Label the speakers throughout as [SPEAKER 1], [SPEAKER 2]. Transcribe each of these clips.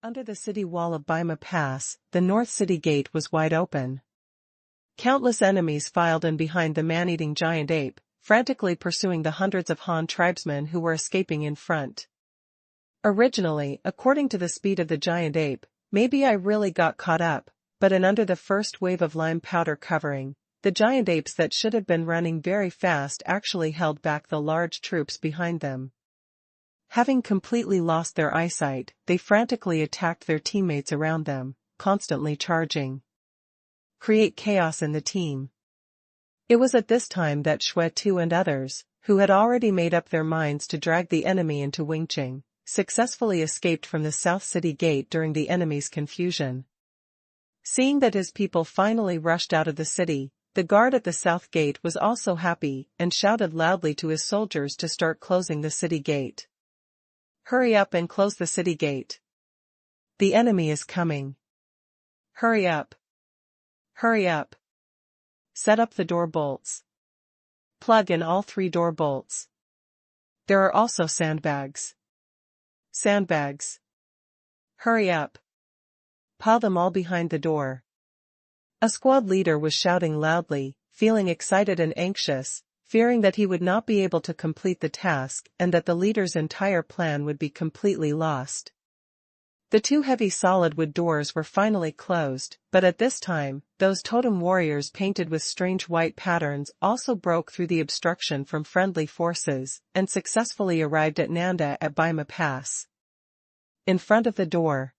[SPEAKER 1] Under the city wall of Baima Pass, the North City Gate was wide open. Countless enemies filed in behind the man-eating giant ape, frantically pursuing the hundreds of Han tribesmen who were escaping in front. Originally, according to the speed of the giant ape, maybe I really got caught up, but under the first wave of lime powder covering, the giant apes that should have been running very fast actually held back the large troops behind them. Having completely lost their eyesight, they frantically attacked their teammates around them, constantly charging. Create chaos in the team. It was at this time that Xue Tu and others, who had already made up their minds to drag the enemy into Wingqing, successfully escaped from the South City Gate during the enemy's confusion. Seeing that his people finally rushed out of the city, the guard at the South Gate was also happy and shouted loudly to his soldiers to start closing the city gate. Hurry up and close the city gate. The enemy is coming. Hurry up. Hurry up. Set up the door bolts. Plug in all 3 door bolts. There are also sandbags. Sandbags. Hurry up. Pile them all behind the door. A squad leader was shouting loudly, feeling excited and anxious, fearing that he would not be able to complete the task and that the leader's entire plan would be completely lost. The 2 heavy solid wood doors were finally closed, but at this time, those totem warriors painted with strange white patterns also broke through the obstruction from friendly forces and successfully arrived at Nanda at Baima Pass. In front of the door,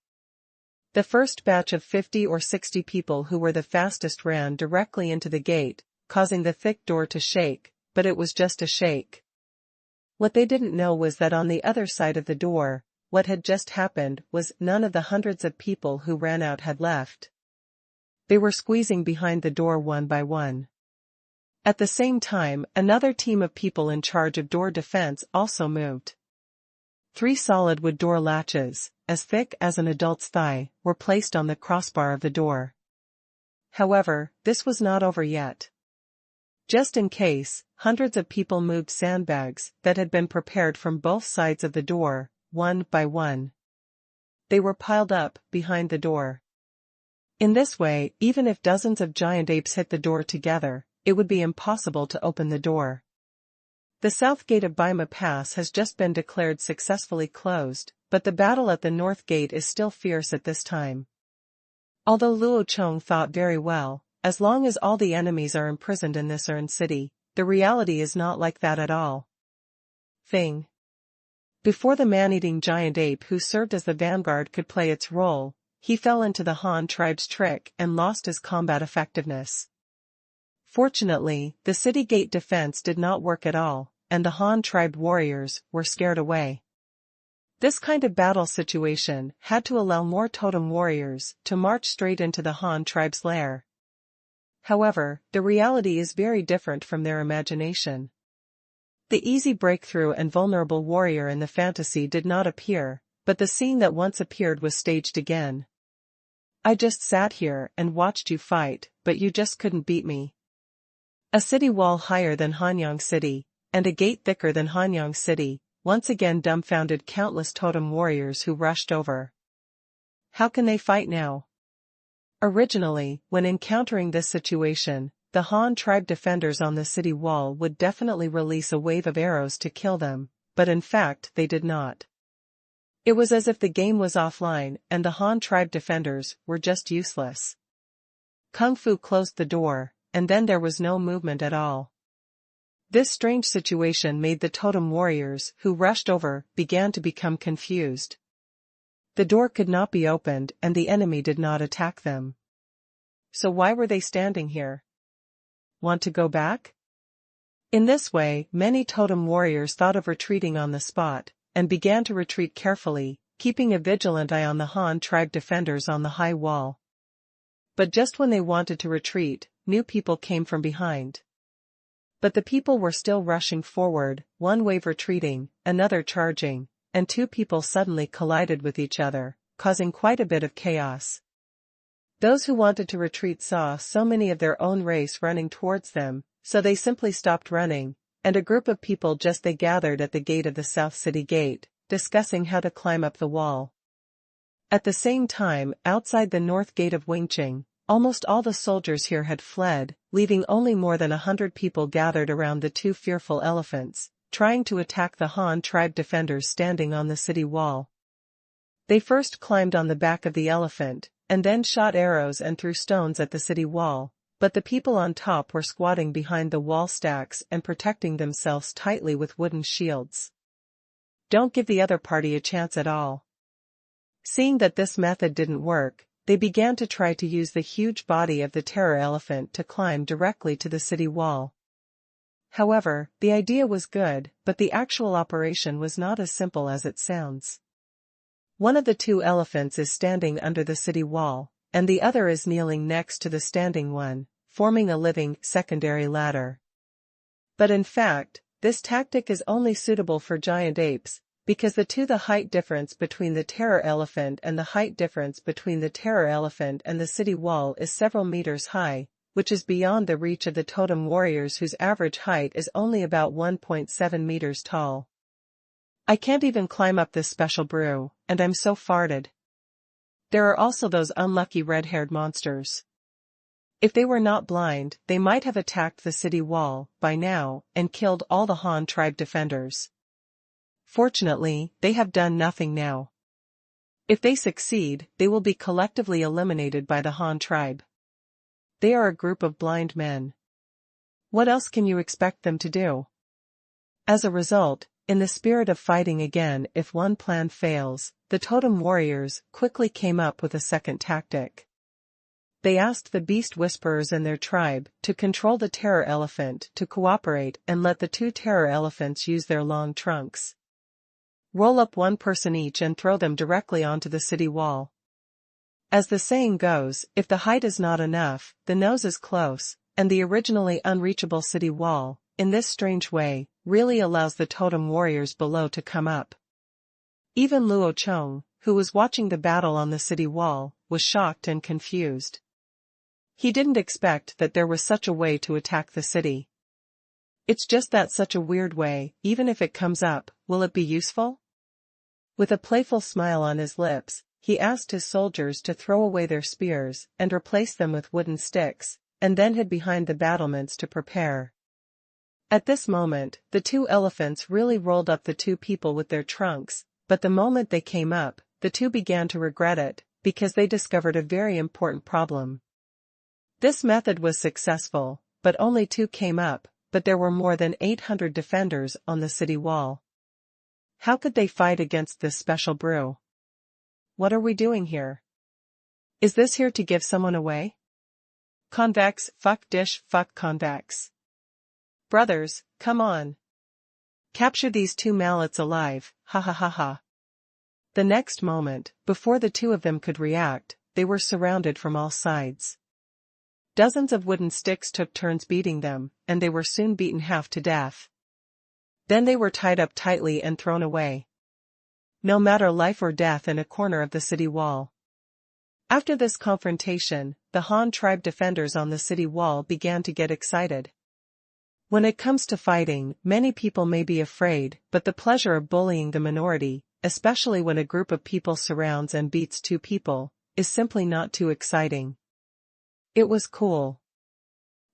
[SPEAKER 1] the first batch of 50 or 60 people who were the fastest ran directly into the gate, causing the thick door to shake, but it was just a shake. What they didn't know was that on the other side of the door, what had just happened was none of the hundreds of people who ran out had left. They were squeezing behind the door one by one. At the same time, another team of people in charge of door defense also moved. 3 solid wood door latches, as thick as an adult's thigh, were placed on the crossbar of the door. However, this was not over yet. Just in case, hundreds of people moved sandbags that had been prepared from both sides of the door, one by one. They were piled up behind the door. In this way, even if dozens of giant apes hit the door together, it would be impossible to open the door. The south gate of Baima Pass has just been declared successfully closed, but the battle at the north gate is still fierce at this time. Although Luo Chong thought very well, as long as all the enemies are imprisoned in this urn city, the reality is not like that at all. Before the man-eating giant ape who served as the vanguard could play its role, he fell into the Han tribe's trick and lost his combat effectiveness. Fortunately, the city gate defense did not work at all, and the Han tribe warriors were scared away. This kind of battle situation had to allow more totem warriors to march straight into the Han tribe's lair. However, the reality is very different from their imagination. The easy breakthrough and vulnerable warrior in the fantasy did not appear, but the scene that once appeared was staged again. I just sat here and watched you fight, but you just couldn't beat me. A city wall higher than Hanyang City, and a gate thicker than Hanyang City, once again dumbfounded countless totem warriors who rushed over. How can they fight now? Originally, when encountering this situation, the Han tribe defenders on the city wall would definitely release a wave of arrows to kill them, but in fact they did not. It was as if the game was offline and the Han tribe defenders were just useless. Kung Fu closed the door, and then there was no movement at all. This strange situation made the totem warriors who rushed over began to become confused. The door could not be opened and the enemy did not attack them. So why were they standing here? Want to go back? In this way, many totem warriors thought of retreating on the spot, and began to retreat carefully, keeping a vigilant eye on the Han tribe defenders on the high wall. But just when they wanted to retreat, new people came from behind. But the people were still rushing forward, one wave retreating, another charging, and 2 people suddenly collided with each other, causing quite a bit of chaos. Those who wanted to retreat saw so many of their own race running towards them, so they simply stopped running, and a group of people they gathered at the gate of the South City Gate, discussing how to climb up the wall. At the same time, outside the north gate of Wingqing, almost all the soldiers here had fled, leaving only more than 100 people gathered around the two fearful elephants, trying to attack the Han tribe defenders standing on the city wall. They first climbed on the back of the elephant, and then shot arrows and threw stones at the city wall, but the people on top were squatting behind the wall stacks and protecting themselves tightly with wooden shields. Don't give the other party a chance at all. Seeing that this method didn't work, they began to try to use the huge body of the terror elephant to climb directly to the city wall. However, the idea was good, but the actual operation was not as simple as it sounds. One of the two elephants is standing under the city wall, and the other is kneeling next to the standing one, forming a living, secondary ladder. But in fact, this tactic is only suitable for giant apes, because the height difference between the terror elephant and the height difference between the terror elephant and the city wall is several meters high, which is beyond the reach of the totem warriors whose average height is only about 1.7 meters tall. I can't even climb up this special brew, and I'm so farted. There are also those unlucky red-haired monsters. If they were not blind, they might have attacked the city wall by now and killed all the Han tribe defenders. Fortunately, they have done nothing now. If they succeed, they will be collectively eliminated by the Han tribe. They are a group of blind men. What else can you expect them to do? As a result, in the spirit of fighting again if one plan fails, the totem warriors quickly came up with a second tactic. They asked the beast whisperers in their tribe to control the terror elephant to cooperate and let the two terror elephants use their long trunks. Roll up one person each and throw them directly onto the city wall. As the saying goes, if the height is not enough, the nose is close, and the originally unreachable city wall, in this strange way, really allows the totem warriors below to come up. Even Luo Chong, who was watching the battle on the city wall, was shocked and confused. He didn't expect that there was such a way to attack the city. It's just that such a weird way, even if it comes up, will it be useful? With a playful smile on his lips, he asked his soldiers to throw away their spears and replace them with wooden sticks, and then hid behind the battlements to prepare. At this moment, the two elephants really rolled up the two people with their trunks, but the moment they came up, the two began to regret it, because they discovered a very important problem. This method was successful, but only two came up, but there were more than 800 defenders on the city wall. How could they fight against this special brew? What are we doing here? Is this here to give someone away? Convex, fuck dish, fuck convex. Brothers, come on. Capture these two mallets alive, ha ha ha ha. The next moment, before the two of them could react, they were surrounded from all sides. Dozens of wooden sticks took turns beating them, and they were soon beaten half to death. Then they were tied up tightly and thrown away. No matter life or death in a corner of the city wall. After this confrontation, the Han tribe defenders on the city wall began to get excited. When it comes to fighting, many people may be afraid, but the pleasure of bullying the minority, especially when a group of people surrounds and beats two people, is simply not too exciting. It was cool.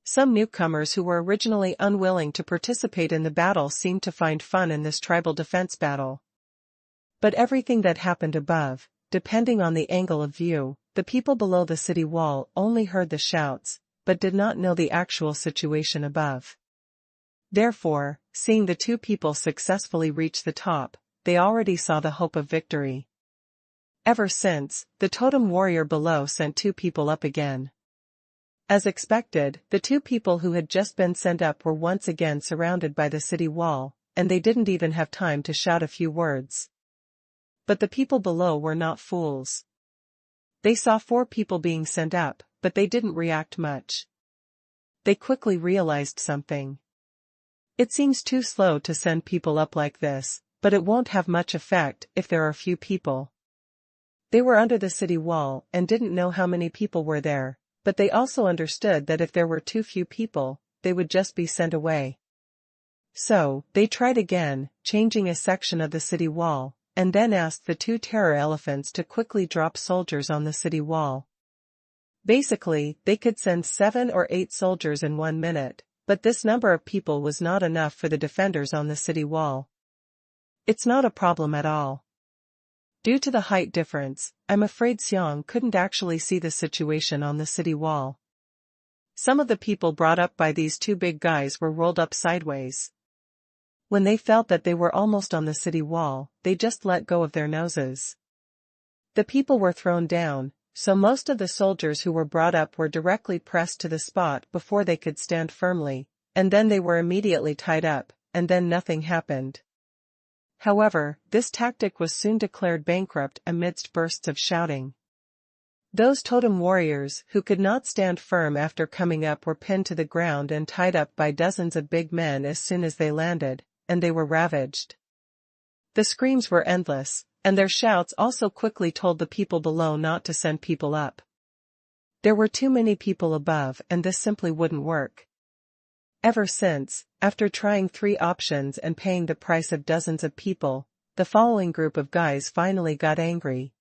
[SPEAKER 1] Some newcomers who were originally unwilling to participate in the battle seemed to find fun in this tribal defense battle. But everything that happened above, depending on the angle of view, the people below the city wall only heard the shouts, but did not know the actual situation above. Therefore, seeing the two people successfully reach the top, they already saw the hope of victory. Ever since, the totem warrior below sent two people up again. As expected, the two people who had just been sent up were once again surrounded by the city wall, and they didn't even have time to shout a few words. But the people below were not fools. They saw 4 people being sent up, but they didn't react much. They quickly realized something. It seems too slow to send people up like this, but it won't have much effect if there are few people. They were under the city wall and didn't know how many people were there, but they also understood that if there were too few people, they would just be sent away. So, they tried again, changing a section of the city wall, and then asked the two terror elephants to quickly drop soldiers on the city wall. Basically, they could send 7 or 8 soldiers in 1 minute, but this number of people was not enough for the defenders on the city wall. It's not a problem at all. Due to the height difference, I'm afraid Xiang couldn't actually see the situation on the city wall. Some of the people brought up by these two big guys were rolled up sideways. When they felt that they were almost on the city wall, they just let go of their noses. The people were thrown down, so most of the soldiers who were brought up were directly pressed to the spot before they could stand firmly, and then they were immediately tied up, and then nothing happened. However, this tactic was soon declared bankrupt amidst bursts of shouting. Those totem warriors who could not stand firm after coming up were pinned to the ground and tied up by dozens of big men as soon as they landed, and they were ravaged. The screams were endless, and their shouts also quickly told the people below not to send people up. There were too many people above and this simply wouldn't work. Ever since, after trying 3 options and paying the price of dozens of people, the following group of guys finally got angry.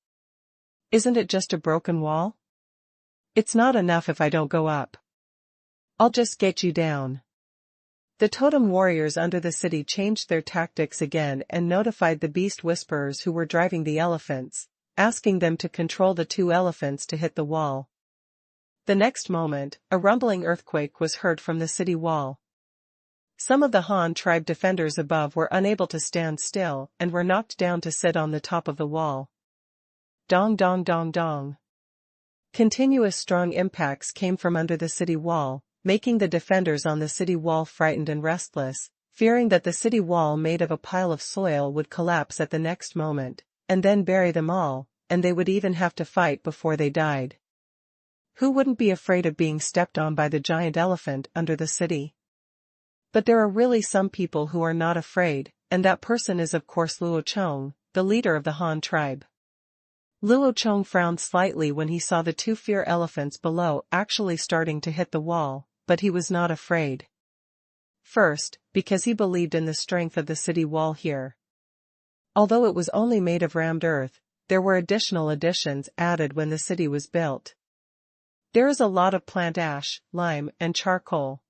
[SPEAKER 1] Isn't it just a broken wall? It's not enough if I don't go up. I'll just get you down. The totem warriors under the city changed their tactics again and notified the beast whisperers who were driving the elephants, asking them to control the 2 elephants to hit the wall. The next moment, a rumbling earthquake was heard from the city wall. Some of the Han tribe defenders above were unable to stand still and were knocked down to sit on the top of the wall. Dong dong dong dong. Continuous strong impacts came from under the city wall, making the defenders on the city wall frightened and restless, fearing that the city wall made of a pile of soil would collapse at the next moment, and then bury them all, and they would even have to fight before they died. Who wouldn't be afraid of being stepped on by the giant elephant under the city? But there are really some people who are not afraid, and that person is of course Luo Chong, the leader of the Han tribe. Luo Chong frowned slightly when he saw the 2 fear elephants below actually starting to hit the wall, but he was not afraid. First, because he believed in the strength of the city wall here. Although it was only made of rammed earth, there were additional additions added when the city was built. There is a lot of plant ash, lime, and charcoal.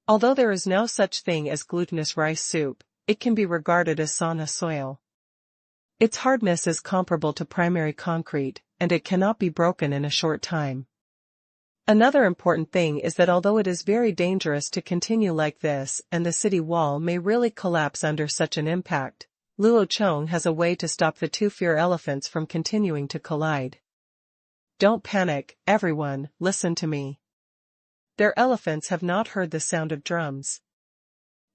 [SPEAKER 1] Although there is no such thing as glutinous rice soup, it can be regarded as sauna soil. Its hardness is comparable to primary concrete, and it cannot be broken in a short time. Another important thing is that although it is very dangerous to continue like this and the city wall may really collapse under such an impact, Luo Chong has a way to stop the 2 fear elephants from continuing to collide. Don't panic, everyone, listen to me. Their elephants have not heard the sound of drums.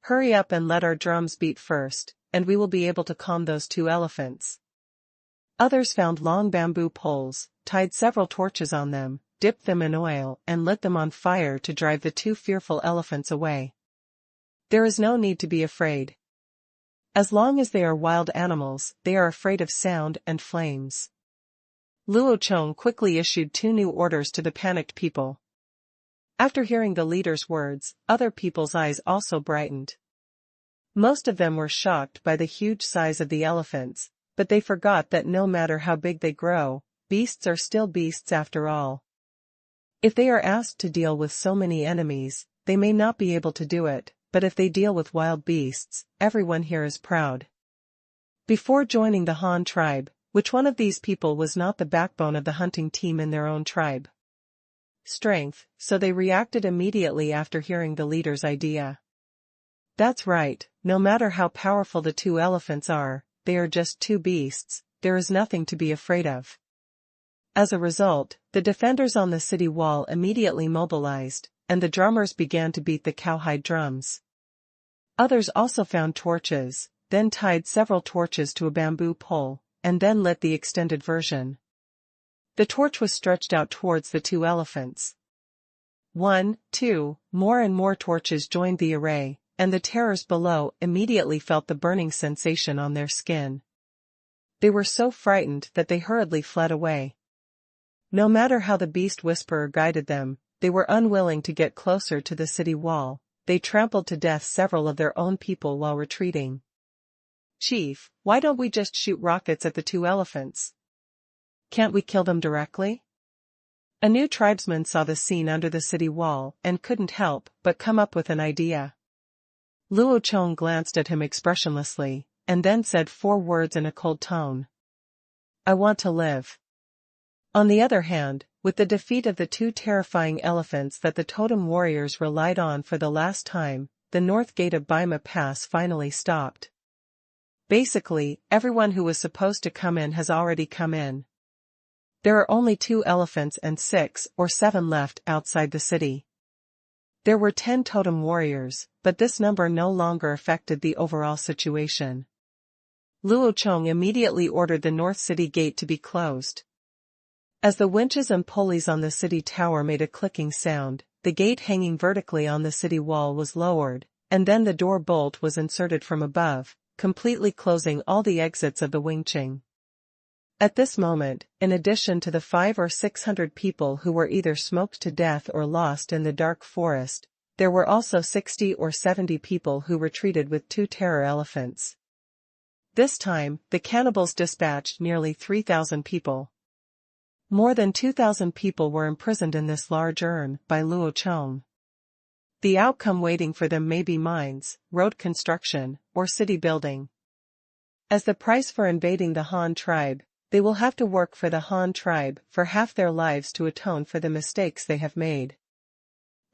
[SPEAKER 1] Hurry up and let our drums beat first, and we will be able to calm those 2 elephants. Others found long bamboo poles, tied several torches on them, dipped them in oil and lit them on fire to drive the 2 fearful elephants away. There is no need to be afraid. As long as they are wild animals, they are afraid of sound and flames. Luo Chong quickly issued 2 new orders to the panicked people. After hearing the leader's words, other people's eyes also brightened. Most of them were shocked by the huge size of the elephants, but they forgot that no matter how big they grow, beasts are still beasts after all. If they are asked to deal with so many enemies, they may not be able to do it, but if they deal with wild beasts, everyone here is proud. Before joining the Han tribe, which one of these people was not the backbone of the hunting team in their own tribe? Strength, so they reacted immediately after hearing the leader's idea. That's right, no matter how powerful the 2 elephants are, they are just 2 beasts, there is nothing to be afraid of. As a result, the defenders on the city wall immediately mobilized, and the drummers began to beat the cowhide drums. Others also found torches, then tied several torches to a bamboo pole, and then lit the extended version. The torch was stretched out towards the 2 elephants. 1, 2, more and more torches joined the array, and the terrors below immediately felt the burning sensation on their skin. They were so frightened that they hurriedly fled away. No matter how the beast whisperer guided them, they were unwilling to get closer to the city wall. They trampled to death several of their own people while retreating. "Chief, why don't we just shoot rockets at the two elephants? Can't we kill them directly?" A new tribesman saw the scene under the city wall and couldn't help but come up with an idea. Luo Chong glanced at him expressionlessly, and then said 4 words in a cold tone. "I want to live." On the other hand, with the defeat of the 2 terrifying elephants that the totem warriors relied on for the last time, the north gate of Baima Pass finally stopped. Basically, everyone who was supposed to come in has already come in. There are only 2 elephants and 6 or 7 left outside the city. There were 10 totem warriors, but this number no longer affected the overall situation. Luo Chong immediately ordered the north city gate to be closed. As the winches and pulleys on the city tower made a clicking sound, the gate hanging vertically on the city wall was lowered, and then the door bolt was inserted from above, completely closing all the exits of the Wingqing. At this moment, in addition to the 500 or 600 people who were either smoked to death or lost in the dark forest, there were also 60 or 70 people who retreated with 2 terror elephants. This time, the cannibals dispatched nearly 3,000 people. More than 2,000 people were imprisoned in this large urn by Luo Chong. The outcome waiting for them may be mines, road construction, or city building. As the price for invading the Han tribe, they will have to work for the Han tribe for half their lives to atone for the mistakes they have made.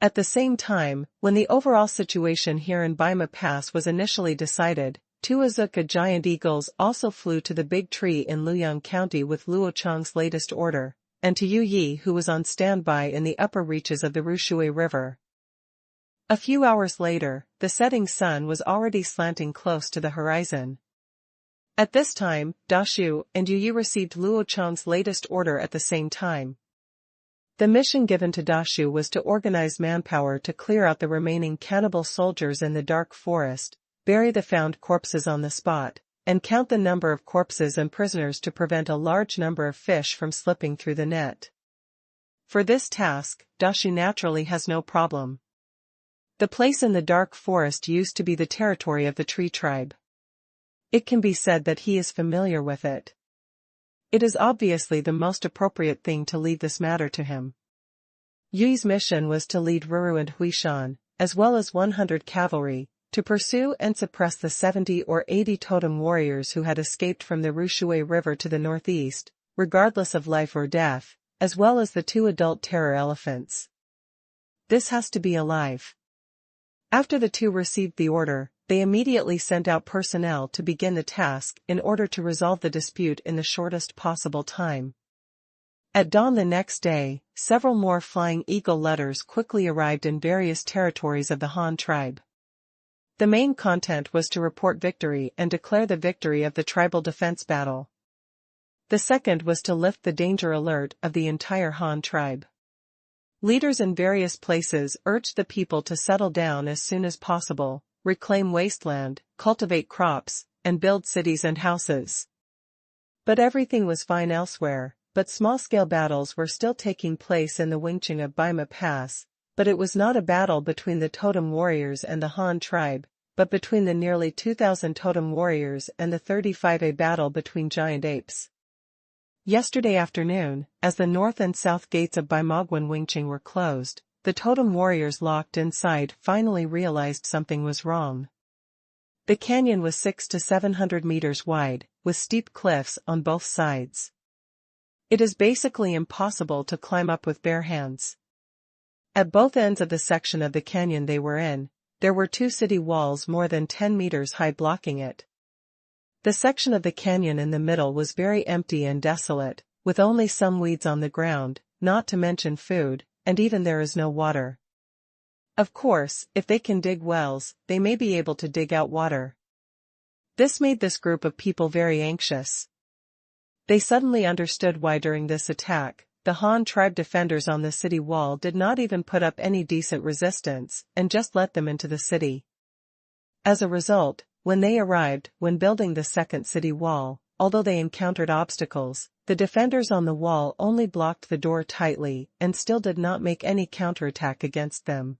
[SPEAKER 1] At the same time, when the overall situation here in Baima Pass was initially decided, 2 Azuka giant eagles also flew to the big tree in Luoyang County with Luo Chong's latest order, and to Yu Yi, who was on standby in the upper reaches of the Rushui River. A few hours later, the setting sun was already slanting close to the horizon. At this time, Dashu and Yu Yi received Luo Chong's latest order at the same time. The mission given to Dashu was to organize manpower to clear out the remaining cannibal soldiers in the dark forest, bury the found corpses on the spot, and count the number of corpses and prisoners to prevent a large number of fish from slipping through the net. For this task, Dashu naturally has no problem. The place in the dark forest used to be the territory of the tree tribe. It can be said that he is familiar with it. It is obviously the most appropriate thing to leave this matter to him. Yu's mission was to lead Ruru and Huishan, as well as 100 cavalry, to pursue and suppress the 70 or 80 totem warriors who had escaped from the Rushui River to the northeast, regardless of life or death, as well as the 2 adult terror elephants. This has to be alive. After the 2 received the order, they immediately sent out personnel to begin the task in order to resolve the dispute in the shortest possible time. At dawn the next day, several more Flying Eagle letters quickly arrived in various territories of the Han tribe. The main content was to report victory and declare the victory of the tribal defense battle. The second was to lift the danger alert of the entire Han tribe. Leaders in various places urged the people to settle down as soon as possible, reclaim wasteland, cultivate crops, and build cities and houses. But everything was fine elsewhere, but small-scale battles were still taking place in the Wingqing of Baima Pass, but it was not a battle between the totem warriors and the Han tribe, but between the nearly 2,000 totem warriors and the 35A battle between giant apes. Yesterday afternoon, as the north and south gates of Baimogwan Wingqing were closed, the totem warriors locked inside finally realized something was wrong. The canyon was 600 to 700 meters wide, with steep cliffs on both sides. It is basically impossible to climb up with bare hands. At both ends of the section of the canyon they were in, there were 2 city walls more than 10 meters high blocking it. The section of the canyon in the middle was very empty and desolate, with only some weeds on the ground, not to mention food, and even there is no water. Of course, if they can dig wells, they may be able to dig out water. This made this group of people very anxious. They suddenly understood why during this attack, the Han tribe defenders on the city wall did not even put up any decent resistance, and just let them into the city. As a result, when they arrived, when building the second city wall, although they encountered obstacles, the defenders on the wall only blocked the door tightly and still did not make any counterattack against them.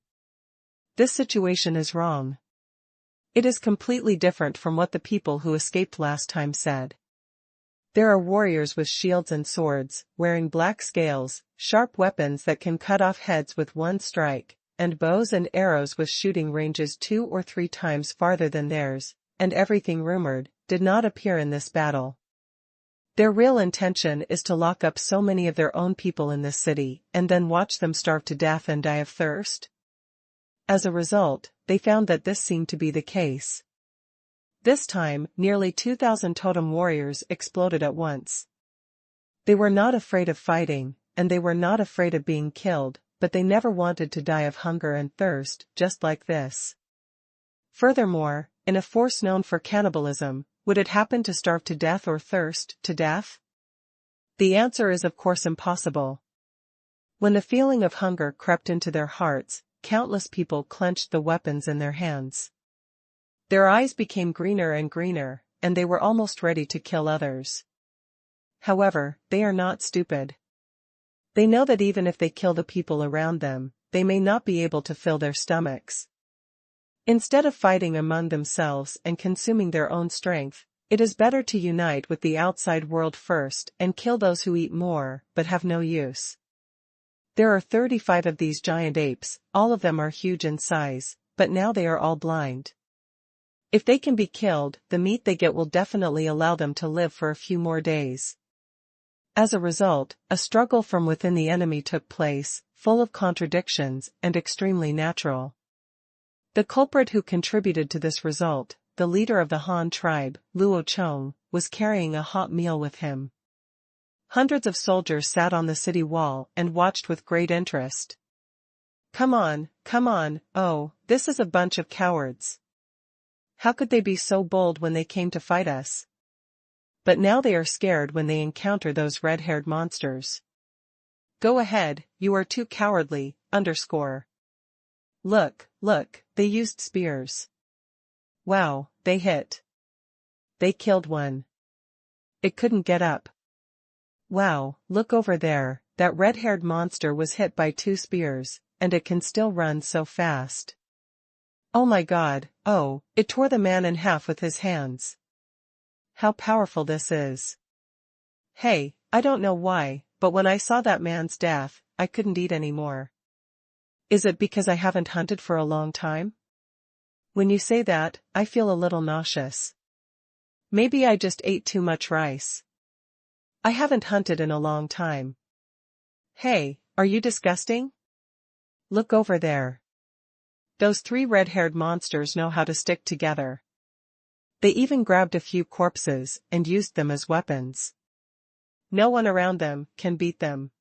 [SPEAKER 1] This situation is wrong. It is completely different from what the people who escaped last time said. There are warriors with shields and swords, wearing black scales, sharp weapons that can cut off heads with one strike, and bows and arrows with shooting ranges 2 or 3 times farther than theirs, and everything rumored, did not appear in this battle. Their real intention is to lock up so many of their own people in this city, and then watch them starve to death and die of thirst. As a result, they found that this seemed to be the case. This time, nearly 2,000 totem warriors exploded at once. They were not afraid of fighting, and they were not afraid of being killed, but they never wanted to die of hunger and thirst, just like this. Furthermore, in a force known for cannibalism, would it happen to starve to death or thirst to death? The answer is of course impossible. When the feeling of hunger crept into their hearts, countless people clenched the weapons in their hands. Their eyes became greener and greener, and they were almost ready to kill others. However, they are not stupid. They know that even if they kill the people around them, they may not be able to fill their stomachs. Instead of fighting among themselves and consuming their own strength, it is better to unite with the outside world first and kill those who eat more, but have no use. There are 35 of these giant apes, all of them are huge in size, but now they are all blind. If they can be killed, the meat they get will definitely allow them to live for a few more days. As a result, a struggle from within the enemy took place, full of contradictions and extremely natural. The culprit who contributed to this result, the leader of the Han tribe, Luo Chong, was carrying a hot meal with him. Hundreds of soldiers sat on the city wall and watched with great interest. Come on, oh, this is a bunch of cowards. How could they be so bold when they came to fight us? But now they are scared when they encounter those red-haired monsters. Go ahead, you are too cowardly, Look, they used spears. Wow, they hit. They killed one. It couldn't get up. Wow, look over there, that red-haired monster was hit by 2 spears, and it can still run so fast. Oh my God, oh, it tore the man in half with his hands. How powerful this is. Hey, I don't know why, but when I saw that man's death, I couldn't eat anymore. Is it because I haven't hunted for a long time? When you say that, I feel a little nauseous. Maybe I just ate too much rice. I haven't hunted in a long time. Hey, are you disgusting? Look over there. Those 3 red-haired monsters know how to stick together. They even grabbed a few corpses and used them as weapons. No one around them can beat them.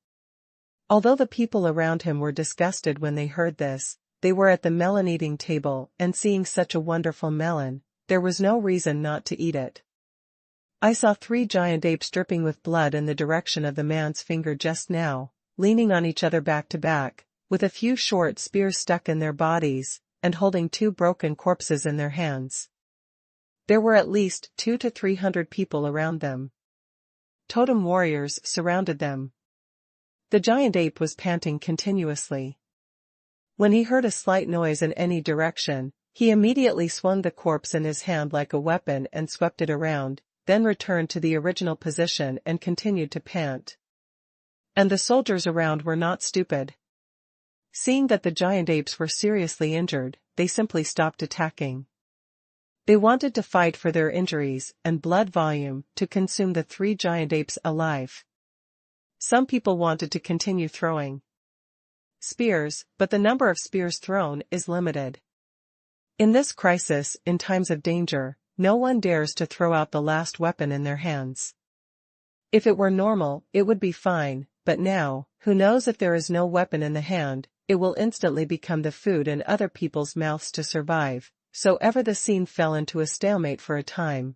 [SPEAKER 1] Although the people around him were disgusted when they heard this, they were at the melon-eating table, and seeing such a wonderful melon, there was no reason not to eat it. I saw 3 giant apes dripping with blood in the direction of the man's finger just now, leaning on each other back to back, with a few short spears stuck in their bodies, and holding 2 broken corpses in their hands. There were at least 200 to 300 people around them. Totem warriors surrounded them. The giant ape was panting continuously. When he heard a slight noise in any direction, he immediately swung the corpse in his hand like a weapon and swept it around, then returned to the original position and continued to pant. And the soldiers around were not stupid. Seeing that the giant apes were seriously injured, they simply stopped attacking. They wanted to fight for their injuries and blood volume to consume the 3 giant apes alive. Some people wanted to continue throwing spears, but the number of spears thrown is limited. In this crisis, in times of danger, no one dares to throw out the last weapon in their hands. If it were normal, it would be fine, but now, who knows if there is no weapon in the hand, it will instantly become the food in other people's mouths to survive, so ever the scene fell into a stalemate for a time.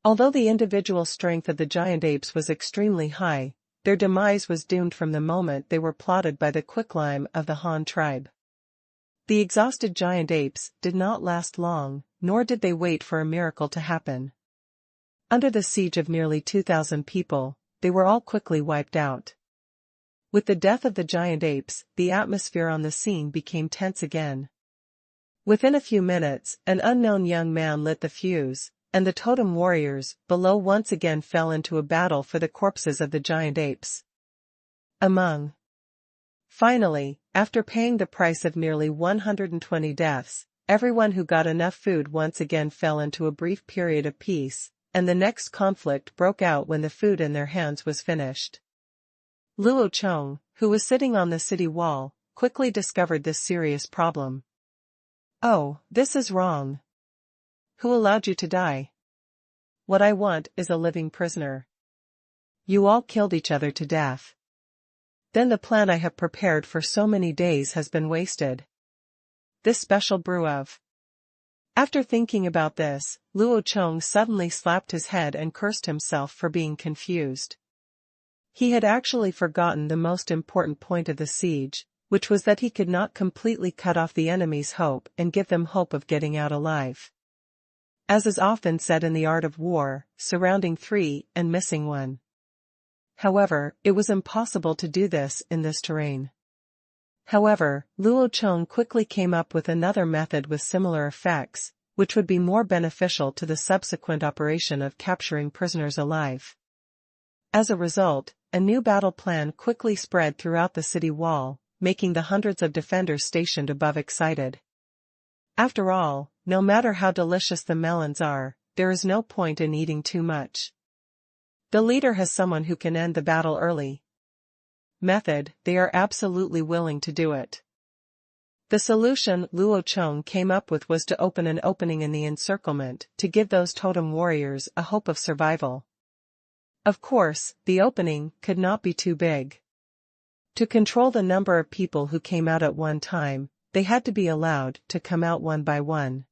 [SPEAKER 1] Although the individual strength of the giant apes was extremely high, their demise was doomed from the moment they were plotted by the quicklime of the Han tribe. The exhausted giant apes did not last long, nor did they wait for a miracle to happen. Under the siege of nearly 2,000 people, they were all quickly wiped out. With the death of the giant apes, the atmosphere on the scene became tense again. Within a few minutes, an unknown young man lit the fuse, and the totem warriors below once again fell into a battle for the corpses of the giant apes. Finally, after paying the price of nearly 120 deaths, everyone who got enough food once again fell into a brief period of peace, and the next conflict broke out when the food in their hands was finished. Luo Chong, who was sitting on the city wall, quickly discovered this serious problem. "Oh, this is wrong. Who allowed you to die? What I want is a living prisoner. You all killed each other to death. Then the plan I have prepared for so many days has been wasted. This special brew of..." After thinking about this, Luo Chong suddenly slapped his head and cursed himself for being confused. He had actually forgotten the most important point of the siege, which was that he could not completely cut off the enemy's hope and give them hope of getting out alive. As is often said in the art of war, surrounding 3 and missing 1. However, it was impossible to do this in this terrain. However, Luo Chong quickly came up with another method with similar effects, which would be more beneficial to the subsequent operation of capturing prisoners alive. As a result, a new battle plan quickly spread throughout the city wall, making the hundreds of defenders stationed above excited. After all, no matter how delicious the melons are, there is no point in eating too much. The leader has someone who can end the battle early. Method, they are absolutely willing to do it. The solution Luo Chong came up with was to open an opening in the encirclement to give those totem warriors a hope of survival. Of course, the opening could not be too big. To control the number of people who came out at one time, they had to be allowed to come out one by one.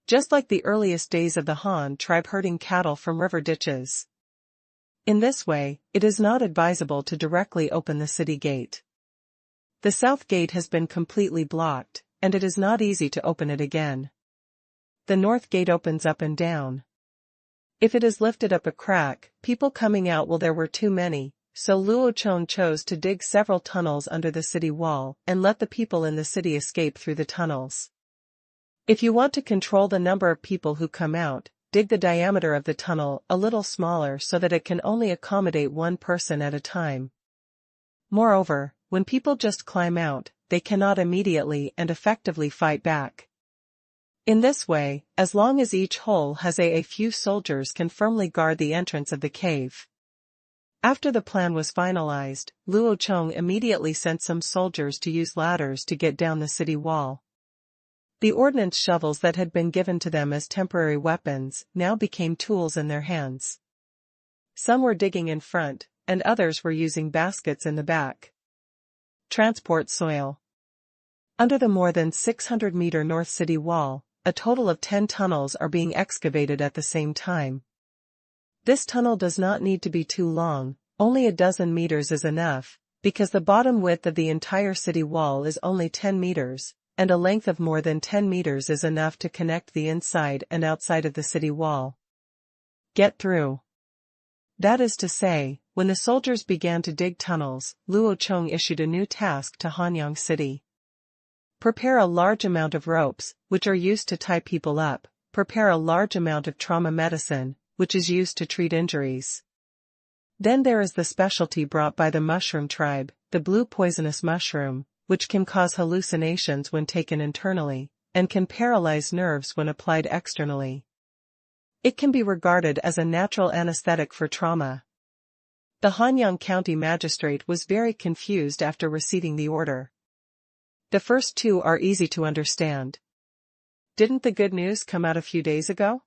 [SPEAKER 1] Just like the earliest days of the Han tribe herding cattle from river ditches. In this way, it is not advisable to directly open the city gate. The south gate has been completely blocked, and it is not easy to open it again. The north gate opens up and down. If it is lifted up a crack, people coming out there were too many, so Luo Chong chose to dig several tunnels under the city wall and let the people in the city escape through the tunnels. If you want to control the number of people who come out, dig the diameter of the tunnel a little smaller so that it can only accommodate one person at a time. Moreover, when people just climb out, they cannot immediately and effectively fight back. In this way, as long as each hole has a few soldiers can firmly guard the entrance of the cave. After the plan was finalized, Luo Chong immediately sent some soldiers to use ladders to get down the city wall. The ordnance shovels that had been given to them as temporary weapons now became tools in their hands. Some were digging in front, and others were using baskets in the back. Transport soil. Under the more than 600-meter North City wall, a total of 10 tunnels are being excavated at the same time. This tunnel does not need to be too long, only a dozen meters is enough, because the bottom width of the entire city wall is only 10 meters, and a length of more than 10 meters is enough to connect the inside and outside of the city wall. Get through. That is to say, when the soldiers began to dig tunnels, Luo Chong issued a new task to Hanyang City. Prepare a large amount of ropes, which are used to tie people up. Prepare a large amount of trauma medicine, which is used to treat injuries. Then there is the specialty brought by the mushroom tribe, the blue poisonous mushroom, which can cause hallucinations when taken internally, and can paralyze nerves when applied externally. It can be regarded as a natural anesthetic for trauma. The Hanyang County magistrate was very confused after receiving the order. The first two are easy to understand. Didn't the good news come out a few days ago?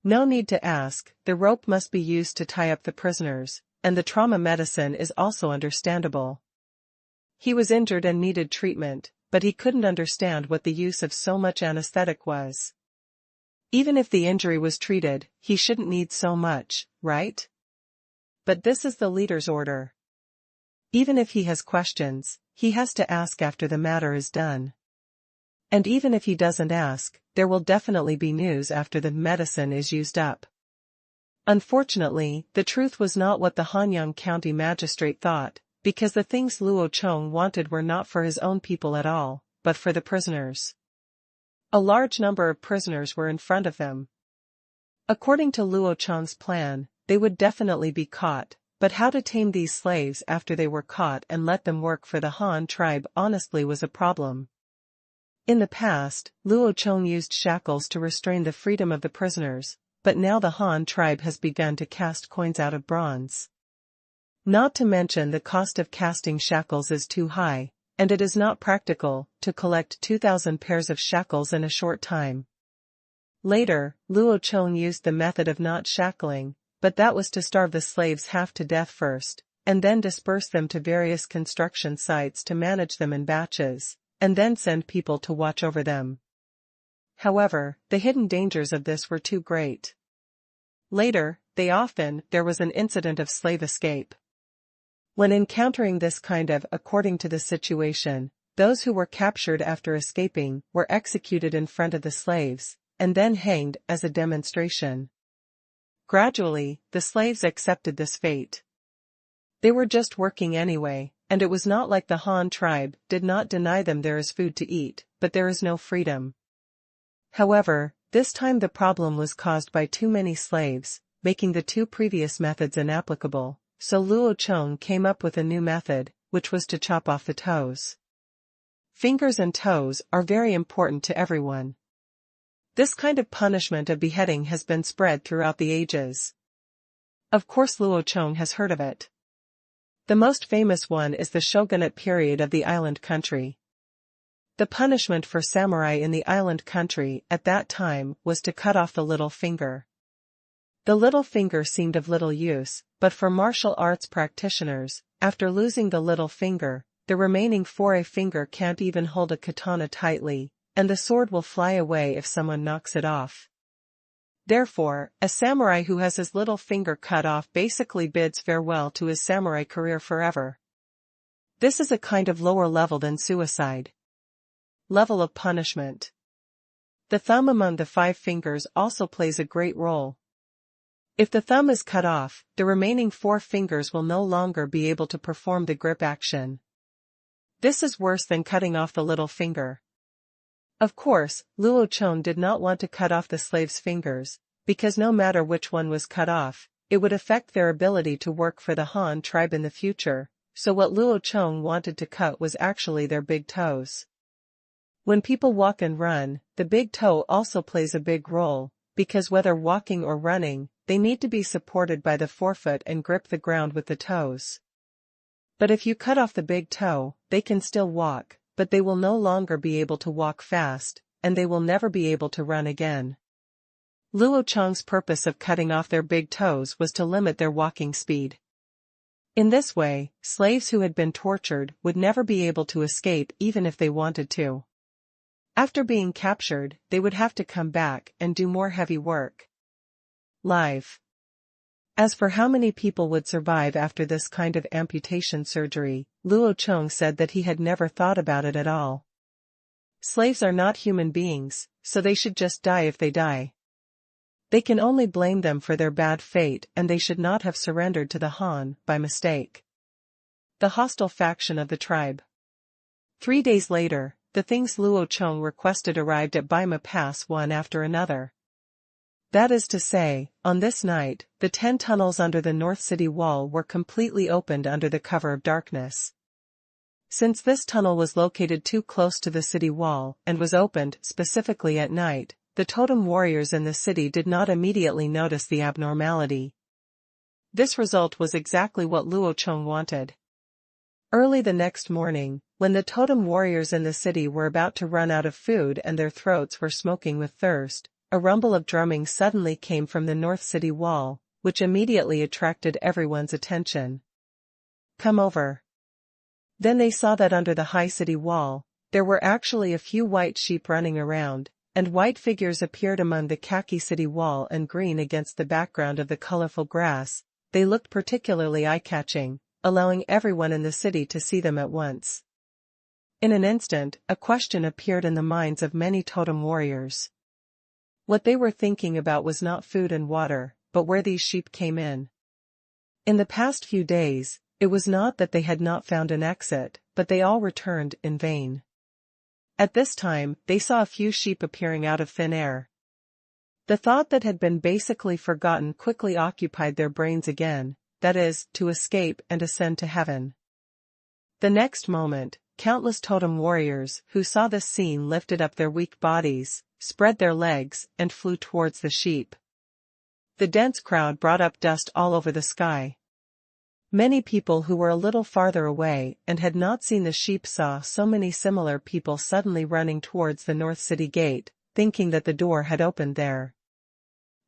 [SPEAKER 1] No need to ask, the rope must be used to tie up the prisoners, and the trauma medicine is also understandable. He was injured and needed treatment, but he couldn't understand what the use of so much anesthetic was. Even if the injury was treated, he shouldn't need so much, right? But this is the leader's order. Even if he has questions, he has to ask after the matter is done. And even if he doesn't ask, there will definitely be news after the medicine is used up. Unfortunately, the truth was not what the Hanyang County magistrate thought, because the things Luo Chong wanted were not for his own people at all, but for the prisoners. A large number of prisoners were in front of them. According to Luo Chong's plan, they would definitely be caught, but how to tame these slaves after they were caught and let them work for the Han tribe honestly was a problem. In the past, Luo Chong used shackles to restrain the freedom of the prisoners, but now the Han tribe has begun to cast coins out of bronze. Not to mention the cost of casting shackles is too high, and it is not practical to collect 2,000 pairs of shackles in a short time. Later, Luo Chong used the method of not shackling, but that was to starve the slaves half to death first, and then disperse them to various construction sites to manage them in batches, and then send people to watch over them. However, the hidden dangers of this were too great. Later, there was an incident of slave escape. When encountering this kind of, according to the situation, those who were captured after escaping were executed in front of the slaves, and then hanged as a demonstration. Gradually, the slaves accepted this fate. They were just working anyway, and it was not like the Han tribe did not deny them there is food to eat, but there is no freedom. However, this time the problem was caused by too many slaves, making the two previous methods inapplicable, so Luo Chong came up with a new method, which was to chop off the toes. Fingers and toes are very important to everyone. This kind of punishment of beheading has been spread throughout the ages. Of course Luo Chong has heard of it. The most famous one is the shogunate period of the island country. The punishment for samurai in the island country at that time was to cut off the little finger. The little finger seemed of little use, but for martial arts practitioners, after losing the little finger, the remaining forefinger can't even hold a katana tightly, and the sword will fly away if someone knocks it off. Therefore, a samurai who has his little finger cut off basically bids farewell to his samurai career forever. This is a kind of lower level than suicide. Level of punishment. The thumb among the 5 fingers also plays a great role. If the thumb is cut off, the remaining 4 fingers will no longer be able to perform the grip action. This is worse than cutting off the little finger. Of course, Luo Chong did not want to cut off the slaves' fingers, because no matter which one was cut off, it would affect their ability to work for the Han tribe in the future, so what Luo Chong wanted to cut was actually their big toes. When people walk and run, the big toe also plays a big role, because whether walking or running, they need to be supported by the forefoot and grip the ground with the toes. But if you cut off the big toe, they can still walk, but they will no longer be able to walk fast, and they will never be able to run again. Luo Chong's purpose of cutting off their big toes was to limit their walking speed. In this way, slaves who had been tortured would never be able to escape even if they wanted to. After being captured, they would have to come back and do more heavy work. Live. As for how many people would survive after this kind of amputation surgery, Luo Chong said that he had never thought about it at all. Slaves are not human beings, so they should just die if they die. They can only blame them for their bad fate, and they should not have surrendered to the Han by mistake. The hostile faction of the tribe. 3 days later, the things Luo Chong requested arrived at Baima Pass one after another. That is to say, on this night, the 10 tunnels under the North City wall were completely opened under the cover of darkness. Since this tunnel was located too close to the city wall and was opened specifically at night, the totem warriors in the city did not immediately notice the abnormality. This result was exactly what Luo Chong wanted. Early the next morning, when the totem warriors in the city were about to run out of food and their throats were smoking with thirst, a rumble of drumming suddenly came from the North City wall, which immediately attracted everyone's attention. Come over. Then they saw that under the high city wall, there were actually a few white sheep running around, and white figures appeared among the khaki city wall and green against the background of the colorful grass. They looked particularly eye-catching, allowing everyone in the city to see them at once. In an instant, a question appeared in the minds of many totem warriors. What they were thinking about was not food and water, but where these sheep came in. In the past few days, it was not that they had not found an exit, but they all returned in vain. At this time, they saw a few sheep appearing out of thin air. The thought that had been basically forgotten quickly occupied their brains again, that is, to escape and ascend to heaven. The next moment, countless totem warriors who saw this scene lifted up their weak bodies, spread their legs, and flew towards the sheep. The dense crowd brought up dust all over the sky. Many people who were a little farther away and had not seen the sheep saw so many similar people suddenly running towards the North City gate, thinking that the door had opened there.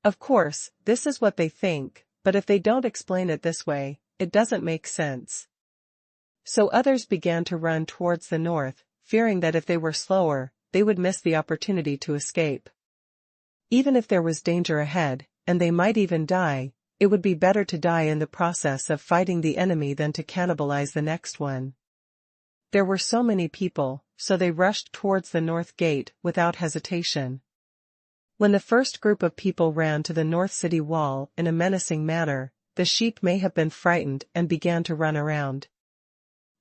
[SPEAKER 1] Of course, this is what they think, but if they don't explain it this way, it doesn't make sense. So others began to run towards the north, fearing that if they were slower, they would miss the opportunity to escape. Even if there was danger ahead, and they might even die, it would be better to die in the process of fighting the enemy than to cannibalize the next one. There were so many people, so they rushed towards the north gate without hesitation. When the first group of people ran to the north city wall in a menacing manner, the sheep may have been frightened and began to run around.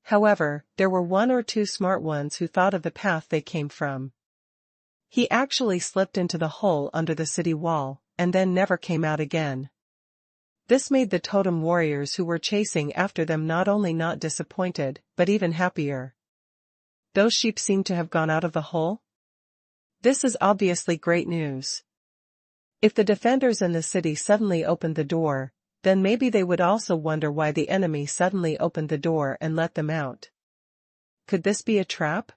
[SPEAKER 1] However, there were one or two smart ones who thought of the path they came from. He actually slipped into the hole under the city wall, and then never came out again. This made the totem warriors who were chasing after them not only not disappointed, but even happier. Those sheep seemed to have gone out of the hole? This is obviously great news. If the defenders in the city suddenly opened the door, then maybe they would also wonder why the enemy suddenly opened the door and let them out. Could this be a trap?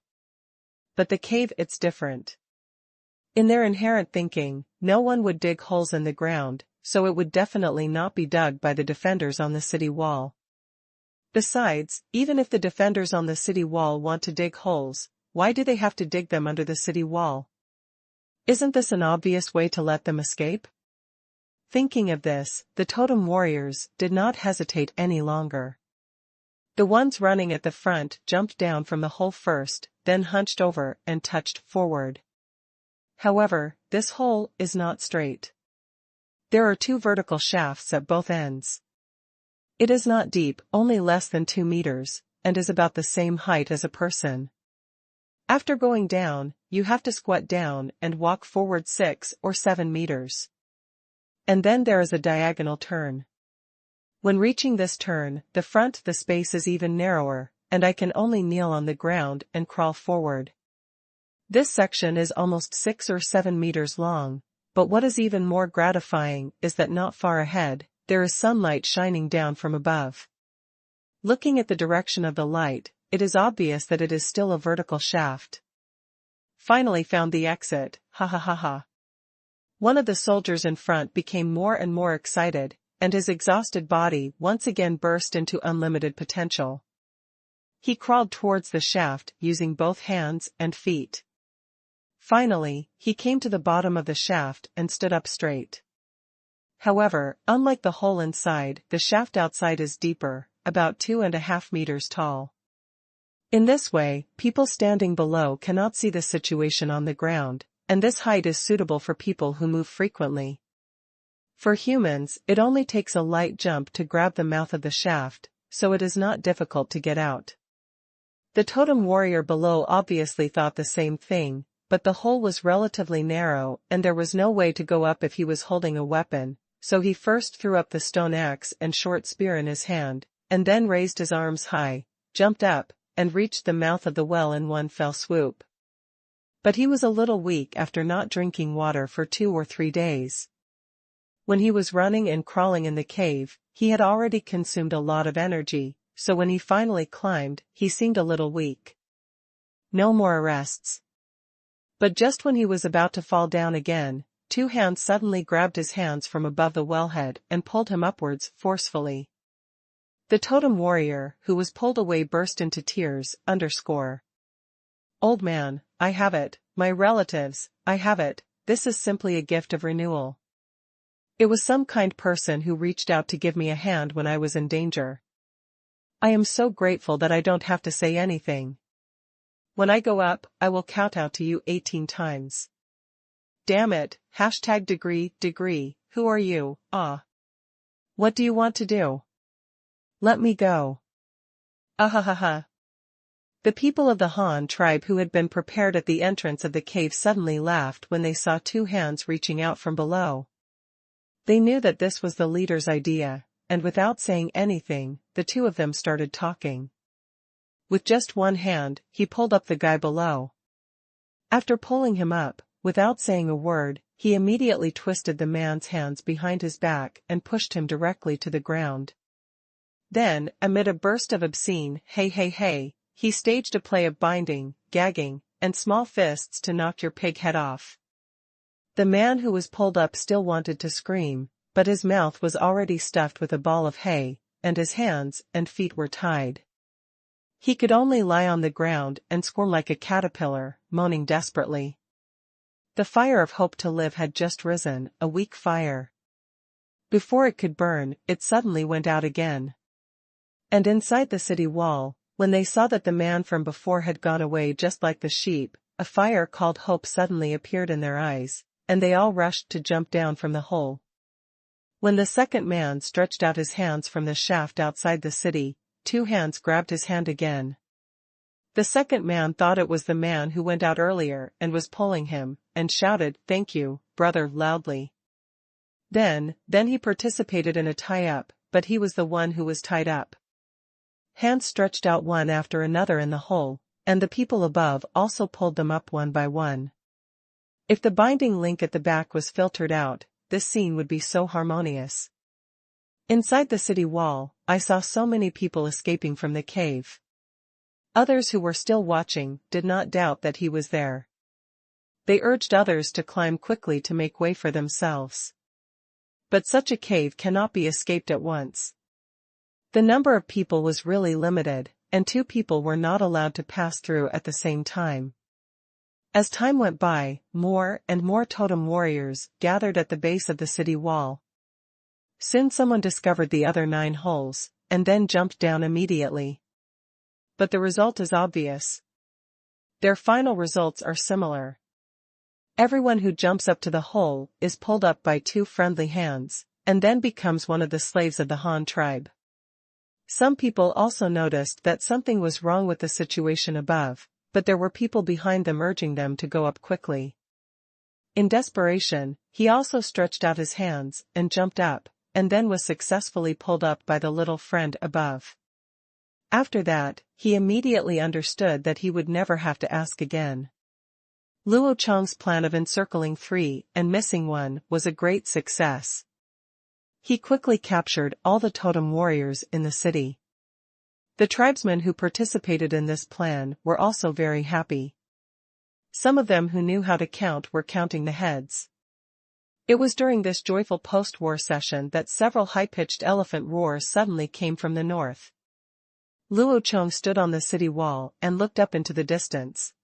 [SPEAKER 1] But the cave, it's different. In their inherent thinking, no one would dig holes in the ground, so it would definitely not be dug by the defenders on the city wall. Besides, even if the defenders on the city wall want to dig holes, why do they have to dig them under the city wall? Isn't this an obvious way to let them escape? Thinking of this, the totem warriors did not hesitate any longer. The ones running at the front jumped down from the hole first, then hunched over and touched forward. However, this hole is not straight. There are two vertical shafts at both ends. It is not deep, only less than 2 meters, and is about the same height as a person. After going down, you have to squat down and walk forward 6 or 7 meters. And then there is a diagonal turn. When reaching this turn, the space is even narrower, and I can only kneel on the ground and crawl forward. This section is almost 6 or 7 meters long, but what is even more gratifying is that not far ahead, there is sunlight shining down from above. Looking at the direction of the light, it is obvious that it is still a vertical shaft. Finally found the exit, ha ha ha ha. One of the soldiers in front became more and more excited, and his exhausted body once again burst into unlimited potential. He crawled towards the shaft using both hands and feet. Finally, he came to the bottom of the shaft and stood up straight. However, unlike the hole inside, the shaft outside is deeper, about 2.5 meters tall. In this way, people standing below cannot see the situation on the ground, and this height is suitable for people who move frequently. For humans, it only takes a light jump to grab the mouth of the shaft, so it is not difficult to get out. The totem warrior below obviously thought the same thing, but the hole was relatively narrow and there was no way to go up if he was holding a weapon, so he first threw up the stone axe and short spear in his hand, and then raised his arms high, jumped up, and reached the mouth of the well in one fell swoop. But he was a little weak after not drinking water for 2 or 3 days. When he was running and crawling in the cave, he had already consumed a lot of energy, so when he finally climbed, he seemed a little weak. No more arrests. But just when he was about to fall down again, 2 hands suddenly grabbed his hands from above the wellhead and pulled him upwards forcefully. The totem warrior, who was pulled away, burst into tears, "Old man, I have it, my relatives, I have it, this is simply a gift of renewal. It was some kind person who reached out to give me a hand when I was in danger. I am so grateful that I don't have to say anything. When I go up, I will kowtow to you 18 times. Damn it, #degree, who are you, ah? What do you want to do? Let me go. Ahahaha. The people of the Han tribe who had been prepared at the entrance of the cave suddenly laughed when they saw two hands reaching out from below. They knew that this was the leader's idea, and without saying anything, the two of them started talking. With just one hand, he pulled up the guy below. After pulling him up, without saying a word, he immediately twisted the man's hands behind his back and pushed him directly to the ground. Then, amid a burst of obscene, hey hey hey, he staged a play of binding, gagging, and small fists to knock your pig head off. The man who was pulled up still wanted to scream, but his mouth was already stuffed with a ball of hay, and his hands and feet were tied. He could only lie on the ground and squirm like a caterpillar, moaning desperately. The fire of hope to live had just risen, a weak fire. Before it could burn, it suddenly went out again. And inside the city wall, when they saw that the man from before had gone away just like the sheep, a fire called hope suddenly appeared in their eyes, and they all rushed to jump down from the hole. When the second man stretched out his hands from the shaft outside the city, two hands grabbed his hand again. The second man thought it was the man who went out earlier and was pulling him, and shouted, "Thank you, brother," loudly. Then he participated in a tie-up, but he was the one who was tied up. Hands stretched out one after another in the hole, and the people above also pulled them up one by one. If the binding link at the back was filtered out, this scene would be so harmonious. Inside the city wall, I saw so many people escaping from the cave. Others who were still watching did not doubt that he was there. They urged others to climb quickly to make way for themselves. But such a cave cannot be escaped at once. The number of people was really limited, and two people were not allowed to pass through at the same time. As time went by, more and more totem warriors gathered at the base of the city wall. Soon someone discovered the other 9 holes, and then jumped down immediately. But the result is obvious. Their final results are similar. Everyone who jumps up to the hole is pulled up by 2 friendly hands, and then becomes one of the slaves of the Han tribe. Some people also noticed that something was wrong with the situation above, but there were people behind them urging them to go up quickly. In desperation, he also stretched out his hands and jumped up, and then was successfully pulled up by the little friend above. After that, he immediately understood that he would never have to ask again. Luo Chong's plan of encircling 3 and missing 1 was a great success. He quickly captured all the totem warriors in the city. The tribesmen who participated in this plan were also very happy. Some of them who knew how to count were counting the heads. It was during this joyful post-war session that several high-pitched elephant roars suddenly came from the north. Luo Chong stood on the city wall and looked up into the distance.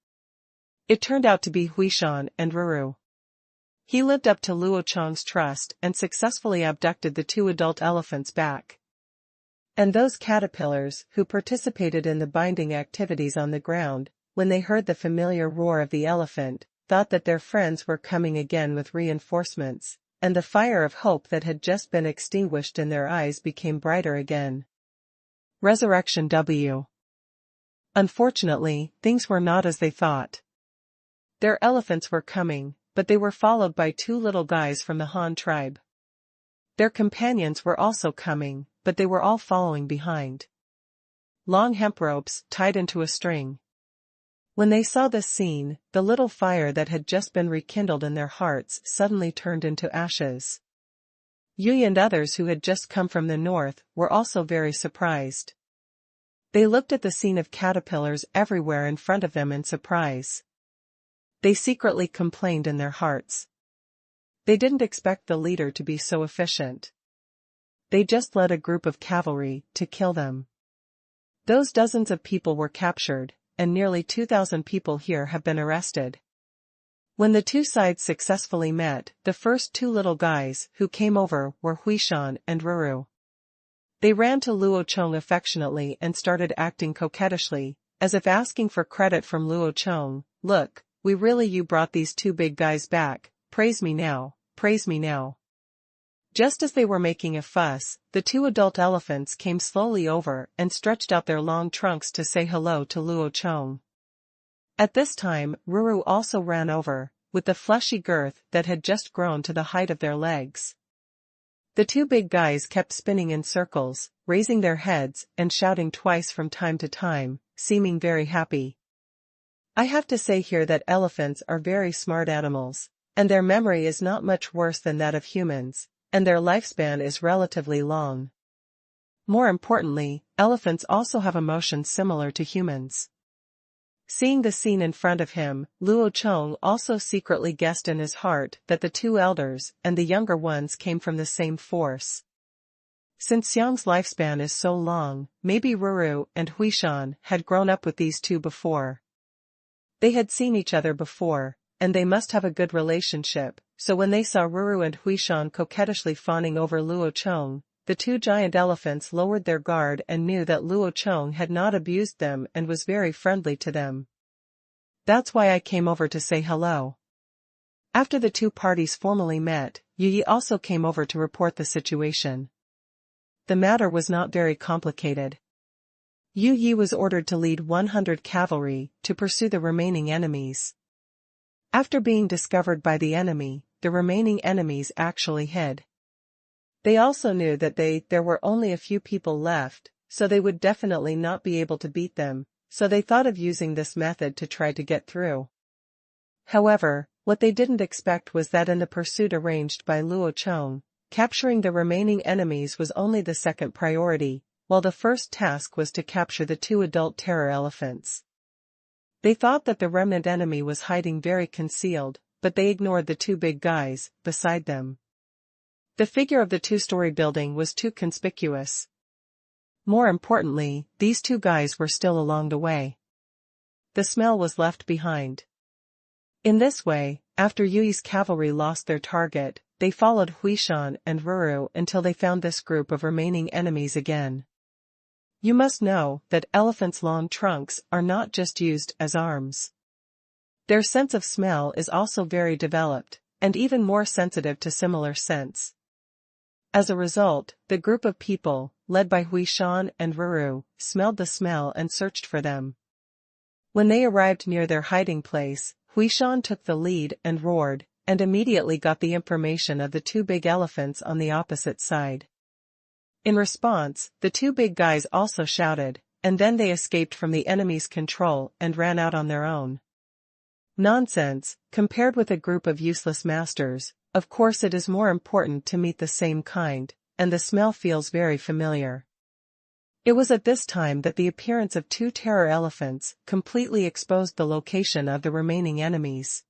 [SPEAKER 1] It turned out to be Huishan and Ruru. He lived up to Luo Chong's trust and successfully abducted the 2 adult elephants back. And those caterpillars who participated in the binding activities on the ground, when they heard the familiar roar of the elephant, thought that their friends were coming again with reinforcements, and the fire of hope that had just been extinguished in their eyes became brighter again. Resurrection W. Unfortunately, things were not as they thought. Their elephants were coming, but they were followed by 2 little guys from the Han tribe. Their companions were also coming, but they were all following behind. Long hemp ropes tied into a string. When they saw this scene, the little fire that had just been rekindled in their hearts suddenly turned into ashes. Yui and others who had just come from the north were also very surprised. They looked at the scene of caterpillars everywhere in front of them in surprise. They secretly complained in their hearts. They didn't expect the leader to be so efficient. They just led a group of cavalry to kill them. Those dozens of people were captured, and nearly 2,000 people here have been arrested. When the 2 sides successfully met, the first 2 little guys who came over were Huishan and Ruru. They ran to Luo Chong affectionately and started acting coquettishly, as if asking for credit from Luo Chong. "Look, you brought these 2 big guys back, praise me now, praise me now." Just as they were making a fuss, the two adult elephants came slowly over and stretched out their long trunks to say hello to Luo Chong. At this time, Ruru also ran over, with the fleshy girth that had just grown to the height of their legs. The two big guys kept spinning in circles, raising their heads and shouting twice from time to time, seeming very happy. I have to say here that elephants are very smart animals, and their memory is not much worse than that of humans, and their lifespan is relatively long. More importantly, elephants also have emotions similar to humans. Seeing the scene in front of him, Luo Chong also secretly guessed in his heart that the two elders and the younger ones came from the same force. Since Xiang's lifespan is so long, maybe Ruru and Huishan had grown up with these two before. They had seen each other before, and they must have a good relationship, so when they saw Ruru and Huishan coquettishly fawning over Luo Chong, the two giant elephants lowered their guard and knew that Luo Chong had not abused them and was very friendly to them. That's why I came over to say hello. After the two parties formally met, Yi also came over to report the situation. The matter was not very complicated. Yi was ordered to lead 100 cavalry to pursue the remaining enemies. After being discovered by the enemy, the remaining enemies actually hid. They also knew that there were only a few people left, so they would definitely not be able to beat them, so they thought of using this method to try to get through. However, what they didn't expect was that in the pursuit arranged by Luo Chong, capturing the remaining enemies was only the second priority, while the first task was to capture the two adult terror elephants. They thought that the remnant enemy was hiding very concealed, but they ignored the two big guys beside them. The figure of the two-story building was too conspicuous. More importantly, these two guys were still along the way. The smell was left behind. In this way, after Yui's cavalry lost their target, they followed Huishan and Ruru until they found this group of remaining enemies again. You must know that elephants' long trunks are not just used as arms. Their sense of smell is also very developed, and even more sensitive to similar scents. As a result, the group of people, led by Huishan and Ruru, smelled the smell and searched for them. When they arrived near their hiding place, Huishan took the lead and roared, and immediately got the information of the two big elephants on the opposite side. In response, the two big guys also shouted, and then they escaped from the enemy's control and ran out on their own. Nonsense, compared with a group of useless masters. Of course it is more important to meet the same kind, and the smell feels very familiar. It was at this time that the appearance of two terror elephants completely exposed the location of the remaining enemies.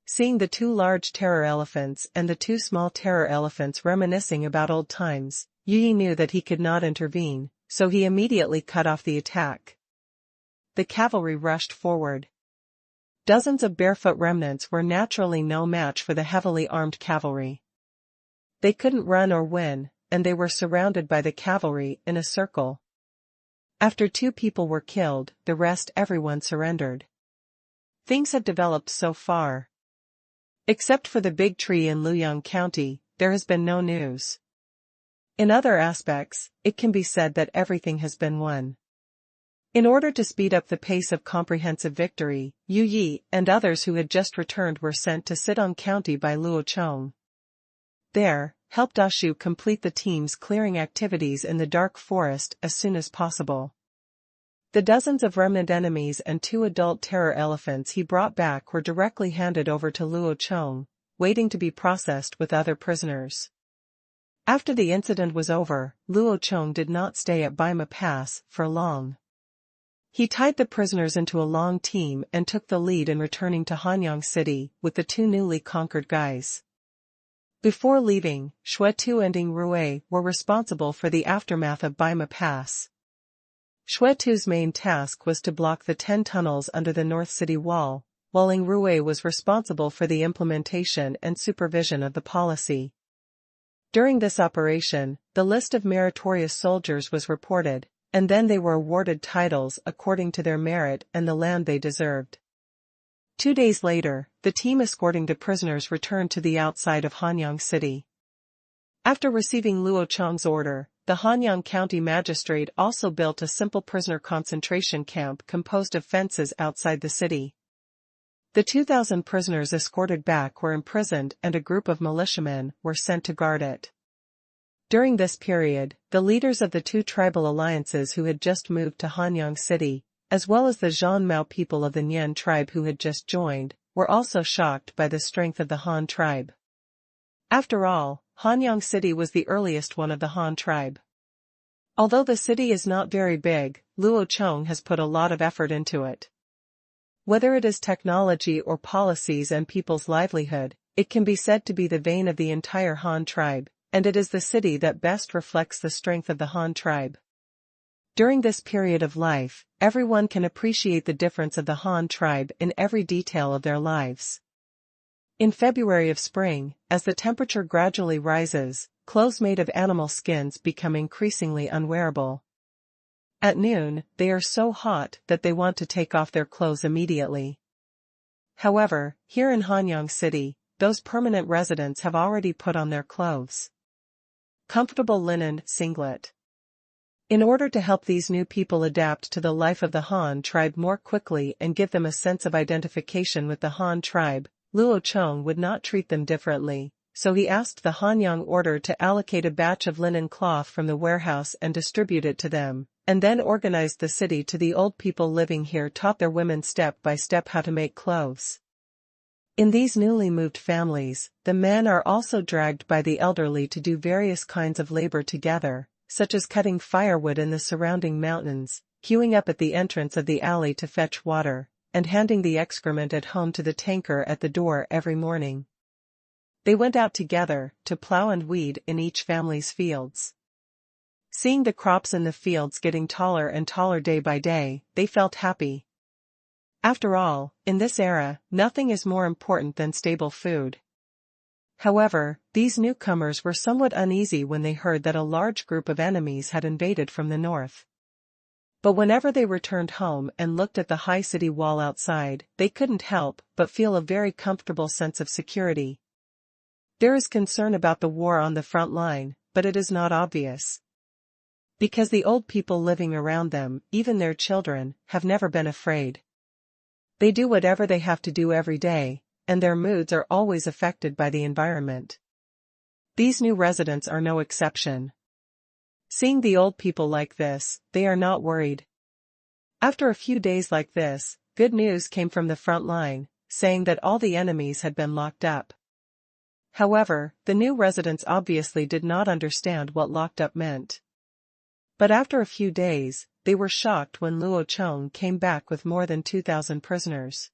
[SPEAKER 1] Seeing the two large terror elephants and the two small terror elephants reminiscing about old times, Yi knew that he could not intervene, so he immediately cut off the attack. The cavalry rushed forward. Dozens of barefoot remnants were naturally no match for the heavily armed cavalry. They couldn't run or win, and they were surrounded by the cavalry in a circle. After two people were killed, the rest everyone surrendered. Things had developed so far. Except for the big tree in Luoyang County, there has been no news. In other aspects, it can be said that everything has been won. In order to speed up the pace of comprehensive victory, Yu Yi and others who had just returned were sent to Sidong County by Luo Chong. There, help Dashu complete the team's clearing activities in the dark forest as soon as possible. The dozens of remnant enemies and two adult terror elephants he brought back were directly handed over to Luo Chong, waiting to be processed with other prisoners. After the incident was over, Luo Chong did not stay at Baima Pass for long. He tied the prisoners into a long team and took the lead in returning to Hanyang City with the two newly conquered guys. Before leaving, Xuetu and Ing Rue were responsible for the aftermath of Baima Pass. Xuetu's main task was to block the 10 tunnels under the North City wall, while Ing Rue was responsible for the implementation and supervision of the policy. During this operation, the list of meritorious soldiers was reported, and then they were awarded titles according to their merit and the land they deserved. 2 days later, the team escorting the prisoners returned to the outside of Hanyang City. After receiving Luo Chong's order, the Hanyang County magistrate also built a simple prisoner concentration camp composed of fences outside the city. The 2,000 prisoners escorted back were imprisoned and a group of militiamen were sent to guard it. During this period, the leaders of the two tribal alliances who had just moved to Hanyang City, as well as the Zhan Mao people of the Nyan tribe who had just joined, were also shocked by the strength of the Han tribe. After all, Hanyang City was the earliest one of the Han tribe. Although the city is not very big, Luo Chong has put a lot of effort into it. Whether it is technology or policies and people's livelihood, it can be said to be the vein of the entire Han tribe, and it is the city that best reflects the strength of the Han tribe. During this period of life, everyone can appreciate the difference of the Han tribe in every detail of their lives. In February of spring, as the temperature gradually rises, clothes made of animal skins become increasingly unwearable. At noon, they are so hot that they want to take off their clothes immediately. However, here in Hanyang City, those permanent residents have already put on their clothes. Comfortable linen singlet. In order to help these new people adapt to the life of the Han tribe more quickly and give them a sense of identification with the Han tribe, Luo Chong would not treat them differently, so he asked the Hanyang order to allocate a batch of linen cloth from the warehouse and distribute it to them, and then organized the city to the old people living here taught their women step by step how to make clothes. In these newly moved families, the men are also dragged by the elderly to do various kinds of labor together, such as cutting firewood in the surrounding mountains, queuing up at the entrance of the alley to fetch water, and handing the excrement at home to the tanker at the door every morning. They went out together to plow and weed in each family's fields. Seeing the crops in the fields getting taller and taller day by day, they felt happy. After all, in this era, nothing is more important than stable food. However, these newcomers were somewhat uneasy when they heard that a large group of enemies had invaded from the north. But whenever they returned home and looked at the high city wall outside, they couldn't help but feel a very comfortable sense of security. There is concern about the war on the front line, but it is not obvious. Because the old people living around them, even their children, have never been afraid. They do whatever they have to do every day, and their moods are always affected by the environment. These new residents are no exception. Seeing the old people like this, they are not worried. After a few days like this, good news came from the front line, saying that all the enemies had been locked up. However, the new residents obviously did not understand what locked up meant. But after a few days, they were shocked when Luo Chong came back with more than 2,000 prisoners.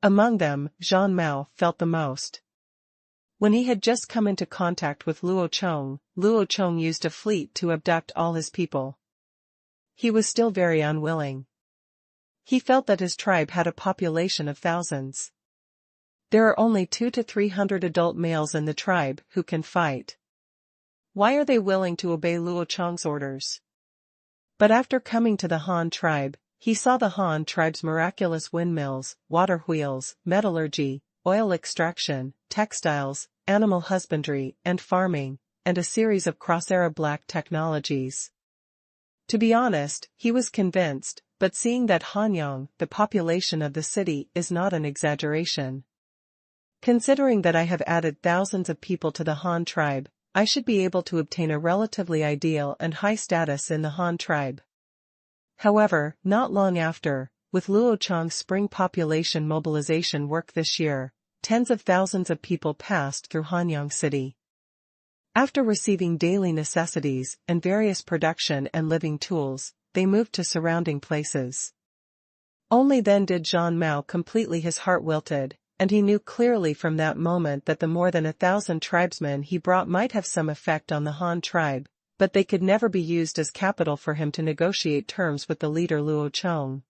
[SPEAKER 1] Among them, Zhan Mao felt the most. When he had just come into contact with Luo Chong used a fleet to abduct all his people. He was still very unwilling. He felt that his tribe had a population of thousands. There are only 200 to 300 adult males in the tribe who can fight. Why are they willing to obey Luo Chong's orders? But after coming to the Han tribe, he saw the Han tribe's miraculous windmills, water wheels, metallurgy, oil extraction, textiles, animal husbandry and farming, and a series of cross-era black technologies. To be honest, he was convinced, but seeing that Hanyang, the population of the city, is not an exaggeration. Considering that I have added thousands of people to the Han tribe, I should be able to obtain a relatively ideal and high status in the Han tribe. However, not long after, with Luo Chong's spring population mobilization work this year, tens of thousands of people passed through Hanyang City. After receiving daily necessities and various production and living tools, they moved to surrounding places. Only then did Zhan Mao completely his heart wilted, and he knew clearly from that moment that the more than 1,000 tribesmen he brought might have some effect on the Han tribe, but they could never be used as capital for him to negotiate terms with the leader Luo Chong.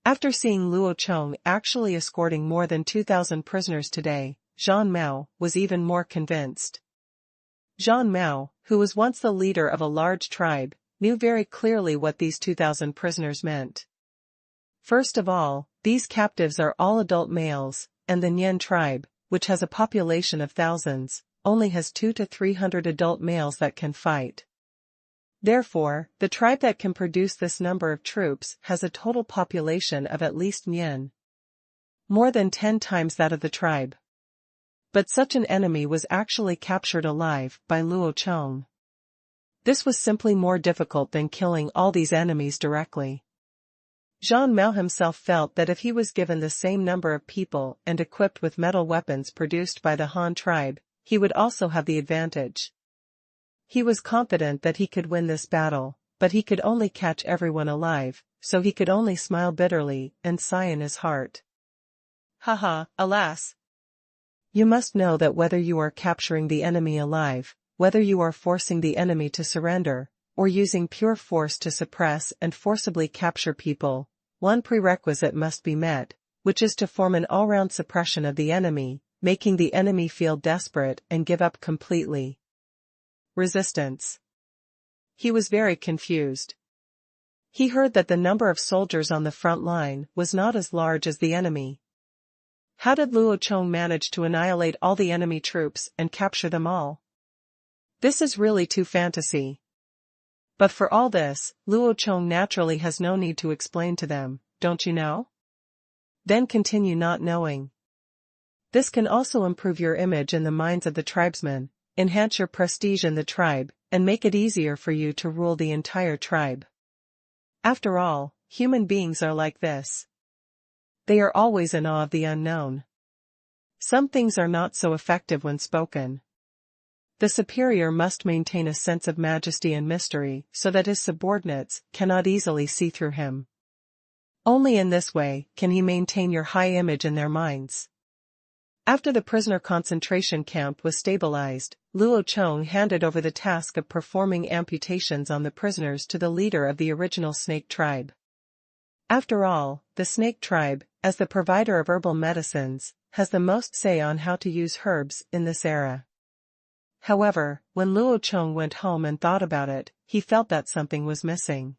[SPEAKER 1] After seeing Luo Chong actually escorting more than 2,000 prisoners today, Zhan Mao was even more convinced. Zhan Mao, who was once the leader of a large tribe, knew very clearly what these 2,000 prisoners meant. First of all, these captives are all adult males, and the Nyan tribe, which has a population of thousands, only has 200 to 300 adult males that can fight. Therefore, the tribe that can produce this number of troops has a total population of at least more than 10 times that of the tribe. But such an enemy was actually captured alive by Luo Chong. This was simply more difficult than killing all these enemies directly. Zhang Mao himself felt that if he was given the same number of people and equipped with metal weapons produced by the Han tribe, he would also have the advantage. He was confident that he could win this battle, but he could only catch everyone alive, so he could only smile bitterly and sigh in his heart. Haha, alas! You must know that whether you are capturing the enemy alive, whether you are forcing the enemy to surrender, or using pure force to suppress and forcibly capture people, one prerequisite must be met, which is to form an all-round suppression of the enemy, making the enemy feel desperate and give up completely. Resistance. He was very confused. He heard that the number of soldiers on the front line was not as large as the enemy. How did Luo Chong manage to annihilate all the enemy troops and capture them all? This is really too fantasy. But for all this, Luo Chong naturally has no need to explain to them, don't you know? Then continue not knowing. This can also improve your image in the minds of the tribesmen, enhance your prestige in the tribe, and make it easier for you to rule the entire tribe. After all, human beings are like this. They are always in awe of the unknown. Some things are not so effective when spoken. The superior must maintain a sense of majesty and mystery so that his subordinates cannot easily see through him. Only in this way can he maintain your high image in their minds. After the prisoner concentration camp was stabilized, Luo Chong handed over the task of performing amputations on the prisoners to the leader of the original snake tribe. After all, the snake tribe, as the provider of herbal medicines, has the most say on how to use herbs in this era. However, when Luo Chong went home and thought about it, he felt that something was missing.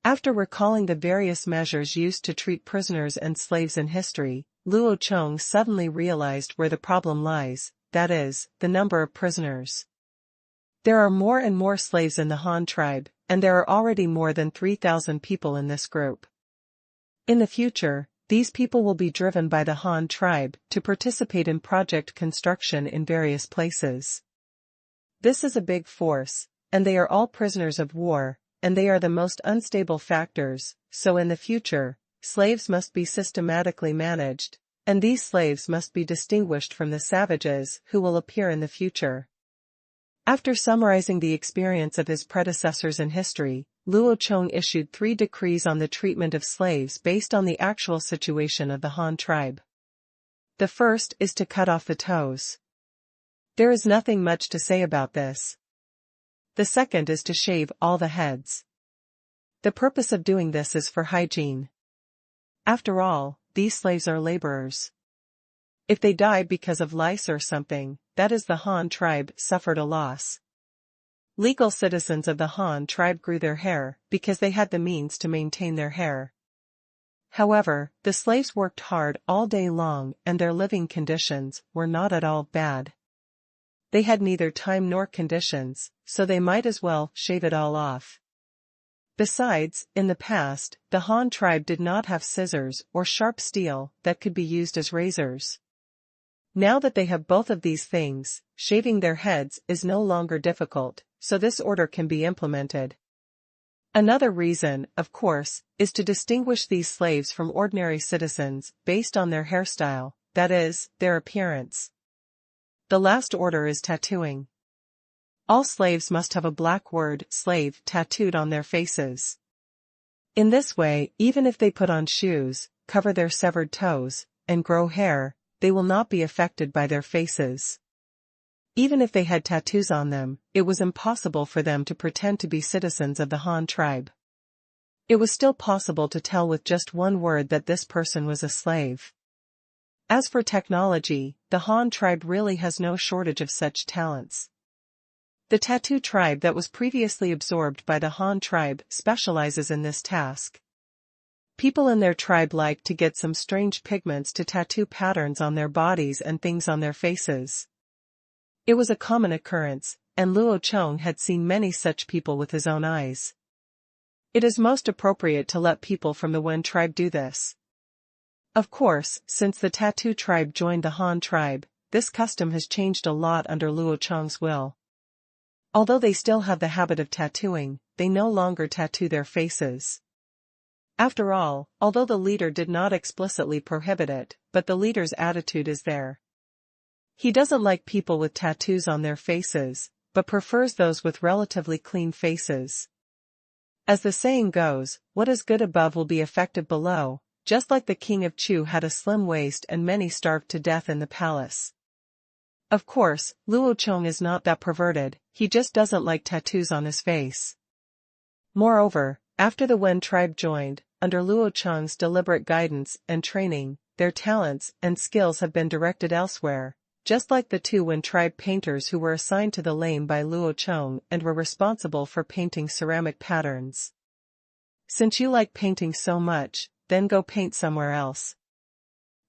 [SPEAKER 1] After recalling the various measures used to treat prisoners and slaves in history, Luo Chong suddenly realized where the problem lies, that is, the number of prisoners. There are more and more slaves in the Han tribe, and there are already more than 3,000 people in this group. In the future, these people will be driven by the Han tribe to participate in project construction in various places. This is a big force, and they are all prisoners of war, and they are the most unstable factors, so in the future, slaves must be systematically managed, and these slaves must be distinguished from the savages who will appear in the future. After summarizing the experience of his predecessors in history, Luo Chong issued 3 decrees on the treatment of slaves based on the actual situation of the Han tribe. The first is to cut off the toes. There is nothing much to say about this. The second is to shave all the heads. The purpose of doing this is for hygiene. After all, these slaves are laborers. If they die because of lice or something, that is the Han tribe suffered a loss. Legal citizens of the Han tribe grew their hair because they had the means to maintain their hair. However, the slaves worked hard all day long and their living conditions were not at all bad. They had neither time nor conditions, so they might as well shave it all off. Besides, in the past, the Han tribe did not have scissors or sharp steel that could be used as razors. Now that they have both of these things, shaving their heads is no longer difficult, so this order can be implemented. Another reason, of course, is to distinguish these slaves from ordinary citizens based on their hairstyle, that is, their appearance. The last order is tattooing. All slaves must have a black word "slave" tattooed on their faces. In this way, even if they put on shoes, cover their severed toes, and grow hair, they will not be affected by their faces. Even if they had tattoos on them, it was impossible for them to pretend to be citizens of the Han tribe. It was still possible to tell with just one word that this person was a slave. As for technology, the Han tribe really has no shortage of such talents. The tattoo tribe that was previously absorbed by the Han tribe specializes in this task. People in their tribe like to get some strange pigments to tattoo patterns on their bodies and things on their faces. It was a common occurrence, and Luo Chong had seen many such people with his own eyes. It is most appropriate to let people from the Wen tribe do this. Of course, since the Tattoo tribe joined the Han tribe, this custom has changed a lot under Luo Chong's will. Although they still have the habit of tattooing, they no longer tattoo their faces. After all, although the leader did not explicitly prohibit it, but the leader's attitude is there. He doesn't like people with tattoos on their faces, but prefers those with relatively clean faces. As the saying goes, what is good above will be effective below, just like the king of Chu had a slim waist and many starved to death in the palace. Of course, Luo Chong is not that perverted, he just doesn't like tattoos on his face. Moreover, after the Wen tribe joined, under Luo Chong's deliberate guidance and training, their talents and skills have been directed elsewhere, just like the two Wen tribe painters who were assigned to the lane by Luo Chong and were responsible for painting ceramic patterns. Since you like painting so much, then go paint somewhere else.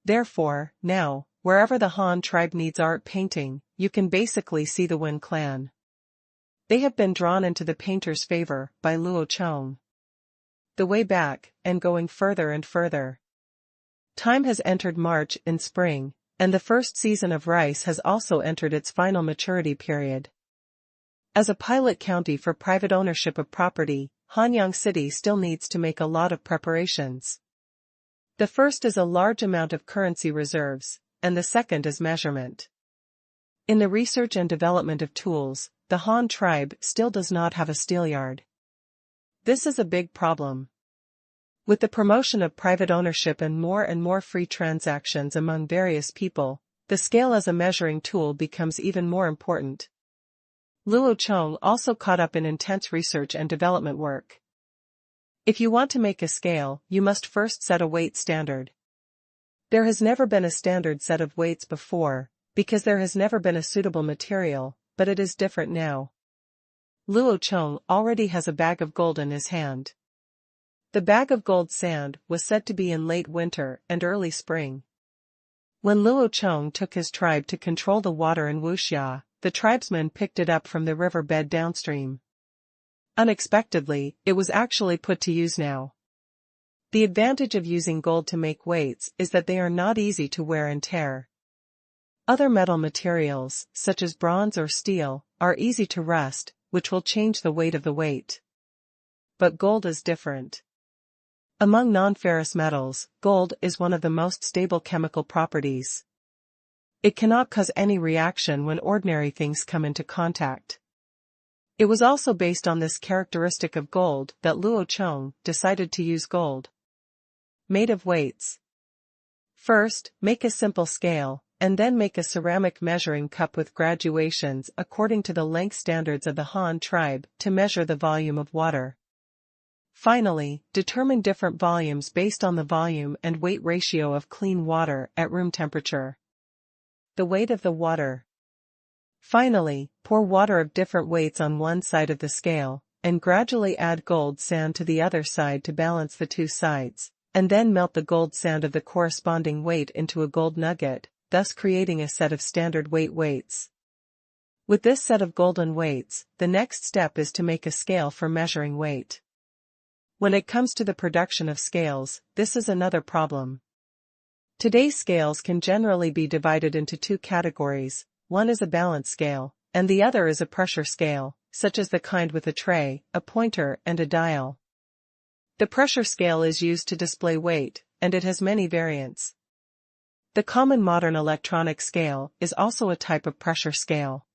[SPEAKER 1] Therefore, now, wherever the Han tribe needs art painting, you can basically see the Wen clan. They have been drawn into the painter's favor by Luo Chong. The way back, and going further and further. Time has entered March in spring, and the first season of rice has also entered its final maturity period. As a pilot county for private ownership of property, Hanyang City still needs to make a lot of preparations. The first is a large amount of currency reserves, and the second is measurement. In the research and development of tools, the Han tribe still does not have a steelyard. This is a big problem. With the promotion of private ownership and more free transactions among various people, the scale as a measuring tool becomes even more important. Luo Chong also caught up in intense research and development work. If you want to make a scale, you must first set a weight standard. There has never been a standard set of weights before, because there has never been a suitable material, but it is different now. Luo Chong already has a bag of gold in his hand. The bag of gold sand was said to be in late winter and early spring. When Luo Chong took his tribe to control the water in Wuxia, the tribesmen picked it up from the river bed downstream. Unexpectedly, it was actually put to use now. The advantage of using gold to make weights is that they are not easy to wear and tear. Other metal materials, such as bronze or steel, are easy to rust, which will change the weight of the weight. But gold is different. Among non-ferrous metals, gold is one of the most stable chemical properties. It cannot cause any reaction when ordinary things come into contact. It was also based on this characteristic of gold that Luo Chong decided to use gold. Made of weights. First, make a simple scale, and then make a ceramic measuring cup with graduations according to the length standards of the Han tribe to measure the volume of water. Finally, determine different volumes based on the volume and weight ratio of clean water at room temperature. The weight of the water. Finally, pour water of different weights on one side of the scale, and gradually add gold sand to the other side to balance the two sides, and then melt the gold sand of the corresponding weight into a gold nugget, thus creating a set of standard weights. With this set of golden weights, the next step is to make a scale for measuring weight. When it comes to the production of scales, this is another problem. Today's scales can generally be divided into two categories, one is a balance scale, and the other is a pressure scale, such as the kind with a tray, a pointer and a dial. The pressure scale is used to display weight, and it has many variants. The common modern electronic scale is also a type of pressure scale.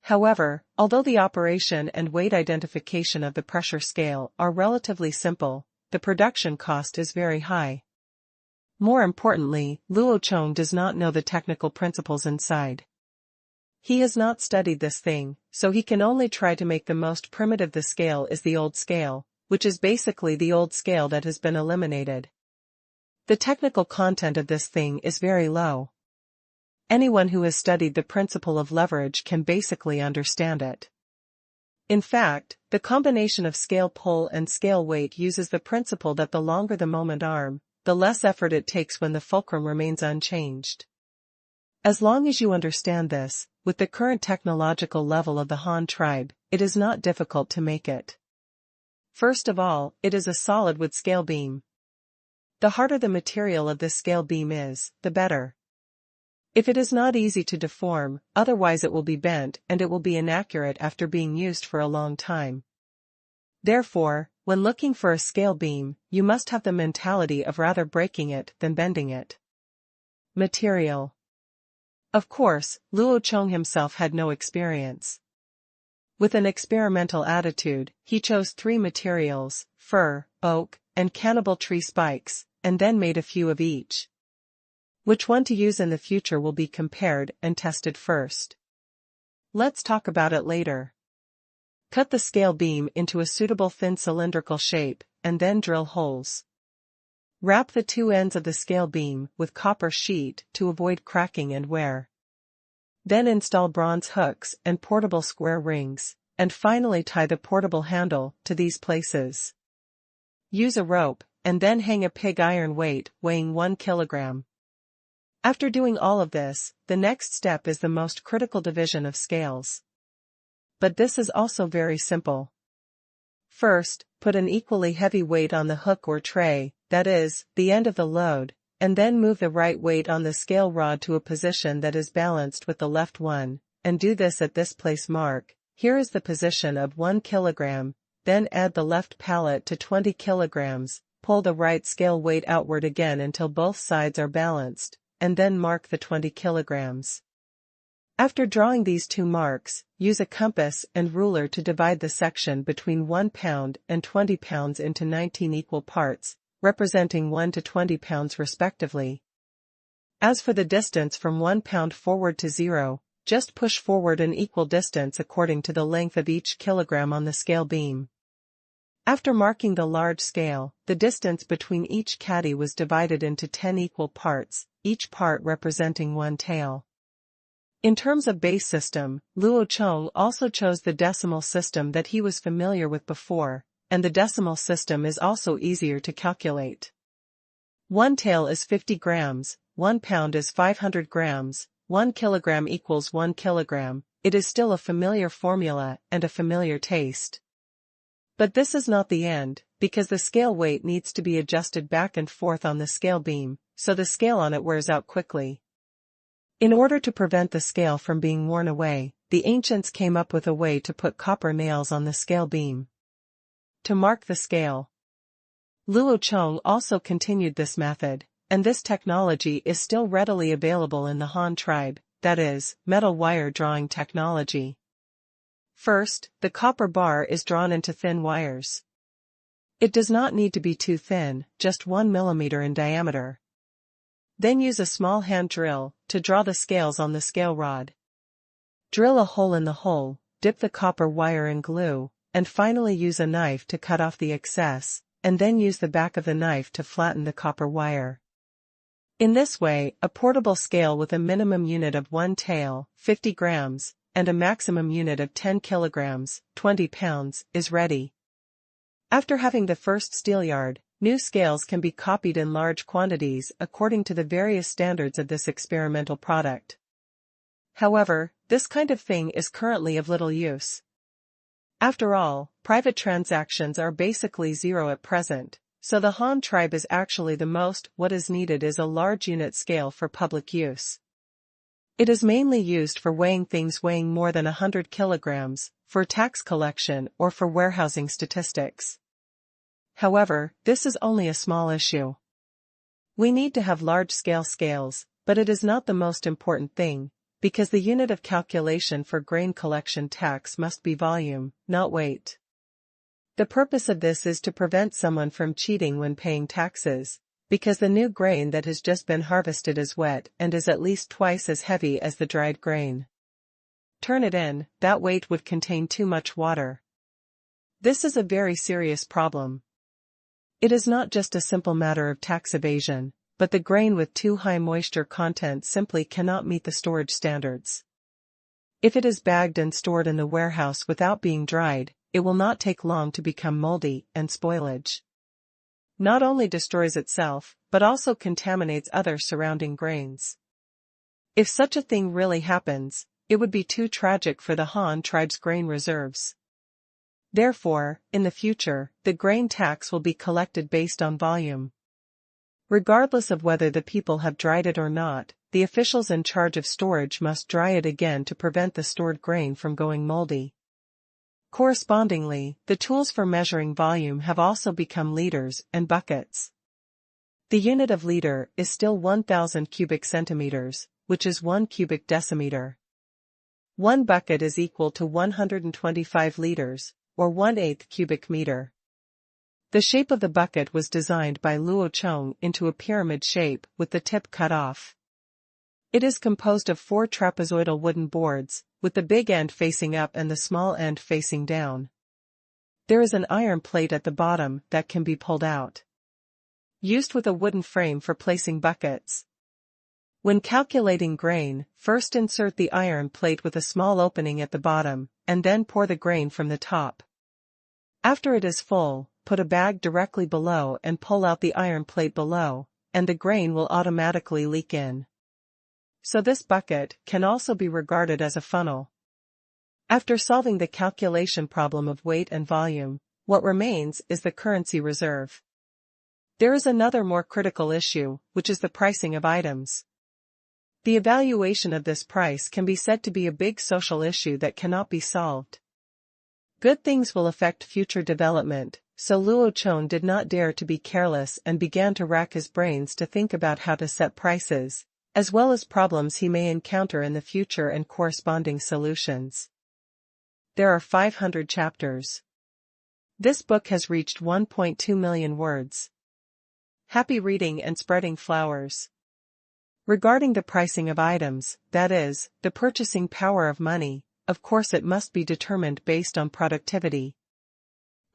[SPEAKER 1] However, although the operation and weight identification of the pressure scale are relatively simple, the production cost is very high. More importantly, Luo Chong does not know the technical principles inside. He has not studied this thing, so he can only try to make the most primitive. The scale is the old scale, which is basically the old scale that has been eliminated. The technical content of this thing is very low. Anyone who has studied the principle of leverage can basically understand it. In fact, the combination of scale pull and scale weight uses the principle that the longer the moment arm, the less effort it takes when the fulcrum remains unchanged. As long as you understand this, with the current technological level of the Han tribe, it is not difficult to make it. First of all, it is a solid wood scale beam. The harder the material of this scale beam is, the better. If it is not easy to deform, otherwise it will be bent and it will be inaccurate after being used for a long time. Therefore, when looking for a scale beam, you must have the mentality of rather breaking it than bending it. Material. Of course, Luo Chong himself had no experience. With an experimental attitude, he chose 3 materials, fir, oak, and cannibal tree spikes, and then made a few of each. Which one to use in the future will be compared and tested first. Let's talk about it later. Cut the scale beam into a suitable thin cylindrical shape, and then drill holes. Wrap the 2 ends of the scale beam with copper sheet to avoid cracking and wear. Then install bronze hooks and portable square rings, and finally tie the portable handle to these places. Use a rope, and then hang a pig iron weight weighing 1 kilogram. After doing all of this, the next step is the most critical division of scales. But this is also very simple. First, put an equally heavy weight on the hook or tray, that is, the end of the load, and then move the right weight on the scale rod to a position that is balanced with the left one, and do this at this place mark. Here is the position of 1 kilogram, then add the left pallet to 20 kilograms, pull the right scale weight outward again until both sides are balanced, and then mark the 20 kilograms. After drawing these 2 marks, use a compass and ruler to divide the section between 1 pound and 20 pounds into 19 equal parts, representing 1 to 20 pounds respectively. As for the distance from 1 pound forward to 0, just push forward an equal distance according to the length of each kilogram on the scale beam. After marking the large scale, the distance between each caddy was divided into 10 equal parts, each part representing 1 tael. In terms of base system, Luo Chong also chose the decimal system that he was familiar with before, and the decimal system is also easier to calculate. 1 tael is 50 grams, 1 pound is 500 grams, 1 kilogram equals 1 kilogram. It is still a familiar formula and a familiar taste. But this is not the end, because the scale weight needs to be adjusted back and forth on the scale beam, so the scale on it wears out quickly. In order to prevent the scale from being worn away, the ancients came up with a way to put copper nails on the scale beam to mark the scale. Luo Chong also continued this method, and this technology is still readily available in the Han tribe, that is, metal wire drawing technology. First, the copper bar is drawn into thin wires. It does not need to be too thin, just 1 millimeter in diameter. Then use a small hand drill to draw the scales on the scale rod. Drill a hole in the hole, dip the copper wire in glue, and finally use a knife to cut off the excess, and then use the back of the knife to flatten the copper wire. In this way, a portable scale with a minimum unit of 1 tael, 50 grams, and a maximum unit of 10 kilograms, 20 pounds, is ready. After having the first steelyard, new scales can be copied in large quantities according to the various standards of this experimental product. However, this kind of thing is currently of little use. After all, private transactions are basically zero at present, so the Han tribe is actually the most. What is needed is a large unit scale for public use. It is mainly used for weighing things weighing more than 100 kilograms, for tax collection or for warehousing statistics. However, this is only a small issue. We need to have large-scale scales, but it is not the most important thing, because the unit of calculation for grain collection tax must be volume, not weight. The purpose of this is to prevent someone from cheating when paying taxes, because the new grain that has just been harvested is wet and is at least twice as heavy as the dried grain. Turn it in, that weight would contain too much water. This is a very serious problem. It is not just a simple matter of tax evasion, but the grain with too high moisture content simply cannot meet the storage standards. If it is bagged and stored in the warehouse without being dried, it will not take long to become moldy, and spoilage not only destroys itself, but also contaminates other surrounding grains. If such a thing really happens, it would be too tragic for the Han tribe's grain reserves. Therefore, in the future, the grain tax will be collected based on volume. Regardless of whether the people have dried it or not, the officials in charge of storage must dry it again to prevent the stored grain from going moldy. Correspondingly, the tools for measuring volume have also become liters and buckets. The unit of liter is still 1,000 cubic centimeters, which is 1 cubic decimeter. 1 bucket is equal to 125 liters, or 1/8 cubic meter. The shape of the bucket was designed by Luo Chong into a pyramid shape with the tip cut off. It is composed of 4 trapezoidal wooden boards, with the big end facing up and the small end facing down. There is an iron plate at the bottom that can be pulled out. Used with a wooden frame for placing buckets. When calculating grain, first insert the iron plate with a small opening at the bottom, and then pour the grain from the top. After it is full, put a bag directly below and pull out the iron plate below, and the grain will automatically leak in. So this bucket can also be regarded as a funnel. After solving the calculation problem of weight and volume, what remains is the currency reserve. There is another more critical issue, which is the pricing of items. The evaluation of this price can be said to be a big social issue that cannot be solved. Good things will affect future development, so Luo Chong did not dare to be careless and began to rack his brains to think about how to set prices, as well as problems he may encounter in the future and corresponding solutions. There are 500 chapters. This book has reached 1.2 million words. Happy reading and spreading flowers. Regarding the pricing of items, that is, the purchasing power of money, of course it must be determined based on productivity.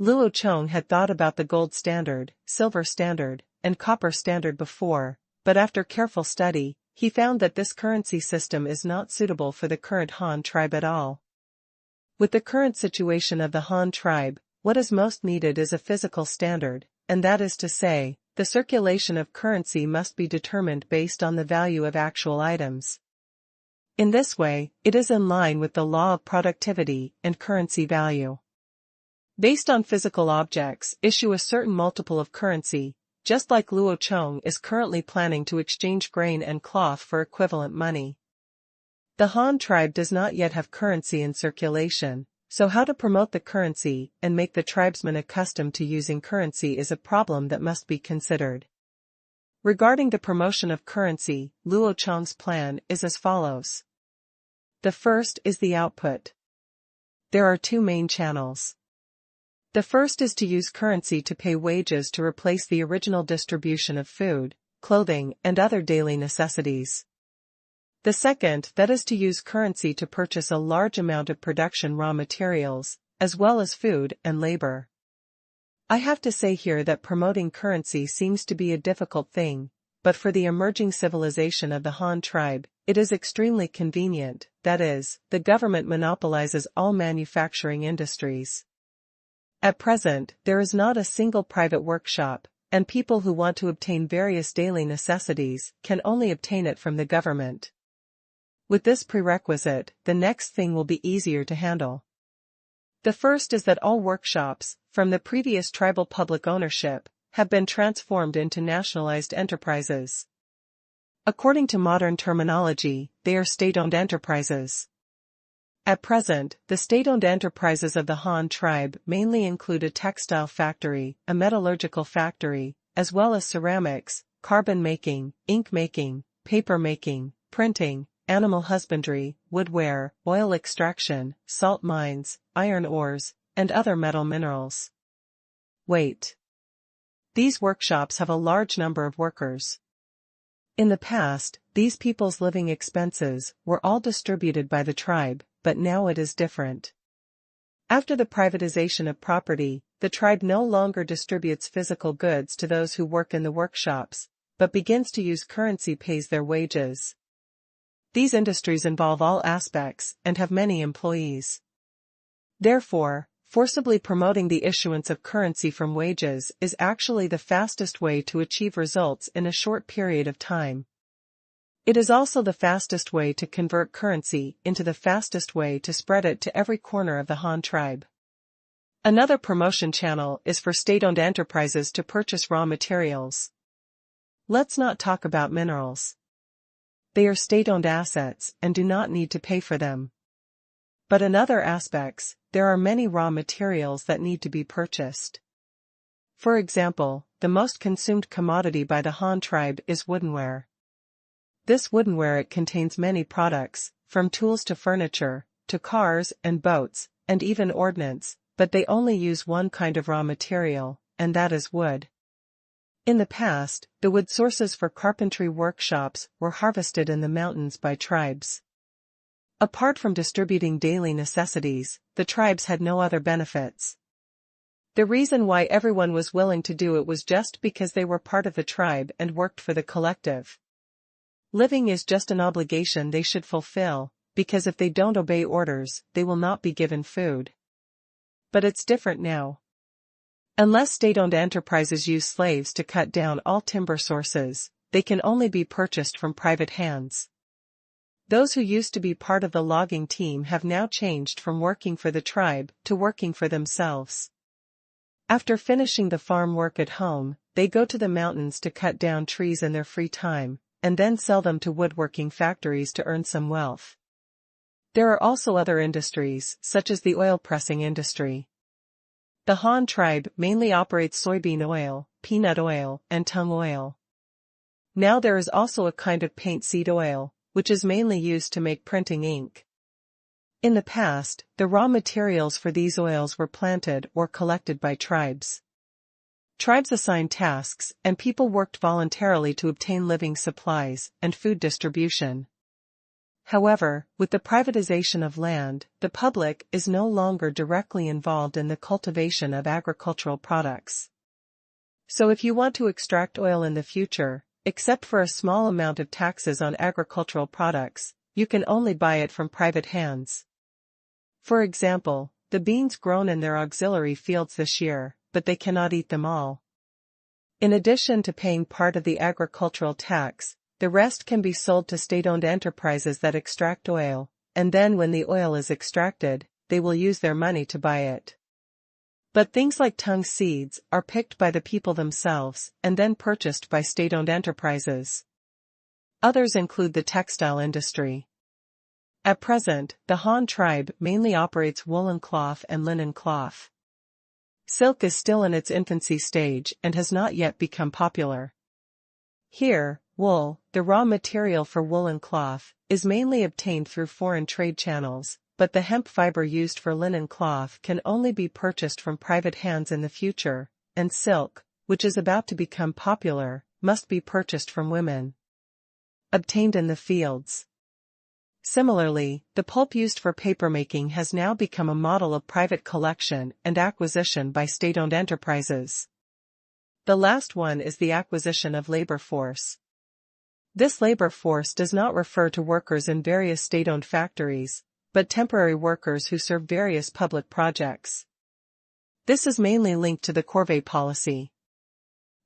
[SPEAKER 1] Luo Chong had thought about the gold standard, silver standard, and copper standard before, but after careful study, he found that this currency system is not suitable for the current Han tribe at all. With the current situation of the Han tribe, what is most needed is a physical standard, and that is to say, the circulation of currency must be determined based on the value of actual items. In this way, it is in line with the law of productivity and currency value. Based on physical objects, issue a certain multiple of currency, just like Luo Chong is currently planning to exchange grain and cloth for equivalent money. The Han tribe does not yet have currency in circulation, so how to promote the currency and make the tribesmen accustomed to using currency is a problem that must be considered. Regarding the promotion of currency, Luo Chong's plan is as follows. The first is the output. There are 2 main channels. The first is to use currency to pay wages to replace the original distribution of food, clothing, and other daily necessities. The second, that is to use currency to purchase a large amount of production raw materials, as well as food and labor. I have to say here that promoting currency seems to be a difficult thing, but for the emerging civilization of the Han tribe, it is extremely convenient, that is, the government monopolizes all manufacturing industries. At present, there is not a single private workshop, and people who want to obtain various daily necessities can only obtain it from the government. With this prerequisite, the next thing will be easier to handle. The first is that all workshops, from the previous tribal public ownership, have been transformed into nationalized enterprises. According to modern terminology, they are state-owned enterprises. At present, the state-owned enterprises of the Han tribe mainly include a textile factory, a metallurgical factory, as well as ceramics, carbon making, ink making, paper making, printing, animal husbandry, woodware, oil extraction, salt mines, iron ores, and other metal minerals. Wait. These workshops have a large number of workers. In the past, these people's living expenses were all distributed by the tribe, but now it is different. After the privatization of property, the tribe no longer distributes physical goods to those who work in the workshops, but begins to use currency pays their wages. These industries involve all aspects and have many employees. Therefore, forcibly promoting the issuance of currency from wages is actually the fastest way to achieve results in a short period of time. It is also the fastest way to convert currency into the fastest way to spread it to every corner of the Han tribe. Another promotion channel is for state-owned enterprises to purchase raw materials. Let's not talk about minerals. They are state-owned assets and do not need to pay for them. But in other aspects, there are many raw materials that need to be purchased. For example, the most consumed commodity by the Han tribe is woodenware. This woodenware contains many products, from tools to furniture, to cars and boats, and even ordnance, but they only use one kind of raw material, and that is wood. In the past, the wood sources for carpentry workshops were harvested in the mountains by tribes. Apart from distributing daily necessities, the tribes had no other benefits. The reason why everyone was willing to do it was just because they were part of the tribe and worked for the collective. Living is just an obligation they should fulfill, because if they don't obey orders, they will not be given food. But it's different now. Unless state-owned enterprises use slaves to cut down all timber sources, they can only be purchased from private hands. Those who used to be part of the logging team have now changed from working for the tribe to working for themselves. After finishing the farm work at home, they go to the mountains to cut down trees in their free time, and then sell them to woodworking factories to earn some wealth. There are also other industries, such as the oil pressing industry. The Han tribe mainly operates soybean oil, peanut oil, and tung oil. Now there is also a kind of paint seed oil, which is mainly used to make printing ink. In the past, the raw materials for these oils were planted or collected by tribes. Tribes assigned tasks, and people worked voluntarily to obtain living supplies and food distribution. However, with the privatization of land, the public is no longer directly involved in the cultivation of agricultural products. So if you want to extract oil in the future, except for a small amount of taxes on agricultural products, you can only buy it from private hands. For example, the beans grown in their auxiliary fields this year, but they cannot eat them all. In addition to paying part of the agricultural tax, the rest can be sold to state-owned enterprises that extract oil, and then when the oil is extracted, they will use their money to buy it. But things like tung seeds are picked by the people themselves and then purchased by state-owned enterprises. Others include the textile industry. At present, the Han tribe mainly operates woolen cloth and linen cloth. Silk is still in its infancy stage and has not yet become popular. Here, wool, the raw material for woolen cloth, is mainly obtained through foreign trade channels, but the hemp fiber used for linen cloth can only be purchased from private hands in the future, and silk, which is about to become popular, must be purchased from women. Obtained in the fields. Similarly, the pulp used for papermaking has now become a model of private collection and acquisition by state-owned enterprises. The last one is the acquisition of labor force. This labor force does not refer to workers in various state-owned factories, but temporary workers who serve various public projects. This is mainly linked to the corvée policy.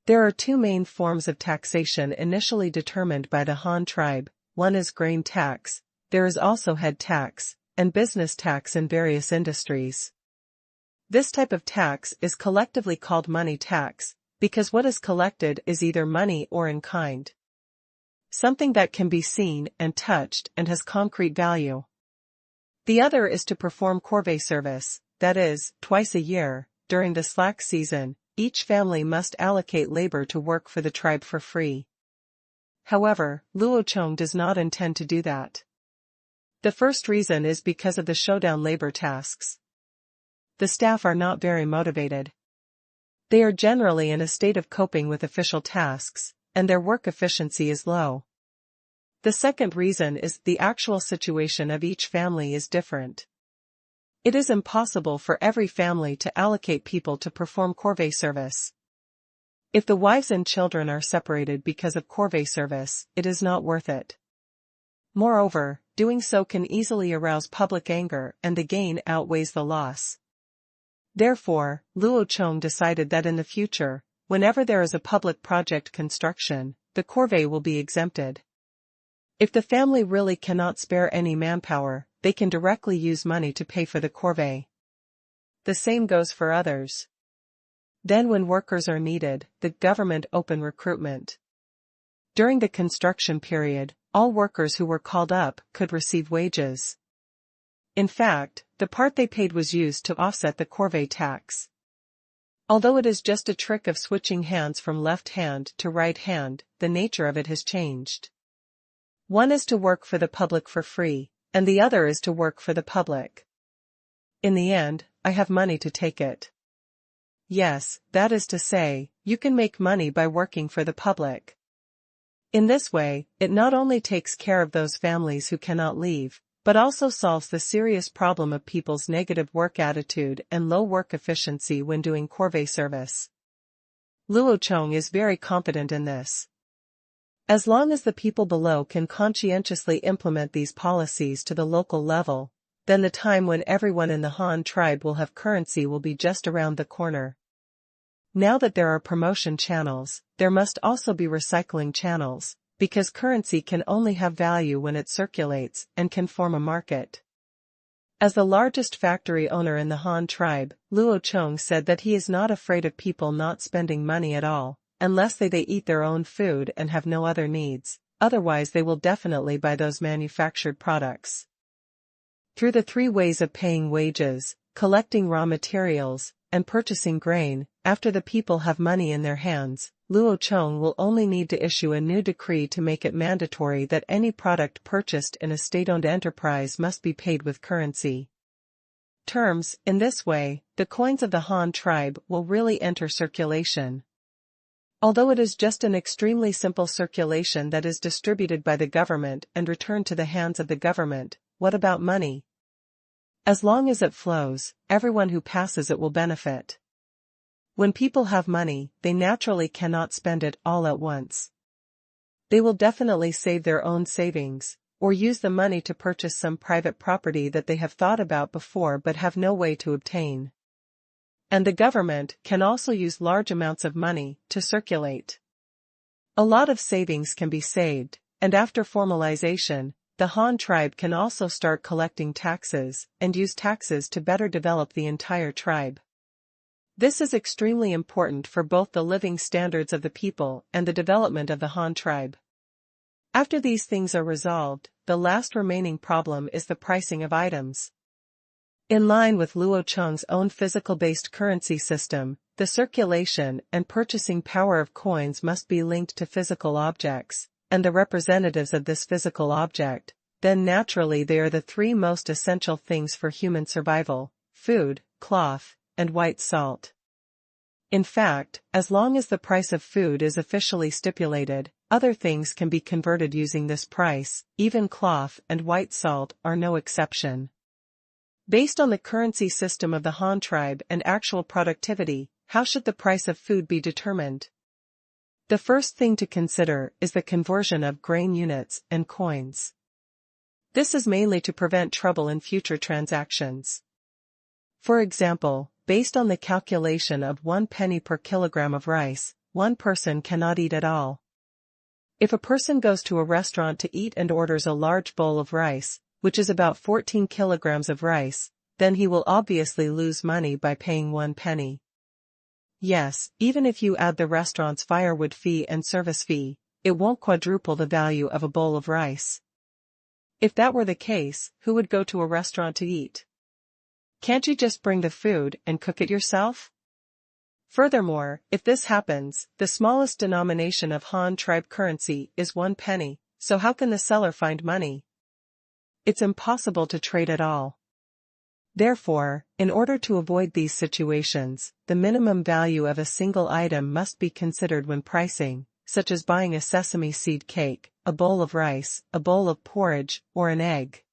[SPEAKER 1] There are two main forms of taxation initially determined by the Han tribe. One is grain tax. There is also head tax, and business tax in various industries. This type of tax is collectively called money tax, because what is collected is either money or in kind. Something that can be seen and touched and has concrete value. The other is to perform corvée service, that is, twice a year, during the slack season, each family must allocate labor to work for the tribe for free. However, Luo Chong does not intend to do that. The first reason is because of the showdown labor tasks. The staff are not very motivated. They are generally in a state of coping with official tasks, and their work efficiency is low. The second reason is the actual situation of each family is different. It is impossible for every family to allocate people to perform corvée service. If the wives and children are separated because of corvée service, it is not worth it. Moreover, doing so can easily arouse public anger and the gain outweighs the loss. Therefore, Luo Chong decided that in the future, whenever there is a public project construction, the corvée will be exempted. If the family really cannot spare any manpower, they can directly use money to pay for the corvée. The same goes for others. Then when workers are needed, the government open recruitment. During the construction period, all workers who were called up could receive wages. In fact, the part they paid was used to offset the corvée tax. Although it is just a trick of switching hands from left hand to right hand, the nature of it has changed. One is to work for the public for free, and the other is to work for the public. In the end, I have money to take it. Yes, that is to say, you can make money by working for the public. In this way, it not only takes care of those families who cannot leave, but also solves the serious problem of people's negative work attitude and low work efficiency when doing corvée service. Luo Chong is very confident in this. As long as the people below can conscientiously implement these policies to the local level, then the time when everyone in the Han tribe will have currency will be just around the corner. Now that there are promotion channels, there must also be recycling channels, because currency can only have value when it circulates and can form a market. As the largest factory owner in the Han tribe, Luo Chong said that he is not afraid of people not spending money at all, unless they eat their own food and have no other needs, otherwise they will definitely buy those manufactured products. Through the three ways of paying wages, collecting raw materials, and purchasing grain, after the people have money in their hands, Luo Chong will only need to issue a new decree to make it mandatory that any product purchased in a state-owned enterprise must be paid with currency terms. In this way, the coins of the Han tribe will really enter circulation. Although it is just an extremely simple circulation that is distributed by the government and returned to the hands of the government, what about money? As long as it flows, everyone who passes it will benefit. When people have money, they naturally cannot spend it all at once. They will definitely save their own savings, or use the money to purchase some private property that they have thought about before but have no way to obtain. And the government can also use large amounts of money to circulate. A lot of savings can be saved, and after formalization, the Han tribe can also start collecting taxes and use taxes to better develop the entire tribe. This is extremely important for both the living standards of the people and the development of the Han tribe. After these things are resolved, the last remaining problem is the pricing of items. In line with Luo Chong's own physical-based currency system, the circulation and purchasing power of coins must be linked to physical objects, and the representatives of this physical object, then naturally they are the three most essential things for human survival: food, cloth, and white salt. In fact, as long as the price of food is officially stipulated, other things can be converted using this price, even cloth and white salt are no exception. Based on the currency system of the Han tribe and actual productivity, how should the price of food be determined? The first thing to consider is the conversion of grain units and coins. This is mainly to prevent trouble in future transactions. For example, based on the calculation of 1 penny per kilogram of rice, one person cannot eat at all. If a person goes to a restaurant to eat and orders a large bowl of rice, which is about 14 kilograms of rice, then he will obviously lose money by paying 1 penny. Yes, even if you add the restaurant's firewood fee and service fee, it won't quadruple the value of a bowl of rice. If that were the case, who would go to a restaurant to eat? Can't you just bring the food and cook it yourself? Furthermore, if this happens, the smallest denomination of Han tribe currency is 1 penny, so how can the seller find money? It's impossible to trade at all. Therefore, in order to avoid these situations, the minimum value of a single item must be considered when pricing, such as buying a sesame seed cake, a bowl of rice, a bowl of porridge, or an egg.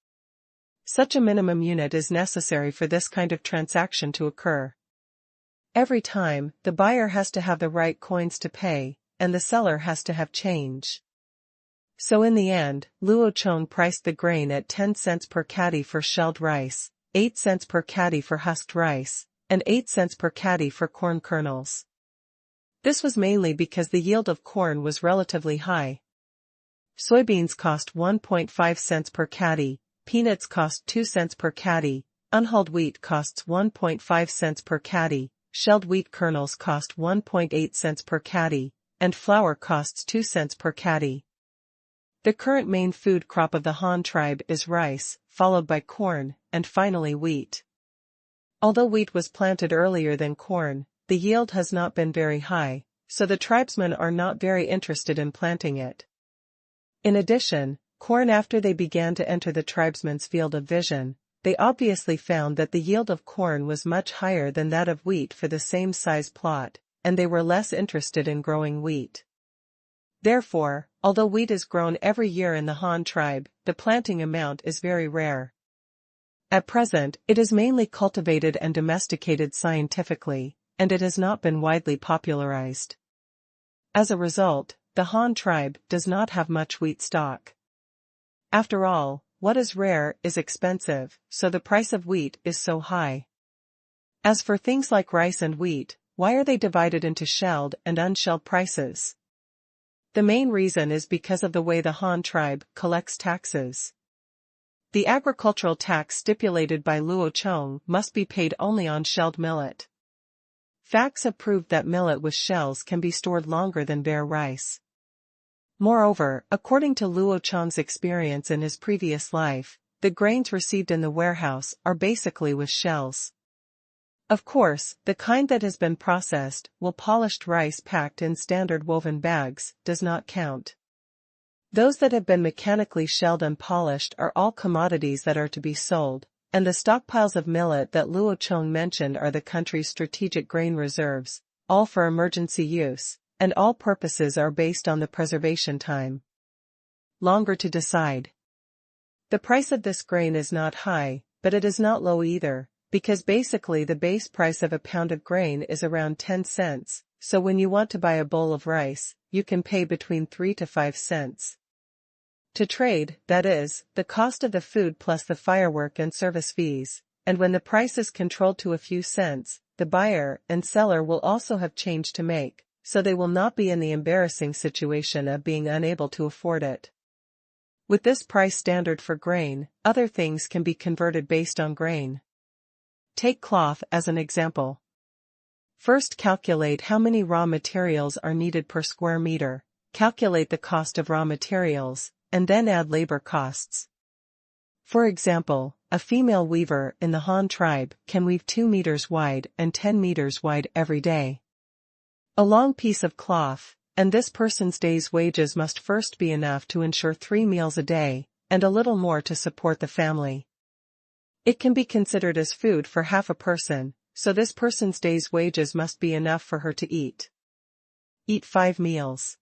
[SPEAKER 1] Such a minimum unit is necessary for this kind of transaction to occur. Every time, the buyer has to have the right coins to pay, and the seller has to have change. So in the end, Luo Chong priced the grain at 10 cents per caddy for shelled rice, 8 cents per caddy for husked rice, and 8 cents per caddy for corn kernels. This was mainly because the yield of corn was relatively high. soybeans cost 1.5 cents per caddy, peanuts cost 2 cents per caddy, unhulled wheat costs 1.5 cents per caddy, shelled wheat kernels cost 1.8 cents per caddy, and flour costs 2 cents per caddy. The current main food crop of the Han tribe is rice, followed by corn, and finally wheat. Although wheat was planted earlier than corn, the yield has not been very high, so the tribesmen are not very interested in planting it. In addition, corn after they began to enter the tribesmen's field of vision, they obviously found that the yield of corn was much higher than that of wheat for the same size plot, and they were less interested in growing wheat. Therefore, although wheat is grown every year in the Han tribe, the planting amount is very rare. At present, it is mainly cultivated and domesticated scientifically, and it has not been widely popularized. As a result, the Han tribe does not have much wheat stock. After all, what is rare is expensive, so the price of wheat is so high. As for things like rice and wheat, why are they divided into shelled and unshelled prices? The main reason is because of the way the Han tribe collects taxes. The agricultural tax stipulated by Luo Chong must be paid only on shelled millet. Facts have proved that millet with shells can be stored longer than bare rice. Moreover, according to Luo Chong's experience in his previous life, the grains received in the warehouse are basically with shells. Of course, the kind that has been processed, polished rice packed in standard woven bags, does not count. Those that have been mechanically shelled and polished are all commodities that are to be sold, and the stockpiles of millet that Luo Chong mentioned are the country's strategic grain reserves, all for emergency use, and all purposes are based on the preservation time. Longer to decide. The price of this grain is not high, but it is not low either, because basically the base price of a pound of grain is around 10 cents, so when you want to buy a bowl of rice, you can pay between 3 to 5 cents. To trade, that is, the cost of the food plus the firework and service fees, and when the price is controlled to a few cents, the buyer and seller will also have change to make, so they will not be in the embarrassing situation of being unable to afford it. With this price standard for grain, other things can be converted based on grain. Take cloth as an example. First calculate how many raw materials are needed per square meter, calculate the cost of raw materials, and then add labor costs. For example, a female weaver in the Han tribe can weave 2 meters wide and 10 meters wide every day. A long piece of cloth, and this person's day's wages must first be enough to ensure 3 meals a day, and a little more to support the family. It can be considered as food for half a person, so this person's day's wages must be enough for her to eat. Eat 5 meals.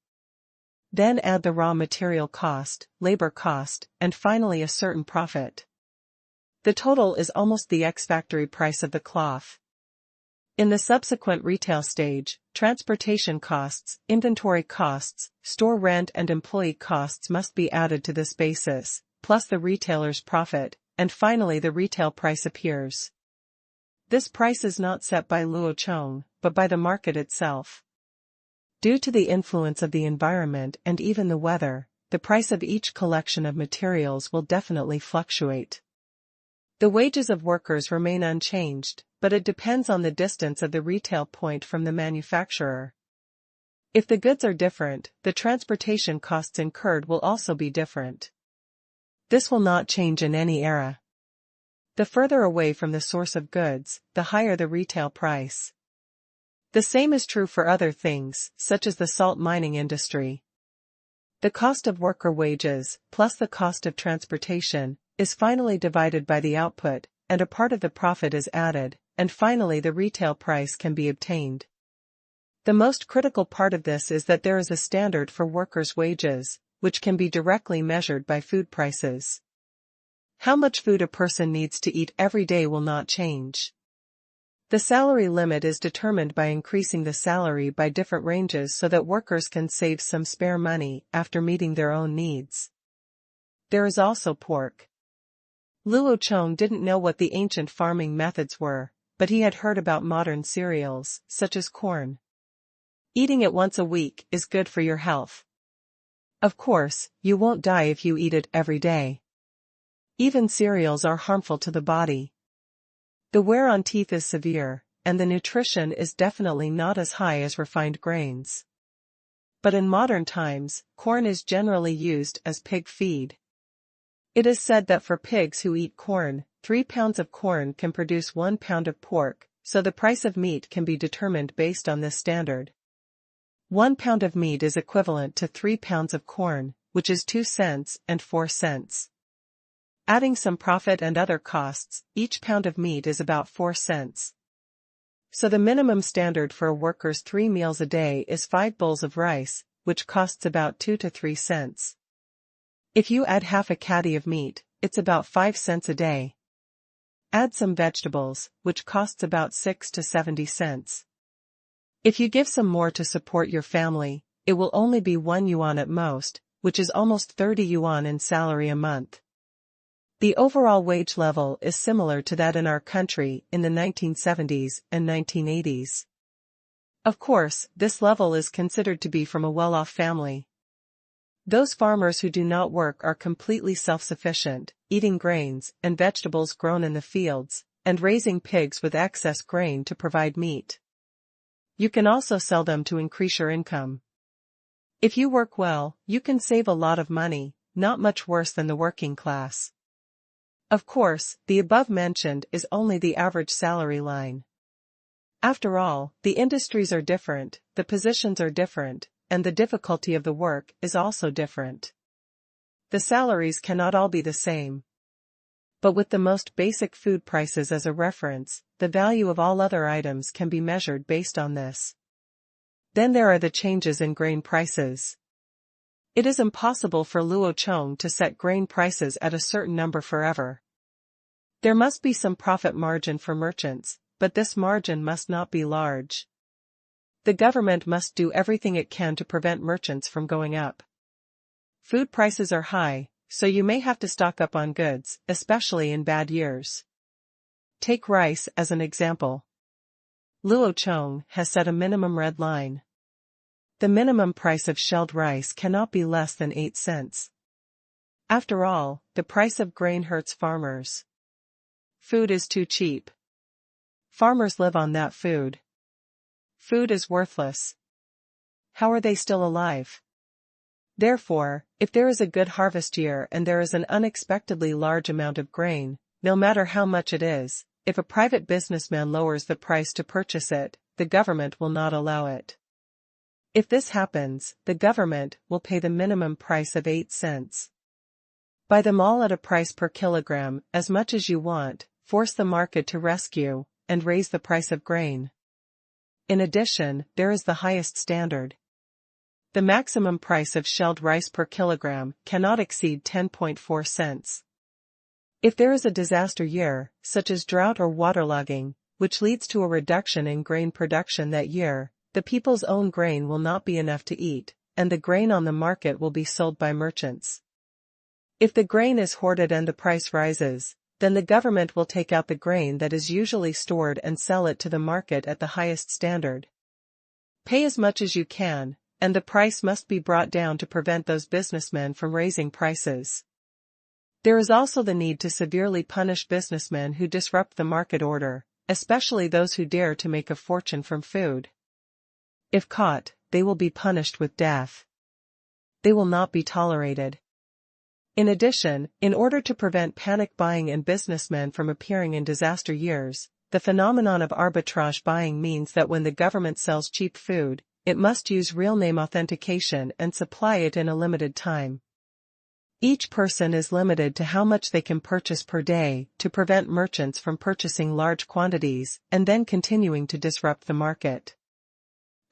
[SPEAKER 1] Then add the raw material cost, labor cost, and finally a certain profit. The total is almost the ex-factory price of the cloth. In the subsequent retail stage, transportation costs, inventory costs, store rent and employee costs must be added to this basis, plus the retailer's profit, and finally the retail price appears. This price is not set by Luo Chong, but by the market itself. Due to the influence of the environment and even the weather, the price of each collection of materials will definitely fluctuate. The wages of workers remain unchanged, but it depends on the distance of the retail point from the manufacturer. If the goods are different, the transportation costs incurred will also be different. This will not change in any era. The further away from the source of goods, the higher the retail price. The same is true for other things, such as the salt mining industry. The cost of worker wages, plus the cost of transportation, is finally divided by the output, and a part of the profit is added, and finally the retail price can be obtained. The most critical part of this is that there is a standard for workers' wages, which can be directly measured by food prices. How much food a person needs to eat every day will not change. The salary limit is determined by increasing the salary by different ranges so that workers can save some spare money after meeting their own needs. There is also pork. Luo Chong didn't know what the ancient farming methods were, but he had heard about modern cereals, such as corn. Eating it once a week is good for your health. Of course, you won't die if you eat it every day. Even cereals are harmful to the body. The wear on teeth is severe, and the nutrition is definitely not as high as refined grains. But in modern times, corn is generally used as pig feed. It is said that for pigs who eat corn, 3 pounds of corn can produce 1 pound of pork, so the price of meat can be determined based on this standard. 1 pound of meat is equivalent to 3 pounds of corn, which is 2 cents and 4 cents. Adding some profit and other costs, each pound of meat is about 4 cents. So the minimum standard for a worker's 3 meals a day is 5 bowls of rice, which costs about 2 to 3 cents. If you add half a caddy of meat, it's about 5 cents a day. Add some vegetables, which costs about 6 to 70 cents. If you give some more to support your family, it will only be 1 yuan at most, which is almost 30 yuan in salary a month. The overall wage level is similar to that in our country in the 1970s and 1980s. Of course, this level is considered to be from a well-off family. Those farmers who do not work are completely self-sufficient, eating grains and vegetables grown in the fields, and raising pigs with excess grain to provide meat. You can also sell them to increase your income. If you work well, you can save a lot of money, not much worse than the working class. Of course, the above mentioned is only the average salary line. After all, the industries are different, the positions are different, and the difficulty of the work is also different. The salaries cannot all be the same. But with the most basic food prices as a reference, the value of all other items can be measured based on this. Then there are the changes in grain prices. It is impossible for Luo Chong to set grain prices at a certain number forever. There must be some profit margin for merchants, but this margin must not be large. The government must do everything it can to prevent merchants from going up. Food prices are high, so you may have to stock up on goods, especially in bad years. Take rice as an example. Luo Chong has set a minimum red line. The minimum price of shelled rice cannot be less than 8 cents. After all, the price of grain hurts farmers. Food is too cheap. Farmers live on that food. Food is worthless. How are they still alive? Therefore, if there is a good harvest year and there is an unexpectedly large amount of grain, no matter how much it is, if a private businessman lowers the price to purchase it, the government will not allow it. If this happens, the government will pay the minimum price of 8 cents. Buy them all at a price per kilogram, as much as you want, force the market to rescue, and raise the price of grain. In addition, there is the highest standard. The maximum price of shelled rice per kilogram cannot exceed 10.4 cents. If there is a disaster year, such as drought or waterlogging, which leads to a reduction in grain production that year, the people's own grain will not be enough to eat, and the grain on the market will be sold by merchants. If the grain is hoarded and the price rises, then the government will take out the grain that is usually stored and sell it to the market at the highest standard. Pay as much as you can, and the price must be brought down to prevent those businessmen from raising prices. There is also the need to severely punish businessmen who disrupt the market order, especially those who dare to make a fortune from food. If caught, they will be punished with death. They will not be tolerated. In addition, in order to prevent panic buying and businessmen from appearing in disaster years, the phenomenon of arbitrage buying means that when the government sells cheap food, it must use real name authentication and supply it in a limited time. Each person is limited to how much they can purchase per day to prevent merchants from purchasing large quantities and then continuing to disrupt the market.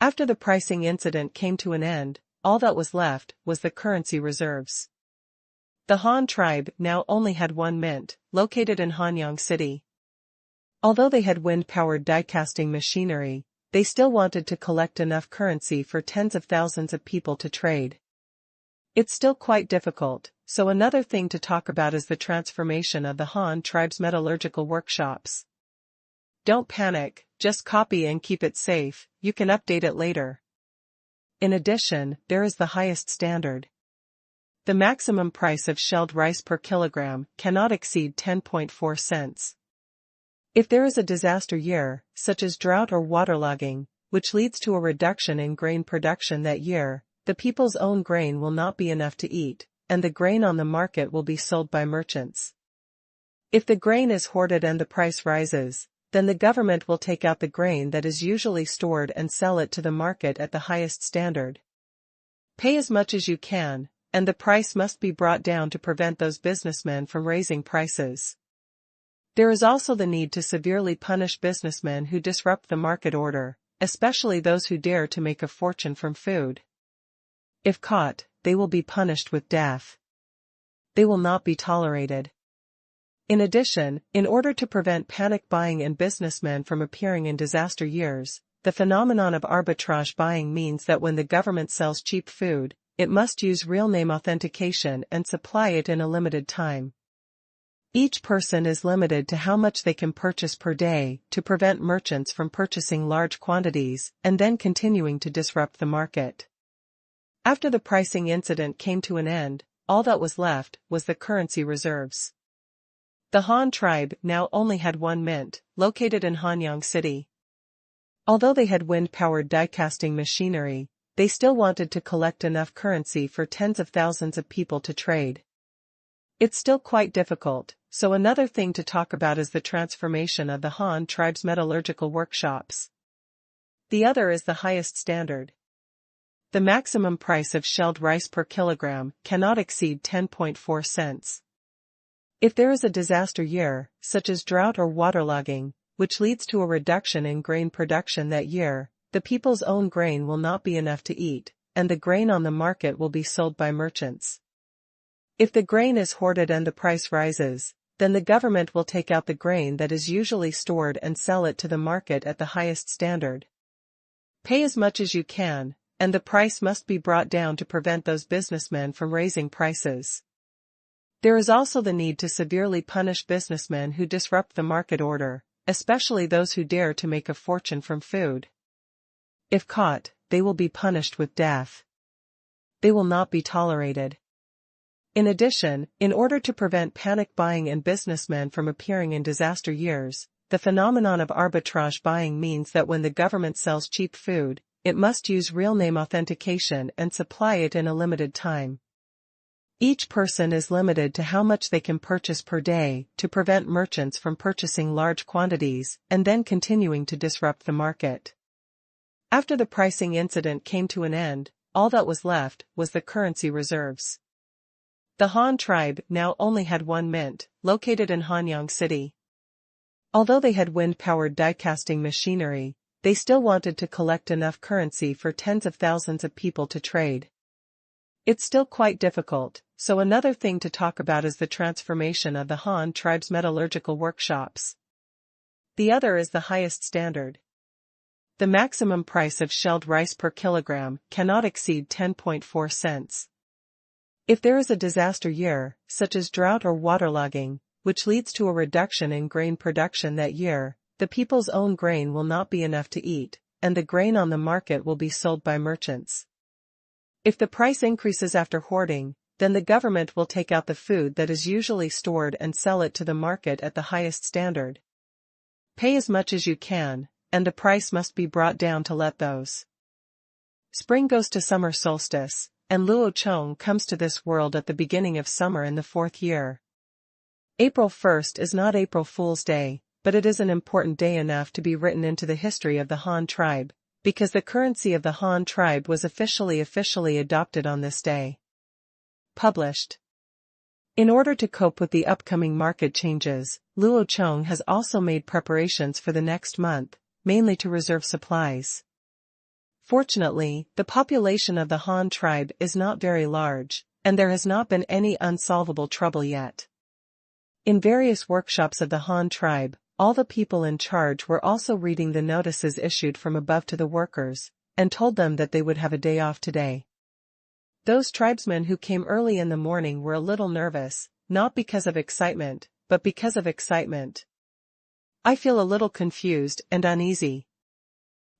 [SPEAKER 1] After the pricing incident came to an end, all that was left was the currency reserves. The Han tribe now only had one mint, located in Hanyang City. Although they had wind-powered die-casting machinery, they still wanted to collect enough currency for tens of thousands of people to trade. It's still quite difficult, so another thing to talk about is the transformation of the Han tribe's metallurgical workshops. Don't panic, just copy and keep it safe, you can update it later. In addition, there is the highest standard. The maximum price of shelled rice per kilogram cannot exceed 10.4 cents. If there is a disaster year, such as drought or waterlogging, which leads to a reduction in grain production that year, the people's own grain will not be enough to eat, and the grain on the market will be sold by merchants. If the grain is hoarded and the price rises, then the government will take out the grain that is usually stored and sell it to the market at the highest standard. Pay as much as you can, and the price must be brought down to prevent those businessmen from raising prices. There is also the need to severely punish businessmen who disrupt the market order, especially those who dare to make a fortune from food. If caught, they will be punished with death. They will not be tolerated. In addition, in order to prevent panic buying and businessmen from appearing in disaster years, the phenomenon of arbitrage buying means that when the government sells cheap food, it must use real name authentication and supply it in a limited time. Each person is limited to how much they can purchase per day to prevent merchants from purchasing large quantities and then continuing to disrupt the market. After the pricing incident came to an end, all that was left was the currency reserves. The Han tribe now only had one mint, located in Hanyang City. Although they had wind-powered die-casting machinery, they still wanted to collect enough currency for tens of thousands of people to trade. It's still quite difficult, so another thing to talk about is the transformation of the Han tribe's metallurgical workshops. The other is the highest standard. The maximum price of shelled rice per kilogram cannot exceed 10.4 cents. If there is a disaster year, such as drought or waterlogging, which leads to a reduction in grain production that year, the people's own grain will not be enough to eat, and the grain on the market will be sold by merchants. If the grain is hoarded and the price rises, then the government will take out the grain that is usually stored and sell it to the market at the highest standard. Pay as much as you can, and the price must be brought down to prevent those businessmen from raising prices. There is also the need to severely punish businessmen who disrupt the market order, especially those who dare to make a fortune from food. If caught, they will be punished with death. They will not be tolerated. In addition, in order to prevent panic buying and businessmen from appearing in disaster years, the phenomenon of arbitrage buying means that when the government sells cheap food, it must use real name authentication and supply it in a limited time. Each person is limited to how much they can purchase per day to prevent merchants from purchasing large quantities and then continuing to disrupt the market. After the pricing incident came to an end, all that was left was the currency reserves. The Han tribe now only had one mint, located in Hanyang City. Although they had wind-powered die-casting machinery, they still wanted to collect enough currency for tens of thousands of people to trade. It's still quite difficult, so another thing to talk about is the transformation of the Han tribe's metallurgical workshops. The other is the highest standard. The maximum price of shelled rice per kilogram cannot exceed 10.4 cents. If there is a disaster year, such as drought or waterlogging, which leads to a reduction in grain production that year, the people's own grain will not be enough to eat, and the grain on the market will be sold by merchants. If the price increases after hoarding, then the government will take out the food that is usually stored and sell it to the market at the highest standard. Pay as much as you can, and the price must be brought down to let those. Spring goes to summer solstice, and Luo Chong comes to this world at the beginning of summer in the fourth year. April 1st is not April Fool's Day, but it is an important day enough to be written into the history of the Han tribe, because the currency of the Han tribe was officially adopted on this day. Published. In order to cope with the upcoming market changes, Luo Chong has also made preparations for the next month, mainly to reserve supplies. Fortunately, the population of the Han tribe is not very large, and there has not been any unsolvable trouble yet. In various workshops of the Han tribe, all the people in charge were also reading the notices issued from above to the workers, and told them that they would have a day off today. Those tribesmen who came early in the morning were a little nervous, not because of excitement, but because of excitement. I feel a little confused and uneasy.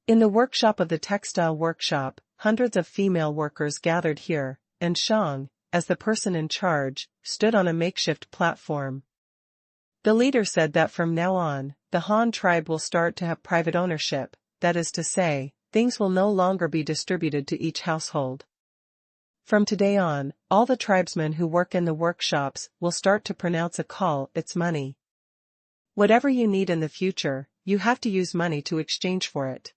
[SPEAKER 1] In the workshop of the textile workshop, hundreds of female workers gathered here, and Shang, as the person in charge, stood on a makeshift platform. The leader said that from now on, the Han tribe will start to have private ownership, that is to say, things will no longer be distributed to each household. From today on, all the tribesmen who work in the workshops will start to pronounce a call, it's money. Whatever you need in the future, you have to use money to exchange for it.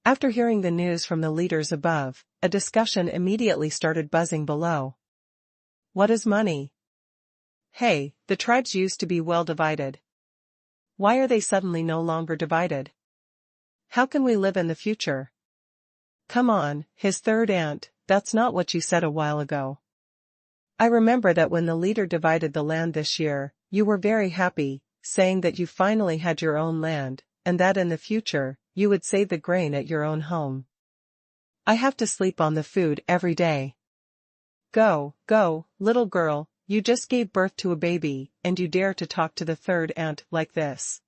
[SPEAKER 1] After hearing the news from the leaders above, a discussion immediately started buzzing below. What is money? Hey, the tribes used to be well divided. Why are they suddenly no longer divided? How can we live in the future? Come on, his third aunt, that's not what you said a while ago. I remember that when the leader divided the land this year, you were very happy, saying that you finally had your own land, and that in the future, you would save the grain at your own home. I have to sleep on the food every day. Go, little girl, you just gave birth to a baby, and you dare to talk to the third aunt like this.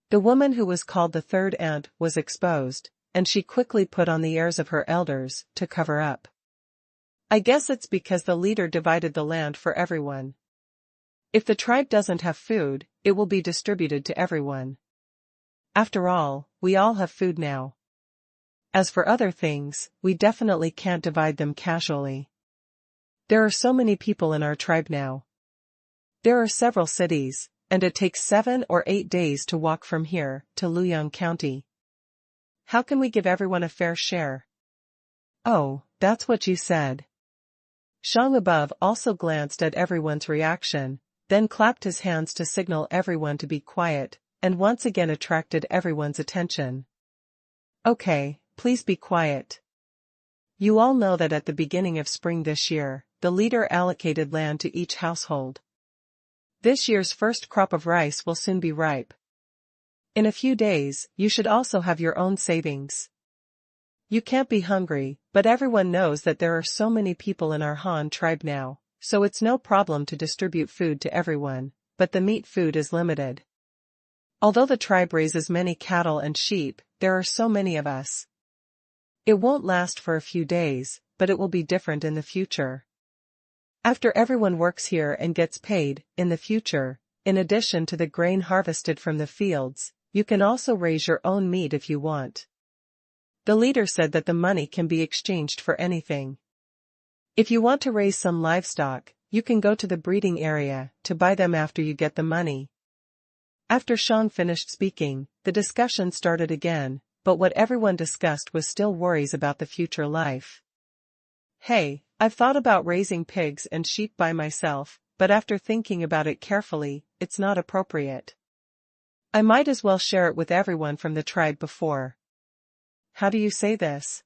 [SPEAKER 1] The woman who was called the third aunt was exposed, and she quickly put on the airs of her elders to cover up. I guess it's because the leader divided the land for everyone. If the tribe doesn't have food, it will be distributed to everyone. After all, we all have food now. As for other things, we definitely can't divide them casually. There are so many people in our tribe now. There are several cities, and it takes 7 or 8 days to walk from here to Luoyang County. How can we give everyone a fair share? Oh, that's what you said. Shang above also glanced at everyone's reaction, then clapped his hands to signal everyone to be quiet, and once again attracted everyone's attention. Okay, please be quiet. You all know that at the beginning of spring this year, the leader allocated land to each household. This year's first crop of rice will soon be ripe. In a few days, you should also have your own savings. You can't be hungry, but everyone knows that there are so many people in our Han tribe now, so it's no problem to distribute food to everyone, but the meat food is limited. Although the tribe raises many cattle and sheep, there are so many of us. It won't last for a few days, but it will be different in the future. After everyone works here and gets paid, in the future, in addition to the grain harvested from the fields, you can also raise your own meat if you want. The leader said that the money can be exchanged for anything. If you want to raise some livestock, you can go to the breeding area to buy them after you get the money. After Shang finished speaking, the discussion started again, but what everyone discussed was still worries about the future life. Hey, I've thought about raising pigs and sheep by myself, but after thinking about it carefully, it's not appropriate. I might as well share it with everyone from the tribe before. How do you say this?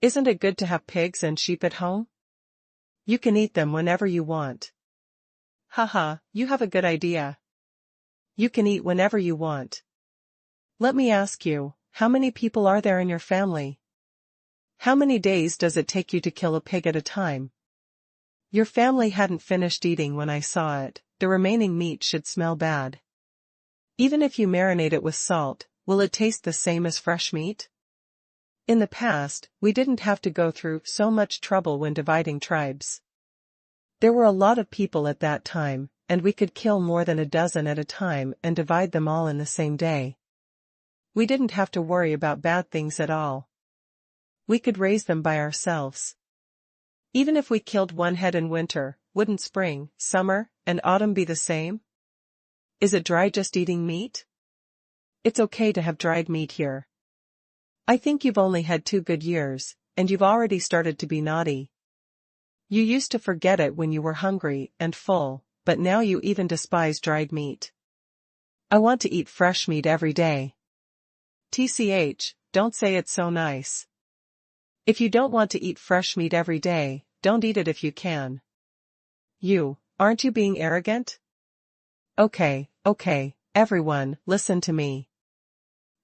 [SPEAKER 1] Isn't it good to have pigs and sheep at home? You can eat them whenever you want. Haha, you have a good idea. You can eat whenever you want. Let me ask you, how many people are there in your family? How many days does it take you to kill a pig at a time? Your family hadn't finished eating when I saw it, the remaining meat should smell bad. Even if you marinate it with salt, will it taste the same as fresh meat? In the past, we didn't have to go through so much trouble when dividing tribes. There were a lot of people at that time, and we could kill more than a dozen at a time and divide them all in the same day. We didn't have to worry about bad things at all. We could raise them by ourselves. Even if we killed one head in winter, wouldn't spring, summer, and autumn be the same? Is it dry just eating meat? It's okay to have dried meat here. I think you've only had 2 good years, and you've already started to be naughty. You used to forget it when you were hungry and full, but now you even despise dried meat. I want to eat fresh meat every day. TCH, don't say it's so nice. If you don't want to eat fresh meat every day, don't eat it if you can. Aren't you being arrogant? Okay, everyone, listen to me.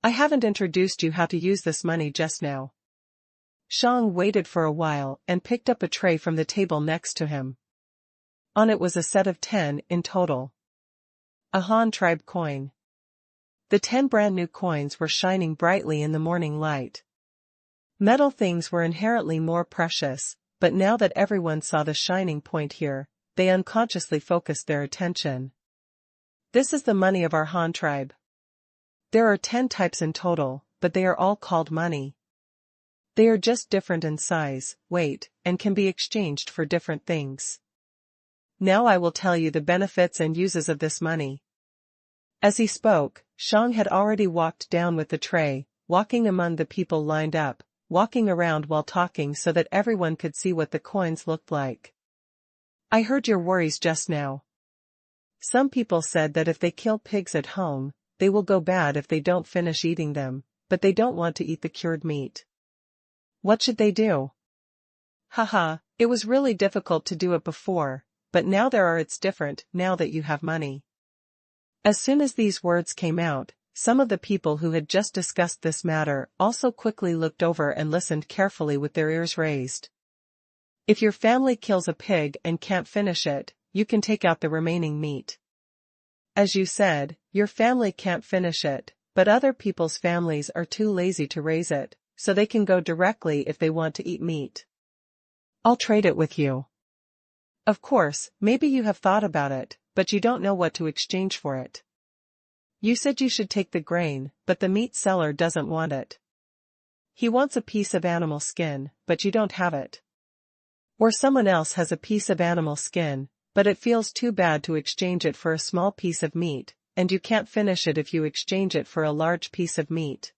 [SPEAKER 1] I haven't introduced you how to use this money just now. Shang waited for a while and picked up a tray from the table next to him. On it was a set of 10 in total. A Han tribe coin. The 10 brand new coins were shining brightly in the morning light. Metal things were inherently more precious, but now that everyone saw the shining point here, they unconsciously focused their attention. This is the money of our Han tribe. There are 10 types in total, but they are all called money. They are just different in size, weight, and can be exchanged for different things. Now I will tell you the benefits and uses of this money. As he spoke, Chong had already walked down with the tray, walking among the people lined up, walking around while talking so that everyone could see what the coins looked like. I heard your worries just now. Some people said that if they kill pigs at home, they will go bad if they don't finish eating them, but they don't want to eat the cured meat. What should they do? Haha, it was really difficult to do it before, but now it's different now that you have money. As soon as these words came out, some of the people who had just discussed this matter also quickly looked over and listened carefully with their ears raised. If your family kills a pig and can't finish it, you can take out the remaining meat. As you said, your family can't finish it, but other people's families are too lazy to raise it, so they can go directly if they want to eat meat. I'll trade it with you. Of course, maybe you have thought about it, but you don't know what to exchange for it. You said you should take the grain, but the meat seller doesn't want it. He wants a piece of animal skin, but you don't have it. Or someone else has a piece of animal skin, but it feels too bad to exchange it for a small piece of meat, and you can't finish it if you exchange it for a large piece of meat.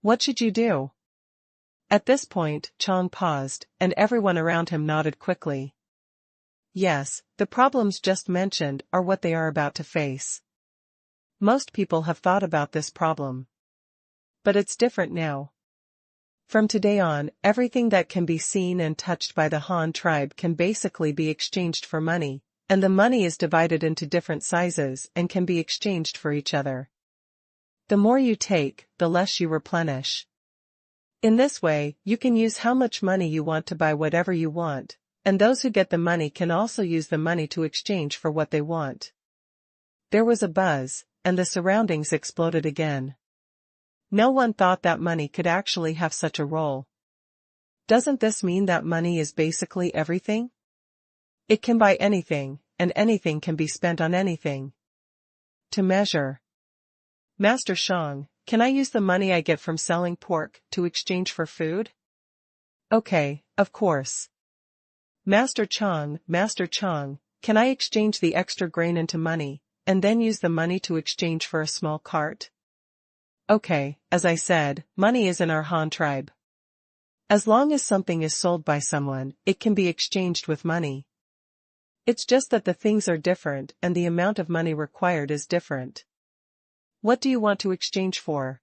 [SPEAKER 1] What should you do? At this point, Chong paused, and everyone around him nodded quickly. Yes, the problems just mentioned are what they are about to face. Most people have thought about this problem. But it's different now. From today on, everything that can be seen and touched by the Han tribe can basically be exchanged for money, and the money is divided into different sizes and can be exchanged for each other. The more you take, the less you replenish. In this way, you can use how much money you want to buy whatever you want, and those who get the money can also use the money to exchange for what they want. There was a buzz, and the surroundings exploded again. No one thought that money could actually have such a role. Doesn't this mean that money is basically everything? It can buy anything, and anything can be spent on anything. To measure. Master Chong, can I use the money I get from selling pork to exchange for food? Okay, of course. Master Chong, can I exchange the extra grain into money, and then use the money to exchange for a small cart? Okay, as I said, money is in our Han tribe. As long as something is sold by someone, it can be exchanged with money. It's just that the things are different and the amount of money required is different. What do you want to exchange for?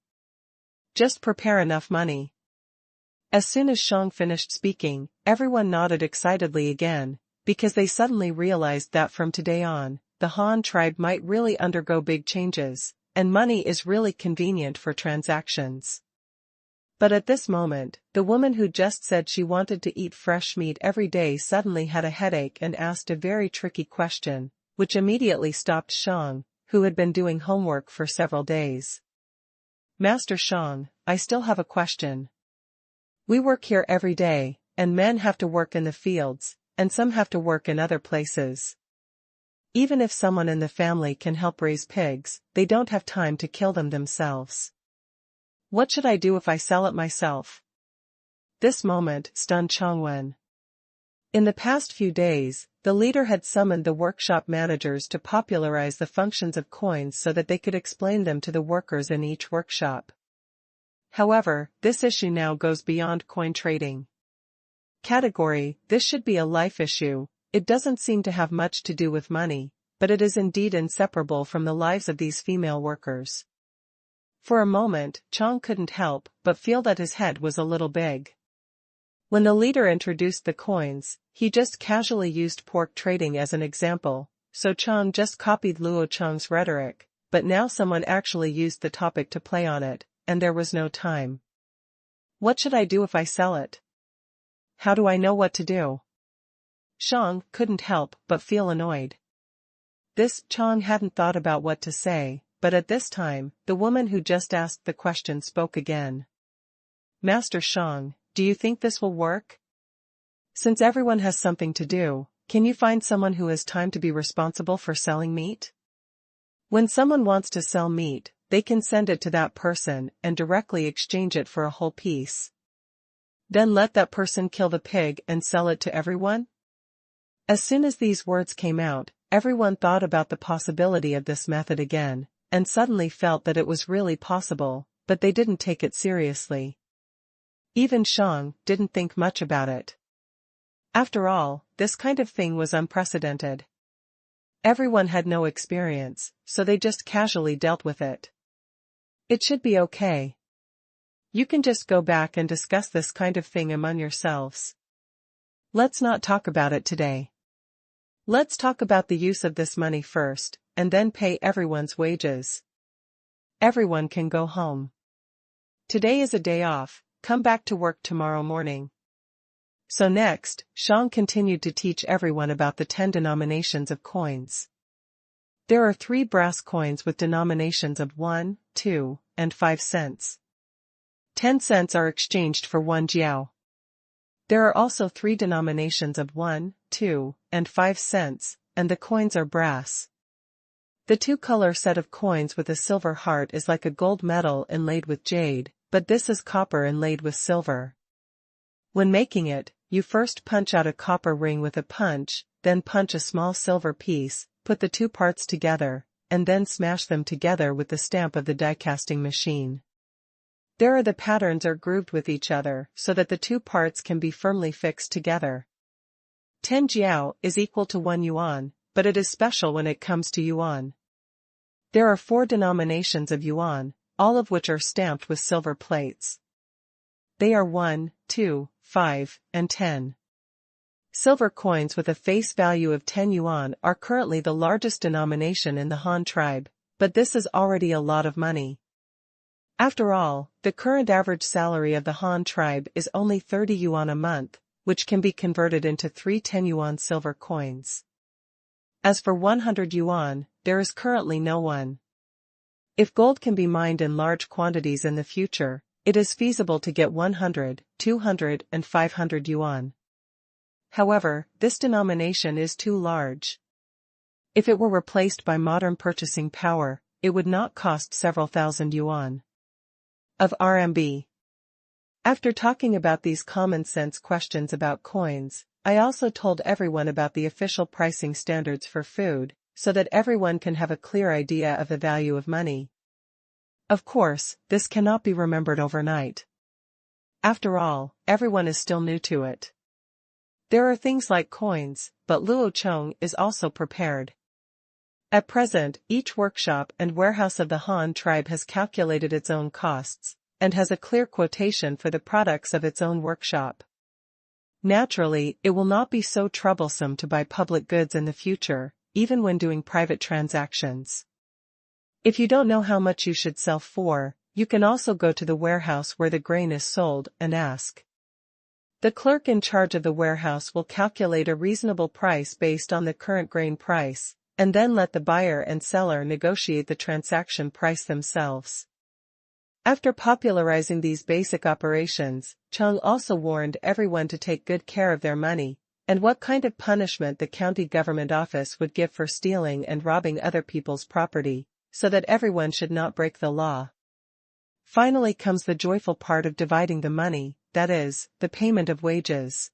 [SPEAKER 1] Just prepare enough money. As soon as Chong finished speaking, everyone nodded excitedly again, because they suddenly realized that from today on, the Han tribe might really undergo big changes, and money is really convenient for transactions. But at this moment, the woman who just said she wanted to eat fresh meat every day suddenly had a headache and asked a very tricky question, which immediately stopped Chong, who had been doing homework for several days. Master Chong, I still have a question. We work here every day, and men have to work in the fields, and some have to work in other places. Even if someone in the family can help raise pigs, they don't have time to kill them themselves. What should I do if I sell it myself? This moment stunned Chongwen. In the past few days, the leader had summoned the workshop managers to popularize the functions of coins so that they could explain them to the workers in each workshop. However, this issue now goes beyond coin trading. Category, this should be a life issue. It doesn't seem to have much to do with money, but it is indeed inseparable from the lives of these female workers. For a moment, Chong couldn't help but feel that his head was a little big. When the leader introduced the coins, he just casually used pork trading as an example, so Chong just copied Luo Chong's rhetoric, but now someone actually used the topic to play on it, and there was no time. What should I do if I sell it? How do I know what to do? Chong couldn't help but feel annoyed. Chong hadn't thought about what to say, but at this time, the woman who just asked the question spoke again. Master Chong, do you think this will work? Since everyone has something to do, can you find someone who has time to be responsible for selling meat? When someone wants to sell meat, they can send it to that person and directly exchange it for a whole piece. Then let that person kill the pig and sell it to everyone? As soon as these words came out, everyone thought about the possibility of this method again, and suddenly felt that it was really possible, but they didn't take it seriously. Even Chong didn't think much about it. After all, this kind of thing was unprecedented. Everyone had no experience, so they just casually dealt with it. It should be okay. You can just go back and discuss this kind of thing among yourselves. Let's not talk about it today. Let's talk about the use of this money first, and then pay everyone's wages. Everyone can go home. Today is a day off, come back to work tomorrow morning. So next, Chong continued to teach everyone about the 10 denominations of coins. There are 3 brass coins with denominations of 1, 2, and 5 cents. 10 cents are exchanged for 1 jiao. There are also 3 denominations of 1, 2, and 5 cents, and the coins are brass. The 2-color set of coins with a silver heart is like a gold medal inlaid with jade, but this is copper inlaid with silver. When making it, you first punch out a copper ring with a punch, then punch a small silver piece, put the 2 parts together, and then smash them together with the stamp of the die-casting machine. There the patterns are grooved with each other so that the 2 parts can be firmly fixed together. 10 jiao is equal to 1 yuan, but it is special when it comes to yuan. There are 4 denominations of yuan, all of which are stamped with silver plates. They are 1, 2, 5, and 10. Silver coins with a face value of 10 yuan are currently the largest denomination in the Han tribe, but this is already a lot of money. After all, the current average salary of the Han tribe is only 30 yuan a month, which can be converted into 3 10 yuan silver coins. As for 100 yuan, there is currently no one. If gold can be mined in large quantities in the future, it is feasible to get 100, 200, and 500 yuan. However, this denomination is too large. If it were replaced by modern purchasing power, it would not cost several thousand yuan of RMB. After talking about these common-sense questions about coins, I also told everyone about the official pricing standards for food, so that everyone can have a clear idea of the value of money. Of course, this cannot be remembered overnight. After all, everyone is still new to it. There are things like coins, but Luo Chong is also prepared. At present, each workshop and warehouse of the Han tribe has calculated its own costs, and has a clear quotation for the products of its own workshop. Naturally, it will not be so troublesome to buy public goods in the future, even when doing private transactions. If you don't know how much you should sell for, you can also go to the warehouse where the grain is sold and ask. The clerk in charge of the warehouse will calculate a reasonable price based on the current grain price, and then let the buyer and seller negotiate the transaction price themselves. After popularizing these basic operations, Chong also warned everyone to take good care of their money, and what kind of punishment the county government office would give for stealing and robbing other people's property, so that everyone should not break the law. Finally comes the joyful part of dividing the money, that is, the payment of wages.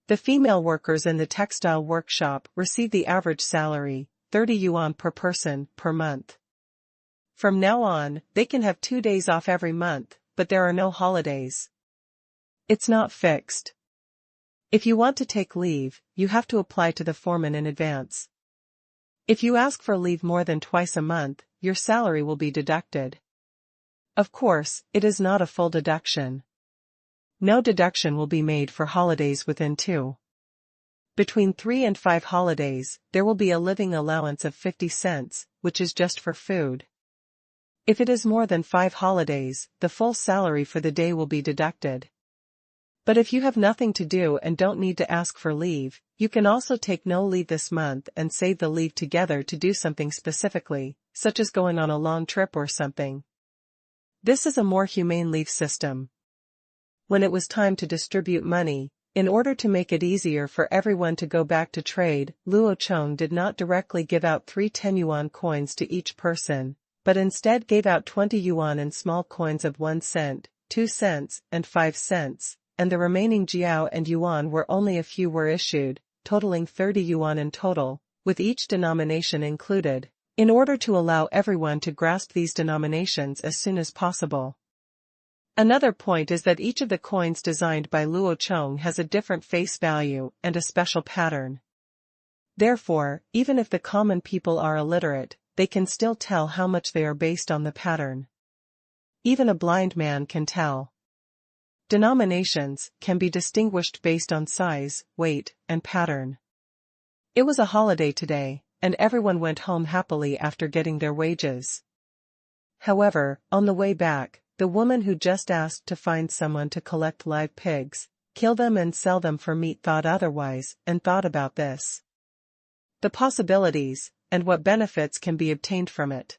[SPEAKER 1] The female workers in the textile workshop receive the average salary, 30 yuan per person, per month. From now on, they can have 2 days off every month, but there are no holidays. It's not fixed. If you want to take leave, you have to apply to the foreman in advance. If you ask for leave more than twice a month, your salary will be deducted. Of course, it is not a full deduction. No deduction will be made for holidays within 2. Between 3 and 5 holidays, there will be a living allowance of 50 cents, which is just for food. If it is more than 5 holidays, the full salary for the day will be deducted. But if you have nothing to do and don't need to ask for leave, you can also take no leave this month and save the leave together to do something specifically, such as going on a long trip or something. This is a more humane leave system. When it was time to distribute money, In order to make it easier for everyone to go back to trade, Luo Chong did not directly give out 3 10 yuan coins to each person, but instead gave out 20 yuan in small coins of 1 cent, 2 cents, and 5 cents, and the remaining jiao and yuan were only a few were issued, totaling 30 yuan in total, with each denomination included, in order to allow everyone to grasp these denominations as soon as possible. Another point is that each of the coins designed by Luo Chong has a different face value and a special pattern. Therefore, even if the common people are illiterate, they can still tell how much they are based on the pattern. Even a blind man can tell. Denominations can be distinguished based on size, weight, and pattern. It was a holiday today, and everyone went home happily after getting their wages. However, on the way back, the woman who just asked to find someone to collect live pigs, kill them and sell them for meat thought otherwise, and thought about this. The possibilities, and what benefits can be obtained from it.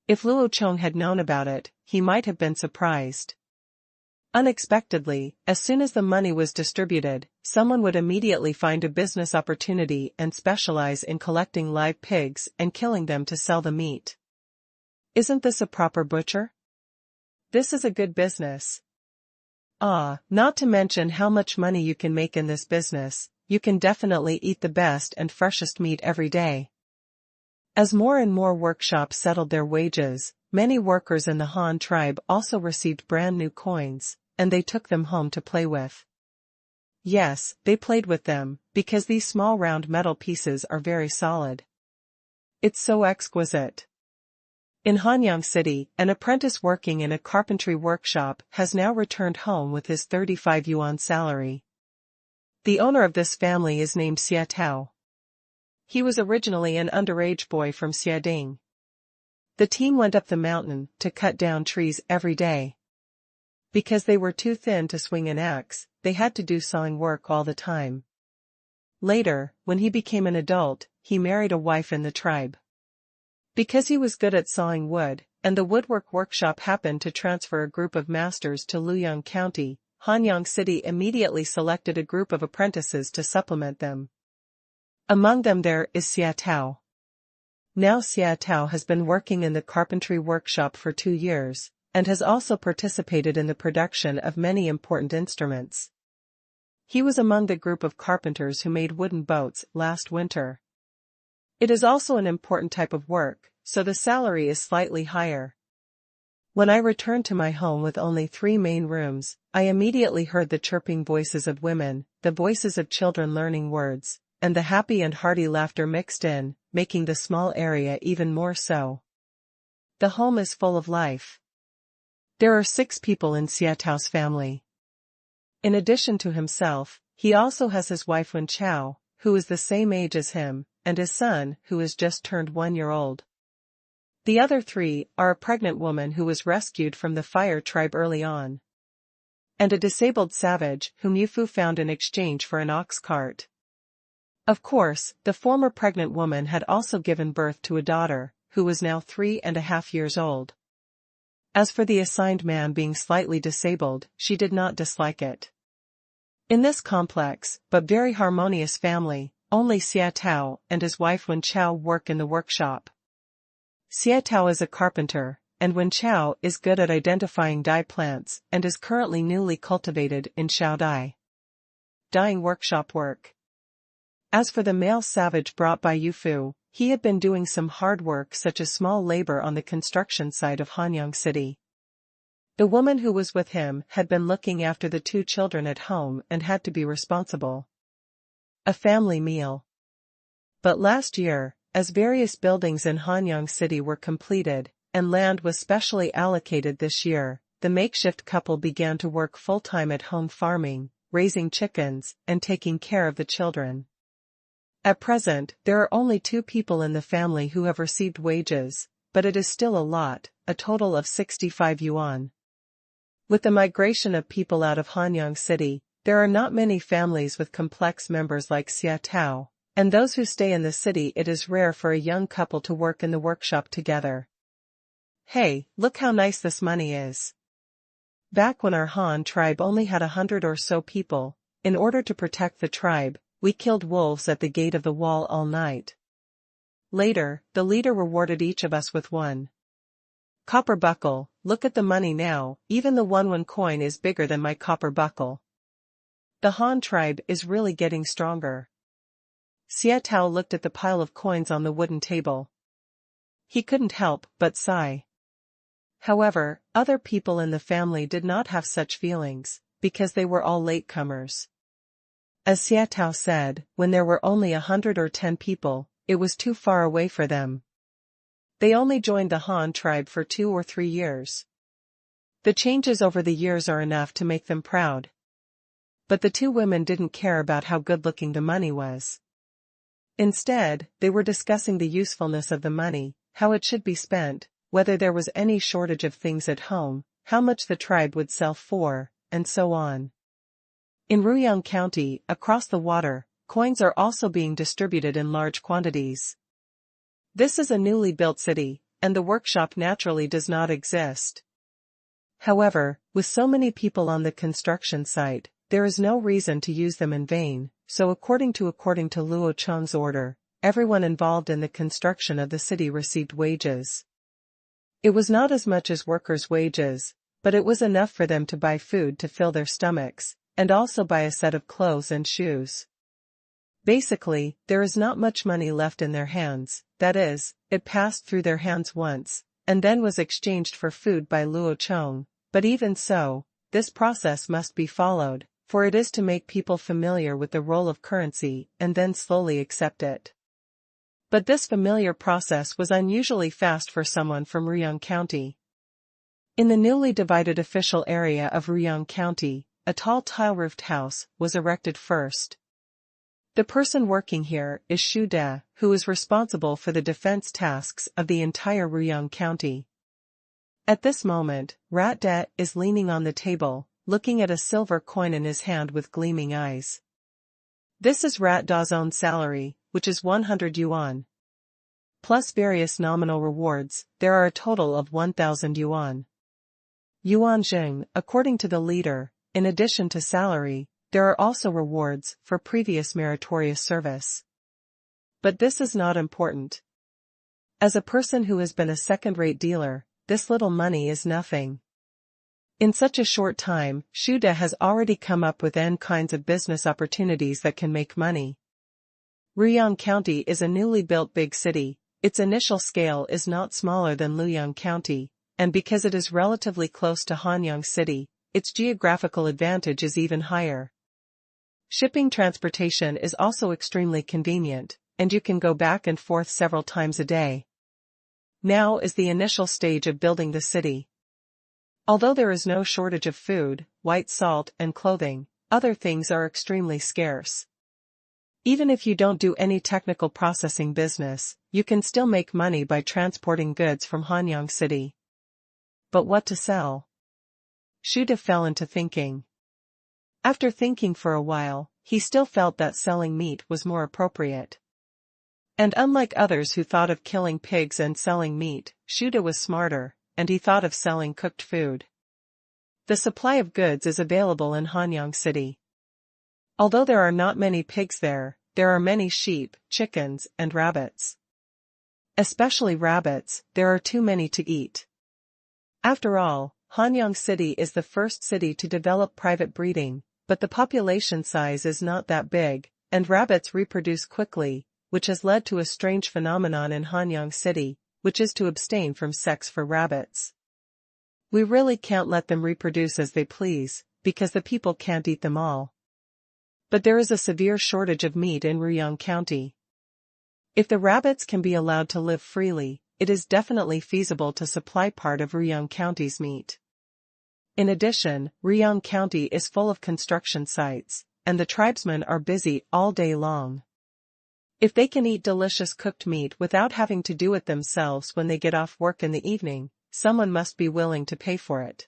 [SPEAKER 1] If Luo Chong had known about it, he might have been surprised. Unexpectedly, as soon as the money was distributed, someone would immediately find a business opportunity and specialize in collecting live pigs and killing them to sell the meat. Isn't this a proper butcher? This is a good business. Not to mention how much money you can make in this business, you can definitely eat the best and freshest meat every day. As more and more workshops settled their wages, many workers in the Han tribe also received brand new coins, and they took them home to play with. Yes, they played with them, because these small round metal pieces are very solid. It's so exquisite. In Hanyang City, an apprentice working in a carpentry workshop has now returned home with his 35 yuan salary. The owner of this family is named Xia Tao. He was originally an underage boy from Xiading. The team went up the mountain to cut down trees every day. Because they were too thin to swing an axe, they had to do sawing work all the time. Later, when he became an adult, he married a wife in the tribe. Because he was good at sawing wood, and the woodwork workshop happened to transfer a group of masters to Luoyang County, Hanyang City immediately selected a group of apprentices to supplement them. Among them there is Xia Tao. Now Xia Tao has been working in the carpentry workshop for 2 years, and has also participated in the production of many important instruments. He was among the group of carpenters who made wooden boats last winter. It is also an important type of work, so the salary is slightly higher. When I returned to my home with only 3 main rooms, I immediately heard the chirping voices of women, the voices of children learning words, and the happy and hearty laughter mixed in, making the small area even more so. The home is full of life. There are 6 people in Xia Tao's family. In addition to himself, he also has his wife Wen Chao, who is the same age as him, and his son, who is just turned 1 year old. The other 3 are a pregnant woman who was rescued from the fire tribe early on, and a disabled savage whom Yufu found in exchange for an ox cart. Of course, the former pregnant woman had also given birth to a daughter, who was now 3.5 years old. As for the assigned man being slightly disabled, she did not dislike it. In this complex, but very harmonious family, only Xia Tao and his wife Wen Chao work in the workshop. Xia Tao is a carpenter, and Wen Chao is good at identifying dye plants and is currently newly cultivated in Shao Dye. Dyeing workshop work. As for the male savage brought by Yufu, he had been doing some hard work such as small labor on the construction site of Hanyang City. The woman who was with him had been looking after the 2 children at home and had to be responsible. A family meal. But last year, as various buildings in Hanyang City were completed, and land was specially allocated this year, the makeshift couple began to work full-time at home farming, raising chickens, and taking care of the children. At present, there are only 2 people in the family who have received wages, but it is still a lot, a total of 65 yuan. With the migration of people out of Hanyang City, there are not many families with complex members like Xia Tao, and those who stay in the city it is rare for a young couple to work in the workshop together. Hey, look how nice this money is. Back when our Han tribe only had 100 or so people, in order to protect the tribe, we killed wolves at the gate of the wall all night. Later, the leader rewarded each of us with one copper buckle. Look at the money now, even the 1 coin is bigger than my copper buckle. The Han tribe is really getting stronger. Xietao looked at the pile of coins on the wooden table. He couldn't help but sigh. However, other people in the family did not have such feelings, because they were all latecomers. As Xietao said, when there were only 100 or 10 people, it was too far away for them. They only joined the Han tribe for 2 or 3 years. The changes over the years are enough to make them proud. But the two women didn't care about how good-looking the money was. Instead, they were discussing the usefulness of the money, how it should be spent, whether there was any shortage of things at home, how much the tribe would sell for, and so on. In Ruyang County, across the water, coins are also being distributed in large quantities. This is a newly built city, and the workshop naturally does not exist. However, with so many people on the construction site, there is no reason to use them in vain, so according to Luo Chong's order, everyone involved in the construction of the city received wages. It was not as much as workers' wages, but it was enough for them to buy food to fill their stomachs, and also buy a set of clothes and shoes. Basically, there is not much money left in their hands, that is, it passed through their hands once, and then was exchanged for food by Luo Chong, but even so, this process must be followed, for it is to make people familiar with the role of currency and then slowly accept it. But this familiar process was unusually fast for someone from Ruyang County. In the newly divided official area of Ruyang County, a tall tile-roofed house was erected first. The person working here is Xu De, who is responsible for the defense tasks of the entire Ruyang County. At this moment, Rat De is leaning on the table, looking at a silver coin in his hand with gleaming eyes. This is Rat Da's own salary, which is 100 yuan. Plus various nominal rewards, there are a total of 1,000 yuan. Yuan Zheng, according to the leader, in addition to salary, there are also rewards for previous meritorious service. But this is not important. As a person who has been a second-rate dealer, this little money is nothing. In such a short time, Xu De has already come up with n kinds of business opportunities that can make money. Ruyang County is a newly built big city. Its initial scale is not smaller than Luoyang County, and because it is relatively close to Hanyang City, its geographical advantage is even higher. Shipping transportation is also extremely convenient, and you can go back and forth several times a day. Now is the initial stage of building the city. Although there is no shortage of food, white salt, and clothing, other things are extremely scarce. Even if you don't do any technical processing business, you can still make money by transporting goods from Hanyang City. But what to sell? Xu De fell into thinking. After thinking for a while, he still felt that selling meat was more appropriate. And unlike others who thought of killing pigs and selling meat, Xu De was smarter, and he thought of selling cooked food. The supply of goods is available in Hanyang City. Although there are not many pigs there are many sheep, chickens, and rabbits. Especially rabbits, there are too many to eat. After all, Hanyang City is the first city to develop private breeding, but the population size is not that big, and rabbits reproduce quickly, which has led to a strange phenomenon in Hanyang City, which is to abstain from sex for rabbits. We really can't let them reproduce as they please, because the people can't eat them all. But there is a severe shortage of meat in Ruyang County. If the rabbits can be allowed to live freely, it is definitely feasible to supply part of Ruyang County's meat. In addition, Ruyang County is full of construction sites, and the tribesmen are busy all day long. If they can eat delicious cooked meat without having to do it themselves when they get off work in the evening, someone must be willing to pay for it.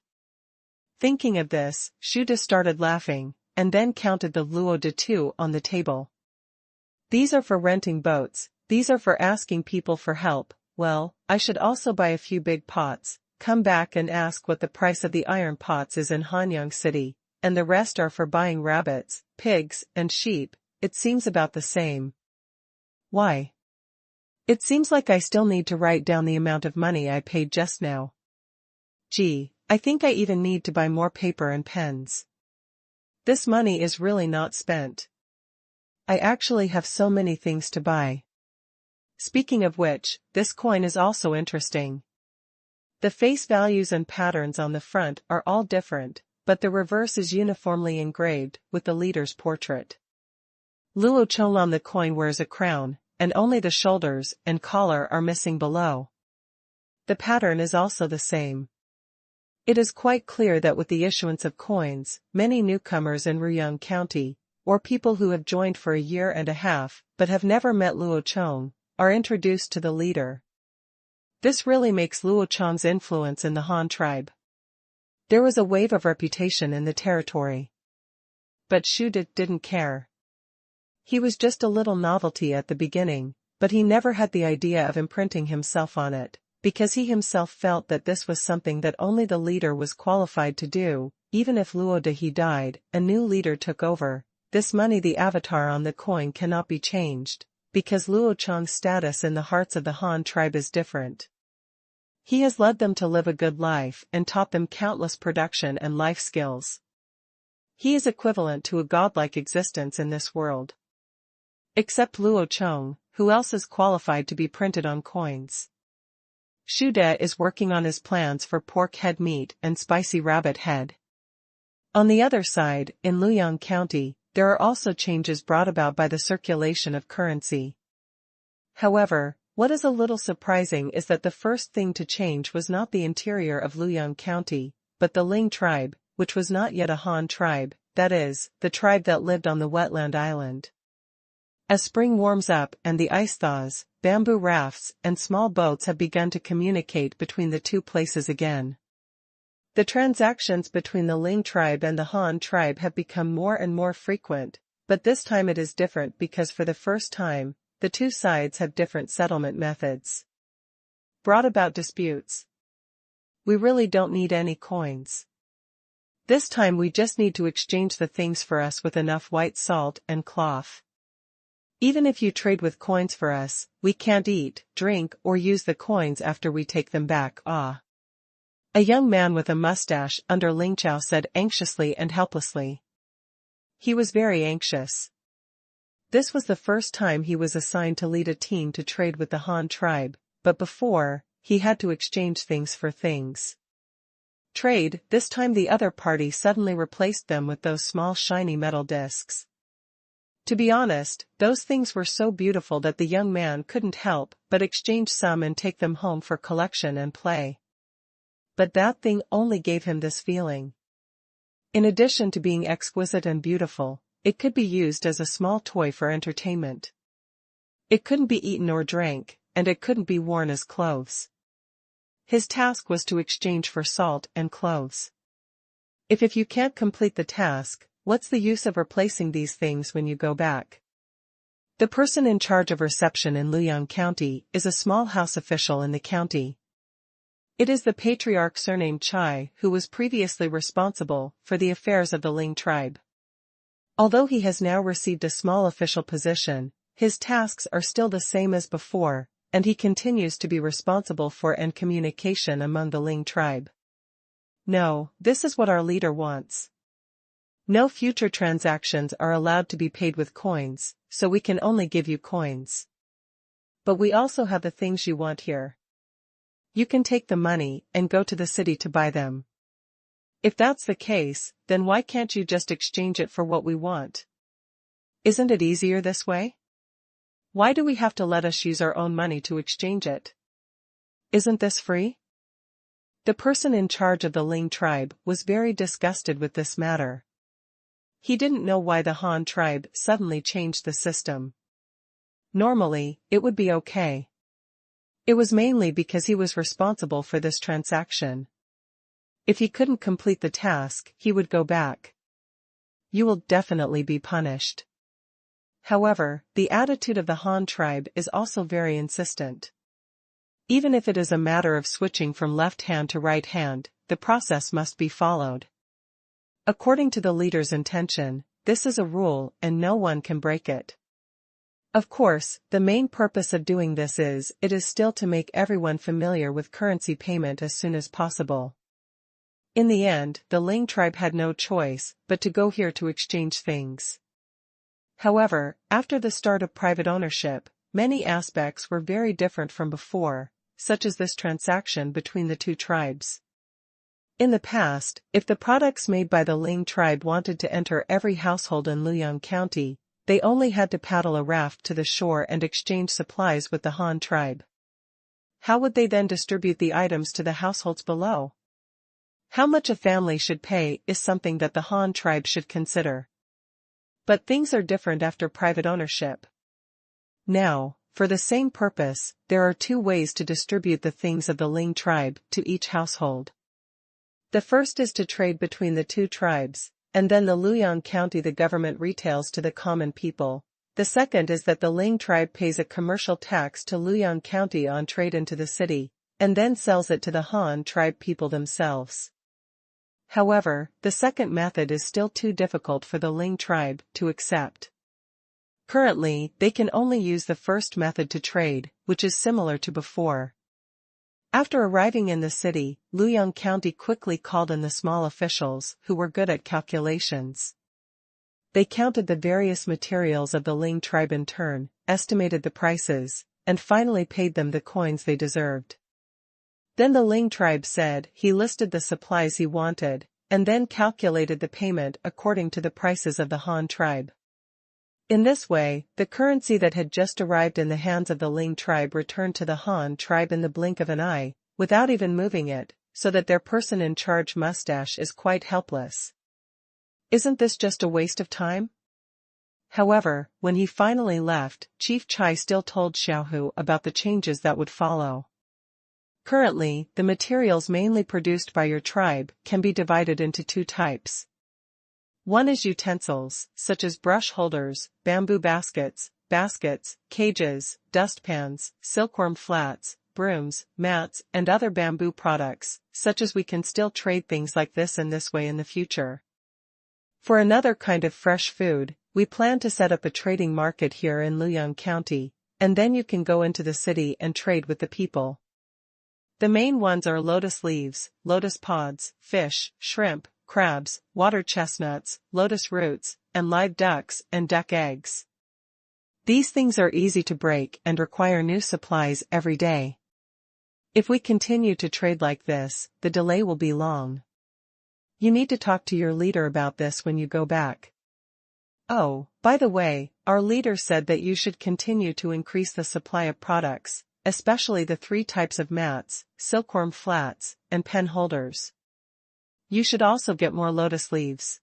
[SPEAKER 1] Thinking of this, Xu De started laughing, and then counted the luo de tu on the table. These are for renting boats, these are for asking people for help. Well, I should also buy a few big pots, come back and ask what the price of the iron pots is in Hanyang City, and the rest are for buying rabbits, pigs, and sheep. It seems about the same. Why? It seems like I still need to write down the amount of money I paid just now. Gee, I think I even need to buy more paper and pens. This money is really not spent. I actually have so many things to buy. Speaking of which, this coin is also interesting. The face values and patterns on the front are all different, but the reverse is uniformly engraved with the leader's portrait. Luo Chong on the coin wears a crown, and only the shoulders and collar are missing below. The pattern is also the same. It is quite clear that with the issuance of coins, many newcomers in Ruyang County, or people who have joined for a year and a half but have never met Luo Chong, are introduced to the leader. This really makes Luo Chong's influence in the Han tribe. There was a wave of reputation in the territory. But Shu didn't care. He was just a little novelty at the beginning, but he never had the idea of imprinting himself on it, because he himself felt that this was something that only the leader was qualified to do. Even if Luo Dehi died, a new leader took over. This money, the avatar on the coin, cannot be changed, because Luo Chong's status in the hearts of the Han tribe is different. He has led them to live a good life and taught them countless production and life skills. He is equivalent to a godlike existence in this world. Except Luo Chong, who else is qualified to be printed on coins? Shu De is working on his plans for pork head meat and spicy rabbit head. On the other side, in Luoyang County, there are also changes brought about by the circulation of currency. However, what is a little surprising is that the first thing to change was not the interior of Luoyang County, but the Ling tribe, which was not yet a Han tribe, that is, the tribe that lived on the wetland island. As spring warms up and the ice thaws, bamboo rafts and small boats have begun to communicate between the two places again. The transactions between the Ling tribe and the Han tribe have become more and more frequent, but this time it is different because for the first time, the two sides have different settlement methods. Brought about disputes. We really don't need any coins. This time we just need to exchange the things for us with enough white salt and cloth. Even if you trade with coins for us, we can't eat, drink, or use the coins after we take them back. Ah. A young man with a mustache under Ling Chao said anxiously and helplessly. He was very anxious. This was the first time he was assigned to lead a team to trade with the Han tribe, but before, he had to exchange things for things. Trade, this time the other party suddenly replaced them with those small shiny metal discs. To be honest, those things were so beautiful that the young man couldn't help but exchange some and take them home for collection and play. But that thing only gave him this feeling. In addition to being exquisite and beautiful, it could be used as a small toy for entertainment. It couldn't be eaten or drank, and it couldn't be worn as clothes. His task was to exchange for salt and clothes. If you can't complete the task, what's the use of replacing these things when you go back? The person in charge of reception in Luoyang County is a small house official in the county. It is the patriarch surnamed Chai who was previously responsible for the affairs of the Ling tribe. Although he has now received a small official position, his tasks are still the same as before, and he continues to be responsible for and communication among the Ling tribe. No, this is what our leader wants. No future transactions are allowed to be paid with coins, so we can only give you coins. But we also have the things you want here. You can take the money and go to the city to buy them. If that's the case, then why can't you just exchange it for what we want? Isn't it easier this way? Why do we have to let us use our own money to exchange it? Isn't this free? The person in charge of the Ling tribe was very disgusted with this matter. He didn't know why the Han tribe suddenly changed the system. Normally, it would be okay. It was mainly because he was responsible for this transaction. If he couldn't complete the task, he would go back. You will definitely be punished. However, the attitude of the Han tribe is also very insistent. Even if it is a matter of switching from left hand to right hand, the process must be followed. According to the leader's intention, this is a rule and no one can break it. Of course, the main purpose of doing this is still to make everyone familiar with currency payment as soon as possible. In the end, the Ling tribe had no choice but to go here to exchange things. However, after the start of private ownership, many aspects were very different from before, such as this transaction between the two tribes. In the past, if the products made by the Ling tribe wanted to enter every household in Luoyang County, they only had to paddle a raft to the shore and exchange supplies with the Han tribe. How would they then distribute the items to the households below? How much a family should pay is something that the Han tribe should consider. But things are different after private ownership. Now, for the same purpose, there are two ways to distribute the things of the Ling tribe to each household. The first is to trade between the two tribes, and then the Luoyang County the government retails to the common people. The second is that the Ling tribe pays a commercial tax to Luoyang County on trade into the city, and then sells it to the Han tribe people themselves. However, the second method is still too difficult for the Ling tribe to accept. Currently, they can only use the first method to trade, which is similar to before. After arriving in the city, Luoyang County quickly called in the small officials who were good at calculations. They counted the various materials of the Ling tribe in turn, estimated the prices, and finally paid them the coins they deserved. Then the Ling tribe said he listed the supplies he wanted, and then calculated the payment according to the prices of the Han tribe. In this way, the currency that had just arrived in the hands of the Ling tribe returned to the Han tribe in the blink of an eye, without even moving it, so that their person in charge mustache is quite helpless. Isn't this just a waste of time? However, when he finally left, Chief Chai still told Xiaohu about the changes that would follow. Currently, the materials mainly produced by your tribe can be divided into two types. One is utensils, such as brush holders, bamboo baskets, cages, dustpans, silkworm flats, brooms, mats, and other bamboo products, such as we can still trade things like this in this way in the future. For another kind of fresh food, we plan to set up a trading market here in Luoyang County, and then you can go into the city and trade with the people. The main ones are lotus leaves, lotus pods, fish, shrimp, crabs, water chestnuts, lotus roots, and live ducks and duck eggs. These things are easy to break and require new supplies every day. If we continue to trade like this, the delay will be long. You need to talk to your leader about this when you go back. Oh, by the way, our leader said that you should continue to increase the supply of products, especially the 3 types of mats, silkworm flats, and pen holders. You should also get more lotus leaves.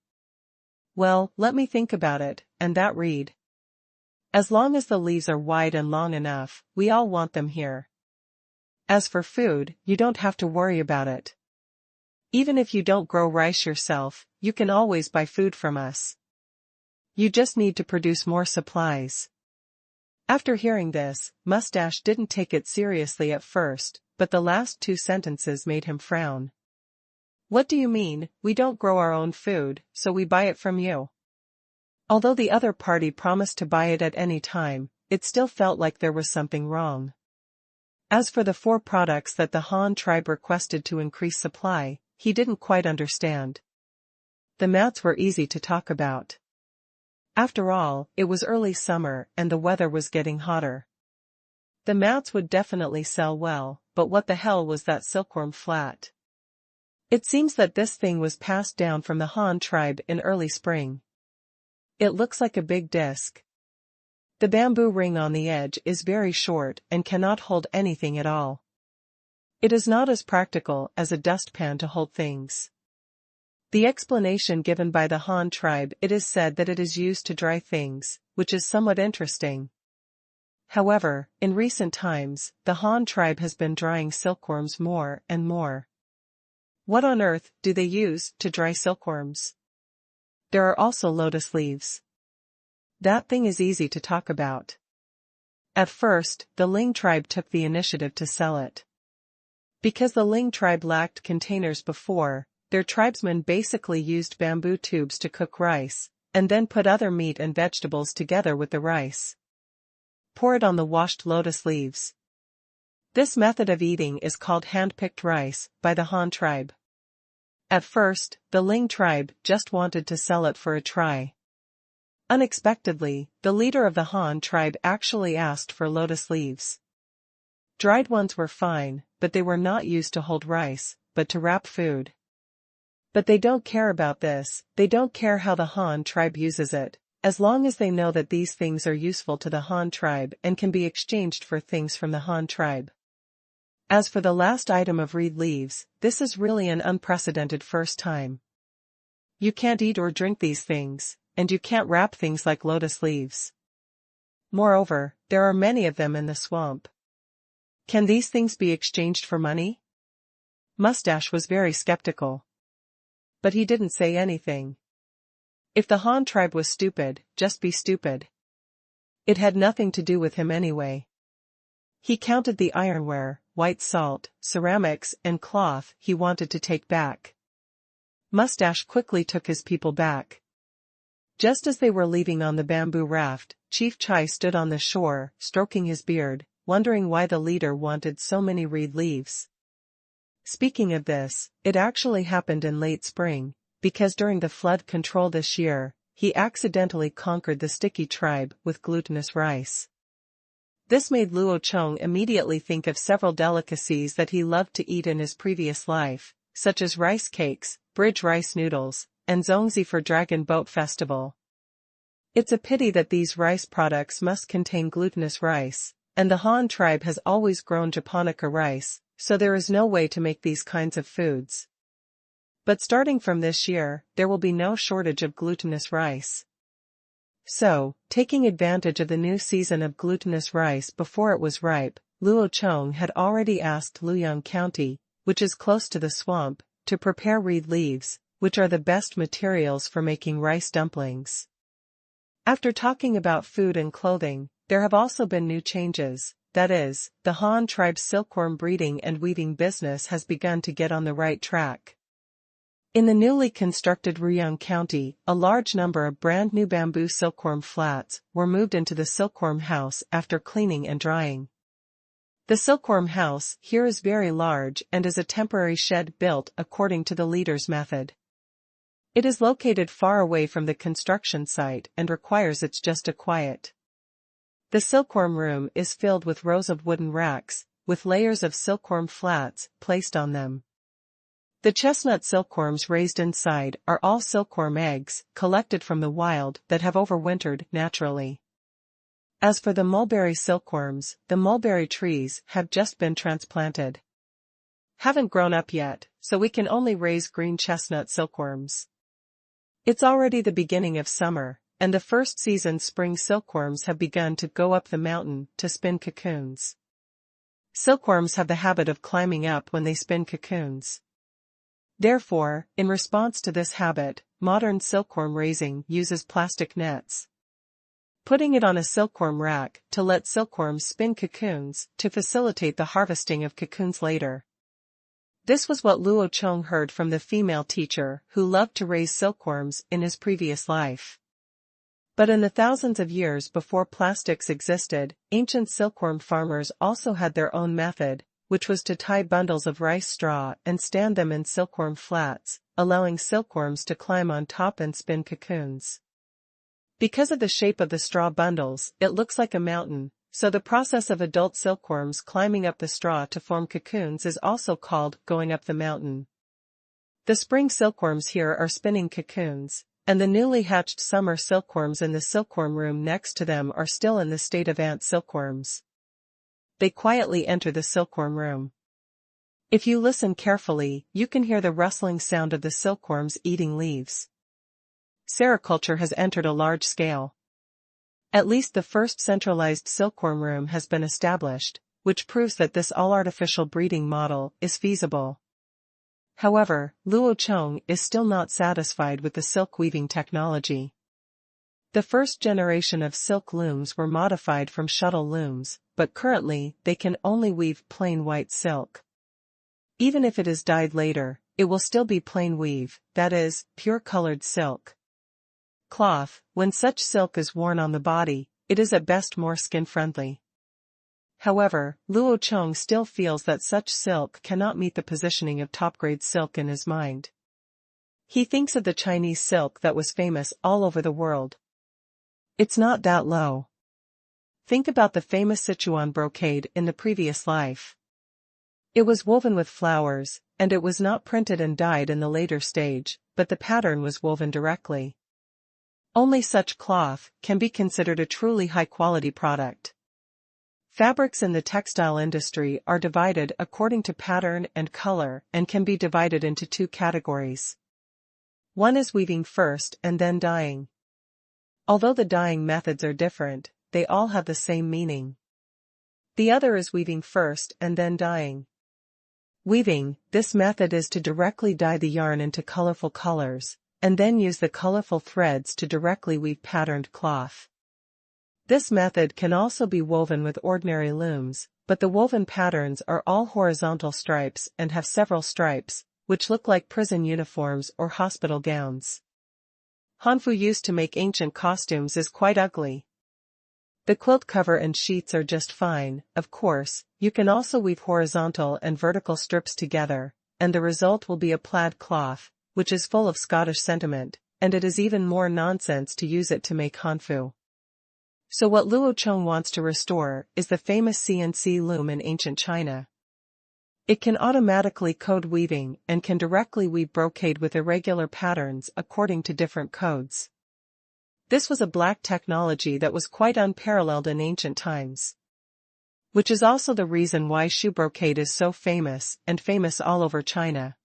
[SPEAKER 1] Well, let me think about it, and that read. As long as the leaves are wide and long enough, we all want them here. As for food, you don't have to worry about it. Even if you don't grow rice yourself, you can always buy food from us. You just need to produce more supplies. After hearing this, Mustache didn't take it seriously at first, but the last 2 sentences made him frown. What do you mean, we don't grow our own food, so we buy it from you? Although the other party promised to buy it at any time, it still felt like there was something wrong. As for the 4 products that the Han tribe requested to increase supply, he didn't quite understand. The mats were easy to talk about. After all, it was early summer and the weather was getting hotter. The mats would definitely sell well, but what the hell was that silkworm flat? It seems that this thing was passed down from the Han tribe in early spring. It looks like a big disc. The bamboo ring on the edge is very short and cannot hold anything at all. It is not as practical as a dustpan to hold things. The explanation given by the Han tribe, it is said that it is used to dry things, which is somewhat interesting. However, in recent times, the Han tribe has been drying silkworms more and more. What on earth do they use to dry silkworms? There are also lotus leaves. That thing is easy to talk about. At first, the Ling tribe took the initiative to sell it. Because the Ling tribe lacked containers before, their tribesmen basically used bamboo tubes to cook rice, and then put other meat and vegetables together with the rice. Pour it on the washed lotus leaves. This method of eating is called hand-picked rice by the Han tribe. At first, the Ling tribe just wanted to sell it for a try. Unexpectedly, the leader of the Han tribe actually asked for lotus leaves. Dried ones were fine, but they were not used to hold rice, but to wrap food. But they don't care about this, they don't care how the Han tribe uses it, as long as they know that these things are useful to the Han tribe and can be exchanged for things from the Han tribe. As for the last item of reed leaves, this is really an unprecedented first time. You can't eat or drink these things, and you can't wrap things like lotus leaves. Moreover, there are many of them in the swamp. Can these things be exchanged for money? Mustache was very skeptical. But he didn't say anything. If the Han tribe was stupid, just be stupid. It had nothing to do with him anyway. He counted the ironware, white salt, ceramics, and cloth he wanted to take back. Mustache quickly took his people back. Just as they were leaving on the bamboo raft, Chief Chai stood on the shore, stroking his beard, wondering why the leader wanted so many reed leaves. Speaking of this, it actually happened in late spring, because during the flood control this year, he accidentally conquered the sticky tribe with glutinous rice. This made Luo Chong immediately think of several delicacies that he loved to eat in his previous life, such as rice cakes, bridge rice noodles, and zongzi for Dragon Boat Festival. It's a pity that these rice products must contain glutinous rice, and the Han tribe has always grown japonica rice, so there is no way to make these kinds of foods. But starting from this year, there will be no shortage of glutinous rice. So, taking advantage of the new season of glutinous rice before it was ripe, Luo Chong had already asked Luoyang County, which is close to the swamp, to prepare reed leaves, which are the best materials for making rice dumplings. After talking about food and clothing, there have also been new changes, that is, the Han tribe's silkworm breeding and weaving business has begun to get on the right track. In the newly constructed Luoyang County, a large number of brand-new bamboo silkworm flats were moved into the silkworm house after cleaning and drying. The silkworm house here is very large and is a temporary shed built according to the leader's method. It is located far away from the construction site and requires it's just a quiet. The silkworm room is filled with rows of wooden racks, with layers of silkworm flats placed on them. The chestnut silkworms raised inside are all silkworm eggs, collected from the wild, that have overwintered naturally. As for the mulberry silkworms, the mulberry trees have just been transplanted. Haven't grown up yet, so we can only raise green chestnut silkworms. It's already the beginning of summer, and the first season spring silkworms have begun to go up the mountain to spin cocoons. Silkworms have the habit of climbing up when they spin cocoons. Therefore, in response to this habit, modern silkworm raising uses plastic nets. Putting it on a silkworm rack to let silkworms spin cocoons to facilitate the harvesting of cocoons later. This was what Luo Chong heard from the female teacher who loved to raise silkworms in his previous life. But in the thousands of years before plastics existed, ancient silkworm farmers also had their own method, which was to tie bundles of rice straw and stand them in silkworm flats, allowing silkworms to climb on top and spin cocoons. Because of the shape of the straw bundles, it looks like a mountain, so the process of adult silkworms climbing up the straw to form cocoons is also called going up the mountain. The spring silkworms here are spinning cocoons, and the newly hatched summer silkworms in the silkworm room next to them are still in the state of ant silkworms. They quietly enter the silkworm room. If you listen carefully, you can hear the rustling sound of the silkworms eating leaves. Sericulture has entered a large scale. At least the first centralized silkworm room has been established, which proves that this all-artificial breeding model is feasible. However, Luo Chong is still not satisfied with the silk weaving technology. The first generation of silk looms were modified from shuttle looms, but currently they can only weave plain white silk. Even if it is dyed later, it will still be plain weave, that is, pure colored silk. Cloth, when such silk is worn on the body, it is at best more skin-friendly. However, Luo Chong still feels that such silk cannot meet the positioning of top-grade silk in his mind. He thinks of the Chinese silk that was famous all over the world. It's not that low. Think about the famous Sichuan brocade in the previous life. It was woven with flowers, and it was not printed and dyed in the later stage, but the pattern was woven directly. Only such cloth can be considered a truly high-quality product. Fabrics in the textile industry are divided according to pattern and color and can be divided into two categories. One is weaving first and then dyeing. Although the dyeing methods are different, they all have the same meaning. The other is weaving first and then dyeing. Weaving, this method is to directly dye the yarn into colorful colors, and then use the colorful threads to directly weave patterned cloth. This method can also be woven with ordinary looms, but the woven patterns are all horizontal stripes and have several stripes, which look like prison uniforms or hospital gowns. Hanfu used to make ancient costumes is quite ugly. The quilt cover and sheets are just fine. Of course, you can also weave horizontal and vertical strips together, and the result will be a plaid cloth, which is full of Scottish sentiment, and it is even more nonsense to use it to make hanfu. So what Luo Chong wants to restore is the famous CNC loom in ancient China. It can automatically code weaving and can directly weave brocade with irregular patterns according to different codes. This was a black technology that was quite unparalleled in ancient times. Which is also the reason why shoe brocade is so famous and famous all over China.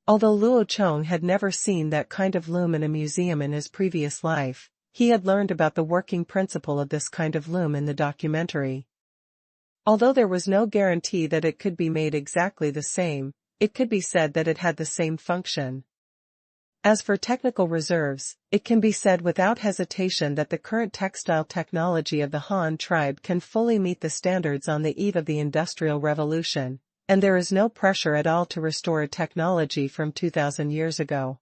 [SPEAKER 1] Although Luo Chong had never seen that kind of loom in a museum in his previous life, he had learned about the working principle of this kind of loom in the documentary. Although there was no guarantee that it could be made exactly the same, it could be said that it had the same function. As for technical reserves, it can be said without hesitation that the current textile technology of the Han tribe can fully meet the standards on the eve of the Industrial Revolution, and there is no pressure at all to restore a technology from 2,000 years ago.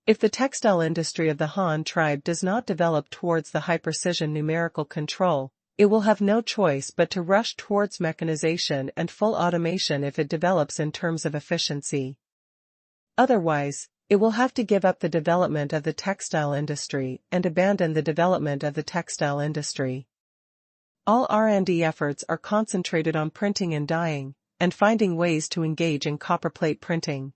[SPEAKER 1] If the textile industry of the Han tribe does not develop towards the high-precision numerical control, it will have no choice but to rush towards mechanization and full automation if it develops in terms of efficiency. Otherwise, it will have to give up the development of the textile industry and abandon the development of the textile industry. All R&D efforts are concentrated on printing and dyeing, and finding ways to engage in copperplate printing.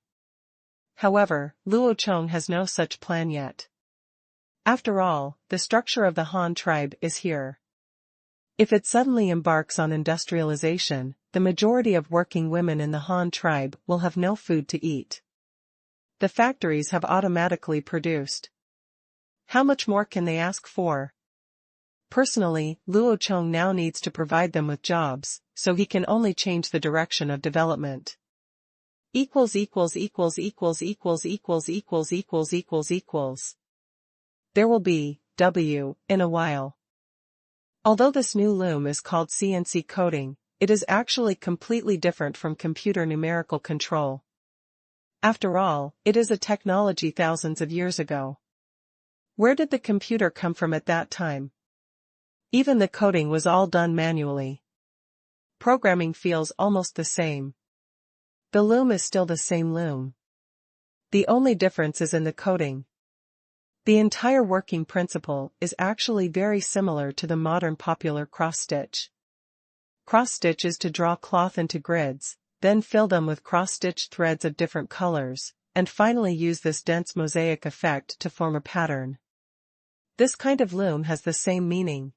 [SPEAKER 1] However, Luo Chong has no such plan yet. After all, the structure of the Han tribe is here. If it suddenly embarks on industrialization, the majority of working women in the Han tribe will have no food to eat. The factories have automatically produced. How much more can they ask for? Personally, Luo Chong now needs to provide them with jobs, so he can only change the direction of development. There will be W in a while. Although this new loom is called CNC coding, it is actually completely different from computer numerical control. After all, it is a technology thousands of years ago. Where did the computer come from at that time? Even the coding was all done manually. Programming feels almost the same. The loom is still the same loom. The only difference is in the coding. The entire working principle is actually very similar to the modern popular cross-stitch. Cross-stitch is to draw cloth into grids, then fill them with cross-stitched threads of different colors, and finally use this dense mosaic effect to form a pattern. This kind of loom has the same meaning.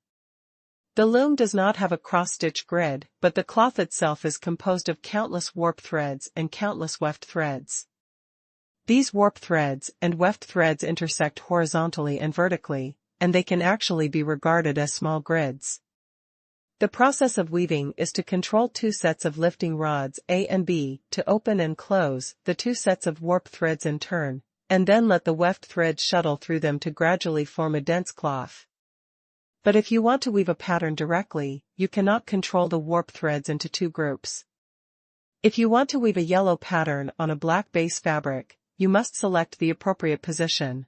[SPEAKER 1] The loom does not have a cross-stitch grid, but the cloth itself is composed of countless warp threads and countless weft threads. These warp threads and weft threads intersect horizontally and vertically, and they can actually be regarded as small grids. The process of weaving is to control two sets of lifting rods A and B to open and close the two sets of warp threads in turn, and then let the weft threads shuttle through them to gradually form a dense cloth. But if you want to weave a pattern directly, you cannot control the warp threads into two groups. If you want to weave a yellow pattern on a black base fabric, you must select the appropriate position.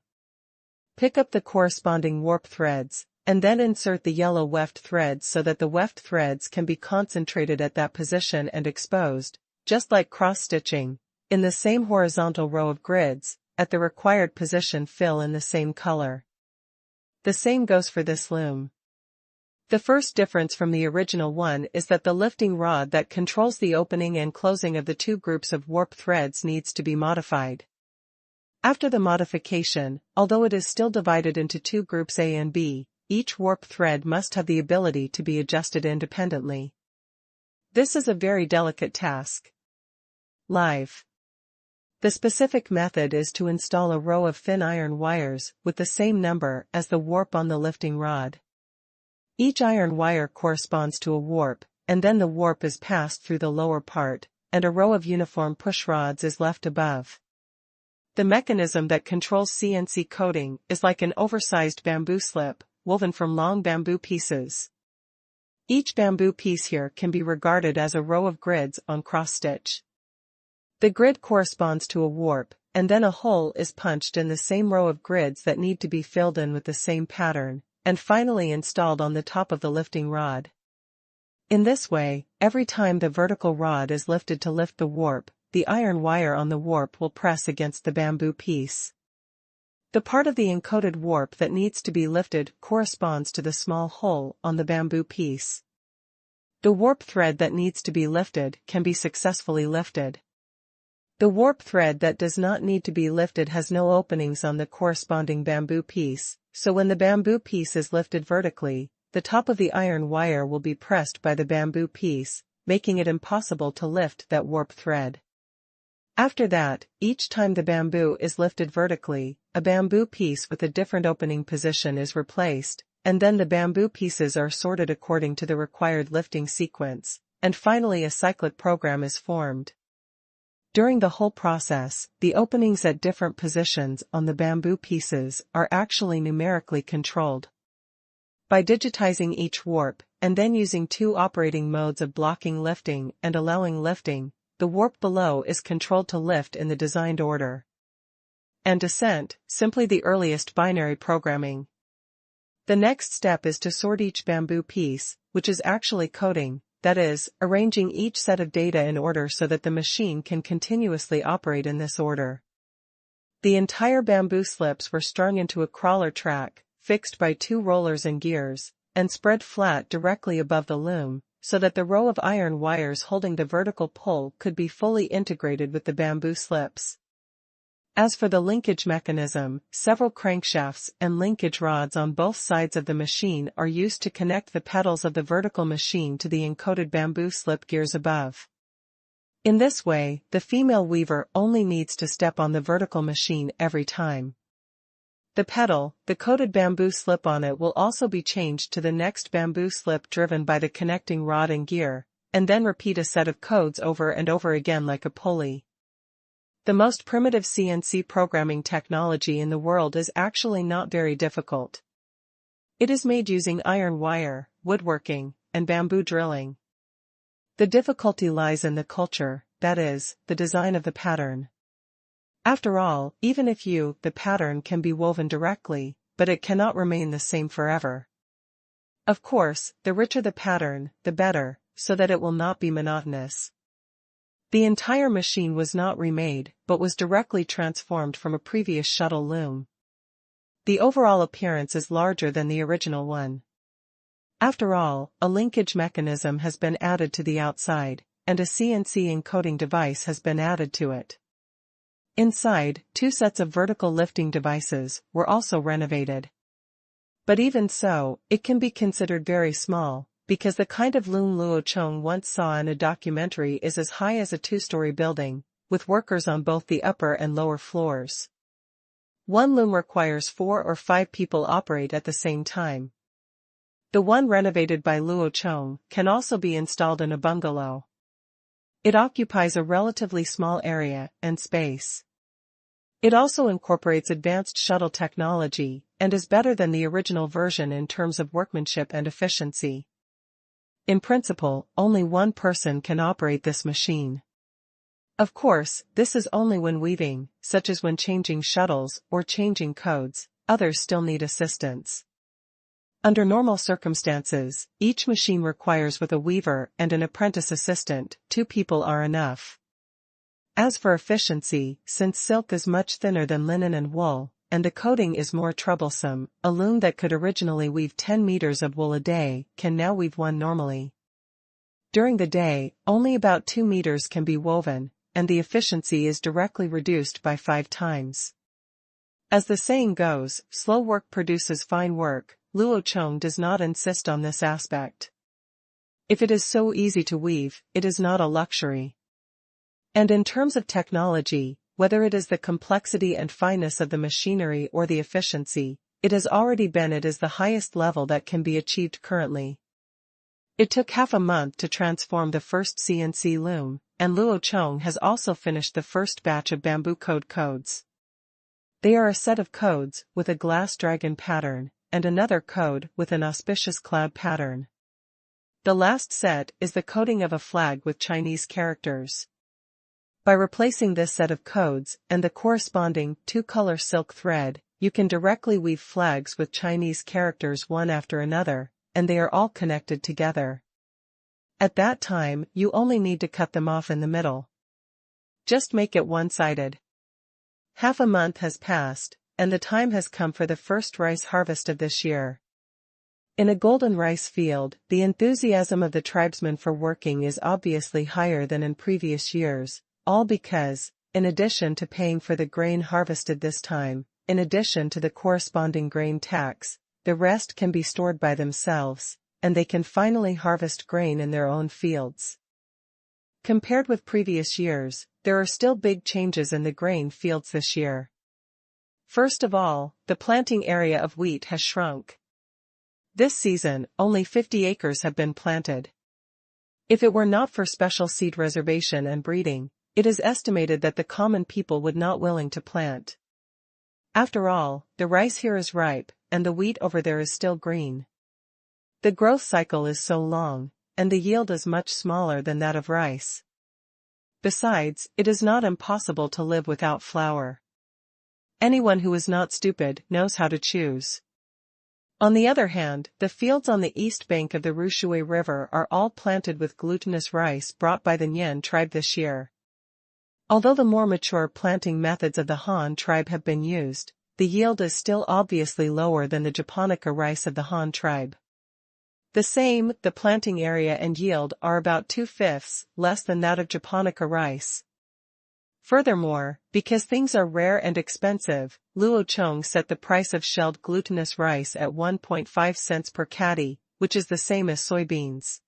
[SPEAKER 1] Pick up the corresponding warp threads, and then insert the yellow weft threads so that the weft threads can be concentrated at that position and exposed, just like cross-stitching, in the same horizontal row of grids, at the required position fill in the same color. The same goes for this loom. The first difference from the original one is that the lifting rod that controls the opening and closing of the two groups of warp threads needs to be modified. After the modification, although it is still divided into two groups A and B, each warp thread must have the ability to be adjusted independently. This is a very delicate task. Live. The specific method is to install a row of thin iron wires with the same number as the warp on the lifting rod. Each iron wire corresponds to a warp, and then the warp is passed through the lower part, and a row of uniform push rods is left above. The mechanism that controls CNC coating is like an oversized bamboo slip, woven from long bamboo pieces. Each bamboo piece here can be regarded as a row of grids on cross-stitch. The grid corresponds to a warp, and then a hole is punched in the same row of grids that need to be filled in with the same pattern, and finally installed on the top of the lifting rod. In this way, every time the vertical rod is lifted to lift the warp, the iron wire on the warp will press against the bamboo piece. The part of the encoded warp that needs to be lifted corresponds to the small hole on the bamboo piece. The warp thread that needs to be lifted can be successfully lifted. The warp thread that does not need to be lifted has no openings on the corresponding bamboo piece, so when the bamboo piece is lifted vertically, the top of the iron wire will be pressed by the bamboo piece, making it impossible to lift that warp thread. After that, each time the bamboo is lifted vertically, a bamboo piece with a different opening position is replaced, and then the bamboo pieces are sorted according to the required lifting sequence, and finally a cyclic program is formed. During the whole process, the openings at different positions on the bamboo pieces are actually numerically controlled. By digitizing each warp, and then using two operating modes of blocking lifting and allowing lifting, the warp below is controlled to lift in the designed order. And descent, simply the earliest binary programming. The next step is to sort each bamboo piece, which is actually coding, that is, arranging each set of data in order so that the machine can continuously operate in this order. The entire bamboo slips were strung into a crawler track, fixed by two rollers and gears, and spread flat directly above the loom, so that the row of iron wires holding the vertical pull could be fully integrated with the bamboo slips. As for the linkage mechanism, several crankshafts and linkage rods on both sides of the machine are used to connect the pedals of the vertical machine to the encoded bamboo slip gears above. In this way, the female weaver only needs to step on the vertical machine every time. The pedal, the coated bamboo slip on it will also be changed to the next bamboo slip driven by the connecting rod and gear, and then repeat a set of codes over and over again like a pulley. The most primitive CNC programming technology in the world is actually not very difficult. It is made using iron wire, woodworking, and bamboo drilling. The difficulty lies in the culture, that is, the design of the pattern. After all, even if the pattern can be woven directly, but it cannot remain the same forever. Of course, the richer the pattern, the better, so that it will not be monotonous. The entire machine was not remade, but was directly transformed from a previous shuttle loom. The overall appearance is larger than the original one. After all, a linkage mechanism has been added to the outside, and a CNC encoding device has been added to it. Inside, two sets of vertical lifting devices were also renovated. But even so, it can be considered very small, because the kind of loom Luo Chong once saw in a documentary is as high as a two-story building, with workers on both the upper and lower floors. One loom requires 4 or 5 people operate at the same time. The one renovated by Luo Chong can also be installed in a bungalow. It occupies a relatively small area and space. It also incorporates advanced shuttle technology, and is better than the original version in terms of workmanship and efficiency. In principle, only one person can operate this machine. Of course, this is only when weaving, such as when changing shuttles or changing codes. Others still need assistance. Under normal circumstances, each machine requires with a weaver and an apprentice assistant, 2 people are enough. As for efficiency, since silk is much thinner than linen and wool, and the coding is more troublesome, a loom that could originally weave 10 meters of wool a day can now weave 1 normally. During the day, only about 2 meters can be woven, and the efficiency is directly reduced by 5 times. As the saying goes, slow work produces fine work. Luo Chong does not insist on this aspect. If it is so easy to weave, it is not a luxury. And in terms of technology, whether it is the complexity and fineness of the machinery or the efficiency, it has already been at the highest level that can be achieved currently. It took half a month to transform the first CNC loom, and Luo Chong has also finished the first batch of bamboo codes. They are a set of codes with a glass dragon pattern, and another code with an auspicious cloud pattern. The last set is the coding of a flag with Chinese characters. By replacing this set of codes and the corresponding 2-color silk thread, you can directly weave flags with Chinese characters one after another, and they are all connected together. At that time, you only need to cut them off in the middle. Just make it one-sided. Half a month has passed, and the time has come for the first rice harvest of this year. In a golden rice field, the enthusiasm of the tribesmen for working is obviously higher than in previous years, all because, in addition to paying for the grain harvested this time, in addition to the corresponding grain tax, the rest can be stored by themselves, and they can finally harvest grain in their own fields. Compared with previous years, there are still big changes in the grain fields this year. First of all, the planting area of wheat has shrunk. This season, only 50 acres have been planted. If it were not for special seed reservation and breeding, it is estimated that the common people would not willing to plant. After all, the rice here is ripe, and the wheat over there is still green. The growth cycle is so long, and the yield is much smaller than that of rice. Besides, it is not impossible to live without flour. Anyone who is not stupid knows how to choose. On the other hand, the fields on the east bank of the Rushui River are all planted with glutinous rice brought by the Nyen tribe this year. Although the more mature planting methods of the Han tribe have been used, the yield is still obviously lower than the Japonica rice of the Han tribe. The planting area and yield are about 2/5 less than that of Japonica rice. Furthermore, because things are rare and expensive, Luo Chong set the price of shelled glutinous rice at 1.5 cents per caddy, which is the same as soybeans.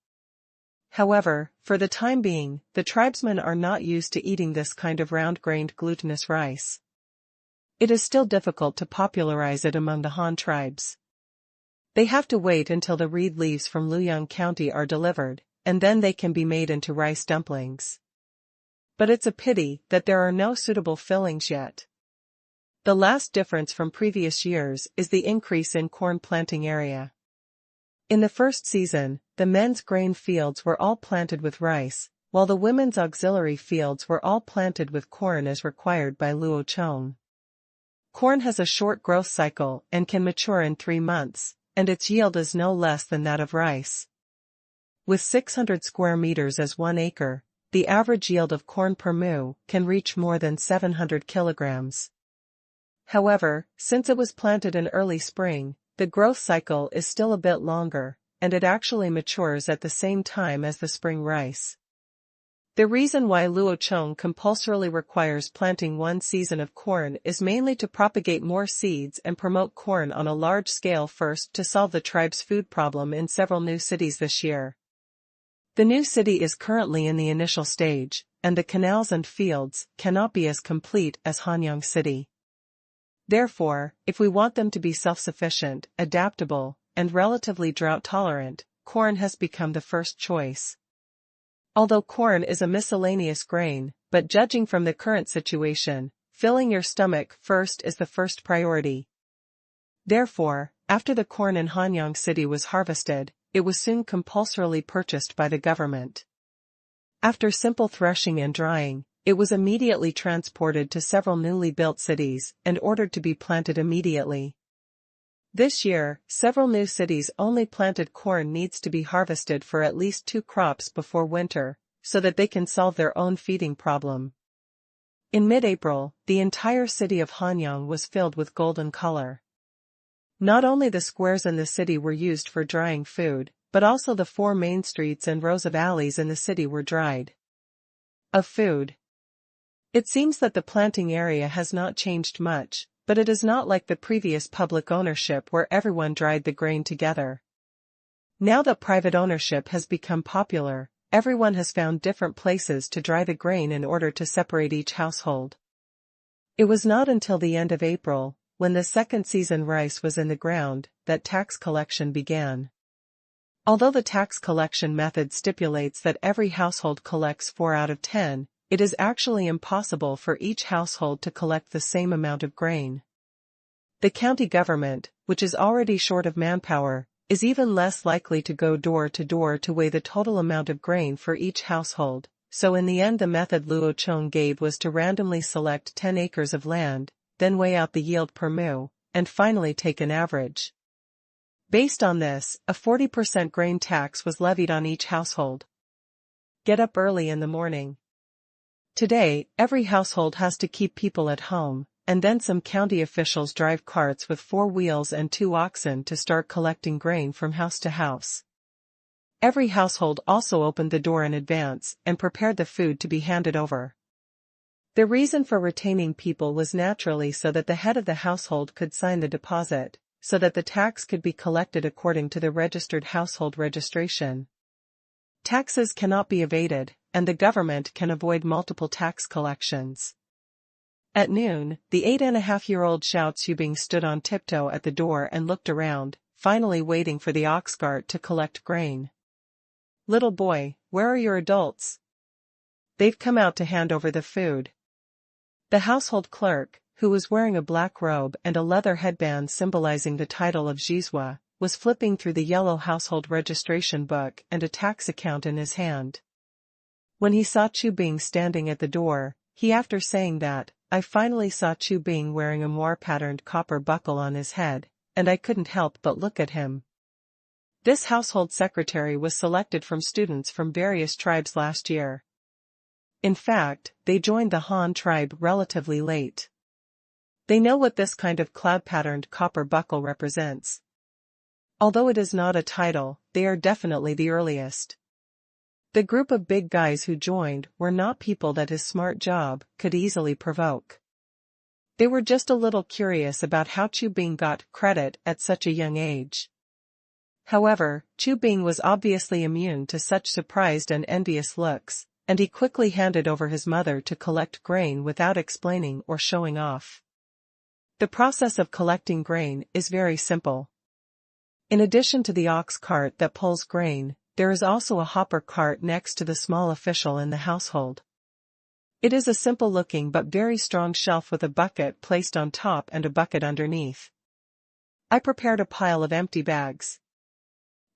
[SPEAKER 1] However, for the time being, the tribesmen are not used to eating this kind of round-grained glutinous rice. It is still difficult to popularize it among the Han tribes. They have to wait until the reed leaves from Luoyang County are delivered, and then they can be made into rice dumplings. But it's a pity that there are no suitable fillings yet. The last difference from previous years is the increase in corn planting area. In the first season, the men's grain fields were all planted with rice, while the women's auxiliary fields were all planted with corn as required by Luo Chong. Corn has a short growth cycle and can mature in 3 months, and its yield is no less than that of rice. With 600 square meters as 1 acre, the average yield of corn per mu can reach more than 700 kilograms. However, since it was planted in early spring, the growth cycle is still a bit longer, and it actually matures at the same time as the spring rice. The reason why Luo Chong compulsorily requires planting 1 season of corn is mainly to propagate more seeds and promote corn on a large scale first to solve the tribe's food problem in several new cities this year. The new city is currently in the initial stage, and the canals and fields cannot be as complete as Hanyang City. Therefore, if we want them to be self-sufficient, adaptable, and relatively drought-tolerant, corn has become the first choice. Although corn is a miscellaneous grain, but judging from the current situation, filling your stomach first is the first priority. Therefore, after the corn in Hanyang City was harvested, it was soon compulsorily purchased by the government. After simple threshing and drying, it was immediately transported to several newly built cities and ordered to be planted immediately. This year, several new cities only planted corn needs to be harvested for at least 2 crops before winter, so that they can solve their own feeding problem. In mid-April, the entire city of Hanyang was filled with golden color. Not only the squares in the city were used for drying food, but also the 4 main streets and rows of alleys in the city were dried of food. It seems that the planting area has not changed much, but it is not like the previous public ownership where everyone dried the grain together. Now that private ownership has become popular, everyone has found different places to dry the grain in order to separate each household. It was not until the end of April, when the second season rice was in the ground, that tax collection began. Although the tax collection method stipulates that every household collects 4 out of 10, it is actually impossible for each household to collect the same amount of grain. The county government, which is already short of manpower, is even less likely to go door to door to weigh the total amount of grain for each household, so in the end the method Luo Chong gave was to randomly select 10 acres of land, then weigh out the yield per mu, and finally take an average. Based on this, a 40% grain tax was levied on each household. Get up early in the morning. Today, every household has to keep people at home, and then some county officials drive carts with 4 wheels and 2 oxen to start collecting grain from house to house. Every household also opened the door in advance and prepared the food to be handed over. The reason for retaining people was naturally so that the head of the household could sign the deposit, so that the tax could be collected according to the registered household registration. Taxes cannot be evaded, and the government can avoid multiple tax collections. At noon, the 8.5-year-old Xiao Qubing stood on tiptoe at the door and looked around, finally waiting for the ox cart to collect grain. "Little boy, where are your adults? They've come out to hand over the food." The household clerk, who was wearing a black robe and a leather headband symbolizing the title of Jizwa, was flipping through the yellow household registration book and a tax account in his hand. When he saw Qubing standing at the door, after saying that, "I finally saw Qubing wearing a moire-patterned copper buckle on his head, and I couldn't help but look at him." This household secretary was selected from students from various tribes last year. In fact, they joined the Han tribe relatively late. They know what this kind of cloud-patterned copper buckle represents. Although it is not a title, they are definitely the earliest. The group of big guys who joined were not people that his smart job could easily provoke. They were just a little curious about how Qubing got credit at such a young age. However, Qubing was obviously immune to such surprised and envious looks, and he quickly handed over his mother to collect grain without explaining or showing off. The process of collecting grain is very simple. In addition to the ox cart that pulls grain, there is also a hopper cart next to the small official in the household. It is a simple-looking but very strong shelf with a bucket placed on top and a bucket underneath. I prepared a pile of empty bags.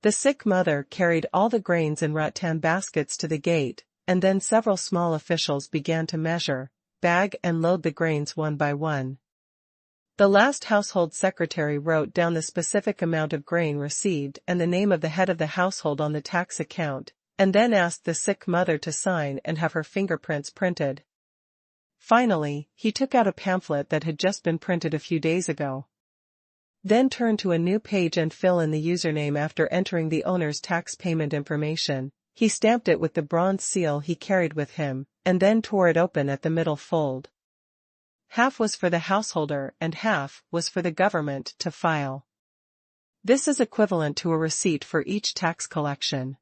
[SPEAKER 1] The sick mother carried all the grains in rattan baskets to the gate, and then several small officials began to measure, bag and load the grains one by one. The last household secretary wrote down the specific amount of grain received and the name of the head of the household on the tax account, and then asked the sick mother to sign and have her fingerprints printed. Finally, he took out a pamphlet that had just been printed a few days ago. Then turn to a new page and fill in the username after entering the owner's tax payment information. He stamped it with the bronze seal he carried with him, and then tore it open at the middle fold. Half was for the householder and half was for the government to file. This is equivalent to a receipt for each tax collection.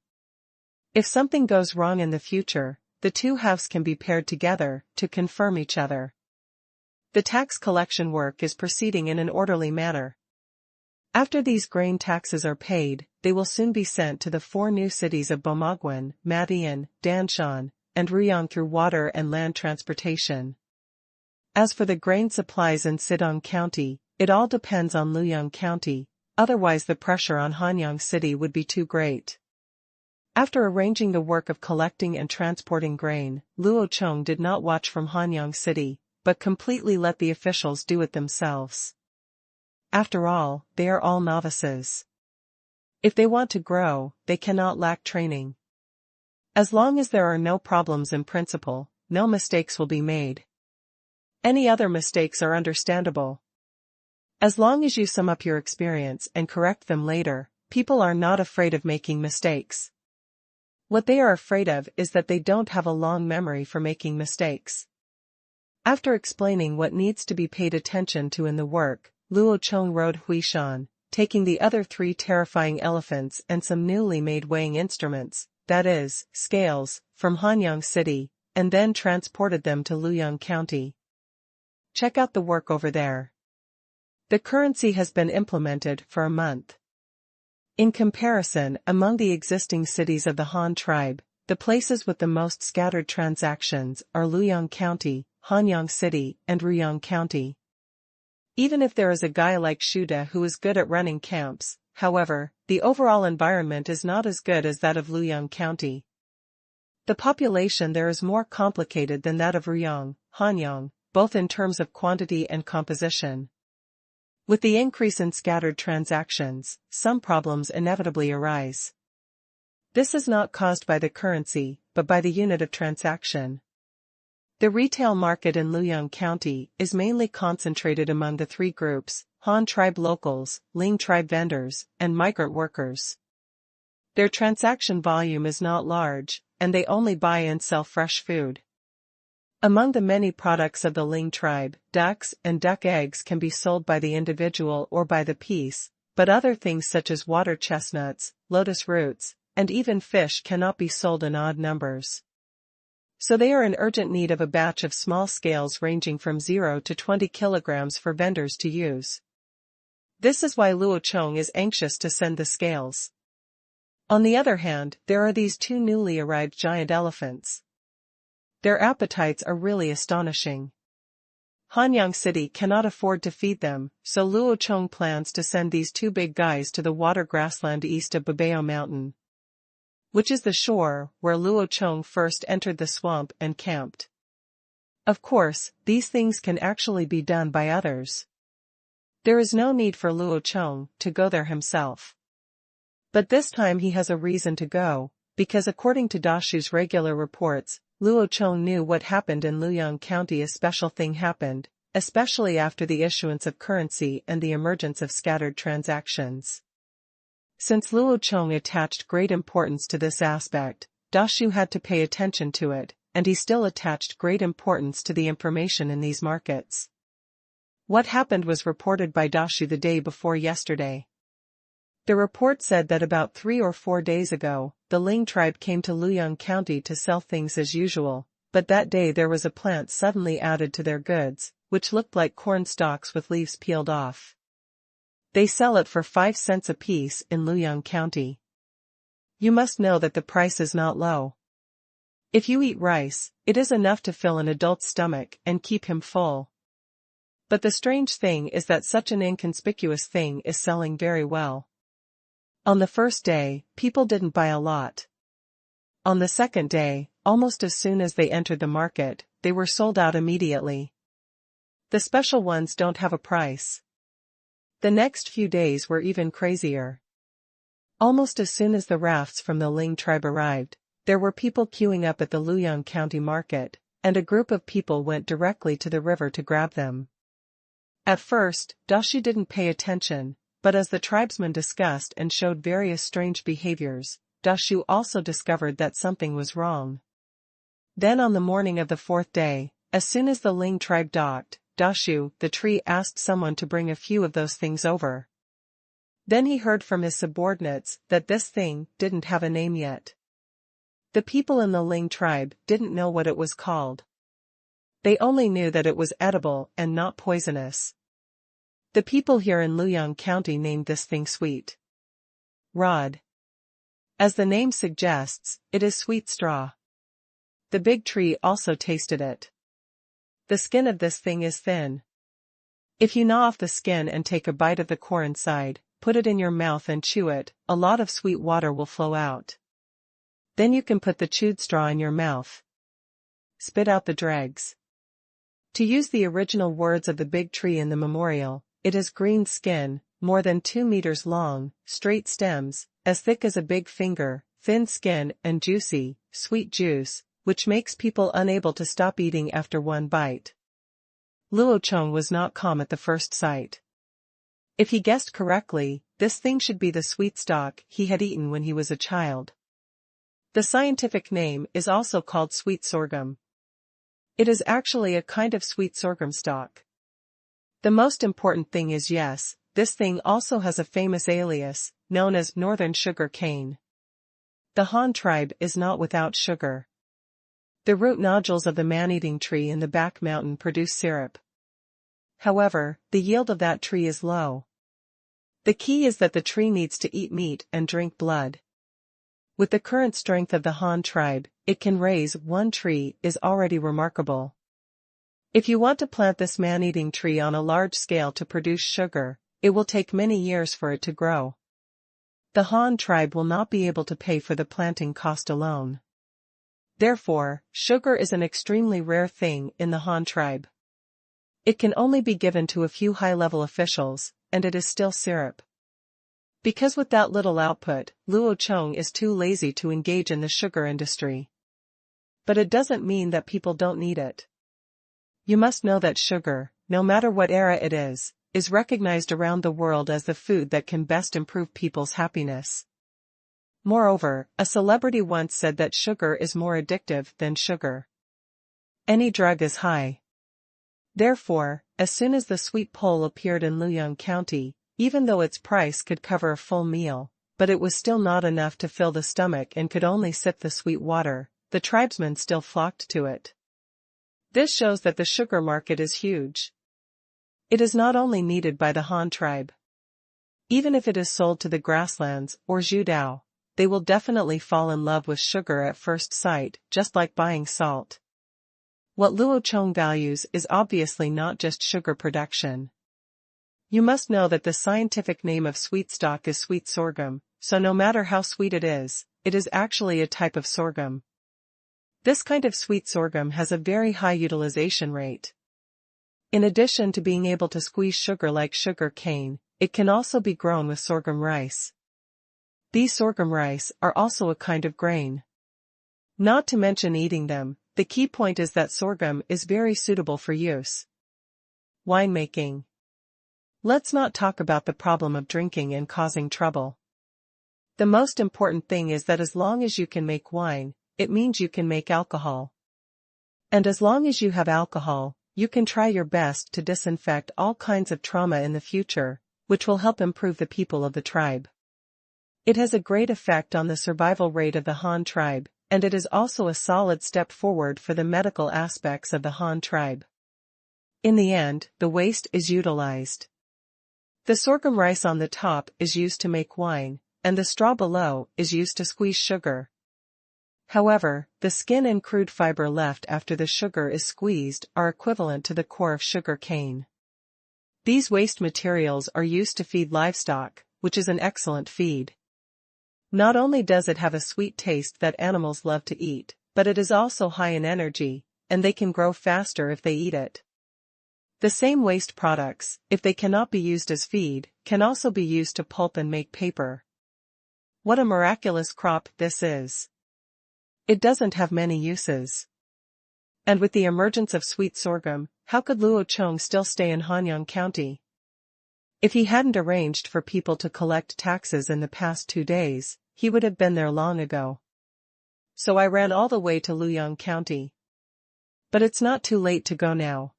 [SPEAKER 1] If something goes wrong in the future, the 2 halves can be paired together to confirm each other. The tax collection work is proceeding in an orderly manner. After these grain taxes are paid, they will soon be sent to the 4 new cities of Bomagwan, Madian, Danshan, and Ruyang through water and land transportation. As for the grain supplies in Sidong County, it all depends on Luoyang County, otherwise the pressure on Hanyang City would be too great. After arranging the work of collecting and transporting grain, Luo Chong did not watch from Hanyang City, but completely let the officials do it themselves. After all, they are all novices. If they want to grow, they cannot lack training. As long as there are no problems in principle, no mistakes will be made. Any other mistakes are understandable. As long as you sum up your experience and correct them later, people are not afraid of making mistakes. What they are afraid of is that they don't have a long memory for making mistakes. After explaining what needs to be paid attention to in the work, Luo Chong rode Huishan, taking the other 3 terrifying elephants and some newly made weighing instruments, that is, scales, from Hanyang City, and then transported them to Luoyang County. Check out the work over there. The currency has been implemented for a month. In comparison, among the existing cities of the Han tribe, the places with the most scattered transactions are Luoyang County, Hanyang City, and Ruyang County. Even if there is a guy like Shuda who is good at running camps, however, the overall environment is not as good as that of Luoyang County. The population there is more complicated than that of Ruyang, Hanyang, both in terms of quantity and composition. With the increase in scattered transactions, some problems inevitably arise. This is not caused by the currency, but by the unit of transaction. The retail market in Luoyang County is mainly concentrated among the 3 groups: Han tribe locals, Ling tribe vendors, and migrant workers. Their transaction volume is not large, and they only buy and sell fresh food. Among the many products of the Ling tribe, ducks and duck eggs can be sold by the individual or by the piece, but other things such as water chestnuts, lotus roots, and even fish cannot be sold in odd numbers. So they are in urgent need of a batch of small scales ranging from 0 to 20 kilograms for vendors to use. This is why Luo Chong is anxious to send the scales. On the other hand, there are these 2 newly arrived giant elephants. Their appetites are really astonishing. Hanyang City cannot afford to feed them, so Luo Chong plans to send these 2 big guys to the water grassland east of Babao Mountain, which is the shore where Luo Chong first entered the swamp and camped. Of course, these things can actually be done by others. There is no need for Luo Chong to go there himself. But this time he has a reason to go, because according to Dashu's regular reports, Luo Chong knew what happened in Luoyang County. A special thing happened, especially after the issuance of currency and the emergence of scattered transactions. Since Luo Chong attached great importance to this aspect, Dashu had to pay attention to it, and he still attached great importance to the information in these markets. What happened was reported by Dashu the day before yesterday. The report said that about 3 or 4 days ago, the Ling tribe came to Luoyang County to sell things as usual, but that day there was a plant suddenly added to their goods, which looked like corn stalks with leaves peeled off. They sell it for 5 cents a piece in Luoyang County. You must know that the price is not low. If you eat rice, it is enough to fill an adult's stomach and keep him full. But the strange thing is that such an inconspicuous thing is selling very well. On the first day, people didn't buy a lot. On the second day, almost as soon as they entered the market, they were sold out immediately. The special ones don't have a price. The next few days were even crazier. Almost as soon as the rafts from the Ling tribe arrived, there were people queuing up at the Luoyang County market, and a group of people went directly to the river to grab them. At first, Dashu didn't pay attention, but as the tribesmen discussed and showed various strange behaviors, Dashu also discovered that something was wrong. Then on the morning of the 4th day, as soon as the Ling tribe docked, Dashu, the tree, asked someone to bring a few of those things over. Then he heard from his subordinates that this thing didn't have a name yet. The people in the Ling tribe didn't know what it was called. They only knew that it was edible and not poisonous. The people here in Luoyang County named this thing sweet rod. As the name suggests, it is sweet straw. The big tree also tasted it. The skin of this thing is thin. If you gnaw off the skin and take a bite of the core inside, put it in your mouth and chew it, a lot of sweet water will flow out. Then you can put the chewed straw in your mouth. Spit out the dregs. To use the original words of the big tree in the memorial, it has green skin, more than 2 meters long, straight stems, as thick as a big finger, thin skin and juicy, sweet juice, which makes people unable to stop eating after one bite. Luo Chong was not calm at the first sight. If he guessed correctly, this thing should be the sweet stalk he had eaten when he was a child. The scientific name is also called sweet sorghum. It is actually a kind of sweet sorghum stalk. The most important thing is yes, this thing also has a famous alias, known as northern sugar cane. The Han tribe is not without sugar. The root nodules of the man-eating tree in the back mountain produce syrup. However, the yield of that tree is low. The key is that the tree needs to eat meat and drink blood. With the current strength of the Han tribe, it can raise one tree is already remarkable. If you want to plant this man-eating tree on a large scale to produce sugar, it will take many years for it to grow. The Han tribe will not be able to pay for the planting cost alone. Therefore, sugar is an extremely rare thing in the Han tribe. It can only be given to a few high-level officials, and it is still syrup. Because with that little output, Luo Chong is too lazy to engage in the sugar industry. But it doesn't mean that people don't need it. You must know that sugar, no matter what era it is recognized around the world as the food that can best improve people's happiness. Moreover, a celebrity once said that sugar is more addictive than sugar. Any drug is high. Therefore, as soon as the sweet pole appeared in Luoyang County, even though its price could cover a full meal, but it was still not enough to fill the stomach and could only sip the sweet water, the tribesmen still flocked to it. This shows that the sugar market is huge. It is not only needed by the Han tribe. Even if it is sold to the grasslands or Zhudao, they will definitely fall in love with sugar at first sight, just like buying salt. What Luo Chong values is obviously not just sugar production. You must know that the scientific name of sweet stalk is sweet sorghum, so no matter how sweet it is actually a type of sorghum. This kind of sweet sorghum has a very high utilization rate. In addition to being able to squeeze sugar like sugar cane, it can also be grown with sorghum rice. These sorghum rice are also a kind of grain. Not to mention eating them, the key point is that sorghum is very suitable for use. Winemaking. Let's not talk about the problem of drinking and causing trouble. The most important thing is that as long as you can make wine, it means you can make alcohol. And as long as you have alcohol, you can try your best to disinfect all kinds of trauma in the future, which will help improve the people of the tribe. It has a great effect on the survival rate of the Han tribe, and it is also a solid step forward for the medical aspects of the Han tribe. In the end, the waste is utilized. The sorghum rice on the top is used to make wine, and the straw below is used to squeeze sugar. However, the skin and crude fiber left after the sugar is squeezed are equivalent to the core of sugar cane. These waste materials are used to feed livestock, which is an excellent feed. Not only does it have a sweet taste that animals love to eat, but it is also high in energy, and they can grow faster if they eat it. The same waste products, if they cannot be used as feed, can also be used to pulp and make paper. What a miraculous crop this is. It doesn't have many uses. And with the emergence of sweet sorghum, how could Luo Chong still stay in Hanyang County? If he hadn't arranged for people to collect taxes in the past 2 days, he would have been there long ago. So I ran all the way to Luoyang County. But it's not too late to go now.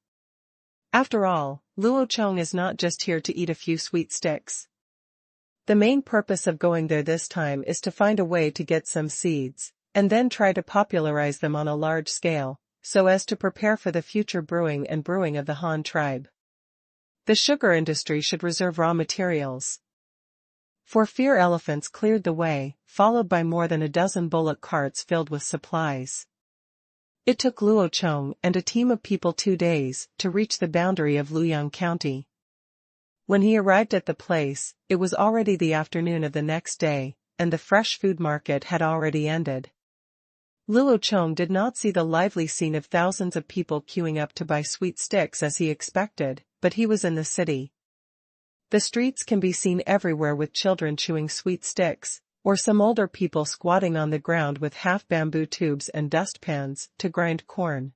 [SPEAKER 1] After all, Luo Chong is not just here to eat a few sweet sticks. The main purpose of going there this time is to find a way to get some seeds, and then try to popularize them on a large scale, so as to prepare for the future brewing of the Han tribe. The sugar industry should reserve raw materials. For fear elephants cleared the way, followed by more than a dozen bullock carts filled with supplies. It took Luo Chong and a team of people 2 days to reach the boundary of Luoyang County. When he arrived at the place, it was already the afternoon of the next day, and the fresh food market had already ended. Luo Chong did not see the lively scene of thousands of people queuing up to buy sweet sticks as he expected, but he was in the city. The streets can be seen everywhere with children chewing sweet sticks, or some older people squatting on the ground with half bamboo tubes and dustpans to grind corn.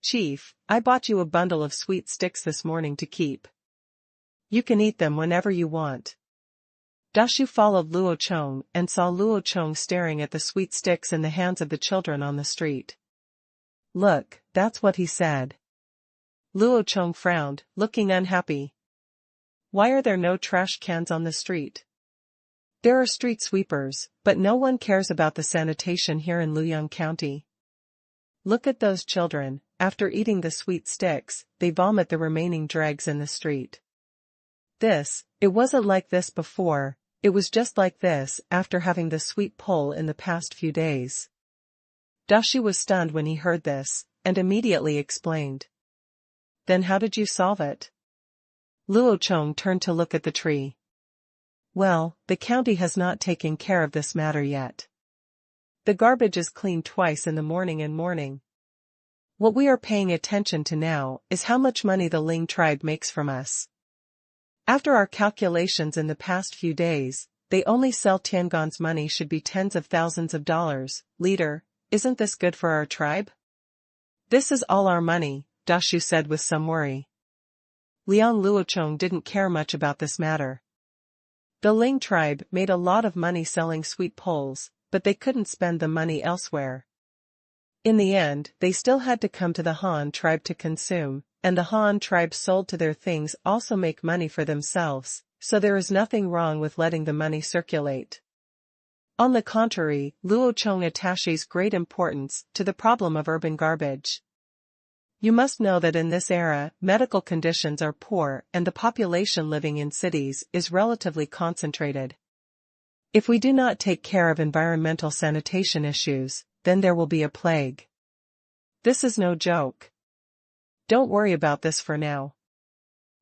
[SPEAKER 1] "Chief, I bought you a bundle of sweet sticks this morning to keep. You can eat them whenever you want." Dashu followed Luo Chong and saw Luo Chong staring at the sweet sticks in the hands of the children on the street. "Look, that's what he said." Luo Chong frowned, looking unhappy. "Why are there no trash cans on the street?" "There are street sweepers, but no one cares about the sanitation here in Luoyang County. Look at those children, after eating the sweet sticks, they vomit the remaining dregs in the street. It wasn't like this before, it was just like this after having the sweet pull in the past few days." Dashi was stunned when he heard this, and immediately explained. "Then how did you solve it?" Luo Chong turned to look at the tree. "Well, the county has not taken care of this matter yet. The garbage is cleaned twice in the morning and morning. What we are paying attention to now is how much money the Ling tribe makes from us. After our calculations in the past few days, they only sell Tiangon's money should be tens of thousands of dollars. Leader, isn't this good for our tribe?" "This is all our money," Dashu said with some worry. Liang Luochong didn't care much about this matter. The Ling tribe made a lot of money selling sweet poles, but they couldn't spend the money elsewhere. In the end, they still had to come to the Han tribe to consume, and the Han tribe sold to their things also make money for themselves, so there is nothing wrong with letting the money circulate. On the contrary, Luo Chong attaches great importance to the problem of urban garbage. You must know that in this era, medical conditions are poor and the population living in cities is relatively concentrated. If we do not take care of environmental sanitation issues, then there will be a plague. This is no joke. Don't worry about this for now.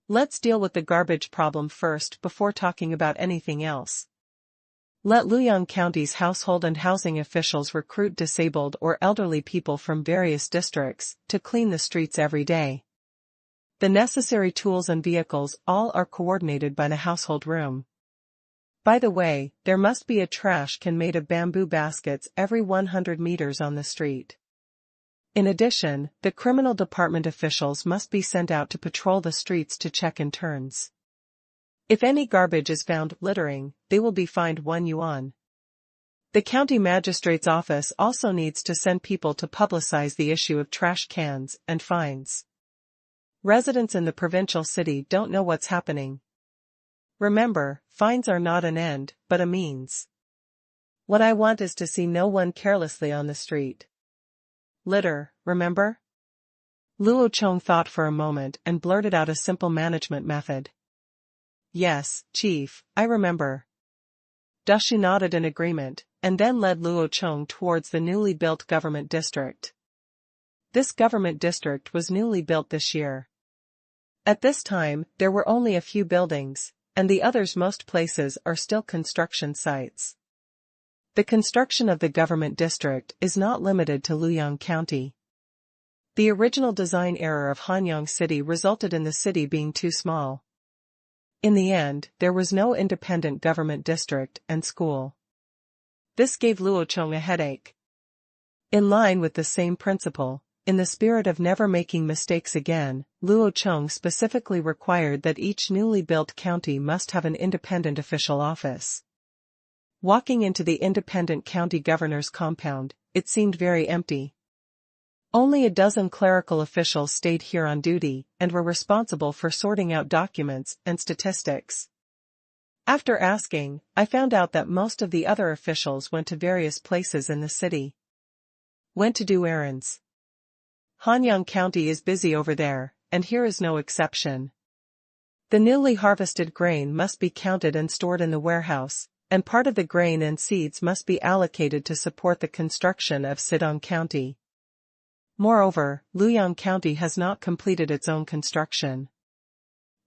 [SPEAKER 1] Let's deal with the garbage problem first before talking about anything else. Let Luoyang County's household and housing officials recruit disabled or elderly people from various districts to clean the streets every day. The necessary tools and vehicles all are coordinated by the household room. By the way, there must be a trash can made of bamboo baskets every 100 meters on the street. In addition, the criminal department officials must be sent out to patrol the streets to check in turns. If any garbage is found littering, they will be fined 1 yuan. The county magistrate's office also needs to send people to publicize the issue of trash cans and fines. Residents in the provincial city don't know what's happening. Remember, fines are not an end, but a means. What I want is to see no one carelessly on the street. Litter, remember?" Luo Chong thought for a moment and blurted out a simple management method. "Yes, Chief, I remember." Dashi nodded in agreement, and then led Luo Chong towards the newly built government district. This government district was newly built this year. At this time, there were only a few buildings, and the others most places are still construction sites. The construction of the government district is not limited to Luoyang County. The original design error of Hanyang City resulted in the city being too small. In the end, there was no independent government district and school. This gave Luo Chong a headache. In line with the same principle, in the spirit of never making mistakes again, Luo Chong specifically required that each newly built county must have an independent official office. Walking into the independent county governor's compound, it seemed very empty. Only a dozen clerical officials stayed here on duty and were responsible for sorting out documents and statistics. After asking, I found out that most of the other officials went to various places in the city. Went to do errands. Hanyang County is busy over there, and here is no exception. The newly harvested grain must be counted and stored in the warehouse, and part of the grain and seeds must be allocated to support the construction of Sidong County. Moreover, Luoyang County has not completed its own construction.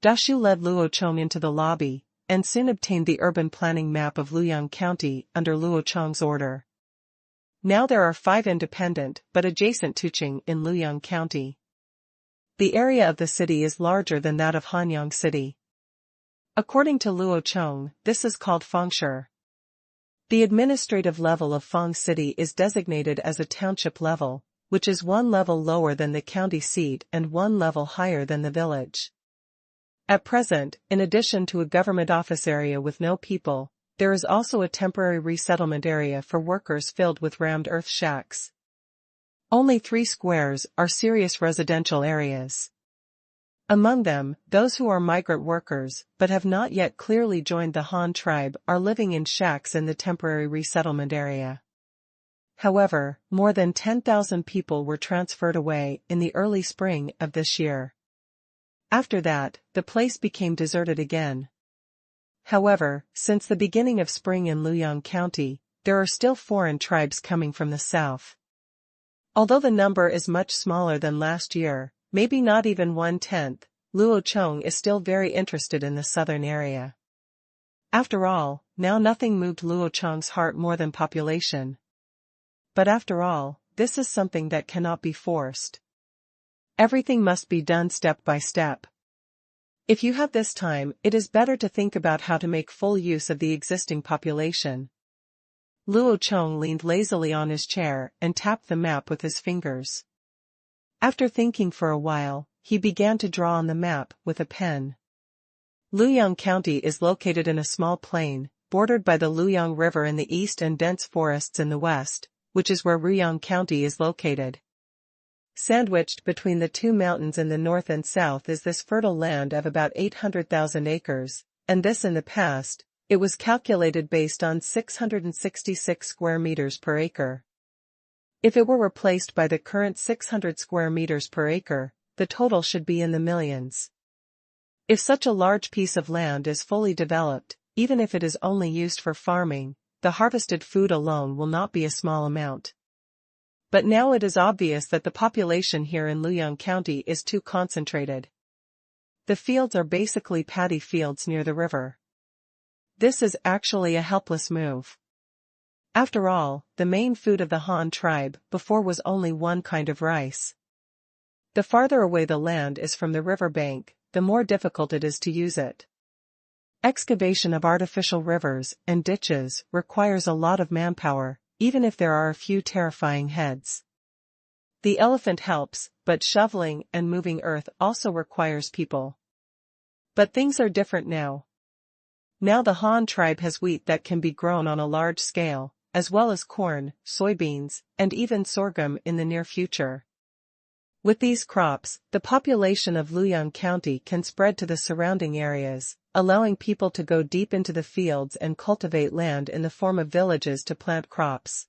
[SPEAKER 1] Dashu led Luo Chong into the lobby, and soon obtained the urban planning map of Luoyang County under Luo Chong's order. Now there are 5 independent but adjacent to Qing in Luoyang County. The area of the city is larger than that of Hanyang City. According to Luo Chong, this is called Fengshi. The administrative level of Feng City is designated as a township level, which is 1 level lower than the county seat and 1 level higher than the village. At present, in addition to a government office area with no people, there is also a temporary resettlement area for workers filled with rammed earth shacks. Only 3 squares are serious residential areas. Among them, those who are migrant workers but have not yet clearly joined the Han tribe are living in shacks in the temporary resettlement area. However, more than 10,000 people were transferred away in the early spring of this year. After that, the place became deserted again. However, since the beginning of spring in Luoyang County, there are still foreign tribes coming from the south. Although the number is much smaller than last year, maybe not even 1/10, Luo Chong is still very interested in the southern area. After all, now nothing moved Luo Chong's heart more than population. But after all, this is something that cannot be forced. Everything must be done step by step. If you have this time, it is better to think about how to make full use of the existing population. Luo Chong leaned lazily on his chair and tapped the map with his fingers. After thinking for a while, he began to draw on the map with a pen. Luoyang County is located in a small plain, bordered by the Luoyang River in the east and dense forests in the west, which is where Luoyang County is located. Sandwiched between the 2 mountains in the north and south is this fertile land of about 800,000 acres, and this in the past, it was calculated based on 666 square meters per acre. If it were replaced by the current 600 square meters per acre, the total should be in the millions. If such a large piece of land is fully developed, even if it is only used for farming, the harvested food alone will not be a small amount. But now it is obvious that the population here in Luoyang County is too concentrated. The fields are basically paddy fields near the river. This is actually a helpless move. After all, the main food of the Han tribe before was only one kind of rice. The farther away the land is from the river bank, the more difficult it is to use it. Excavation of artificial rivers and ditches requires a lot of manpower, even if there are a few terrifying heads. The elephant helps, but shoveling and moving earth also requires people. But things are different now. Now the Han tribe has wheat that can be grown on a large scale, as well as corn, soybeans, and even sorghum in the near future. With these crops, the population of Luoyang County can spread to the surrounding areas, allowing people to go deep into the fields and cultivate land in the form of villages to plant crops.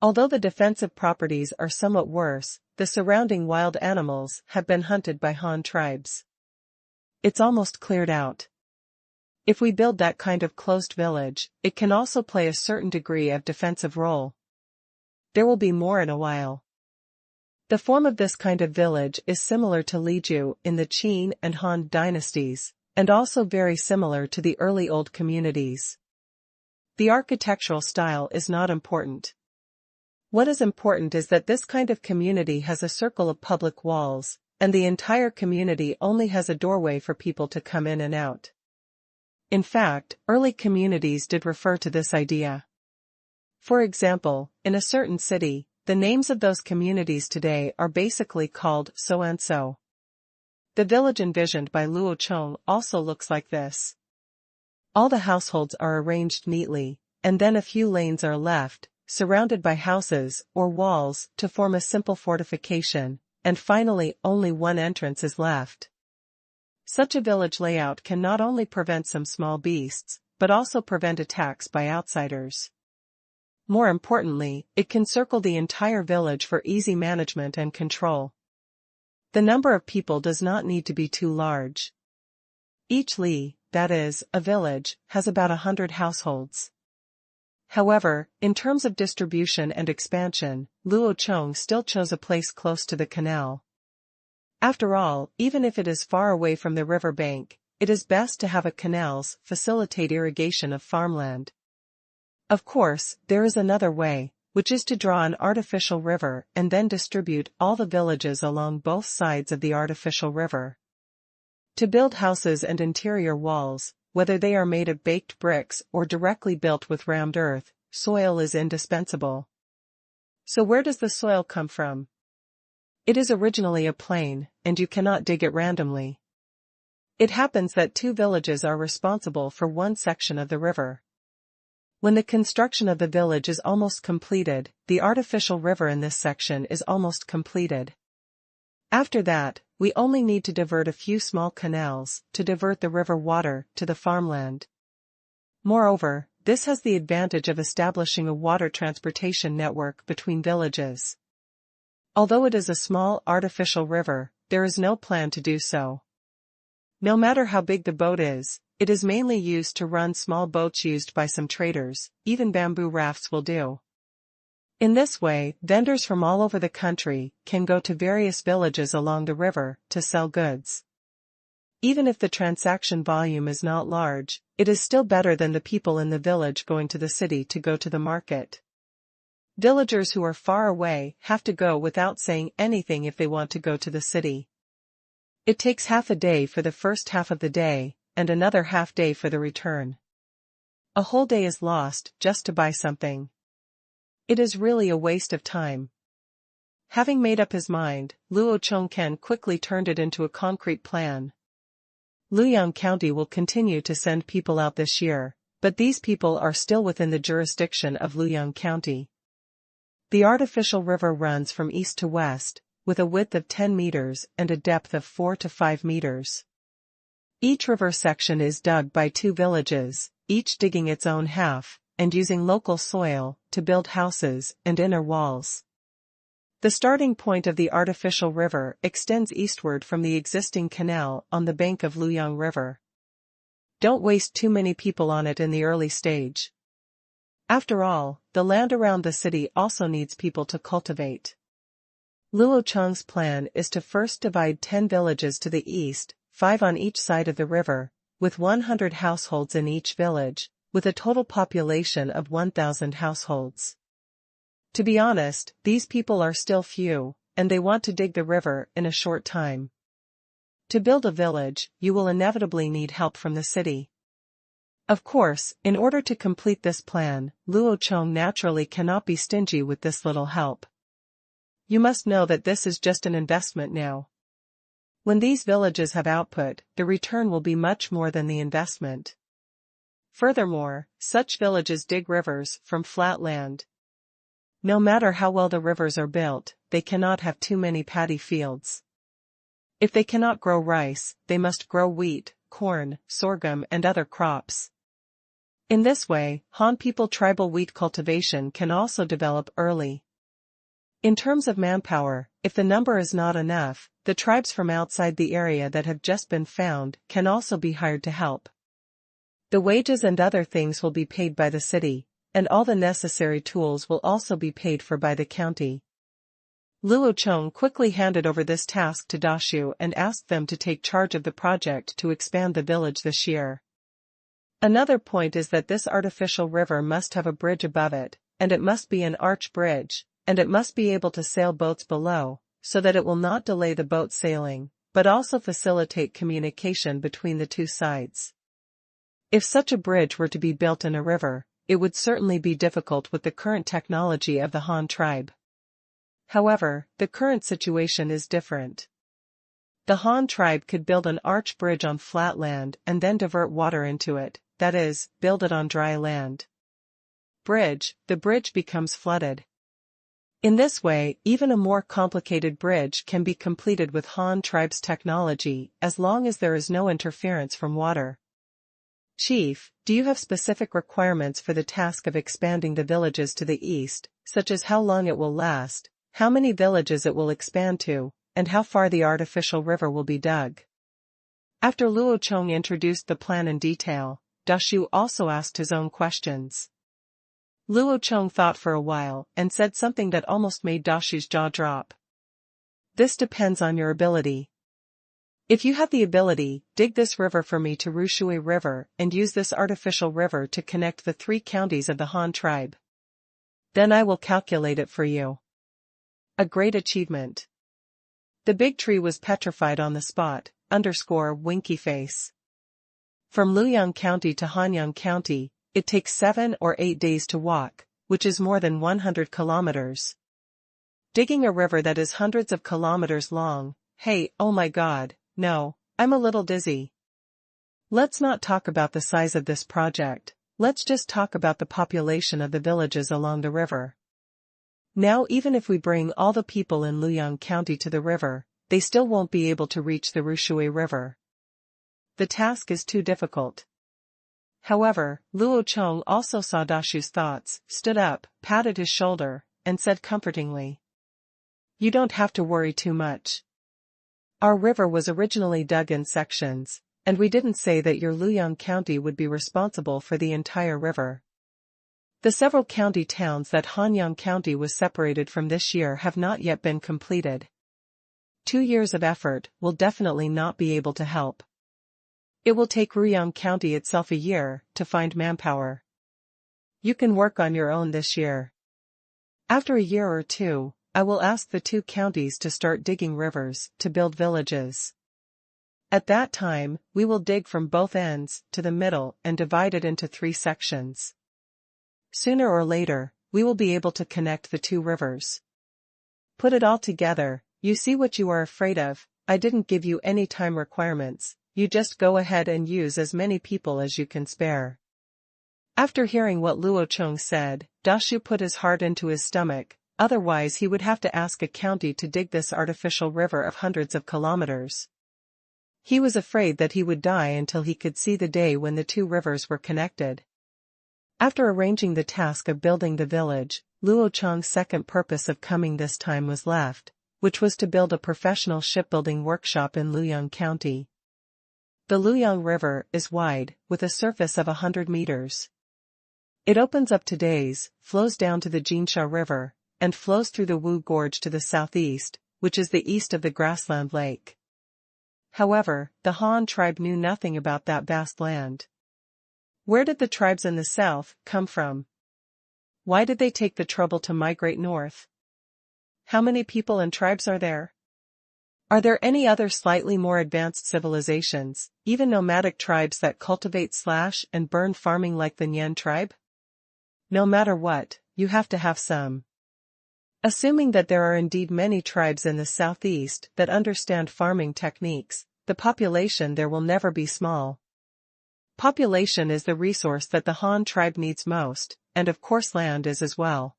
[SPEAKER 1] Although the defensive properties are somewhat worse, the surrounding wild animals have been hunted by Han tribes. It's almost cleared out. If we build that kind of closed village, it can also play a certain degree of defensive role. There will be more in a while. The form of this kind of village is similar to Liju in the Qin and Han dynasties, and also very similar to the early old communities. The architectural style is not important. What is important is that this kind of community has a circle of public walls, and the entire community only has a doorway for people to come in and out. In fact, early communities did refer to this idea. For example, in a certain city, the names of those communities today are basically called so-and-so. The village envisioned by Luo Chong also looks like this. All the households are arranged neatly, and then a few lanes are left, surrounded by houses or walls to form a simple fortification, and finally only one entrance is left. Such a village layout can not only prevent some small beasts, but also prevent attacks by outsiders. More importantly, it can circle the entire village for easy management and control. The number of people does not need to be too large. Each li, that is, a village, has about 100 households. However, in terms of distribution and expansion, Luo Chong still chose a place close to the canal. After all, even if it is far away from the river bank, it is best to have canals facilitate irrigation of farmland. Of course, there is another way, which is to draw an artificial river and then distribute all the villages along both sides of the artificial river. To build houses and interior walls, whether they are made of baked bricks or directly built with rammed earth, soil is indispensable. So where does the soil come from? It is originally a plain, and you cannot dig it randomly. It happens that two villages are responsible for one section of the river. When the construction of the village is almost completed, the artificial river in this section is almost completed. After that, we only need to divert a few small canals to divert the river water to the farmland. Moreover, this has the advantage of establishing a water transportation network between villages. Although it is a small artificial river, there is no plan to do so. No matter how big the boat is, it is mainly used to run small boats used by some traders, even bamboo rafts will do. In this way, vendors from all over the country can go to various villages along the river to sell goods. Even if the transaction volume is not large, it is still better than the people in the village going to the city to go to the market. Villagers who are far away have to go without saying anything if they want to go to the city. It takes half a day for the first half of the day, and another half day for the return. A whole day is lost just to buy something. It is really a waste of time. Having made up his mind, Luo Chong quickly turned it into a concrete plan. Luoyang County will continue to send people out this year, but these people are still within the jurisdiction of Luoyang County. The artificial river runs from east to west, with a width of 10 meters and a depth of 4 to 5 meters. Each river section is dug by two villages, each digging its own half, and using local soil to build houses and inner walls. The starting point of the artificial river extends eastward from the existing canal on the bank of Luoyang River. Don't waste too many people on it in the early stage. After all, the land around the city also needs people to cultivate. Luo Chong's plan is to first divide 10 villages to the east, 5 on each side of the river, with 100 households in each village, with a total population of 1,000 households. To be honest, these people are still few, and they want to dig the river in a short time. To build a village, you will inevitably need help from the city. Of course, in order to complete this plan, Luo Chong naturally cannot be stingy with this little help. You must know that this is just an investment now. When these villages have output, the return will be much more than the investment. Furthermore, such villages dig rivers from flat land. No matter how well the rivers are built, they cannot have too many paddy fields. If they cannot grow rice, they must grow wheat, corn, sorghum and other crops. In this way, Han people tribal wheat cultivation can also develop early. In terms of manpower, if the number is not enough, the tribes from outside the area that have just been found can also be hired to help. The wages and other things will be paid by the city, and all the necessary tools will also be paid for by the county. Luo Chong quickly handed over this task to Dashu and asked them to take charge of the project to expand the village this year. Another point is that this artificial river must have a bridge above it, and it must be an arch bridge, and it must be able to sail boats below, so that it will not delay the boat sailing, but also facilitate communication between the two sides. If such a bridge were to be built in a river, it would certainly be difficult with the current technology of the Han tribe. However, the current situation is different. The Han tribe could build an arch bridge on flat land and then divert water into it, that is, build it on dry land. The bridge becomes flooded. In this way, even a more complicated bridge can be completed with Han tribe's technology as long as there is no interference from water. Chief, do you have specific requirements for the task of expanding the villages to the east, such as how long it will last, how many villages it will expand to, and how far the artificial river will be dug? After Luo Chong introduced the plan in detail, Dashu also asked his own questions. Luo Chong thought for a while and said something that almost made Dashu's jaw drop. This depends on your ability. If you have the ability, dig this river for me to Rushui River and use this artificial river to connect the 3 counties of the Han tribe. Then I will calculate it for you. A great achievement. The big tree was petrified on the spot, winky face. From Luoyang County to Hanyang County, it takes 7 or 8 days to walk, which is more than 100 kilometers. Digging a river that is hundreds of kilometers long, hey, oh my god, no, I'm a little dizzy. Let's not talk about the size of this project, let's just talk about the population of the villages along the river. Now even if we bring all the people in Luoyang County to the river, they still won't be able to reach the Rushui River. The task is too difficult. However, Luo Chong also saw Dashu's thoughts, stood up, patted his shoulder, and said comfortingly, "You don't have to worry too much. Our river was originally dug in sections, and we didn't say that your Luoyang County would be responsible for the entire river. The several county towns that Hanyang County was separated from this year have not yet been completed. 2 years of effort will definitely not be able to help. It will take Ruoyang County itself a year to find manpower. You can work on your own this year. After a year or 2, I will ask the 2 counties to start digging rivers to build villages. At that time, we will dig from both ends to the middle and divide it into 3 sections. Sooner or later, we will be able to connect the 2 rivers. Put it all together, you see what you are afraid of. I didn't give you any time requirements, you just go ahead and use as many people as you can spare." After hearing what Luo Chong said, Dashu put his heart into his stomach, otherwise he would have to ask a county to dig this artificial river of hundreds of kilometers. He was afraid that he would die until he could see the day when the 2 rivers were connected. After arranging the task of building the village, Luo Chong's second purpose of coming this time was left, which was to build a professional shipbuilding workshop in Luoyang County. The Luoyang River is wide, with a surface of 100 meters. It opens up to days, flows down to the Qingshu River, and flows through the Wu Gorge to the southeast, which is the east of the grassland lake. However, the Han tribe knew nothing about that vast land. Where did the tribes in the south come from? Why did they take the trouble to migrate north? How many people and tribes are there? Are there any other slightly more advanced civilizations, even nomadic tribes that cultivate and burn farming like the Nyan tribe? No matter what, you have to have some. Assuming that there are indeed many tribes in the southeast that understand farming techniques, the population there will never be small. Population is the resource that the Han tribe needs most, and of course land is as well.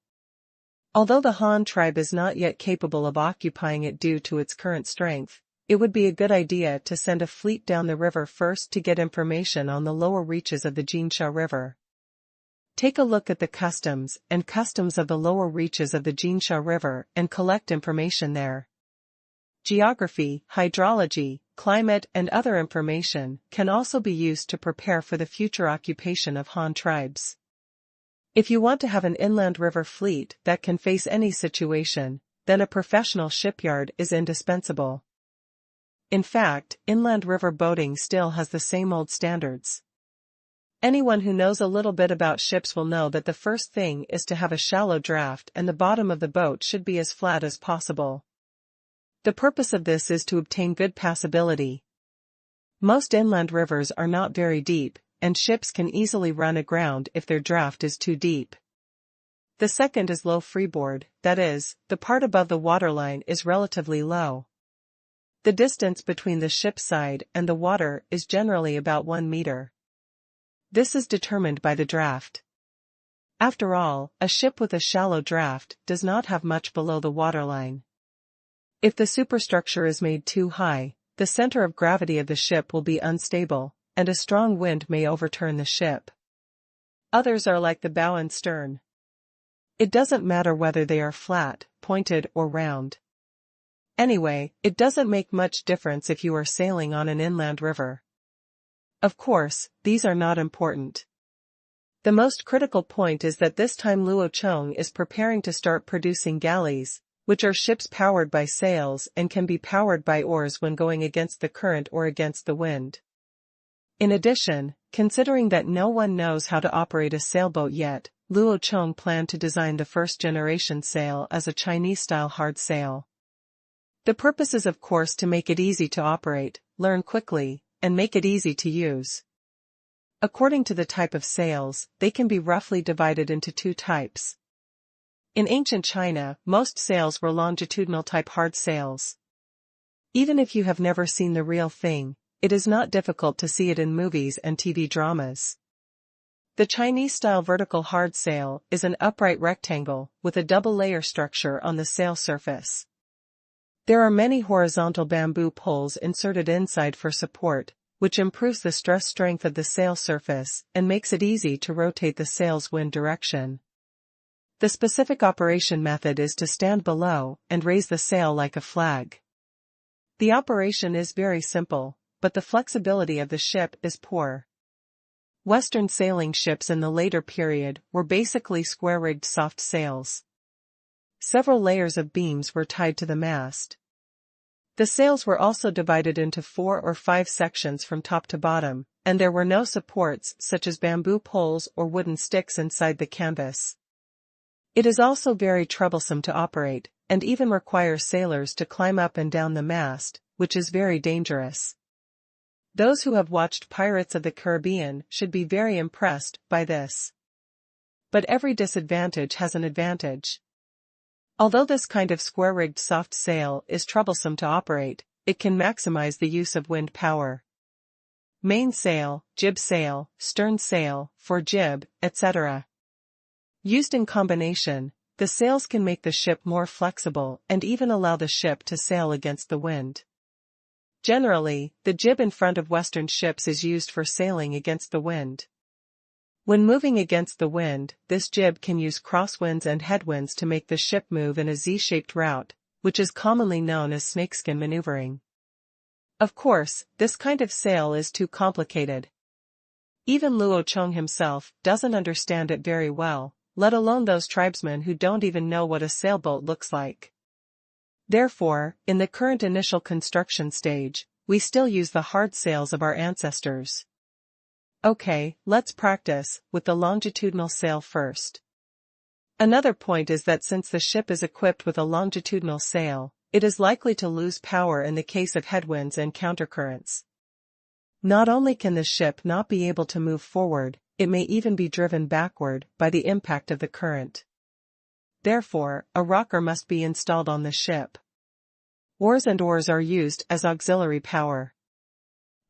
[SPEAKER 1] Although the Han tribe is not yet capable of occupying it due to its current strength, it would be a good idea to send a fleet down the river first to get information on the lower reaches of the Qingshu River. Take a look at the customs of the lower reaches of the Qingshu River and collect information there. Geography, hydrology, climate and other information can also be used to prepare for the future occupation of Han tribes. If you want to have an inland river fleet that can face any situation, then a professional shipyard is indispensable. In fact, inland river boating still has the same old standards. Anyone who knows a little bit about ships will know that the first thing is to have a shallow draft and the bottom of the boat should be as flat as possible. The purpose of this is to obtain good passability. Most inland rivers are not very deep, and ships can easily run aground if their draft is too deep. The second is low freeboard, that is, the part above the waterline is relatively low. The distance between the ship's side and the water is generally about 1 meter. This is determined by the draft. After all, a ship with a shallow draft does not have much below the waterline. If the superstructure is made too high, the center of gravity of the ship will be unstable, and a strong wind may overturn the ship. Others are like the bow and stern. It doesn't matter whether they are flat, pointed, or round. Anyway, it doesn't make much difference if you are sailing on an inland river. Of course, these are not important. The most critical point is that this time Luo Chong is preparing to start producing galleys, which are ships powered by sails and can be powered by oars when going against the current or against the wind. In addition, considering that no one knows how to operate a sailboat yet, Luo Chong planned to design the first-generation sail as a Chinese-style hard sail. The purpose is of course to make it easy to operate, learn quickly, and make it easy to use. According to the type of sails, they can be roughly divided into two types. In ancient China, most sails were longitudinal-type hard sails. Even if you have never seen the real thing, it is not difficult to see it in movies and TV dramas. The Chinese-style vertical hard sail is an upright rectangle with a double-layer structure on the sail surface. There are many horizontal bamboo poles inserted inside for support, which improves the stress strength of the sail surface and makes it easy to rotate the sail's wind direction. The specific operation method is to stand below and raise the sail like a flag. The operation is very simple, but the flexibility of the ship is poor. Western sailing ships in the later period were basically square-rigged soft sails. Several layers of beams were tied to the mast. The sails were also divided into 4 or 5 sections from top to bottom, and there were no supports such as bamboo poles or wooden sticks inside the canvas. It is also very troublesome to operate, and even requires sailors to climb up and down the mast, which is very dangerous. Those who have watched Pirates of the Caribbean should be very impressed by this. But every disadvantage has an advantage. Although this kind of square-rigged soft sail is troublesome to operate, it can maximize the use of wind power. Mainsail, jib sail, stern sail, forejib, etc. Used in combination, the sails can make the ship more flexible and even allow the ship to sail against the wind. Generally, the jib in front of Western ships is used for sailing against the wind. When moving against the wind, this jib can use crosswinds and headwinds to make the ship move in a Z-shaped route, which is commonly known as snakeskin maneuvering. Of course, this kind of sail is too complicated. Even Luo Chong himself doesn't understand it very well, let alone those tribesmen who don't even know what a sailboat looks like. Therefore, in the current initial construction stage, we still use the hard sails of our ancestors. Okay, let's practice with the longitudinal sail first. Another point is that since the ship is equipped with a longitudinal sail, it is likely to lose power in the case of headwinds and countercurrents. Not only can the ship not be able to move forward, it may even be driven backward by the impact of the current. Therefore, a rocker must be installed on the ship. Oars are used as auxiliary power.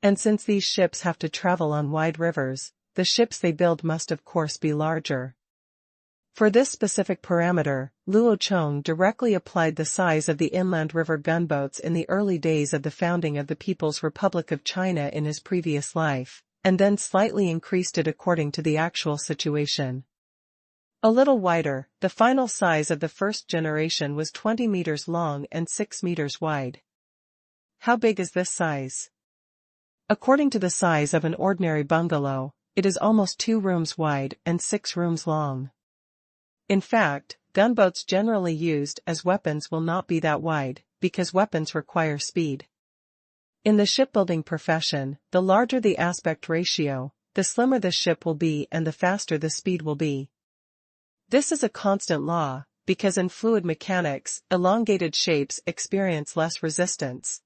[SPEAKER 1] And since these ships have to travel on wide rivers, the ships they build must of course be larger. For this specific parameter, Luo Chong directly applied the size of the inland river gunboats in the early days of the founding of the People's Republic of China in his previous life, and then slightly increased it according to the actual situation. A little wider, the final size of the first generation was 20 meters long and 6 meters wide. How big is this size? According to the size of an ordinary bungalow, it is almost 2 rooms wide and 6 rooms long. In fact, gunboats generally used as weapons will not be that wide, because weapons require speed. In the shipbuilding profession, the larger the aspect ratio, the slimmer the ship will be and the faster the speed will be. This is a constant law, because in fluid mechanics, elongated shapes experience less resistance.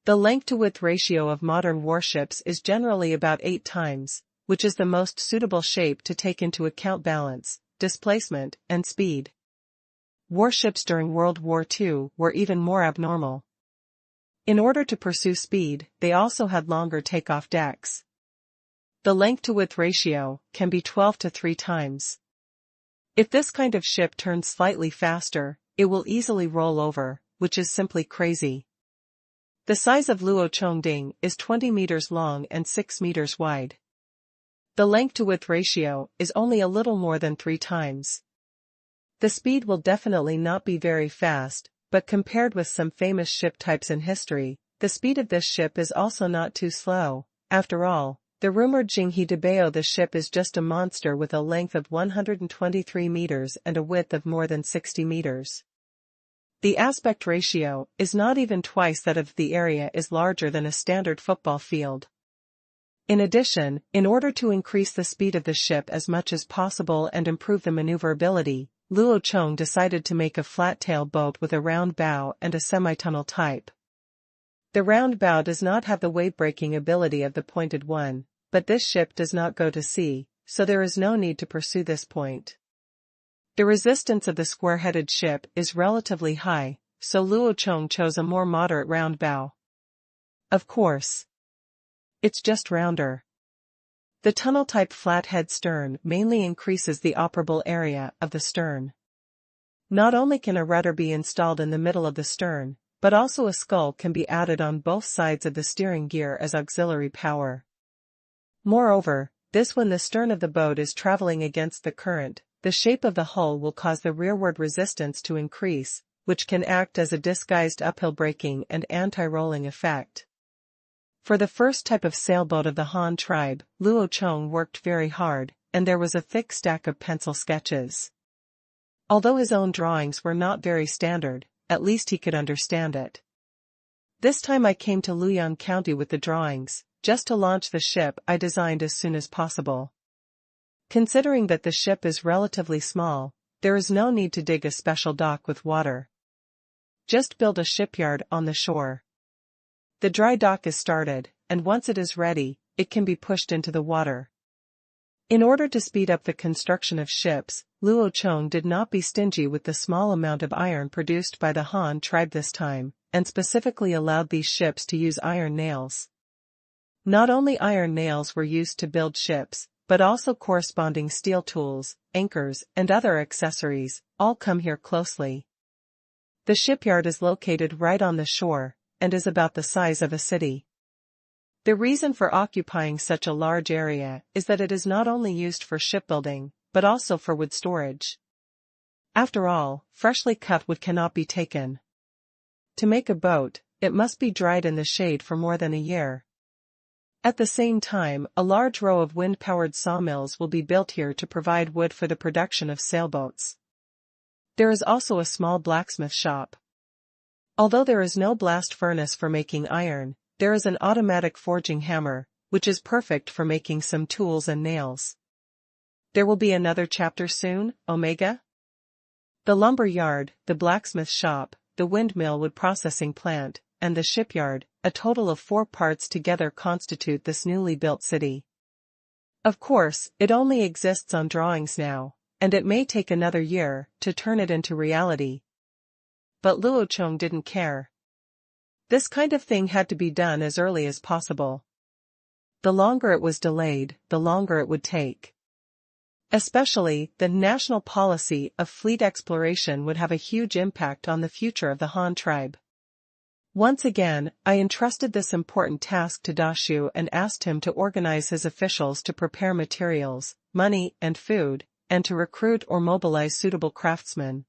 [SPEAKER 1] The length-to-width ratio of modern warships is generally about 8 times, which is the most suitable shape to take into account balance, displacement, and speed. Warships during World War II were even more abnormal. In order to pursue speed, they also had longer takeoff decks. The length-to-width ratio can be 12 to 3 times. If this kind of ship turns slightly faster, it will easily roll over, which is simply crazy. The size of Luo Chong Ding is 20 meters long and 6 meters wide. The length-to-width ratio is only a little more than 3 times. The speed will definitely not be very fast, but compared with some famous ship types in history, the speed of this ship is also not too slow. After all, the rumored Jinghe Debao the ship is just a monster with a length of 123 meters and a width of more than 60 meters. The aspect ratio is not even twice that of the area is larger than a standard football field. In addition, in order to increase the speed of the ship as much as possible and improve the maneuverability, Luo Chong decided to make a flat-tail boat with a round bow and a semi-tunnel type. The round bow does not have the wave-breaking ability of the pointed one, but this ship does not go to sea, so there is no need to pursue this point. The resistance of the square-headed ship is relatively high, so Luo Chong chose a more moderate round bow. Of course, it's just rounder. The tunnel-type flathead stern mainly increases the operable area of the stern. Not only can a rudder be installed in the middle of the stern, but also a scull can be added on both sides of the steering gear as auxiliary power. Moreover, when the stern of the boat is traveling against the current, the shape of the hull will cause the rearward resistance to increase, which can act as a disguised uphill braking and anti-rolling effect. For the first type of sailboat of the Han tribe, Luo Chong worked very hard, and there was a thick stack of pencil sketches. Although his own drawings were not very standard, at least he could understand it. This time I came to Luoyang County with the drawings, just to launch the ship I designed as soon as possible. Considering that the ship is relatively small, there is no need to dig a special dock with water. Just build a shipyard on the shore. The dry dock is started, and once it is ready, it can be pushed into the water. In order to speed up the construction of ships, Luo Chong did not be stingy with the small amount of iron produced by the Han tribe this time, and specifically allowed these ships to use iron nails. Not only iron nails were used to build ships, but also corresponding steel tools, anchors, and other accessories, all come here closely. The shipyard is located right on the shore, and is about the size of a city. The reason for occupying such a large area is that it is not only used for shipbuilding, but also for wood storage. After all, freshly cut wood cannot be taken. To make a boat, it must be dried in the shade for more than a year. At the same time, a large row of wind-powered sawmills will be built here to provide wood for the production of sailboats. There is also a small blacksmith shop. Although there is no blast furnace for making iron, there is an automatic forging hammer, which is perfect for making some tools and nails. There will be another chapter soon, Omega? The lumber yard, the blacksmith shop, the windmill wood processing plant, and the shipyard, a total of 4 parts together constitute this newly built city. Of course, it only exists on drawings now, and it may take another year to turn it into reality. But Luo Chong didn't care. This kind of thing had to be done as early as possible. The longer it was delayed, the longer it would take. Especially, the national policy of fleet exploration would have a huge impact on the future of the Han tribe. Once again, I entrusted this important task to Dashu and asked him to organize his officials to prepare materials, money, and food, and to recruit or mobilize suitable craftsmen.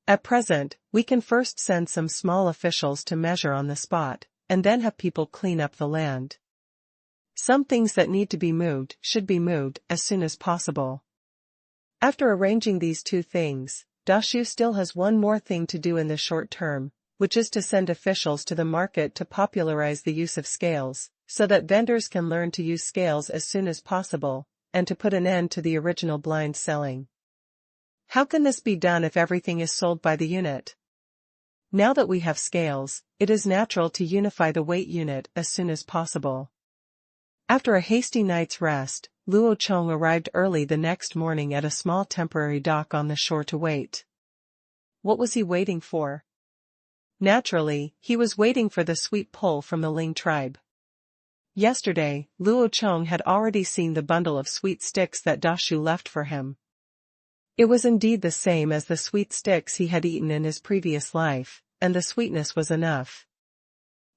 [SPEAKER 1] At present, we can first send some small officials to measure on the spot, and then have people clean up the land. Some things that need to be moved should be moved as soon as possible. After arranging these 2 things, Dashu still has one more thing to do in the short term, which is to send officials to the market to popularize the use of scales, so that vendors can learn to use scales as soon as possible, and to put an end to the original blind selling. How can this be done if everything is sold by the unit? Now that we have scales, it is natural to unify the weight unit as soon as possible. After a hasty night's rest, Luo Chong arrived early the next morning at a small temporary dock on the shore to wait. What was he waiting for? Naturally, he was waiting for the sweet pull from the Ling tribe. Yesterday, Luo Chong had already seen the bundle of sweet sticks that Dashu left for him. It was indeed the same as the sweet sticks he had eaten in his previous life, and the sweetness was enough.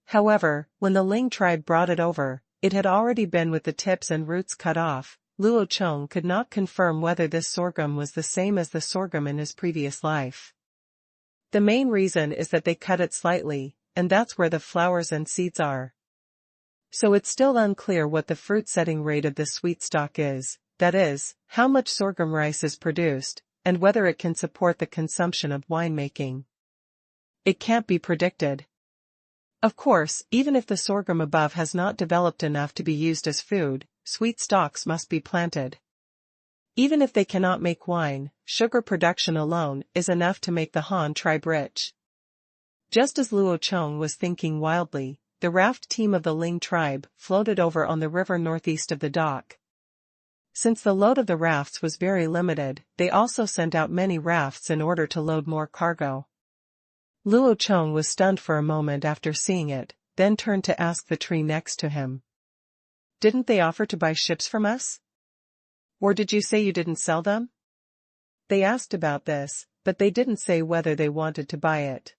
[SPEAKER 1] However, when the Ling tribe brought it over, it had already been with the tips and roots cut off. Luo Chong could not confirm whether this sorghum was the same as the sorghum in his previous life. The main reason is that they cut it slightly, and that's where the flowers and seeds are. So it's still unclear what the fruit-setting rate of this sweet stock is, that is, how much sorghum rice is produced, and whether it can support the consumption of winemaking. It can't be predicted. Of course, even if the sorghum above has not developed enough to be used as food, sweet stalks must be planted. Even if they cannot make wine, sugar production alone is enough to make the Han tribe rich. Just as Luo Chong was thinking wildly, the raft team of the Ling tribe floated over on the river northeast of the dock. Since the load of the rafts was very limited, they also sent out many rafts in order to load more cargo. Luo Chong was stunned for a moment after seeing it, then turned to ask the tree next to him. Didn't they offer to buy ships from us? Or did you say you didn't sell them? They asked about this, but they didn't say whether they wanted to buy it.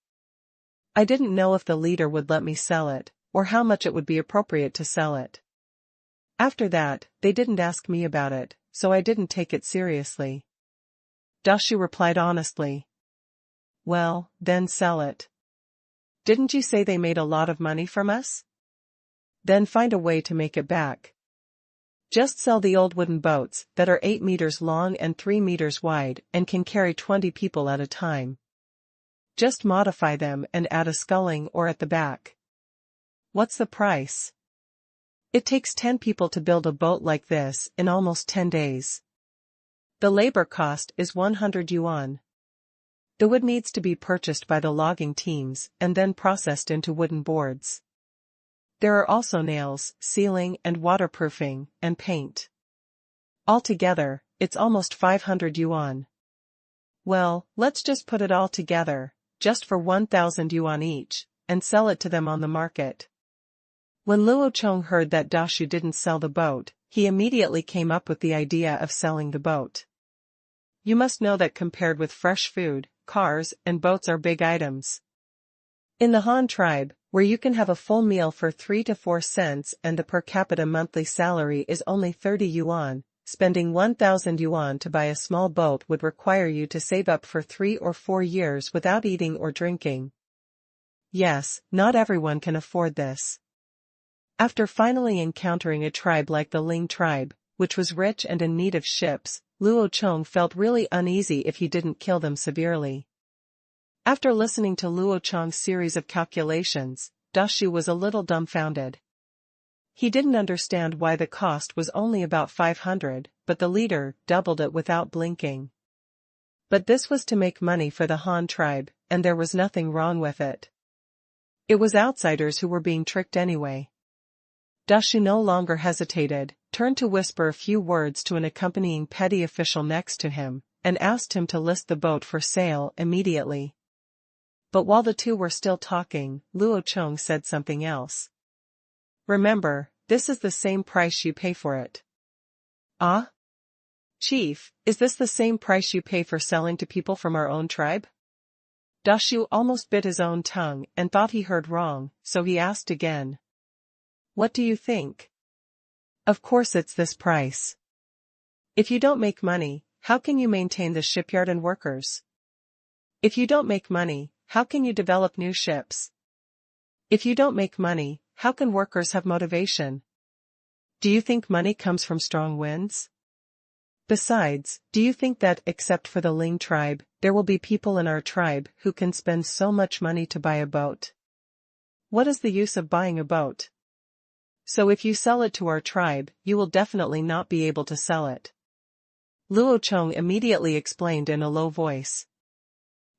[SPEAKER 1] I didn't know if the leader would let me sell it, or how much it would be appropriate to sell it. After that, they didn't ask me about it, so I didn't take it seriously. Dashu replied honestly. Well, then sell it. Didn't you say they made a lot of money from us? Then find a way to make it back. Just sell the old wooden boats that are 8 meters long and 3 meters wide and can carry 20 people at a time. Just modify them and add a sculling or at the back. What's the price? It takes 10 people to build a boat like this in almost 10 days. The labor cost is 100 yuan. The wood needs to be purchased by the logging teams and then processed into wooden boards. There are also nails, sealing and waterproofing, and paint. Altogether, it's almost 500 yuan. Well, let's just put it all together, just for 1,000 yuan each, and sell it to them on the market. When Luo Chong heard that Dashu didn't sell the boat, he immediately came up with the idea of selling the boat. You must know that compared with fresh food, cars and boats are big items. In the Han tribe, where you can have a full meal for 3 to 4 cents and the per capita monthly salary is only 30 yuan, spending 1,000 yuan to buy a small boat would require you to save up for 3 or 4 years without eating or drinking. Yes, not everyone can afford this. After finally encountering a tribe like the Ling tribe, which was rich and in need of ships, Luo Chong felt really uneasy if he didn't kill them severely. After listening to Luo Chong's series of calculations, Dashu was a little dumbfounded. He didn't understand why the cost was only about 500, but the leader doubled it without blinking. But this was to make money for the Han tribe, and there was nothing wrong with it. It was outsiders who were being tricked anyway. Dashu no longer hesitated, turned to whisper a few words to an accompanying petty official next to him, and asked him to list the boat for sale immediately. But while the two were still talking, Luo Chong said something else. Remember, this is the same price you pay for it. Ah? Chief, is this the same price you pay for selling to people from our own tribe? Dashu almost bit his own tongue and thought he heard wrong, so he asked again. What do you think? Of course it's this price. If you don't make money, how can you maintain the shipyard and workers? If you don't make money, how can you develop new ships? If you don't make money, how can workers have motivation? Do you think money comes from strong winds? Besides, do you think that, except for the Ling tribe, there will be people in our tribe who can spend so much money to buy a boat? What is the use of buying a boat? So if you sell it to our tribe, you will definitely not be able to sell it. Luo Chong immediately explained in a low voice.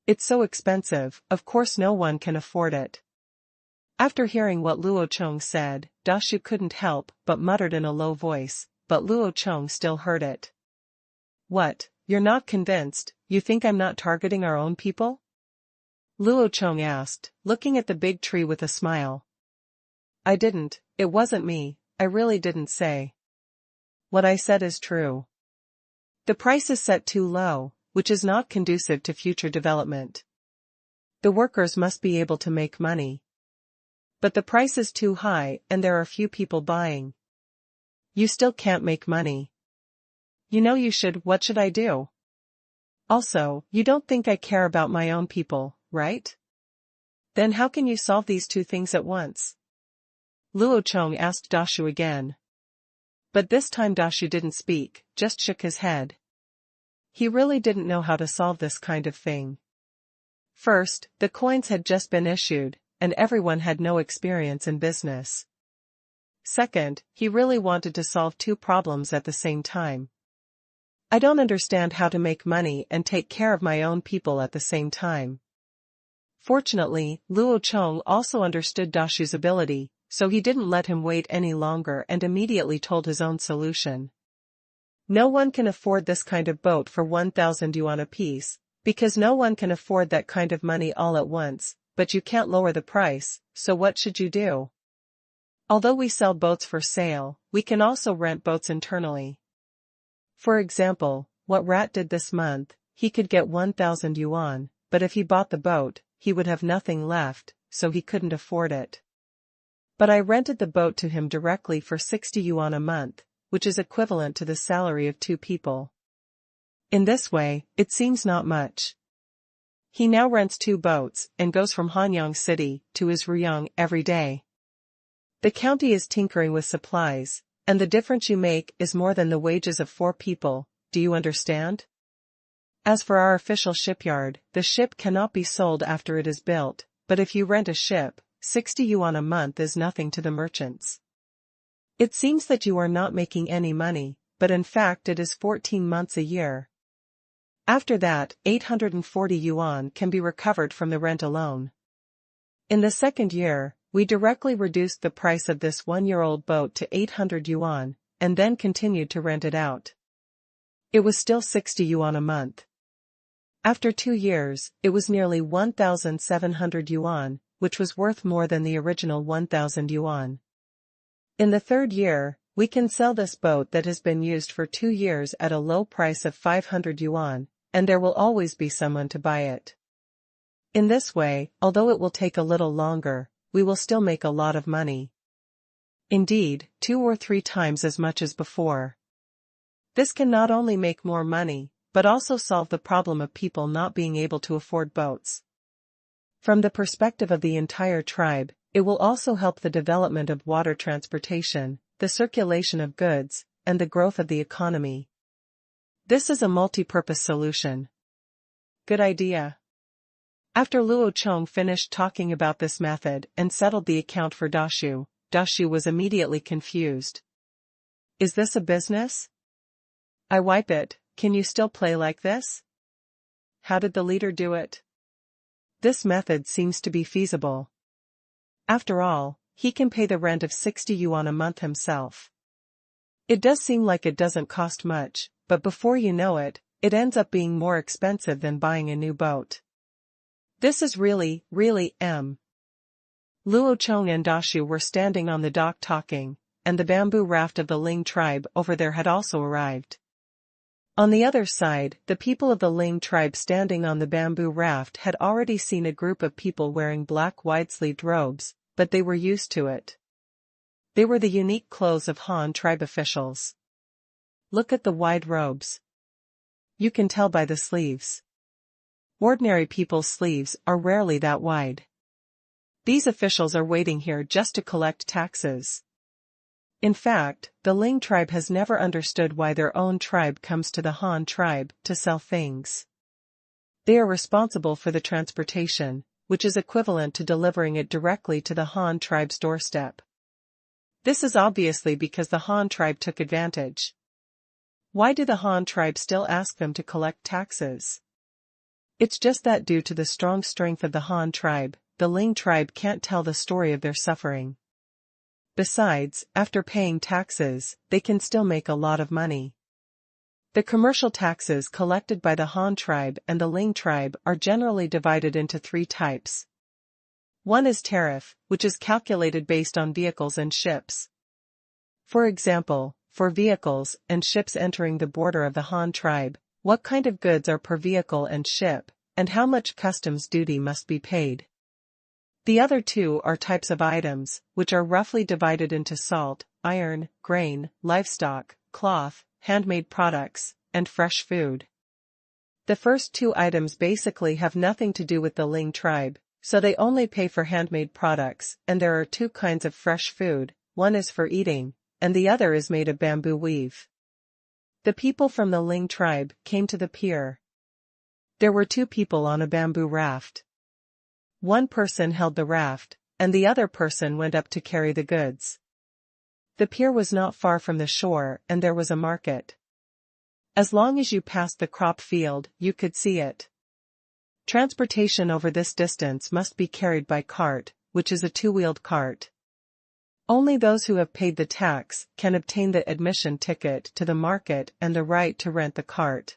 [SPEAKER 1] It's so expensive, of course no one can afford it. After hearing what Luo Chong said, Dashu couldn't help but muttered in a low voice, but Luo Chong still heard it. What, you're not convinced, you think I'm not targeting our own people? Luo Chong asked, looking at the big tree with a smile. I didn't, it wasn't me, I really didn't say. What I said is true. The price is set too low, which is not conducive to future development. The workers must be able to make money. But the price is too high and there are few people buying. You still can't make money. You know you should, what should I do? Also, you don't think I care about my own people, right? Then how can you solve these two things at once? Luo Chong asked Dashu again. But this time Dashu didn't speak, just shook his head. He really didn't know how to solve this kind of thing. First, the coins had just been issued, and everyone had no experience in business. Second, he really wanted to solve two problems at the same time. I don't understand how to make money and take care of my own people at the same time. Fortunately, Luo Chong also understood Dashu's ability, so he didn't let him wait any longer and immediately told his own solution. No one can afford this kind of boat for 1,000 yuan apiece, because no one can afford that kind of money all at once, but you can't lower the price, so what should you do? Although we sell boats for sale, we can also rent boats internally. For example, what Rat did this month, he could get 1,000 yuan, but if he bought the boat, he would have nothing left, so he couldn't afford it. But I rented the boat to him directly for 60 yuan a month, which is equivalent to the salary of 2 people. In this way, it seems not much. He now rents 2 boats and goes from Hanyang City to his Ruyang every day. The county is tinkering with supplies, and the difference you make is more than the wages of 4 people, do you understand? As for our official shipyard, the ship cannot be sold after it is built, but if you rent a ship, 60 yuan a month is nothing to the merchants. It seems that you are not making any money, but in fact it is 14 months a year. After that, 840 yuan can be recovered from the rent alone. In the second year, we directly reduced the price of this 1-year-old boat to 800 yuan, and then continued to rent it out. It was still 60 yuan a month. After 2 years, it was nearly 1,700 yuan, which was worth more than the original 1,000 yuan. In the third year, we can sell this boat that has been used for 2 years at a low price of 500 yuan, and there will always be someone to buy it. In this way, although it will take a little longer, we will still make a lot of money. Indeed, 2 or 3 times as much as before. This can not only make more money, but also solve the problem of people not being able to afford boats. From the perspective of the entire tribe, it will also help the development of water transportation, the circulation of goods, and the growth of the economy. This is a multi-purpose solution. Good idea. After Luo Chong finished talking about this method and settled the account for Dashu, Dashu was immediately confused. Is this a business? I wipe it, can you still play like this? How did the leader do it? This method seems to be feasible. After all, he can pay the rent of 60 yuan a month himself. It does seem like it doesn't cost much, but before you know it, it ends up being more expensive than buying a new boat. This is really Luo Chong and Dashu were standing on the dock talking, and the bamboo raft of the Ling tribe over there had also arrived. On the other side, the people of the Ling tribe standing on the bamboo raft had already seen a group of people wearing black wide-sleeved robes, but they were used to it. They were the unique clothes of Han tribe officials. Look at the wide robes. You can tell by the sleeves. Ordinary people's sleeves are rarely that wide. These officials are waiting here just to collect taxes. In fact, the Ling tribe has never understood why their own tribe comes to the Han tribe to sell things. They are responsible for the transportation, which is equivalent to delivering it directly to the Han tribe's doorstep. This is obviously because the Han tribe took advantage. Why do the Han tribe still ask them to collect taxes? It's just that due to the strong strength of the Han tribe, the Ling tribe can't tell the story of their suffering. Besides, after paying taxes, they can still make a lot of money. The commercial taxes collected by the Han tribe and the Ling tribe are generally divided into 3 types. One is tariff, which is calculated based on vehicles and ships. For example, for vehicles and ships entering the border of the Han tribe, what kind of goods are per vehicle and ship, and how much customs duty must be paid. The other 2 are types of items, which are roughly divided into salt, iron, grain, livestock, cloth, handmade products, and fresh food. The first 2 items basically have nothing to do with the Ling tribe, so they only pay for handmade products, and there are 2 kinds of fresh food, one is for eating, and the other is made of bamboo weave. The people from the Ling tribe came to the pier. There were 2 people on a bamboo raft. One person held the raft, and the other person went up to carry the goods. The pier was not far from the shore, and there was a market. As long as you passed the crop field, you could see it. Transportation over this distance must be carried by cart, which is a two-wheeled cart. Only those who have paid the tax can obtain the admission ticket to the market and the right to rent the cart.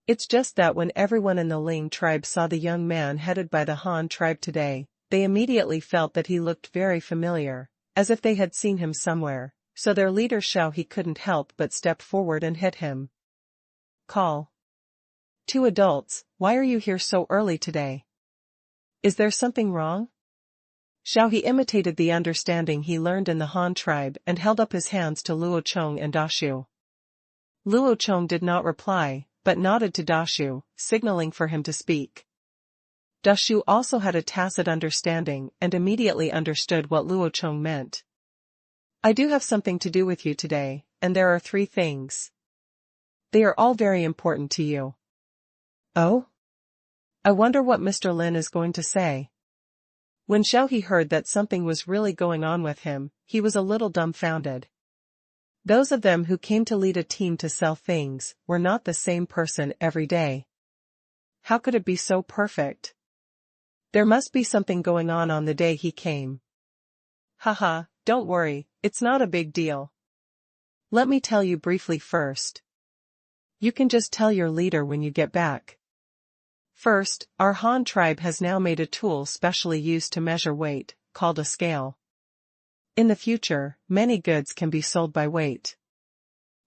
[SPEAKER 1] It's just that when everyone in the Ling tribe saw the young man headed by the Han tribe today, they immediately felt that he looked very familiar, as if they had seen him somewhere, so their leader Xiao He couldn't help but step forward and hit him. Call. Two adults, why are you here so early today? Is there something wrong? Xiao He imitated the understanding he learned in the Han tribe and held up his hands to Luo Chong and Dashu. Luo Chong did not reply, but nodded to Dashu, signaling for him to speak. Dashu also had a tacit understanding and immediately understood what Luo Chong meant. I do have something to do with you today, and there are 3 things. They are all very important to you. Oh? I wonder what Mr. Lin is going to say. When Xiao He heard that something was really going on with him, he was a little dumbfounded. Those of them who came to lead a team to sell things were not the same person every day. How could it be so perfect? There must be something going on the day he came. Haha, don't worry, it's not a big deal. Let me tell you briefly first. You can just tell your leader when you get back. First, our Han tribe has now made a tool specially used to measure weight, called a scale. In the future, many goods can be sold by weight.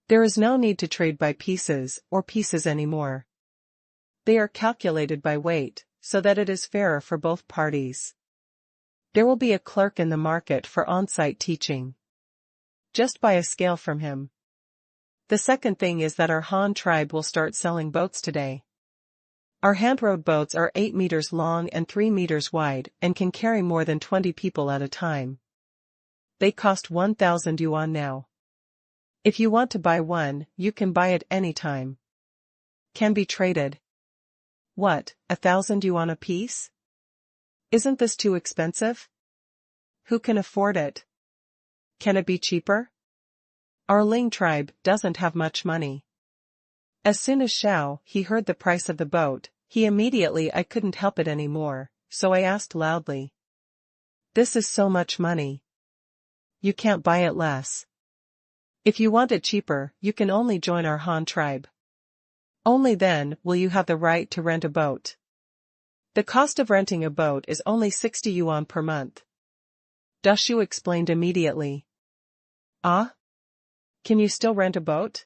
[SPEAKER 1] There is no need to trade by pieces anymore. They are calculated by weight, so that it is fairer for both parties. There will be a clerk in the market for on-site teaching. Just buy a scale from him. The second thing is that our Han tribe will start selling boats today. Our hand-rowed boats are 8 meters long and 3 meters wide and can carry more than 20 people at a time. They cost 1,000 yuan now. If you want to buy one, you can buy it anytime. Can be traded. What, 1,000 yuan a piece? Isn't this too expensive? Who can afford it? Can it be cheaper? Our Ling tribe doesn't have much money. As soon as Xiao He heard the price of the boat, I couldn't help it anymore, so I asked loudly. This is so much money. You can't buy it less. If you want it cheaper, you can only join our Han tribe. Only then will you have the right to rent a boat. The cost of renting a boat is only 60 yuan per month. Dashu explained immediately. Ah? Can you still rent a boat?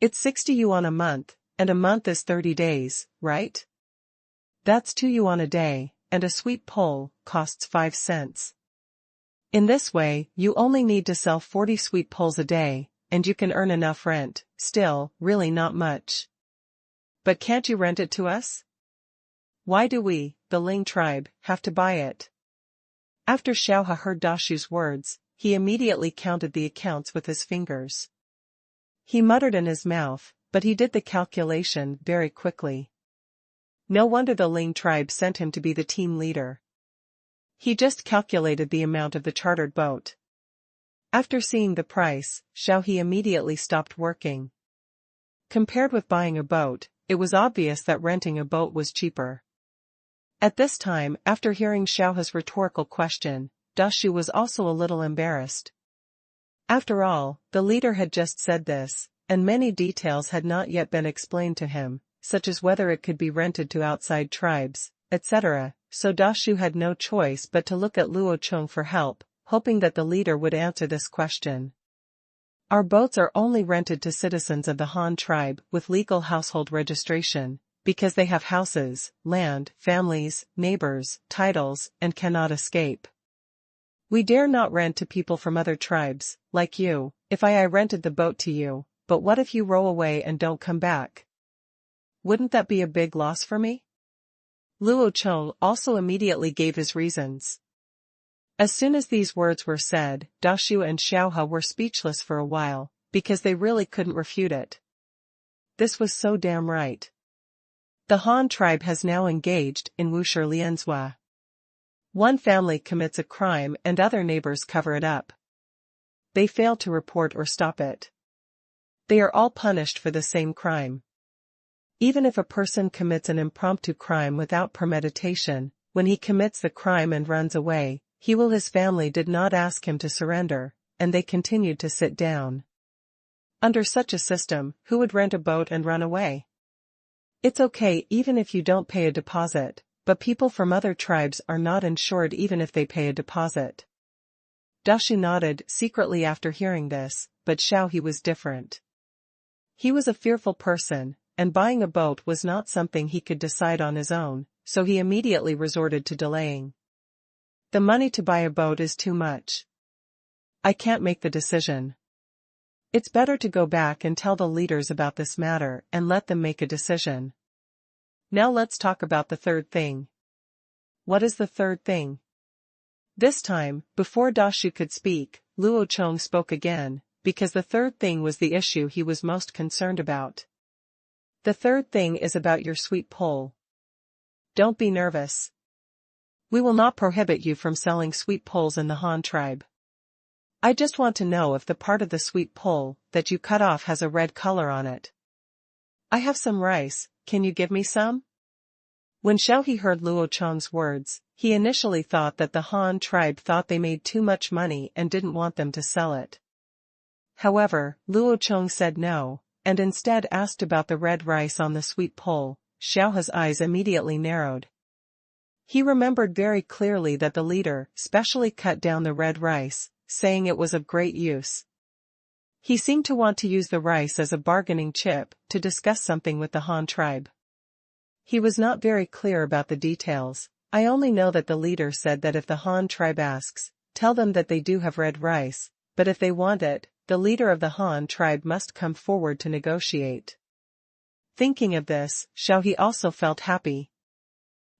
[SPEAKER 1] It's 60 yuan a month, and a month is 30 days, right? That's 2 yuan a day, and a sweet pole costs 5 cents. In this way, you only need to sell 40 sweet poles a day, and you can earn enough rent, still, really not much. But can't you rent it to us? Why do we, the Ling tribe, have to buy it? After Xiao He heard Dashu's words, he immediately counted the accounts with his fingers. He muttered in his mouth, but he did the calculation very quickly. No wonder the Ling tribe sent him to be the team leader. He just calculated the amount of the chartered boat. After seeing the price, Xiao He immediately stopped working. Compared with buying a boat, it was obvious that renting a boat was cheaper. At this time, after hearing Xiao He's rhetorical question, Dashu was also a little embarrassed. After all, the leader had just said this, and many details had not yet been explained to him, such as whether it could be rented to outside tribes, etc., so Dashu had no choice but to look at Luo Chong for help, hoping that the leader would answer this question. Our boats are only rented to citizens of the Han tribe with legal household registration, because they have houses, land, families, neighbors, titles, and cannot escape. We dare not rent to people from other tribes, like you. If I rented the boat to you, but what if you row away and don't come back? Wouldn't that be a big loss for me? Luo Chong also immediately gave his reasons. As soon as these words were said, Dashu and Xiao He were speechless for a while, because they really couldn't refute it. This was so damn right. The Han tribe has now engaged in wushi lianzhua. One family commits a crime and other neighbors cover it up. They fail to report or stop it. They are all punished for the same crime. Even if a person commits an impromptu crime without premeditation, when he commits the crime and runs away, his family did not ask him to surrender, and they continued to sit down. Under such a system, who would rent a boat and run away? It's okay even if you don't pay a deposit, but people from other tribes are not insured even if they pay a deposit. Dashu nodded secretly after hearing this, but Xiao was different. He was a fearful person, and buying a boat was not something he could decide on his own, so he immediately resorted to delaying. The money to buy a boat is too much. I can't make the decision. It's better to go back and tell the leaders about this matter and let them make a decision. Now let's talk about the third thing. What is the third thing? This time, before Dashu could speak, Luo Chong spoke again, because the third thing was the issue he was most concerned about. The third thing is about your sweet pole. Don't be nervous. We will not prohibit you from selling sweet poles in the Han tribe. I just want to know if the part of the sweet pole that you cut off has a red color on it. I have some rice, can you give me some? When Xiao heard Luo Chong's words, he initially thought that the Han tribe thought they made too much money and didn't want them to sell it. However, Luo Chong said no, and instead asked about the red rice on the sweet pole. Xiao's eyes immediately narrowed. He remembered very clearly that the leader specially cut down the red rice, saying it was of great use. He seemed to want to use the rice as a bargaining chip to discuss something with the Han tribe. He was not very clear about the details. I only know that the leader said that if the Han tribe asks, tell them that they do have red rice, but if they want it, the leader of the Han tribe must come forward to negotiate. Thinking of this, Xiao also felt happy.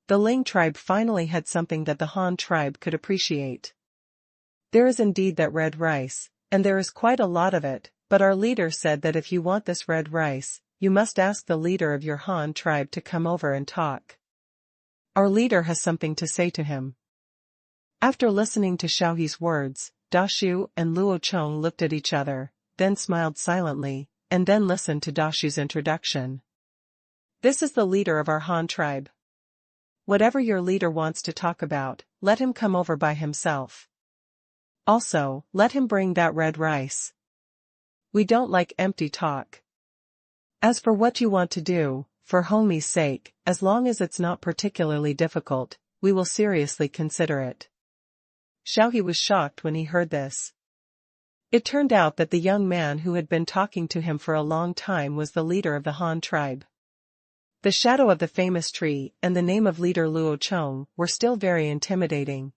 [SPEAKER 1] The Ling tribe finally had something that the Han tribe could appreciate. There is indeed that red rice, and there is quite a lot of it, but our leader said that if you want this red rice, you must ask the leader of your Han tribe to come over and talk. Our leader has something to say to him. After listening to Xiao's words, Dashu and Luo Chong looked at each other, then smiled silently, and then listened to Dashu's introduction. This is the leader of our Han tribe. Whatever your leader wants to talk about, let him come over by himself. Also, let him bring that red rice. We don't like empty talk. As for what you want to do, for Hongmi's sake, as long as it's not particularly difficult, we will seriously consider it. Xiao was shocked when he heard this. It turned out that the young man who had been talking to him for a long time was the leader of the Han tribe. The shadow of the famous tree and the name of leader Luo Chong were still very intimidating.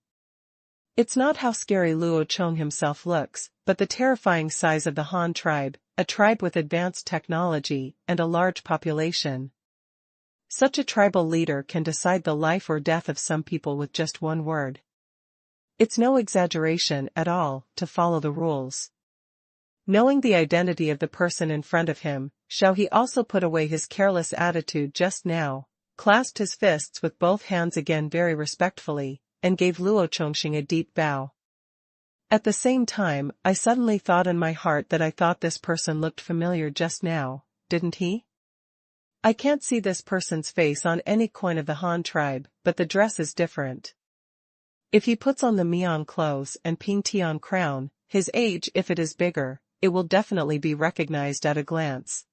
[SPEAKER 1] It's not how scary Luo Chong himself looks, but the terrifying size of the Han tribe, a tribe with advanced technology and a large population. Such a tribal leader can decide the life or death of some people with just one word. It's no exaggeration at all to follow the rules. Knowing the identity of the person in front of him, Xiao also put away his careless attitude just now, clasped his fists with both hands again very respectfully, and gave Luo Chongqing a deep bow. At the same time, I suddenly thought in my heart that I thought this person looked familiar just now, didn't he? I can't see this person's face on any coin of the Han tribe, but the dress is different. If he puts on the Mian clothes and Ping Tian crown, his age if it is bigger, it will definitely be recognized at a glance.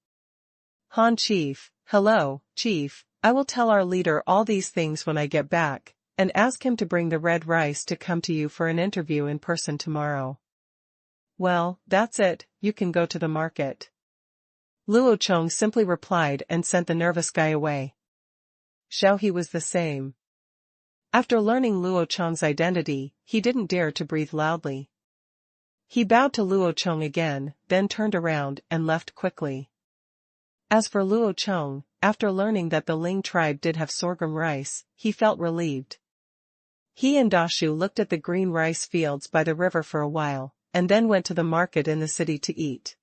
[SPEAKER 1] Han Chief, hello, Chief, I will tell our leader all these things when I get back, and ask him to bring the red rice to come to you for an interview in person tomorrow. Well, that's it, you can go to the market. Luo Chong simply replied and sent the nervous guy away. Xiao was the same. After learning Luo Chong's identity, he didn't dare to breathe loudly. He bowed to Luo Chong again, then turned around and left quickly. As for Luo Chong, after learning that the Ling tribe did have sorghum rice, he felt relieved. He and Dashu looked at the green rice fields by the river for a while, and then went to the market in the city to eat.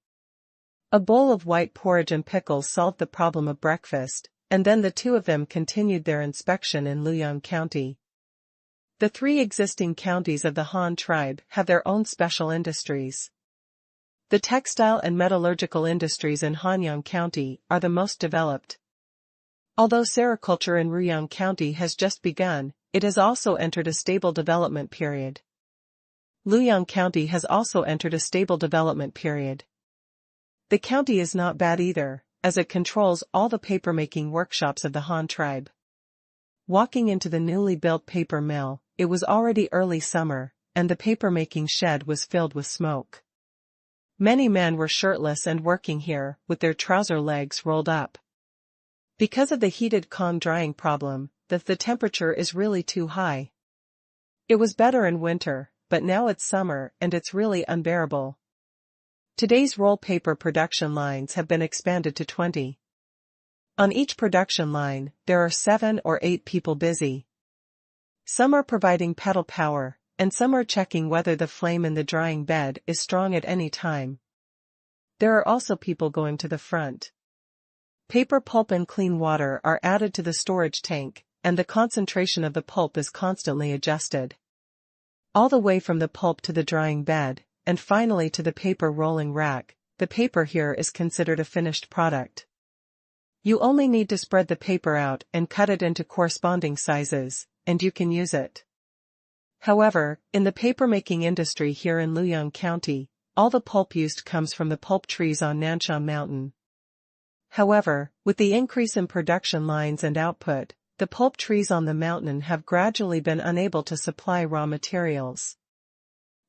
[SPEAKER 1] A bowl of white porridge and pickles solved the problem of breakfast, and then the two of them continued their inspection in Luoyang County. The three existing counties of the Han tribe have their own special industries. The textile and metallurgical industries in Hanyang County are the most developed. Although sericulture in Luoyang County has just begun, it has also entered a stable development period. Luoyang County has also entered a stable development period. The county is not bad either, as it controls all the paper-making workshops of the Han tribe. Walking into the newly built paper mill, it was already early summer, and the paper-making shed was filled with smoke. Many men were shirtless and working here, with their trouser legs rolled up. Because of the heated Kong drying problem, the temperature is really too high. It was better in winter, but now it's summer and it's really unbearable. Today's roll paper production lines have been expanded to 20. On each production line, there are 7 or 8 people busy. Some are providing pedal power, and some are checking whether the flame in the drying bed is strong at any time. There are also people going to the front. Paper pulp and clean water are added to the storage tank, and the concentration of the pulp is constantly adjusted. All the way from the pulp to the drying bed, and finally to the paper rolling rack, the paper here is considered a finished product. You only need to spread the paper out and cut it into corresponding sizes, and you can use it. However, in the paper-making industry here in Luoyang County, all the pulp used comes from the pulp trees on Nanshan Mountain. However, with the increase in production lines and output, the pulp trees on the mountain have gradually been unable to supply raw materials.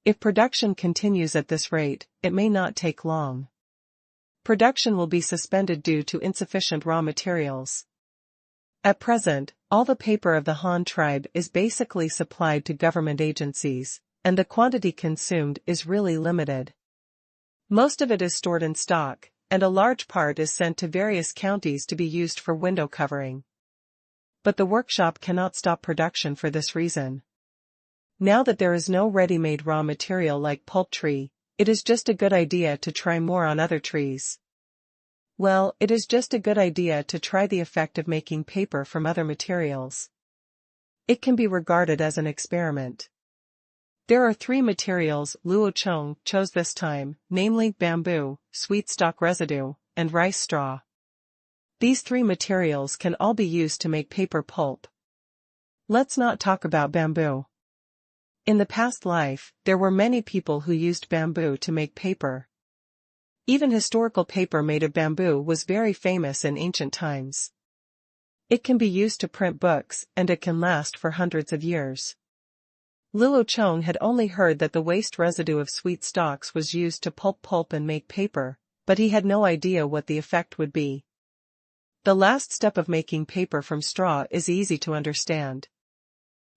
[SPEAKER 1] If production continues at this rate, it may not take long. Production will be suspended due to insufficient raw materials. At present, all the paper of the Han tribe is basically supplied to government agencies, and the quantity consumed is really limited. Most of it is stored in stock, and a large part is sent to various counties to be used for window covering. But the workshop cannot stop production for this reason. Now that there is no ready-made raw material like pulp tree, it is just a good idea to try more on other trees. Well, it is just a good idea to try the effect of making paper from other materials. It can be regarded as an experiment. There are 3 materials Luo Chong chose this time, namely bamboo, sweet stock residue, and rice straw. These 3 materials can all be used to make paper pulp. Let's not talk about bamboo. In the past life, there were many people who used bamboo to make paper. Even historical paper made of bamboo was very famous in ancient times. It can be used to print books, and it can last for hundreds of years. Luo Chong had only heard that the waste residue of sweet stalks was used to pulp and make paper, but he had no idea what the effect would be. The last step of making paper from straw is easy to understand.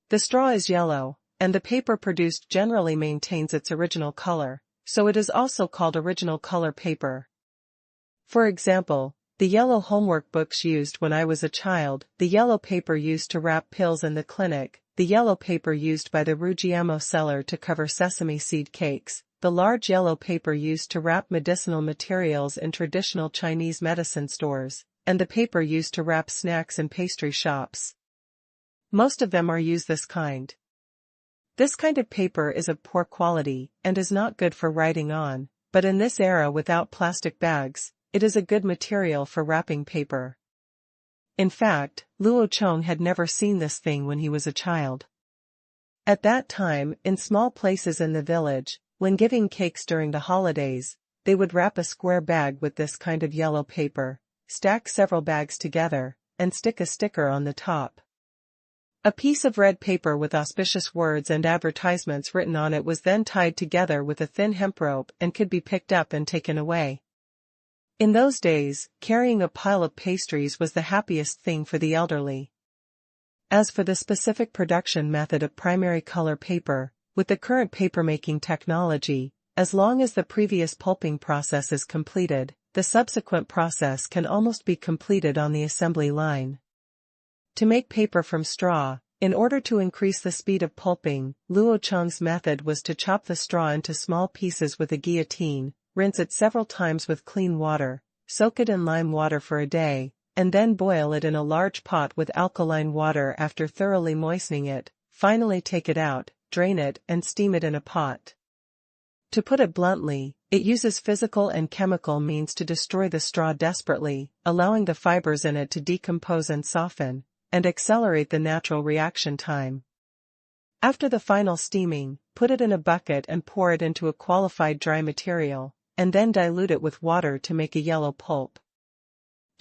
[SPEAKER 1] The straw is yellow, and the paper produced generally maintains its original color, so it is also called original color paper. For example, the yellow homework books used when I was a child, the yellow paper used to wrap pills in the clinic, the yellow paper used by the Rujiamo seller to cover sesame seed cakes, the large yellow paper used to wrap medicinal materials in traditional Chinese medicine stores, and the paper used to wrap snacks in pastry shops. Most of them are used this kind. This kind of paper is of poor quality and is not good for writing on, but in this era without plastic bags, it is a good material for wrapping paper. In fact, Luo Chong had never seen this thing when he was a child. At that time, in small places in the village, when giving cakes during the holidays, they would wrap a square bag with this kind of yellow paper, stack several bags together, and stick a sticker on the top. A piece of red paper with auspicious words and advertisements written on it was then tied together with a thin hemp rope and could be picked up and taken away. In those days, carrying a pile of pastries was the happiest thing for the elderly. As for the specific production method of primary color paper, with the current papermaking technology, as long as the previous pulping process is completed, the subsequent process can almost be completed on the assembly line. To make paper from straw, in order to increase the speed of pulping, Luo Chong's method was to chop the straw into small pieces with a guillotine, rinse it several times with clean water, soak it in lime water for a day, and then boil it in a large pot with alkaline water after thoroughly moistening it. Finally take it out, drain it and steam it in a pot. To put it bluntly, it uses physical and chemical means to destroy the straw desperately, allowing the fibers in it to decompose and soften, and accelerate the natural reaction time. After the final steaming, put it in a bucket and pour it into a qualified dry material, and then dilute it with water to make a yellow pulp.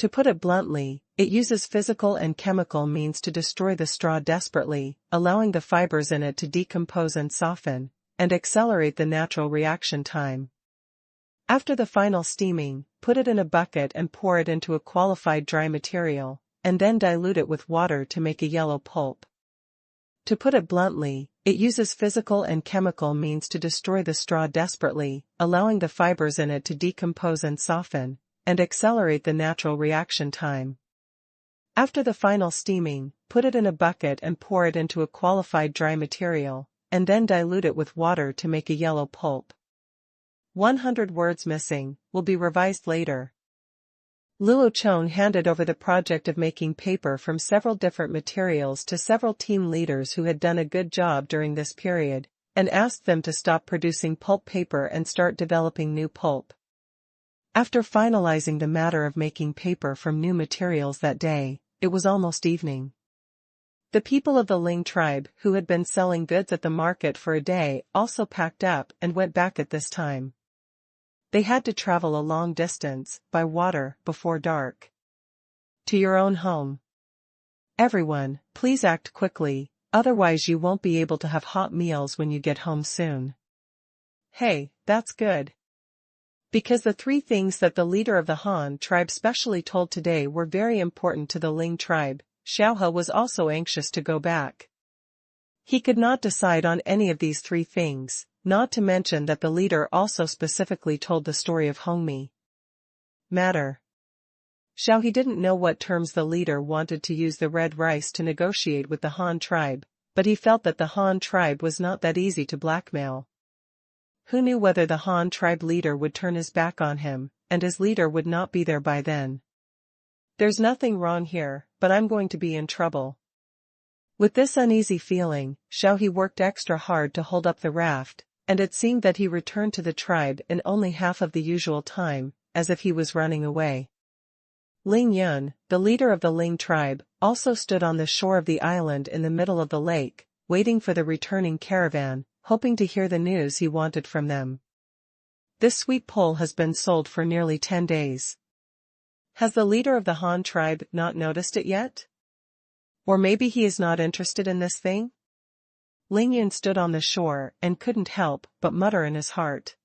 [SPEAKER 1] To put it bluntly, it uses physical and chemical means to destroy the straw desperately, allowing the fibers in it to decompose and soften, and accelerate the natural reaction time. After the final steaming, put it in a bucket and pour it into a qualified dry material, and then dilute it with water to make a yellow pulp. To put it bluntly, it uses physical and chemical means to destroy the straw desperately, allowing the fibers in it to decompose and soften, and accelerate the natural reaction time. After the final steaming, put it in a bucket and pour it into a qualified dry material, and then dilute it with water to make a yellow pulp. 100 words missing, will be revised later. Luo Chong handed over the project of making paper from several different materials to several team leaders who had done a good job during this period, and asked them to stop producing pulp paper and start developing new pulp. After finalizing the matter of making paper from new materials that day, it was almost evening. The people of the Ling tribe who had been selling goods at the market for a day also packed up and went back at this time. They had to travel a long distance, by water, before dark. To your own home. Everyone, please act quickly, otherwise you won't be able to have hot meals when you get home soon. Hey, that's good. Because the three things that the leader of the Han tribe specially told today were very important to the Ling tribe, Xiaohe was also anxious to go back. He could not decide on any of these three things, not to mention that the leader also specifically told the story of Hongmi. Matter. Xiaohe didn't know what terms the leader wanted to use the red rice to negotiate with the Han tribe, but he felt that the Han tribe was not that easy to blackmail. Who knew whether the Han tribe leader would turn his back on him, and his leader would not be there by then. There's nothing wrong here, but I'm going to be in trouble. With this uneasy feeling, Xiaohe worked extra hard to hold up the raft, and it seemed that he returned to the tribe in only half of the usual time, as if he was running away. Ling Yun, the leader of the Ling tribe, also stood on the shore of the island in the middle of the lake, waiting for the returning caravan, hoping to hear the news he wanted from them. This sweet pole has been sold for nearly 10 days. Has the leader of the Han tribe not noticed it yet? Or maybe he is not interested in this thing? Ling Yun stood on the shore and couldn't help but mutter in his heart.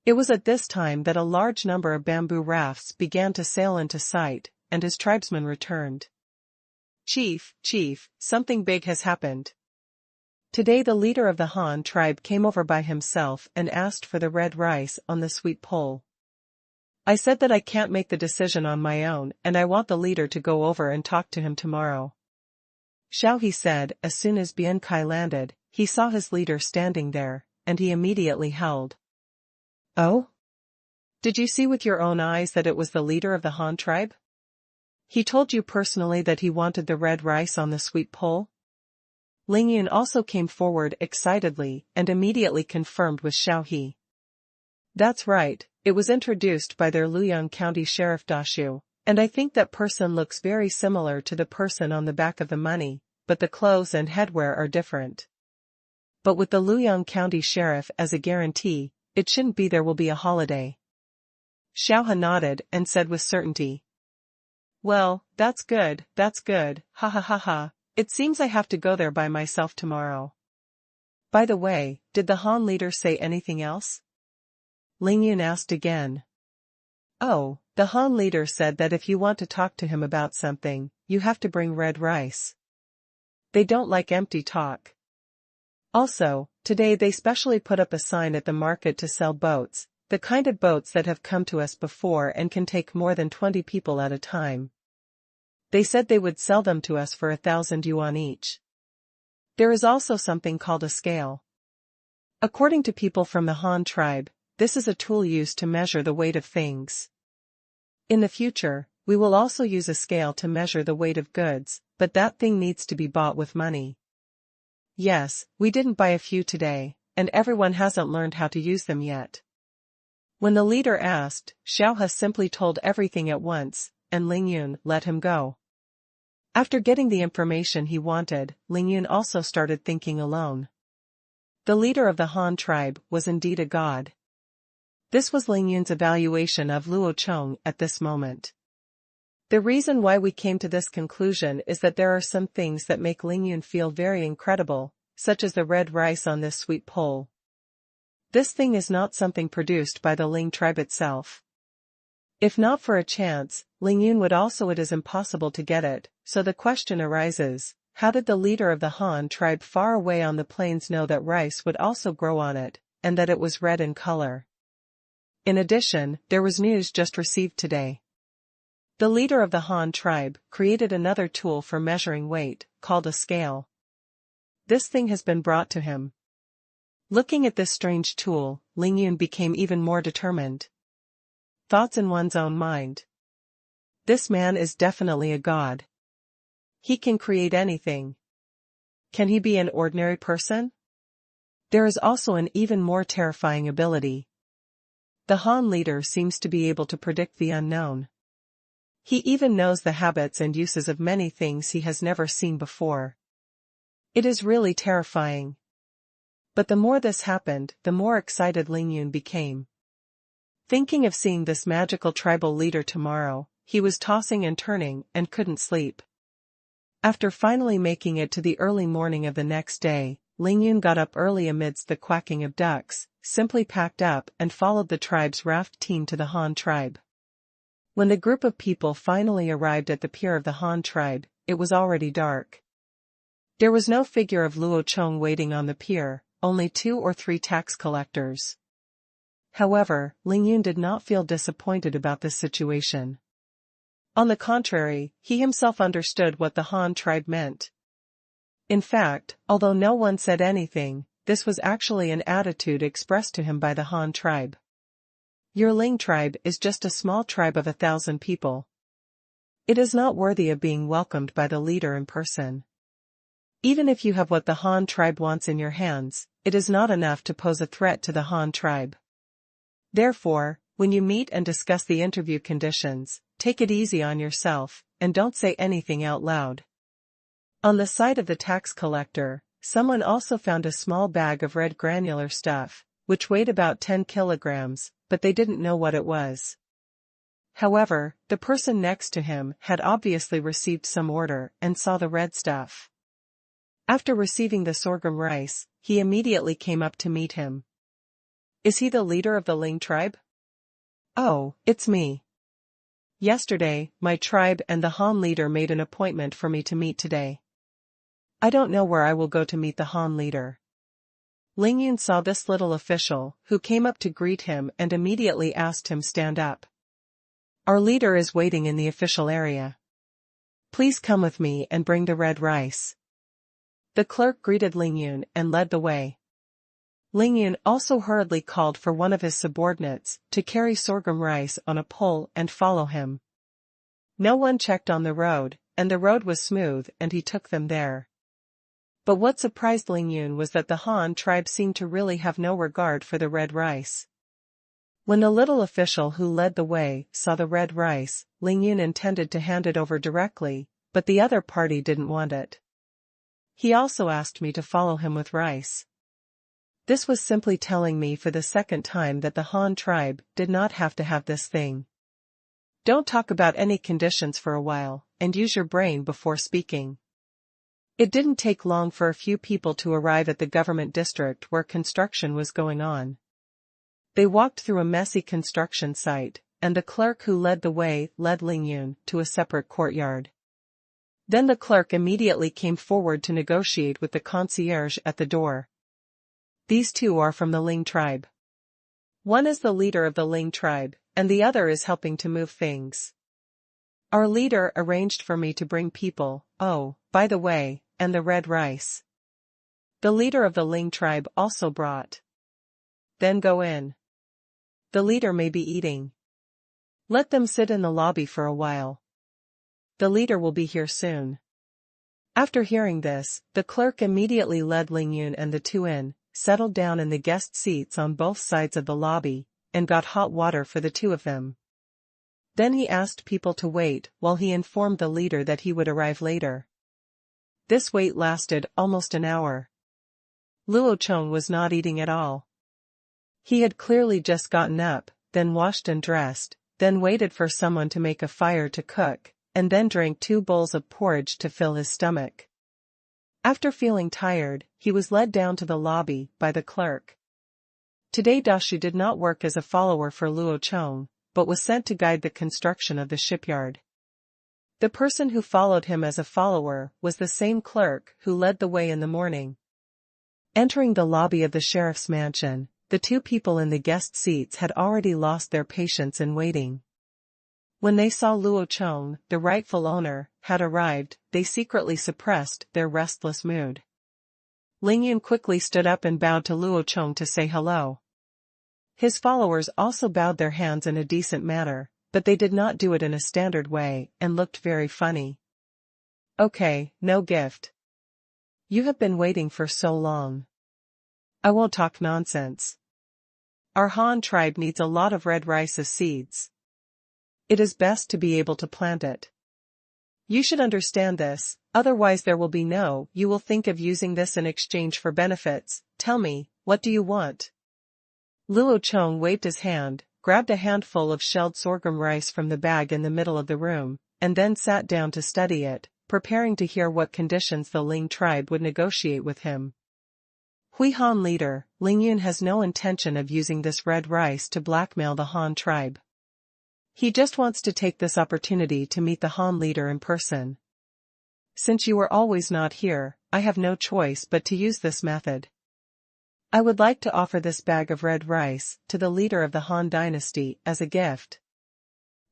[SPEAKER 1] It was at this time that a large number of bamboo rafts began to sail into sight, and his tribesmen returned. Chief, something big has happened. Today the leader of the Han tribe came over by himself and asked for the red rice on the sweet pole. I said that I can't make the decision on my own and I want the leader to go over and talk to him tomorrow. Xiaohe said. As soon as Bian Kai landed, he saw his leader standing there, and he immediately howled. Oh? Did you see with your own eyes that it was the leader of the Han tribe? He told you personally that he wanted the red rice on the sweet pole? Ling Yun also came forward excitedly and immediately confirmed with Xiaohe. That's right, it was introduced by their Luoyang County Sheriff Dashu, and I think that person looks very similar to the person on the back of the money, but the clothes and headwear are different. But with the Luoyang County Sheriff as a guarantee, it shouldn't be there will be a holiday. Xiaohe nodded and said with certainty. Well, that's good, ha ha ha ha. It seems I have to go there by myself tomorrow. By the way, did the Han leader say anything else? Ling Yun asked again. Oh, the Han leader said that if you want to talk to him about something, you have to bring red rice. They don't like empty talk. Also, today they specially put up a sign at the market to sell boats, the kind of boats that have come to us before and can take more than 20 people at a time. They said they would sell them to us for 1,000 yuan each. There is also something called a scale. According to people from the Han tribe, this is a tool used to measure the weight of things. In the future, we will also use a scale to measure the weight of goods, but that thing needs to be bought with money. Yes, we didn't buy a few today, and everyone hasn't learned how to use them yet. When the leader asked, Xiao He simply told everything at once, and Ling Yun let him go. After getting the information he wanted, Ling Yun also started thinking alone. The leader of the Han tribe was indeed a god. This was Ling Yun's evaluation of Luo Chong at this moment. The reason why we came to this conclusion is that there are some things that make Ling Yun feel very incredible, such as the red rice on this sweet pole. This thing is not something produced by the Ling tribe itself. If not for a chance, Ling Yun would also it is impossible to get it, so the question arises, how did the leader of the Han tribe far away on the plains know that rice would also grow on it, and that it was red in color? In addition, there was news just received today. The leader of the Han tribe created another tool for measuring weight, called a scale. This thing has been brought to him. Looking at this strange tool, Ling Yun became even more determined. Thoughts in one's own mind. This man is definitely a god. He can create anything. Can he be an ordinary person? There is also an even more terrifying ability. The Han leader seems to be able to predict the unknown. He even knows the habits and uses of many things he has never seen before. It is really terrifying. But the more this happened, the more excited Ling Yun became. Thinking of seeing this magical tribal leader tomorrow, he was tossing and turning and couldn't sleep. After finally making it to the early morning of the next day, Ling Yun got up early amidst the quacking of ducks, simply packed up and followed the tribe's raft team to the Han tribe. When the group of people finally arrived at the pier of the Han tribe, it was already dark. There was no figure of Luo Chong waiting on the pier, only 2 or 3 tax collectors. However, Ling Yun did not feel disappointed about this situation. On the contrary, he himself understood what the Han tribe meant. In fact, although no one said anything, this was actually an attitude expressed to him by the Han tribe. Your Ling tribe is just a small tribe of 1,000 people. It is not worthy of being welcomed by the leader in person. Even if you have what the Han tribe wants in your hands, it is not enough to pose a threat to the Han tribe. Therefore, when you meet and discuss the interview conditions, take it easy on yourself, and don't say anything out loud. On the side of the tax collector, someone also found a small bag of red granular stuff, which weighed about 10 kilograms, but they didn't know what it was. However, the person next to him had obviously received some order and saw the red stuff. After receiving the sorghum rice, he immediately came up to meet him. Is he the leader of the Ling tribe? Oh, it's me. Yesterday, my tribe and the Han leader made an appointment for me to meet today. I don't know where I will go to meet the Han leader. Ling Yun saw this little official, who came up to greet him and immediately asked him stand up. Our leader is waiting in the official area. Please come with me and bring the red rice. The clerk greeted Ling Yun and led the way. Ling Yun also hurriedly called for one of his subordinates to carry sorghum rice on a pole and follow him. No one checked on the road, and the road was smooth and he took them there. But what surprised Ling Yun was that the Han tribe seemed to really have no regard for the red rice. When the little official who led the way saw the red rice, Ling Yun intended to hand it over directly, but the other party didn't want it. He also asked me to follow him with rice. This was simply telling me for the second time that the Han tribe did not have to have this thing. Don't talk about any conditions for a while, and use your brain before speaking. It didn't take long for a few people to arrive at the government district where construction was going on. They walked through a messy construction site, and the clerk who led the way led Ling Yun to a separate courtyard. Then the clerk immediately came forward to negotiate with the concierge at the door. These two are from the Ling tribe. One is the leader of the Ling tribe, and the other is helping to move things. Our leader arranged for me to bring people, oh, by the way, and the red rice. The leader of the Ling tribe also brought. Then go in. The leader may be eating. Let them sit in the lobby for a while. The leader will be here soon. After hearing this, the clerk immediately led Ling Yun and the two in, settled down in the guest seats on both sides of the lobby, and got hot water for the two of them. Then he asked people to wait while he informed the leader that he would arrive later. This wait lasted almost an hour. Luo Chong was not eating at all. He had clearly just gotten up, then washed and dressed, then waited for someone to make a fire to cook, and then drank 2 bowls of porridge to fill his stomach. After feeling tired, he was led down to the lobby by the clerk. Today Dashu did not work as a follower for Luo Chong, but was sent to guide the construction of the shipyard. The person who followed him as a follower was the same clerk who led the way in the morning. Entering the lobby of the sheriff's mansion, the two people in the guest seats had already lost their patience in waiting. When they saw Luo Chong, the rightful owner, had arrived, they secretly suppressed their restless mood. Ling Yun quickly stood up and bowed to Luo Chong to say hello. His followers also bowed their hands in a decent manner, but they did not do it in a standard way and looked very funny. Okay, no gift. You have been waiting for so long. I won't talk nonsense. Our Han tribe needs a lot of red rice as seeds. It is best to be able to plant it. You should understand this, otherwise you will think of using this in exchange for benefits. Tell me, what do you want? Luo Chong waved his hand, grabbed a handful of shelled sorghum rice from the bag in the middle of the room, and then sat down to study it, preparing to hear what conditions the Ling tribe would negotiate with him. Hui Han leader, Ling Yun has no intention of using this red rice to blackmail the Han tribe. He just wants to take this opportunity to meet the Han leader in person. Since you are always not here, I have no choice but to use this method. I would like to offer this bag of red rice to the leader of the Han dynasty as a gift.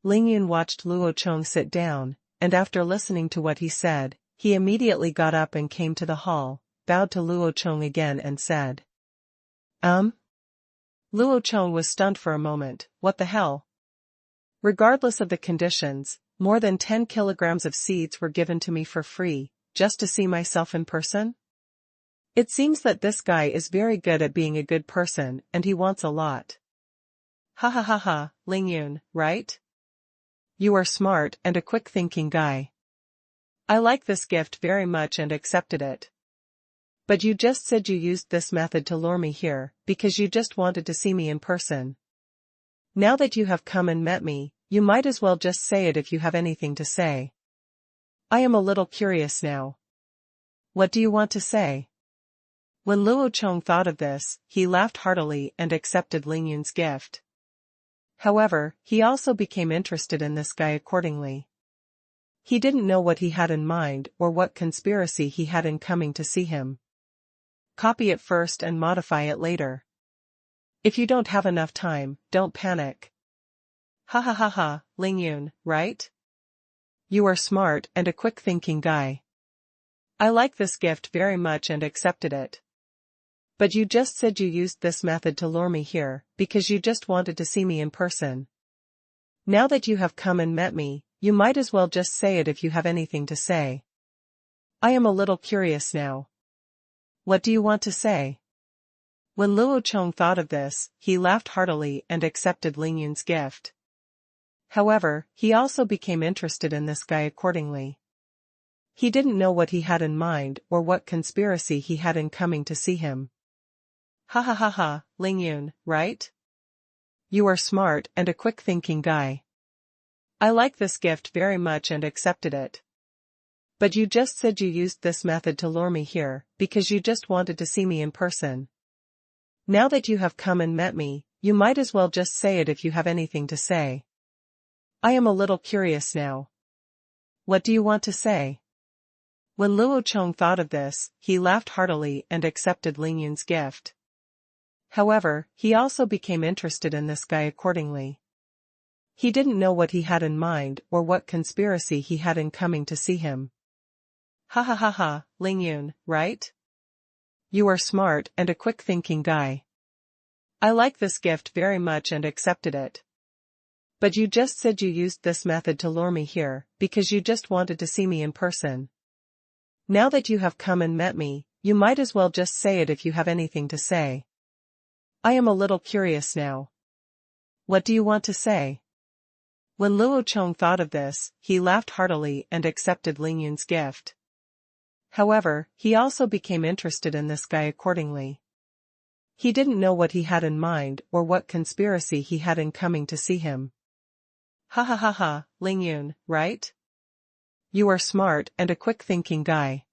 [SPEAKER 1] Ling Yun watched Luo Chong sit down, and after listening to what he said, he immediately got up and came to the hall, bowed to Luo Chong again and said, Luo Chong was stunned for a moment. What the hell? Regardless of the conditions, more than 10 kilograms of seeds were given to me for free, just to see myself in person? It seems that this guy is very good at being a good person and he wants a lot. Ha ha ha ha, Ling Yun, right? You are smart and a quick-thinking guy. I like this gift very much and accepted it. But you just said you used this method to lure me here, because you just wanted to see me in person. Now that you have come and met me, you might as well just say it if you have anything to say. I am a little curious now. What do you want to say? When Luo Chong thought of this, he laughed heartily and accepted Ling Yun's gift. However, he also became interested in this guy accordingly. He didn't know what he had in mind or what conspiracy he had in coming to see him. Copy it first and modify it later. If you don't have enough time, don't panic. Ha ha ha ha, Ling Yun, right? You are smart and a quick-thinking guy. I like this gift very much and accepted it. But you just said you used this method to lure me here, because you just wanted to see me in person. Now that you have come and met me, you might as well just say it if you have anything to say. I am a little curious now. What do you want to say? When Luo Chong thought of this, he laughed heartily and accepted Ling Yun's gift. However, he also became interested in this guy accordingly. He didn't know what he had in mind or what conspiracy he had in coming to see him. Ha ha ha ha, Ling Yun, right? You are smart and a quick-thinking guy. I like this gift very much and accepted it. But you just said you used this method to lure me here, because you just wanted to see me in person. Now that you have come and met me, you might as well just say it if you have anything to say. I am a little curious now. What do you want to say? When Luo Chong thought of this, he laughed heartily and accepted Ling Yun's gift. However, he also became interested in this guy accordingly. He didn't know what he had in mind or what conspiracy he had in coming to see him. Ha ha ha ha, Ling Yun, right? You are smart and a quick-thinking guy. I like this gift very much and accepted it. But you just said you used this method to lure me here, because you just wanted to see me in person. Now that you have come and met me, you might as well just say it if you have anything to say. I am a little curious now. What do you want to say? When Luo Chong thought of this, he laughed heartily and accepted Ling Yun's gift. However, he also became interested in this guy accordingly. He didn't know what he had in mind or what conspiracy he had in coming to see him. Ha ha ha ha, Ling Yun, right? You are smart and a quick-thinking guy.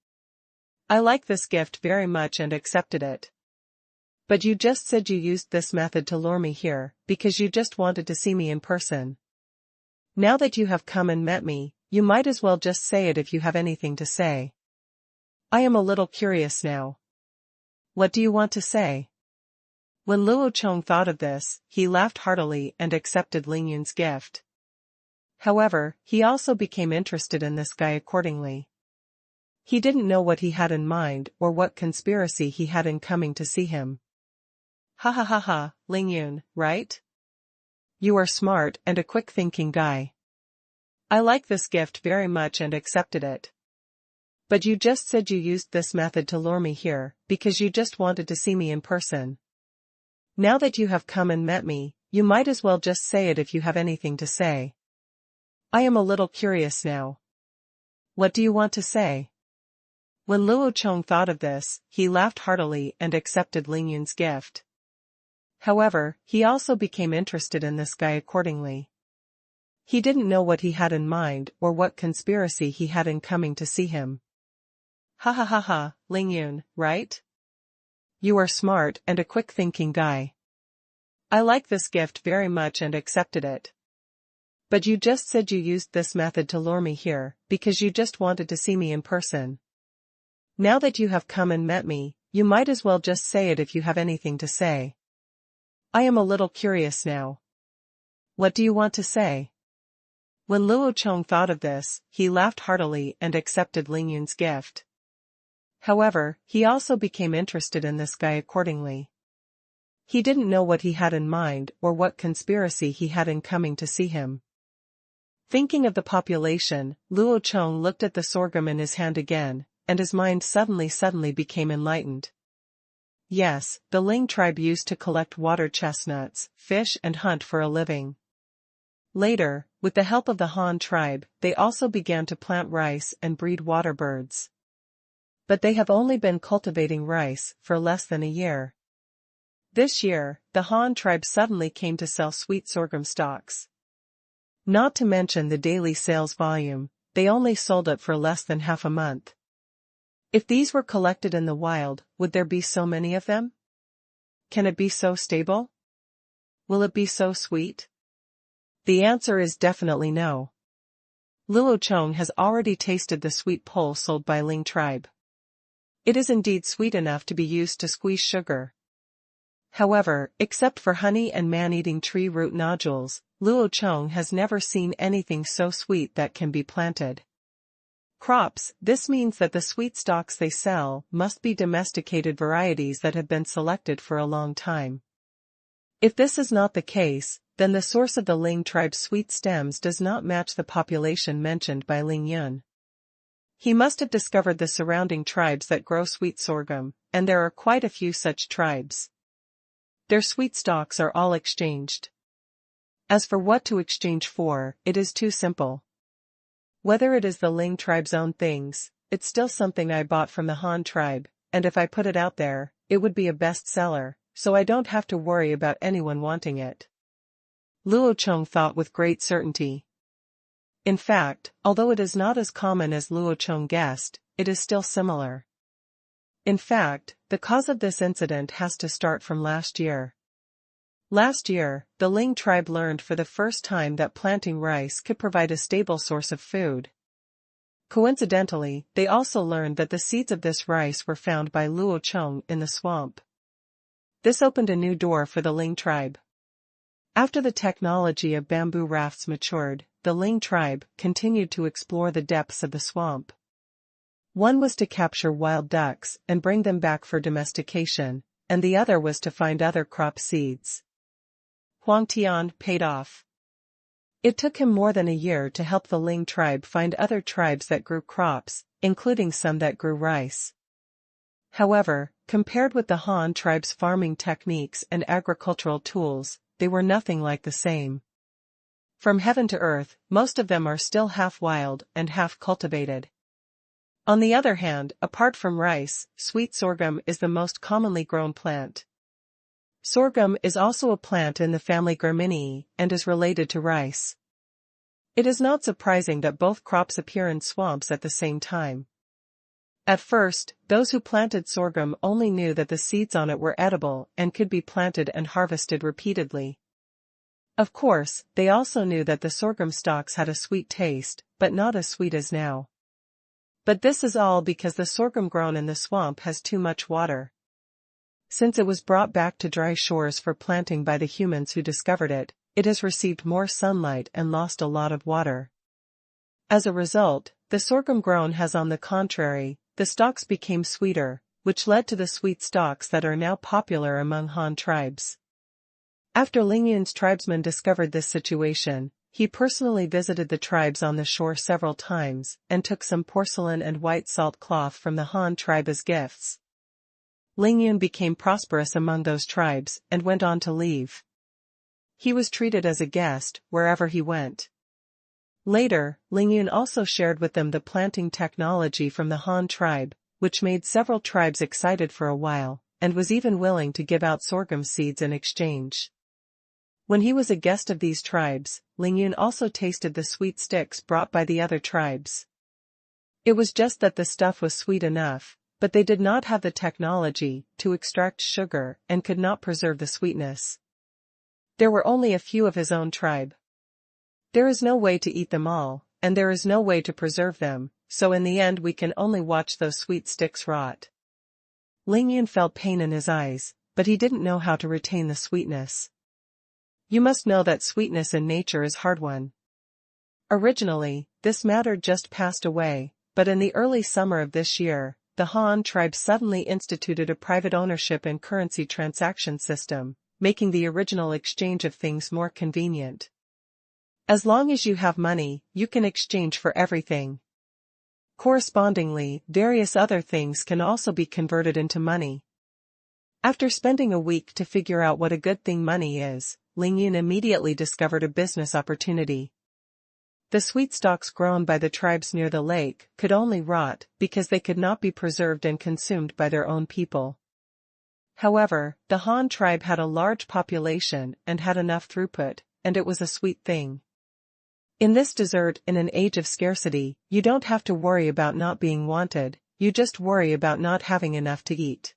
[SPEAKER 1] I like this gift very much and accepted it. But you just said you used this method to lure me here, because you just wanted to see me in person. Now that you have come and met me, you might as well just say it if you have anything to say. I am a little curious now. What do you want to say? When Luo Chong thought of this, he laughed heartily and accepted Ling Yun's gift. However, he also became interested in this guy accordingly. He didn't know what he had in mind or what conspiracy he had in coming to see him. Ha ha ha ha, Ling Yun, right? You are smart and a quick-thinking guy. I like this gift very much and accepted it. But you just said you used this method to lure me here, because you just wanted to see me in person. Now that you have come and met me, you might as well just say it if you have anything to say. I am a little curious now. What do you want to say? When Luo Chong thought of this, he laughed heartily and accepted Ling Yun's gift. However, he also became interested in this guy accordingly. He didn't know what he had in mind or what conspiracy he had in coming to see him. Ha ha ha ha, Ling Yun, right? You are smart and a quick-thinking guy. I like this gift very much and accepted it. But you just said you used this method to lure me here, because you just wanted to see me in person. Now that you have come and met me, you might as well just say it if you have anything to say. I am a little curious now. What do you want to say? When Luo Chong thought of this, he laughed heartily and accepted Ling Yun's gift. However, he also became interested in this guy accordingly. He didn't know what he had in mind or what conspiracy he had in coming to see him. Thinking of the population, Luo Chong looked at the sorghum in his hand again, and his mind suddenly became enlightened. Yes, the Ling tribe used to collect water chestnuts, fish and hunt for a living. Later, with the help of the Han tribe, they also began to plant rice and breed water birds. But they have only been cultivating rice for less than a year. This year, the Han tribe suddenly came to sell sweet sorghum stalks. Not to mention the daily sales volume, they only sold it for less than half a month. If these were collected in the wild, would there be so many of them? Can it be so stable? Will it be so sweet? The answer is definitely no. Luo Chong has already tasted the sweet pole sold by Ling tribe. It is indeed sweet enough to be used to squeeze sugar. However, except for honey and man-eating tree root nodules, Luo Chong has never seen anything so sweet that can be planted. Crops, this means that the sweet stalks they sell must be domesticated varieties that have been selected for a long time. If this is not the case, then the source of the Ling tribe's sweet stems does not match the population mentioned by Ling Yun. He must have discovered the surrounding tribes that grow sweet sorghum, and there are quite a few such tribes. Their sweet stalks are all exchanged. As for what to exchange for, it is too simple. Whether it is the Ling tribe's own things, it's still something I bought from the Han tribe, and if I put it out there, it would be a bestseller, so I don't have to worry about anyone wanting it. Luo Chong thought with great certainty. In fact, although it is not as common as Luo Chong guessed, it is still similar. In fact, the cause of this incident has to start from last year. Last year, the Ling tribe learned for the first time that planting rice could provide a stable source of food. Coincidentally, they also learned that the seeds of this rice were found by Luo Chong in the swamp. This opened a new door for the Ling tribe. After the technology of bamboo rafts matured, the Ling tribe continued to explore the depths of the swamp. One was to capture wild ducks and bring them back for domestication, and the other was to find other crop seeds. Huang Tian paid off. It took him more than a year to help the Ling tribe find other tribes that grew crops, including some that grew rice. However, compared with the Han tribe's farming techniques and agricultural tools, they were nothing like the same. From heaven to earth, most of them are still half wild and half cultivated. On the other hand, apart from rice, sweet sorghum is the most commonly grown plant. Sorghum is also a plant in the family Gramineae and is related to rice. It is not surprising that both crops appear in swamps at the same time. At first, those who planted sorghum only knew that the seeds on it were edible and could be planted and harvested repeatedly. Of course, they also knew that the sorghum stalks had a sweet taste, but not as sweet as now. But this is all because the sorghum grown in the swamp has too much water. Since it was brought back to dry shores for planting by the humans who discovered it, it has received more sunlight and lost a lot of water. As a result, the sorghum grown has, on the contrary, the stalks became sweeter, which led to the sweet stalks that are now popular among Han tribes. After Ling Yun's tribesmen discovered this situation, he personally visited the tribes on the shore several times and took some porcelain and white salt cloth from the Han tribe as gifts. Ling Yun became prosperous among those tribes and went on to leave. He was treated as a guest wherever he went. Later, Ling Yun also shared with them the planting technology from the Han tribe, which made several tribes excited for a while, and was even willing to give out sorghum seeds in exchange. When he was a guest of these tribes, Ling Yun also tasted the sweet sticks brought by the other tribes. It was just that the stuff was sweet enough, but they did not have the technology to extract sugar and could not preserve the sweetness. There were only a few of his own tribe. There is no way to eat them all, and there is no way to preserve them, so in the end we can only watch those sweet sticks rot. Ling Yun felt pain in his eyes, but he didn't know how to retain the sweetness. You must know that sweetness in nature is hard-won. Originally, this matter just passed away, but in the early summer of this year, the Han tribe suddenly instituted a private ownership and currency transaction system, making the original exchange of things more convenient. As long as you have money, you can exchange for everything. Correspondingly, various other things can also be converted into money. After spending a week to figure out what a good thing money is, Ling Yun immediately discovered a business opportunity. The sweet stalks grown by the tribes near the lake could only rot because they could not be preserved and consumed by their own people. However, the Han tribe had a large population and had enough throughput, and it was a sweet thing. In this desert, in an age of scarcity, you don't have to worry about not being wanted, you just worry about not having enough to eat.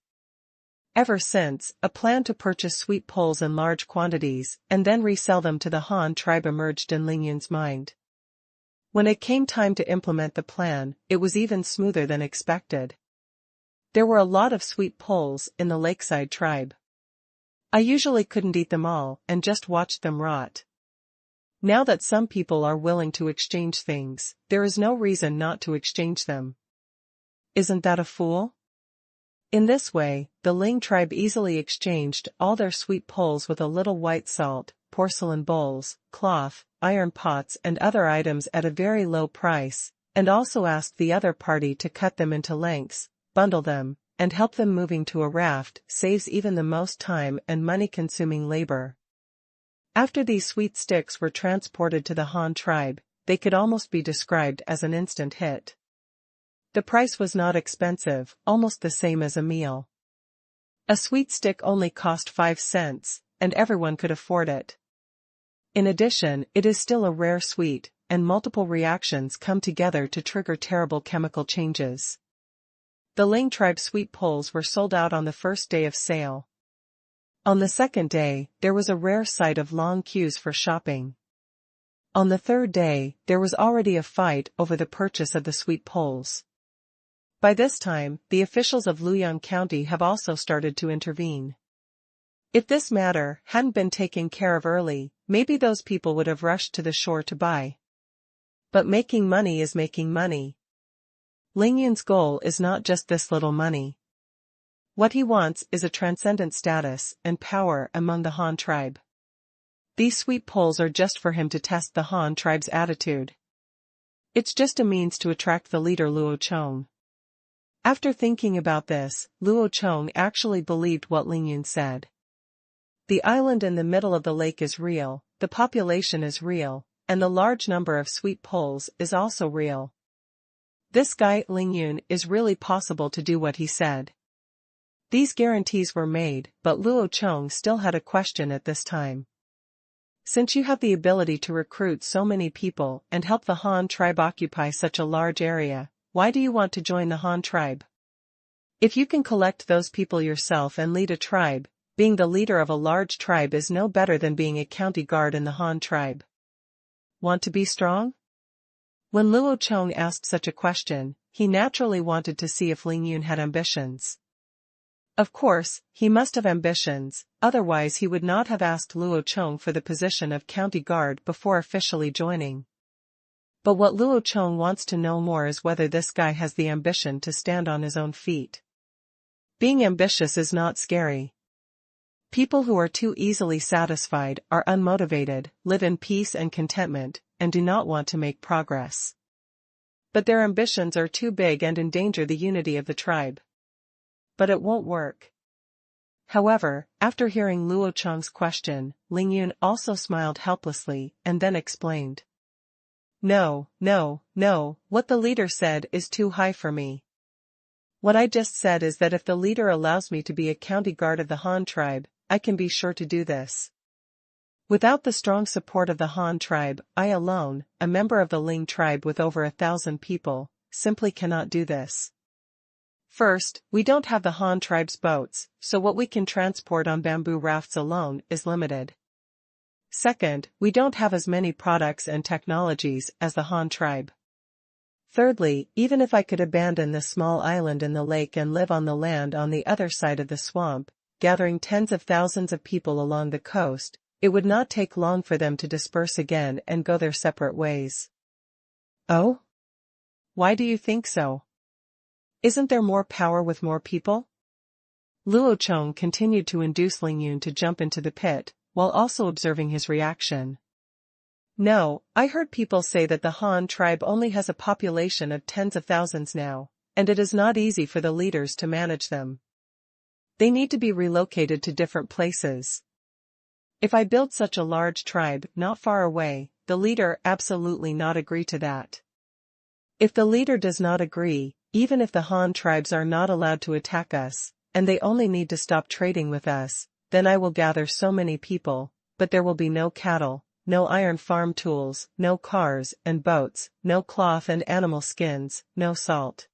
[SPEAKER 1] Ever since, a plan to purchase sweet poles in large quantities and then resell them to the Han tribe emerged in Ling Yun's mind. When it came time to implement the plan, it was even smoother than expected. There were a lot of sweet poles in the lakeside tribe. I usually couldn't eat them all and just watched them rot. Now that some people are willing to exchange things, there is no reason not to exchange them. Isn't that a fool? In this way, the Ling tribe easily exchanged all their sweet poles with a little white salt, porcelain bowls, cloth, iron pots and other items at a very low price, and also asked the other party to cut them into lengths, bundle them, and help them moving to a raft saves even the most time and money-consuming labor. After these sweet sticks were transported to the Han tribe, they could almost be described as an instant hit. The price was not expensive, almost the same as a meal. A sweet stick only cost 5 cents, and everyone could afford it. In addition, it is still a rare sweet, and multiple reactions come together to trigger terrible chemical changes. The Ling tribe sweet poles were sold out on the first day of sale. On the second day, there was a rare sight of long queues for shopping. On the third day, there was already a fight over the purchase of the sweet poles. By this time, the officials of Luoyang County have also started to intervene. If this matter hadn't been taken care of early, maybe those people would have rushed to the shore to buy. But making money is making money. Ling Yun's goal is not just this little money. What he wants is a transcendent status and power among the Han tribe. These sweet poles are just for him to test the Han tribe's attitude. It's just a means to attract the leader Luo Chong. After thinking about this, Luo Chong actually believed what Ling Yun said. The island in the middle of the lake is real, the population is real, and the large number of sweet poles is also real. This guy, Ling Yun, is really possible to do what he said. These guarantees were made, but Luo Chong still had a question at this time. Since you have the ability to recruit so many people and help the Han tribe occupy such a large area, why do you want to join the Han tribe? If you can collect those people yourself and lead a tribe, being the leader of a large tribe is no better than being a county guard in the Han tribe. Want to be strong? When Luo Chong asked such a question, he naturally wanted to see if Ling Yun had ambitions. Of course, he must have ambitions, otherwise he would not have asked Luo Chong for the position of county guard before officially joining. But what Luo Chong wants to know more is whether this guy has the ambition to stand on his own feet. Being ambitious is not scary. People who are too easily satisfied are unmotivated, live in peace and contentment, and do not want to make progress. But their ambitions are too big and endanger the unity of the tribe. But it won't work. However, after hearing Luo Chong's question, Ling Yun also smiled helplessly and then explained. No, what the leader said is too high for me. What I just said is that if the leader allows me to be a county guard of the Han tribe, I can be sure to do this. Without the strong support of the Han tribe, I alone, a member of the Ling tribe with over 1,000 people, simply cannot do this. First, we don't have the Han tribe's boats, so what we can transport on bamboo rafts alone is limited. Second, we don't have as many products and technologies as the Han tribe. Thirdly, even if I could abandon this small island in the lake and live on the land on the other side of the swamp, gathering tens of thousands of people along the coast, it would not take long for them to disperse again and go their separate ways. Oh? Why do you think so? Isn't there more power with more people? Luo Chong continued to induce Ling Yun to jump into the pit, while also observing his reaction. No, I heard people say that the Han tribe only has a population of tens of thousands now, and it is not easy for the leaders to manage them. They need to be relocated to different places. If I build such a large tribe not far away, the leader absolutely not agree to that. If the leader does not agree, even if the Han tribes are not allowed to attack us, and they only need to stop trading with us, then I will gather so many people, but there will be no cattle, no iron farm tools, no cars and boats, no cloth and animal skins, no salt.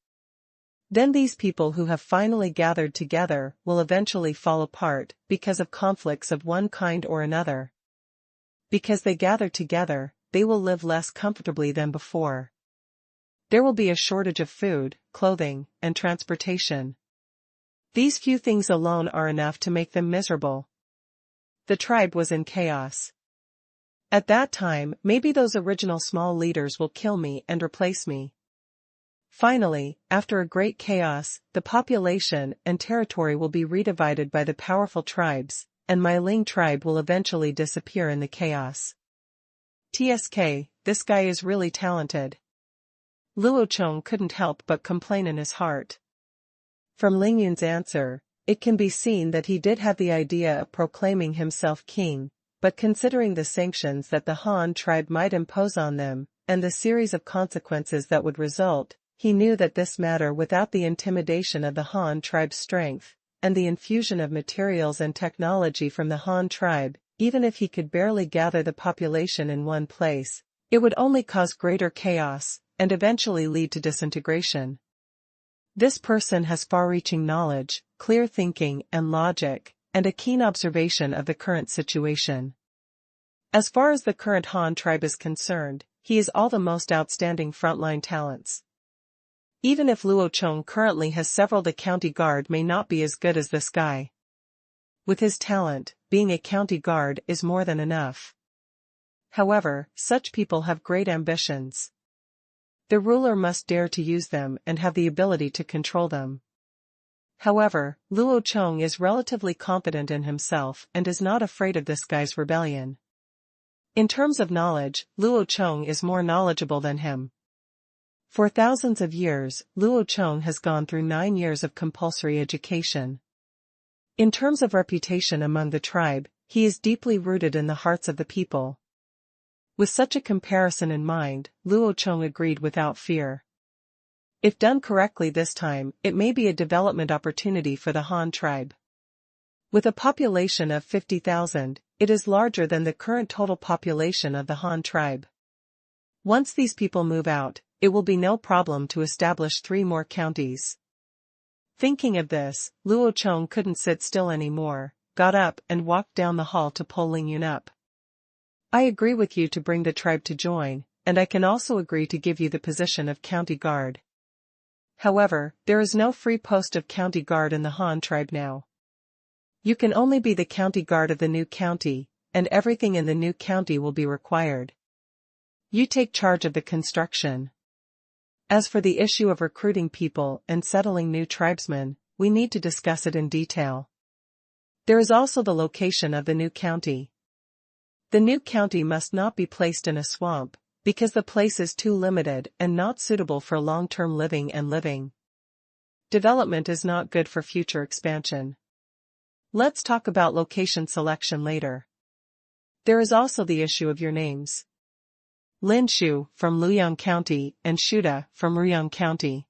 [SPEAKER 1] Then these people who have finally gathered together will eventually fall apart because of conflicts of one kind or another. Because they gather together, they will live less comfortably than before. There will be a shortage of food, clothing, and transportation. These few things alone are enough to make them miserable. The tribe was in chaos. At that time, maybe those original small leaders will kill me and replace me. Finally, after a great chaos, the population and territory will be redivided by the powerful tribes, and my Ling tribe will eventually disappear in the chaos. TSK, this guy is really talented. Luo Chong couldn't help but complain in his heart. From Ling Yun's answer, it can be seen that he did have the idea of proclaiming himself king, but considering the sanctions that the Han tribe might impose on them, and the series of consequences that would result, he knew that this matter without the intimidation of the Han tribe's strength, and the infusion of materials and technology from the Han tribe, even if he could barely gather the population in one place, it would only cause greater chaos, and eventually lead to disintegration. This person has far-reaching knowledge, clear thinking and logic, and a keen observation of the current situation. As far as the current Han tribe is concerned, he is all the most outstanding frontline talents. Even if Luo Chong currently has several, the county guard may not be as good as this guy. With his talent, being a county guard is more than enough. However, such people have great ambitions. The ruler must dare to use them and have the ability to control them. However, Luo Chong is relatively confident in himself and is not afraid of this guy's rebellion. In terms of knowledge, Luo Chong is more knowledgeable than him. For thousands of years, Luo Chong has gone through 9 years of compulsory education. In terms of reputation among the tribe, he is deeply rooted in the hearts of the people. With such a comparison in mind, Luo Chong agreed without fear. If done correctly this time, it may be a development opportunity for the Han tribe. With a population of 50,000, it is larger than the current total population of the Han tribe. Once these people move out, it will be no problem to establish 3 more counties. Thinking of this, Luo Chong couldn't sit still anymore, got up and walked down the hall to pull Ling Yun up. I agree with you to bring the tribe to join, and I can also agree to give you the position of county guard. However, there is no free post of county guard in the Han tribe now. You can only be the county guard of the new county, and everything in the new county will be required. You take charge of the construction. As for the issue of recruiting people and settling new tribesmen, we need to discuss it in detail. There is also the location of the new county. The new county must not be placed in a swamp, because the place is too limited and not suitable for long-term living and living. Development is not good for future expansion. Let's talk about location selection later. There is also the issue of your names. Linshu from Luoyang County and Shuda from Ruyang County.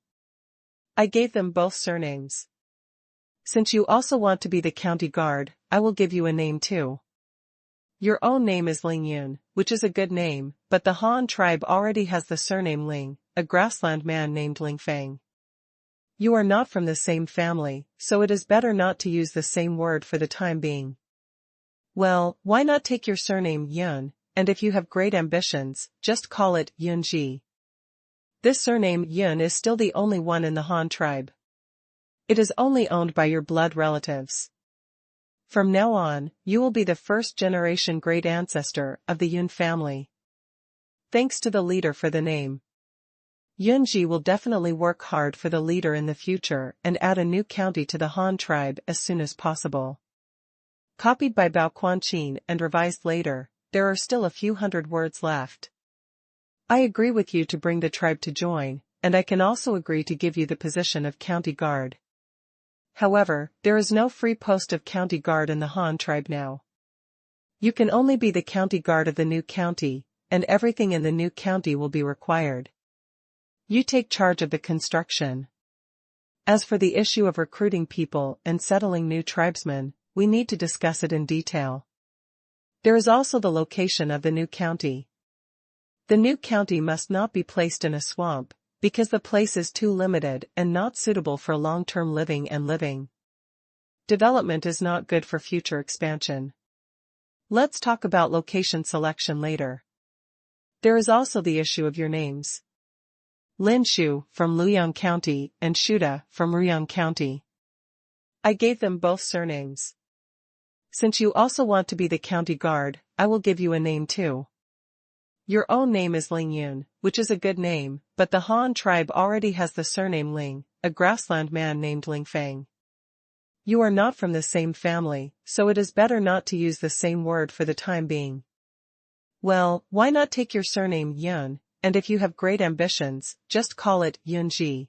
[SPEAKER 1] I gave them both surnames. Since you also want to be the county guard, I will give you a name too. Your own name is Ling Yun, which is a good name, but the Han tribe already has the surname Ling, a grassland man named Ling Fang. You are not from the same family, so it is better not to use the same word for the time being. Well, why not take your surname Yun, and if you have great ambitions, just call it Yunji. This surname Yun is still the only one in the Han tribe. It is only owned by your blood relatives. From now on, you will be the first-generation great ancestor of the Yun family. Thanks to the leader for the name. Yunji will definitely work hard for the leader in the future and add a new county to the Han tribe as soon as possible. Copied by Bao Quanqin and revised later, there are still a few hundred words left. I agree with you to bring the tribe to join, and I can also agree to give you the position of county guard. However, there is no free post of county guard in the Han tribe now. You can only be the county guard of the new county, and everything in the new county will be required. You take charge of the construction. As for the issue of recruiting people and settling new tribesmen, we need to discuss it in detail. There is also the location of the new county. The new county must not be placed in a swamp, because the place is too limited and not suitable for long-term living and living. Development is not good for future expansion. Let's talk about location selection later. There is also the issue of your names. Linshu from Luoyang County and Shuda from Ruyang County. I gave them both surnames. Since you also want to be the county guard, I will give you a name too. Your own name is Ling Yun, which is a good name, but the Han tribe already has the surname Ling, a grassland man named Ling Fang. You are not from the same family, so it is better not to use the same word for the time being. Well, why not take your surname Yun, and if you have great ambitions, just call it Yunji.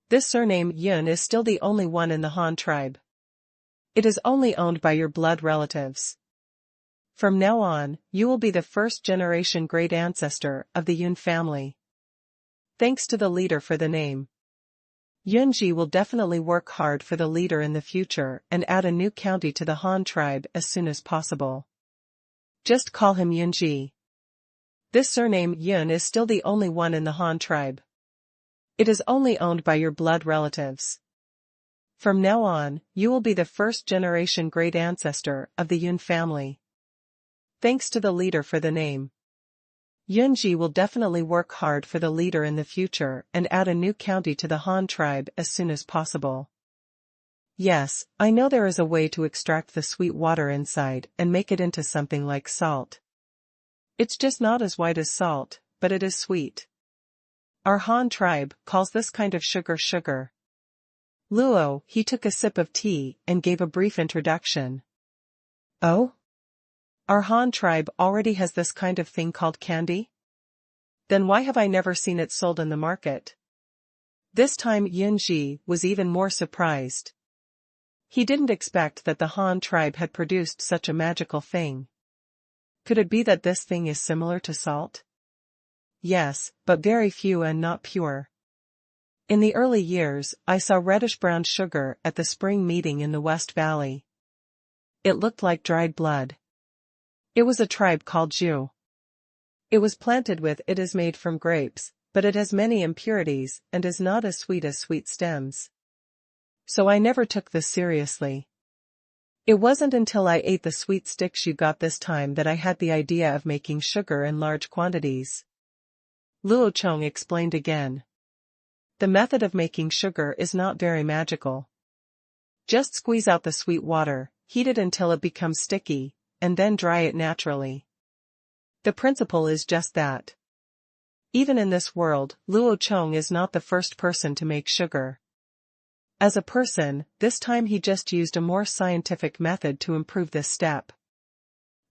[SPEAKER 1] This surname Yun is still the only one in the Han tribe. It is only owned by your blood relatives. From now on, you will be the first-generation great ancestor of the Yun family. Thanks to the leader for the name. Yunji will definitely work hard for the leader in the future and add a new county to the Han tribe as soon as possible. Just call him Yunji. This surname Yun is still the only one in the Han tribe. It is only owned by your blood relatives. From now on, you will be the first-generation great ancestor of the Yun family. Thanks to the leader for the name. Yunji will definitely work hard for the leader in the future and add a new county to the Han tribe as soon as possible. Yes, I know there is a way to extract the sweet water inside and make it into something like salt. It's just not as white as salt, but it is sweet. Our Han tribe calls this kind of sugar sugar. Luo, he took a sip of tea and gave a brief introduction. Oh? Our Han tribe already has this kind of thing called candy? Then why have I never seen it sold in the market? This time Yunji was even more surprised. He didn't expect that the Han tribe had produced such a magical thing. Could it be that this thing is similar to salt? Yes, but very few and not pure. In the early years, I saw reddish-brown sugar at the spring meeting in the West Valley. It looked like dried blood. It was a tribe called Zhu. It was planted with it is made from grapes, but it has many impurities and is not as sweet stems. So I never took this seriously. It wasn't until I ate the sweet sticks you got this time that I had the idea of making sugar in large quantities. Luo Chong explained again. The method of making sugar is not very magical. Just squeeze out the sweet water, heat it until it becomes sticky, and then dry it naturally. The principle is just that. Even in this world, Luo Chong is not the first person to make sugar. As a person, this time he just used a more scientific method to improve this step.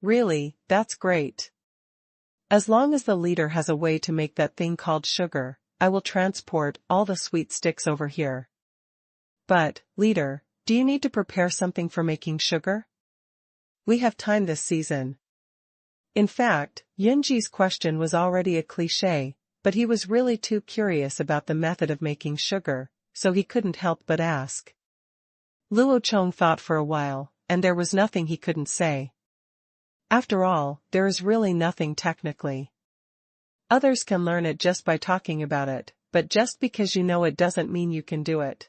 [SPEAKER 1] Really, that's great. As long as the leader has a way to make that thing called sugar, I will transport all the sweet sticks over here. But, leader, do you need to prepare something for making sugar? We have time this season. In fact, Yunji's question was already a cliché, but he was really too curious about the method of making sugar, so he couldn't help but ask. Luo Chong thought for a while, and there was nothing he couldn't say. After all, there is really nothing technically. Others can learn it just by talking about it, but just because you know it doesn't mean you can do it.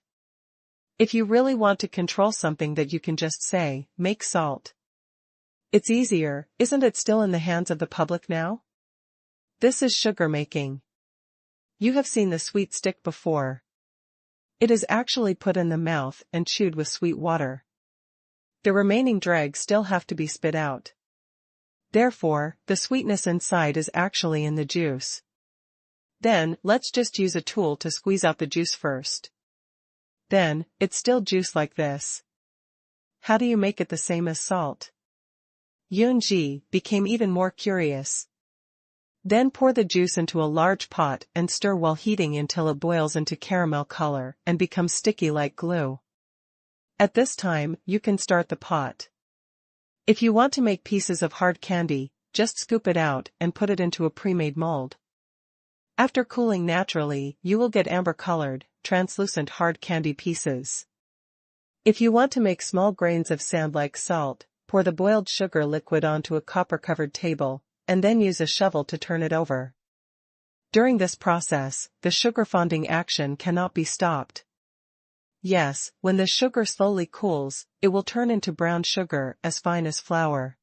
[SPEAKER 1] If you really want to control something that you can just say, make salt. It's easier, isn't it? Still in the hands of the public now? This is sugar making. You have seen the sweet stick before. It is actually put in the mouth and chewed with sweet water. The remaining dregs still have to be spit out. Therefore, the sweetness inside is actually in the juice. Then, let's just use a tool to squeeze out the juice first. Then, it's still juice like this. How do you make it the same as salt? Yunji became even more curious. Then pour the juice into a large pot and stir while heating until it boils into caramel color and becomes sticky like glue. At this time, you can start the pot. If you want to make pieces of hard candy, just scoop it out and put it into a pre-made mold. After cooling naturally, you will get amber-colored, translucent hard candy pieces. If you want to make small grains of sand like salt, pour the boiled sugar liquid onto a copper-covered table, and then use a shovel to turn it over. During this process, the sugar fonding action cannot be stopped. Yes, when the sugar slowly cools, it will turn into brown sugar as fine as flour.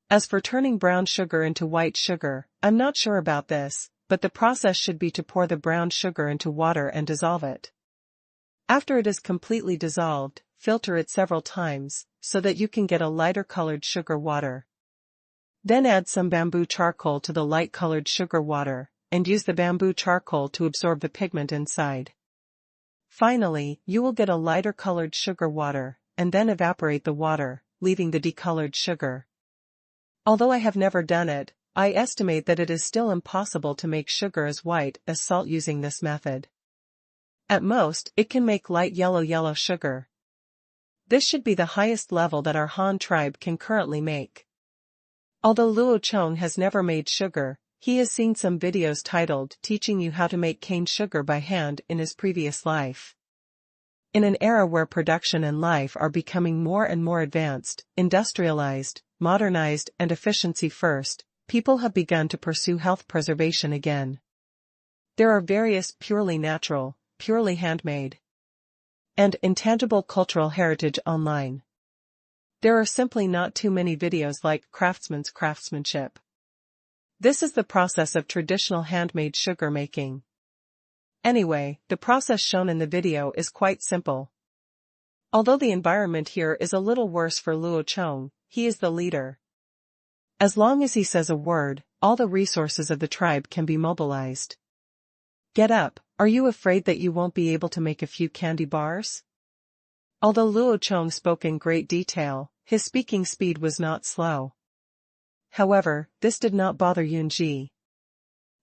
[SPEAKER 1] As for turning brown sugar into white sugar, I'm not sure about this, but the process should be to pour the brown sugar into water and dissolve it. After it is completely dissolved, filter it several times, so that you can get a lighter colored sugar water. Then add some bamboo charcoal to the light colored sugar water, and use the bamboo charcoal to absorb the pigment inside. Finally, you will get a lighter colored sugar water, and then evaporate the water, leaving the decolored sugar. Although I have never done it, I estimate that it is still impossible to make sugar as white as salt using this method. At most, it can make light yellow sugar. This should be the highest level that our Han tribe can currently make. Although Luo Chong has never made sugar, he has seen some videos titled Teaching You How to Make Cane Sugar by Hand in his previous life. In an era where production and life are becoming more and more advanced, industrialized, modernized and efficiency first, people have begun to pursue health preservation again. There are various purely natural, purely handmade, and intangible cultural heritage online. There are simply not too many videos like craftsman's craftsmanship. This is the process of traditional handmade sugar making. Anyway, the process shown in the video is quite simple. Although the environment here is a little worse for Luo Chong, he is the leader. As long as he says a word, all the resources of the tribe can be mobilized. Get up, are you afraid that you won't be able to make a few candy bars? Although Luo Chong spoke in great detail, his speaking speed was not slow. However, this did not bother Yunji.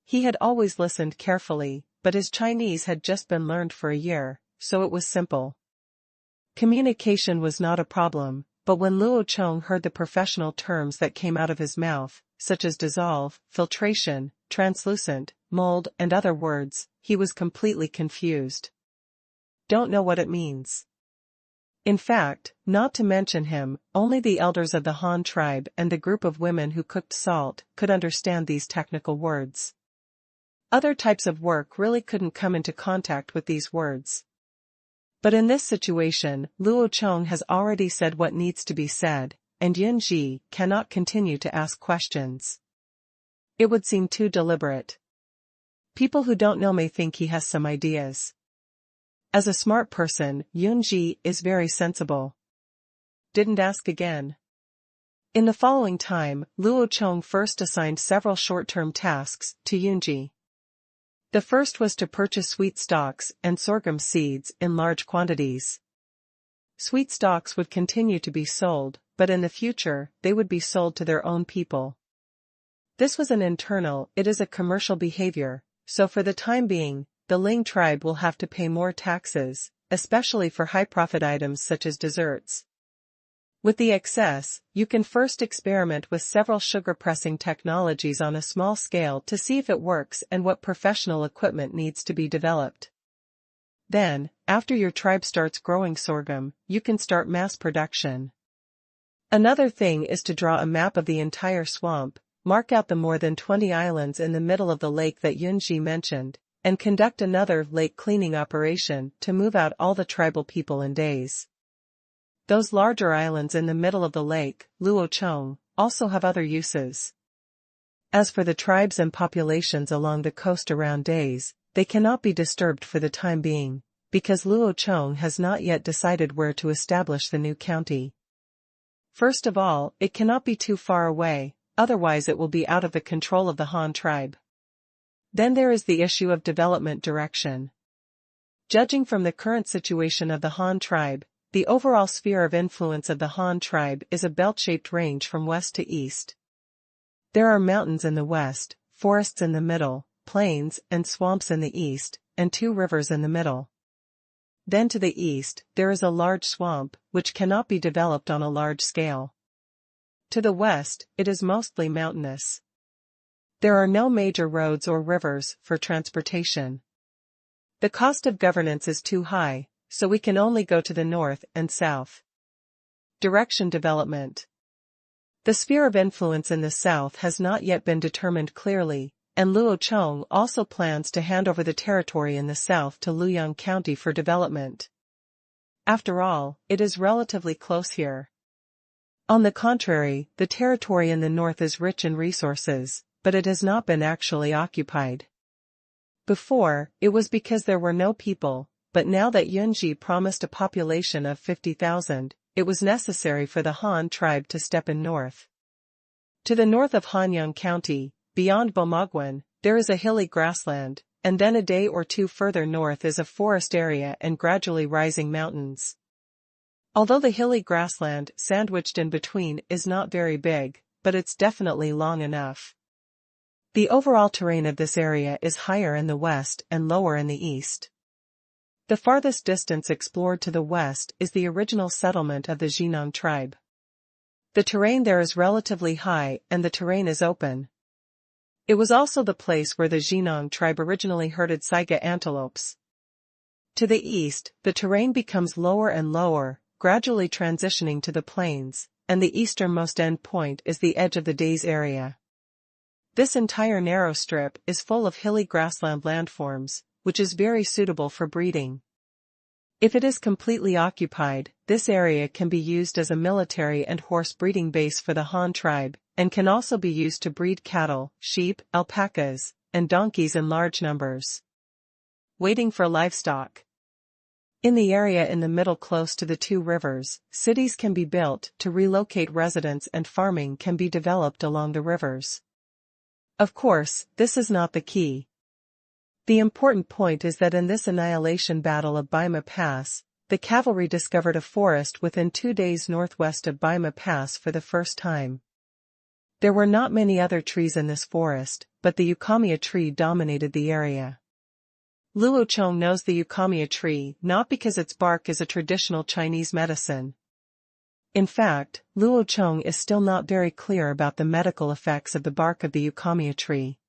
[SPEAKER 1] He had always listened carefully, but his Chinese had just been learned for a year, so it was simple. Communication was not a problem, but when Luo Chong heard the professional terms that came out of his mouth, such as dissolve, filtration, translucent, mold, and other words, he was completely confused. Don't know what it means. In fact, not to mention him, only the elders of the Han tribe and the group of women who cooked salt could understand these technical words. Other types of work really couldn't come into contact with these words. But in this situation, Luo Chong has already said what needs to be said, and Yunji cannot continue to ask questions. It would seem too deliberate. People who don't know may think he has some ideas. As a smart person, Yunji is very sensible. Didn't ask again. In the following time, Luo Chong first assigned several short-term tasks to Yunji. The first was to purchase sweet stalks and sorghum seeds in large quantities. Sweet stalks would continue to be sold, but in the future, they would be sold to their own people. This was an internal, it is a commercial behavior, so for the time being, the Ling tribe will have to pay more taxes, especially for high-profit items such as desserts. With the excess, you can first experiment with several sugar pressing technologies on a small scale to see if it works and what professional equipment needs to be developed. Then, after your tribe starts growing sorghum, you can start mass production. Another thing is to draw a map of the entire swamp, mark out the more than 20 islands in the middle of the lake that Yunji mentioned, and conduct another lake cleaning operation to move out all the tribal people in days. Those larger islands in the middle of the lake, Luo Chong, also have other uses. As for the tribes and populations along the coast around days, they cannot be disturbed for the time being, because Luo Chong has not yet decided where to establish the new county. First of all, it cannot be too far away, otherwise it will be out of the control of the Han tribe. Then there is the issue of development direction. Judging from the current situation of the Han tribe, the overall sphere of influence of the Han tribe is a belt-shaped range from west to east. There are mountains in the west, forests in the middle, plains and swamps in the east, and 2 rivers in the middle. Then to the east, there is a large swamp, which cannot be developed on a large scale. To the west, it is mostly mountainous. There are no major roads or rivers for transportation. The cost of governance is too high, so we can only go to the north and south. Direction development. The sphere of influence in the south has not yet been determined clearly, and Luo Chong also plans to hand over the territory in the south to Luoyang County for development. After all, it is relatively close here. On the contrary, the territory in the north is rich in resources, but it has not been actually occupied. Before, it was because there were no people, but now that Yunji promised a population of 50,000, it was necessary for the Han tribe to step in north. To the north of Hanyang County, beyond Bomagwan, there is a hilly grassland, and then a day or two further north is a forest area and gradually rising mountains. Although the hilly grassland sandwiched in between is not very big, but it's definitely long enough. The overall terrain of this area is higher in the west and lower in the east. The farthest distance explored to the west is the original settlement of the Jinang tribe. The terrain there is relatively high and the terrain is open. It was also the place where the Jinang tribe originally herded saiga antelopes. To the east, the terrain becomes lower and lower, gradually transitioning to the plains, and the easternmost end point is the edge of the Days area. This entire narrow strip is full of hilly grassland landforms, which is very suitable for breeding. If it is completely occupied, this area can be used as a military and horse breeding base for the Han tribe, and can also be used to breed cattle, sheep, alpacas, and donkeys in large numbers. Waiting for livestock. In the area in the middle close to the 2 rivers, cities can be built to relocate residents and farming can be developed along the rivers. Of course, this is not the key. The important point is that in this annihilation battle of Baima Pass, the cavalry discovered a forest within 2 days northwest of Baima Pass for the first time. There were not many other trees in this forest, but the eucalyptus tree dominated the area. Luo Chong knows the eucalyptus tree not because its bark is a traditional Chinese medicine. In fact, Luo Chong is still not very clear about the medical effects of the bark of the eucalyptus tree.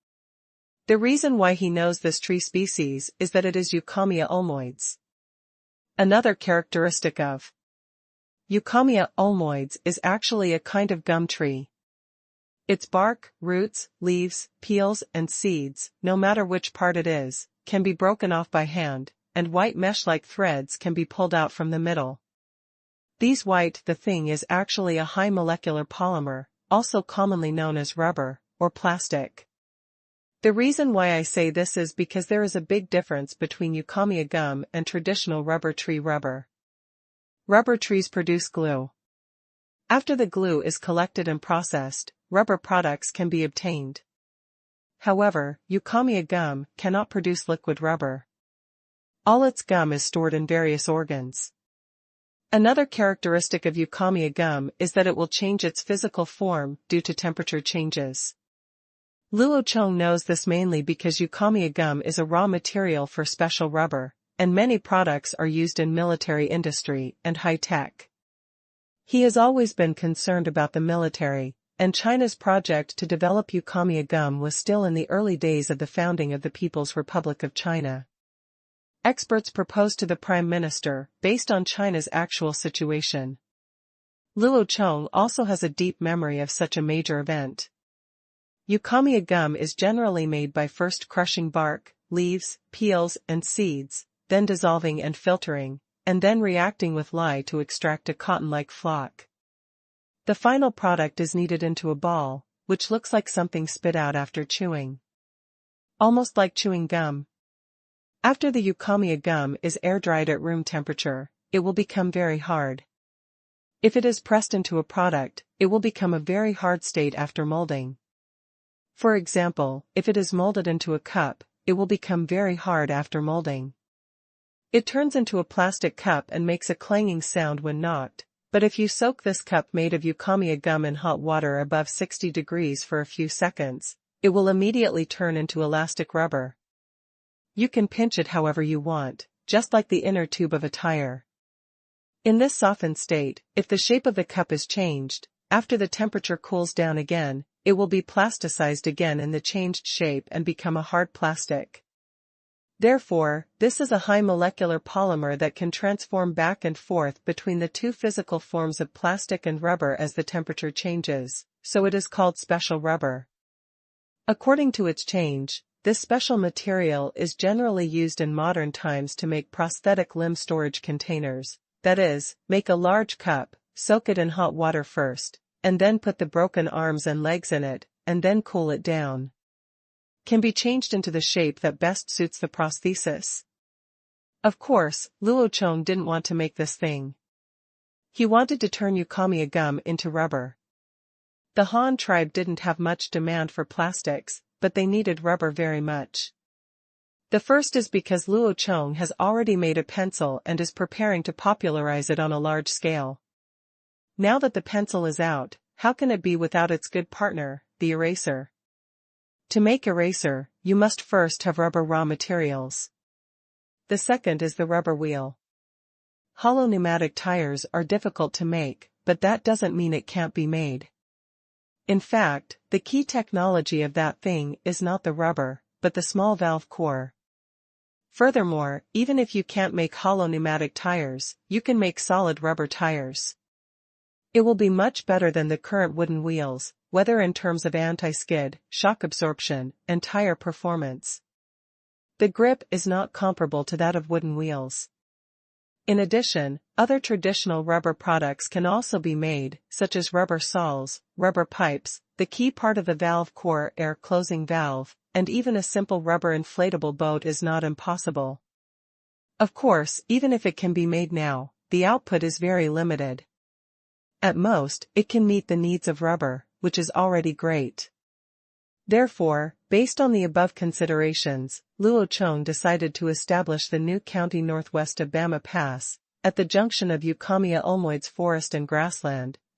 [SPEAKER 1] The reason why he knows this tree species is that it is Eucalyptus ulmoides. Another characteristic of Eucalyptus ulmoides is actually a kind of gum tree. Its bark, roots, leaves, peels, and seeds, no matter which part it is, can be broken off by hand, and white mesh-like threads can be pulled out from the middle. The thing is actually a high molecular polymer, also commonly known as rubber, or plastic. The reason why I say this is because there is a big difference between eucalyptus gum and traditional rubber tree rubber. Rubber trees produce glue. After the glue is collected and processed, rubber products can be obtained. However, eucalyptus gum cannot produce liquid rubber. All its gum is stored in various organs. Another characteristic of eucalyptus gum is that it will change its physical form due to temperature changes. Luo Chong knows this mainly because eucalyptus gum is a raw material for special rubber, and many products are used in military industry and high-tech. He has always been concerned about the military, and China's project to develop eucalyptus gum was still in the early days of the founding of the People's Republic of China. Experts proposed to the Prime Minister, based on China's actual situation. Luo Chong also has a deep memory of such a major event. Eucalyptus gum is generally made by first crushing bark, leaves, peels, and seeds, then dissolving and filtering, and then reacting with lye to extract a cotton-like flock. The final product is kneaded into a ball, which looks like something spit out after chewing. Almost like chewing gum. After the eucalyptus gum is air-dried at room temperature, it will become very hard. If it is pressed into a product, it will become a very hard state after molding. For example, if it is molded into a cup, it will become very hard after molding. It turns into a plastic cup and makes a clanging sound when knocked, but if you soak this cup made of eucalyptus gum in hot water above 60 degrees for a few seconds, it will immediately turn into elastic rubber. You can pinch it however you want, just like the inner tube of a tire. In this softened state, if the shape of the cup is changed, after the temperature cools down again, it will be plasticized again in the changed shape and become a hard plastic. Therefore, this is a high molecular polymer that can transform back and forth between the two physical forms of plastic and rubber as the temperature changes, so it is called special rubber. According to its change, this special material is generally used in modern times to make prosthetic limb storage containers, that is, make a large cup, soak it in hot water first, and then put the broken arms and legs in it, and then cool it down. Can be changed into the shape that best suits the prosthesis. Of course, Luo Chong didn't want to make this thing. He wanted to turn eucalyptus gum into rubber. The Han tribe didn't have much demand for plastics, but they needed rubber very much. The first is because Luo Chong has already made a pencil and is preparing to popularize it on a large scale. Now that the pencil is out, how can it be without its good partner, the eraser? To make eraser, you must first have rubber raw materials. The second is the rubber wheel. Hollow pneumatic tires are difficult to make, but that doesn't mean it can't be made. In fact, the key technology of that thing is not the rubber, but the small valve core. Furthermore, even if you can't make hollow pneumatic tires, you can make solid rubber tires. It will be much better than the current wooden wheels, whether in terms of anti-skid, shock absorption, and tire performance. The grip is not comparable to that of wooden wheels. In addition, other traditional rubber products can also be made, such as rubber soles, rubber pipes, the key part of the valve core air closing valve, and even a simple rubber inflatable boat is not impossible. Of course, even if it can be made now, the output is very limited. At most, it can meet the needs of rubber, which is already great. Therefore, based on the above considerations, Luo Chong decided to establish the new county northwest of Bama Pass, at the junction of eucalyptus ulmoides forest and grassland,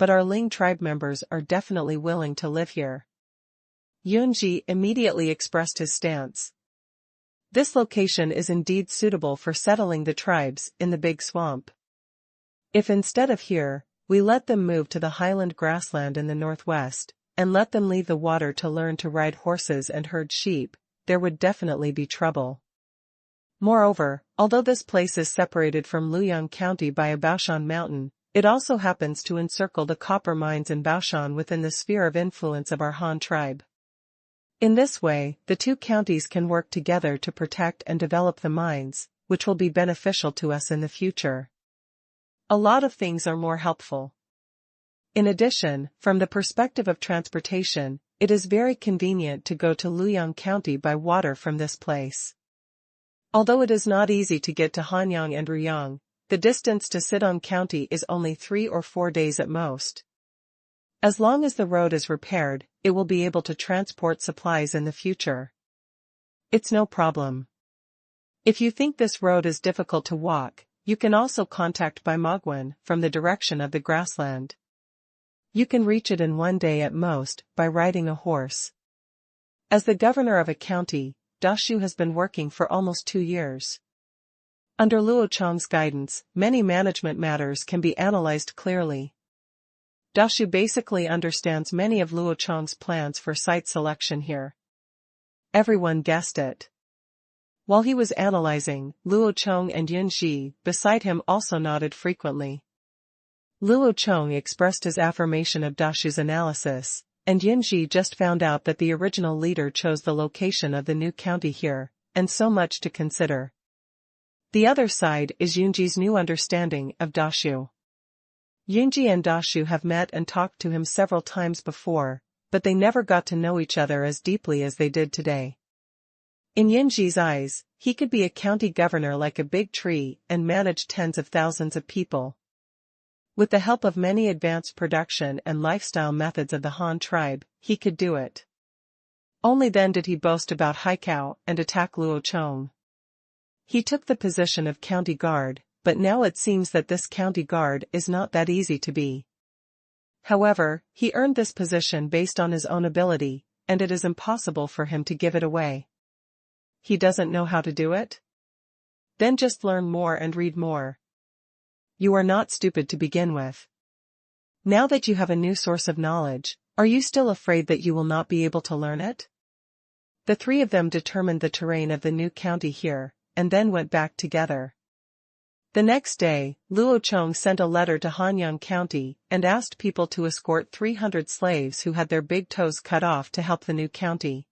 [SPEAKER 1] but our Ling tribe members are definitely willing to live here. Yunji immediately expressed his stance. This location is indeed suitable for settling the tribes in the big swamp. If instead of here, we let them move to the highland grassland in the northwest, and let them leave the water to learn to ride horses and herd sheep, there would definitely be trouble. Moreover, although this place is separated from Luoyang County by a Baoshan mountain, it also happens to encircle the copper mines in Baoshan within the sphere of influence of our Han tribe. In this way, the two counties can work together to protect and develop the mines, which will be beneficial to us in the future. A lot of things are more helpful. In addition, from the perspective of transportation, it is very convenient to go to Luoyang County by water from this place. Although it is not easy to get to Hanyang and Ruyang, the distance to Sidong County is only 3 or 4 days at most. As long as the road is repaired, it will be able to transport supplies in the future. It's no problem. If you think this road is difficult to walk, you can also contact Baimogwen from the direction of the grassland. You can reach it in 1 day at most by riding a horse. As the governor of a county, Dashu has been working for almost 2 years. Under Luo Chong's guidance, many management matters can be analyzed clearly. Dashu basically understands many of Luo Chong's plans for site selection here. Everyone guessed it. While he was analyzing, Luo Chong and Yunji beside him also nodded frequently. Luo Chong expressed his affirmation of Dashu's analysis, and Yunji just found out that the original leader chose the location of the new county here, and so much to consider. The other side is Yunji's new understanding of Dashu. Yunji and Dashu have met and talked to him several times before, but they never got to know each other as deeply as they did today. In Yunji's eyes, he could be a county governor like a big tree and manage tens of thousands of people. With the help of many advanced production and lifestyle methods of the Han tribe, he could do it. Only then did he boast about Haikao and attack Luo Chong. He took the position of county guard, but now it seems that this county guard is not that easy to be. However, he earned this position based on his own ability, and it is impossible for him to give it away. He doesn't know how to do it? Then just learn more and read more. You are not stupid to begin with. Now that you have a new source of knowledge, are you still afraid that you will not be able to learn it? The three of them determined the terrain of the new county here, and then went back together. The next day, Luo Chong sent a letter to Hanyang County and asked people to escort 300 slaves who had their big toes cut off to help the new county.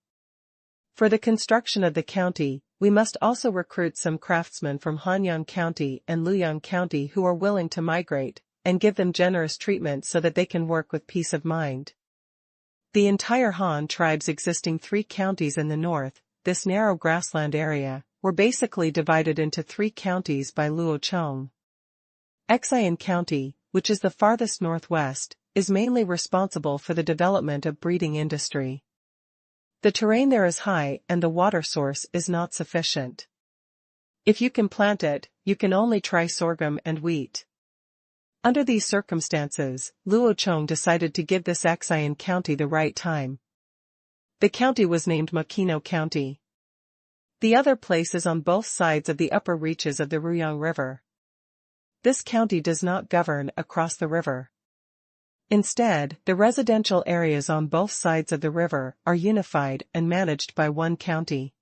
[SPEAKER 1] For the construction of the county, we must also recruit some craftsmen from Hanyang County and Luoyang County who are willing to migrate, and give them generous treatment so that they can work with peace of mind. The entire Han tribe's existing 3 counties in the north, this narrow grassland area, were basically divided into 3 counties by Luo Chong. Xian County, which is the farthest northwest, is mainly responsible for the development of breeding industry. The terrain there is high and the water source is not sufficient. If you can plant it, you can only try sorghum and wheat. Under these circumstances, Luo Chong decided to give this Xian County the right time. The county was named Makino County. The other place is on both sides of the upper reaches of the Ruyang River. This county does not govern across the river. Instead, the residential areas on both sides of the river are unified and managed by one county.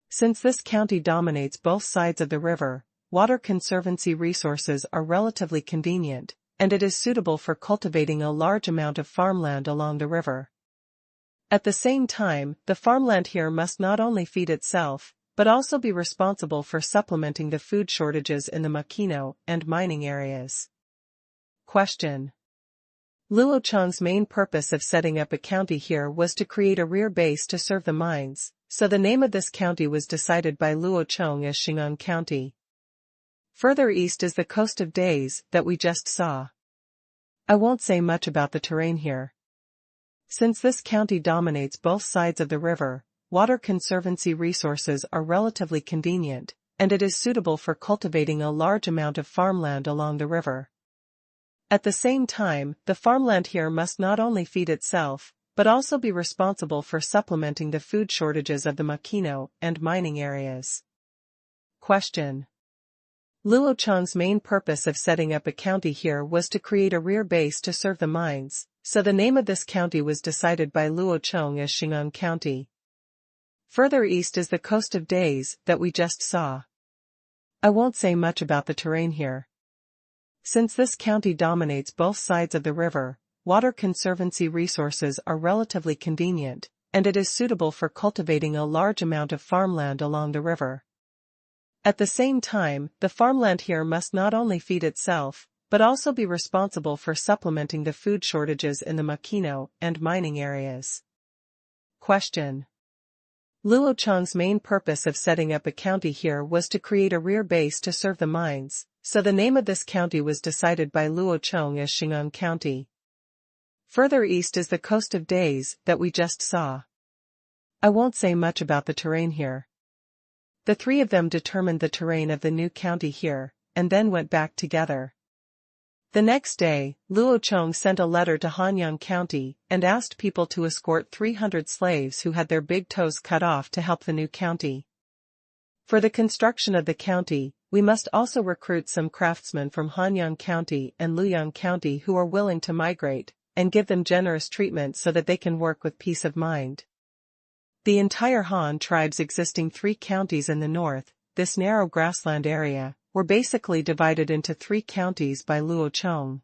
[SPEAKER 1] Since this county dominates both sides of the river, water conservancy resources are relatively convenient, and it is suitable for cultivating a large amount of farmland along the river. At the same time, the farmland here must not only feed itself, but also be responsible for supplementing the food shortages in the Makino and mining areas. Question. Luo Chong's main purpose of setting up a county here was to create a rear base to serve the mines, so the name of this county was decided by Luo Chong as Xingang County. Further east is the coast of Days that we just saw. I won't say much about the terrain here. Since this county dominates both sides of the river, water conservancy resources are relatively convenient, and it is suitable for cultivating a large amount of farmland along the river. At the same time, the farmland here must not only feed itself, but also be responsible for supplementing the food shortages of the Makino and mining areas. Question. Luo Chong's main purpose of setting up a county here was to create a rear base to serve the mines, so the name of this county was decided by Luo Chong as Qingshu County. Further east is the coast of Days that we just saw. I won't say much about the terrain here. Since this county dominates both sides of the river, water conservancy resources are relatively convenient, and it is suitable for cultivating a large amount of farmland along the river. At the same time, the farmland here must not only feed itself, but also be responsible for supplementing the food shortages in the Makino and mining areas. Question. Luo Chong's main purpose of setting up a county here was to create a rear base to serve the mines, so the name of this county was decided by Luo Chong as Qingshu County. Further east is the coast of Days that we just saw. I won't say much about the terrain here. The three of them determined the terrain of the new county here, and then went back together. The next day, Luo Chong sent a letter to Hanyang County and asked people to escort 300 slaves who had their big toes cut off to help the new county. For the construction of the county, we must also recruit some craftsmen from Hanyang County and Luoyang County who are willing to migrate, and give them generous treatment so that they can work with peace of mind. The entire Han tribe's existing 3 counties in the north, this narrow grassland area, were basically divided into 3 counties by Luo Chong.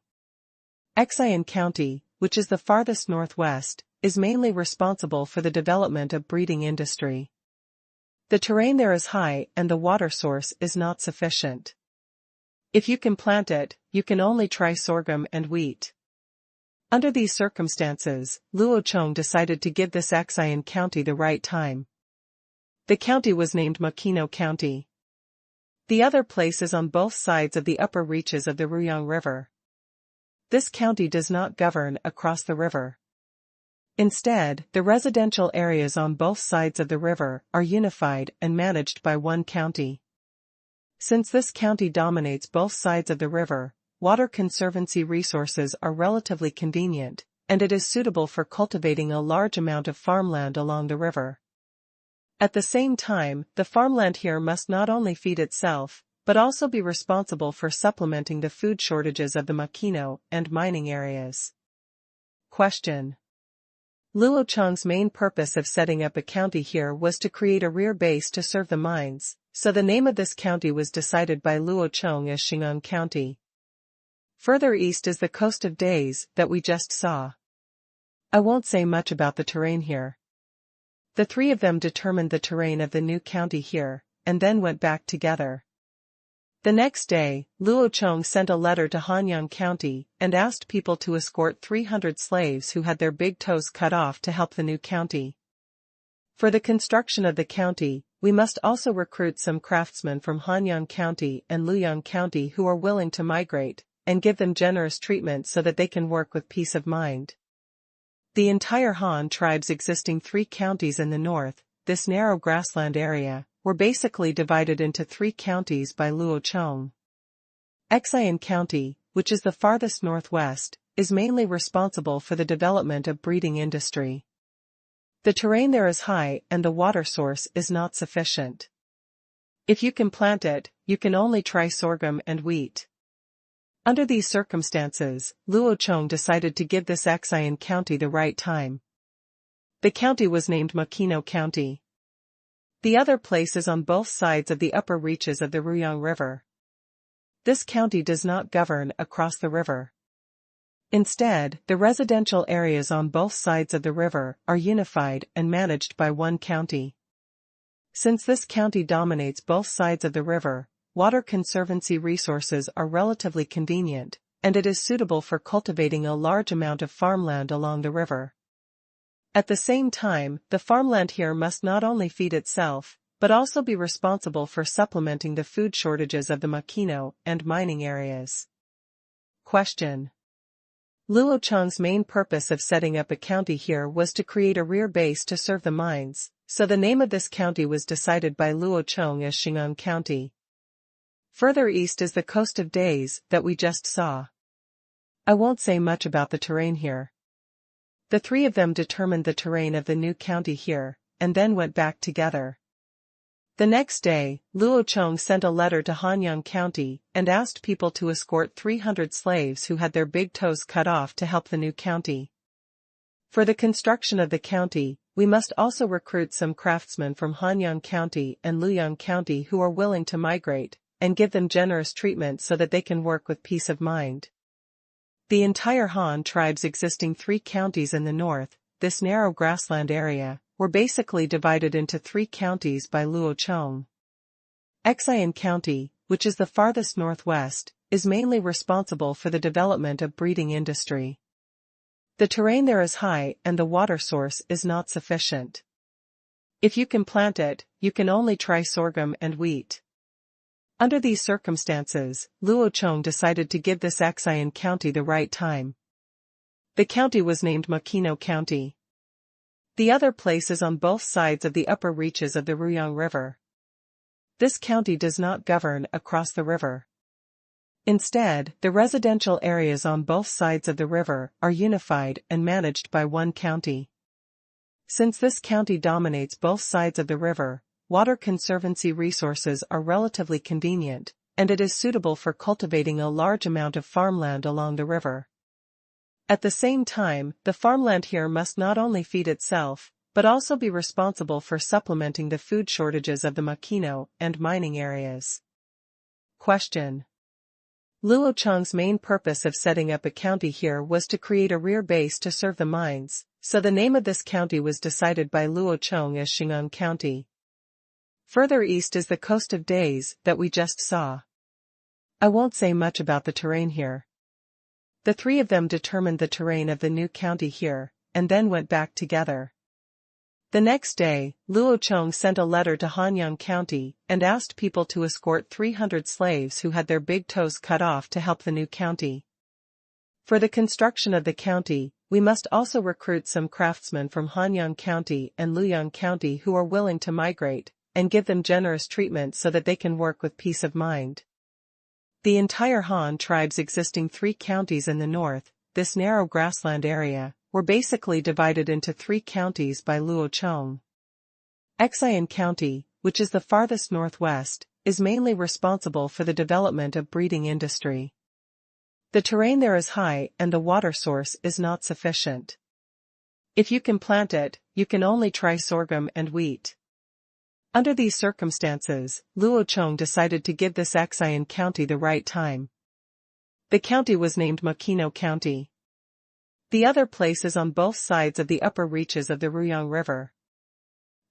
[SPEAKER 1] Qingshu County, which is the farthest northwest, is mainly responsible for the development of breeding industry. The terrain there is high and the water source is not sufficient. If you can plant it, you can only try sorghum and wheat. Under these circumstances, Luo Chong decided to give this Qingshu County the right time. The county was named Makino County. The other place is on both sides of the upper reaches of the Ruyang River. This county does not govern across the river. Instead, the residential areas on both sides of the river are unified and managed by one county. Since this county dominates both sides of the river, water conservancy resources are relatively convenient, and it is suitable for cultivating a large amount of farmland along the river. At the same time, the farmland here must not only feed itself, but also be responsible for supplementing the food shortages of the Makino and mining areas. Question. Luo Chong's main purpose of setting up a county here was to create a rear base to serve the mines, so the name of this county was decided by Luo Chong as Qingshu County. Further east is the coast of Days that we just saw. I won't say much about the terrain here. The 3 of them determined the terrain of the new county here, and then went back together. The next day, Luo Chong sent a letter to Hanyang County and asked people to escort 300 slaves who had their big toes cut off to help the new county. For the construction of the county, we must also recruit some craftsmen from Hanyang County and Luoyang County who are willing to migrate, and give them generous treatment so that they can work with peace of mind. The entire Han tribe's existing 3 counties in the north, this narrow grassland area, were basically divided into 3 counties by Luo Chong. Qingshu County, which is the farthest northwest, is mainly responsible for the development of breeding industry. The terrain there is high and the water source is not sufficient. If you can plant it, you can only try sorghum and wheat. Under these circumstances, Luo Chong decided to give this Qingshu County the right time. The county was named Makino County. The other place is on both sides of the upper reaches of the Ruyang River. This county does not govern across the river. Instead, the residential areas on both sides of the river are unified and managed by one county. Since this county dominates both sides of the river, water conservancy resources are relatively convenient, and it is suitable for cultivating a large amount of farmland along the river. At the same time, the farmland here must not only feed itself, but also be responsible for supplementing the food shortages of the Makino and mining areas. Question. Luo Chong's main purpose of setting up a county here was to create a rear base to serve the mines, so the name of this county was decided by Luo Chong as Qingshu County. Further east is the coast of Days that we just saw. I won't say much about the terrain here. The three of them determined the terrain of the new county here, and then went back together. The next day, Luo Chong sent a letter to Hanyang County and asked people to escort 300 slaves who had their big toes cut off to help the new county. For the construction of the county, we must also recruit some craftsmen from Hanyang County and Luoyang County who are willing to migrate, and give them generous treatment so that they can work with peace of mind. The entire Han tribe's existing 3 counties in the north, this narrow grassland area, were basically divided into 3 counties by Luo Chong. Qingshu County, which is the farthest northwest, is mainly responsible for the development of breeding industry. The terrain there is high and the water source is not sufficient. If you can plant it, you can only try sorghum and wheat. Under these circumstances, Luo Chong decided to give this Qingshu County the right time. The county was named Makino County. The other place is on both sides of the upper reaches of the Ruyang River. This county does not govern across the river. Instead, the residential areas on both sides of the river are unified and managed by one county. Since this county dominates both sides of the river, water conservancy resources are relatively convenient, and it is suitable for cultivating a large amount of farmland along the river. At the same time, the farmland here must not only feed itself, but also be responsible for supplementing the food shortages of the Makino and mining areas. Question. Luo Chong's main purpose of setting up a county here was to create a rear base to serve the mines, so the name of this county was decided by Luo Chong as Qingshu County. Further east is the coast of Days that we just saw. I won't say much about the terrain here. The 3 of them determined the terrain of the new county here, and then went back together. The next day, Luo Chong sent a letter to Hanyang County and asked people to escort 300 slaves who had their big toes cut off to help the new county. For the construction of the county, we must also recruit some craftsmen from Hanyang County and Luoyang County who are willing to migrate, and give them generous treatment so that they can work with peace of mind. The entire Han tribe's existing 3 counties in the north, this narrow grassland area, were basically divided into 3 counties by Luo Chong. Qingshu County, which is the farthest northwest, is mainly responsible for the development of breeding industry. The terrain there is high and the water source is not sufficient. If you can plant it, you can only try sorghum and wheat. Under these circumstances, Luo Chong decided to give this Qingshu County the right time. The county was named Makino County. The other place is on both sides of the upper reaches of the Ruyang River.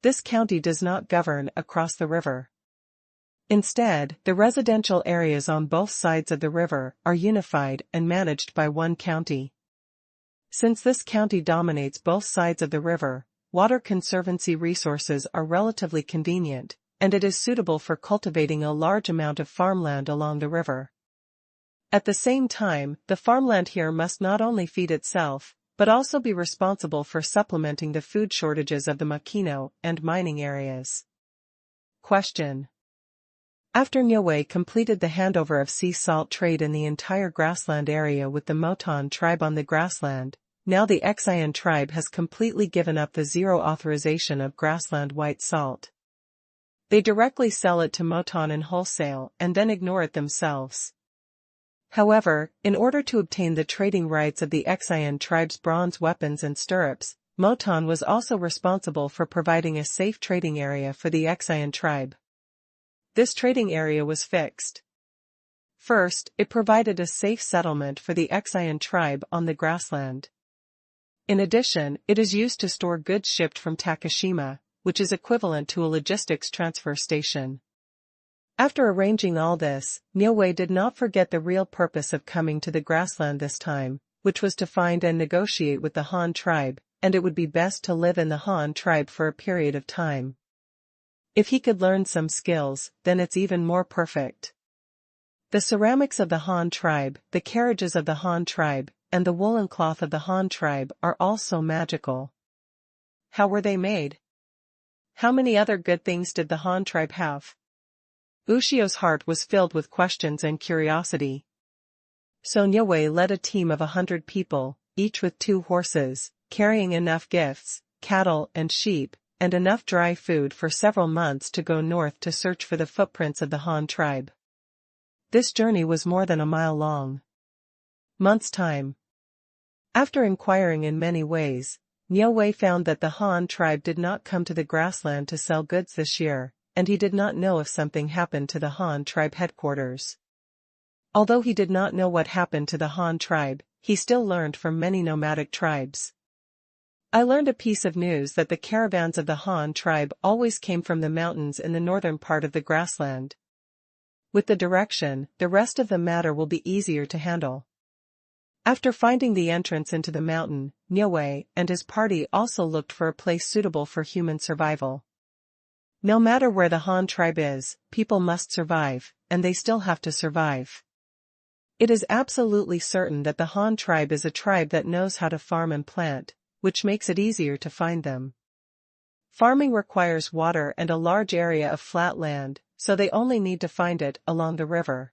[SPEAKER 1] This county does not govern across the river. Instead, the residential areas on both sides of the river are unified and managed by one county. Since this county dominates both sides of the river, water conservancy resources are relatively convenient, and it is suitable for cultivating a large amount of farmland along the river. At the same time, the farmland here must not only feed itself, but also be responsible for supplementing the food shortages of the Makino and mining areas. Question. After Niue completed the handover of sea salt trade in the entire grassland area with the Moton tribe on the grassland, now the Qingshu tribe has completely given up the zero authorization of grassland white salt. They directly sell it to Moton in wholesale and then ignore it themselves. However, in order to obtain the trading rights of the Qingshu tribe's bronze weapons and stirrups, Moton was also responsible for providing a safe trading area for the Qingshu tribe. This trading area was fixed. First, it provided a safe settlement for the Qingshu tribe on the grassland. In addition, it is used to store goods shipped from Takashima, which is equivalent to a logistics transfer station. After arranging all this, Niue did not forget the real purpose of coming to the grassland this time, which was to find and negotiate with the Han tribe, and it would be best to live in the Han tribe for a period of time. If he could learn some skills, then it's even more perfect. The ceramics of the Han tribe, the carriages of the Han tribe, and the woolen cloth of the Han tribe are all so magical. How were they made? How many other good things did the Han tribe have? Ushio's heart was filled with questions and curiosity. So Niue led a team of 100 people, each with 2 horses, carrying enough gifts, cattle and sheep, and enough dry food for several months to go north to search for the footprints of the Han tribe. This journey was more than a mile long. Months' time. After inquiring in many ways, Niue found that the Han tribe did not come to the grassland to sell goods this year, and he did not know if something happened to the Han tribe headquarters. Although he did not know what happened to the Han tribe, he still learned from many nomadic tribes. I learned a piece of news that the caravans of the Han tribe always came from the mountains in the northern part of the grassland. With the direction, the rest of the matter will be easier to handle. After finding the entrance into the mountain, Niue and his party also looked for a place suitable for human survival. No matter where the Han tribe is, people must survive, and they still have to survive. It is absolutely certain that the Han tribe is a tribe that knows how to farm and plant, which makes it easier to find them. Farming requires water and a large area of flat land, so they only need to find it along the river.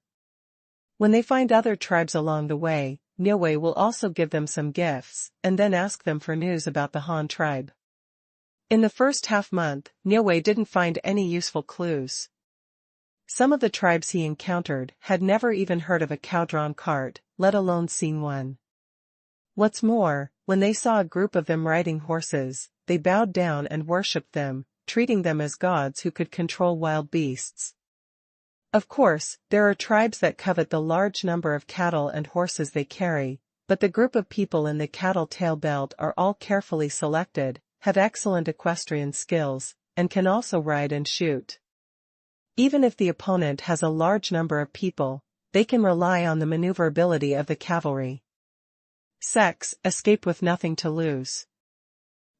[SPEAKER 1] When they find other tribes along the way, Niue will also give them some gifts, and then ask them for news about the Han tribe. In the first half-month, Niue didn't find any useful clues. Some of the tribes he encountered had never even heard of a cow-drawn cart, let alone seen one. What's more, when they saw a group of them riding horses, they bowed down and worshipped them, treating them as gods who could control wild beasts. Of course, there are tribes that covet the large number of cattle and horses they carry, but the group of people in the cattle tail belt are all carefully selected, have excellent equestrian skills, and can also ride and shoot. Even if the opponent has a large number of people, they can rely on the maneuverability of the cavalry. Escape with nothing to lose.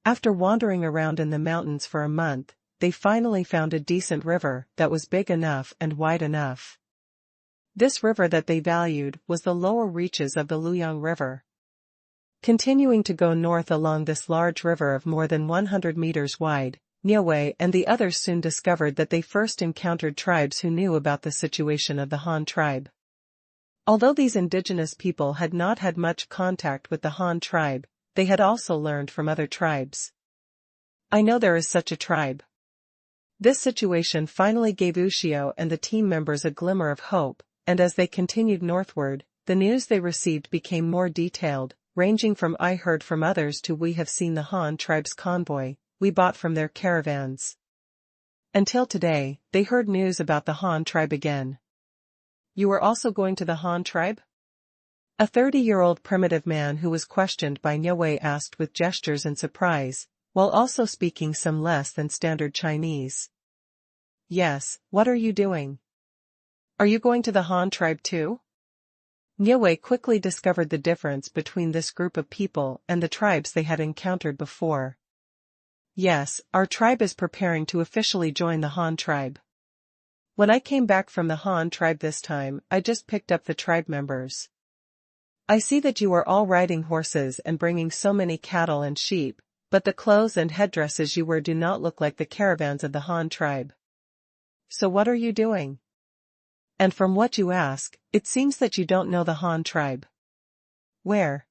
[SPEAKER 1] After wandering around in the mountains for a month, they finally found a decent river that was big enough and wide enough. This river that they valued was the lower reaches of the Luo River. Continuing to go north along this large river of more than 100 meters wide, Niue and the others soon discovered that they first encountered tribes who knew about the situation of the Han tribe. Although these indigenous people had not had much contact with the Han tribe, they had also learned from other tribes. I know there is such a tribe. This situation finally gave Ushio and the team members a glimmer of hope, and as they continued northward, the news they received became more detailed, ranging from "I heard from others" to "We have seen the Han tribe's convoy, we bought from their caravans." Until today, they heard news about the Han tribe again. "You are also going to the Han tribe?" A 30-year-old primitive man who was questioned by Niue asked with gestures and surprise, while also speaking some less than standard Chinese. "Yes, what are you doing? Are you going to the Han tribe too?" Niue quickly discovered the difference between this group of people and the tribes they had encountered before. "Yes, our tribe is preparing to officially join the Han tribe. When I came back from the Han tribe this time, I just picked up the tribe members. I see that you are all riding horses and bringing so many cattle and sheep, but the clothes and headdresses you wear do not look like the caravans of the Han tribe. So what are you doing? And from what you ask, it seems that you don't know the Han tribe. Where?"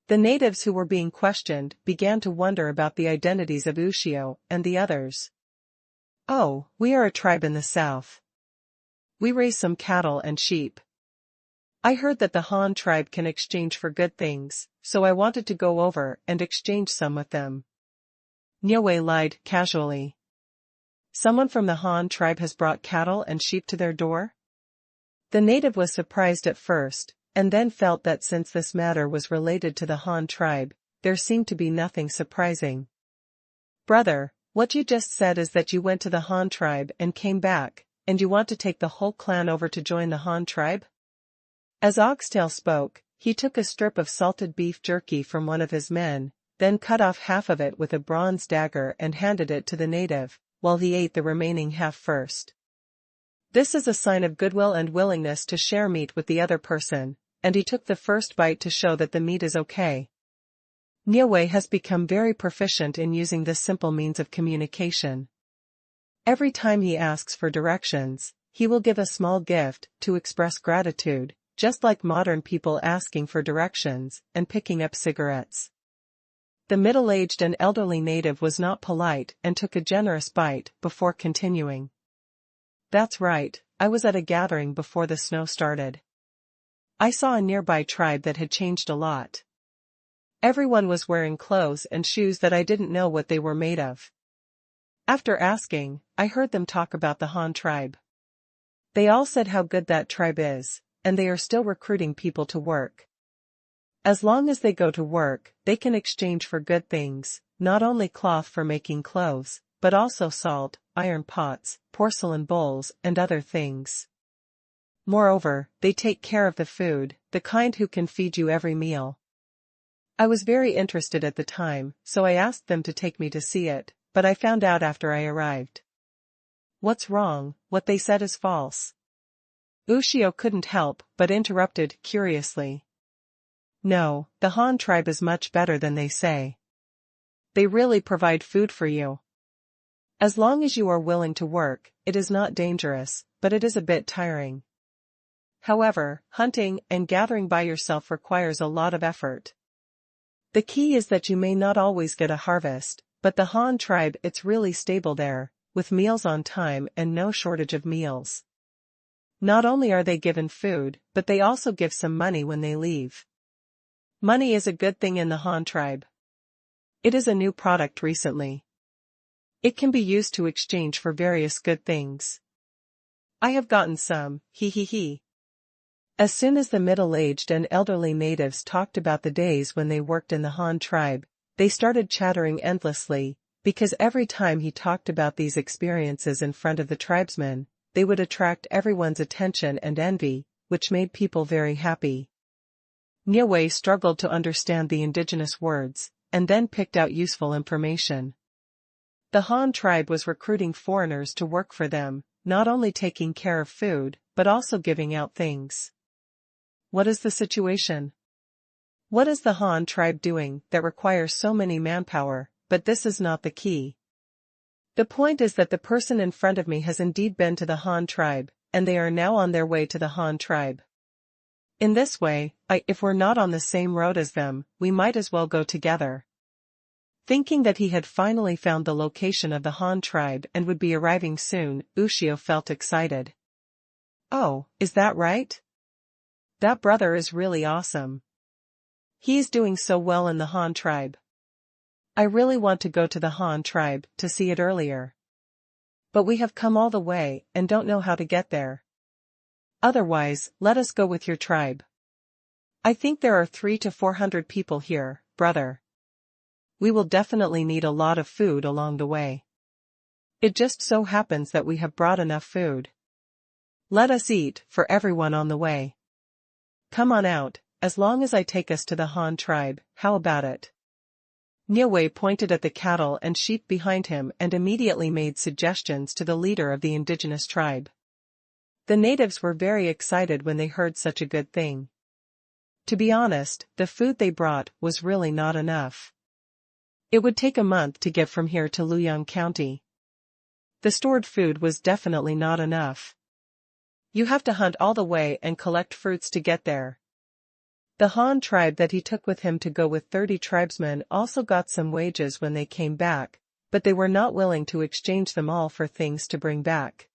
[SPEAKER 1] The natives who were being questioned began to wonder about the identities of Ushio and the others. "Oh, we are a tribe in the south. We raise some cattle and sheep. I heard that the Han tribe can exchange for good things, so I wanted to go over and exchange some with them." Niue lied casually. "Someone from the Han tribe has brought cattle and sheep to their door?" The native was surprised at first, and then felt that since this matter was related to the Han tribe, there seemed to be nothing surprising. "Brother, what you just said is that you went to the Han tribe and came back, and you want to take the whole clan over to join the Han tribe?" As Oxtail spoke, he took a strip of salted beef jerky from one of his men, then cut off half of it with a bronze dagger and handed it to the native, while he ate the remaining half first. This is a sign of goodwill and willingness to share meat with the other person, and he took the first bite to show that the meat is okay. Niue has become very proficient in using this simple means of communication. Every time he asks for directions, he will give a small gift to express gratitude, just like modern people asking for directions and picking up cigarettes. The middle-aged and elderly native was not polite and took a generous bite before continuing. That's right, I was at a gathering before the snow started. I saw a nearby tribe that had changed a lot. Everyone was wearing clothes and shoes that I didn't know what they were made of. After asking, I heard them talk about the Han tribe. They all said how good that tribe is, and they are still recruiting people to work. As long as they go to work, they can exchange for good things, not only cloth for making clothes, but also salt, iron pots, porcelain bowls, and other things. Moreover, they take care of the food, the kind who can feed you every meal. I was very interested at the time, so I asked them to take me to see it, but I found out after I arrived. What's wrong? What they said is false. Ushio couldn't help but interrupted curiously. No, the Han tribe is much better than they say. They really provide food for you. As long as you are willing to work, it is not dangerous, but it is a bit tiring. However, hunting and gathering by yourself requires a lot of effort. The key is that you may not always get a harvest, but the Han tribe, it's really stable there, with meals on time and no shortage of meals. Not only are they given food, but they also give some money when they leave. Money is a good thing in the Han tribe. It is a new product recently. It can be used to exchange for various good things. I have gotten some, he he he. As soon as the middle-aged and elderly natives talked about the days when they worked in the Han tribe, they started chattering endlessly, because every time he talked about these experiences in front of the tribesmen, they would attract everyone's attention and envy, which made people very happy. Niue struggled to understand the indigenous words, and then picked out useful information. The Han tribe was recruiting foreigners to work for them, not only taking care of food, but also giving out things. What is the situation? What is the Han tribe doing that requires so many manpower? But this is not the key. The point is that the person in front of me has indeed been to the Han tribe, and they are now on their way to the Han tribe. In this way, if we're not on the same road as them, we might as well go together. Thinking that he had finally found the location of the Han tribe and would be arriving soon, Ushio felt excited. Oh, is that right? That brother is really awesome. He is doing so well in the Han tribe. I really want to go to the Han tribe to see it earlier. But we have come all the way and don't know how to get there. Otherwise, let us go with your tribe. I think there are 300 to 400 people here, brother. We will definitely need a lot of food along the way. It just so happens that we have brought enough food. Let us eat for everyone on the way. Come on out, as long as I take us to the Han tribe, how about it? Niue pointed at the cattle and sheep behind him and immediately made suggestions to the leader of the indigenous tribe. The natives were very excited when they heard such a good thing. To be honest, the food they brought was really not enough. It would take a month to get from here to Luoyang County. The stored food was definitely not enough. You have to hunt all the way and collect fruits to get there. The Han tribe that he took with him to go with 30 tribesmen also got some wages when they came back, but they were not willing to exchange them all for things to bring back.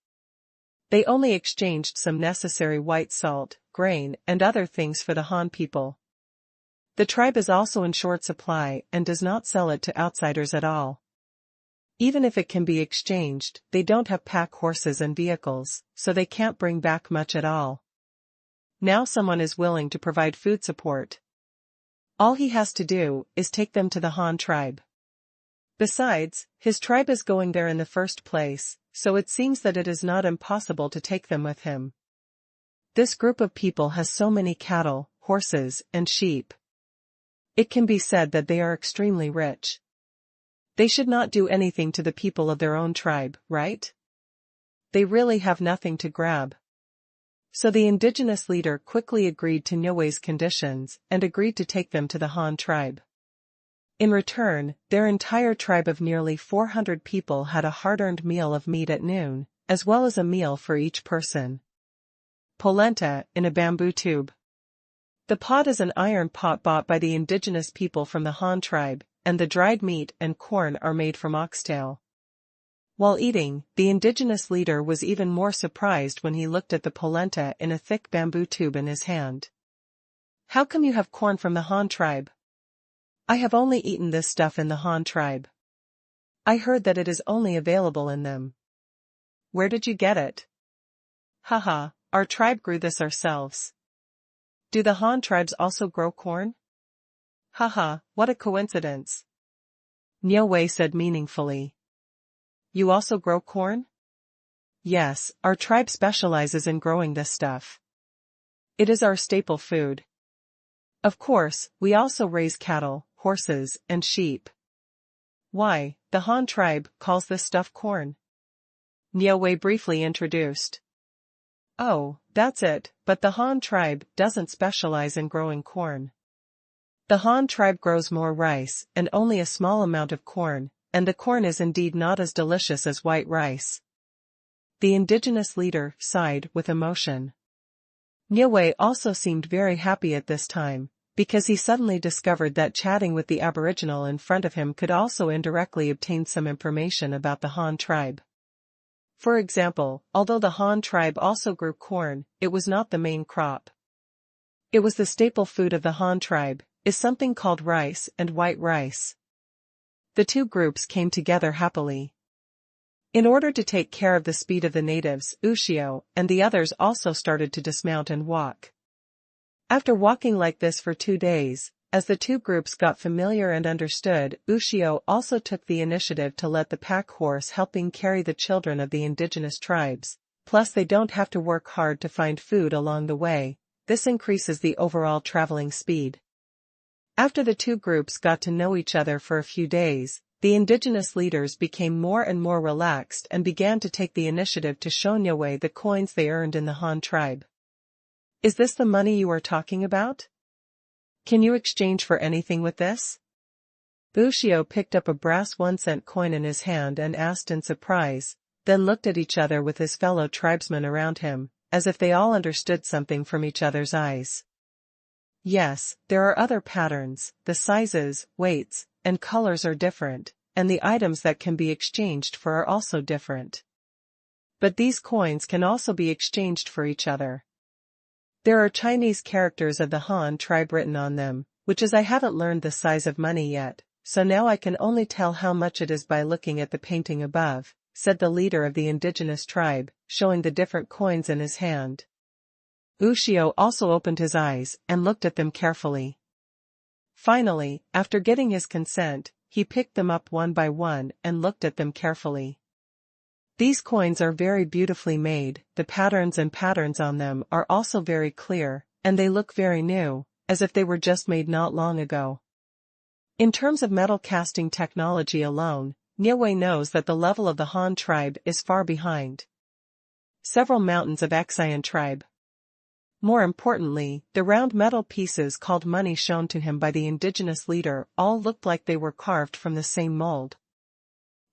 [SPEAKER 1] They only exchanged some necessary white salt, grain, and other things for the Han people. The tribe is also in short supply and does not sell it to outsiders at all. Even if it can be exchanged, they don't have pack horses and vehicles, so they can't bring back much at all. Now someone is willing to provide food support. All he has to do is take them to the Han tribe. Besides, his tribe is going there in the first place, so it seems that it is not impossible to take them with him. This group of people has so many cattle, horses, and sheep. It can be said that they are extremely rich. They should not do anything to the people of their own tribe, right? They really have nothing to grab. So the indigenous leader quickly agreed to Niue's conditions and agreed to take them to the Han tribe. In return, their entire tribe of nearly 400 people had a hard-earned meal of meat at noon, as well as a meal for each person. polenta, in a bamboo tube. The pot is an iron pot bought by the indigenous people from the Han tribe, and the dried meat and corn are made from oxtail. While eating, the indigenous leader was even more surprised when he looked at the polenta in a thick bamboo tube in his hand. "How come you have corn from the Han tribe?" "I have only eaten this stuff in the Han tribe. I heard that it is only available in them." "Where did you get it?" "Haha, our tribe grew this ourselves." "Do the Han tribes also grow corn?" "Haha, what a coincidence," Niuwei said meaningfully. "You also grow corn?" "Yes, our tribe specializes in growing this stuff. It is our staple food. Of course, we also raise cattle, horses, and sheep." "Why, the Han tribe calls this stuff corn," Niuwei briefly introduced. "Oh, that's it, but the Han tribe doesn't specialize in growing corn. The Han tribe grows more rice, and only a small amount of corn, and the corn is indeed not as delicious as white rice." The indigenous leader sighed with emotion. Niuwei also seemed very happy at this time, because he suddenly discovered that chatting with the aboriginal in front of him could also indirectly obtain some information about the Han tribe. For example, although the Han tribe also grew corn, it was not the main crop. It was the staple food of the Han tribe, is something called rice and white rice. The two groups came together happily. In order to take care of the speed of the natives, Ushio and the others also started to dismount and walk. After walking like this for 2 days, as the two groups got familiar and understood, Ushio also took the initiative to let the pack horse helping carry the children of the indigenous tribes, plus they don't have to work hard to find food along the way. This increases the overall traveling speed. After the two groups got to know each other for a few days, the indigenous leaders became more and more relaxed and began to take the initiative to show Niuwei the coins they earned in the Han tribe. "Is this the money you are talking about? Can you exchange for anything with this?" Ushio picked up a brass 1-cent coin in his hand and asked in surprise, then looked at each other with his fellow tribesmen around him, as if they all understood something from each other's eyes. "Yes, there are other patterns, the sizes, weights, and colors are different, and the items that can be exchanged for are also different. But these coins can also be exchanged for each other. There are Chinese characters of the Han tribe written on them, which is I haven't learned the size of money yet, so now I can only tell how much it is by looking at the painting above," said the leader of the indigenous tribe, showing the different coins in his hand. Ushio also opened his eyes and looked at them carefully. Finally, after getting his consent, he picked them up one by one and looked at them carefully. These coins are very beautifully made, the patterns on them are also very clear, and they look very new, as if they were just made not long ago. In terms of metal casting technology alone, Niuwei knows that the level of the Han tribe is far behind several mountains of Qingshu tribe. More importantly, the round metal pieces called money shown to him by the indigenous leader all looked like they were carved from the same mold.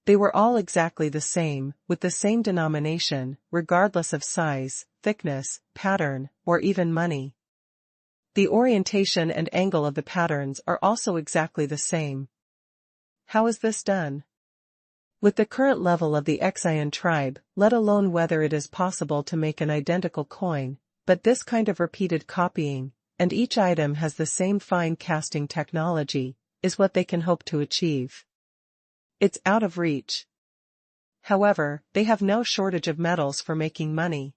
[SPEAKER 1] They were all exactly the same, with the same denomination, regardless of size, thickness, pattern, or even money. The orientation and angle of the patterns are also exactly the same. How is this done? With the current level of the Qingshu tribe, let alone whether it is possible to make an identical coin, but this kind of repeated copying, and each item has the same fine casting technology, is what they can hope to achieve. It's out of reach. However, they have no shortage of metals for making money.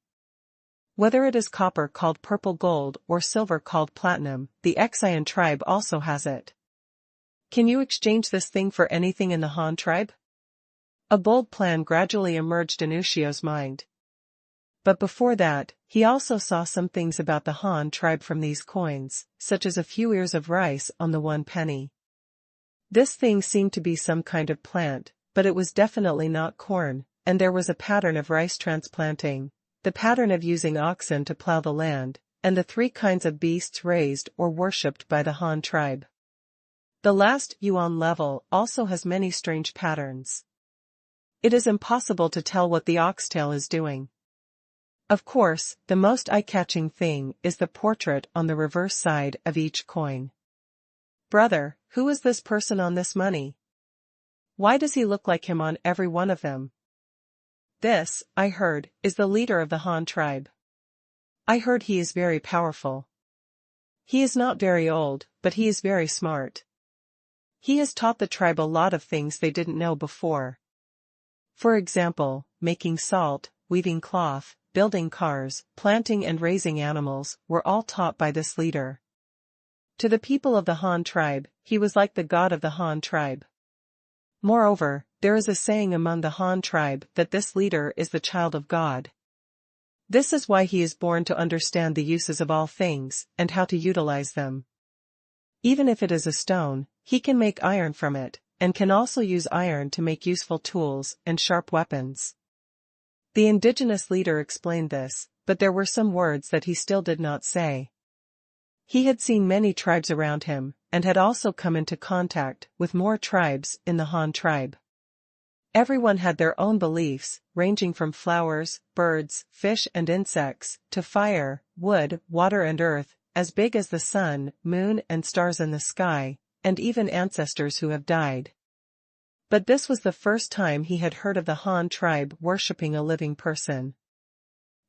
[SPEAKER 1] Whether it is copper called purple gold or silver called platinum, the Qingshu tribe also has it. Can you exchange this thing for anything in the Han tribe? A bold plan gradually emerged in Ushio's mind. But before that, he also saw some things about the Han tribe from these coins, such as a few ears of rice on the 1 penny. This thing seemed to be some kind of plant, but it was definitely not corn, and there was a pattern of rice transplanting, the pattern of using oxen to plow the land, and the 3 kinds of beasts raised or worshipped by the Han tribe. The last yuan level also has many strange patterns. It is impossible to tell what the oxtail is doing. Of course, the most eye-catching thing is the portrait on the reverse side of each coin. Brother, who is this person on this money? Why does he look like him on every one of them? This, I heard, is the leader of the Han tribe. I heard he is very powerful. He is not very old, but he is very smart. He has taught the tribe a lot of things they didn't know before. For example, making salt, weaving cloth, building cars, planting and raising animals were all taught by this leader. To the people of the Han tribe, he was like the god of the Han tribe. Moreover, there is a saying among the Han tribe that this leader is the child of God. This is why he is born to understand the uses of all things and how to utilize them. Even if it is a stone, he can make iron from it, and can also use iron to make useful tools and sharp weapons. The indigenous leader explained this, but there were some words that he still did not say. He had seen many tribes around him, and had also come into contact with more tribes in the Han tribe. Everyone had their own beliefs, ranging from flowers, birds, fish and insects, to fire, wood, water and earth, as big as the sun, moon and stars in the sky, and even ancestors who have died. But this was the first time he had heard of the Han tribe worshipping a living person.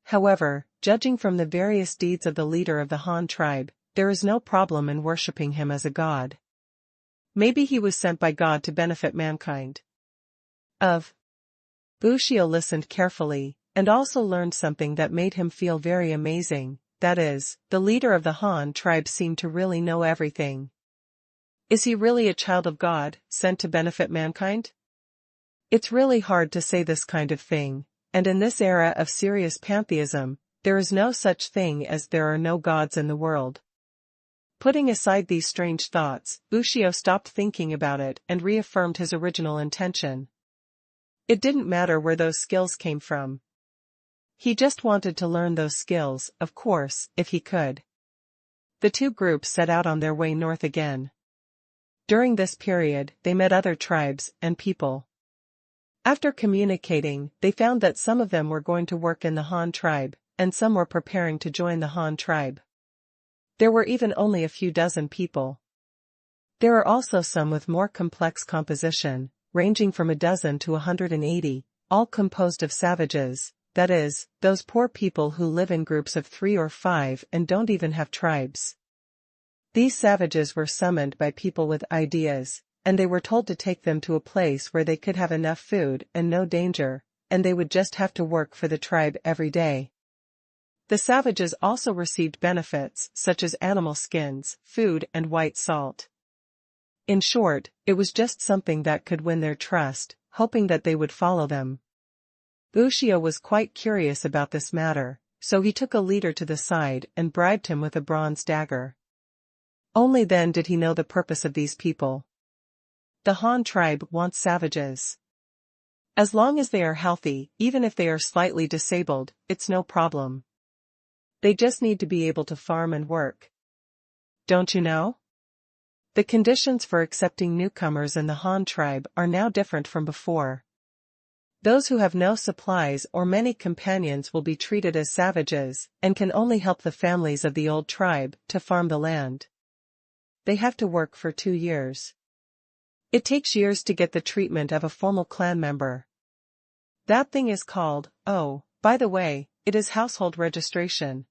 [SPEAKER 1] However, judging from the various deeds of the leader of the Han tribe, there is no problem in worshipping him as a god. Maybe he was sent by God to benefit mankind. Bushio listened carefully, and also learned something that made him feel very amazing, that is, the leader of the Han tribe seemed to really know everything. Is he really a child of God, sent to benefit mankind? It's really hard to say this kind of thing, and in this era of serious pantheism, there is no such thing as there are no gods in the world. Putting aside these strange thoughts, Bushio stopped thinking about it and reaffirmed his original intention. It didn't matter where those skills came from. He just wanted to learn those skills, of course, if he could. The two groups set out on their way north again. During this period, they met other tribes and people. After communicating, they found that some of them were going to work in the Han tribe, and some were preparing to join the Han tribe. There were even only a few dozen people. There are also some with more complex composition, ranging from a dozen to 180, all composed of savages, that is, those poor people who live in groups of 3 or 5 and don't even have tribes. These savages were summoned by people with ideas, and they were told to take them to a place where they could have enough food and no danger, and they would just have to work for the tribe every day. The savages also received benefits such as animal skins, food and white salt. In short, it was just something that could win their trust, hoping that they would follow them. Bushio was quite curious about this matter, so he took a leader to the side and bribed him with a bronze dagger. Only then did he know the purpose of these people. The Han tribe wants savages. As long as they are healthy, even if they are slightly disabled, it's no problem. They just need to be able to farm and work. Don't you know? The conditions for accepting newcomers in the Han tribe are now different from before. Those who have no supplies or many companions will be treated as savages, and can only help the families of the old tribe to farm the land. They have to work for 2 years. It takes years to get the treatment of a formal clan member. That thing is called, oh, by the way, it is household registration.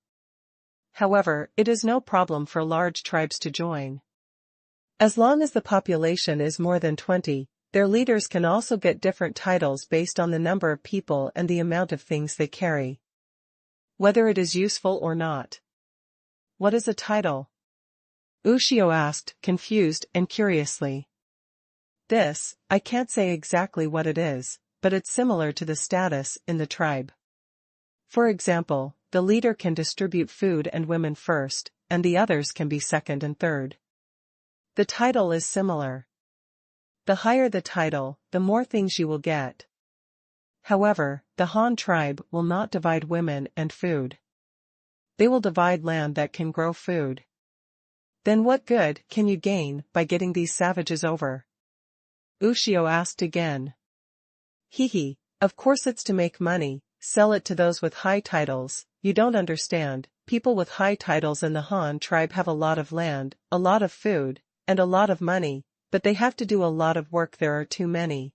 [SPEAKER 1] However, it is no problem for large tribes to join. As long as the population is more than 20, their leaders can also get different titles based on the number of people and the amount of things they carry. Whether it is useful or not. What is a title? Bushio asked, confused and curiously. This, I can't say exactly what it is, but it's similar to the status in the tribe. For example, the leader can distribute food and women first, and the others can be second and third. The title is similar. The higher the title, the more things you will get. However, the Han tribe will not divide women and food. They will divide land that can grow food. Then what good can you gain by getting these savages over? Bushio asked again. Of course it's to make money, sell it to those with high titles. You don't understand, people with high titles in the Han tribe have a lot of land, a lot of food, and a lot of money, but they have to do a lot of work. There are too many.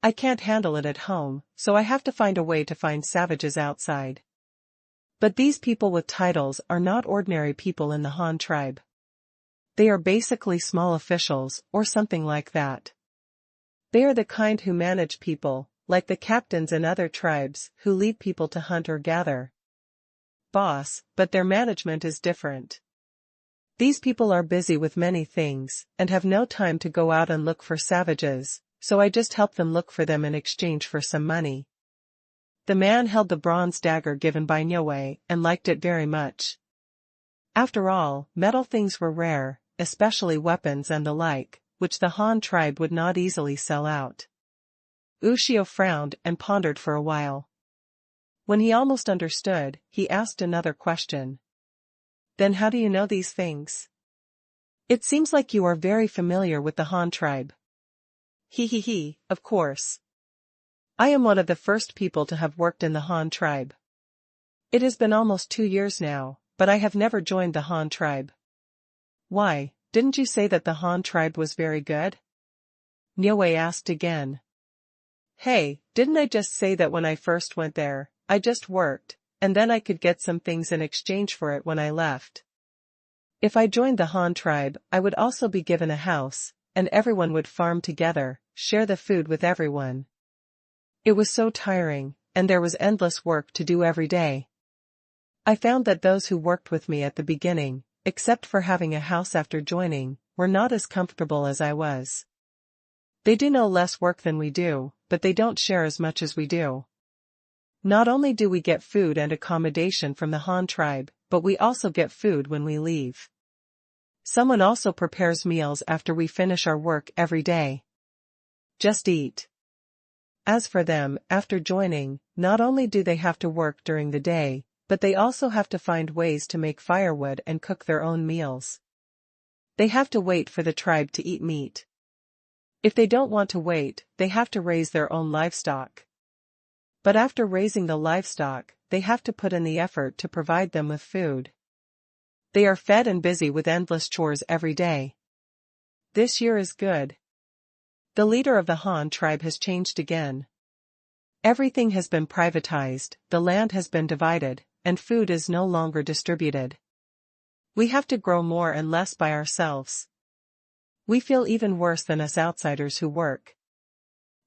[SPEAKER 1] I can't handle it at home, so I have to find a way to find savages outside. But these people with titles are not ordinary people in the Han tribe. They are basically small officials, or something like that. They are the kind who manage people, like the captains in other tribes who lead people to hunt or gather. Boss, but their management is different. These people are busy with many things, and have no time to go out and look for savages, so I just help them look for them in exchange for some money. The man held the bronze dagger given by Niue, and liked it very much. After all, metal things were rare, especially weapons and the like, which the Han tribe would not easily sell out. Ushio frowned and pondered for a while. When he almost understood, he asked another question. Then how do you know these things? It seems like you are very familiar with the Han tribe. Of course. I am one of the first people to have worked in the Han tribe. It has been almost 2 years now, but I have never joined the Han tribe. Why, didn't you say that the Han tribe was very good? Niue asked again. Hey, didn't I just say that when I first went there, I just worked, and then I could get some things in exchange for it when I left? If I joined the Han tribe, I would also be given a house, and everyone would farm together, share the food with everyone. It was so tiring, and there was endless work to do every day. I found that those who worked with me at the beginning, except for having a house after joining, were not as comfortable as I was. They do no less work than we do, but they don't share as much as we do. Not only do we get food and accommodation from the Han tribe, but we also get food when we leave. Someone also prepares meals after we finish our work every day. Just eat. As for them, after joining, not only do they have to work during the day, but they also have to find ways to make firewood and cook their own meals. They have to wait for the tribe to eat meat. If they don't want to wait, they have to raise their own livestock. But after raising the livestock, they have to put in the effort to provide them with food. They are fed and busy with endless chores every day. This year is good. The leader of the Han tribe has changed again. Everything has been privatized, the land has been divided, and food is no longer distributed. We have to grow more and less by ourselves. We feel even worse than us outsiders who work.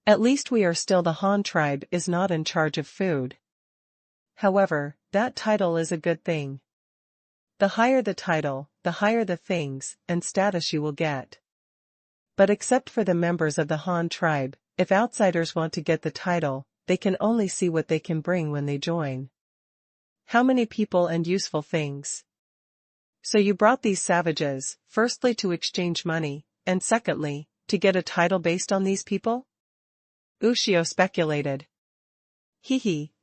[SPEAKER 1] At least we are still the Han tribe is not in charge of food. However, that title is a good thing. The higher the title, the higher the things and status you will get. But except for the members of the Han tribe, if outsiders want to get the title, they can only see what they can bring when they join. How many people and useful things. So you brought these savages, firstly to exchange money, and secondly, to get a title based on these people? Ushio speculated.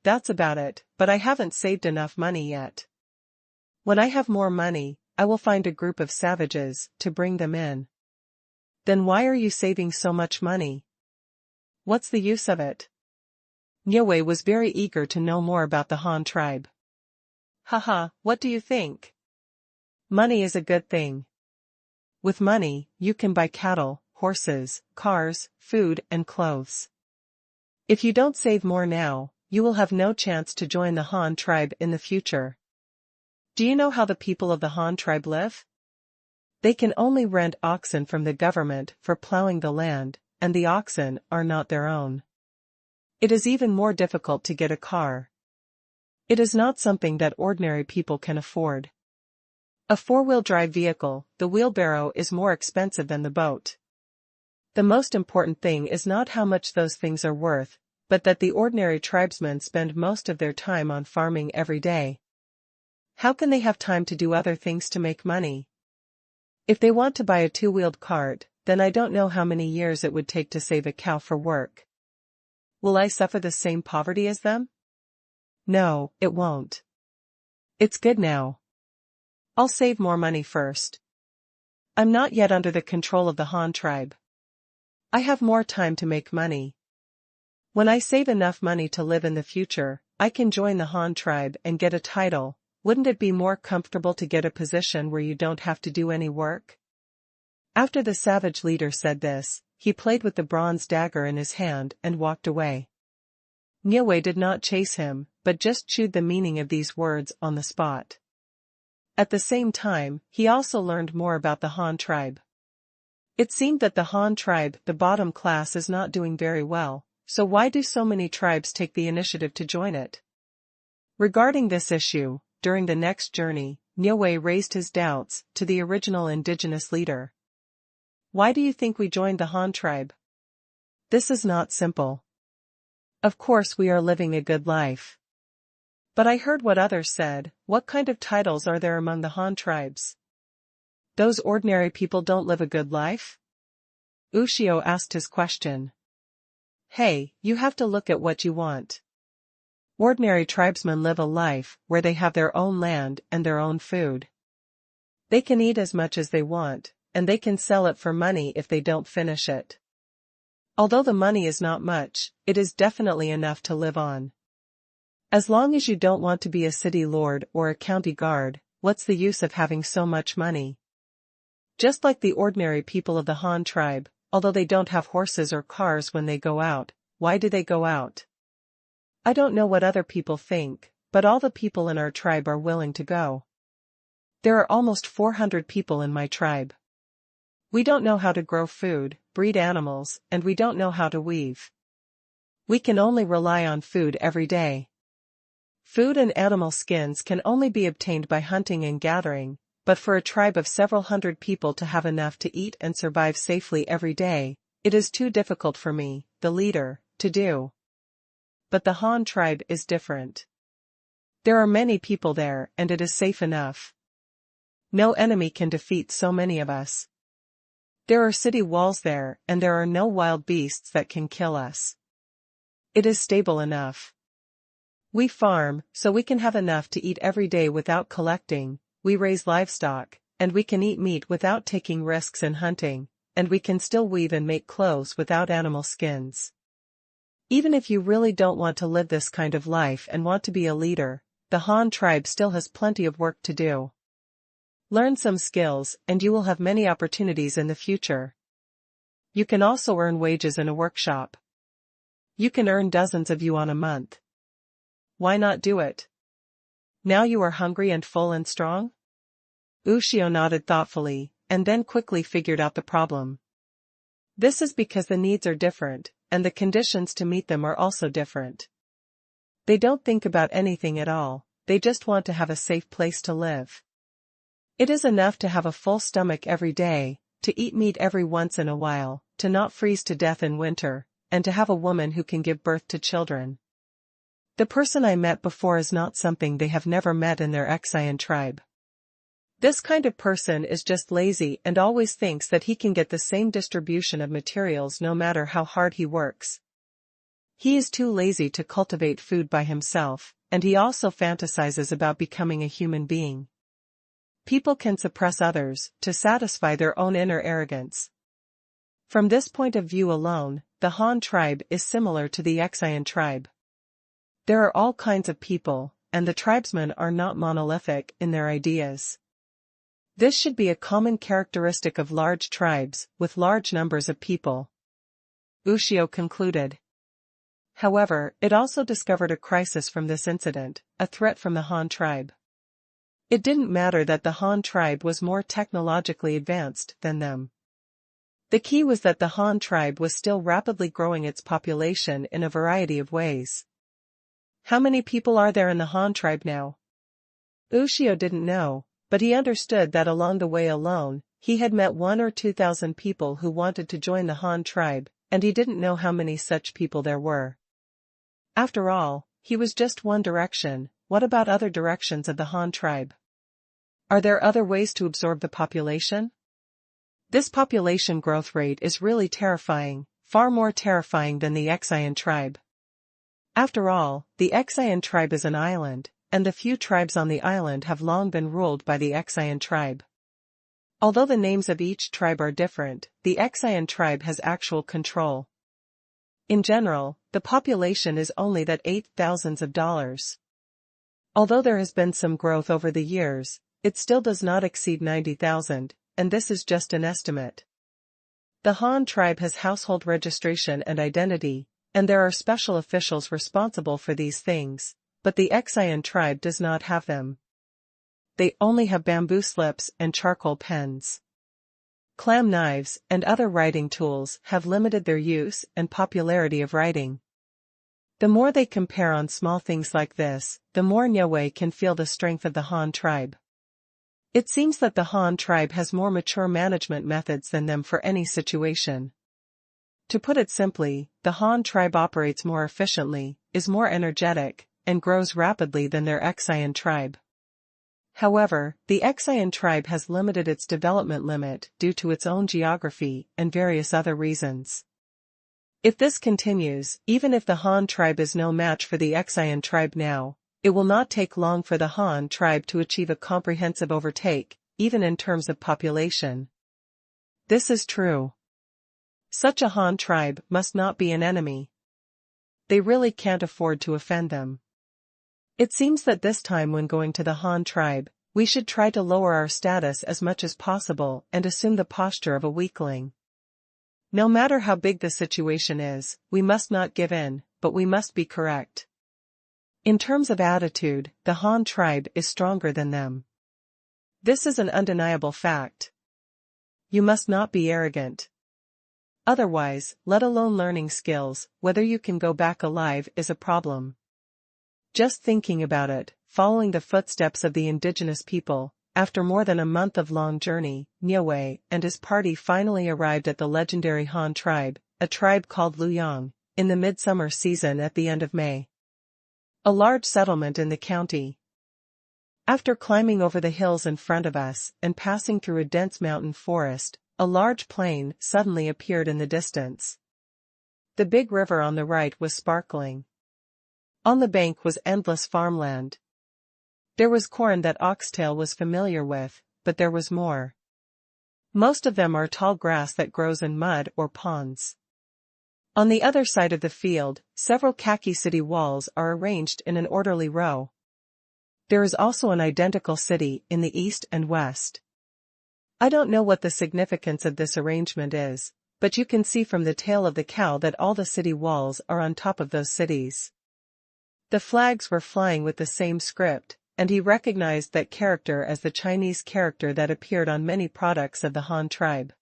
[SPEAKER 1] That's about it, but I haven't saved enough money yet. When I have more money, I will find a group of savages to bring them in. Then why are you saving so much money? What's the use of it? Niue was very eager to know more about the Han tribe. What do you think? Money is a good thing. With money, you can buy cattle, horses, cars, food, and clothes. If you don't save more now, you will have no chance to join the Han tribe in the future. Do you know how the people of the Han tribe live? They can only rent oxen from the government for plowing the land, and the oxen are not their own. It is even more difficult to get a car. It is not something that ordinary people can afford. A four-wheel drive vehicle, the wheelbarrow, is more expensive than the boat. The most important thing is not how much those things are worth, but that the ordinary tribesmen spend most of their time on farming every day. How can they have time to do other things to make money? If they want to buy a two-wheeled cart, then I don't know how many years it would take to save a cow for work. Will I suffer the same poverty as them? No, it won't. It's good now. I'll save more money first. I'm not yet under the control of the Han tribe. I have more time to make money. When I save enough money to live in the future, I can join the Han tribe and get a title. Wouldn't it be more comfortable to get a position where you don't have to do any work? After the savage leader said this, he played with the bronze dagger in his hand and walked away. Niue did not chase him, but just chewed the meaning of these words on the spot. At the same time, he also learned more about the Han tribe. It seemed that the Han tribe, the bottom class, is not doing very well, so why do so many tribes take the initiative to join it? Regarding this issue, during the next journey, Niue raised his doubts to the original indigenous leader. Why do you think we joined the Han tribe? This is not simple. Of course we are living a good life. But I heard what others said. What kind of titles are there among the Han tribes? Those ordinary people don't live a good life? Ushio asked his question. Hey, you have to look at what you want. Ordinary tribesmen live a life where they have their own land and their own food. They can eat as much as they want, and they can sell it for money if they don't finish it. Although the money is not much, it is definitely enough to live on. As long as you don't want to be a city lord or a county guard, what's the use of having so much money? Just like the ordinary people of the Han tribe, although they don't have horses or cars when they go out, why do they go out? I don't know what other people think, but all the people in our tribe are willing to go. There are almost 400 people in my tribe. We don't know how to grow food, breed animals, and we don't know how to weave. We can only rely on food every day. Food and animal skins can only be obtained by hunting and gathering, but for a tribe of several hundred people to have enough to eat and survive safely every day, it is too difficult for me, the leader, to do. But the Han tribe is different. There are many people there and it is safe enough. No enemy can defeat so many of us. There are city walls there and there are no wild beasts that can kill us. It is stable enough. We farm, so we can have enough to eat every day without collecting, we raise livestock, and we can eat meat without taking risks in hunting, and we can still weave and make clothes without animal skins. Even if you really don't want to live this kind of life and want to be a leader, the Han tribe still has plenty of work to do. Learn some skills and you will have many opportunities in the future. You can also earn wages in a workshop. You can earn dozens of yuan a month. Why not do it? Now you are hungry and full and strong? Ushio nodded thoughtfully, and then quickly figured out the problem. This is because the needs are different, and the conditions to meet them are also different. They don't think about anything at all, they just want to have a safe place to live. It is enough to have a full stomach every day, to eat meat every once in a while, to not freeze to death in winter, and to have a woman who can give birth to children. The person I met before is not something they have never met in their Qian tribe. This kind of person is just lazy and always thinks that he can get the same distribution of materials no matter how hard he works. He is too lazy to cultivate food by himself, and he also fantasizes about becoming a human being. People can suppress others to satisfy their own inner arrogance. From this point of view alone, the Han tribe is similar to the Qian tribe. There are all kinds of people, and the tribesmen are not monolithic in their ideas. This should be a common characteristic of large tribes, with large numbers of people. Ushio concluded. However, it also discovered a crisis from this incident, a threat from the Han tribe. It didn't matter that the Han tribe was more technologically advanced than them. The key was that the Han tribe was still rapidly growing its population in a variety of ways. How many people are there in the Han tribe now? Ushio didn't know, but he understood that along the way alone, he had met 1,000 or 2,000 people who wanted to join the Han tribe, and he didn't know how many such people there were. After all, he was just one direction. What about other directions of the Han tribe? Are there other ways to absorb the population? This population growth rate is really terrifying, far more terrifying than the Qian tribe. After all, the Qian tribe is an island, and the few tribes on the island have long been ruled by the Qian tribe. Although the names of each tribe are different, the Qian tribe has actual control. In general, the population is only that 8,000s of dollars. Although there has been some growth over the years, it still does not exceed 90,000, and this is just an estimate. The Han tribe has household registration and identity, and there are special officials responsible for these things, but the Qian tribe does not have them. They only have bamboo slips and charcoal pens. Clam knives and other writing tools have limited their use and popularity of writing. The more they compare on small things like this, the more Niue can feel the strength of the Han tribe. It seems that the Han tribe has more mature management methods than them for any situation. To put it simply, the Han tribe operates more efficiently, is more energetic, and grows rapidly than their Qian tribe. However, the Qian tribe has limited its development limit due to its own geography and various other reasons. If this continues, even if the Han tribe is no match for the Qian tribe now, it will not take long for the Han tribe to achieve a comprehensive overtake, even in terms of population. This is true. Such a Han tribe must not be an enemy. They really can't afford to offend them. It seems that this time when going to the Han tribe, we should try to lower our status as much as possible and assume the posture of a weakling. No matter how big the situation is, we must not give in, but we must be correct. In terms of attitude, the Han tribe is stronger than them. This is an undeniable fact. You must not be arrogant. Otherwise, let alone learning skills, whether you can go back alive is a problem. Just thinking about it, following the footsteps of the indigenous people, after more than a month of long journey, Niue and his party finally arrived at the legendary Han tribe, a tribe called Luoyang, in the midsummer season at the end of May. A large settlement in the county. After climbing over the hills in front of us and passing through a dense mountain forest, a large plain suddenly appeared in the distance. The big river on the right was sparkling. On the bank was endless farmland. There was corn that Oxtail was familiar with, but there was more. Most of them are tall grass that grows in mud or ponds. On the other side of the field, several khaki city walls are arranged in an orderly row. There is also an identical city in the east and west. I don't know what the significance of this arrangement is, but you can see from the tail of the cow that all the city walls are on top of those cities. The flags were flying with the same script, and he recognized that character as the Chinese character that appeared on many products of the Han tribe.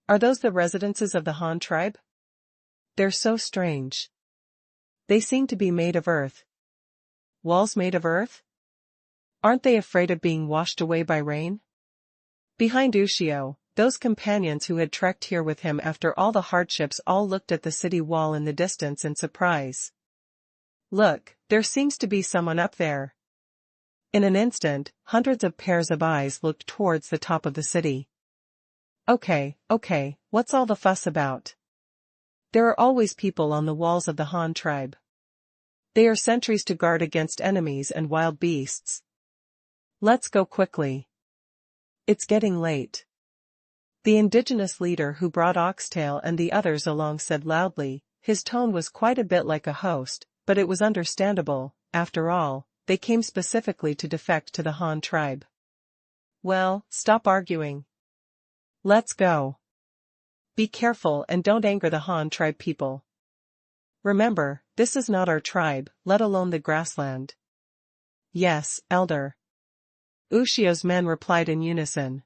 [SPEAKER 1] Are those the residences of the Han tribe? They're so strange. They seem to be made of earth. Walls made of earth? Aren't they afraid of being washed away by rain? Behind Ushio, those companions who had trekked here with him after all the hardships all looked at the city wall in the distance in surprise. Look, there seems to be someone up there. In an instant, hundreds of pairs of eyes looked towards the top of the city. Okay, what's all the fuss about? There are always people on the walls of the Han tribe. They are sentries to guard against enemies and wild beasts. Let's go quickly. It's getting late. The indigenous leader who brought Oxtail and the others along said loudly. His tone was quite a bit like a host, but it was understandable. After all, they came specifically to defect to the Han tribe. Well, stop arguing. Let's go. Be careful and don't anger the Han tribe people. Remember, this is not our tribe, let alone the grassland. Yes, elder. Ushio's men replied in unison.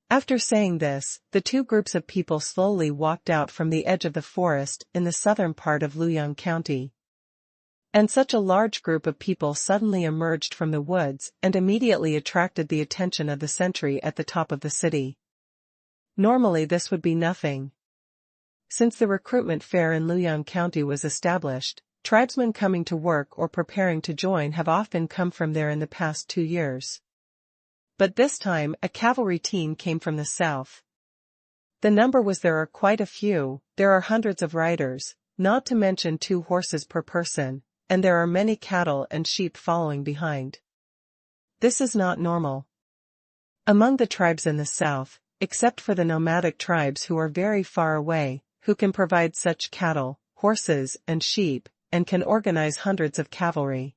[SPEAKER 1] After saying this, the two groups of people slowly walked out from the edge of the forest in the southern part of Luoyang County. And such a large group of people suddenly emerged from the woods and immediately attracted the attention of the sentry at the top of the city. Normally this would be nothing. Since the recruitment fair in Luoyang County was established, tribesmen coming to work or preparing to join have often come from there in the past 2 years. But this time a cavalry team came from the south. The number was there are quite a few, there are hundreds of riders, not to mention 2 horses per person, and there are many cattle and sheep following behind. This is not normal. Among the tribes in the south, except for the nomadic tribes who are very far away, who can provide such cattle, horses, and sheep, and can organize hundreds of cavalry.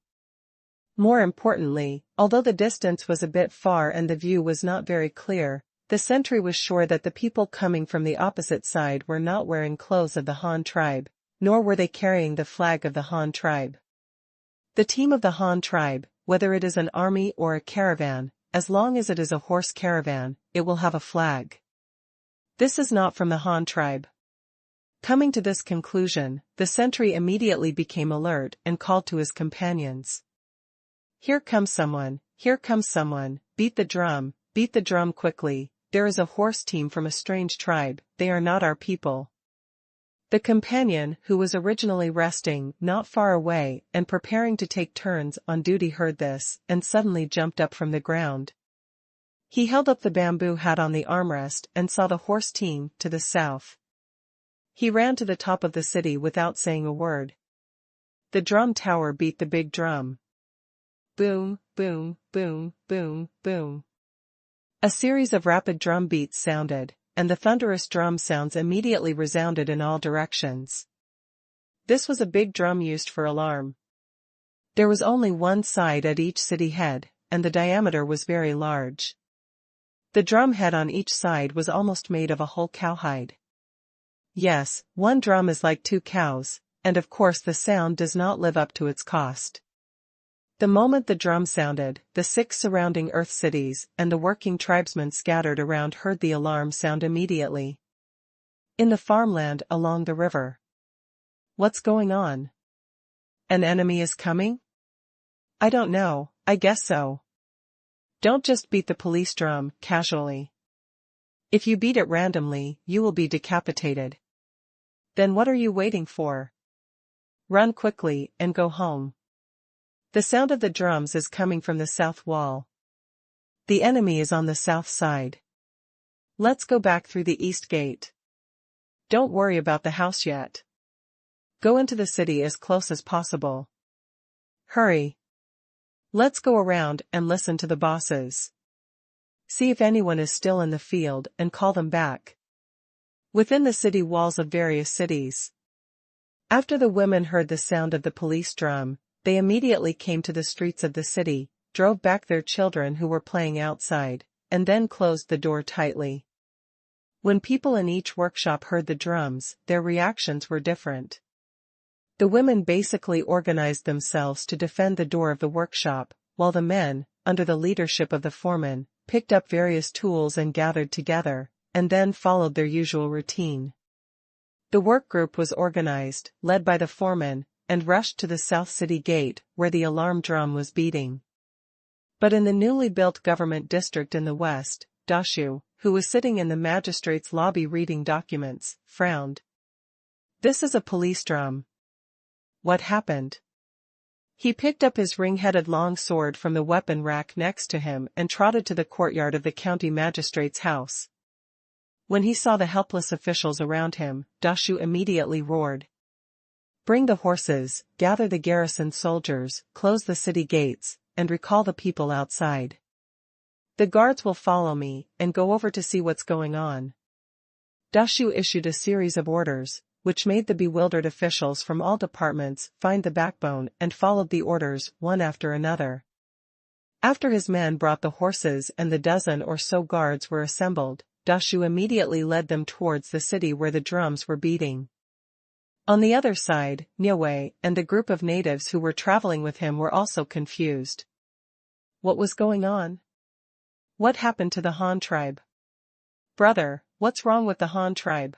[SPEAKER 1] More importantly, although the distance was a bit far and the view was not very clear, the sentry was sure that the people coming from the opposite side were not wearing clothes of the Han tribe, nor were they carrying the flag of the Han tribe. The team of the Han tribe, whether it is an army or a caravan, as long as it is a horse caravan, it will have a flag. This is not from the Han tribe. Coming to this conclusion, the sentry immediately became alert and called to his companions. Here comes someone, beat the drum quickly, there is a horse team from a strange tribe, they are not our people. The companion, who was originally resting not far away and preparing to take turns on duty, heard this, and suddenly jumped up from the ground. He held up the bamboo hat on the armrest and saw the horse team to the south. He ran to the top of the city without saying a word. The drum tower beat the big drum. Boom, boom, boom, boom, boom. A series of rapid drum beats sounded, and the thunderous drum sounds immediately resounded in all directions. This was a big drum used for alarm. There was only one side at each city head, and the diameter was very large. The drum head on each side was almost made of a whole cowhide. Yes, one drum is like 2 cows, and of course the sound does not live up to its cost. The moment the drum sounded, the 6 surrounding Earth cities and the working tribesmen scattered around heard the alarm sound immediately. In the farmland along the river. What's going on? An enemy is coming? I don't know, I guess so. Don't just beat the police drum casually. If you beat it randomly, you will be decapitated. Then what are you waiting for? Run quickly and go home. The sound of the drums is coming from the south wall. The enemy is on the south side. Let's go back through the east gate. Don't worry about the house yet. Go into the city as close as possible. Hurry. Let's go around and listen to the bosses. See if anyone is still in the field and call them back. Within the city walls of various cities. After the women heard the sound of the police drum, they immediately came to the streets of the city, drove back their children who were playing outside, and then closed the door tightly. When people in each workshop heard the drums, their reactions were different. The women basically organized themselves to defend the door of the workshop, while the men, under the leadership of the foreman, picked up various tools and gathered together, and then followed their usual routine. The work group was organized, led by the foreman, and rushed to the South City Gate, where the alarm drum was beating. But in the newly built government district in the west, Qingshu, who was sitting in the magistrate's lobby reading documents, frowned. This is a police drum. What happened? He picked up his ring-headed long sword from the weapon rack next to him and trotted to the courtyard of the county magistrate's house. When he saw the helpless officials around him, Qingshu immediately roared. Bring the horses, gather the garrison soldiers, close the city gates, and recall the people outside. The guards will follow me, and go over to see what's going on. Qingshu issued a series of orders, which made the bewildered officials from all departments find the backbone and followed the orders one after another. After his men brought the horses and the dozen or so guards were assembled, Qingshu immediately led them towards the city where the drums were beating. On the other side, Niue and the group of natives who were traveling with him were also confused. What was going on? What happened to the Han tribe? Brother, what's wrong with the Han tribe?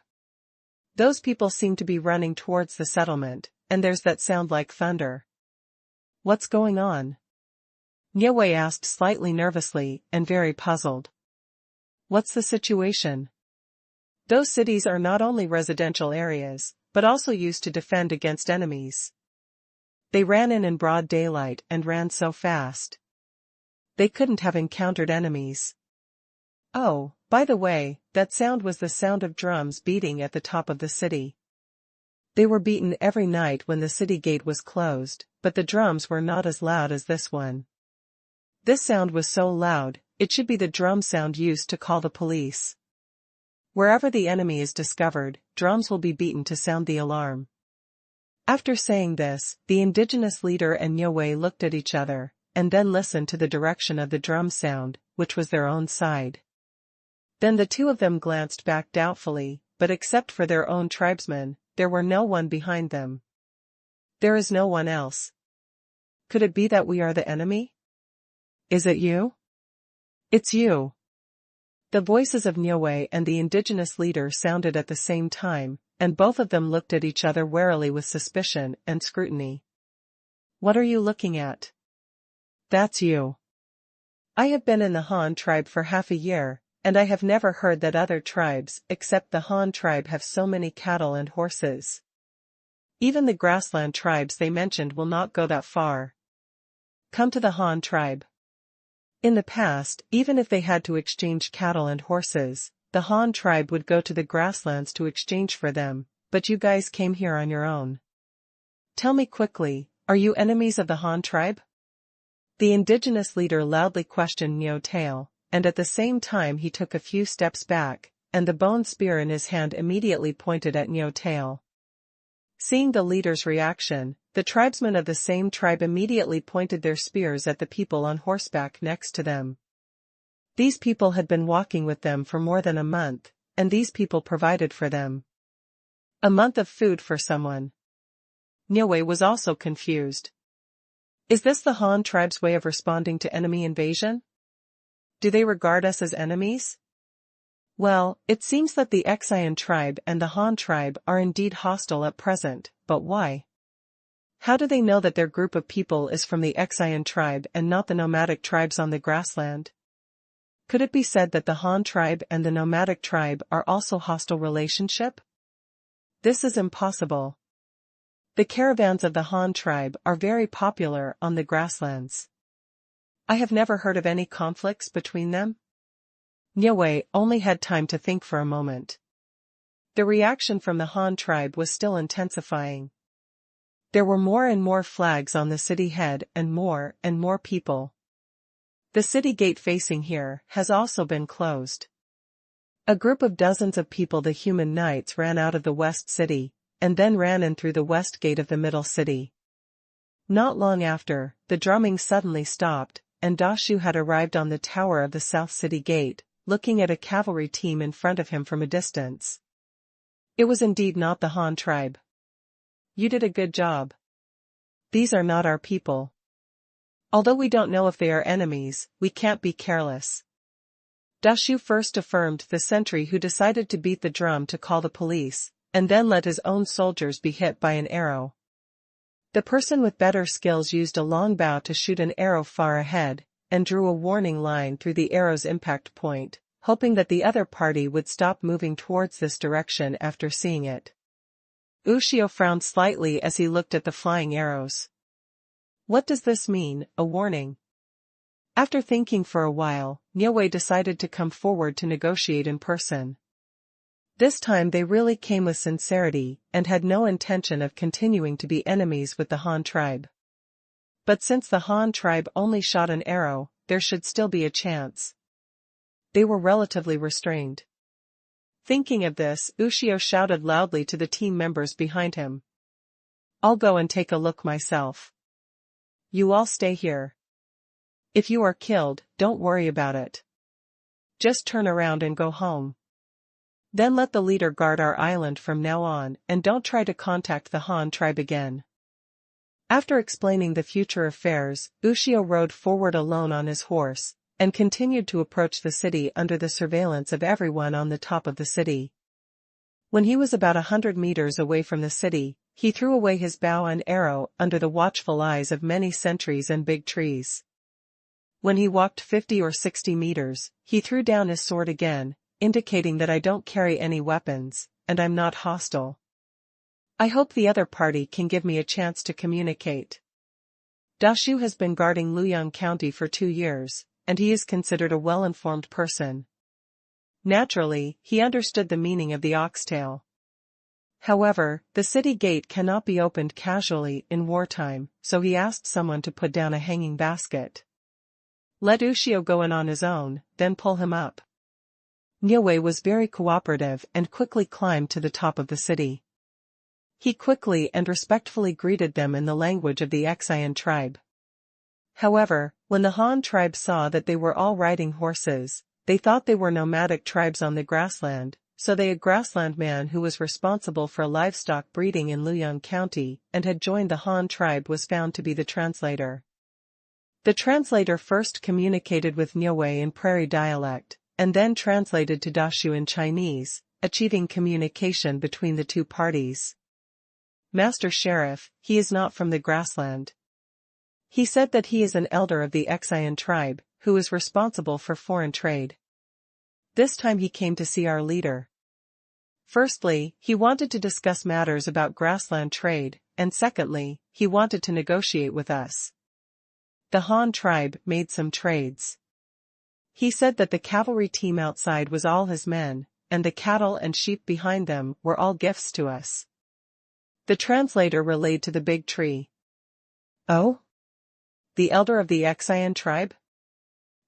[SPEAKER 1] Those people seem to be running towards the settlement, and there's that sound like thunder. What's going on? Niue asked slightly nervously and very puzzled. What's the situation? Those cities are not only residential areas, but also used to defend against enemies. They ran in broad daylight and ran so fast. They couldn't have encountered enemies. Oh, by the way, that sound was the sound of drums beating at the top of the city. They were beaten every night when the city gate was closed, but the drums were not as loud as this one. This sound was so loud, it should be the drum sound used to call the police. Wherever the enemy is discovered, drums will be beaten to sound the alarm. After saying this, the indigenous leader and Niue looked at each other, and then listened to the direction of the drum sound, which was their own side. Then the two of them glanced back doubtfully, but except for their own tribesmen, there were no one behind them. There is no one else. Could it be that we are the enemy? Is it you? It's you. The voices of Niue and the indigenous leader sounded at the same time, and both of them looked at each other warily with suspicion and scrutiny. What are you looking at? That's you. I have been in the Han tribe for half a year, and I have never heard that other tribes except the Han tribe have so many cattle and horses. Even the grassland tribes they mentioned will not go that far. Come to the Han tribe. In the past, even if they had to exchange cattle and horses, the Han tribe would go to the grasslands to exchange for them, but you guys came here on your own. Tell me quickly, are you enemies of the Han tribe? The indigenous leader loudly questioned Niu Tao, and at the same time he took a few steps back, and the bone spear in his hand immediately pointed at Niu Tao. Seeing the leader's reaction, the tribesmen of the same tribe immediately pointed their spears at the people on horseback next to them. These people had been walking with them for more than a month, and these people provided for them. A month of food for someone. Niue was also confused. Is this the Han tribe's way of responding to enemy invasion? Do they regard us as enemies? Well, it seems that the Xian tribe and the Han tribe are indeed hostile at present, but why? How do they know that their group of people is from the Xian tribe and not the nomadic tribes on the grassland? Could it be said that the Han tribe and the nomadic tribe are also hostile relationship? This is impossible. The caravans of the Han tribe are very popular on the grasslands. I have never heard of any conflicts between them. Niue only had time to think for a moment. The reaction from the Han tribe was still intensifying. There were more and more flags on the city head and more people. The city gate facing here has also been closed. A group of dozens of people, the human knights, ran out of the west city, and then ran in through the west gate of the middle city. Not long after, the drumming suddenly stopped, and Dashu had arrived on the tower of the south city gate, looking at a cavalry team in front of him from a distance. It was indeed not the Han tribe. You did a good job. These are not our people. Although we don't know if they are enemies, we can't be careless. Dashu first affirmed the sentry who decided to beat the drum to call the police, and then let his own soldiers be hit by an arrow. The person with better skills used a long bow to shoot an arrow far ahead, and drew a warning line through the arrow's impact point, hoping that the other party would stop moving towards this direction after seeing it. Ushio frowned slightly as he looked at the flying arrows. What does this mean, a warning? After thinking for a while, Niue decided to come forward to negotiate in person. This time they really came with sincerity, and had no intention of continuing to be enemies with the Han tribe. But since the Han tribe only shot an arrow, there should still be a chance. They were relatively restrained. Thinking of this, Ushio shouted loudly to the team members behind him. I'll go and take a look myself. You all stay here. If you are killed, don't worry about it. Just turn around and go home. Then let the leader guard our island from now on, and don't try to contact the Han tribe again. After explaining the future affairs, Ushio rode forward alone on his horse, and continued to approach the city under the surveillance of everyone on the top of the city. When he was about 100 meters away from the city, he threw away his bow and arrow under the watchful eyes of many sentries and big trees. When he walked 50 or 60 meters, he threw down his sword again, indicating that I don't carry any weapons, and I'm not hostile. I hope the other party can give me a chance to communicate. Dashu has been guarding Luoyang County for 2 years, and he is considered a well-informed person. Naturally, he understood the meaning of the oxtail. However, the city gate cannot be opened casually in wartime, so he asked someone to put down a hanging basket. Let Ushio go in on his own, then pull him up. Niue was very cooperative and quickly climbed to the top of the city. He quickly and respectfully greeted them in the language of the Qian tribe. However, when the Han tribe saw that they were all riding horses, they thought they were nomadic tribes on the grassland, so a grassland man who was responsible for livestock breeding in Luoyang County and had joined the Han tribe was found to be the translator. The translator first communicated with Niue in Prairie dialect, and then translated to Dashu in Chinese, achieving communication between the two parties. "Master Sheriff, he is not from the grassland. He said that he is an elder of the Qian tribe, who is responsible for foreign trade. This time he came to see our leader. Firstly, he wanted to discuss matters about grassland trade, and secondly, he wanted to negotiate with us. The Han tribe made some trades. He said that the cavalry team outside was all his men, and the cattle and sheep behind them were all gifts to us." The translator relayed to the big tree. "Oh? The elder of the Qian tribe?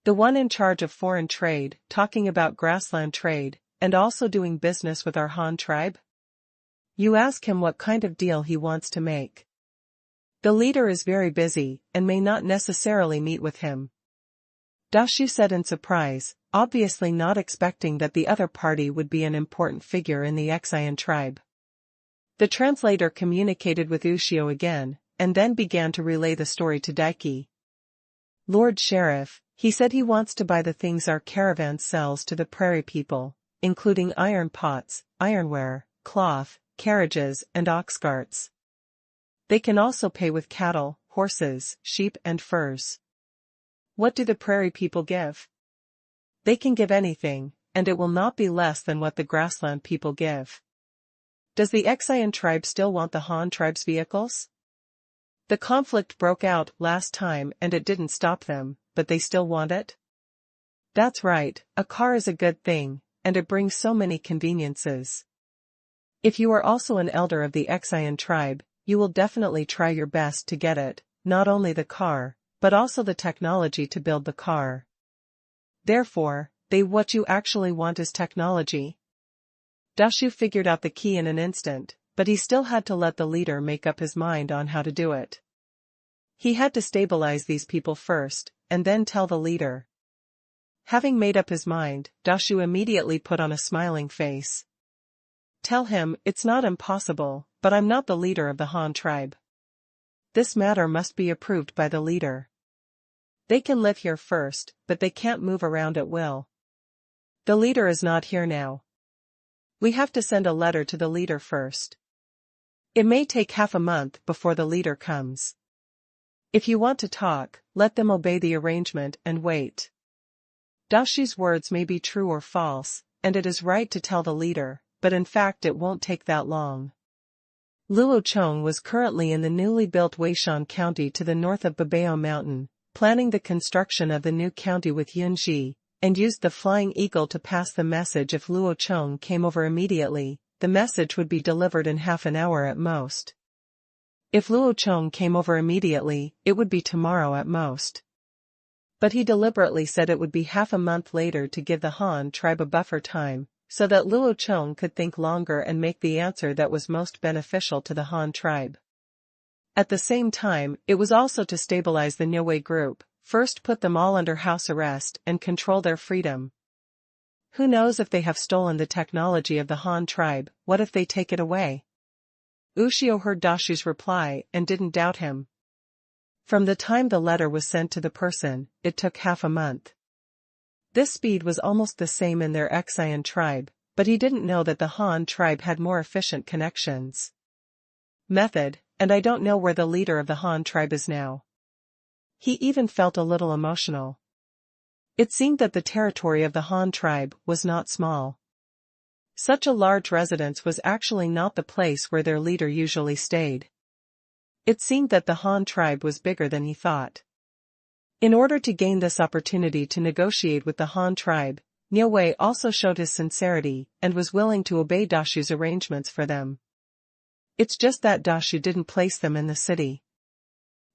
[SPEAKER 1] The one in charge of foreign trade, talking about grassland trade, and also doing business with our Han tribe? You ask him what kind of deal he wants to make. The leader is very busy, and may not necessarily meet with him." Dashu said in surprise, obviously not expecting that the other party would be an important figure in the Qian tribe. The translator communicated with Ushio again, and then began to relay the story to Daiki. "Lord Sheriff, he said he wants to buy the things our caravan sells to the prairie people, including iron pots, ironware, cloth, carriages and ox carts. They can also pay with cattle, horses, sheep and furs." "What do the prairie people give?" "They can give anything, and it will not be less than what the grassland people give." "Does the Qian tribe still want the Han tribe's vehicles?" "The conflict broke out last time and it didn't stop them, but they still want it?" "That's right, a car is a good thing, and it brings so many conveniences. If you are also an elder of the Qian tribe, you will definitely try your best to get it, not only the car, but also the technology to build the car. Therefore, what you actually want is technology." Dashu figured out the key in an instant, but he still had to let the leader make up his mind on how to do it. He had to stabilize these people first, and then tell the leader. Having made up his mind, Dashu immediately put on a smiling face. "Tell him it's not impossible, but I'm not the leader of the Han tribe. This matter must be approved by the leader. They can live here first, but they can't move around at will. The leader is not here now. We have to send a letter to the leader first. It may take half a month before the leader comes. If you want to talk, let them obey the arrangement and wait." Dashu's words may be true or false, and it is right to tell the leader, but in fact it won't take that long. Luo Chong was currently in the newly built Weishan County to the north of Babao Mountain, planning the construction of the new county with Yunji, and used the Flying Eagle to pass the message. If Luo Chong came over immediately, the message would be delivered in half an hour at most. If Luo Chong came over immediately, it would be tomorrow at most. But he deliberately said it would be half a month later to give the Han tribe a buffer time, so that Luo Chong could think longer and make the answer that was most beneficial to the Han tribe. At the same time, it was also to stabilize the Niue group, first put them all under house arrest and control their freedom. Who knows if they have stolen the technology of the Han tribe? What if they take it away? Ushio heard Dashu's reply and didn't doubt him. From the time the letter was sent to the person, it took half a month. This speed was almost the same in their Qian tribe, but he didn't know that the Han tribe had more efficient connections. Method, and I don't know where the leader of the Han tribe is now. He even felt a little emotional. It seemed that the territory of the Han tribe was not small. Such a large residence was actually not the place where their leader usually stayed. It seemed that the Han tribe was bigger than he thought. In order to gain this opportunity to negotiate with the Han tribe, Niue also showed his sincerity and was willing to obey Dashu's arrangements for them. It's just that Dashu didn't place them in the city.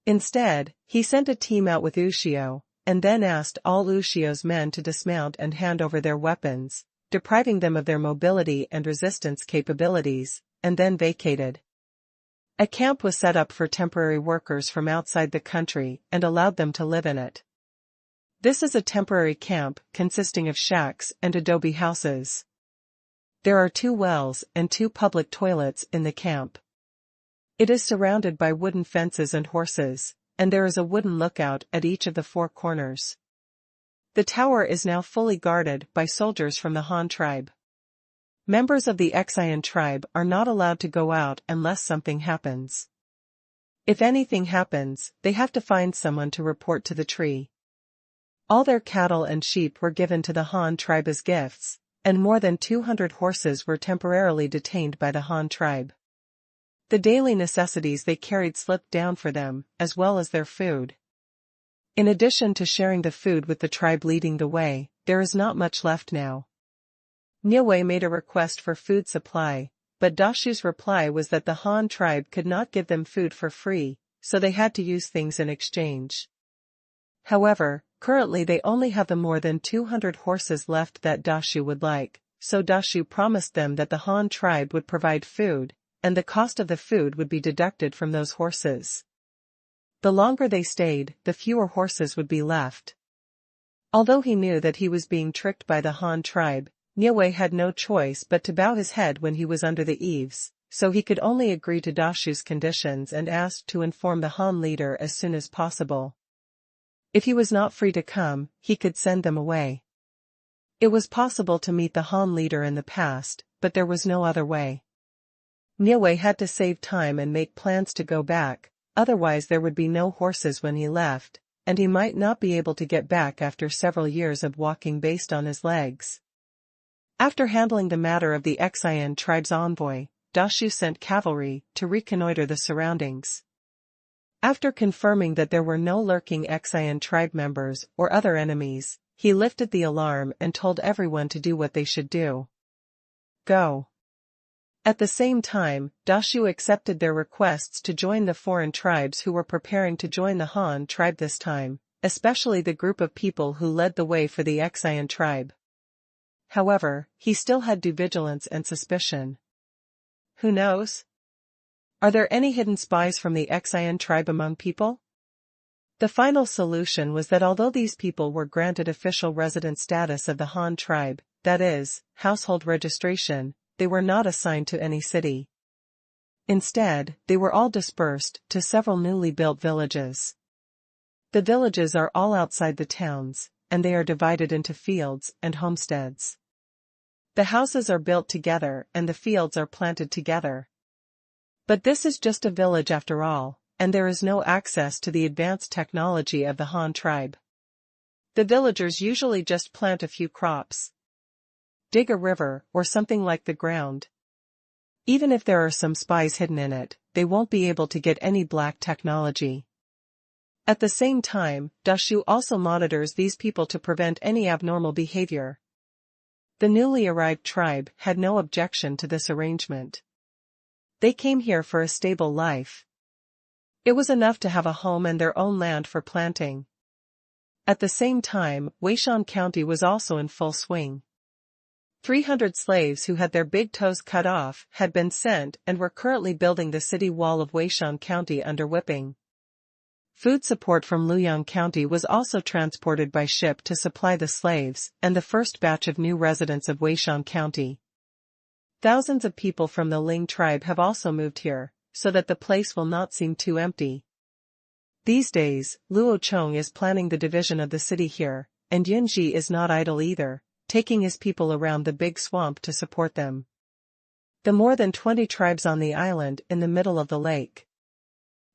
[SPEAKER 1] Instead, he sent a team out with Ushio, and then asked all Ushio's men to dismount and hand over their weapons, depriving them of their mobility and resistance capabilities, and then vacated. A camp was set up for temporary workers from outside the country and allowed them to live in it. This is a temporary camp consisting of shacks and adobe houses. There are 2 wells and 2 public toilets in the camp. It is surrounded by wooden fences and horses, and there is a wooden lookout at each of the 4 corners. The tower is now fully guarded by soldiers from the Han tribe. Members of the Qingshu tribe are not allowed to go out unless something happens. If anything happens, they have to find someone to report to the tree. All their cattle and sheep were given to the Han tribe as gifts, and more than 200 horses were temporarily detained by the Han tribe. The daily necessities they carried slipped down for them, as well as their food. In addition to sharing the food with the tribe leading the way, there is not much left now. Niue made a request for food supply, but Dashu's reply was that the Han tribe could not give them food for free, so they had to use things in exchange. However, currently they only have the more than 200 horses left that Dashu would like, so Dashu promised them that the Han tribe would provide food, and the cost of the food would be deducted from those horses. The longer they stayed, the fewer horses would be left. Although he knew that he was being tricked by the Han tribe, Niue had no choice but to bow his head when he was under the eaves, so he could only agree to Dashu's conditions and asked to inform the Han leader as soon as possible. If he was not free to come, he could send them away. It was possible to meet the Han leader in the past, but there was no other way. Niue had to save time and make plans to go back, otherwise there would be no horses when he left, and he might not be able to get back after several years of walking based on his legs. After handling the matter of the Qingshu tribe's envoy, Dashu sent cavalry to reconnoiter the surroundings. After confirming that there were no lurking Qingshu tribe members or other enemies, he lifted the alarm and told everyone to do what they should do. Go. At the same time, Dashu accepted their requests to join the foreign tribes who were preparing to join the Han tribe this time, especially the group of people who led the way for the Qingshu tribe. However, he still had due vigilance and suspicion. Who knows? Are there any hidden spies from the Qingshu tribe among people? The final solution was that although these people were granted official resident status of the Han tribe, that is, household registration, they were not assigned to any city. Instead, they were all dispersed to several newly built villages. The villages are all outside the towns, and they are divided into fields and homesteads. The houses are built together and the fields are planted together. But this is just a village after all, and there is no access to the advanced technology of the Han tribe. The villagers usually just plant a few crops, dig a river or something like the ground. Even if there are some spies hidden in it, they won't be able to get any black technology. At the same time, Dashu also monitors these people to prevent any abnormal behavior. The newly arrived tribe had no objection to this arrangement. They came here for a stable life. It was enough to have a home and their own land for planting. At the same time, Weishan County was also in full swing. 300 slaves who had their big toes cut off had been sent and were currently building the city wall of Weishan County under whipping. Food support from Luoyang County was also transported by ship to supply the slaves and the first batch of new residents of Weishan County. Thousands of people from the Ling tribe have also moved here, so that the place will not seem too empty. These days, Luo Chong is planning the division of the city here, and Yunji is not idle either, taking his people around the big swamp to support them. The more than 20 tribes on the island in the middle of the lake.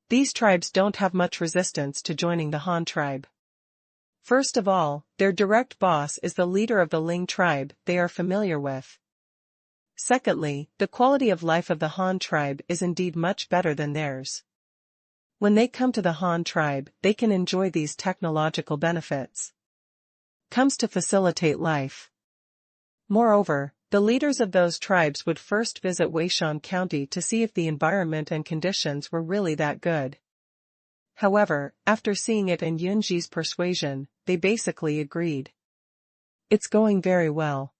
[SPEAKER 1] These tribes don't have much resistance to joining the Han tribe. First of all, their direct boss is the leader of the Ling tribe they are familiar with. Secondly, the quality of life of the Han tribe is indeed much better than theirs. When they come to the Han tribe, they can enjoy these technological benefits. Comes to facilitate life. Moreover, the leaders of those tribes would first visit Weishan County to see if the environment and conditions were really that good. However, after seeing it and Yunji's persuasion, they basically agreed. It's going very well.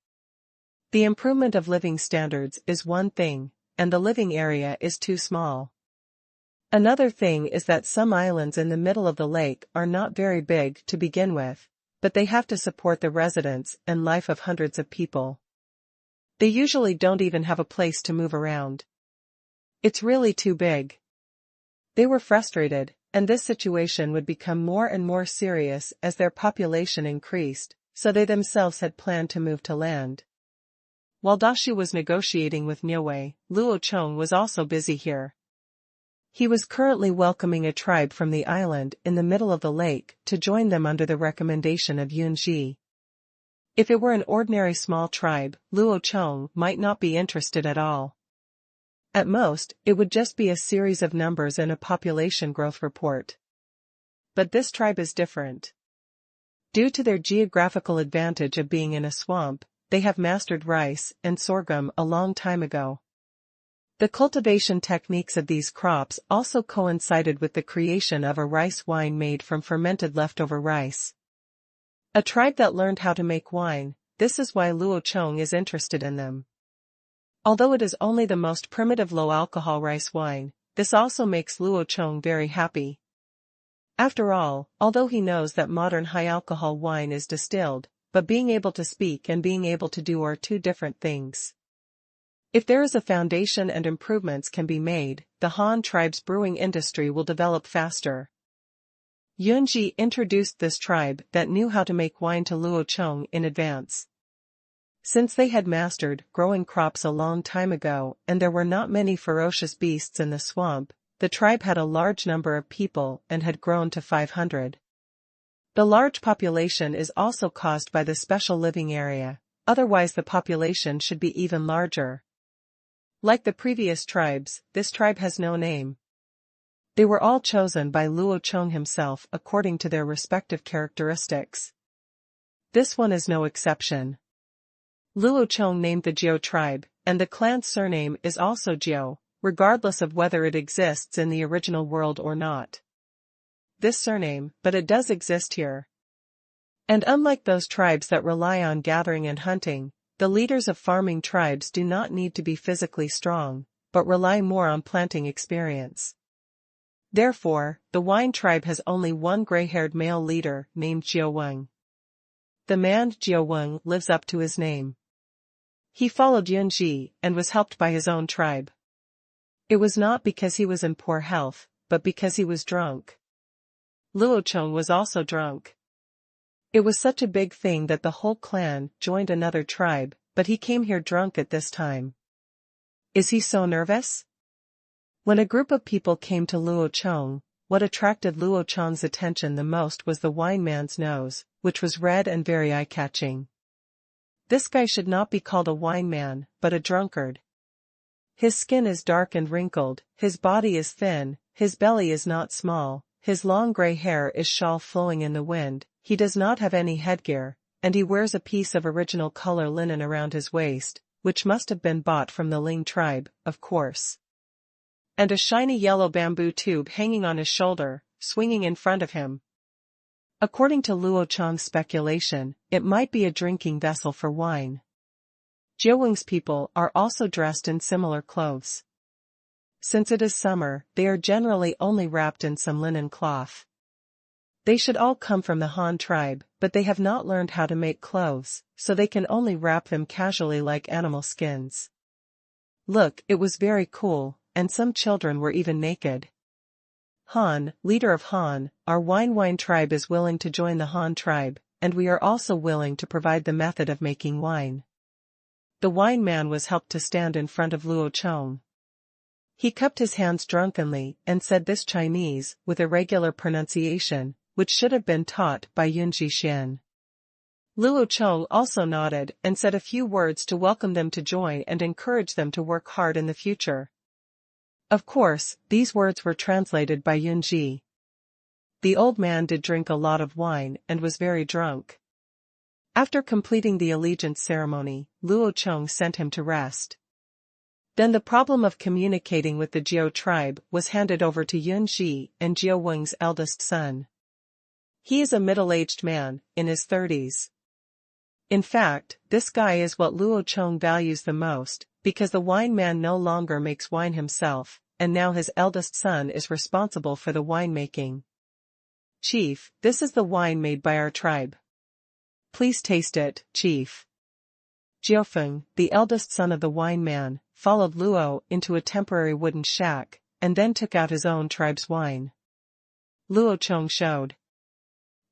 [SPEAKER 1] The improvement of living standards is one thing, and the living area is too small. Another thing is that some islands in the middle of the lake are not very big to begin with, but they have to support the residents and life of hundreds of people. They usually don't even have a place to move around. It's really too big. They were frustrated, and this situation would become more and more serious as their population increased, so they themselves had planned to move to land. While Dashi was negotiating with Niue, Luo Chong was also busy here. He was currently welcoming a tribe from the island in the middle of the lake to join them under the recommendation of Yunji. If it were an ordinary small tribe, Luo Chong might not be interested at all. At most, it would just be a series of numbers in a population growth report. But this tribe is different. Due to their geographical advantage of being in a swamp, they have mastered rice and sorghum a long time ago. The cultivation techniques of these crops also coincided with the creation of a rice wine made from fermented leftover rice. A tribe that learned how to make wine, this is why Luo Chong is interested in them. Although it is only the most primitive low-alcohol rice wine, this also makes Luo Chong very happy. After all, although he knows that modern high-alcohol wine is distilled, but being able to speak and being able to do are two different things. If there is a foundation and improvements can be made, the Han tribe's brewing industry will develop faster. Yunji introduced this tribe that knew how to make wine to Luo Chong in advance. Since they had mastered growing crops a long time ago and there were not many ferocious beasts in the swamp, the tribe had a large number of people and had grown to 500. The large population is also caused by the special living area, otherwise the population should be even larger. Like the previous tribes, this tribe has no name. They were all chosen by Luo Chong himself according to their respective characteristics. This one is no exception. Luo Chong named the Jiao tribe, and the clan's surname is also Jiao, regardless of whether it exists in the original world or not. This surname, but it does exist here. And unlike those tribes that rely on gathering and hunting, the leaders of farming tribes do not need to be physically strong, but rely more on planting experience. Therefore, the wine tribe has only one gray-haired male leader named Jiao Weng. The man Jiao Weng lives up to his name. He followed Yunji and was helped by his own tribe. It was not because he was in poor health, but because he was drunk. Luo Chong was also drunk. It was such a big thing that the whole clan joined another tribe, but he came here drunk at this time. Is he so nervous? When a group of people came to Luo Chong, what attracted Luo Chong's attention the most was the wine man's nose, which was red and very eye-catching. This guy should not be called a wine man, but a drunkard. His skin is dark and wrinkled, his body is thin, his belly is not small, his long gray hair is shawl flowing in the wind, he does not have any headgear, and he wears a piece of original color linen around his waist, which must have been bought from the Ling tribe, of course. And a shiny yellow bamboo tube hanging on his shoulder, swinging in front of him. According to Luo Chong's speculation, it might be a drinking vessel for wine. Jiao Weng's people are also dressed in similar clothes. Since it is summer, they are generally only wrapped in some linen cloth. They should all come from the Han tribe, but they have not learned how to make clothes, so they can only wrap them casually like animal skins. Look, it was very cool, and some children were even naked. Han, leader of Han, our wine tribe is willing to join the Han tribe, and we are also willing to provide the method of making wine. The wine man was helped to stand in front of Luo Chong. He cupped his hands drunkenly and said this Chinese, with irregular pronunciation, which should have been taught by Yunji Xian. Luo Chong also nodded and said a few words to welcome them to join and encourage them to work hard in the future. Of course, these words were translated by Yunji. The old man did drink a lot of wine and was very drunk. After completing the allegiance ceremony, Luo Chong sent him to rest. Then the problem of communicating with the Jiao tribe was handed over to Yunji and Jiao Weng's eldest son. He is a middle-aged man, in his 30s. In fact, this guy is what Luo Chong values the most, because the wine man no longer makes wine himself, and now his eldest son is responsible for the winemaking. "Chief, this is the wine made by our tribe. Please taste it, Chief." Jiufeng, the eldest son of the wine man, followed Luo into a temporary wooden shack, and then took out his own tribe's wine. Luo Chong showed.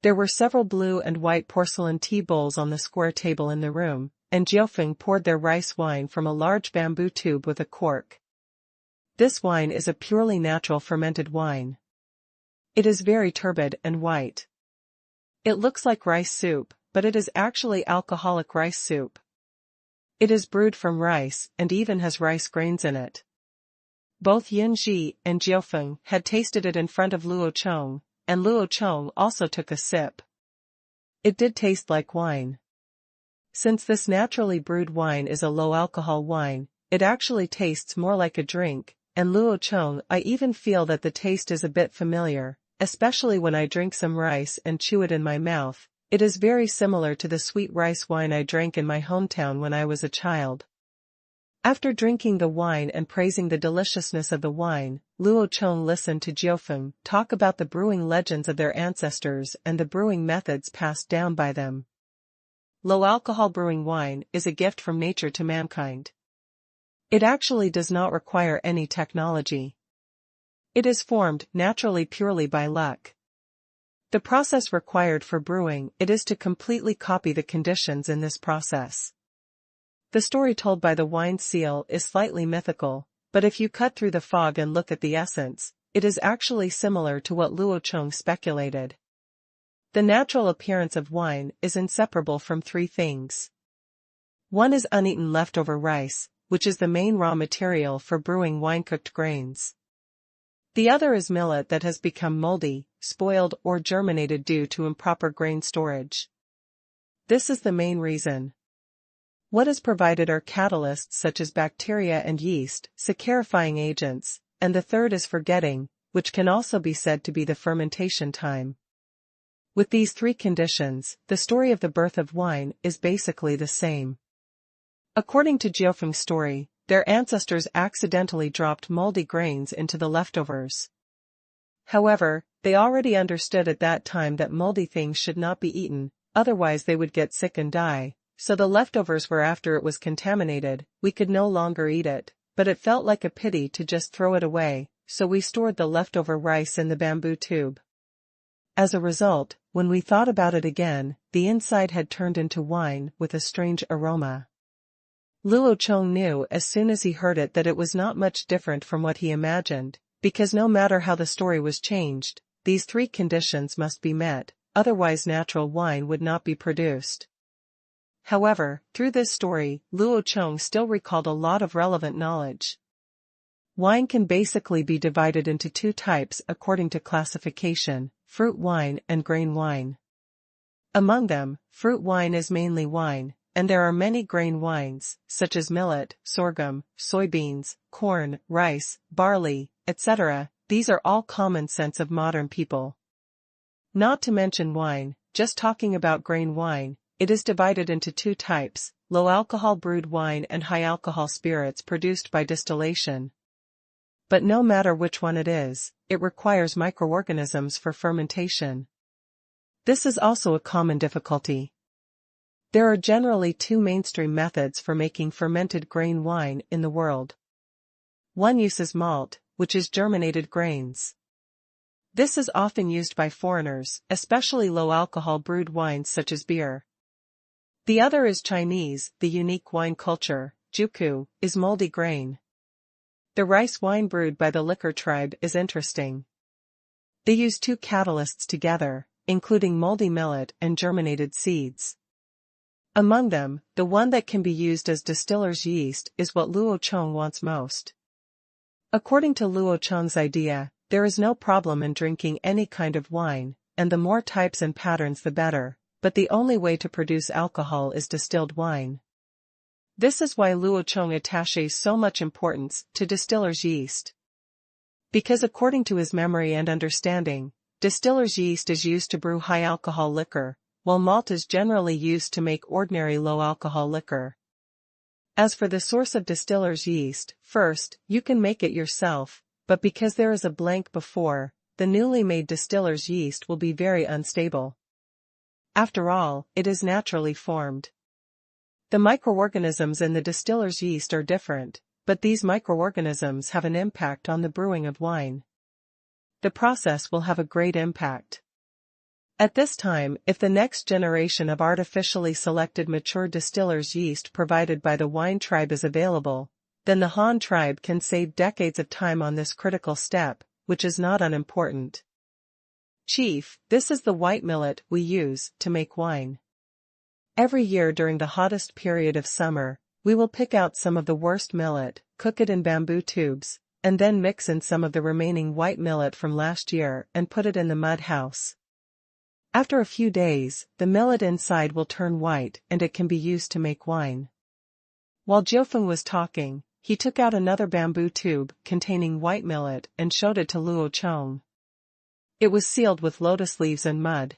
[SPEAKER 1] There were several blue and white porcelain tea bowls on the square table in the room, and Jiufeng poured their rice wine from a large bamboo tube with a cork. This wine is a purely natural fermented wine. It is very turbid and white. It looks like rice soup, but it is actually alcoholic rice soup. It is brewed from rice and even has rice grains in it. Both Yunji and Jiufeng had tasted it in front of Luo Chong, and Luo Chong also took a sip. It did taste like wine. Since this naturally brewed wine is a low-alcohol wine, it actually tastes more like a drink, and Luo Chong, I even feel that the taste is a bit familiar, especially when I drink some rice and chew it in my mouth. It is very similar to the sweet rice wine I drank in my hometown when I was a child. After drinking the wine and praising the deliciousness of the wine, Luo Chong listened to Jiufeng talk about the brewing legends of their ancestors and the brewing methods passed down by them. Low-alcohol brewing wine is a gift from nature to mankind. It actually does not require any technology. It is formed naturally purely by luck. The process required for brewing it is to completely copy the conditions in this process. The story told by the wine seal is slightly mythical, but if you cut through the fog and look at the essence, it is actually similar to what Luo Chong speculated. The natural appearance of wine is inseparable from three things. One is uneaten leftover rice, which is the main raw material for brewing wine-cooked grains. The other is millet that has become moldy, spoiled or germinated due to improper grain storage. This is the main reason. What is provided are catalysts such as bacteria and yeast, saccharifying agents, and the third is forgetting, which can also be said to be the fermentation time. With these three conditions, the story of the birth of wine is basically the same. According to Jiufeng's story, their ancestors accidentally dropped moldy grains into the leftovers. However, they already understood at that time that moldy things should not be eaten, otherwise they would get sick and die. So the leftovers were after it was contaminated, we could no longer eat it, but it felt like a pity to just throw it away, so we stored the leftover rice in the bamboo tube. As a result, when we thought about it again, the inside had turned into wine with a strange aroma. Luo Chong knew as soon as he heard it that it was not much different from what he imagined, because no matter how the story was changed, these three conditions must be met, otherwise natural wine would not be produced. However, through this story, Luo Chong still recalled a lot of relevant knowledge. Wine can basically be divided into two types according to classification: fruit wine and grain wine. Among them, fruit wine is mainly wine, and there are many grain wines, such as millet, sorghum, soybeans, corn, rice, barley, etc. These are all common sense of modern people. Not to mention wine, just talking about grain wine, it is divided into two types: low-alcohol brewed wine and high-alcohol spirits produced by distillation. But no matter which one it is, it requires microorganisms for fermentation. This is also a common difficulty. There are generally two mainstream methods for making fermented grain wine in the world. One uses malt, which is germinated grains. This is often used by foreigners, especially low-alcohol brewed wines such as beer. The other is Chinese. The unique wine culture, Juku, is moldy grain. The rice wine brewed by the liquor tribe is interesting. They use two catalysts together, including moldy millet and germinated seeds. Among them, the one that can be used as distiller's yeast is what Luo Chong wants most. According to Luo Chong's idea, there is no problem in drinking any kind of wine, and the more types and patterns the better. But the only way to produce alcohol is distilled wine. This is why Luo Chong attaches so much importance to distiller's yeast. Because according to his memory and understanding, distiller's yeast is used to brew high-alcohol liquor, while malt is generally used to make ordinary low-alcohol liquor. As for the source of distiller's yeast, first, you can make it yourself, but because there is a blank before, the newly made distiller's yeast will be very unstable. After all, it is naturally formed. The microorganisms in the distiller's yeast are different, but these microorganisms have an impact on the brewing of wine. The process will have a great impact. At this time, if the next generation of artificially selected mature distiller's yeast provided by the wine tribe is available, then the Han tribe can save decades of time on this critical step, which is not unimportant. Chief, this is the white millet we use to make wine. Every year during the hottest period of summer, we will pick out some of the worst millet, cook it in bamboo tubes, and then mix in some of the remaining white millet from last year and put it in the mud house. After a few days, the millet inside will turn white and it can be used to make wine. While Jiufeng was talking, he took out another bamboo tube containing white millet and showed it to Luo Chong. It was sealed with lotus leaves and mud.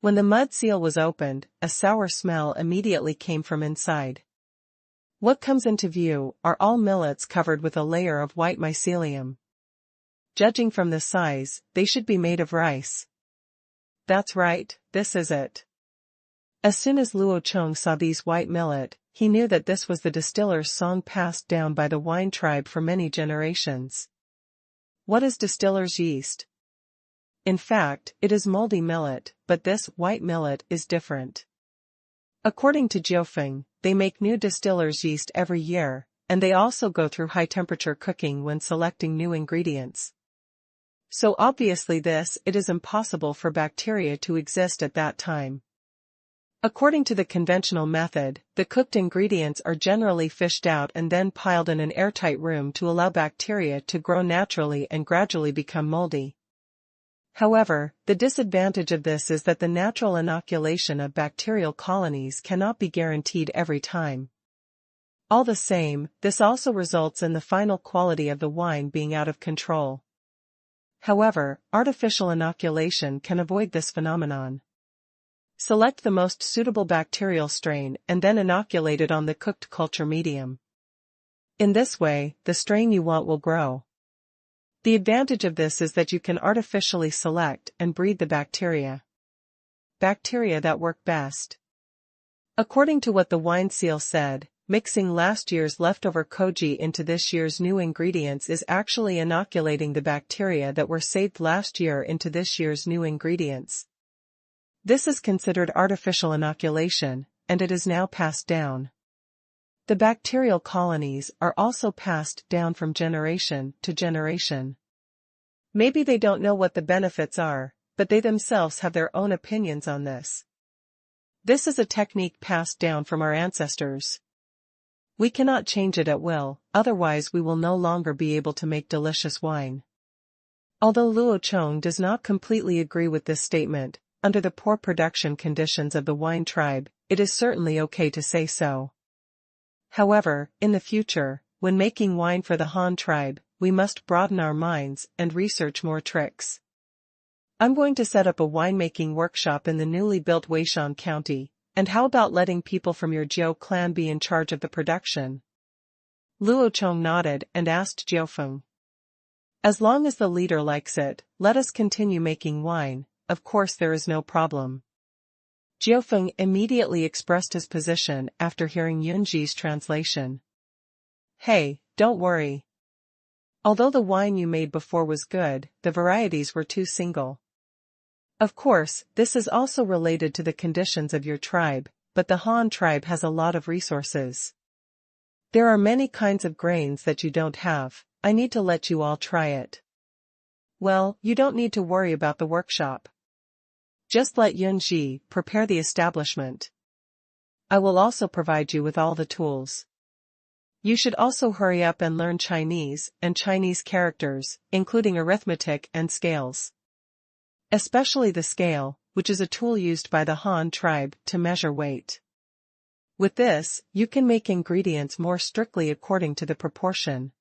[SPEAKER 1] When the mud seal was opened, a sour smell immediately came from inside. What comes into view are all millets covered with a layer of white mycelium. Judging from the size, they should be made of rice. That's right, this is it. As soon as Luo Chong saw these white millet, he knew that this was the distiller's song passed down by the wine tribe for many generations. What is distiller's yeast? In fact, it is moldy millet, but this white millet is different. According to Jiufeng, they make new distiller's yeast every year, and they also go through high-temperature cooking when selecting new ingredients. So obviously it is impossible for bacteria to exist at that time. According to the conventional method, the cooked ingredients are generally fished out and then piled in an airtight room to allow bacteria to grow naturally and gradually become moldy. However, the disadvantage of this is that the natural inoculation of bacterial colonies cannot be guaranteed every time. All the same, this also results in the final quality of the wine being out of control. However, artificial inoculation can avoid this phenomenon. Select the most suitable bacterial strain and then inoculate it on the cooked culture medium. In this way, the strain you want will grow. The advantage of this is that you can artificially select and breed the bacteria. Bacteria that work best. According to what the wine seal said, mixing last year's leftover koji into this year's new ingredients is actually inoculating the bacteria that were saved last year into this year's new ingredients. This is considered artificial inoculation, and it is now passed down. The bacterial colonies are also passed down from generation to generation. Maybe they don't know what the benefits are, but they themselves have their own opinions on this. This is a technique passed down from our ancestors. We cannot change it at will, otherwise we will no longer be able to make delicious wine. Although Luo Chong does not completely agree with this statement, under the poor production conditions of the wine tribe, it is certainly okay to say so. However, in the future, when making wine for the Han tribe, we must broaden our minds and research more tricks. I'm going to set up a winemaking workshop in the newly built Weishan County, and how about letting people from your Jiu clan be in charge of the production? Luo Chong nodded and asked Jiufeng. As long as the leader likes it, let us continue making wine, of course there is no problem. Jiufeng immediately expressed his position after hearing Yunji's translation. Hey, don't worry. Although the wine you made before was good, the varieties were too single. Of course, this is also related to the conditions of your tribe, but the Han tribe has a lot of resources. There are many kinds of grains that you don't have. I need to let you all try it. Well, you don't need to worry about the workshop. Just let Yunji prepare the establishment. I will also provide you with all the tools. You should also hurry up and learn Chinese and Chinese characters, including arithmetic and scales. Especially the scale, which is a tool used by the Han tribe to measure weight. With this, you can make ingredients more strictly according to the proportion.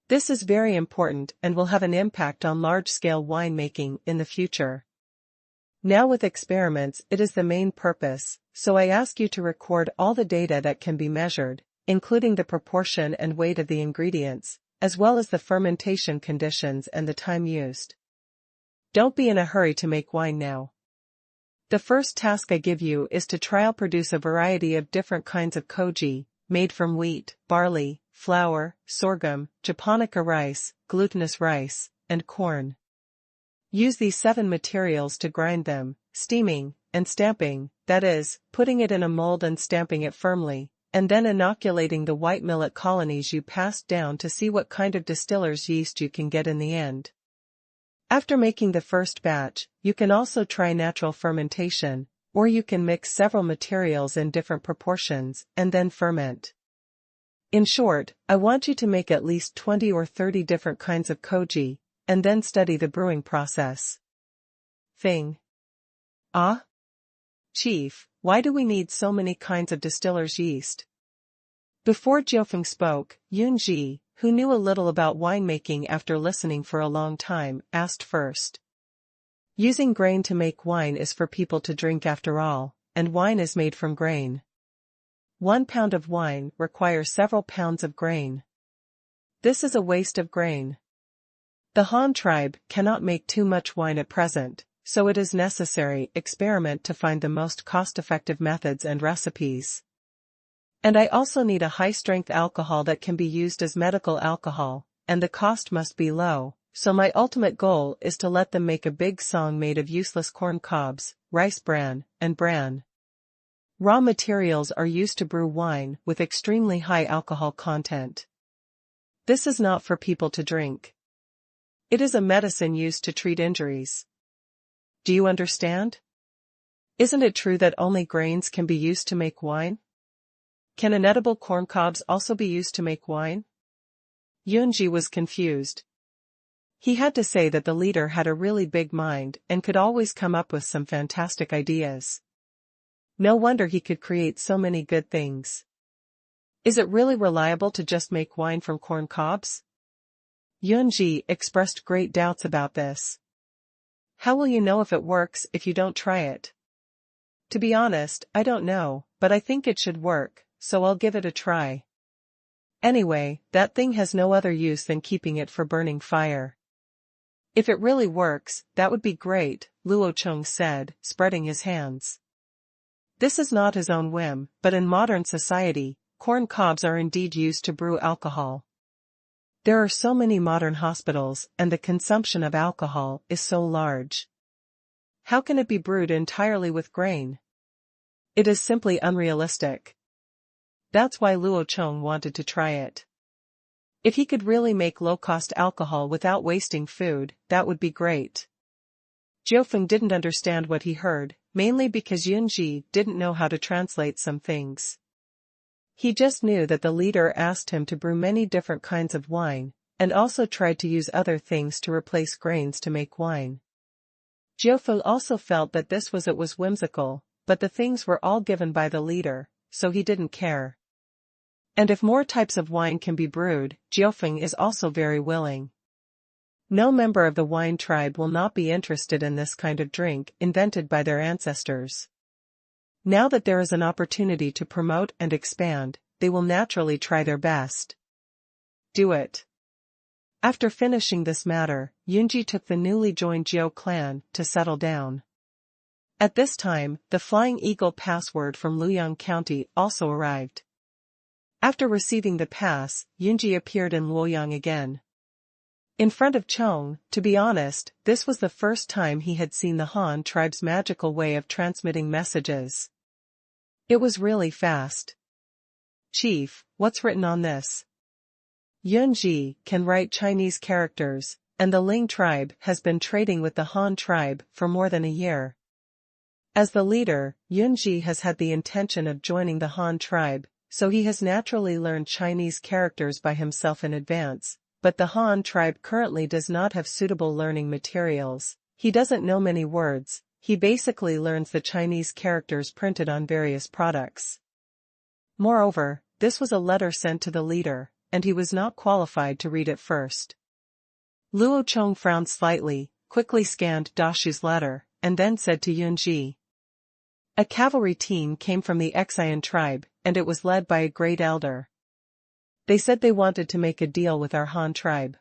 [SPEAKER 1] This is very important and will have an impact on large-scale winemaking in the future. Now with experiments it is the main purpose, so I ask you to record all the data that can be measured, including the proportion and weight of the ingredients, as well as the fermentation conditions and the time used. Don't be in a hurry to make wine now. The first task I give you is to trial produce a variety of different kinds of koji, made from wheat, barley, flour, sorghum, japonica rice, glutinous rice, and corn. Use these 7 materials to grind them, steaming, and stamping, that is, putting it in a mold and stamping it firmly, and then inoculating the white millet colonies you passed down to see what kind of distiller's yeast you can get in the end. After making the first batch, you can also try natural fermentation, or you can mix several materials in different proportions and then ferment. In short, I want you to make at least 20 or 30 different kinds of koji, and then study the brewing process. Thing. Ah? Chief, why do we need so many kinds of distiller's yeast? Before Jiufeng spoke, Yunji, who knew a little about winemaking after listening for a long time, asked first. Using grain to make wine is for people to drink after all, and wine is made from grain. 1 pound of wine requires several pounds of grain. This is a waste of grain. The Han tribe cannot make too much wine at present, so it is necessary experiment to find the most cost-effective methods and recipes. And I also need a high-strength alcohol that can be used as medical alcohol, and the cost must be low, so my ultimate goal is to let them make a big song made of useless corn cobs, rice bran, and bran. Raw materials are used to brew wine with extremely high alcohol content. This is not for people to drink. It is a medicine used to treat injuries. Do you understand? Isn't it true that only grains can be used to make wine? Can inedible corn cobs also be used to make wine? Yunji was confused. He had to say that the leader had a really big mind and could always come up with some fantastic ideas. No wonder he could create so many good things. Is it really reliable to just make wine from corn cobs? Yunji expressed great doubts about this. How will you know if it works if you don't try it? To be honest, I don't know, but I think it should work, so I'll give it a try. Anyway, that thing has no other use than keeping it for burning fire. If it really works, that would be great, Luo Chong said, spreading his hands. This is not his own whim, but in modern society, corn cobs are indeed used to brew alcohol. There are so many modern hospitals, and the consumption of alcohol is so large. How can it be brewed entirely with grain? It is simply unrealistic. That's why Luo Chong wanted to try it. If he could really make low-cost alcohol without wasting food, that would be great. Jiufeng didn't understand what he heard, mainly because Yunji didn't know how to translate some things. He just knew that the leader asked him to brew many different kinds of wine, and also tried to use other things to replace grains to make wine. Jiufeng also felt that this was whimsical, but the things were all given by the leader, so he didn't care. And if more types of wine can be brewed, Jiufeng is also very willing. No member of the wine tribe will not be interested in this kind of drink invented by their ancestors. Now that there is an opportunity to promote and expand, they will naturally try their best. Do it. After finishing this matter, Yunji took the newly joined Jiu clan to settle down. At this time, the Flying Eagle password from Luoyang County also arrived. After receiving the pass, Yunji appeared in Luoyang again. In front of Chong, to be honest, this was the first time he had seen the Han tribe's magical way of transmitting messages. It was really fast. Chief, what's written on this? Yunji can write Chinese characters, and the Ling tribe has been trading with the Han tribe for more than a year. As the leader, Yunji has had the intention of joining the Han tribe, so he has naturally learned Chinese characters by himself in advance, but the Han tribe currently does not have suitable learning materials. He doesn't know many words, he basically learns the Chinese characters printed on various products. Moreover, this was a letter sent to the leader, and he was not qualified to read it first. Luo Chong frowned slightly, quickly scanned Dashu's letter, and then said to Yunji. A cavalry team came from the Xian tribe, and it was led by a great elder. They said they wanted to make a deal with our Han tribe.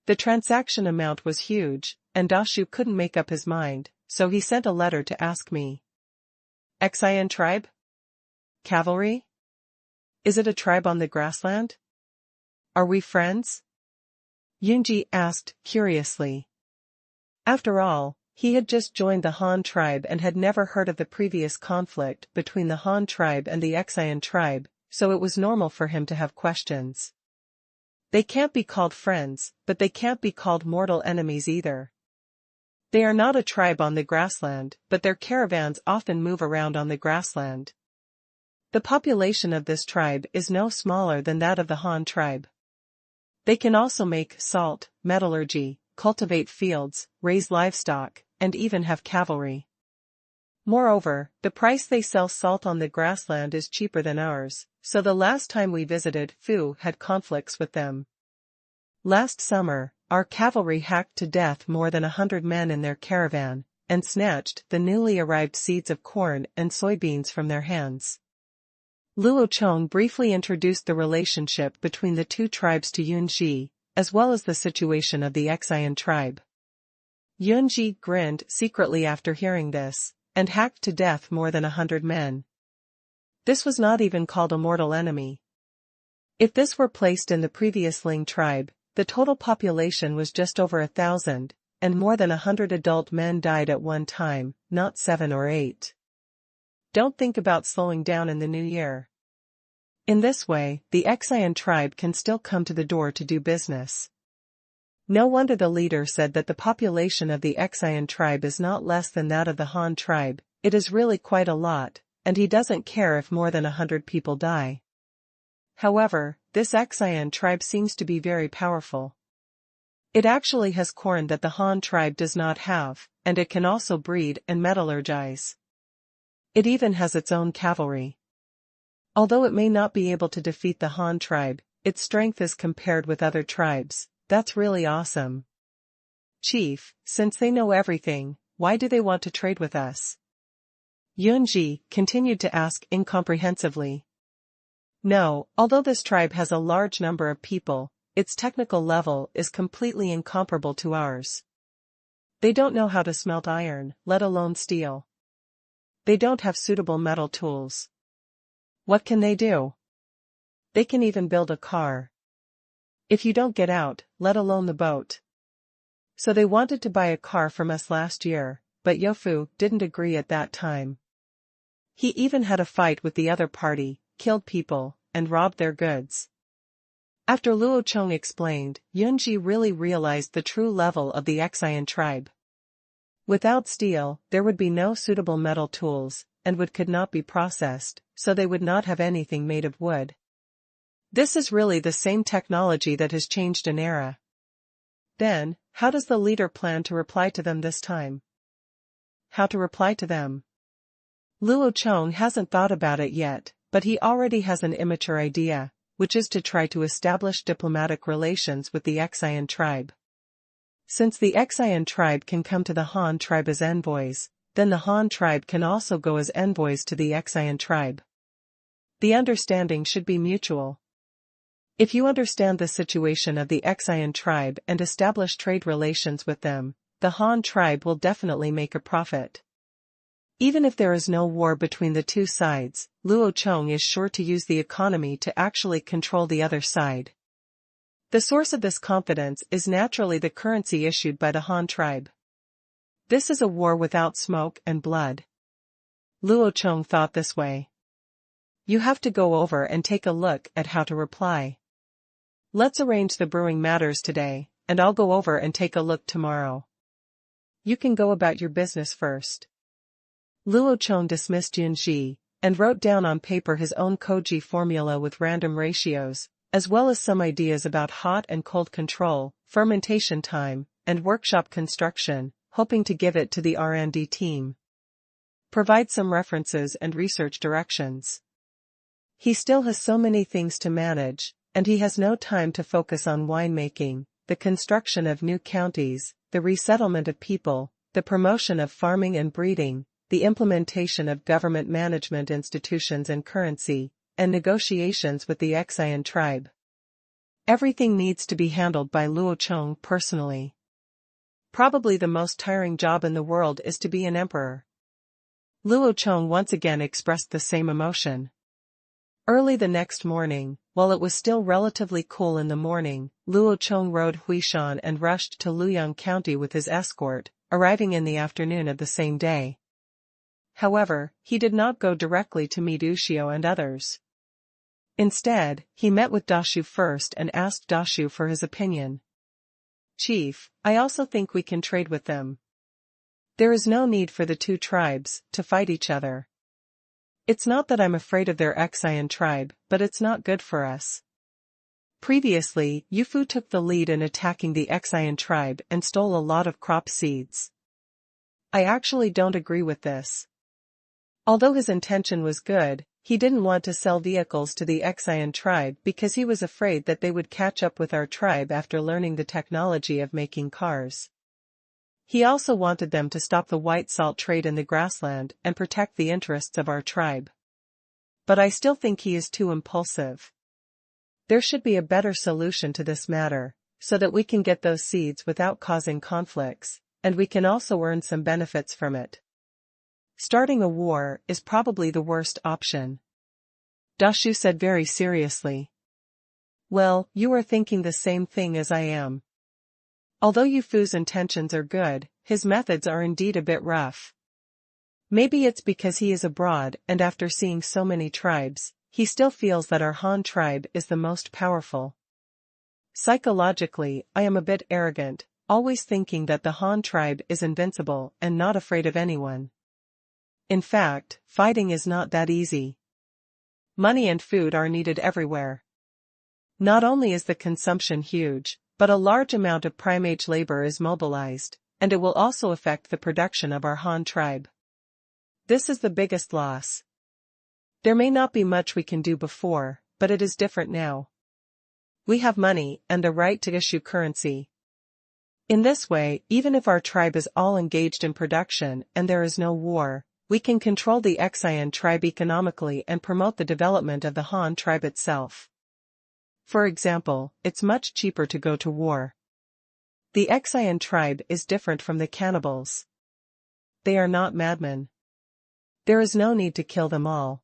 [SPEAKER 1] The transaction amount was huge, and Dashu couldn't make up his mind, so he sent a letter to ask me. Xian tribe? Cavalry? Is it a tribe on the grassland? Are we friends? Yunji asked, curiously. After all, he had just joined the Han tribe and had never heard of the previous conflict between the Han tribe and the Xian tribe, so it was normal for him to have questions. They can't be called friends, but they can't be called mortal enemies either. They are not a tribe on the grassland, but their caravans often move around on the grassland. The population of this tribe is no smaller than that of the Han tribe. They can also make salt, metallurgy, cultivate fields, raise livestock, and even have cavalry. Moreover, the price they sell salt on the grassland is cheaper than ours, so the last time we visited, Fu had conflicts with them. Last summer, our cavalry hacked to death more than 100 men in their caravan, and snatched the newly arrived seeds of corn and soybeans from their hands. Luo Chong briefly introduced the relationship between the two tribes to Yunji, as well as the situation of the Xian tribe. Yunji grinned secretly after hearing this, and hacked to death more than 100 men. This was not even called a mortal enemy. If this were placed in the previous Ling tribe, the total population was just over 1,000, and more than 100 adult men died at one time, not 7 or 8. Don't think about slowing down in the new year. In this way, the Xian tribe can still come to the door to do business. No wonder the leader said that the population of the Xian tribe is not less than that of the Han tribe. It is really quite a lot, and he doesn't care if more than 100 people die. However, this Xian tribe seems to be very powerful. It actually has corn that the Han tribe does not have, and it can also breed and metallurgize. It even has its own cavalry. Although it may not be able to defeat the Han tribe, its strength is compared with other tribes. That's really awesome. Chief, since they know everything, why do they want to trade with us? Yunji continued to ask incomprehensively. No, although this tribe has a large number of people, its technical level is completely incomparable to ours. They don't know how to smelt iron, let alone steel. They don't have suitable metal tools. What can they do? They can even build a car. If you don't get out, let alone the boat. So they wanted to buy a car from us last year, but Yofu didn't agree at that time. He even had a fight with the other party, killed people, and robbed their goods. After Luo Chong explained, Yunji really realized the true level of the Xian tribe. Without steel, there would be no suitable metal tools, and wood could not be processed, so they would not have anything made of wood. This is really the same technology that has changed an era. Then, how does the leader plan to reply to them this time? How to reply to them? Luo Chong hasn't thought about it yet, but he already has an immature idea, which is to try to establish diplomatic relations with the Xian tribe. Since the Xian tribe can come to the Han tribe as envoys, then the Han tribe can also go as envoys to the Xian tribe. The understanding should be mutual. If you understand the situation of the Xian tribe and establish trade relations with them, the Han tribe will definitely make a profit. Even if there is no war between the two sides, Luo Chong is sure to use the economy to actually control the other side. The source of this confidence is naturally the currency issued by the Han tribe. This is a war without smoke and blood. Luo Chong thought this way. You have to go over and take a look at how to reply. Let's arrange the brewing matters today, and I'll go over and take a look tomorrow. You can go about your business first. Luo Chong dismissed Yunji, and wrote down on paper his own Koji formula with random ratios, as well as some ideas about hot and cold control, fermentation time, and workshop construction, hoping to give it to the R&D team. Provide some references and research directions. He still has so many things to manage, and he has no time to focus on winemaking, the construction of new counties, the resettlement of people, the promotion of farming and breeding, the implementation of government management institutions and currency, and negotiations with the Xian tribe. Everything needs to be handled by Luo Chong personally. Probably the most tiring job in the world is to be an emperor. Luo Chong once again expressed the same emotion. Early the next morning, while it was still relatively cool in the morning, Luo Chong rode Huishan and rushed to Luoyang County with his escort, arriving in the afternoon of the same day. However, he did not go directly to meet Ushio and others. Instead, he met with Dashu first and asked Dashu for his opinion. "Chief, I also think we can trade with them. There is no need for the two tribes to fight each other. It's not that I'm afraid of their Xian tribe, but it's not good for us. Previously, Yufu took the lead in attacking the Xian tribe and stole a lot of crop seeds. I actually don't agree with this." Although his intention was good, he didn't want to sell vehicles to the Xian tribe because he was afraid that they would catch up with our tribe after learning the technology of making cars. He also wanted them to stop the white salt trade in the grassland and protect the interests of our tribe. But I still think he is too impulsive. There should be a better solution to this matter, so that we can get those seeds without causing conflicts, and we can also earn some benefits from it. Starting a war is probably the worst option. Dashu said very seriously. "Well, you are thinking the same thing as I am. Although Yufu's intentions are good, his methods are indeed a bit rough. Maybe it's because he is abroad and after seeing so many tribes, he still feels that our Han tribe is the most powerful. Psychologically, I am a bit arrogant, always thinking that the Han tribe is invincible and not afraid of anyone. In fact, fighting is not that easy. Money and food are needed everywhere. Not only is the consumption huge, but a large amount of prime-age labor is mobilized, and it will also affect the production of our Han tribe. This is the biggest loss. There may not be much we can do before, but it is different now. We have money and the right to issue currency. In this way, even if our tribe is all engaged in production and there is no war, we can control the Xian tribe economically and promote the development of the Han tribe itself. For example, it's much cheaper to go to war. The Xian tribe is different from the cannibals. They are not madmen. There is no need to kill them all.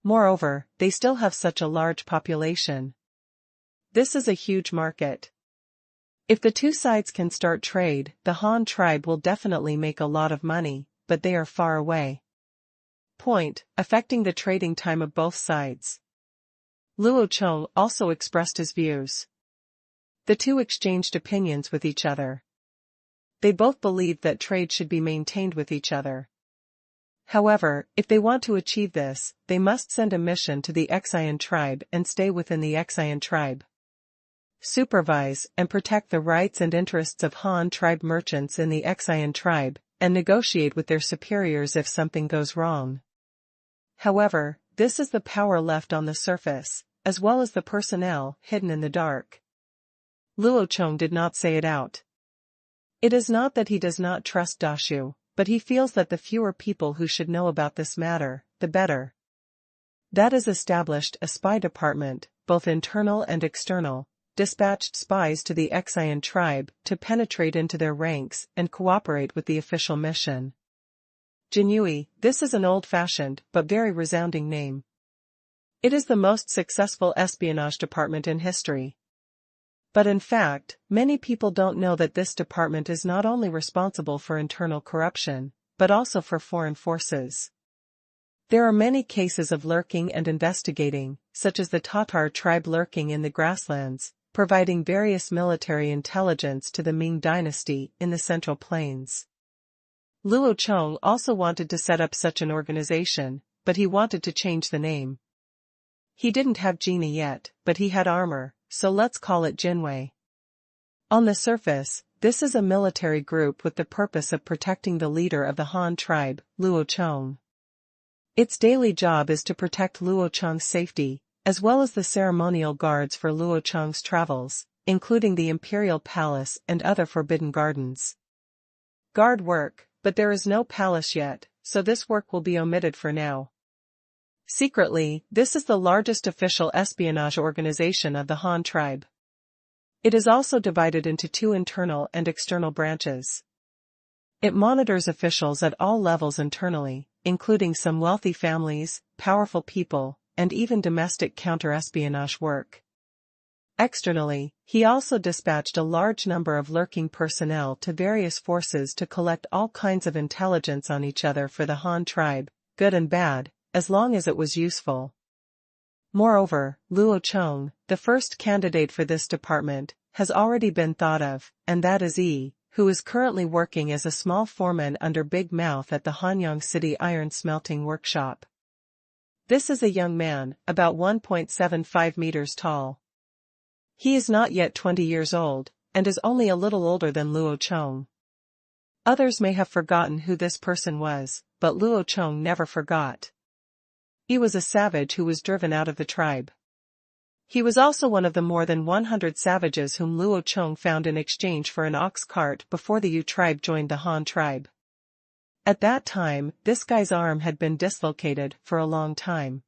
[SPEAKER 1] Moreover, they still have such a large population. This is a huge market. If the two sides can start trade, the Han tribe will definitely make a lot of money, but they are far away. Point, affecting the trading time of both sides. Luo Chong also expressed his views. The two exchanged opinions with each other. They both believed that trade should be maintained with each other. However, if they want to achieve this, they must send a mission to the Xian tribe and stay within the Xian tribe. Supervise and protect the rights and interests of Han tribe merchants in the Xian tribe, and negotiate with their superiors if something goes wrong. However, this is the power left on the surface, as well as the personnel hidden in the dark. Luo Chong did not say it out. It is not that he does not trust Dashu, but he feels that the fewer people who should know about this matter, the better. That is established a spy department, both internal and external, dispatched spies to the Xian tribe to penetrate into their ranks and cooperate with the official mission. Jinyui, this is an old-fashioned but very resounding name. It is the most successful espionage department in history. But in fact, many people don't know that this department is not only responsible for internal corruption, but also for foreign forces. There are many cases of lurking and investigating, such as the Tatar tribe lurking in the grasslands, providing various military intelligence to the Ming dynasty in the Central Plains. Luo Chong also wanted to set up such an organization, but he wanted to change the name. He didn't have genie yet, but he had armor, so let's call it Jinwei. On the surface, this is a military group with the purpose of protecting the leader of the Han tribe, Luo Chong. Its daily job is to protect Luo Chong's safety, as well as the ceremonial guards for Luo Chong's travels, including the imperial palace and other forbidden gardens. Guard work, but there is no palace yet, so this work will be omitted for now. Secretly, this is the largest official espionage organization of the Han tribe. It is also divided into two internal and external branches. It monitors officials at all levels internally, including some wealthy families, powerful people, and even domestic counter-espionage work. Externally, he also dispatched a large number of lurking personnel to various forces to collect all kinds of intelligence on each other for the Han tribe, good and bad, as long as it was useful. Moreover, Luo Chong, the first candidate for this department, has already been thought of, and that is who is currently working as a small foreman under Big Mouth at the Hanyang City Iron Smelting Workshop. This is a young man, about 1.75 meters tall. He is not yet 20 years old, and is only a little older than Luo Chong. Others may have forgotten who this person was, but Luo Chong never forgot. He was a savage who was driven out of the tribe. He was also one of the more than 100 savages whom Luo Chong found in exchange for an ox cart before the Yu tribe joined the Han tribe. At that time, this guy's arm had been dislocated for a long time.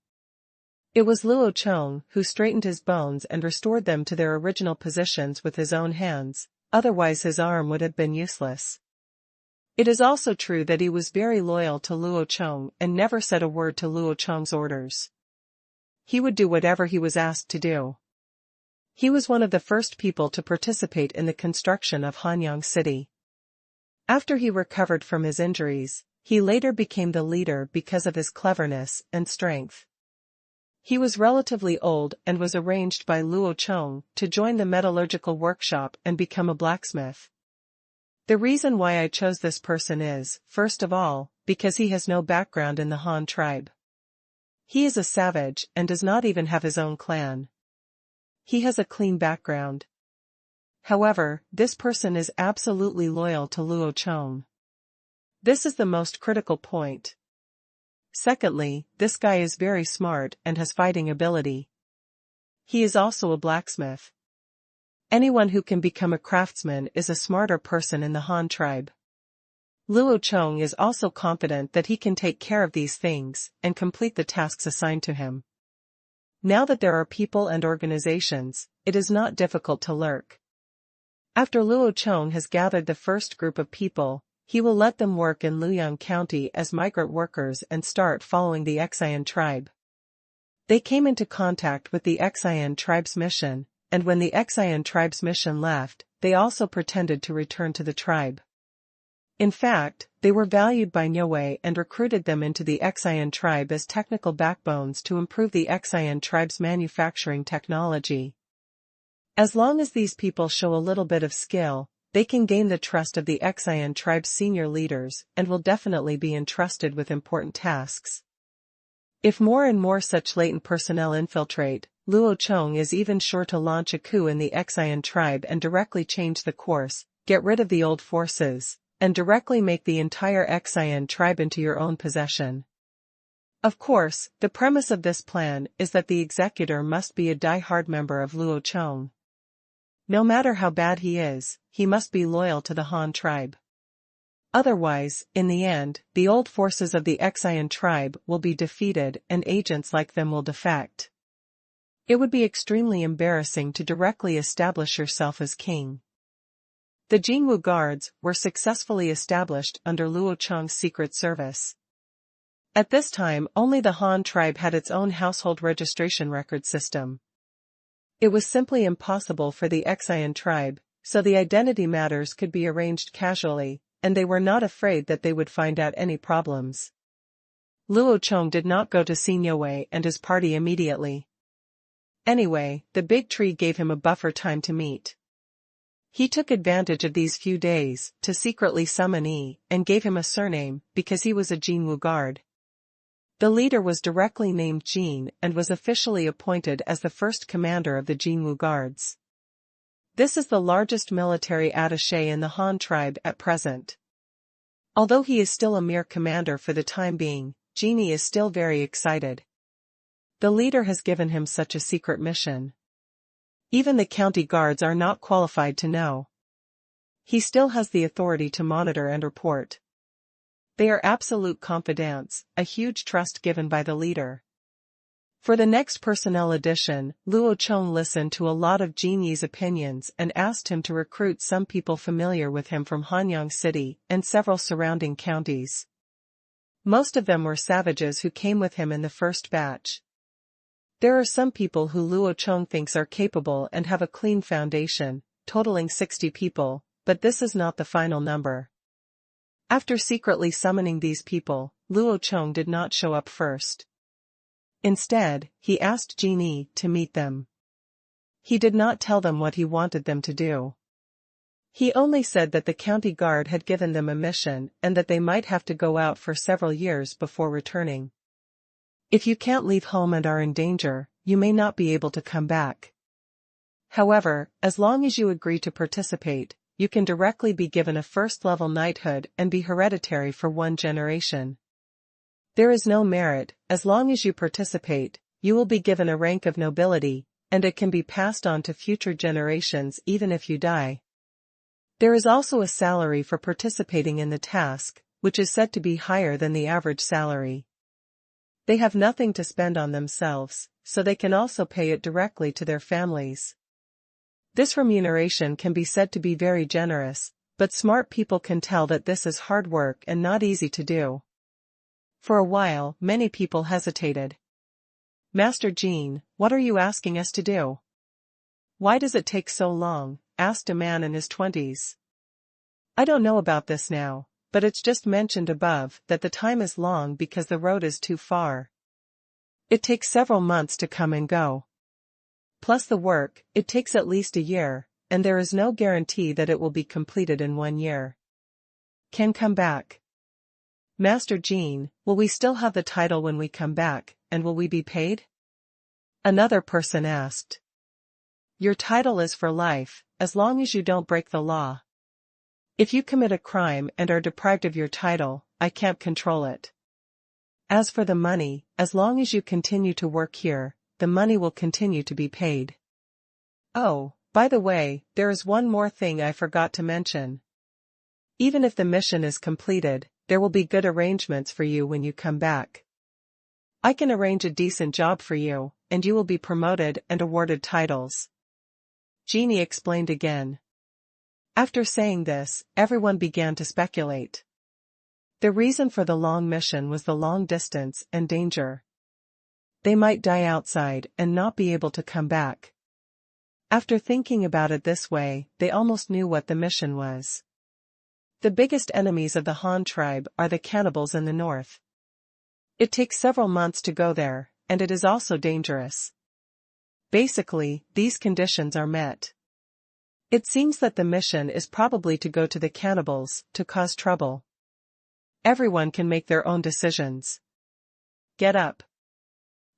[SPEAKER 1] It was Luo Chong who straightened his bones and restored them to their original positions with his own hands, otherwise his arm would have been useless. It is also true that he was very loyal to Luo Chong and never said a word to Luo Chong's orders. He would do whatever he was asked to do. He was one of the first people to participate in the construction of Hanyang City. After he recovered from his injuries, he later became the leader because of his cleverness and strength. He was relatively old and was arranged by Luo Chong to join the metallurgical workshop and become a blacksmith. The reason why I chose this person is, first of all, because he has no background in the Han tribe. He is a savage and does not even have his own clan. He has a clean background. However, this person is absolutely loyal to Luo Chong. This is the most critical point. Secondly, this guy is very smart and has fighting ability. He is also a blacksmith. Anyone who can become a craftsman is a smarter person in the Han tribe. Luo Chong is also confident that he can take care of these things and complete the tasks assigned to him. Now that there are people and organizations, it is not difficult to lurk. After Luo Chong has gathered the first group of people, he will let them work in Luoyang County as migrant workers and start following the Xian tribe. They came into contact with the Xian tribe's mission, and when the Xian tribe's mission left, they also pretended to return to the tribe. In fact, they were valued by Niue and recruited them into the Xian tribe as technical backbones to improve the Xian tribe's manufacturing technology. As long as these people show a little bit of skill, they can gain the trust of the Xian tribe's senior leaders and will definitely be entrusted with important tasks. If more and more such latent personnel infiltrate, Luo Chong is even sure to launch a coup in the Xian tribe and directly change the course, get rid of the old forces, and directly make the entire Xian tribe into your own possession. Of course, the premise of this plan is that the executor must be a die-hard member of Luo Chong. No matter how bad he is, he must be loyal to the Han tribe. Otherwise, in the end, the old forces of the Xian tribe will be defeated and agents like them will defect. It would be extremely embarrassing to directly establish yourself as king. The Jingwu Guards were successfully established under Luo Chong's secret service. At this time only the Han tribe had its own household registration record system. It was simply impossible for the Xian tribe, so the identity matters could be arranged casually, and they were not afraid that they would find out any problems. Luo Chong did not go to see Niue and his party immediately. Anyway, the big tree gave him a buffer time to meet. He took advantage of these few days to secretly summon Yi and gave him a surname because he was a Jinwu guard. The leader was directly named Jin and was officially appointed as the first commander of the Jinwu Guards. This is the largest military attaché in the Han tribe at present. Although he is still a mere commander for the time being, Jinyi is still very excited. The leader has given him such a secret mission. Even the county guards are not qualified to know. He still has the authority to monitor and report. They are absolute confidants, a huge trust given by the leader. For the next personnel addition, Luo Chong listened to a lot of Jin Yi's opinions and asked him to recruit some people familiar with him from Hanyang City and several surrounding counties. Most of them were savages who came with him in the first batch. There are some people who Luo Chong thinks are capable and have a clean foundation, totaling 60 people, but this is not the final number. After secretly summoning these people, Luo Chong did not show up first. Instead, he asked Jin Yi to meet them. He did not tell them what he wanted them to do. He only said that the county guard had given them a mission and that they might have to go out for several years before returning. If you can't leave home and are in danger, you may not be able to come back. However, as long as you agree to participate, you can directly be given a first-level knighthood and be hereditary for 1 generation. There is no merit. As long as you participate, you will be given a rank of nobility, and it can be passed on to future generations even if you die. There is also a salary for participating in the task, which is said to be higher than the average salary. They have nothing to spend on themselves, so they can also pay it directly to their families. This remuneration can be said to be very generous, but smart people can tell that this is hard work and not easy to do. For a while, many people hesitated. "Master Jin, what are you asking us to do? Why does it take so long?" asked a man in his 20s. "I don't know about this now, but it's just mentioned above that the time is long because the road is too far. It takes several months to come and go. Plus the work, it takes at least a year, and there is no guarantee that it will be completed in 1 year. Can come back. Master Jin, will we still have the title when we come back, and will we be paid?" Another person asked. "Your title is for life, as long as you don't break the law. If you commit a crime and are deprived of your title, I can't control it. As for the money, as long as you continue to work here, the money will continue to be paid. Oh, by the way, there is one more thing I forgot to mention. Even if the mission is completed, there will be good arrangements for you when you come back. I can arrange a decent job for you, and you will be promoted and awarded titles." Jin Yi explained again. After saying this, everyone began to speculate. The reason for the long mission was the long distance and danger. They might die outside and not be able to come back. After thinking about it this way, they almost knew what the mission was. The biggest enemies of the Han tribe are the cannibals in the north. It takes several months to go there, and it is also dangerous. Basically, these conditions are met. It seems that the mission is probably to go to the cannibals, to cause trouble. Everyone can make their own decisions. Get up.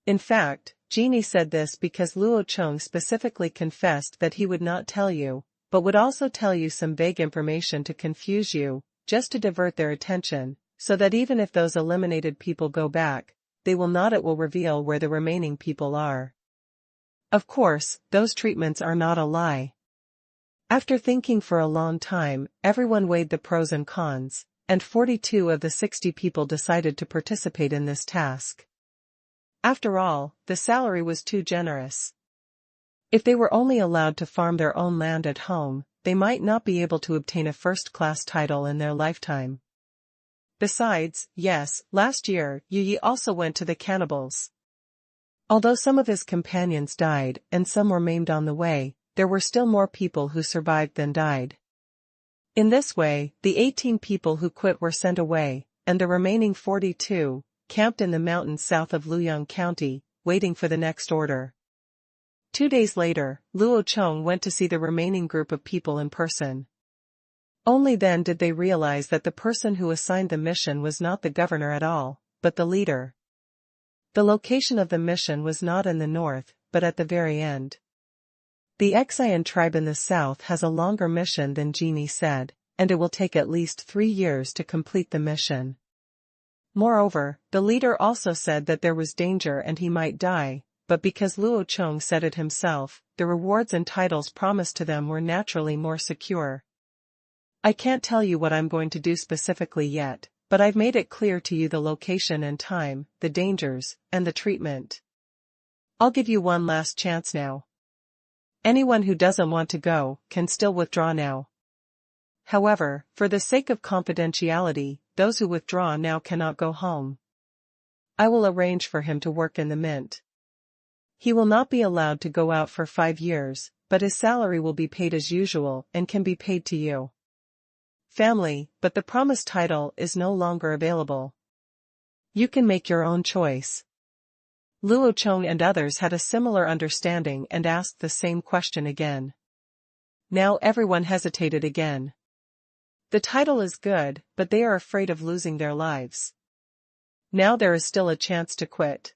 [SPEAKER 1] In fact, Jin Yi said this because Luo Chong specifically confessed that he would not tell you, but would also tell you some vague information to confuse you, just to divert their attention, so that even if those eliminated people go back, it will reveal where the remaining people are. Of course, those treatments are not a lie. After thinking for a long time, everyone weighed the pros and cons, and 42 of the 60 people decided to participate in this task. After all, the salary was too generous. If they were only allowed to farm their own land at home, they might not be able to obtain a first-class title in their lifetime. Besides, yes, last year, Yu Yi also went to the cannibals. Although some of his companions died and some were maimed on the way, there were still more people who survived than died. In this way, the 18 people who quit were sent away, and the remaining 42 camped in the mountains south of Luoyang County, waiting for the next order. 2 days later, Luo Chong went to see the remaining group of people in person. Only then did they realize that the person who assigned the mission was not the governor at all, but the leader. The location of the mission was not in the north, but at the very end. The Xian tribe in the south has a longer mission than Jin Yi said, and it will take at least 3 years to complete the mission. Moreover, the leader also said that there was danger and he might die, but because Luo Chong said it himself, the rewards and titles promised to them were naturally more secure. I can't tell you what I'm going to do specifically yet, but I've made it clear to you the location and time, the dangers, and the treatment. I'll give you one last chance now. Anyone who doesn't want to go can still withdraw now. However, for the sake of confidentiality, those who withdraw now cannot go home. I will arrange for him to work in the mint. He will not be allowed to go out for 5 years, but his salary will be paid as usual and can be paid to you. Family, but the promised title is no longer available. You can make your own choice. Luo Chong and others had a similar understanding and asked the same question again. Now everyone hesitated again. The title is good, but they are afraid of losing their lives. Now there is still a chance to quit.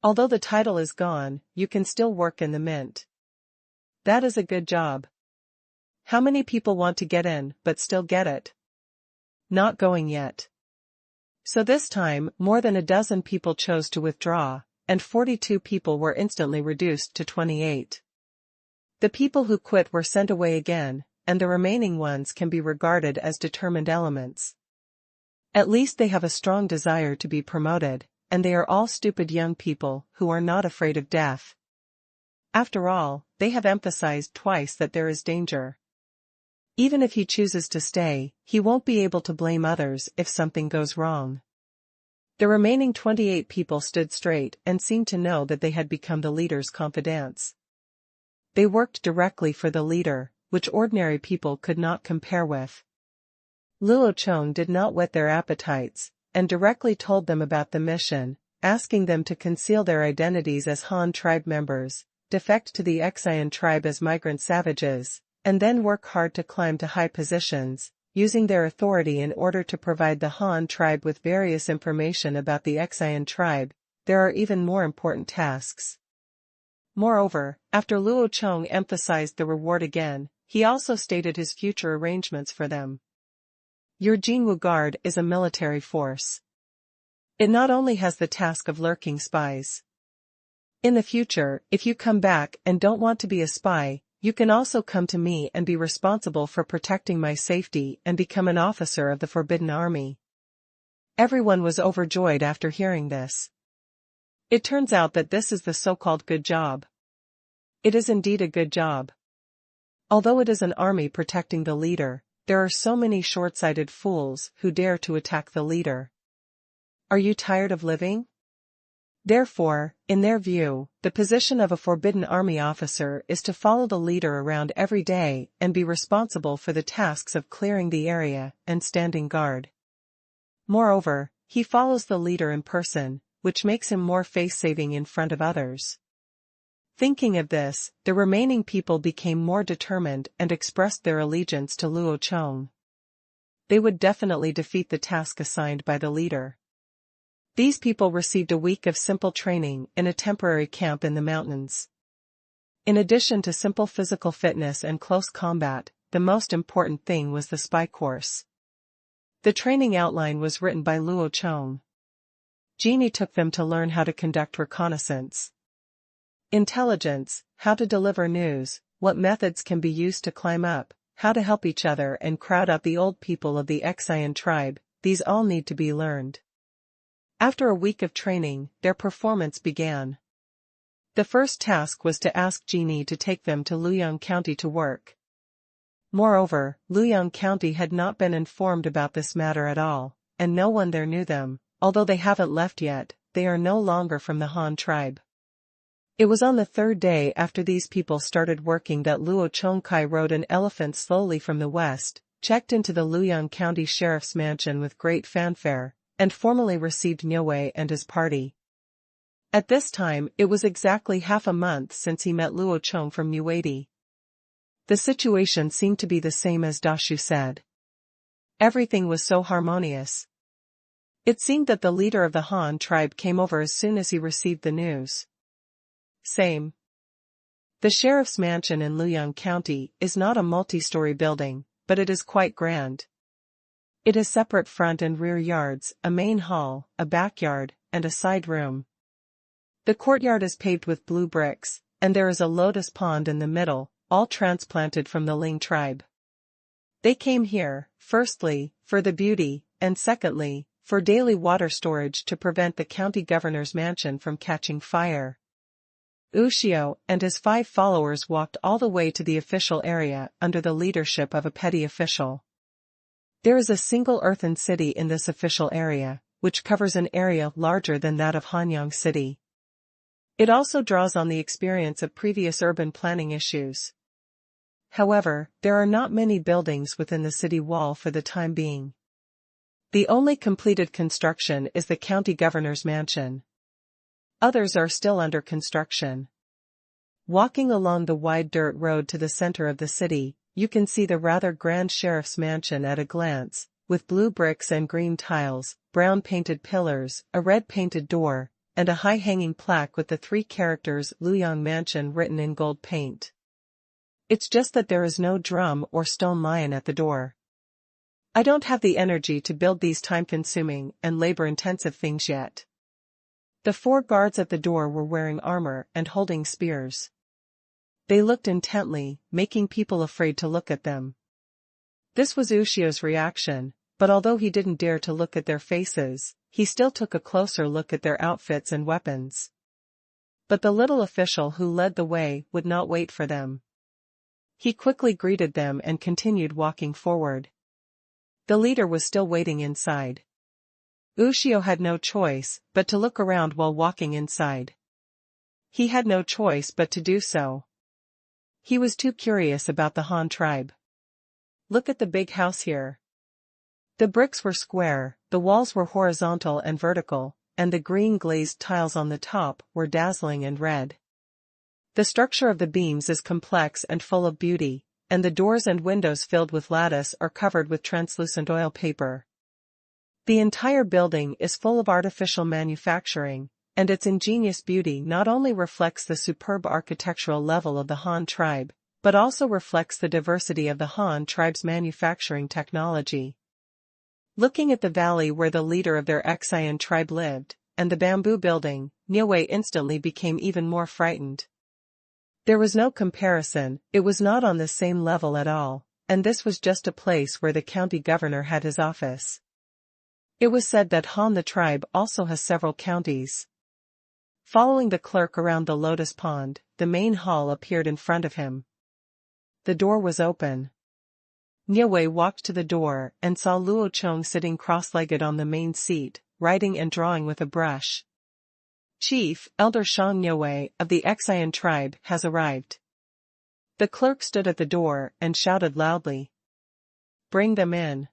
[SPEAKER 1] Although the title is gone, you can still work in the mint. That is a good job. How many people want to get in but still get it? Not going yet. So this time, more than a dozen people chose to withdraw, and 42 people were instantly reduced to 28. The people who quit were sent away again, and the remaining ones can be regarded as determined elements. At least they have a strong desire to be promoted, and they are all stupid young people who are not afraid of death. After all, they have emphasized twice that there is danger. Even if he chooses to stay, he won't be able to blame others if something goes wrong. The remaining 28 people stood straight and seemed to know that they had become the leader's confidants. They worked directly for the leader, which ordinary people could not compare with. Luo Chong did not whet their appetites, and directly told them about the mission, asking them to conceal their identities as Han tribe members, defect to the Qingshu tribe as migrant savages, and then work hard to climb to high positions, using their authority in order to provide the Han tribe with various information about the Qingshu tribe. There are even more important tasks. Moreover, after Luo Chong emphasized the reward again, he also stated his future arrangements for them. Your Jinwu Guard is a military force. It not only has the task of lurking spies. In the future, if you come back and don't want to be a spy, you can also come to me and be responsible for protecting my safety and become an officer of the Forbidden Army. Everyone was overjoyed after hearing this. It turns out that this is the so-called good job. It is indeed a good job. Although it is an army protecting the leader, there are so many short-sighted fools who dare to attack the leader. Are you tired of living? Therefore, in their view, the position of a Forbidden Army officer is to follow the leader around every day and be responsible for the tasks of clearing the area and standing guard. Moreover, he follows the leader in person, which makes him more face-saving in front of others. Thinking of this, the remaining people became more determined and expressed their allegiance to Luo Chong. They would definitely defeat the task assigned by the leader. These people received a week of simple training in a temporary camp in the mountains. In addition to simple physical fitness and close combat, the most important thing was the spy course. The training outline was written by Luo Chong. Genie took them to learn how to conduct reconnaissance. Intelligence, how to deliver news, what methods can be used to climb up, how to help each other and crowd out the old people of the Qingshu tribe, these all need to be learned. After a week of training, their performance began. The first task was to ask Genie to take them to Luoyang County to work. Moreover, Luoyang County had not been informed about this matter at all, and no one there knew them. Although they haven't left yet, they are no longer from the Han tribe. It was on the third day after these people started working that Luo Chongkai rode an elephant slowly from the west, checked into the Luoyang County Sheriff's mansion with great fanfare, and formally received Niuwei and his party. At this time, it was exactly half a month since he met Luo Chong from Niuwei. The situation seemed to be the same as Dashu said. Everything was so harmonious. It seemed that the leader of the Han tribe came over as soon as he received the news. Same. The sheriff's mansion in Luoyang County is not a multi-story building, but it is quite grand. It has separate front and rear yards, a main hall, a backyard, and a side room. The courtyard is paved with blue bricks, and there is a lotus pond in the middle, all transplanted from the Ling tribe. They came here, firstly, for the beauty, and secondly, for daily water storage to prevent the county governor's mansion from catching fire. Ushio and his 5 followers walked all the way to the official area under the leadership of a petty official. There is a single earthen city in this official area, which covers an area larger than that of Hanyang City. It also draws on the experience of previous urban planning issues. However, there are not many buildings within the city wall for the time being. The only completed construction is the county governor's mansion. Others are still under construction. Walking along the wide dirt road to the center of the city, you can see the rather grand sheriff's mansion at a glance, with blue bricks and green tiles, brown painted pillars, a red painted door, and a high-hanging plaque with the 3 characters Luoyang Mansion written in gold paint. It's just that there is no drum or stone lion at the door. I don't have the energy to build these time-consuming and labor-intensive things yet. The 4 guards at the door were wearing armor and holding spears. They looked intently, making people afraid to look at them. This was Ushio's reaction, but although he didn't dare to look at their faces, he still took a closer look at their outfits and weapons. But the little official who led the way would not wait for them. He quickly greeted them and continued walking forward. The leader was still waiting inside. Ushio had no choice but to look around while walking inside. He had no choice but to do so. He was too curious about the Han tribe. Look at the big house here. The bricks were square, the walls were horizontal and vertical, and the green glazed tiles on the top were dazzling and red. The structure of the beams is complex and full of beauty, and the doors and windows filled with lattice are covered with translucent oil paper. The entire building is full of artificial manufacturing, and its ingenious beauty not only reflects the superb architectural level of the Han tribe, but also reflects the diversity of the Han tribe's manufacturing technology. Looking at the valley where the leader of their Qingshu tribe lived, and the bamboo building, Niue instantly became even more frightened. There was no comparison, it was not on the same level at all, and this was just a place where the county governor had his office. It was said that Han the tribe also has several counties. Following the clerk around the lotus pond, the main hall appeared in front of him. The door was open. Niue walked to the door and saw Luo Chong sitting cross-legged on the main seat, writing and drawing with a brush. Chief, Elder Shang Niue of the Qingshu tribe has arrived. The clerk stood at the door and shouted loudly. Bring them in.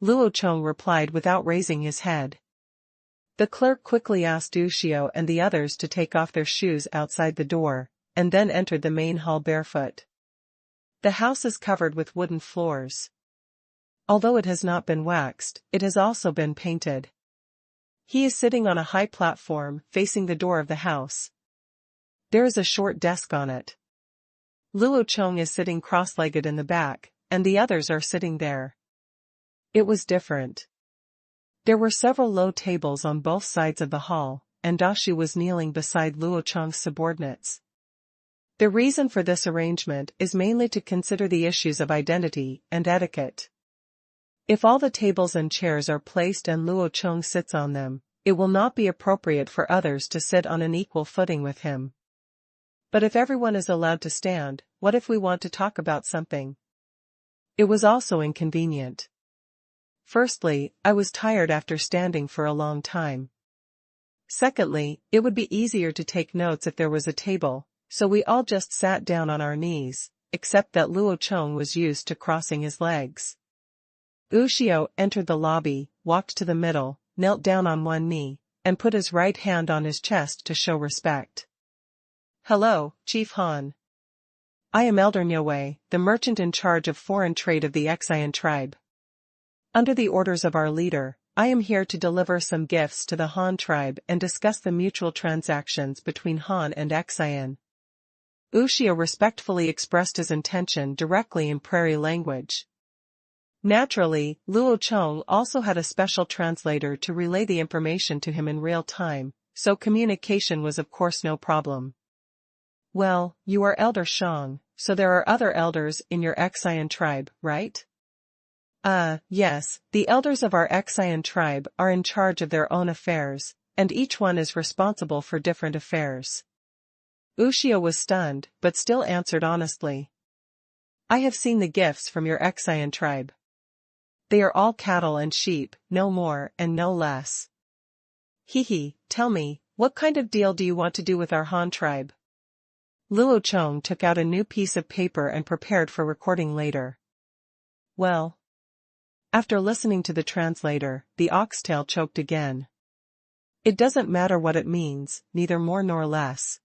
[SPEAKER 1] Luo Chong replied without raising his head. The clerk quickly asked Ushio and the others to take off their shoes outside the door, and then entered the main hall barefoot. The house is covered with wooden floors. Although it has not been waxed, it has also been painted. He is sitting on a high platform facing the door of the house. There is a short desk on it. Luo Chong is sitting cross-legged in the back, and the others are sitting there. It was different. There were several low tables on both sides of the hall, and Dashi was kneeling beside Luo Chong's subordinates. The reason for this arrangement is mainly to consider the issues of identity and etiquette. If all the tables and chairs are placed and Luo Chong sits on them, it will not be appropriate for others to sit on an equal footing with him. But if everyone is allowed to stand, what if we want to talk about something? It was also inconvenient. Firstly, I was tired after standing for a long time. Secondly, it would be easier to take notes if there was a table, so we all just sat down on our knees, except that Luo Chong was used to crossing his legs. Ushio entered the lobby, walked to the middle, knelt down on one knee, and put his right hand on his chest to show respect. Hello, Chief Han. I am Elder Niue, the merchant in charge of foreign trade of the Qingshu tribe. Under the orders of our leader, I am here to deliver some gifts to the Han tribe and discuss the mutual transactions between Han and Qingshu. Ushio respectfully expressed his intention directly in prairie language. Naturally, Luo Chong also had a special translator to relay the information to him in real time, so communication was of course no problem. Well, you are Elder Shang, so there are other elders in your Qingshu tribe, right? Yes, the elders of our Qingshu tribe are in charge of their own affairs, and each one is responsible for different affairs. Ushio was stunned, but still answered honestly. I have seen the gifts from your Xian tribe. They are all cattle and sheep, no more and no less. Tell me, what kind of deal do you want to do with our Han tribe? Luo Chong took out a new piece of paper and prepared for recording later. Well. After listening to the translator, the oxtail choked again. It doesn't matter what it means, neither more nor less.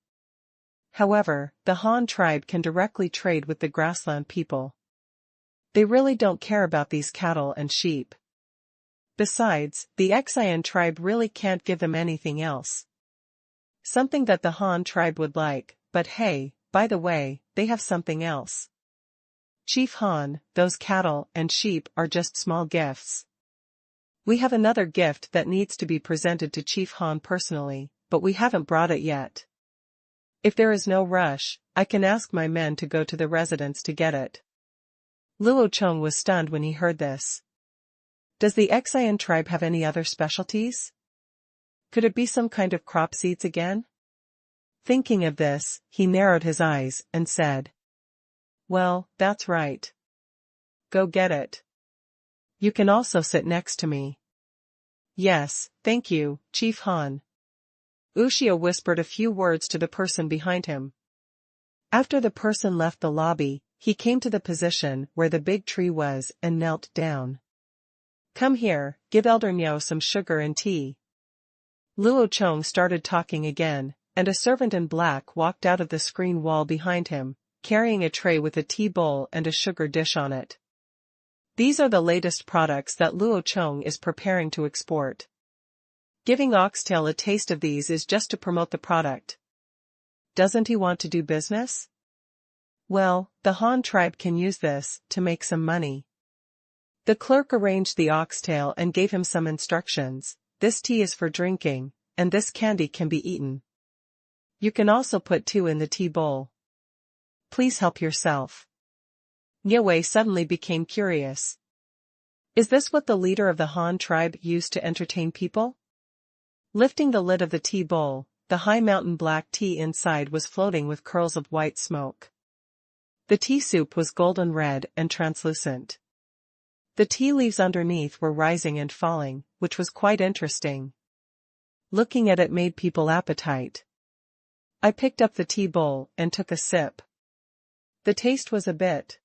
[SPEAKER 1] However, the Han tribe can directly trade with the grassland people. They really don't care about these cattle and sheep. Besides, the Xian tribe really can't give them anything else. Something that the Han tribe would like, but hey, by the way, they have something else. Chief Han, those cattle and sheep are just small gifts. We have another gift that needs to be presented to Chief Han personally, but we haven't brought it yet. If there is no rush, I can ask my men to go to the residence to get it. Luo Chong was stunned when he heard this. Does the Xian tribe have any other specialties? Could it be some kind of crop seeds again? Thinking of this, he narrowed his eyes and said. Well, that's right. Go get it. You can also sit next to me. Yes, thank you, Chief Han. Ushio whispered a few words to the person behind him. After the person left the lobby, he came to the position where the big tree was and knelt down. Come here, give Elder Niao some sugar and tea. Luo Chong started talking again, and a servant in black walked out of the screen wall behind him, carrying a tray with a tea bowl and a sugar dish on it. These are the latest products that Luo Chong is preparing to export. Giving Oxtail a taste of these is just to promote the product. Doesn't he want to do business? Well, the Han tribe can use this to make some money. The clerk arranged the oxtail and gave him some instructions. This tea is for drinking, and this candy can be eaten. You can also put 2 in the tea bowl. Please help yourself. Niue suddenly became curious. Is this what the leader of the Han tribe used to entertain people? Lifting the lid of the tea bowl, the high mountain black tea inside was floating with curls of white smoke. The tea soup was golden red and translucent. The tea leaves underneath were rising and falling, which was quite interesting. Looking at it made people appetite. I picked up the tea bowl and took a sip. The taste was a bit.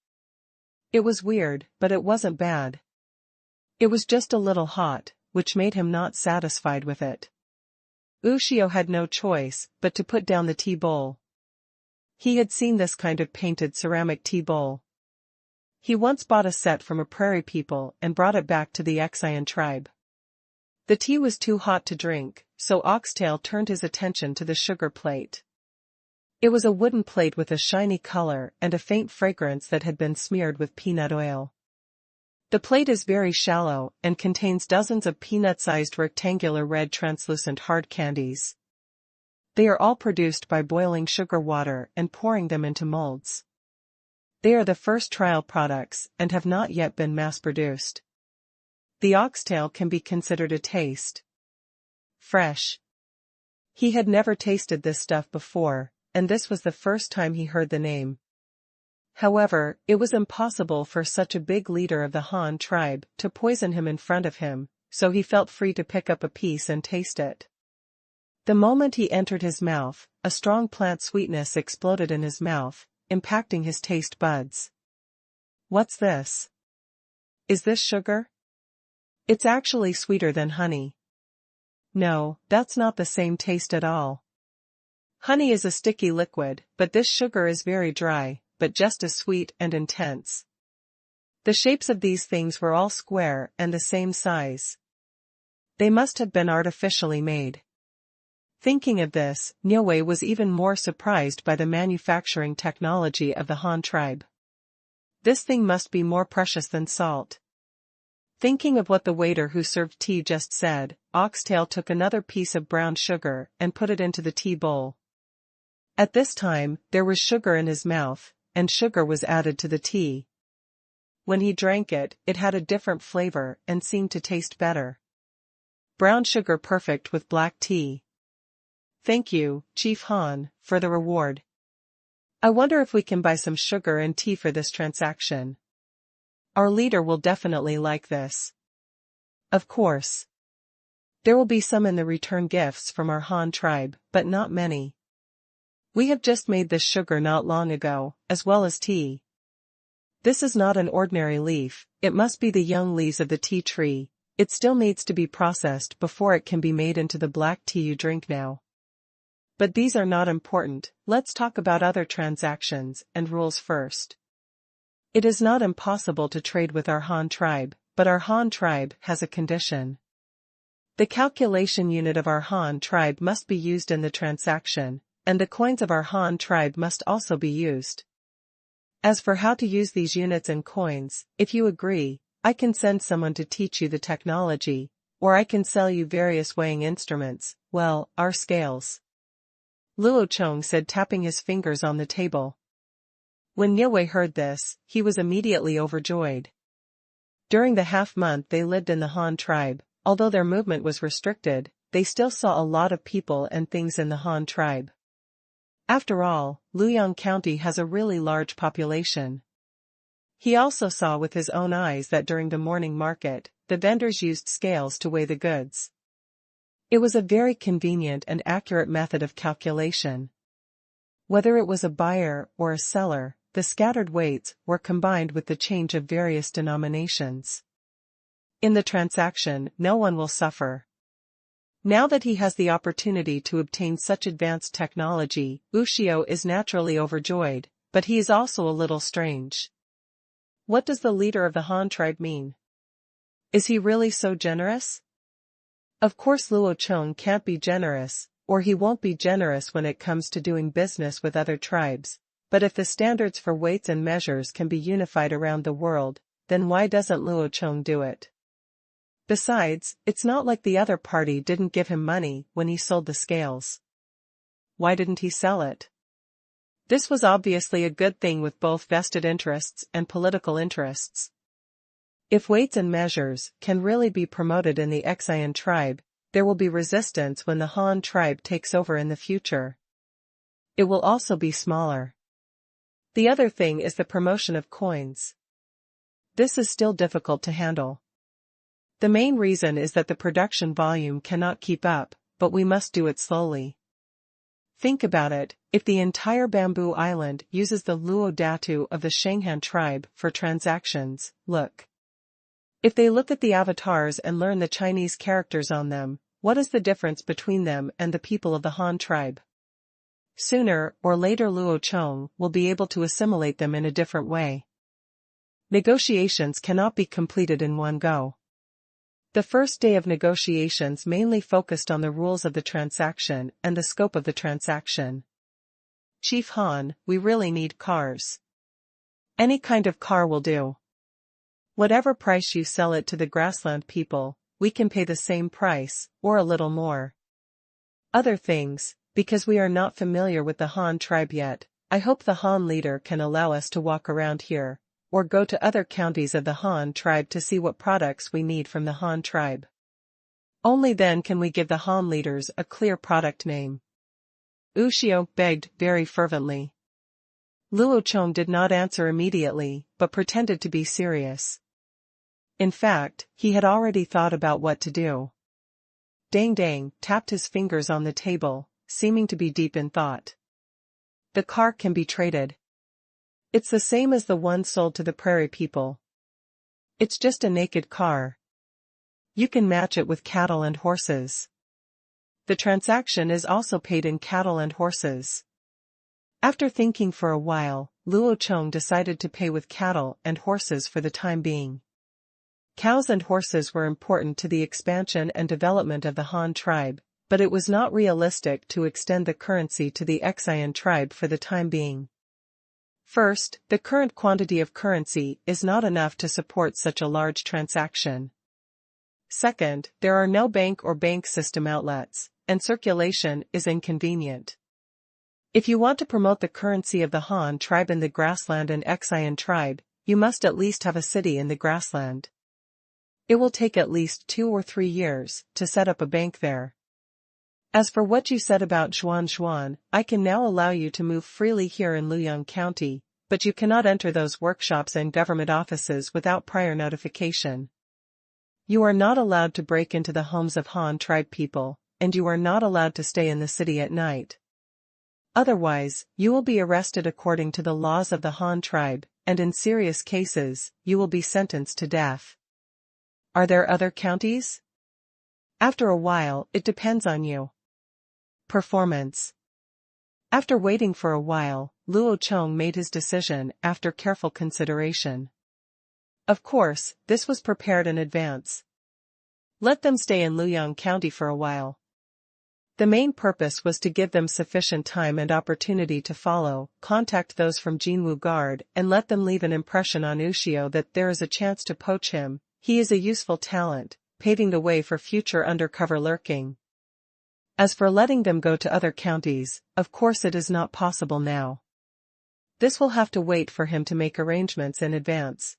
[SPEAKER 1] It was weird, but it wasn't bad. It was just a little hot, which made him not satisfied with it. Ushio had no choice but to put down the tea bowl. He had seen this kind of painted ceramic tea bowl. He once bought a set from a prairie people and brought it back to the Xian tribe. The tea was too hot to drink, so Oxtail turned his attention to the sugar plate. It was a wooden plate with a shiny color and a faint fragrance that had been smeared with peanut oil. The plate is very shallow and contains dozens of peanut-sized rectangular red translucent hard candies. They are all produced by boiling sugar water and pouring them into molds. They are the first trial products and have not yet been mass-produced. The oxtail can be considered a taste. Fresh. He had never tasted this stuff before, and this was the first time he heard the name. However, it was impossible for such a big leader of the Han tribe to poison him in front of him, so he felt free to pick up a piece and taste it. The moment he entered his mouth, a strong plant sweetness exploded in his mouth, impacting his taste buds. What's this? Is this sugar? It's actually sweeter than honey. No, that's not the same taste at all. Honey is a sticky liquid, but this sugar is very dry, but just as sweet and intense. The shapes of these things were all square and the same size. They must have been artificially made. Thinking of this, Niue was even more surprised by the manufacturing technology of the Han tribe. This thing must be more precious than salt. Thinking of what the waiter who served tea just said, Oxtail took another piece of brown sugar and put it into the tea bowl. At this time, there was sugar in his mouth, and sugar was added to the tea. When he drank it, it had a different flavor and seemed to taste better. Brown sugar perfect with black tea. Thank you, Chief Han, for the reward. I wonder if we can buy some sugar and tea for this transaction. Our leader will definitely like this. Of course. There will be some in the return gifts from our Han tribe, but not many. We have just made this sugar not long ago, as well as tea. This is not an ordinary leaf, it must be the young leaves of the tea tree. It still needs to be processed before it can be made into the black tea you drink now. But these are not important, let's talk about other transactions and rules first. It is not impossible to trade with our Han tribe, but our Han tribe has a condition. The calculation unit of our Han tribe must be used in the transaction, and the coins of our Han tribe must also be used. As for how to use these units and coins, if you agree, I can send someone to teach you the technology, or I can sell you various weighing instruments, well, our scales. Luo Chong said, tapping his fingers on the table. When Niue heard this, he was immediately overjoyed. During the half-month they lived in the Han tribe, although their movement was restricted, they still saw a lot of people and things in the Han tribe. After all, Luoyang County has a really large population. He also saw with his own eyes that during the morning market, the vendors used scales to weigh the goods. It was a very convenient and accurate method of calculation. Whether it was a buyer or a seller, the scattered weights were combined with the change of various denominations. In the transaction, no one will suffer. Now that he has the opportunity to obtain such advanced technology, Ushio is naturally overjoyed, but he is also a little strange. What does the leader of the Han tribe mean? Is he really so generous? Of course Luo Chong can't be generous, or he won't be generous when it comes to doing business with other tribes, but if the standards for weights and measures can be unified around the world, then why doesn't Luo Chong do it? Besides, it's not like the other party didn't give him money when he sold the scales. Why didn't he sell it? This was obviously a good thing with both vested interests and political interests. If weights and measures can really be promoted in the Xian tribe, there will be resistance when the Han tribe takes over in the future. It will also be smaller. The other thing is the promotion of coins. This is still difficult to handle. The main reason is that the production volume cannot keep up, but we must do it slowly. Think about it, if the entire Bamboo Island uses the Luo Datu of the Shanghan tribe for transactions, look. If they look at the avatars and learn the Chinese characters on them, what is the difference between them and the people of the Han tribe? Sooner or later Luo Chong will be able to assimilate them in a different way. Negotiations cannot be completed in one go. The first day of negotiations mainly focused on the rules of the transaction and the scope of the transaction. Chief Han, we really need cars. Any kind of car will do. Whatever price you sell it to the grassland people, we can pay the same price, or a little more. Other things, because we are not familiar with the Han tribe yet, I hope the Han leader can allow us to walk around here, or go to other counties of the Han tribe to see what products we need from the Han tribe. Only then can we give the Han leaders a clear product name. Ushio begged very fervently. Luo Chong did not answer immediately, but pretended to be serious. In fact, he had already thought about what to do. Dang Dang tapped his fingers on the table, seeming to be deep in thought. The car can be traded. It's the same as the one sold to the prairie people. It's just a naked car. You can match it with cattle and horses. The transaction is also paid in cattle and horses. After thinking for a while, Luo Chong decided to pay with cattle and horses for the time being. Cows and horses were important to the expansion and development of the Han tribe, but it was not realistic to extend the currency to the Xian tribe for the time being. First, the current quantity of currency is not enough to support such a large transaction. Second, there are no bank or bank system outlets, and circulation is inconvenient. If you want to promote the currency of the Han tribe in the grassland and Xian tribe, you must at least have a city in the grassland. It will take at least 2 or 3 years to set up a bank there. As for what you said about Xuan, I can now allow you to move freely here in Luoyang County, but you cannot enter those workshops and government offices without prior notification. You are not allowed to break into the homes of Han tribe people, and you are not allowed to stay in the city at night. Otherwise, you will be arrested according to the laws of the Han tribe, and in serious cases, you will be sentenced to death. Are there other counties? After a while, it depends on you. Performance. After waiting for a while, Luo Chong made his decision after careful consideration. Of course, this was prepared in advance. Let them stay in Luoyang County for a while. The main purpose was to give them sufficient time and opportunity to contact those from Jinwu Guard and let them leave an impression on Ushio that there is a chance to poach him. He is a useful talent, paving the way for future undercover lurking. As for letting them go to other counties, of course it is not possible now. This will have to wait for him to make arrangements in advance.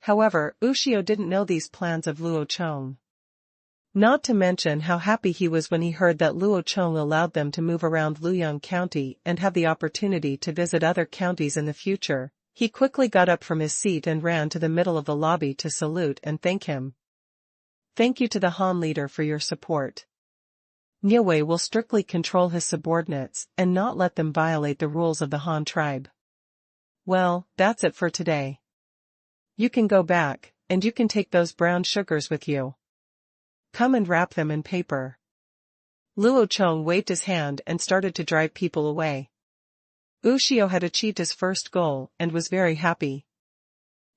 [SPEAKER 1] However, Ushio didn't know these plans of Luo Chong. Not to mention how happy he was when he heard that Luo Chong allowed them to move around Luoyang County and have the opportunity to visit other counties in the future. He quickly got up from his seat and ran to the middle of the lobby to salute and thank him. Thank you to the Han leader for your support. Niue will strictly control his subordinates and not let them violate the rules of the Han tribe. Well, that's it for today. You can go back, and you can take those brown sugars with you. Come and wrap them in paper. Luo Chong waved his hand and started to drive people away. Ushio had achieved his first goal and was very happy.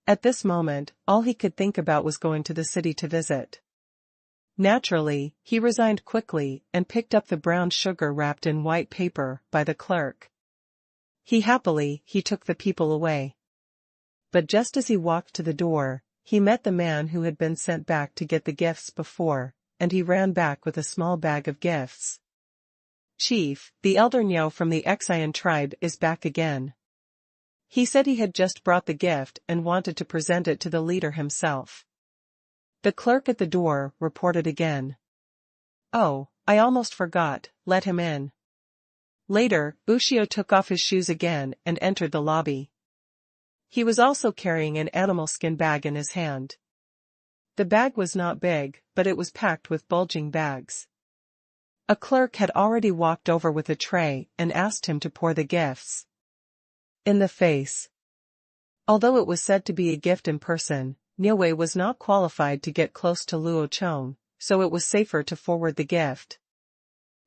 [SPEAKER 1] At this moment, all he could think about was going to the city to visit. Naturally, he resigned quickly and picked up the brown sugar wrapped in white paper by the clerk. He took the people away. But just as he walked to the door, he met the man who had been sent back to get the gifts before, and he ran back with a small bag of gifts. Chief, the elder Niao from the Qingshu tribe is back again. He said he had just brought the gift and wanted to present it to the leader himself. The clerk at the door reported again. Oh, I almost forgot, let him in. Later, Ushio took off his shoes again and entered the lobby. He was also carrying an animal skin bag in his hand. The bag was not big, but it was packed with bulging bags. A clerk had already walked over with a tray and asked him to pour the gifts in the face. Although it was said to be a gift in person, Niue was not qualified to get close to Luo Chong, so it was safer to forward the gift.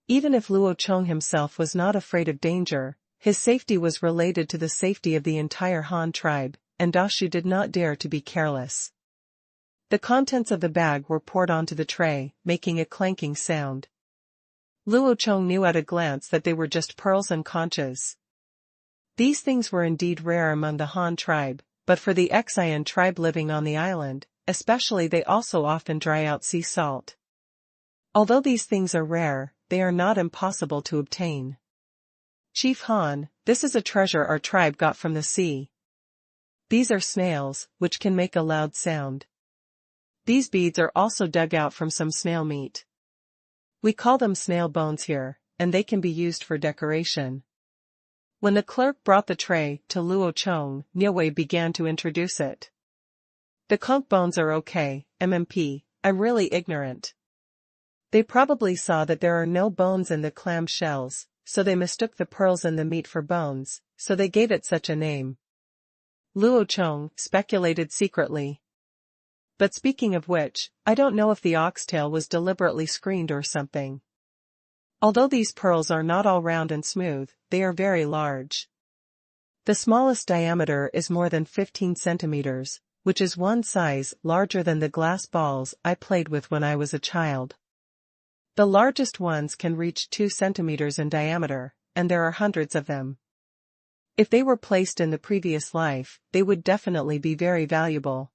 [SPEAKER 1] Even if Luo Chong himself was not afraid of danger, his safety was related to the safety of the entire Han tribe, and Dashu did not dare to be careless. The contents of the bag were poured onto the tray, making a clanking sound. Luo Chong knew at a glance that they were just pearls and conches. These things were indeed rare among the Han tribe, but for the Qingshu tribe living on the island, especially, they also often dry out sea salt. Although these things are rare, they are not impossible to obtain. Chief Han, this is a treasure our tribe got from the sea. These are snails, which can make a loud sound. These beads are also dug out from some snail meat. We call them snail bones here, and they can be used for decoration. When the clerk brought the tray to Luo Chong, Niue began to introduce it. The conch bones are okay, MMP, I'm really ignorant. They probably saw that there are no bones in the clam shells, so they mistook the pearls in the meat for bones, so they gave it such a name. Luo Chong speculated secretly. But speaking of which, I don't know if the oxtail was deliberately screened or something. Although these pearls are not all round and smooth, they are very large. The smallest diameter is more than 15 centimeters, which is one size larger than the glass balls I played with when I was a child. The largest ones can reach 2 centimeters in diameter, and there are hundreds of them. If they were placed in the previous life, they would definitely be very valuable.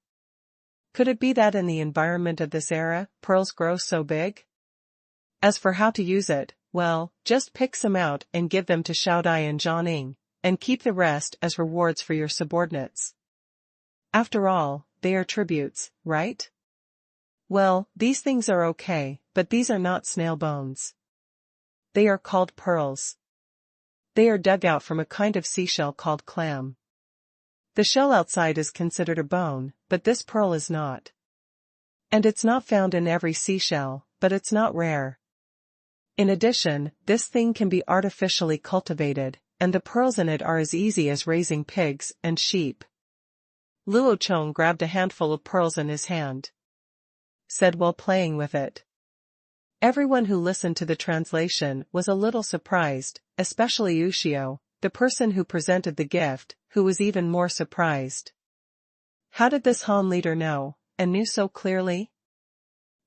[SPEAKER 1] Could it be that in the environment of this era, pearls grow so big? As for how to use it, well, just pick some out and give them to Xiaodai and Zhang, and keep the rest as rewards for your subordinates. After all, they are tributes, right? Well, these things are okay, but these are not snail bones. They are called pearls. They are dug out from a kind of seashell called clam. The shell outside is considered a bone, but this pearl is not. And it's not found in every seashell, but it's not rare. In addition, this thing can be artificially cultivated, and the pearls in it are as easy as raising pigs and sheep. Luo Chong grabbed a handful of pearls in his hand. Said while playing with it. Everyone who listened to the translation was a little surprised, especially Ushio, the person who presented the gift, who was even more surprised. How did this Han leader know, and knew so clearly?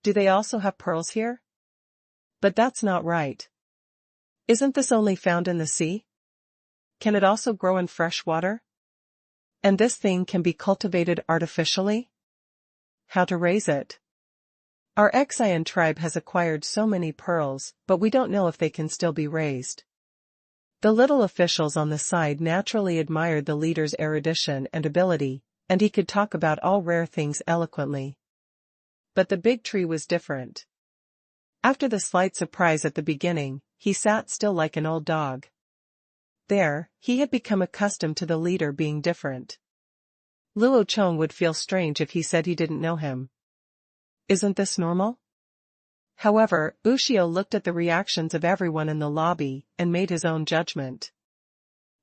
[SPEAKER 1] Do they also have pearls here? But that's not right. Isn't this only found in the sea? Can it also grow in fresh water? And this thing can be cultivated artificially? How to raise it? Our Qingshu tribe has acquired so many pearls, but we don't know if they can still be raised. The little officials on the side naturally admired the leader's erudition and ability, and he could talk about all rare things eloquently. But the big tree was different. After the slight surprise at the beginning, he sat still like an old dog. There, he had become accustomed to the leader being different. Luo Chong would feel strange if he said he didn't know him. Isn't this normal? However, Ushio looked at the reactions of everyone in the lobby and made his own judgment.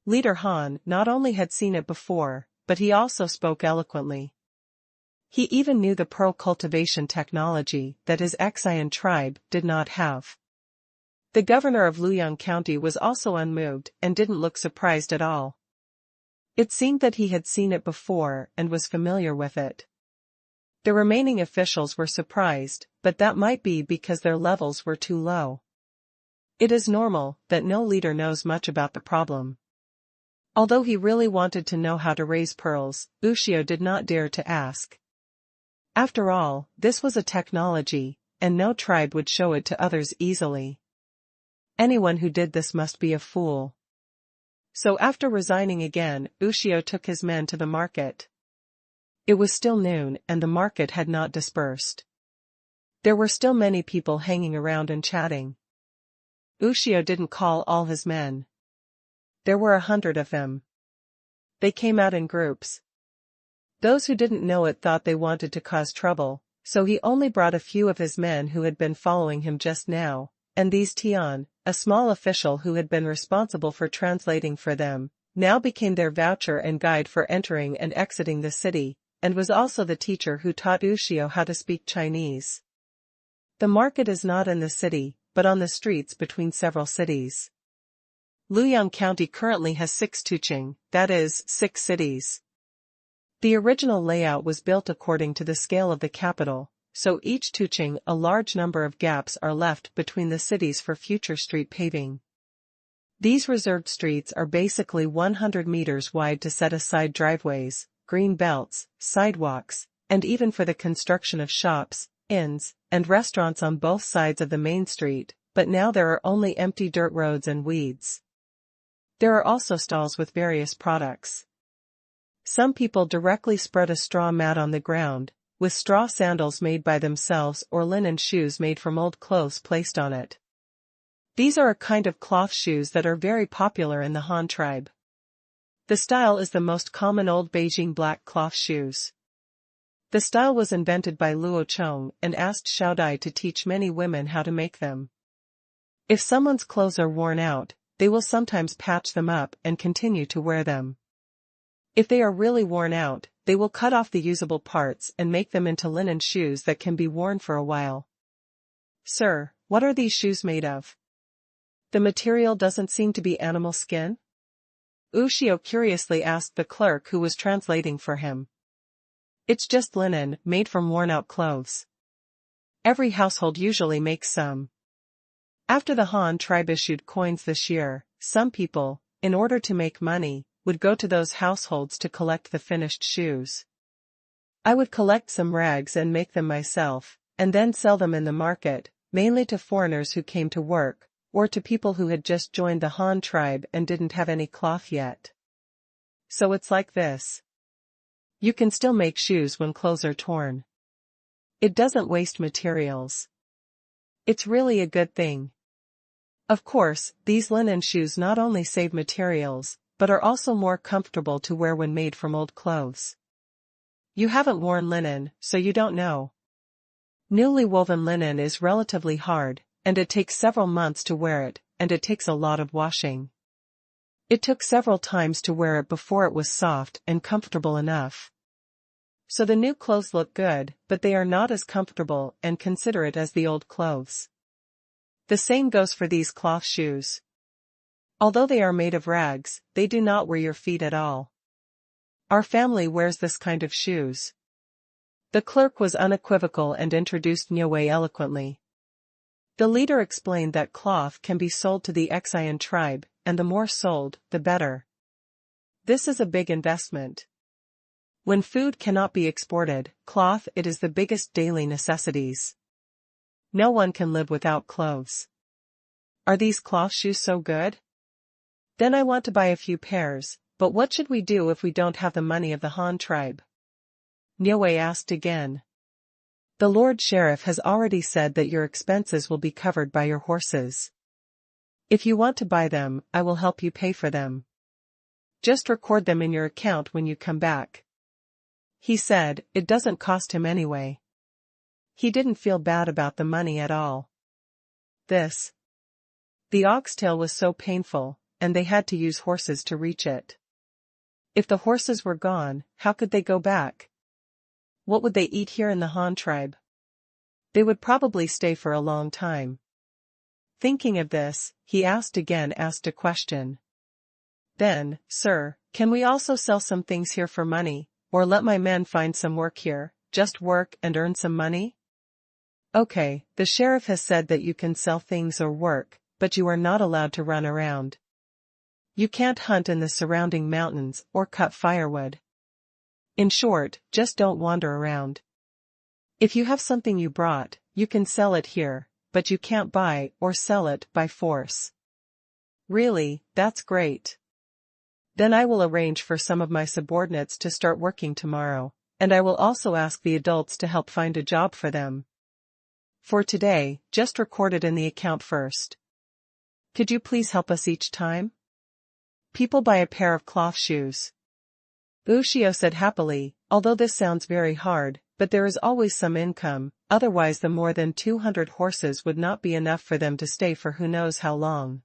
[SPEAKER 1] Leader Han not only had seen it before, but he also spoke eloquently. He even knew the pearl cultivation technology that his Qingshu tribe did not have. The governor of Luoyang County was also unmoved and didn't look surprised at all. It seemed that he had seen it before and was familiar with it. The remaining officials were surprised, but that might be because their levels were too low. It is normal that no leader knows much about the problem. Although he really wanted to know how to raise pearls, Ushio did not dare to ask. After all, this was a technology, and no tribe would show it to others easily. Anyone who did this must be a fool. So after resigning again, Ushio took his men to the market. It was still noon and the market had not dispersed. There were still many people hanging around and chatting. Ushio didn't call all his men. There were 100 of them. They came out in groups. Those who didn't know it thought they wanted to cause trouble, so he only brought a few of his men who had been following him just now, and these Tian, a small official who had been responsible for translating for them, now became their voucher and guide for entering and exiting the city, and was also the teacher who taught Ushio how to speak Chinese. The market is not in the city, but on the streets between several cities. Luoyang County currently has 6 tuqing, that is, 6 cities. The original layout was built according to the scale of the capital, so each tuqing a large number of gaps are left between the cities for future street paving. These reserved streets are basically 100 meters wide to set aside driveways, green belts, sidewalks, and even for the construction of shops, inns, and restaurants on both sides of the main street, but now there are only empty dirt roads and weeds. There are also stalls with various products. Some people directly spread a straw mat on the ground, with straw sandals made by themselves or linen shoes made from old clothes placed on it. These are a kind of cloth shoes that are very popular in the Han tribe. The style is the most common old Beijing black cloth shoes. The style was invented by Luo Chong and asked Xiaodai to teach many women how to make them. If someone's clothes are worn out, they will sometimes patch them up and continue to wear them. If they are really worn out, they will cut off the usable parts and make them into linen shoes that can be worn for a while. Sir, what are these shoes made of? The material doesn't seem to be animal skin? Ushio curiously asked the clerk who was translating for him. It's just linen, made from worn-out clothes. Every household usually makes some. After the Han tribe issued coins this year, some people, in order to make money, would go to those households to collect the finished shoes. I would collect some rags and make them myself, and then sell them in the market, mainly to foreigners who came to work, or to people who had just joined the Han tribe and didn't have any cloth yet. So it's like this. You can still make shoes when clothes are torn. It doesn't waste materials. It's really a good thing. Of course, these linen shoes not only save materials, but are also more comfortable to wear when made from old clothes. You haven't worn linen, so you don't know. Newly woven linen is relatively hard, and it takes several months to wear it, and it takes a lot of washing. It took several times to wear it before it was soft and comfortable enough. So the new clothes look good, but they are not as comfortable and considerate as the old clothes. The same goes for these cloth shoes. Although they are made of rags, they do not wear your feet at all. Our family wears this kind of shoes. The clerk was unequivocal and introduced Niue eloquently. The leader explained that cloth can be sold to the Xian tribe, and the more sold, the better. This is a big investment. When food cannot be exported, cloth it is the biggest daily necessities. No one can live without clothes. Are these cloth shoes so good? Then I want to buy a few pairs, but what should we do if we don't have the money of the Han tribe? Niue asked again. The Lord Sheriff has already said that your expenses will be covered by your horses. If you want to buy them, I will help you pay for them. Just record them in your account when you come back. He said, it doesn't cost him anyway. He didn't feel bad about the money at all. The oxtail was so painful, and they had to use horses to reach it. If the horses were gone, how could they go back? What would they eat here in the Han tribe? They would probably stay for a long time. Thinking of this, he asked a question. Then, sir, can we also sell some things here for money, or let my men find some work here, just work and earn some money? Okay, the sheriff has said that you can sell things or work, but you are not allowed to run around. You can't hunt in the surrounding mountains or cut firewood. In short, just don't wander around. If you have something you brought, you can sell it here, but you can't buy or sell it by force. Really, that's great. Then I will arrange for some of my subordinates to start working tomorrow, and I will also ask the adults to help find a job for them. For today, just record it in the account first. Could you please help us each time? People buy a pair of cloth shoes. Ushio said happily, although this sounds very hard, but there is always some income, otherwise the more than 200 horses would not be enough for them to stay for who knows how long.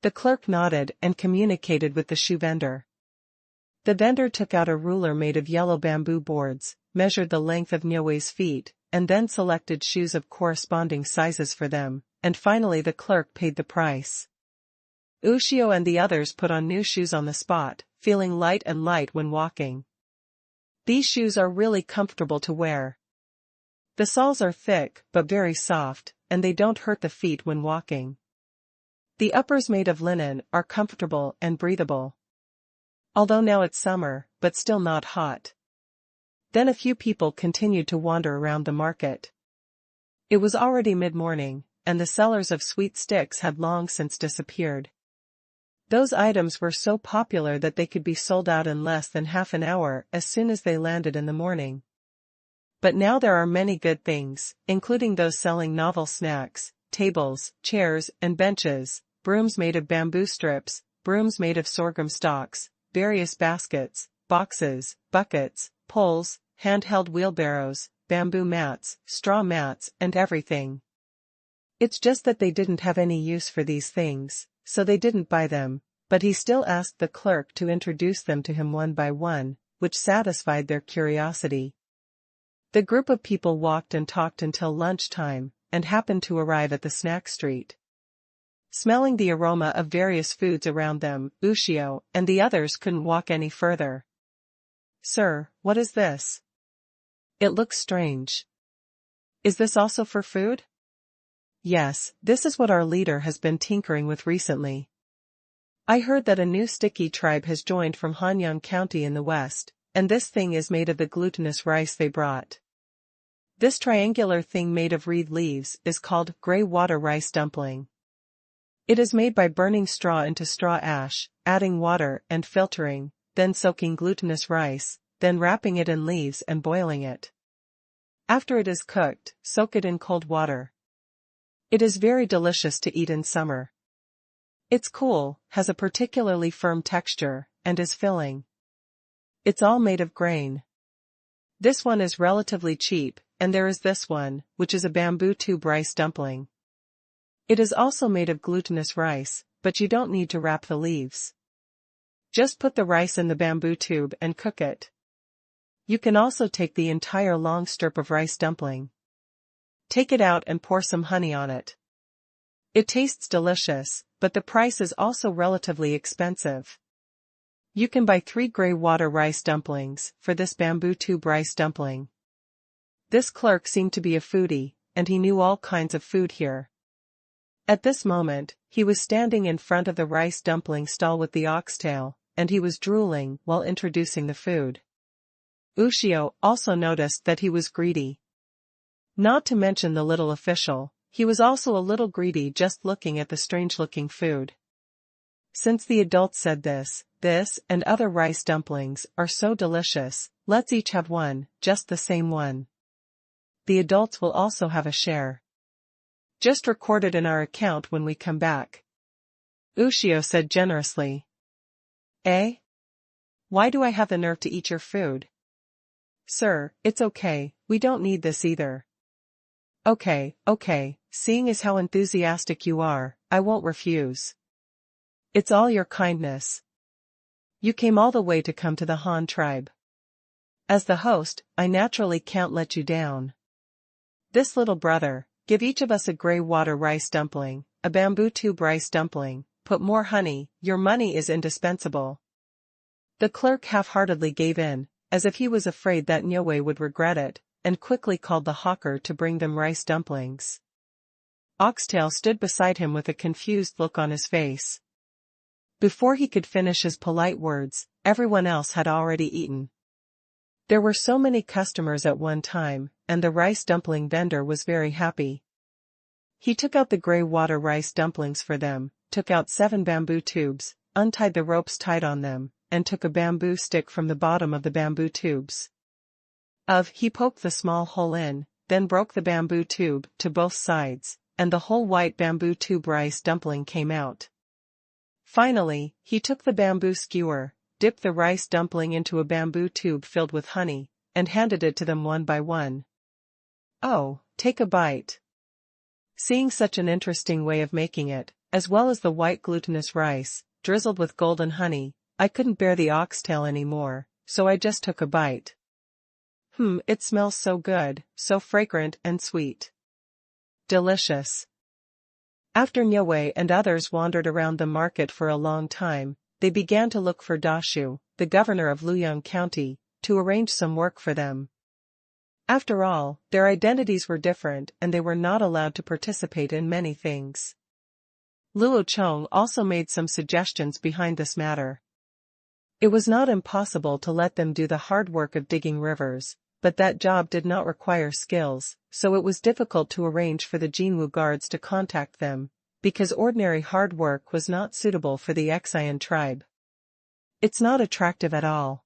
[SPEAKER 1] The clerk nodded and communicated with the shoe vendor. The vendor took out a ruler made of yellow bamboo boards, measured the length of Niue's feet, and then selected shoes of corresponding sizes for them, and finally the clerk paid the price. Ushio and the others put on new shoes on the spot, feeling light when walking. These shoes are really comfortable to wear. The soles are thick but very soft, and they don't hurt the feet when walking. The uppers made of linen are comfortable and breathable. Although now it's summer, but still not hot. Then a few people continued to wander around the market. It was already mid-morning, and the sellers of sweet sticks had long since disappeared. Those items were so popular that they could be sold out in less than half an hour as soon as they landed in the morning. But now there are many good things, including those selling novel snacks, tables, chairs, and benches, brooms made of bamboo strips, brooms made of sorghum stalks, various baskets, boxes, buckets, poles, handheld wheelbarrows, bamboo mats, straw mats, and everything. It's just that they didn't have any use for these things, so they didn't buy them, but he still asked the clerk to introduce them to him one by one, which satisfied their curiosity. The group of people walked and talked until lunchtime, and happened to arrive at the snack street. Smelling the aroma of various foods around them, Ushio and the others couldn't walk any further. Sir, what is this? It looks strange. Is this also for food? Yes, this is what our leader has been tinkering with recently. I heard that a new sticky tribe has joined from Hanyang County in the west, and this thing is made of the glutinous rice they brought. This triangular thing made of reed leaves is called gray water rice dumpling. It is made by burning straw into straw ash, adding water and filtering, then soaking glutinous rice, then wrapping it in leaves and boiling it. After it is cooked, soak it in cold water. It is very delicious to eat in summer. It's cool, has a particularly firm texture, and is filling. It's all made of grain. This one is relatively cheap, and there is this one, which is a bamboo tube rice dumpling. It is also made of glutinous rice, but you don't need to wrap the leaves. Just put the rice in the bamboo tube and cook it. You can also take the entire long strip of rice dumpling. Take it out and pour some honey on it. It tastes delicious, but the price is also relatively expensive. You can buy 3 gray water rice dumplings for this bamboo tube rice dumpling. This clerk seemed to be a foodie, and he knew all kinds of food here. At this moment, he was standing in front of the rice dumpling stall with the oxtail, and he was drooling while introducing the food. Ushio also noticed that he was greedy. Not to mention the little official, he was also a little greedy just looking at the strange-looking food. Since the adults said this and other rice dumplings are so delicious, let's each have one, just the same one. The adults will also have a share. Just record it in our account when we come back. Ushio said generously. Eh? Why do I have the nerve to eat your food? Sir, it's okay, we don't need this either. Okay, seeing as how enthusiastic you are, I won't refuse. It's all your kindness. You came all the way to come to the Han tribe. As the host, I naturally can't let you down. This little brother, give each of us a gray water rice dumpling, a bamboo tube rice dumpling, put more honey, your money is indispensable. The clerk half-heartedly gave in, as if he was afraid that Nyoue would regret it, and quickly called the hawker to bring them rice dumplings. Oxtail stood beside him with a confused look on his face. Before he could finish his polite words, everyone else had already eaten. There were so many customers at one time, and the rice dumpling vendor was very happy. He took out the gray water rice dumplings for them, took out 7 bamboo tubes, untied the ropes tied on them, and took a bamboo stick from the bottom of the bamboo tubes. He poked the small hole in, then broke the bamboo tube to both sides, and the whole white bamboo tube rice dumpling came out. Finally, he took the bamboo skewer, dipped the rice dumpling into a bamboo tube filled with honey, and handed it to them one by one. Oh, take a bite. Seeing such an interesting way of making it, as well as the white glutinous rice, drizzled with golden honey, I couldn't bear the oxtail anymore, so I just took a bite. It smells so good, so fragrant and sweet. Delicious. After Nyoue and others wandered around the market for a long time, they began to look for Dashu, the governor of Luoyang County, to arrange some work for them. After all, their identities were different and they were not allowed to participate in many things. Luo Chong also made some suggestions behind this matter. It was not impossible to let them do the hard work of digging rivers, but that job did not require skills, so it was difficult to arrange for the Jinwu guards to contact them, because ordinary hard work was not suitable for the Xian tribe. It's not attractive at all.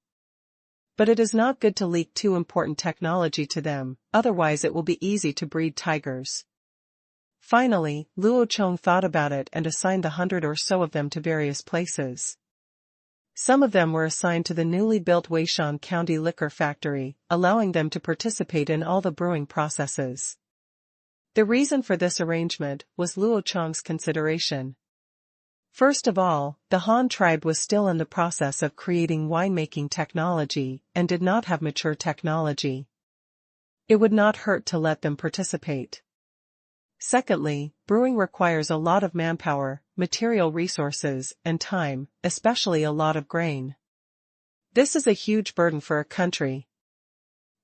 [SPEAKER 1] But it is not good to leak too important technology to them, otherwise it will be easy to breed tigers. Finally, Luo Chong thought about it and assigned the 100 or so of them to various places. Some of them were assigned to the newly built Weishan County Liquor Factory, allowing them to participate in all the brewing processes. The reason for this arrangement was Luo Chong's consideration. First of all, the Han tribe was still in the process of creating winemaking technology and did not have mature technology. It would not hurt to let them participate. Secondly, brewing requires a lot of manpower, material resources, and time, especially a lot of grain. This is a huge burden for a country.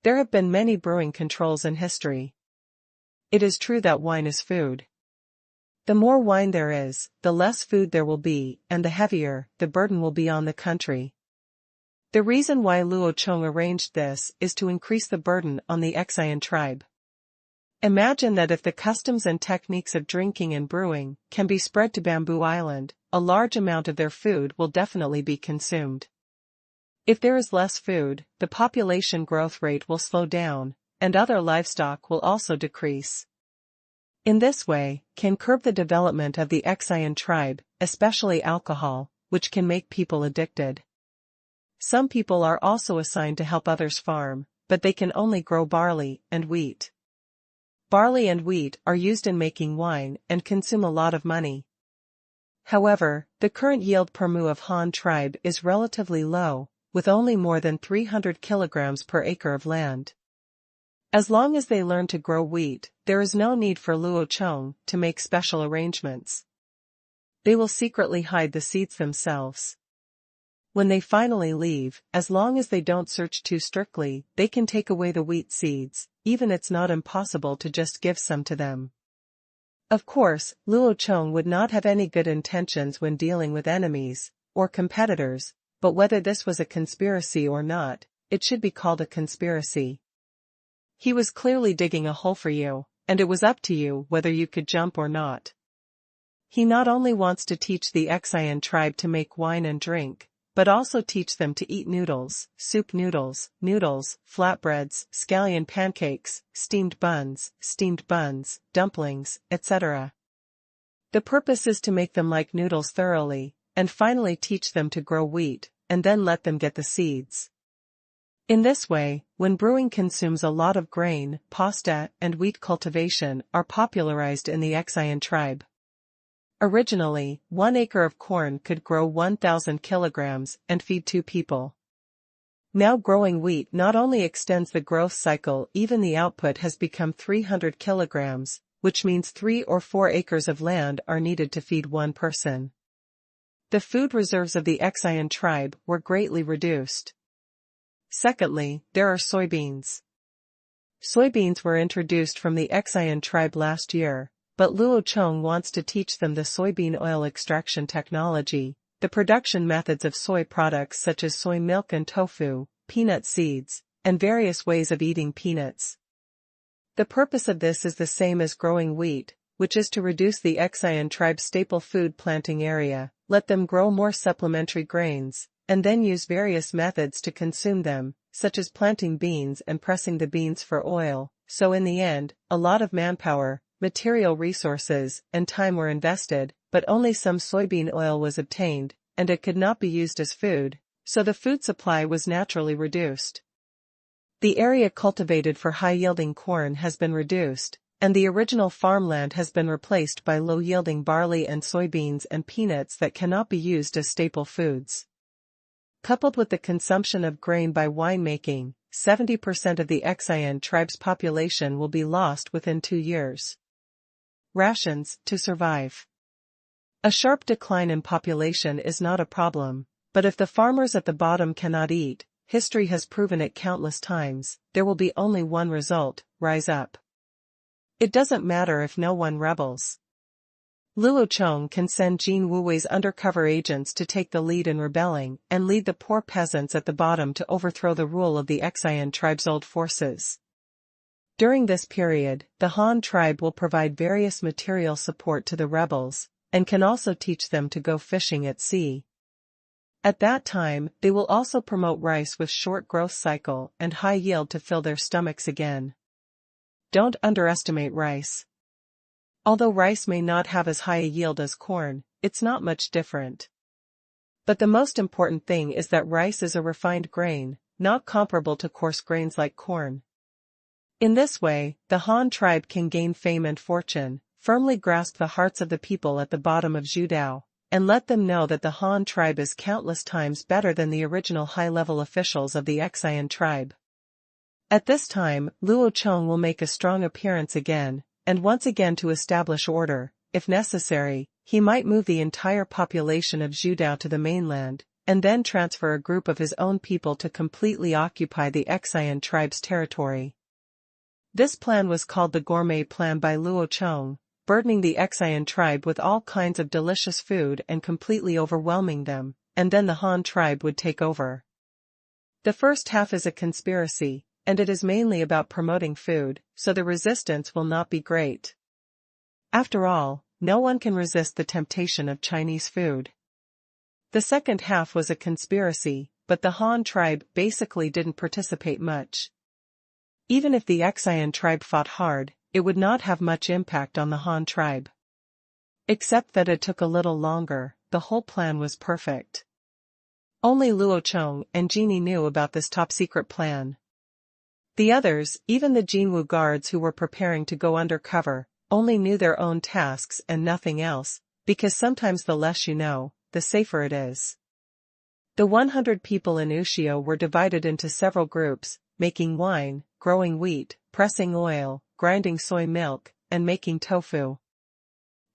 [SPEAKER 1] There have been many brewing controls in history. It is true that wine is food. The more wine there is, the less food there will be, and the heavier the burden will be on the country. The reason why Luo Chong arranged this is to increase the burden on the Xian tribe. Imagine that if the customs and techniques of drinking and brewing can be spread to Bamboo Island, a large amount of their food will definitely be consumed. If there is less food, the population growth rate will slow down, and other livestock will also decrease. In this way, can curb the development of the Qian tribe, especially alcohol, which can make people addicted. Some people are also assigned to help others farm, but they can only grow barley and wheat. Barley and wheat are used in making wine and consume a lot of money. However, the current yield per mu of Han tribe is relatively low, with only more than 300 kilograms per acre of land. As long as they learn to grow wheat, there is no need for Luo Chong to make special arrangements. They will secretly hide the seeds themselves. When they finally leave, as long as they don't search too strictly, they can take away the wheat seeds, even it's not impossible to just give some to them. Of course, Luo Chong would not have any good intentions when dealing with enemies, or competitors, but whether this was a conspiracy or not, it should be called a conspiracy. He was clearly digging a hole for you, and it was up to you whether you could jump or not. He not only wants to teach the Qian tribe to make wine and drink, but also teach them to eat noodles, soup noodles, flatbreads, scallion pancakes, steamed buns, dumplings, etc. The purpose is to make them like noodles thoroughly, and finally teach them to grow wheat, and then let them get the seeds. In this way, when brewing consumes a lot of grain, pasta, and wheat cultivation are popularized in the Qian tribe. Originally, 1 acre of corn could grow 1,000 kilograms and feed 2 people. Now growing wheat not only extends the growth cycle, even the output has become 300 kilograms, which means 3 or 4 acres of land are needed to feed 1 person. The food reserves of the Qian tribe were greatly reduced. Secondly, there are soybeans. Soybeans were introduced from the Qian tribe last year, but Luo Chong wants to teach them the soybean oil extraction technology, the production methods of soy products such as soy milk and tofu, peanut seeds, and various ways of eating peanuts. The purpose of this is the same as growing wheat, which is to reduce the Qian tribe's staple food planting area, let them grow more supplementary grains, and then use various methods to consume them, such as planting beans and pressing the beans for oil. So in the end, a lot of manpower, material resources, and time were invested, but only some soybean oil was obtained, and it could not be used as food, so the food supply was naturally reduced. The area cultivated for high-yielding corn has been reduced, and the original farmland has been replaced by low-yielding barley and soybeans and peanuts that cannot be used as staple foods. Coupled with the consumption of grain by winemaking, 70% of the Qian tribe's population will be lost within 2 years. Rations to survive. A sharp decline in population is not a problem, but if the farmers at the bottom cannot eat, history has proven it countless times, there will be only one result: rise up. It doesn't matter if no one rebels. Luo Chong can send Jin Wuwei's undercover agents to take the lead in rebelling and lead the poor peasants at the bottom to overthrow the rule of the Qian tribe's old forces. During this period, the Han tribe will provide various material support to the rebels, and can also teach them to go fishing at sea. At that time, they will also promote rice with short growth cycle and high yield to fill their stomachs again. Don't underestimate rice. Although rice may not have as high a yield as corn, it's not much different. But the most important thing is that rice is a refined grain, not comparable to coarse grains like corn. In this way, the Han tribe can gain fame and fortune, firmly grasp the hearts of the people at the bottom of Zhudao, and let them know that the Han tribe is countless times better than the original high-level officials of the Qian tribe. At this time, Luo Chong will make a strong appearance again, and once again to establish order. If necessary, he might move the entire population of Zhudao to the mainland, and then transfer a group of his own people to completely occupy the Qian tribe's territory. This plan was called the Gourmet Plan by Luo Chong, burdening the Qian tribe with all kinds of delicious food and completely overwhelming them, and then the Han tribe would take over. The first half is a conspiracy, and it is mainly about promoting food, so the resistance will not be great. After all, no one can resist the temptation of Chinese food. The second half was a conspiracy, but the Han tribe basically didn't participate much. Even if the Qian tribe fought hard, it would not have much impact on the Han tribe. Except that it took a little longer. The whole plan was perfect. Only Luo Chong and Genie knew about this top-secret plan. The others, even the Jinwu guards who were preparing to go undercover, only knew their own tasks and nothing else, because sometimes the less you know, the safer it is. The 100 people in Ushio were divided into several groups, making wine, growing wheat, pressing oil, grinding soy milk, and making tofu.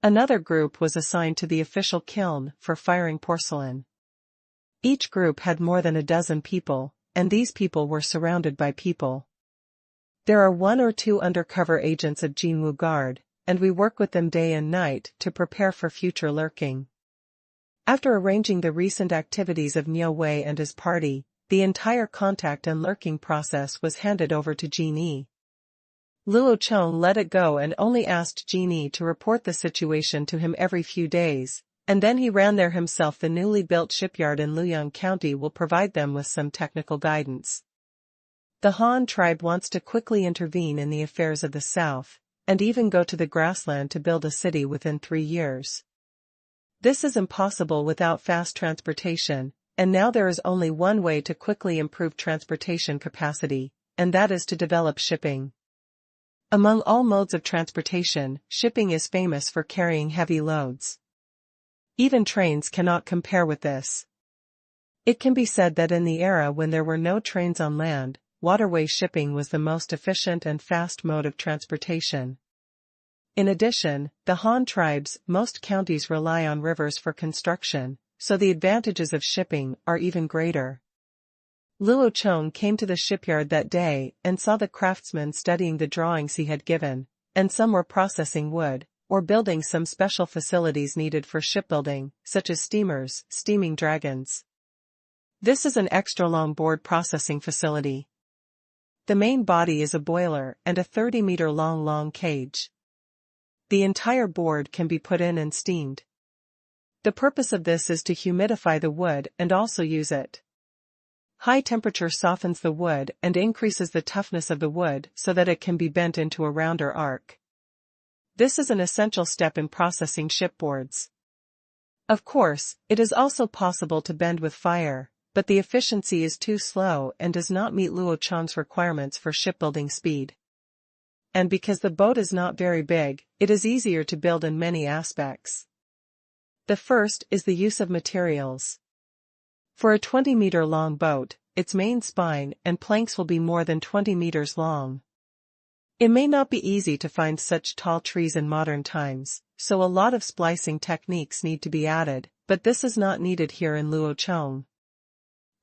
[SPEAKER 1] Another group was assigned to the official kiln for firing porcelain. Each group had more than a dozen people, and these people were surrounded by people. There are 1 or 2 undercover agents of Jinwu Guard, and we work with them day and night to prepare for future lurking. After arranging the recent activities of Niu Wei and his party, the entire contact and lurking process was handed over to Genie. Luo Chong let it go and only asked Genie to report the situation to him every few days, and then he ran there himself. The newly built shipyard in Luoyang County will provide them with some technical guidance. The Han tribe wants to quickly intervene in the affairs of the south, and even go to the grassland to build a city within 3 years. This is impossible without fast transportation, and now there is only one way to quickly improve transportation capacity, and that is to develop shipping. Among all modes of transportation, shipping is famous for carrying heavy loads. Even trains cannot compare with this. It can be said that in the era when there were no trains on land, waterway shipping was the most efficient and fast mode of transportation. In addition, the Han tribe's most counties rely on rivers for construction, so the advantages of shipping are even greater. Luo Chong came to the shipyard that day and saw the craftsmen studying the drawings he had given, and some were processing wood, or building some special facilities needed for shipbuilding, such as steamers, steaming dragons. This is an extra-long board processing facility. The main body is a boiler and a 30-meter long cage. The entire board can be put in and steamed. The purpose of this is to humidify the wood and also use it. High temperature softens the wood and increases the toughness of the wood so that it can be bent into a rounder arc. This is an essential step in processing shipboards. Of course, it is also possible to bend with fire, but the efficiency is too slow and does not meet Luo Chong's requirements for shipbuilding speed. And because the boat is not very big, it is easier to build in many aspects. The first is the use of materials. For a 20-meter long boat, its main spine and planks will be more than 20 meters long. It may not be easy to find such tall trees in modern times, so a lot of splicing techniques need to be added, but this is not needed here in Luo Chong.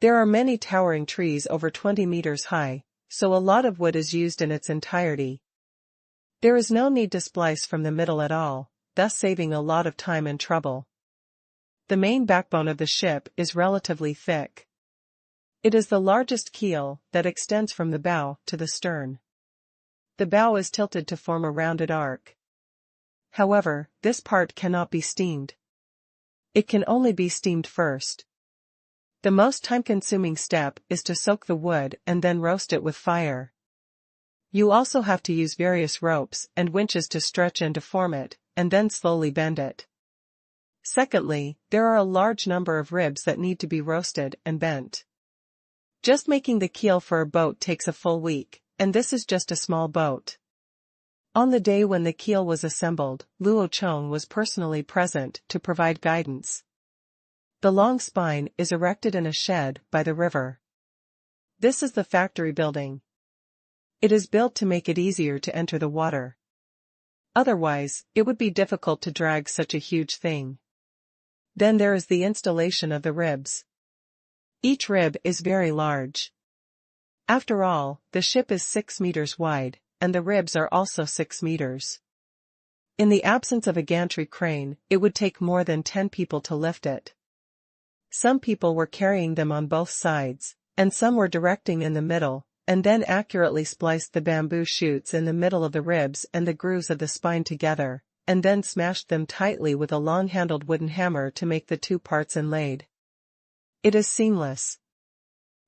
[SPEAKER 1] There are many towering trees over 20 meters high, so a lot of wood is used in its entirety. There is no need to splice from the middle at all, thus saving a lot of time and trouble. The main backbone of the ship is relatively thick. It is the largest keel that extends from the bow to the stern. The bow is tilted to form a rounded arc. However, this part cannot be steamed. It can only be steamed first. The most time-consuming step is to soak the wood and then roast it with fire. You also have to use various ropes and winches to stretch and deform it, and then slowly bend it. Secondly, there are a large number of ribs that need to be roasted and bent. Just making the keel for a boat takes a full week, and this is just a small boat. On the day when the keel was assembled, Luo Chong was personally present to provide guidance. The long spine is erected in a shed by the river. This is the factory building. It is built to make it easier to enter the water. Otherwise, it would be difficult to drag such a huge thing. Then there is the installation of the ribs. Each rib is very large. After all, the ship is 6 meters wide, and the ribs are also 6 meters. In the absence of a gantry crane, it would take more than 10 people to lift it. Some people were carrying them on both sides, and some were directing in the middle, and then accurately spliced the bamboo shoots in the middle of the ribs and the grooves of the spine together, and then smashed them tightly with a long-handled wooden hammer to make the 2 parts inlaid. It is seamless.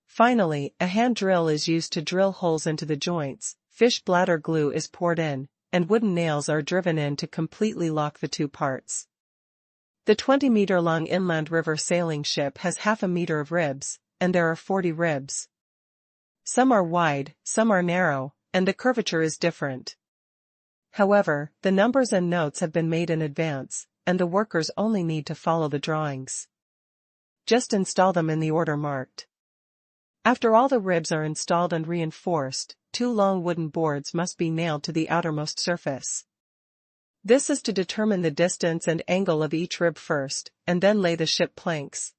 [SPEAKER 1] Finally, a hand drill is used to drill holes into the joints, fish bladder glue is poured in, and wooden nails are driven in to completely lock the two parts. The 20-meter-long inland river sailing ship has half a meter of ribs, and there are 40 ribs. Some are wide, some are narrow, and the curvature is different. However, the numbers and notes have been made in advance, and the workers only need to follow the drawings. Just install them in the order marked. After all the ribs are installed and reinforced, 2 long wooden boards must be nailed to the outermost surface. This is to determine the distance and angle of each rib first, and then lay the ship planks.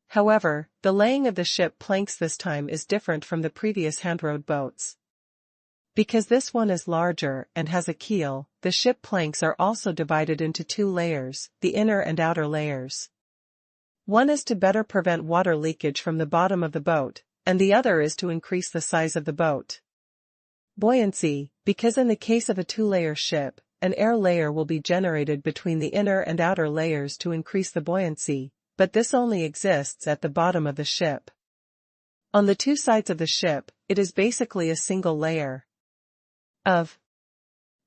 [SPEAKER 1] However, the laying of the ship planks this time is different from the previous hand-rowed boats. Because this one is larger and has a keel, the ship planks are also divided into 2 layers, the inner and outer layers. One is to better prevent water leakage from the bottom of the boat, and the other is to increase the size of the boat. Buoyancy, because in the case of a 2-layer ship, an air layer will be generated between the inner and outer layers to increase the buoyancy, but this only exists at the bottom of the ship. On the 2 sides of the ship, it is basically a single layer of.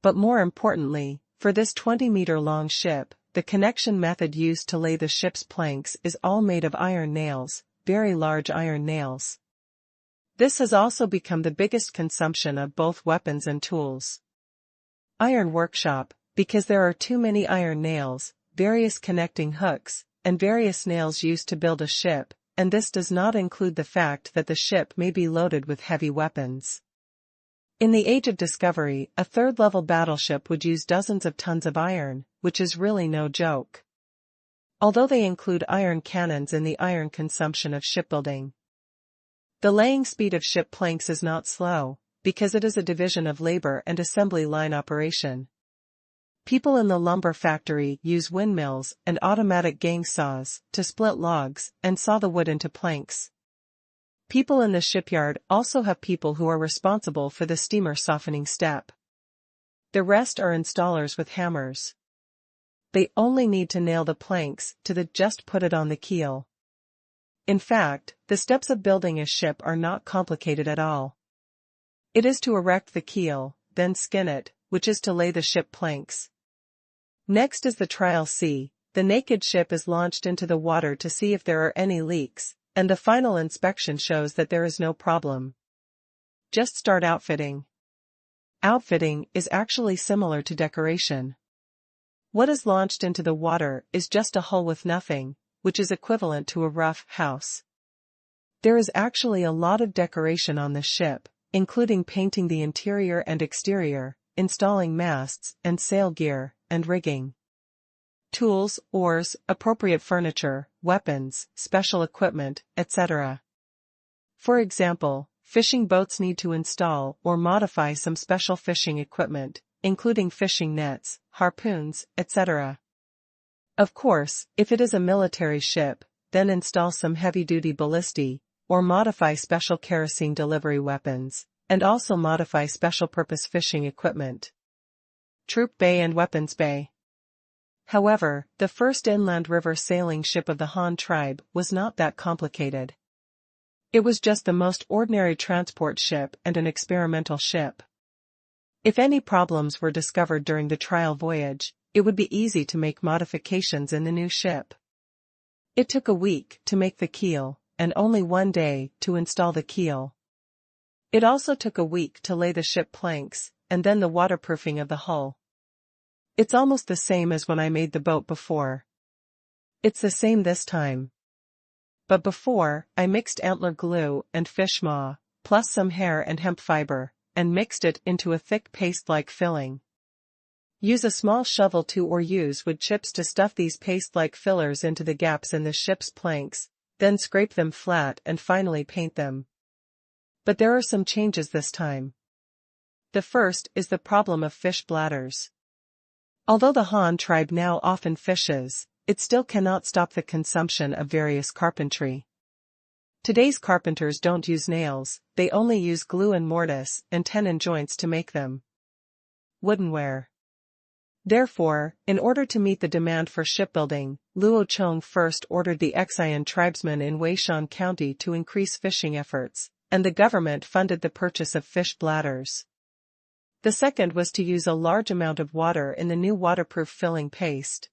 [SPEAKER 1] But more importantly, for this 20-meter-long ship, the connection method used to lay the ship's planks is all made of iron nails, very large iron nails. This has also become the biggest consumption of both weapons and tools. Iron workshop, because there are too many iron nails, various connecting hooks, and various nails used to build a ship, and this does not include the fact that the ship may be loaded with heavy weapons. In the Age of Discovery, a 3rd-level battleship would use dozens of tons of iron, which is really no joke. Although they include iron cannons in the iron consumption of shipbuilding. The laying speed of ship planks is not slow, because it is a division of labor and assembly line operation. People in the lumber factory use windmills and automatic gang saws to split logs and saw the wood into planks. People in the shipyard also have people who are responsible for the steamer softening step. The rest are installers with hammers. They only need to nail the planks to the just put it on the keel. In fact, the steps of building a ship are not complicated at all. It is to erect the keel, then skin it, which is to lay the ship planks. Next is the trial sea. The naked ship is launched into the water to see if there are any leaks, and the final inspection shows that there is no problem. Just start outfitting. Outfitting is actually similar to decoration. What is launched into the water is just a hull with nothing, which is equivalent to a rough house. There is actually a lot of decoration on the ship, including painting the interior and exterior, installing masts and sail gear, and rigging. Tools, oars, appropriate furniture, weapons, special equipment, etc. For example, fishing boats need to install or modify some special fishing equipment, including fishing nets, harpoons, etc. Of course, if it is a military ship, then install some heavy-duty ballistae, or modify special kerosene delivery weapons, and also modify special-purpose fishing equipment. Troop bay and weapons bay. However, the first inland river sailing ship of the Han tribe was not that complicated. It was just the most ordinary transport ship and an experimental ship. If any problems were discovered during the trial voyage, it would be easy to make modifications in the new ship. It took a week to make the keel, and only 1 day to install the keel. It also took a week to lay the ship planks, and then the waterproofing of the hull. It's almost the same as when I made the boat before. It's the same this time. But before, I mixed antler glue and fish maw, plus some hair and hemp fiber, and mixed it into a thick paste-like filling. Use a small shovel to or use wood chips to stuff these paste-like fillers into the gaps in the ship's planks, then scrape them flat and finally paint them. But there are some changes this time. The first is the problem of fish bladders. Although the Han tribe now often fishes, it still cannot stop the consumption of various carpentry. Today's carpenters don't use nails, they only use glue and mortise and tenon joints to make them. Woodenware. Therefore, in order to meet the demand for shipbuilding, Luo Chong first ordered the Qingshu tribesmen in Weishan County to increase fishing efforts, and the government funded the purchase of fish bladders. The second was to use a large amount of water in the new waterproof filling paste.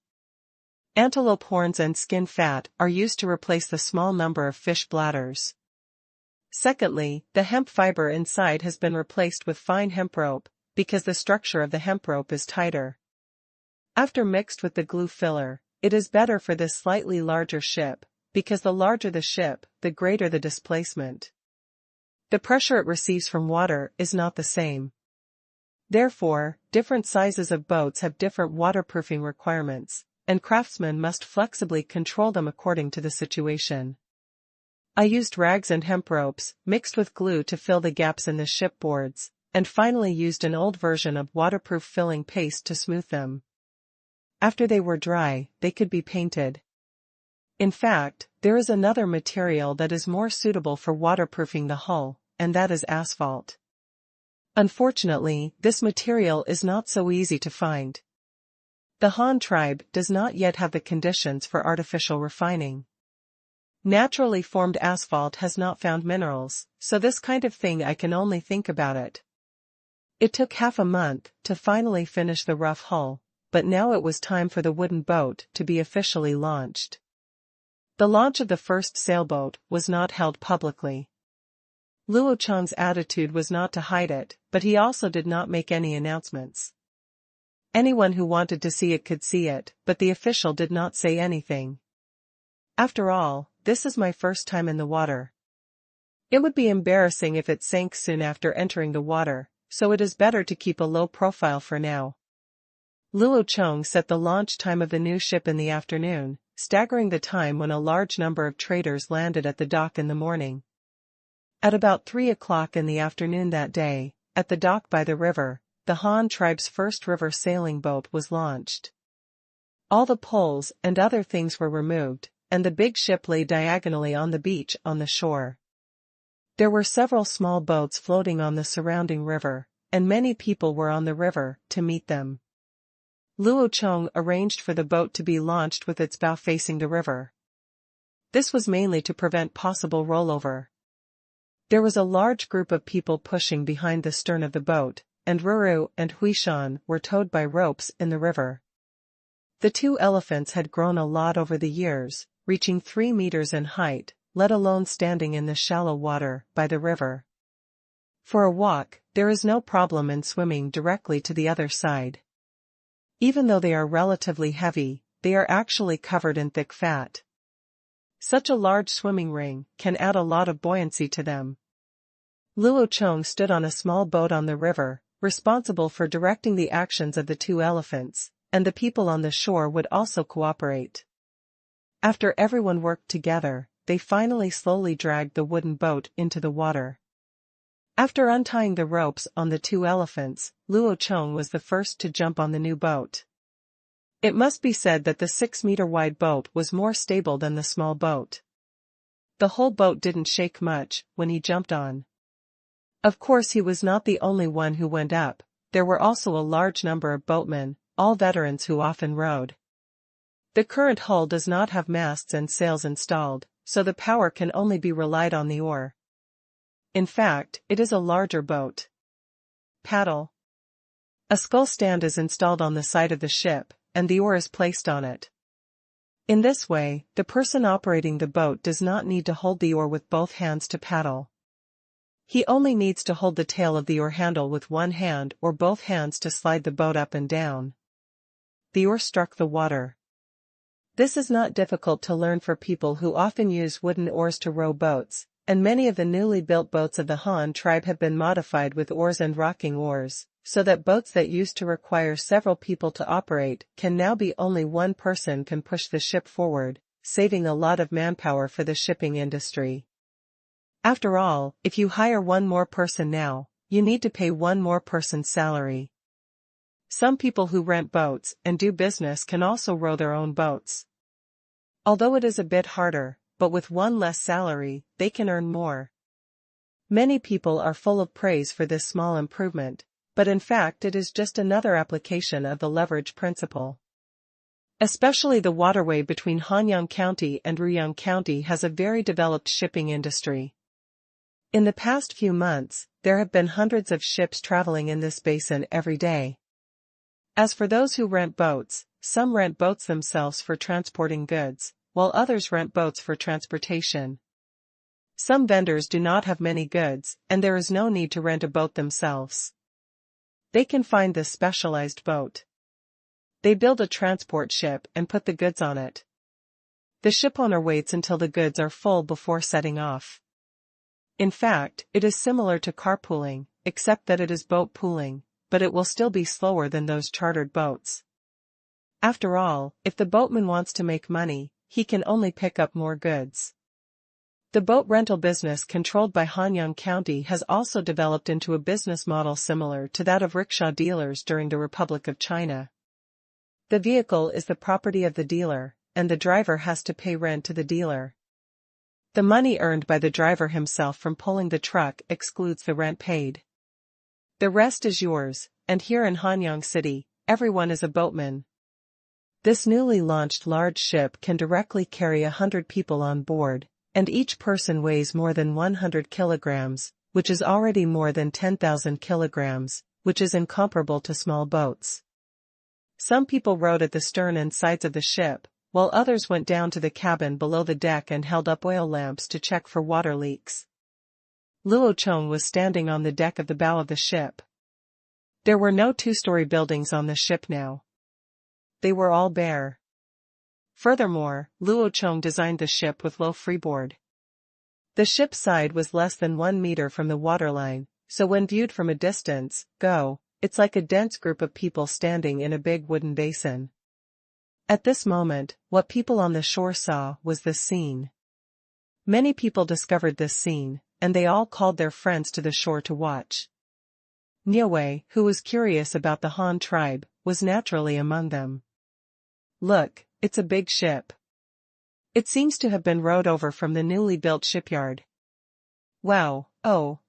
[SPEAKER 1] Antelope horns and skin fat are used to replace the small number of fish bladders. Secondly, the hemp fiber inside has been replaced with fine hemp rope, because the structure of the hemp rope is tighter. After mixed with the glue filler, it is better for this slightly larger ship, because the larger the ship, the greater the displacement. The pressure it receives from water is not the same. Therefore, different sizes of boats have different waterproofing requirements, and craftsmen must flexibly control them according to the situation. I used rags and hemp ropes, mixed with glue to fill the gaps in the shipboards, and finally used an old version of waterproof filling paste to smooth them. After they were dry, they could be painted. In fact, there is another material that is more suitable for waterproofing the hull, and that is asphalt. Unfortunately, this material is not so easy to find. The Han tribe does not yet have the conditions for artificial refining. Naturally formed asphalt has not found minerals, so this kind of thing I can only think about it. It took half a month to finally finish the rough hull, but now it was time for the wooden boat to be officially launched. The launch of the first sailboat was not held publicly. Luo Chong's attitude was not to hide it, but he also did not make any announcements. Anyone who wanted to see it could see it, but the official did not say anything. After all, this is my first time in the water. It would be embarrassing if it sank soon after entering the water, so it is better to keep a low profile for now. Luo Chong set the launch time of the new ship in the afternoon, staggering the time when a large number of traders landed at the dock in the morning. At about 3 o'clock in the afternoon that day, at the dock by the river, the Han tribe's first river sailing boat was launched. All the poles and other things were removed, and the big ship lay diagonally on the beach on the shore. There were several small boats floating on the surrounding river, and many people were on the river to meet them. Luo Chong arranged for the boat to be launched with its bow facing the river. This was mainly to prevent possible rollover. There was a large group of people pushing behind the stern of the boat, and Ruru and Huishan were towed by ropes in the river. The two elephants had grown a lot over the years, reaching 3 meters in height, let alone standing in the shallow water by the river. For a walk, there is no problem in swimming directly to the other side. Even though they are relatively heavy, they are actually covered in thick fat. Such a large swimming ring can add a lot of buoyancy to them. Luo Chong stood on a small boat on the river, responsible for directing the actions of the two elephants, and the people on the shore would also cooperate. After everyone worked together, they finally slowly dragged the wooden boat into the water. After untying the ropes on the two elephants, Luo Chong was the first to jump on the new boat. It must be said that the 6-meter-wide boat was more stable than the small boat. The whole boat didn't shake much when he jumped on. Of course he was not the only one who went up, there were also a large number of boatmen, all veterans who often rowed. The current hull does not have masts and sails installed, so the power can only be relied on the oar. In fact, it is a larger boat. Paddle. A scull stand is installed on the side of the ship, and the oar is placed on it. In this way, the person operating the boat does not need to hold the oar with both hands to paddle. He only needs to hold the tail of the oar handle with one hand or both hands to slide the boat up and down. The oar struck the water. This is not difficult to learn for people who often use wooden oars to row boats, and many of the newly built boats of the Han tribe have been modified with oars and rocking oars, so that boats that used to require several people to operate can now be only one person can push the ship forward, saving a lot of manpower for the shipping industry. After all, if you hire one more person now, you need to pay one more person's salary. Some people who rent boats and do business can also row their own boats. Although it is a bit harder, but with one less salary, they can earn more. Many people are full of praise for this small improvement, but in fact it is just another application of the leverage principle. Especially the waterway between Hanyang County and Ruyang County has a very developed shipping industry. In the past few months, there have been hundreds of ships traveling in this basin every day. As for those who rent boats, some rent boats themselves for transporting goods, while others rent boats for transportation. Some vendors do not have many goods, and there is no need to rent a boat themselves. They can find this specialized boat. They build a transport ship and put the goods on it. The shipowner waits until the goods are full before setting off. In fact, it is similar to carpooling, except that it is boat pooling, but it will still be slower than those chartered boats. After all, if the boatman wants to make money, he can only pick up more goods. The boat rental business controlled by Hanyang County has also developed into a business model similar to that of rickshaw dealers during the Republic of China. The vehicle is the property of the dealer, and the driver has to pay rent to the dealer. The money earned by the driver himself from pulling the truck excludes the rent paid. The rest is yours, and here in Hanyang City, everyone is a boatman. This newly launched large ship can directly carry 100 people on board, and each person weighs more than 100 kilograms, which is already more than 10,000 kilograms, which is incomparable to small boats. Some people rowed at the stern and sides of the ship, while others went down to the cabin below the deck and held up oil lamps to check for water leaks. Luo Chong was standing on the deck of the bow of the ship. There were no two-story buildings on the ship now. They were all bare. Furthermore, Luo Chong designed the ship with low freeboard. The ship's side was less than 1 meter from the waterline, so when viewed from a distance, it's like a dense group of people standing in a big wooden basin. At this moment, what people on the shore saw was this scene. Many people discovered this scene, and they all called their friends to the shore to watch. Niue, who was curious about the Han tribe, was naturally among them. Look, it's a big ship. It seems to have been rowed over from the newly built shipyard. Wow,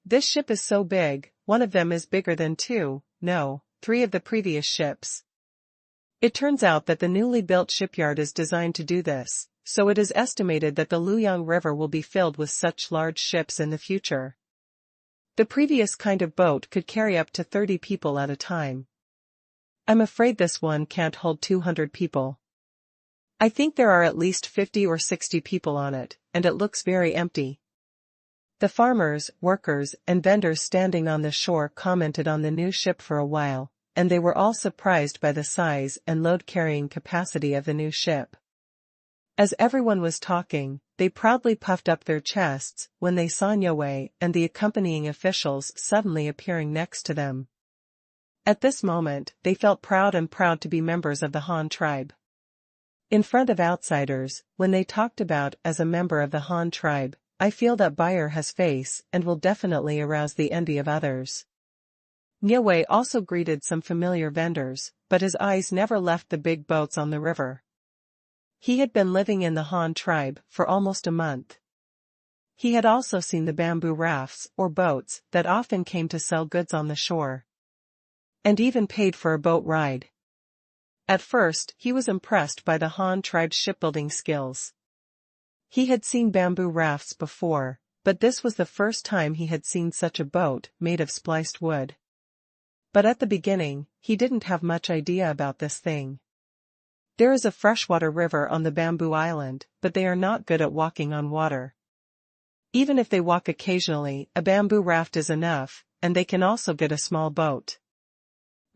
[SPEAKER 1] this ship is so big, one of them is bigger than 3 of the previous ships. It turns out that the newly built shipyard is designed to do this, so it is estimated that the Luyang River will be filled with such large ships in the future. The previous kind of boat could carry up to 30 people at a time. I'm afraid this one can't hold 200 people. I think there are at least 50 or 60 people on it, and it looks very empty. The farmers, workers, and vendors standing on the shore commented on the new ship for a while, and they were all surprised by the size and load-carrying capacity of the new ship. As everyone was talking, they proudly puffed up their chests when they saw Niue and the accompanying officials suddenly appearing next to them. At this moment, they felt proud to be members of the Han tribe. In front of outsiders, when they talked about as a member of the Han tribe, I feel that buyer has face and will definitely arouse the envy of others. Niue also greeted some familiar vendors, but his eyes never left the big boats on the river. He had been living in the Han tribe for almost a month. He had also seen the bamboo rafts or boats that often came to sell goods on the shore. And even paid for a boat ride. At first, he was impressed by the Han tribe's shipbuilding skills. He had seen bamboo rafts before, but this was the first time he had seen such a boat made of spliced wood. But at the beginning, he didn't have much idea about this thing. There is a freshwater river on the bamboo island, but they are not good at walking on water. Even if they walk occasionally, a bamboo raft is enough, and they can also get a small boat.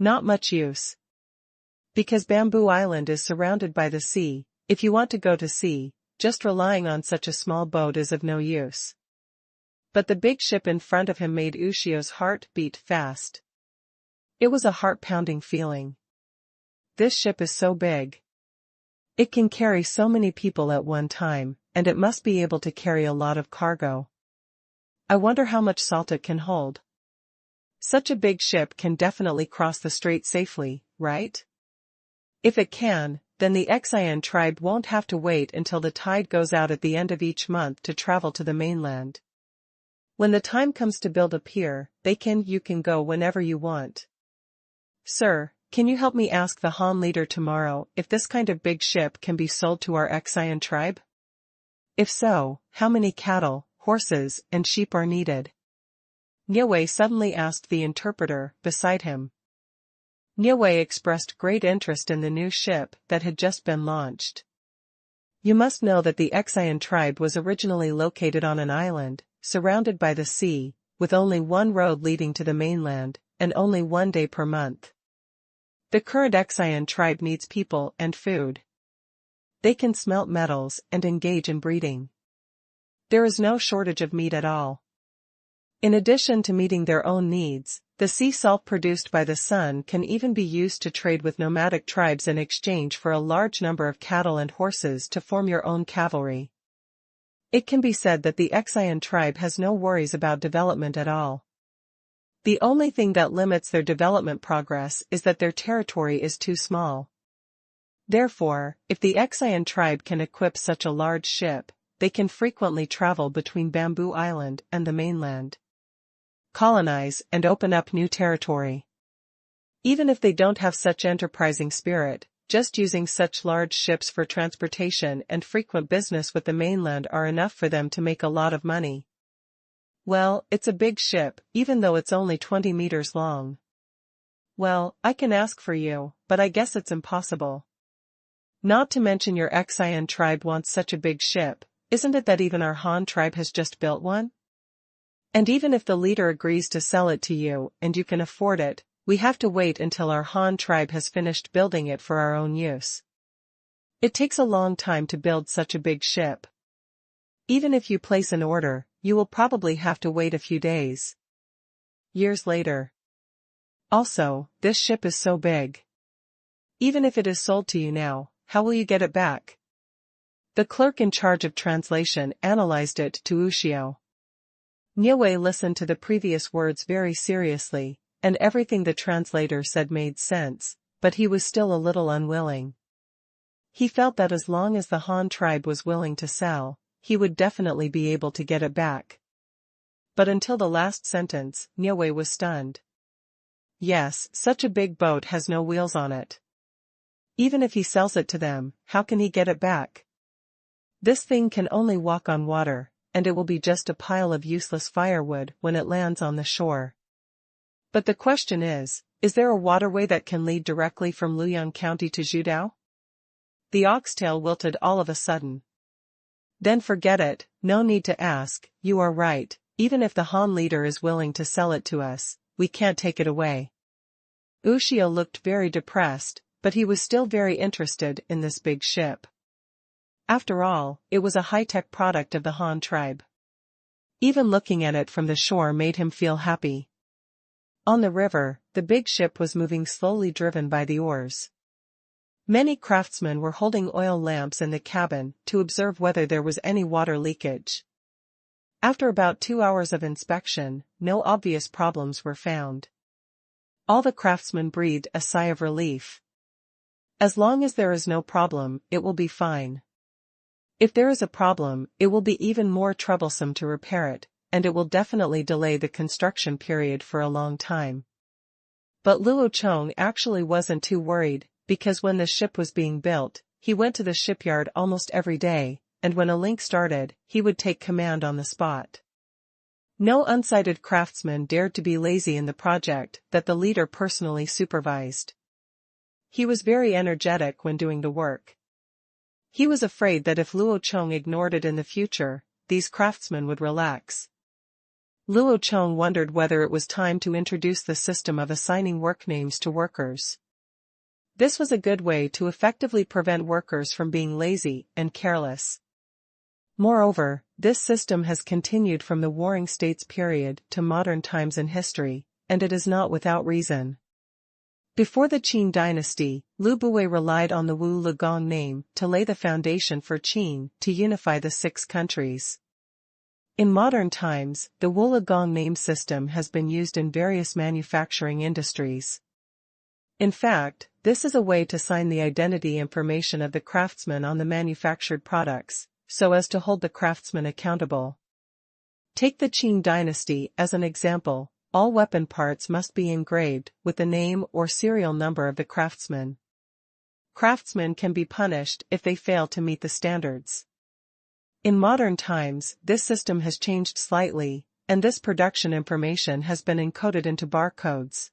[SPEAKER 1] Not much use. Because Bamboo Island is surrounded by the sea, if you want to go to sea, just relying on such a small boat is of no use. But the big ship in front of him made Ushio's heart beat fast. It was a heart-pounding feeling. This ship is so big. It can carry so many people at one time, and it must be able to carry a lot of cargo. I wonder how much salt it can hold. Such a big ship can definitely cross the strait safely, right? If it can, then the Qingshu tribe won't have to wait until the tide goes out at the end of each month to travel to the mainland. When the time comes to build a pier, you can go whenever you want. Sir, can you help me ask the Han leader tomorrow if this kind of big ship can be sold to our Qingshu tribe? If so, how many cattle, horses, and sheep are needed? Niue suddenly asked the interpreter beside him. Niue expressed great interest in the new ship that had just been launched. You must know that the Qingshu tribe was originally located on an island, surrounded by the sea, with only one road leading to the mainland, and only 1 day per month. The current Qingshu tribe needs people and food. They can smelt metals and engage in breeding. There is no shortage of meat at all. In addition to meeting their own needs, the sea salt produced by the sun can even be used to trade with nomadic tribes in exchange for a large number of cattle and horses to form your own cavalry. It can be said that the Qingshu tribe has no worries about development at all. The only thing that limits their development progress is that their territory is too small. Therefore, if the Qingshu tribe can equip such a large ship, they can frequently travel between Bamboo Island and the mainland, colonize and open up new territory. Even if they don't have such enterprising spirit, just using such large ships for transportation and frequent business with the mainland are enough for them to make a lot of money. Well, it's a big ship, even though it's only 20 meters long. Well, I can ask for you, but I guess it's impossible. Not to mention your Qingshu tribe wants such a big ship, isn't it that even our Han tribe has just built one? And even if the leader agrees to sell it to you and you can afford it, we have to wait until our Han tribe has finished building it for our own use. It takes a long time to build such a big ship. Even if you place an order, you will probably have to wait a few days. Years later. Also, this ship is so big. Even if it is sold to you now, how will you get it back? The clerk in charge of translation analyzed it to Ushio. Niue listened to the previous words very seriously, and everything the translator said made sense, but he was still a little unwilling. He felt that as long as the Han tribe was willing to sell, he would definitely be able to get it back. But until the last sentence, Niue was stunned. Yes, such a big boat has no wheels on it. Even if he sells it to them, how can he get it back? This thing can only walk on water, and it will be just a pile of useless firewood when it lands on the shore. But the question is there a waterway that can lead directly from Luoyang County to Zhudao? The oxtail wilted all of a sudden. Then forget it, no need to ask, you are right, even if the Han leader is willing to sell it to us, we can't take it away. Ushio looked very depressed, but he was still very interested in this big ship. After all, it was a high-tech product of the Han tribe. Even looking at it from the shore made him feel happy. On the river, the big ship was moving slowly, driven by the oars. Many craftsmen were holding oil lamps in the cabin to observe whether there was any water leakage. After about 2 hours of inspection, no obvious problems were found. All the craftsmen breathed a sigh of relief. As long as there is no problem, it will be fine. If there is a problem, it will be even more troublesome to repair it, and it will definitely delay the construction period for a long time. But Luo Chong actually wasn't too worried, because when the ship was being built, he went to the shipyard almost every day, and when a link started, he would take command on the spot. No unsighted craftsman dared to be lazy in the project that the leader personally supervised. He was very energetic when doing the work. He was afraid that if Luo Chong ignored it in the future, these craftsmen would relax. Luo Chong wondered whether it was time to introduce the system of assigning work names to workers. This was a good way to effectively prevent workers from being lazy and careless. Moreover, this system has continued from the Warring States period to modern times in history, and it is not without reason. Before the Qing dynasty, Lu Bui relied on the Wu Legong name to lay the foundation for Qing to unify the 6 countries. In modern times, the Wu Legong name system has been used in various manufacturing industries. In fact, this is a way to sign the identity information of the craftsman on the manufactured products, so as to hold the craftsman accountable. Take the Qing dynasty as an example. All weapon parts must be engraved with the name or serial number of the craftsman. Craftsmen can be punished if they fail to meet the standards. In modern times, this system has changed slightly, and this production information has been encoded into barcodes.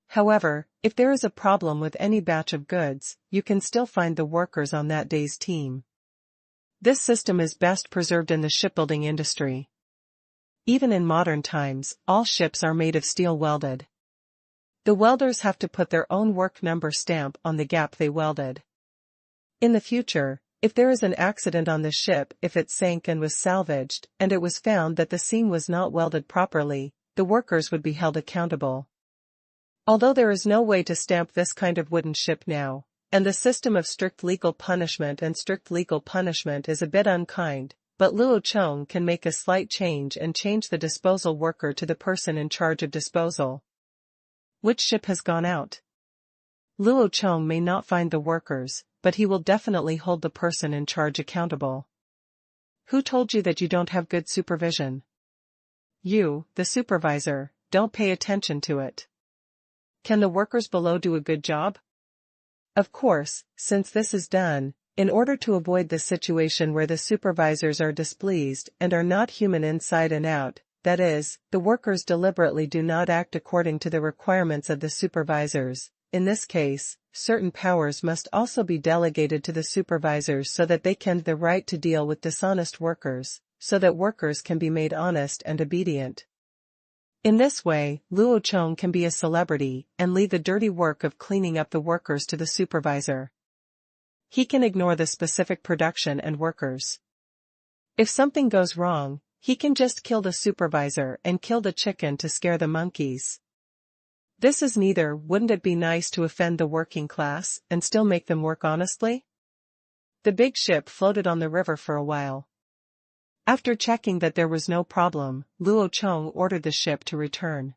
[SPEAKER 1] However, if there is a problem with any batch of goods, you can still find the workers on that day's team. This system is best preserved in the shipbuilding industry. Even in modern times, all ships are made of steel welded. The welders have to put their own work number stamp on the gap they welded. In the future, if there is an accident on the ship, if it sank and was salvaged, and it was found that the seam was not welded properly, the workers would be held accountable. Although there is no way to stamp this kind of wooden ship now, and the system of strict legal punishment is a bit unkind, but Luo Chong can make a slight change and change the disposal worker to the person in charge of disposal. Which ship has gone out? Luo Chong may not find the workers, but he will definitely hold the person in charge accountable. Who told you that you don't have good supervision? You, the supervisor, don't pay attention to it. Can the workers below do a good job? Of course, since this is done, in order to avoid the situation where the supervisors are displeased and are not human inside and out, that is, the workers deliberately do not act according to the requirements of the supervisors, in this case, certain powers must also be delegated to the supervisors so that they can have the right to deal with dishonest workers, so that workers can be made honest and obedient. In this way, Luo Chong can be a celebrity and leave the dirty work of cleaning up the workers to the supervisor. He can ignore the specific production and workers. If something goes wrong, he can just kill the supervisor and kill the chicken to scare the monkeys. This is neither. Wouldn't it be nice to offend the working class and still make them work honestly? The big ship floated on the river for a while. After checking that there was no problem, Luo Chong ordered the ship to return.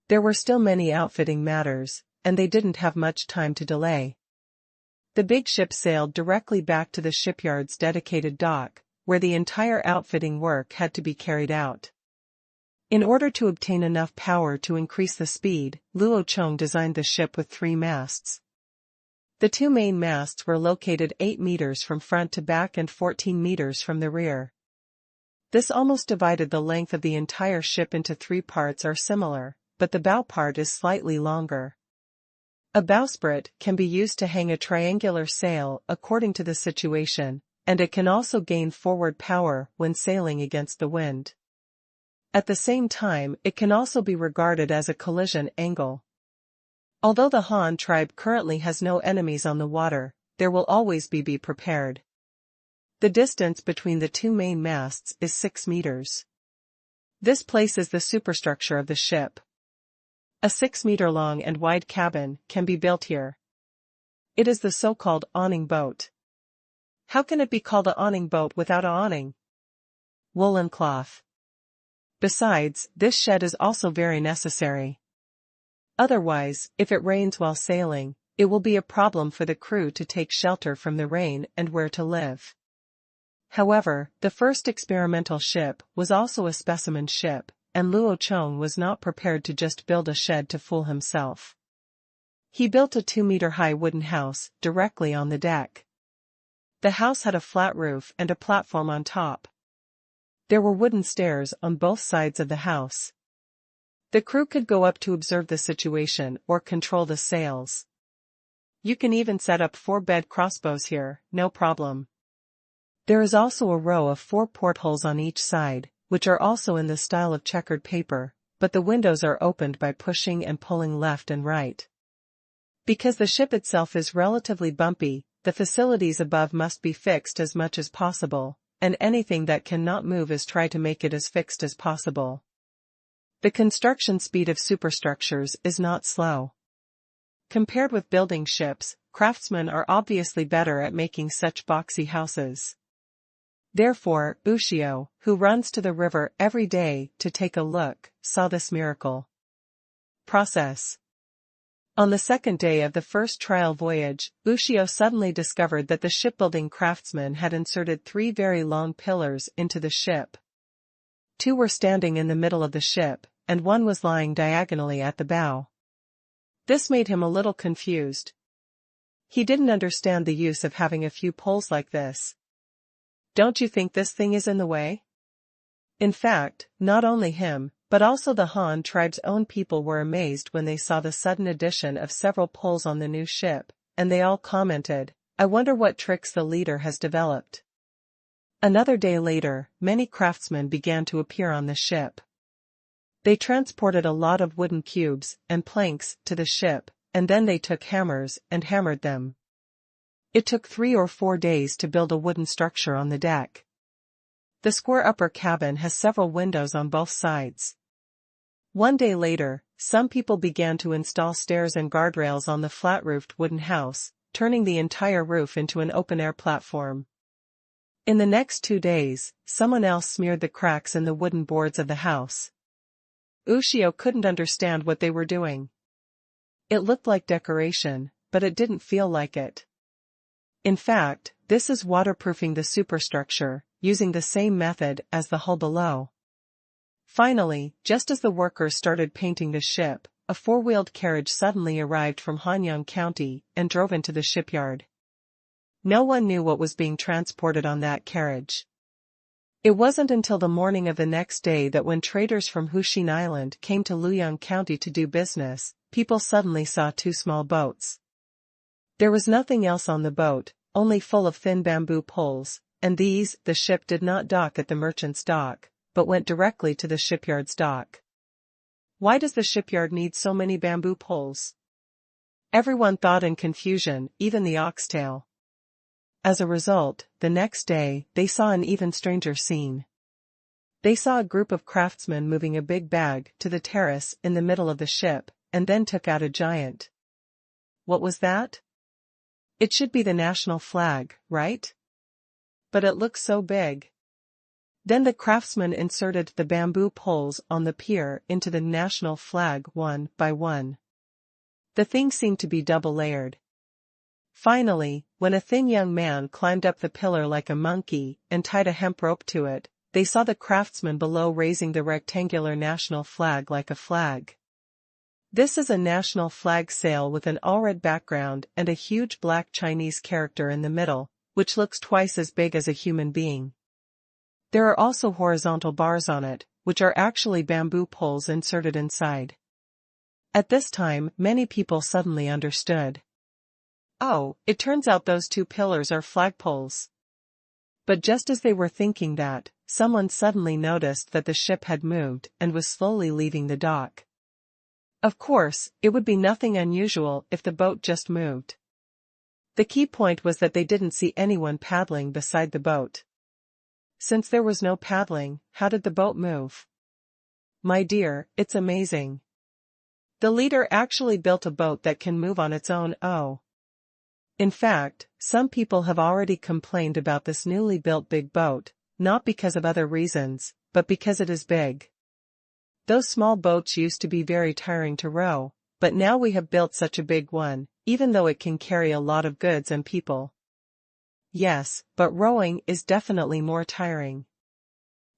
[SPEAKER 1] There were still many outfitting matters, and they didn't have much time to delay. The big ship sailed directly back to the shipyard's dedicated dock, where the entire outfitting work had to be carried out. In order to obtain enough power to increase the speed, Luo Chong designed the ship with 3 masts. The 2 main masts were located 8 meters from front to back and 14 meters from the rear. This almost divided the length of the entire ship into 3 parts are similar, but the bow part is slightly longer. A bowsprit can be used to hang a triangular sail according to the situation, and it can also gain forward power when sailing against the wind. At the same time, it can also be regarded as a collision angle. Although the Han tribe currently has no enemies on the water, there will always be prepared. The distance between the 2 main masts is 6 meters. This places the superstructure of the ship. A 6-meter-long and wide cabin can be built here. It is the so-called awning boat. How can it be called an awning boat without an awning? Woolen cloth. Besides, this shed is also very necessary. Otherwise, if it rains while sailing, it will be a problem for the crew to take shelter from the rain and where to live. However, the first experimental ship was also a specimen ship, and Luo Chong was not prepared to just build a shed to fool himself. He built a 2-meter-high wooden house directly on the deck. The house had a flat roof and a platform on top. There were wooden stairs on both sides of the house. The crew could go up to observe the situation or control the sails. You can even set up 4 bed crossbows here, no problem. There is also a row of 4 portholes on each side, which are also in the style of checkered paper, but the windows are opened by pushing and pulling left and right. Because the ship itself is relatively bumpy, the facilities above must be fixed as much as possible, and anything that cannot move is try to make it as fixed as possible. The construction speed of superstructures is not slow. Compared with building ships, craftsmen are obviously better at making such boxy houses. Therefore, Ushio, who runs to the river every day to take a look, saw this miracle. Process. On the 2nd day of the first trial voyage, Ushio suddenly discovered that the shipbuilding craftsmen had inserted 3 very long pillars into the ship. 2 were standing in the middle of the ship, and 1 was lying diagonally at the bow. This made him a little confused. He didn't understand the use of having a few poles like this. Don't you think this thing is in the way? In fact, not only him, but also the Han tribe's own people were amazed when they saw the sudden addition of several poles on the new ship, and they all commented, "I wonder what tricks the leader has developed." Another day later, many craftsmen began to appear on the ship. They transported a lot of wooden cubes and planks to the ship, and then they took hammers and hammered them. It took 3 or 4 days to build a wooden structure on the deck. The square upper cabin has several windows on both sides. 1 day later, some people began to install stairs and guardrails on the flat-roofed wooden house, turning the entire roof into an open-air platform. In the next 2 days, someone else smeared the cracks in the wooden boards of the house. Ushio couldn't understand what they were doing. It looked like decoration, but it didn't feel like it. In fact, this is waterproofing the superstructure, using the same method as the hull below. Finally, just as the workers started painting the ship, a 4-wheeled carriage suddenly arrived from Hanyang County and drove into the shipyard. No one knew what was being transported on that carriage. It wasn't until the morning of the next day that when traders from Hushin Island came to Luoyang County to do business, people suddenly saw 2 small boats. There was nothing else on the boat, only full of thin bamboo poles, and these, the ship did not dock at the merchant's dock, but went directly to the shipyard's dock. Why does the shipyard need so many bamboo poles? Everyone thought in confusion, even the oxtail. As a result, the next day, they saw an even stranger scene. They saw a group of craftsmen moving a big bag to the terrace in the middle of the ship, and then took out a giant. What was that? It should be the national flag, right? But it looks so big. Then the craftsmen inserted the bamboo poles on the pier into the national flag one by one. The thing seemed to be double-layered. Finally, when a thin young man climbed up the pillar like a monkey and tied a hemp rope to it, they saw the craftsmen below raising the rectangular national flag like a flag. This is a national flag sail with an all-red background and a huge black Chinese character in the middle, which looks twice as big as a human being. There are also horizontal bars on it, which are actually bamboo poles inserted inside. At this time, many people suddenly understood. Oh, it turns out those 2 pillars are flagpoles. But just as they were thinking that, someone suddenly noticed that the ship had moved and was slowly leaving the dock. Of course, it would be nothing unusual if the boat just moved. The key point was that they didn't see anyone paddling beside the boat. Since there was no paddling, how did the boat move? My dear, it's amazing. The leader actually built a boat that can move on its own. Oh. In fact, some people have already complained about this newly built big boat, not because of other reasons, but because it is big. Those small boats used to be very tiring to row, but now we have built such a big one, even though it can carry a lot of goods and people. Yes, but rowing is definitely more tiring.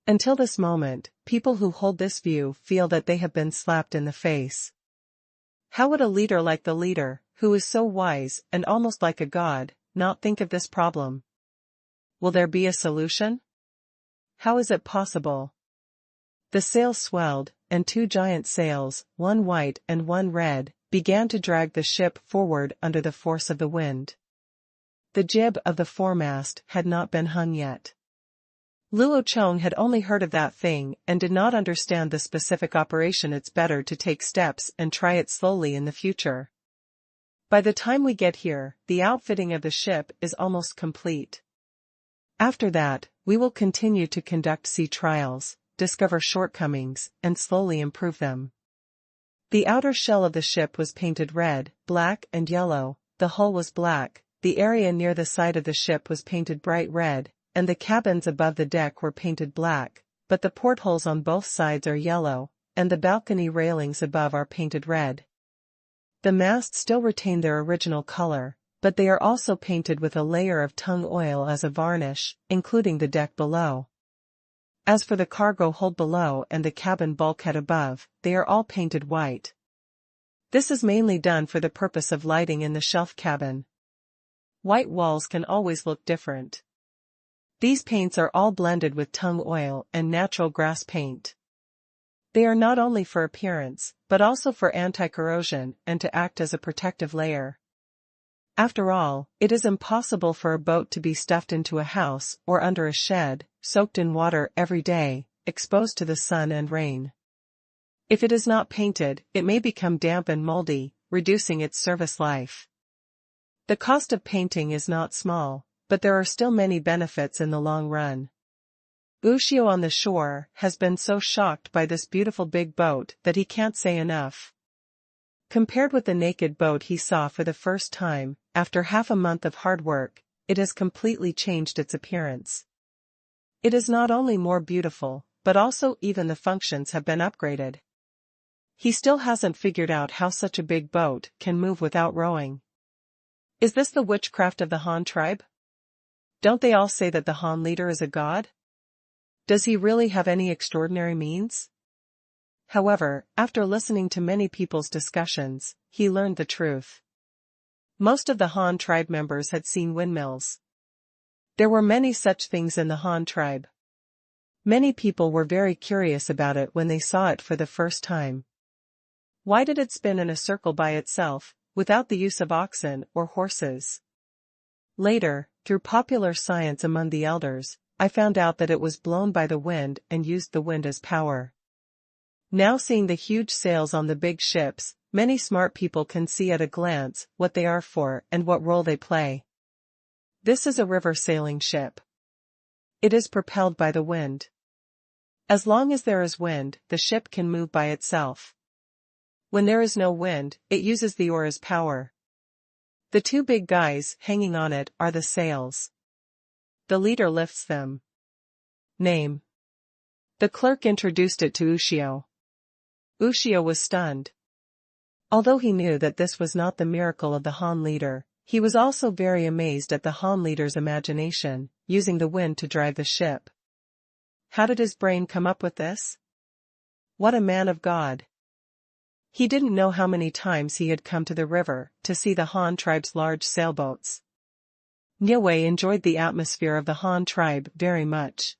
[SPEAKER 1] Until this moment, people who hold this view feel that they have been slapped in the face. How would a leader like the leader, who is so wise and almost like a god, not think of this problem? Will there be a solution? How is it possible? The sails swelled, and 2 giant sails, one white and one red, began to drag the ship forward under the force of the wind. The jib of the foremast had not been hung yet. Luo Chong had only heard of that thing and did not understand the specific operation. It's better to take steps and try it slowly in the future. By the time we get here, the outfitting of the ship is almost complete. After that, we will continue to conduct sea trials, discover shortcomings, and slowly improve them. The outer shell of the ship was painted red, black, and yellow, the hull was black, the area near the side of the ship was painted bright red, and the cabins above the deck were painted black, but the portholes on both sides are yellow, and the balcony railings above are painted red. The masts still retain their original color, but they are also painted with a layer of tung oil as a varnish, including the deck below. As for the cargo hold below and the cabin bulkhead above, they are all painted white. This is mainly done for the purpose of lighting in the shelf cabin. White walls can always look different. These paints are all blended with tung oil and natural grass paint. They are not only for appearance, but also for anti-corrosion and to act as a protective layer. After all, it is impossible for a boat to be stuffed into a house or under a shed, soaked in water every day, exposed to the sun and rain. If it is not painted, it may become damp and moldy, reducing its service life. The cost of painting is not small, but there are still many benefits in the long run. Ushio on the shore has been so shocked by this beautiful big boat that he can't say enough. Compared with the naked boat he saw for the first time, after half a month of hard work, it has completely changed its appearance. It is not only more beautiful, but also even the functions have been upgraded. He still hasn't figured out how such a big boat can move without rowing. Is this the witchcraft of the Han tribe? Don't they all say that the Han leader is a god? Does he really have any extraordinary means? However, after listening to many people's discussions, he learned the truth. Most of the Han tribe members had seen windmills. There were many such things in the Han tribe. Many people were very curious about it when they saw it for the first time. Why did it spin in a circle by itself, without the use of oxen or horses? Later, through popular science among the elders, I found out that it was blown by the wind and used the wind as power. Now seeing the huge sails on the big ships, many smart people can see at a glance what they are for and what role they play. This is a river sailing ship. It is propelled by the wind. As long as there is wind, the ship can move by itself. When there is no wind, it uses the oar as power. The two big guys hanging on it are the sails. The leader lifts them. Name. The clerk introduced it to Ushio. Ushio was stunned. Although he knew that this was not the miracle of the Han leader, he was also very amazed at the Han leader's imagination, using the wind to drive the ship. How did his brain come up with this? What a man of God. He didn't know how many times he had come to the river to see the Han tribe's large sailboats. Niue enjoyed the atmosphere of the Han tribe very much.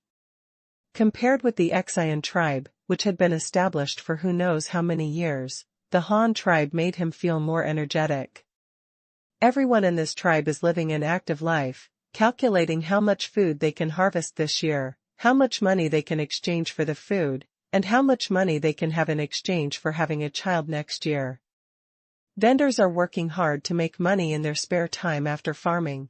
[SPEAKER 1] Compared with the Xian tribe, which had been established for who knows how many years, the Han tribe made him feel more energetic. Everyone in this tribe is living an active life, calculating how much food they can harvest this year, how much money they can exchange for the food, and how much money they can have in exchange for having a child next year. Vendors are working hard to make money in their spare time after farming.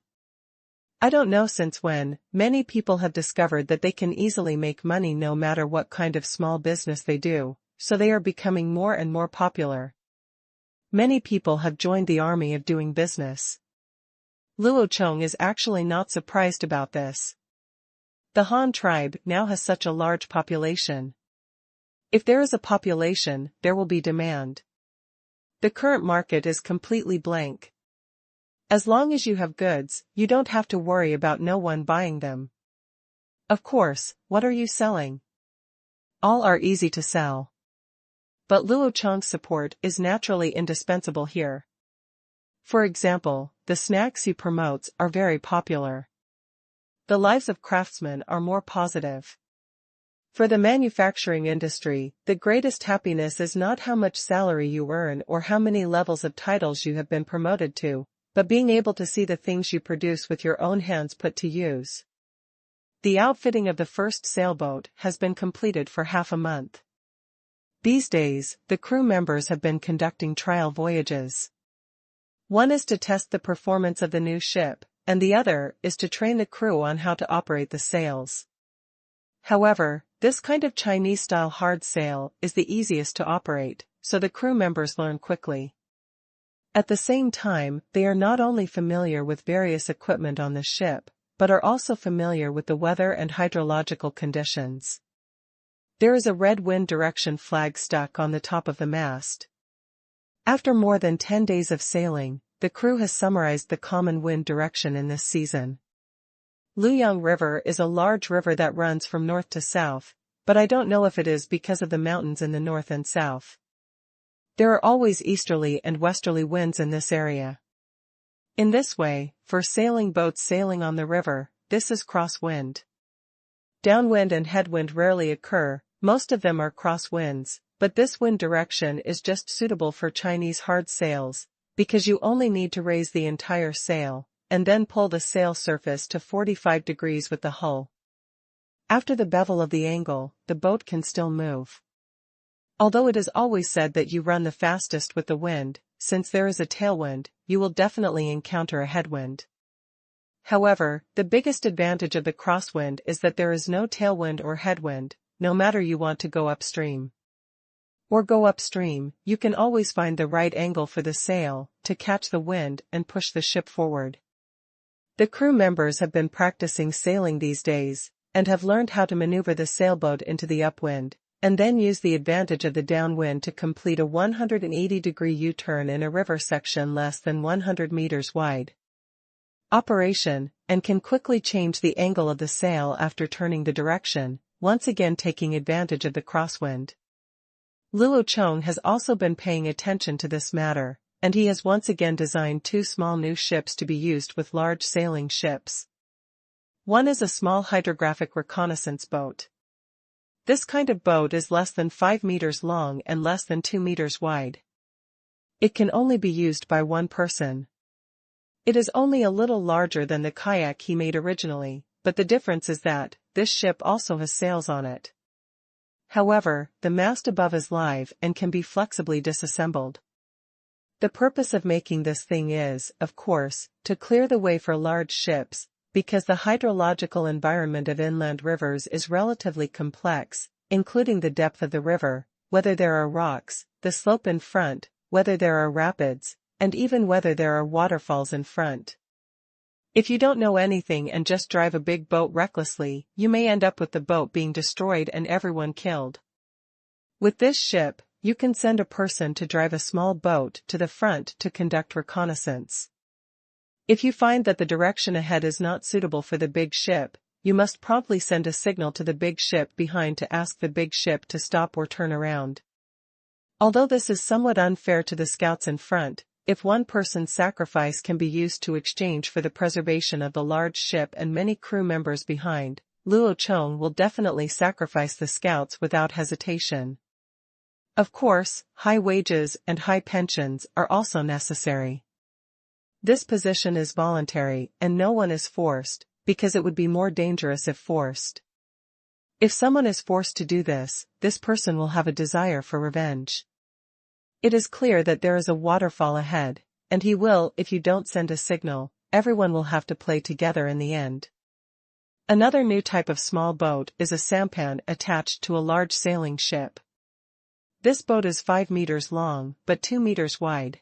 [SPEAKER 1] I don't know since when, many people have discovered that they can easily make money no matter what kind of small business they do, so they are becoming more and more popular. Many people have joined the army of doing business. Luo Chong is actually not surprised about this. The Han tribe now has such a large population. If there is a population, there will be demand. The current market is completely blank. As long as you have goods, you don't have to worry about no one buying them. Of course, what are you selling? All are easy to sell. But Luo Chong's support is naturally indispensable here. For example, the snacks he promotes are very popular. The lives of craftsmen are more positive. For the manufacturing industry, the greatest happiness is not how much salary you earn or how many levels of titles you have been promoted to, but being able to see the things you produce with your own hands put to use. The outfitting of the first sailboat has been completed for half a month. These days, the crew members have been conducting trial voyages. One is to test the performance of the new ship, and the other is to train the crew on how to operate the sails. However, this kind of Chinese-style hard sail is the easiest to operate, so the crew members learn quickly. At the same time, they are not only familiar with various equipment on the ship, but are also familiar with the weather and hydrological conditions. There is a red wind direction flag stuck on the top of the mast. After more than 10 days of sailing, the crew has summarized the common wind direction in this season. Luyang River is a large river that runs from north to south, but I don't know if it is because of the mountains in the north and south. There are always easterly and westerly winds in this area. In this way, for sailing boats sailing on the river, this is crosswind. Downwind and headwind rarely occur, most of them are crosswinds, but this wind direction is just suitable for Chinese hard sails, because you only need to raise the entire sail, and then pull the sail surface to 45 degrees with the hull. After the bevel of the angle, the boat can still move. Although it is always said that you run the fastest with the wind, since there is a tailwind, you will definitely encounter a headwind. However, the biggest advantage of the crosswind is that there is no tailwind or headwind, no matter you want to go upstream or go upstream, you can always find the right angle for the sail to catch the wind and push the ship forward. The crew members have been practicing sailing these days, and have learned how to maneuver the sailboat into the upwind, and then use the advantage of the downwind to complete a 180-degree U-turn in a river section less than 100 meters wide. Operation, and can quickly change the angle of the sail after turning the direction, once again taking advantage of the crosswind. Luo Chong has also been paying attention to this matter, and he has once again designed two small new ships to be used with large sailing ships. One is a small hydrographic reconnaissance boat. This kind of boat is less than 5 meters long and less than 2 meters wide. It can only be used by one person. It is only a little larger than the kayak he made originally, but the difference is that this ship also has sails on it. However, the mast above is live and can be flexibly disassembled. The purpose of making this thing is, of course, to clear the way for large ships, because the hydrological environment of inland rivers is relatively complex, including the depth of the river, whether there are rocks, the slope in front, whether there are rapids, and even whether there are waterfalls in front. If you don't know anything and just drive a big boat recklessly, you may end up with the boat being destroyed and everyone killed. With this ship, you can send a person to drive a small boat to the front to conduct reconnaissance. If you find that the direction ahead is not suitable for the big ship, you must promptly send a signal to the big ship behind to ask the big ship to stop or turn around. Although this is somewhat unfair to the scouts in front, if one person's sacrifice can be used to exchange for the preservation of the large ship and many crew members behind, Luo Chong will definitely sacrifice the scouts without hesitation. Of course, high wages and high pensions are also necessary. This position is voluntary and no one is forced, because it would be more dangerous if forced. If someone is forced to do this, this person will have a desire for revenge. It is clear that there is a waterfall ahead, and he will, if you don't send a signal, everyone will have to play together in the end. Another new type of small boat is a sampan attached to a large sailing ship. This boat is 5 meters long, but 2 meters wide.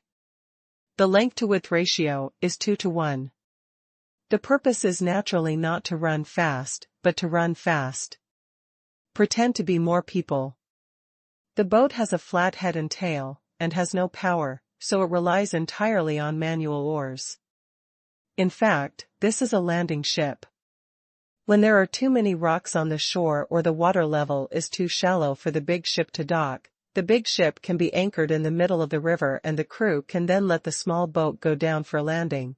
[SPEAKER 1] The length-to-width ratio is 2:1. The purpose is naturally not to run fast, but to run fast. Pretend to be more people. The boat has a flat head and tail, and has no power, so it relies entirely on manual oars. In fact, this is a landing ship. When there are too many rocks on the shore or the water level is too shallow for the big ship to dock, the big ship can be anchored in the middle of the river and the crew can then let the small boat go down for landing.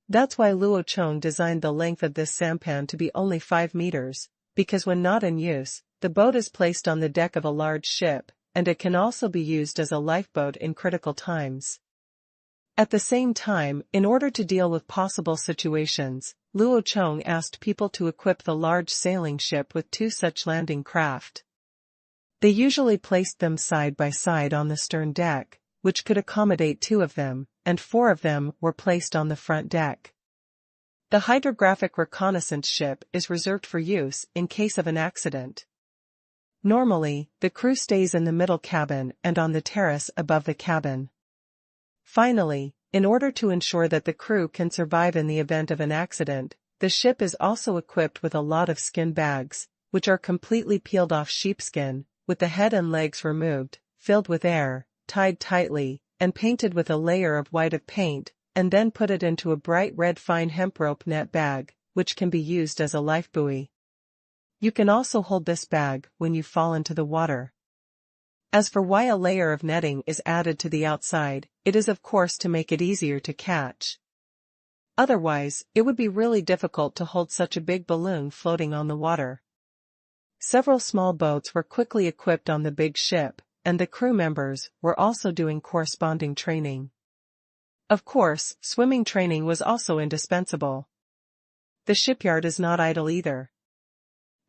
[SPEAKER 1] That's why Luo Chong designed the length of this sampan to be only 5 meters, because when not in use, the boat is placed on the deck of a large ship, and it can also be used as a lifeboat in critical times. At the same time, in order to deal with possible situations, Luo Chong asked people to equip the large sailing ship with 2 such landing craft. They usually placed them side by side on the stern deck, which could accommodate 2 of them, and 4 of them were placed on the front deck. The hydrographic reconnaissance ship is reserved for use in case of an accident. Normally, the crew stays in the middle cabin and on the terrace above the cabin. Finally, in order to ensure that the crew can survive in the event of an accident, the ship is also equipped with a lot of skin bags, which are completely peeled off sheepskin, with the head and legs removed, filled with air, tied tightly, and painted with a layer of white of paint, and then put it into a bright red fine hemp rope net bag, which can be used as a life buoy. You can also hold this bag when you fall into the water. As for why a layer of netting is added to the outside, it is of course to make it easier to catch. Otherwise, it would be really difficult to hold such a big balloon floating on the water. Several small boats were quickly equipped on the big ship, and the crew members were also doing corresponding training. Of course, swimming training was also indispensable. The shipyard is not idle either.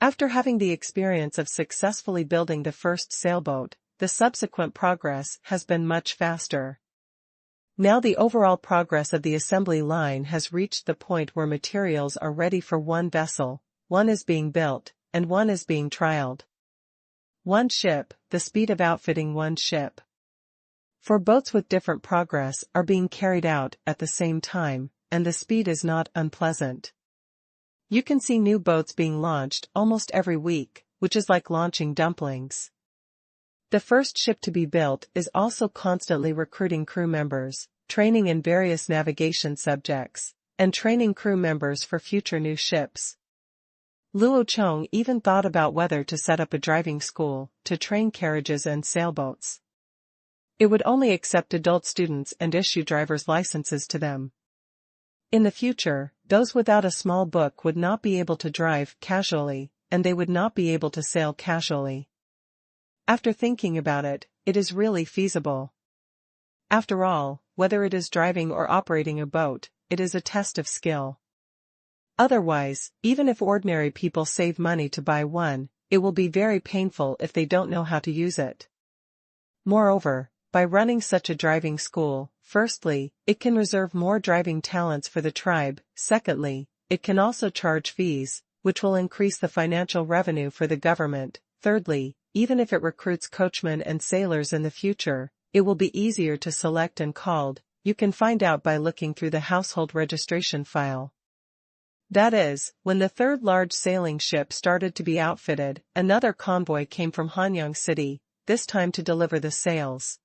[SPEAKER 1] After having the experience of successfully building the first sailboat, the subsequent progress has been much faster. Now the overall progress of the assembly line has reached the point where materials are ready for one vessel, one is being built, and one is being trialed. One ship, the speed of outfitting one ship. For boats with different progress are being carried out at the same time, and the speed is not unpleasant. You can see new boats being launched almost every week, which is like launching dumplings. The first ship to be built is also constantly recruiting crew members, training in various navigation subjects, and training crew members for future new ships. Luo Chong even thought about whether to set up a driving school to train carriages and sailboats. It would only accept adult students and issue driver's licenses to them. In the future, those without a small book would not be able to drive casually, and they would not be able to sail casually. After thinking about it, it is really feasible. After all, whether it is driving or operating a boat, it is a test of skill. Otherwise, even if ordinary people save money to buy one, it will be very painful if they don't know how to use it. Moreover, by running such a driving school, firstly, it can reserve more driving talents for the tribe, secondly, it can also charge fees, which will increase the financial revenue for the government, thirdly, even if it recruits coachmen and sailors in the future, it will be easier to select and called, you can find out by looking through the household registration file. That is, when the third large sailing ship started to be outfitted, another convoy came from Hanyang City, this time to deliver the sails.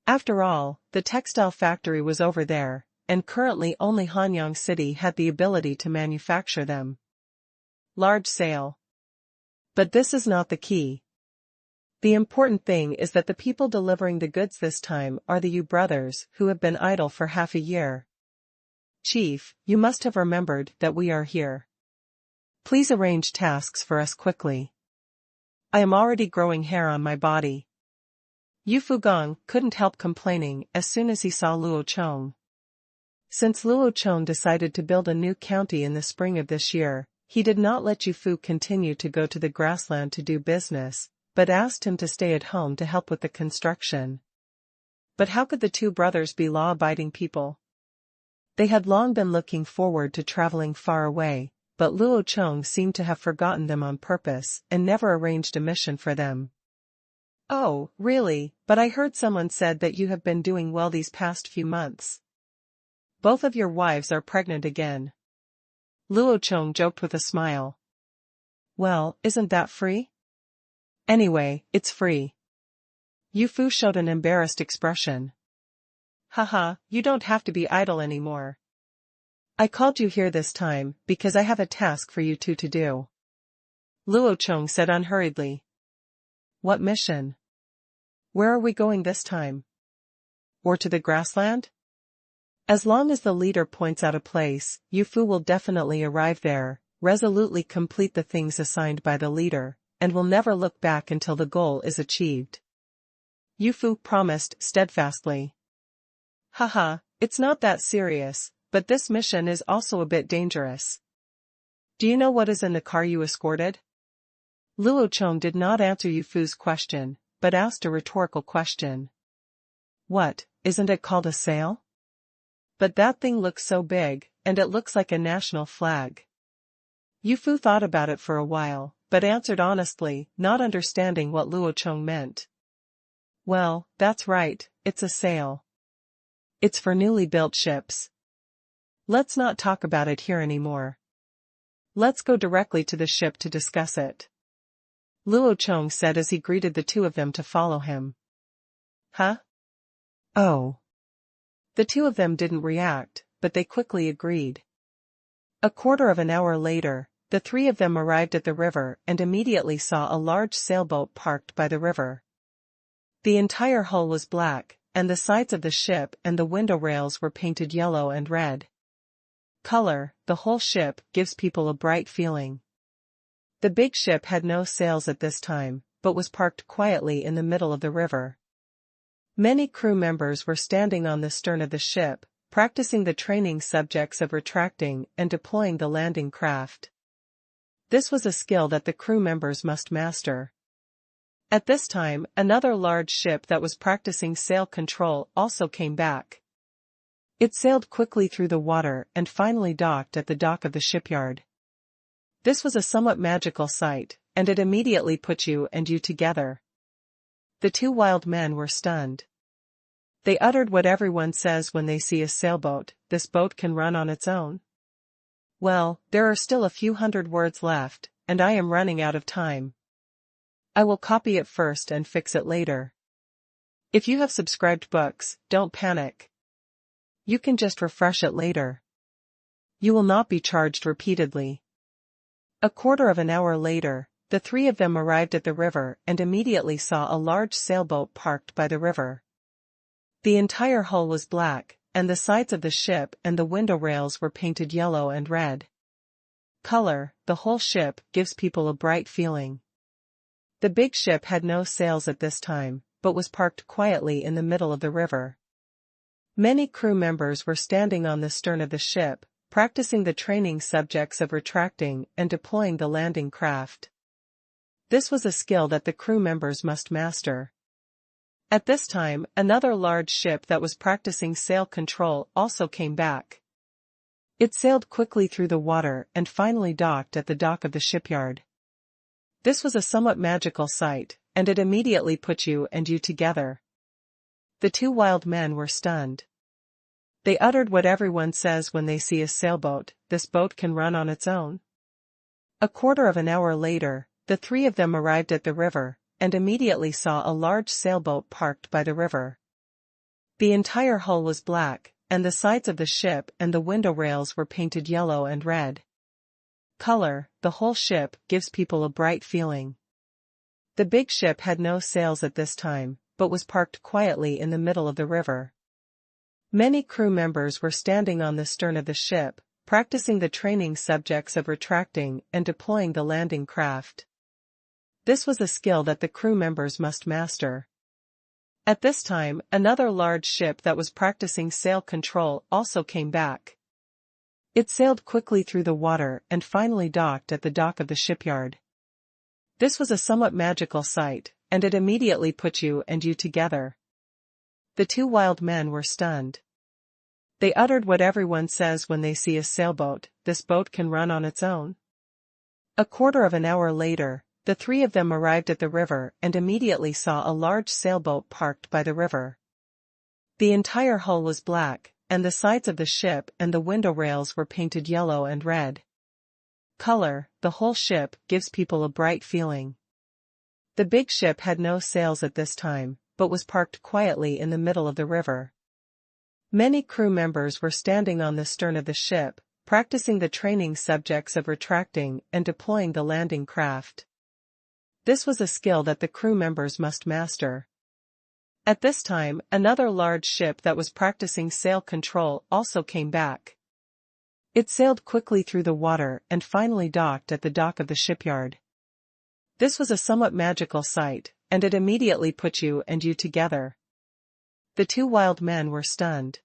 [SPEAKER 1] After all, the textile factory was over there, and currently only Hanyang City had the ability to manufacture them. Large sail. But this is not the key. The important thing is that the people delivering the goods this time are the Yu brothers who have been idle for half a year. Chief, you must have remembered that we are here. Please arrange tasks for us quickly. I am already growing hair on my body. Yu Fugong couldn't help complaining as soon as he saw Luo Chong. Since Luo Chong decided to build a new county in the spring of this year, he did not let Yu Fu continue to go to the grassland to do business, but asked him to stay at home to help with the construction. But how could the two brothers be law-abiding people? They had long been looking forward to traveling far away, but Luo Chong seemed to have forgotten them on purpose and never arranged a mission for them. Oh, really, but I heard someone said that you have been doing well these past few months. Both of your wives are pregnant again. Luo Chong joked with a smile. Well, isn't that free? Anyway, it's free. Yu Fu showed an embarrassed expression. Haha, you don't have to be idle anymore. I called you here this time because I have a task for you two to do. Luo Chong said unhurriedly. What mission? Where are we going this time? Or to the grassland? As long as the leader points out a place, Yu Fu will definitely arrive there, resolutely complete the things assigned by the leader, and will never look back until the goal is achieved. Yu Fu promised steadfastly. Haha, it's not that serious, but this mission is also a bit dangerous. Do you know what is in the car you escorted? Luo Chong did not answer Yu Fu's question, but asked a rhetorical question. What, isn't it called a sail? But that thing looks so big, and it looks like a national flag. Yu Fu thought about it for a while, but answered honestly, not understanding what Luo Chong meant. Well, that's right, it's a sail. It's for newly built ships. Let's not talk about it here anymore. Let's go directly to the ship to discuss it. Luo Chong said as he greeted the two of them to follow him. Huh? Oh. The two of them didn't react, but they quickly agreed. A quarter of an hour later, the three of them arrived at the river and immediately saw a large sailboat parked by the river. The entire hull was black, and the sides of the ship and the window rails were painted yellow and red. Color, the whole ship gives people a bright feeling. The big ship had no sails at this time, but was parked quietly in the middle of the river. Many crew members were standing on the stern of the ship, practicing the training subjects of retracting and deploying the landing craft. This was a skill that the crew members must master. At this time, another large ship that was practicing sail control also came back. It sailed quickly through the water and finally docked at the dock of the shipyard. This was a somewhat magical sight, and it immediately put you together. The two wild men were stunned. They uttered what everyone says when they see a sailboat: "This boat can run on its own." Well, there are still a few hundred words left, and I am running out of time. I will copy it first and fix it later. If you have subscribed books, don't panic. You can just refresh it later. You will not be charged repeatedly. A quarter of an hour later, the three of them arrived at the river and immediately saw a large sailboat parked by the river. The entire hull was black, and the sides of the ship and the window rails were painted yellow and red. Color, the whole ship gives people a bright feeling. The big ship had no sails at this time, but was parked quietly in the middle of the river. Many crew members were standing on the stern of the ship, practicing the training subjects of retracting and deploying the landing craft. This was a skill that the crew members must master. At this time, another large ship that was practicing sail control also came back. It sailed quickly through the water and finally docked at the dock of the shipyard. This was a somewhat magical sight, and it immediately put you together. The two wild men were stunned. They uttered what everyone says when they see a sailboat: "This boat can run on its own." A quarter of an hour later, the three of them arrived at the river, and immediately saw a large sailboat parked by the river. The entire hull was black, and the sides of the ship and the window rails were painted yellow and red. Color, the whole ship gives people a bright feeling. The big ship had no sails at this time, but was parked quietly in the middle of the river. Many crew members were standing on the stern of the ship, practicing the training subjects of retracting and deploying the landing craft. This was a skill that the crew members must master. At this time, another large ship that was practicing sail control also came back. It sailed quickly through the water and finally docked at the dock of the shipyard. This was a somewhat magical sight, and it immediately put you together. The two wild men were stunned. They uttered what everyone says when they see a sailboat: "This boat can run on its own." A quarter of an hour later, the three of them arrived at the river and immediately saw a large sailboat parked by the river. The entire hull was black, and the sides of the ship and the window rails were painted yellow and red. Color, the whole ship gives people a bright feeling. The big ship had no sails at this time, but was parked quietly in the middle of the river. Many crew members were standing on the stern of the ship, practicing the training subjects of retracting and deploying the landing craft. This was a skill that the crew members must master. At this time, another large ship that was practicing sail control also came back. It sailed quickly through the water and finally docked at the dock of the shipyard. This was a somewhat magical sight, and it immediately put you together. The two wild men were stunned.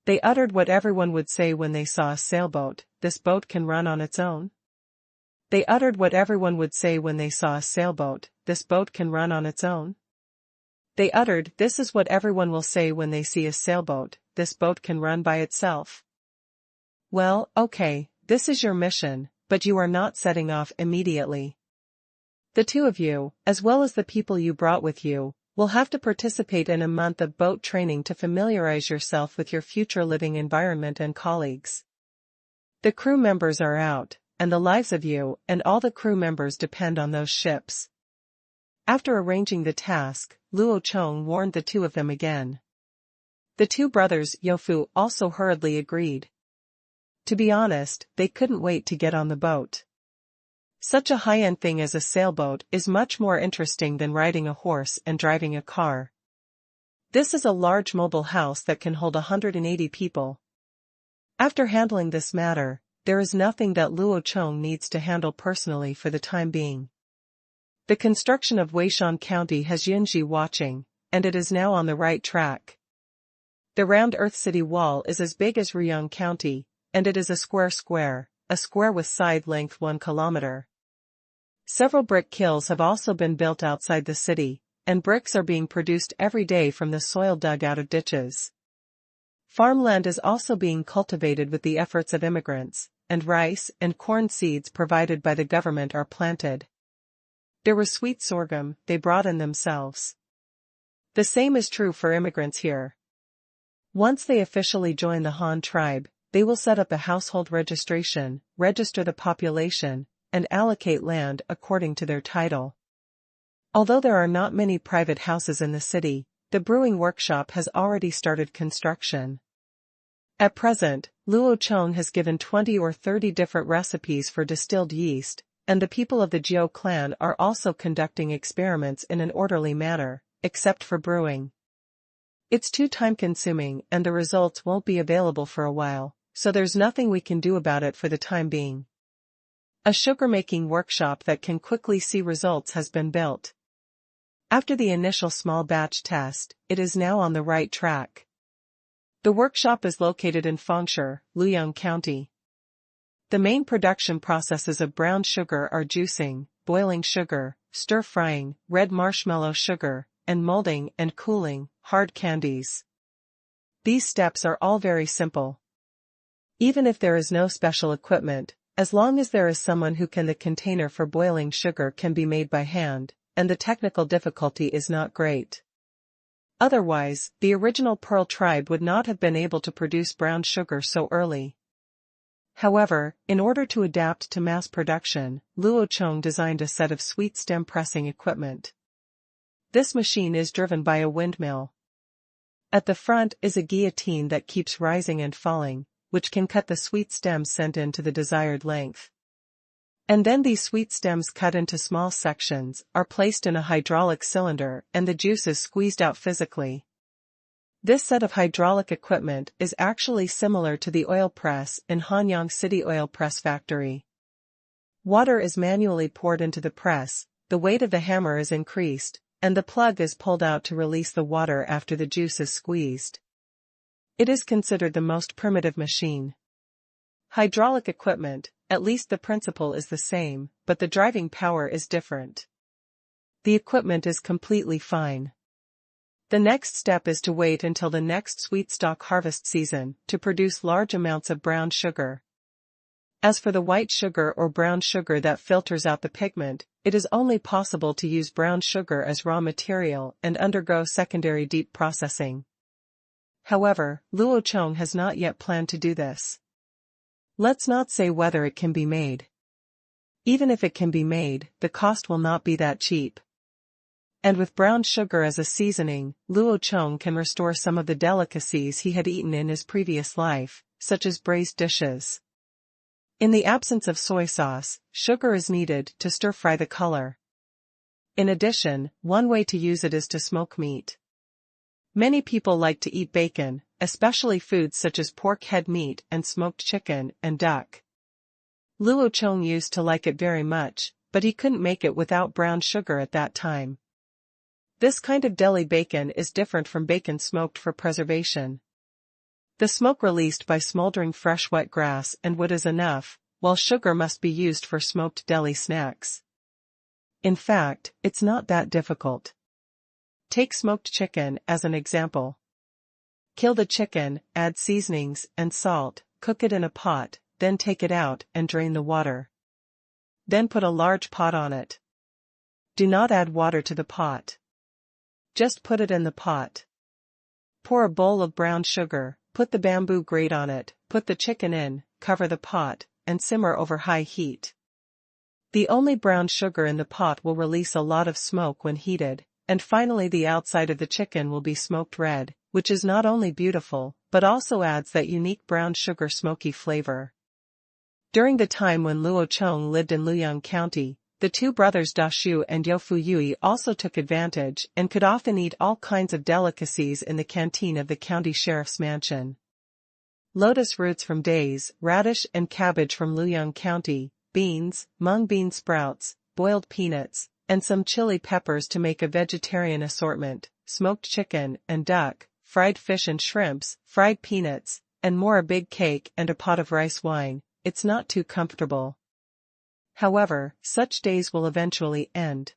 [SPEAKER 1] They uttered what everyone would say when they saw a sailboat: "This boat can run on its own." They uttered what everyone would say when they saw a sailboat: "This boat can run on its own." They uttered, "This is what everyone will say when they see a sailboat: "This boat can run by itself." Well, okay, this is your mission, but you are not setting off immediately. The two of you, as well as the people you brought with you, will have to participate in a month of boat training to familiarize yourself with your future living environment and colleagues. The crew members are out, and the lives of you and all the crew members depend on those ships. After arranging the task, Luo Chong warned the two of them again. The two brothers Yofu also hurriedly agreed. To be honest, they couldn't wait to get on the boat. Such a high-end thing as a sailboat is much more interesting than riding a horse and driving a car. This is a large mobile house that can hold 180 people. After handling this matter, there is nothing that Luo Chong needs to handle personally for the time being. The construction of Weishan County has Yunji watching, and it is now on the right track. The round Earth City wall is as big as Ruyang County, and it is a square with side length 1 kilometer. Several brick kilns have also been built outside the city, and bricks are being produced every day from the soil dug out of ditches. Farmland is also being cultivated with the efforts of immigrants, and rice and corn seeds provided by the government are planted. There was sweet sorghum they brought in themselves. The same is true for immigrants here. Once they officially join the Han tribe, they will set up a household registration, register the population, and allocate land according to their title. Although there are not many private houses in the city, the brewing workshop has already started construction. At present, Luo Chong has given 20 or 30 different recipes for distilled yeast, and the people of the Jiao clan are also conducting experiments in an orderly manner, except for brewing. It's too time-consuming and the results won't be available for a while, so there's nothing we can do about it for the time being. A sugar-making workshop that can quickly see results has been built. After the initial small batch test, it is now on the right track. The workshop is located in Fengshe, Luoyang County. The main production processes of brown sugar are juicing, boiling sugar, stir-frying, red marshmallow sugar, and molding and cooling hard candies. These steps are all very simple. Even if there is no special equipment, as long as there is someone who can, the container for boiling sugar can be made by hand, and the technical difficulty is not great. Otherwise, the original Pearl tribe would not have been able to produce brown sugar so early. However, in order to adapt to mass production, Luo Chong designed a set of sweet stem pressing equipment. This machine is driven by a windmill. At the front is a guillotine that keeps rising and falling, which can cut the sweet stems sent in to the desired length. And then these sweet stems cut into small sections are placed in a hydraulic cylinder and the juice is squeezed out physically. This set of hydraulic equipment is actually similar to the oil press in Hanyang City Oil Press Factory. Water is manually poured into the press, the weight of the hammer is increased, and the plug is pulled out to release the water after the juice is squeezed. It is considered the most primitive machine. Hydraulic equipment, at least the principle is the same, but the driving power is different. The equipment is completely fine. The next step is to wait until the next sweet stalk harvest season to produce large amounts of brown sugar. As for the white sugar or brown sugar that filters out the pigment, it is only possible to use brown sugar as raw material and undergo secondary deep processing. However, Luo Chong has not yet planned to do this. Let's not say whether it can be made. Even if it can be made, the cost will not be that cheap. And with brown sugar as a seasoning, Luo Chong can restore some of the delicacies he had eaten in his previous life, such as braised dishes. In the absence of soy sauce, sugar is needed to stir-fry the color. In addition, one way to use it is to smoke meat. Many people like to eat bacon, especially foods such as pork head meat and smoked chicken and duck. Luo Chong used to like it very much, but he couldn't make it without brown sugar at that time. This kind of deli bacon is different from bacon smoked for preservation. The smoke released by smoldering fresh wet grass and wood is enough, while sugar must be used for smoked deli snacks. In fact, it's not that difficult. Take smoked chicken as an example. Kill the chicken, add seasonings and salt, cook it in a pot, then take it out and drain the water. Then put a large pot on it. Do not add water to the pot. Just put it in the pot. Pour a bowl of brown sugar, put the bamboo grate on it, put the chicken in, cover the pot, and simmer over high heat. The only brown sugar in the pot will release a lot of smoke when heated, and finally the outside of the chicken will be smoked red, which is not only beautiful, but also adds that unique brown sugar smoky flavor. During the time when Luo Chong lived in Luoyang County, the two brothers Da Shu and Yofu Yui also took advantage and could often eat all kinds of delicacies in the canteen of the county sheriff's mansion. lotus roots from days, radish and cabbage from Luoyang County, beans, mung bean sprouts, boiled peanuts, and some chili peppers to make a vegetarian assortment, smoked chicken and duck, fried fish and shrimps, fried peanuts, and more, a big cake and a pot of rice wine. It's not too comfortable. However, such days will eventually end.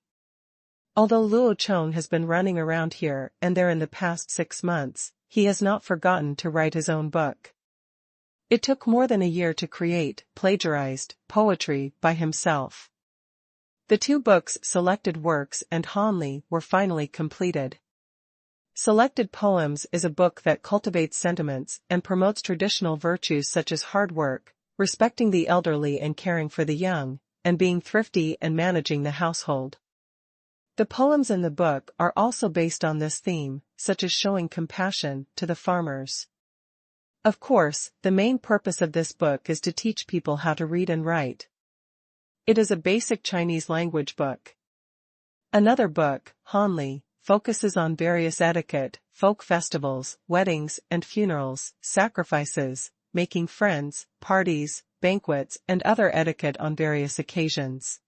[SPEAKER 1] Although Luo Chong has been running around here and there in the past 6 months, he has not forgotten to write his own book. It took more than a year to create, plagiarized, poetry by himself. The 2 books, Selected Works and Hanli, were finally completed. Selected Poems is a book that cultivates sentiments and promotes traditional virtues such as hard work, respecting the elderly and caring for the young, and being thrifty and managing the household. The poems in the book are also based on this theme, such as showing compassion to the farmers. Of course, the main purpose of this book is to teach people how to read and write. It is a basic Chinese language book. Another book, Hanli, focuses on various etiquette, folk festivals, weddings and funerals, sacrifices, making friends, parties, banquets and other etiquette on various occasions.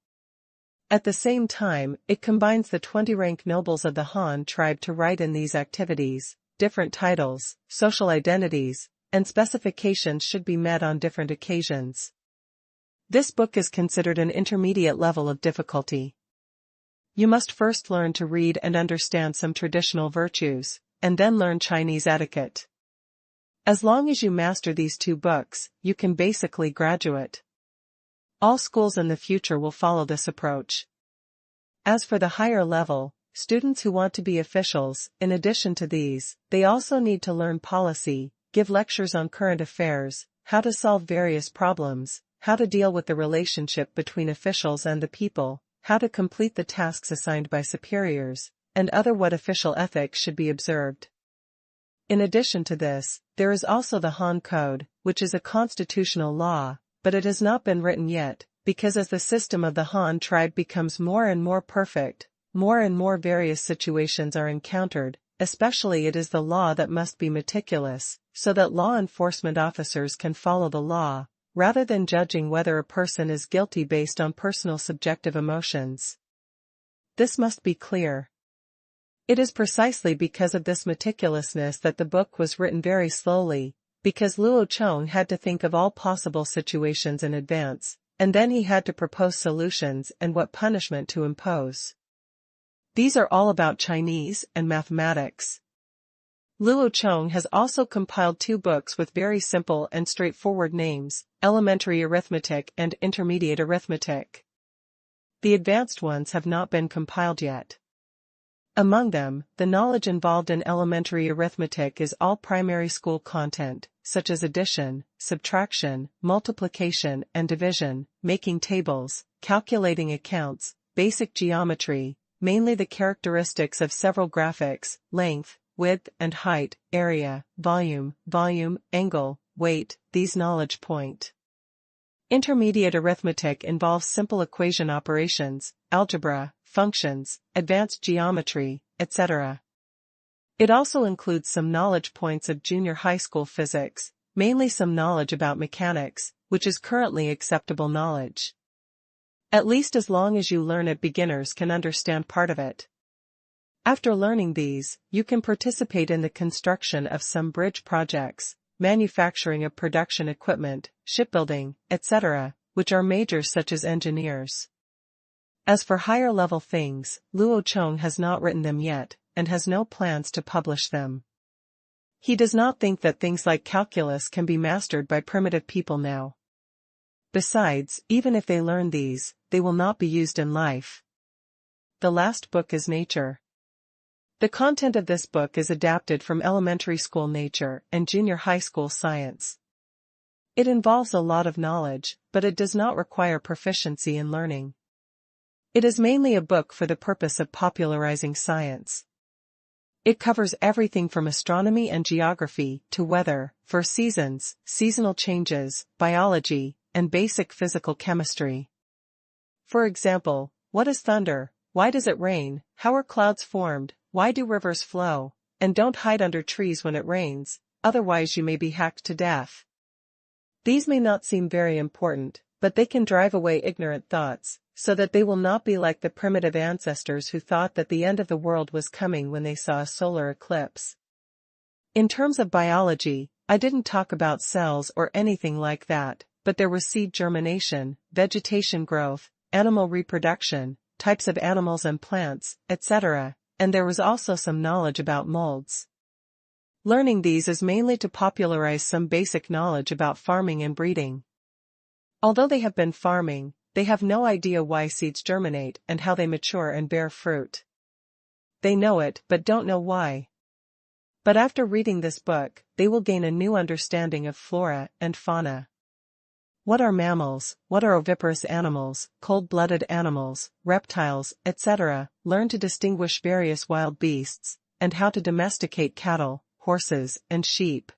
[SPEAKER 1] At the same time, it combines the 20 rank nobles of the Han tribe to write in these activities. Different titles, social identities, and specifications should be met on different occasions. This book is considered an intermediate level of difficulty. You must first learn to read and understand some traditional virtues, and then learn Chinese etiquette. As long as you master these 2 books, you can basically graduate. All schools in the future will follow this approach. As for the higher level, students who want to be officials, in addition to these, they also need to learn policy, give lectures on current affairs, how to solve various problems, how to deal with the relationship between officials and the people, how to complete the tasks assigned by superiors, and what official ethics should be observed. In addition to this, there is also the Han Code, which is a constitutional law, but it has not been written yet, because as the system of the Han tribe becomes more and more perfect, more and more various situations are encountered, especially it is the law that must be meticulous, so that law enforcement officers can follow the law, rather than judging whether a person is guilty based on personal subjective emotions. This must be clear. It is precisely because of this meticulousness that the book was written very slowly, because Luo Chong had to think of all possible situations in advance, and then he had to propose solutions and what punishment to impose. These are all about Chinese and mathematics. Luo Chong has also compiled 2 books with very simple and straightforward names, Elementary Arithmetic and Intermediate Arithmetic. The advanced ones have not been compiled yet. Among them, the knowledge involved in elementary arithmetic is all primary school content, such as addition, subtraction, multiplication and division, making tables, calculating accounts, basic geometry, mainly the characteristics of several graphics, length, width and height, area, volume, angle, weight, these knowledge point. Intermediate arithmetic involves simple equation operations, algebra, functions, advanced geometry, etc. It also includes some knowledge points of junior high school physics, mainly some knowledge about mechanics, which is currently acceptable knowledge. At least as long as you learn it, beginners can understand part of it. After learning these, you can participate in the construction of some bridge projects, manufacturing of production equipment, shipbuilding, etc., which are majors such as engineers. As for higher level things, Luo Chong has not written them yet, and has no plans to publish them. He does not think that things like calculus can be mastered by primitive people now. Besides, even if they learn these, they will not be used in life. The last book is Nature. The content of this book is adapted from elementary school nature and junior high school science. It involves a lot of knowledge, but it does not require proficiency in learning. It is mainly a book for the purpose of popularizing science. It covers everything from astronomy and geography to weather, for seasons, seasonal changes, biology, and basic physical chemistry. For example, what is thunder? Why does it rain? How are clouds formed? Why do rivers flow? And don't hide under trees when it rains. otherwise you may be hacked to death. These may not seem very important, but they can drive away ignorant thoughts, so that they will not be like the primitive ancestors who thought that the end of the world was coming when they saw a solar eclipse. In terms of biology, I didn't talk about cells or anything like that, but there was seed germination, vegetation growth, animal reproduction, types of animals and plants, etc., and there was also some knowledge about molds. Learning these is mainly to popularize some basic knowledge about farming and breeding. Although they have been farming, they have no idea why seeds germinate and how they mature and bear fruit. They know it but don't know why. But after reading this book, they will gain a new understanding of flora and fauna. What are mammals, what are oviparous animals, cold-blooded animals, reptiles, etc., learn to distinguish various wild beasts, and how to domesticate cattle, horses, and sheep.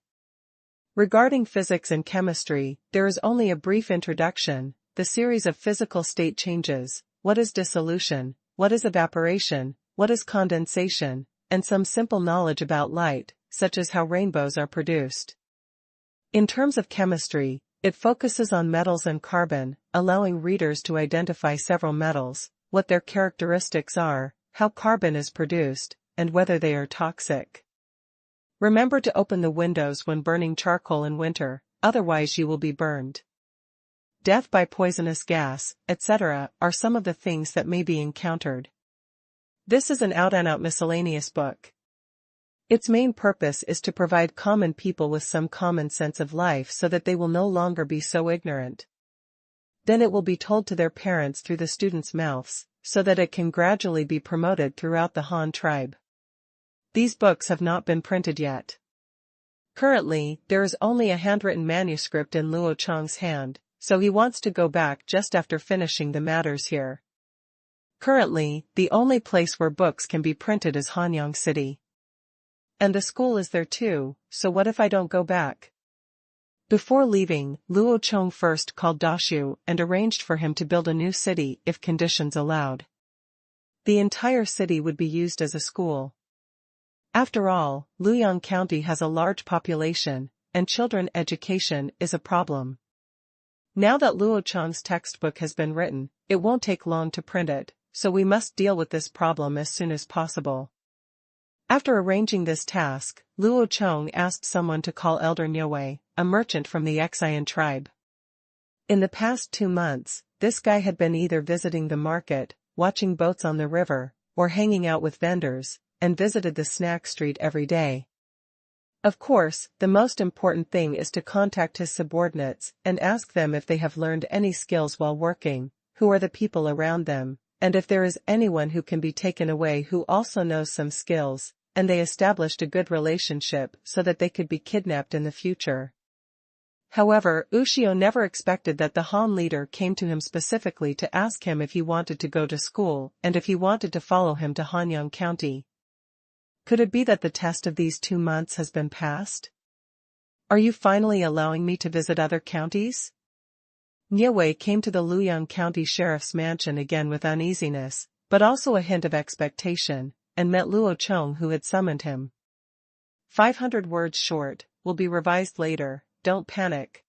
[SPEAKER 1] Regarding physics and chemistry, there is only a brief introduction, the series of physical state changes, what is dissolution, what is evaporation, what is condensation, and some simple knowledge about light, such as how rainbows are produced. In terms of chemistry, it focuses on metals and carbon, allowing readers to identify several metals, what their characteristics are, how carbon is produced, and whether they are toxic. Remember to open the windows when burning charcoal in winter, otherwise you will be burned. Death by poisonous gas, etc., are some of the things that may be encountered. This is an out-and-out miscellaneous book. Its main purpose is to provide common people with some common sense of life so that they will no longer be so ignorant. Then it will be told to their parents through the students' mouths, so that it can gradually be promoted throughout the Han tribe. These books have not been printed yet. Currently, there is only a handwritten manuscript in Luo Chong's hand, so he wants to go back just after finishing the matters here. Currently, the only place where books can be printed is Hanyang City. And the school is there too, so what if I don't go back? Before leaving, Luo Chong first called Dashu and arranged for him to build a new city if conditions allowed. The entire city would be used as a school. After all, Luoyang County has a large population, and children education is a problem. Now that Luo Chong's textbook has been written, it won't take long to print it, so we must deal with this problem as soon as possible. After arranging this task, Luo Chong asked someone to call Elder Niue, a merchant from the Qingshu tribe. In the past 2 months, this guy had been either visiting the market, watching boats on the river, or hanging out with vendors, and visited the snack street every day. Of course, the most important thing is to contact his subordinates and ask them if they have learned any skills while working, who are the people around them, and if there is anyone who can be taken away who also knows some skills, and they established a good relationship so that they could be kidnapped in the future. However, Ushio never expected that the Han leader came to him specifically to ask him if he wanted to go to school and if he wanted to follow him to Hanyang County. Could it be that the test of these 2 months has been passed? Are you finally allowing me to visit other counties? Niue came to the Luoyang County Sheriff's mansion again with uneasiness, but also a hint of expectation, and met Luo Chong who had summoned him. 500 words short, will be revised later, don't panic.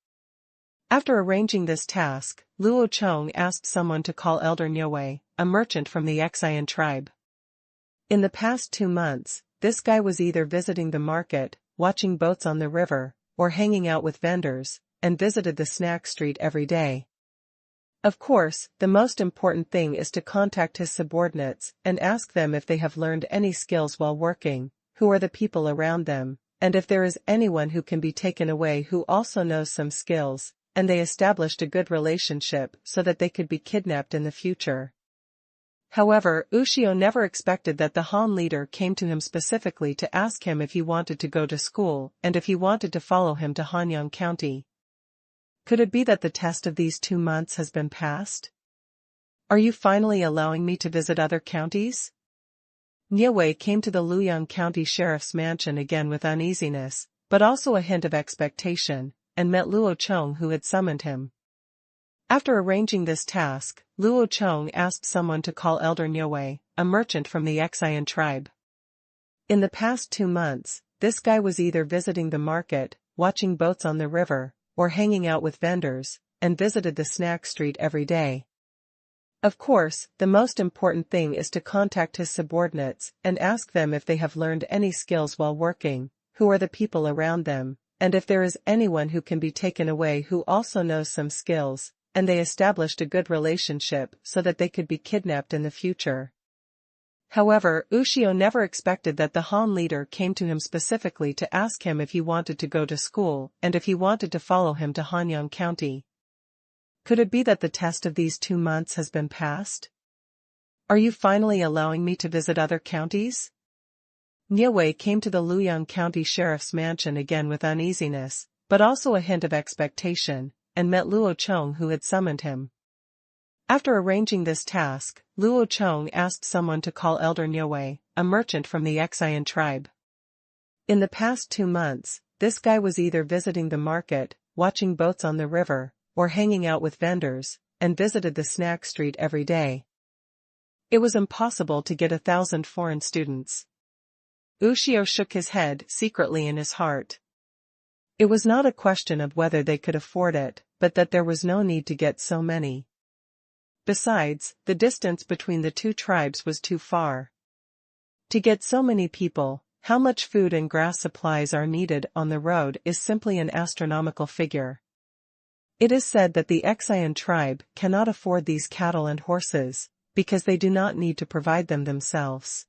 [SPEAKER 1] After arranging this task, Luo Chong asked someone to call Elder Niue, a merchant from the Qingshu tribe. In the past 2 months, this guy was either visiting the market, watching boats on the river, or hanging out with vendors, and visited the snack street every day. Of course, the most important thing is to contact his subordinates and ask them if they have learned any skills while working, who are the people around them, and if there is anyone who can be taken away who also knows some skills, and they established a good relationship so that they could be kidnapped in the future. However, Ushio never expected that the Han leader came to him specifically to ask him if he wanted to go to school and if he wanted to follow him to Hanyang County. Could it be that the test of these 2 months has been passed? Are you finally allowing me to visit other counties? Niue came to the Luoyang County Sheriff's mansion again with uneasiness, but also a hint of expectation, and met Luo Chong who had summoned him. After arranging this task, Luo Chong asked someone to call Elder Niue, a merchant from the Qingshu tribe. In the past 2 months, this guy was either visiting the market, watching boats on the river, or hanging out with vendors, and visited the snack street every day. Of course, the most important thing is to contact his subordinates and ask them if they have learned any skills while working, who are the people around them, and if there is anyone who can be taken away who also knows some skills, and they established a good relationship so that they could be kidnapped in the future. However, Ushio never expected that the Han leader came to him specifically to ask him if he wanted to go to school and if he wanted to follow him to Hanyang County. Could it be that the test of these 2 months has been passed? Are you finally allowing me to visit other counties? Niewei came to the Luoyang County Sheriff's mansion again with uneasiness, but also a hint of expectation, and met Luo Chong who had summoned him. After arranging this task, Luo Chong asked someone to call Elder Niewei, a merchant from the Qingshu tribe. In the past 2 months, this guy was either visiting the market, watching boats on the river, or hanging out with vendors, and visited the snack street every day. It was impossible to get 1,000 foreign students. Ushio shook his head secretly in his heart. It was not a question of whether they could afford it, but that there was no need to get so many. Besides, the distance between the 2 tribes was too far. To get so many people, how much food and grass supplies are needed on the road is simply an astronomical figure. It is said that the Qingshu tribe cannot afford these cattle and horses, because they do not need to provide them themselves.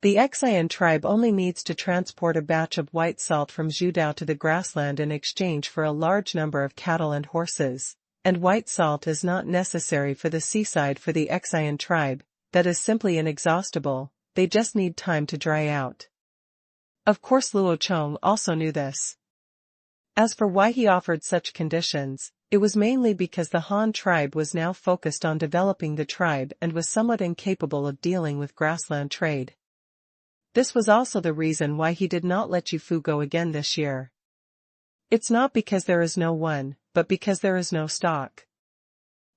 [SPEAKER 1] The Qingshu tribe only needs to transport a batch of white salt from Zhudao to the grassland in exchange for a large number of cattle and horses, and white salt is not necessary for the seaside for the Qingshu tribe, that is simply inexhaustible, they just need time to dry out. Of course Luo Chong also knew this. As for why he offered such conditions, it was mainly because the Han tribe was now focused on developing the tribe and was somewhat incapable of dealing with grassland trade. This was also the reason why he did not let Yufu go again this year. It's not because there is no one, but because there is no stock.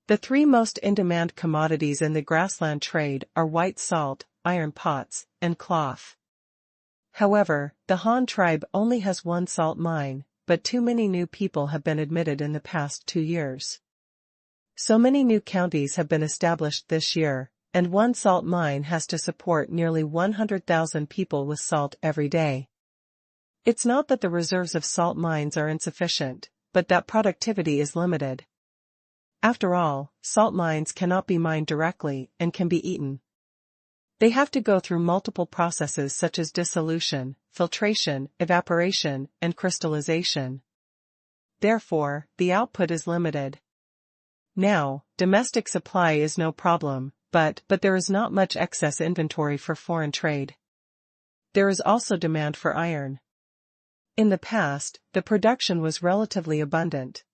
[SPEAKER 1] The 3 most in-demand commodities in the grassland trade are white salt, iron pots, and cloth. However, the Han tribe only has 1 salt mine, but too many new people have been admitted in the past 2 years. So many new counties have been established this year, and 1 salt mine has to support nearly 100,000 people with salt every day. It's not that the reserves of salt mines are insufficient, but that productivity is limited. After all, salt mines cannot be mined directly and can be eaten. They have to go through multiple processes such as dissolution, filtration, evaporation, and crystallization. Therefore, the output is limited. Now, domestic supply is no problem, but there is not much excess inventory for foreign trade. There is also demand for iron. In the past, the production was relatively abundant.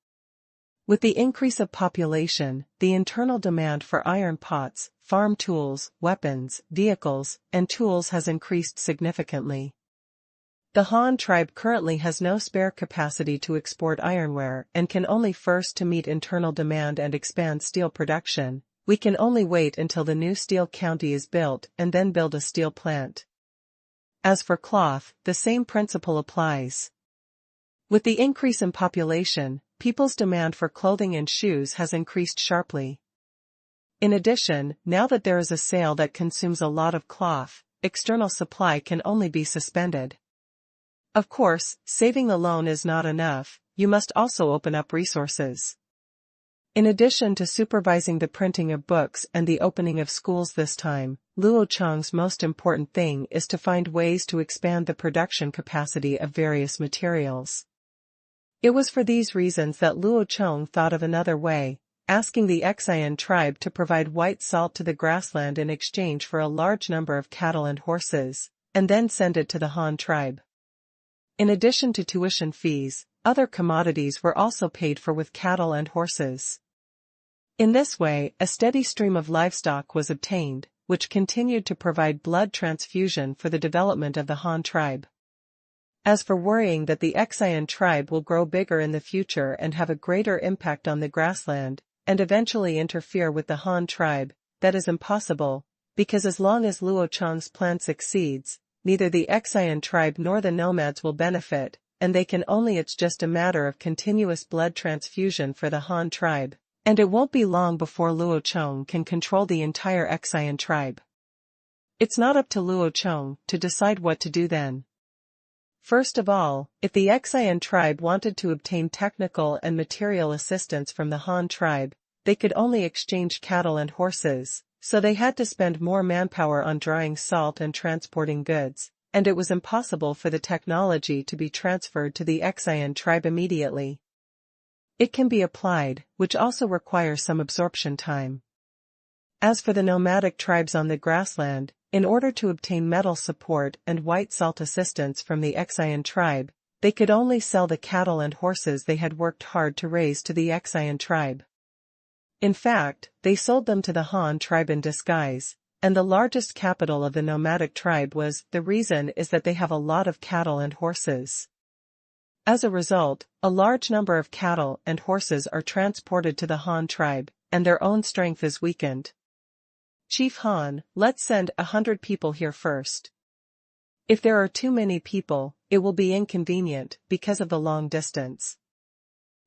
[SPEAKER 1] With the increase of population, the internal demand for iron pots, farm tools, weapons, vehicles, and tools has increased significantly. The Han tribe currently has no spare capacity to export ironware and can only first to meet internal demand and expand steel production. We can only wait until the new steel county is built and then build a steel plant. As for cloth, the same principle applies. With the increase in population, people's demand for clothing and shoes has increased sharply. In addition, now that there is a sale that consumes a lot of cloth, external supply can only be suspended. Of course, saving alone is not enough, you must also open up resources. In addition to supervising the printing of books and the opening of schools this time, Luo Chong's most important thing is to find ways to expand the production capacity of various materials. It was for these reasons that Luo Chong thought of another way, asking the Qingshu tribe to provide white salt to the grassland in exchange for a large number of cattle and horses, and then send it to the Han tribe. In addition to tuition fees, other commodities were also paid for with cattle and horses. In this way, a steady stream of livestock was obtained, which continued to provide blood transfusion for the development of the Han tribe. As for worrying that the Qingshu tribe will grow bigger in the future and have a greater impact on the grassland, and eventually interfere with the Han tribe, that is impossible, because as long as Luo Chong's plan succeeds, neither the Xian tribe nor the nomads will benefit, and it's just a matter of continuous blood transfusion for the Han tribe, and it won't be long before Luo Chong can control the entire Xian tribe. It's not up to Luo Chong to decide what to do then. First of all, if the Xian tribe wanted to obtain technical and material assistance from the Han tribe, they could only exchange cattle and horses, so they had to spend more manpower on drying salt and transporting goods, and it was impossible for the technology to be transferred to the Xian tribe immediately. It can be applied, which also requires some absorption time. As for the nomadic tribes on the grassland, in order to obtain metal support and white salt assistance from the Xian tribe, they could only sell the cattle and horses they had worked hard to raise to the Xian tribe. In fact, they sold them to the Han tribe in disguise, and the largest capital of the nomadic tribe the reason is that they have a lot of cattle and horses. As a result, a large number of cattle and horses are transported to the Han tribe, and their own strength is weakened. Chief Han, let's send 100 people here first. If there are too many people, it will be inconvenient because of the long distance.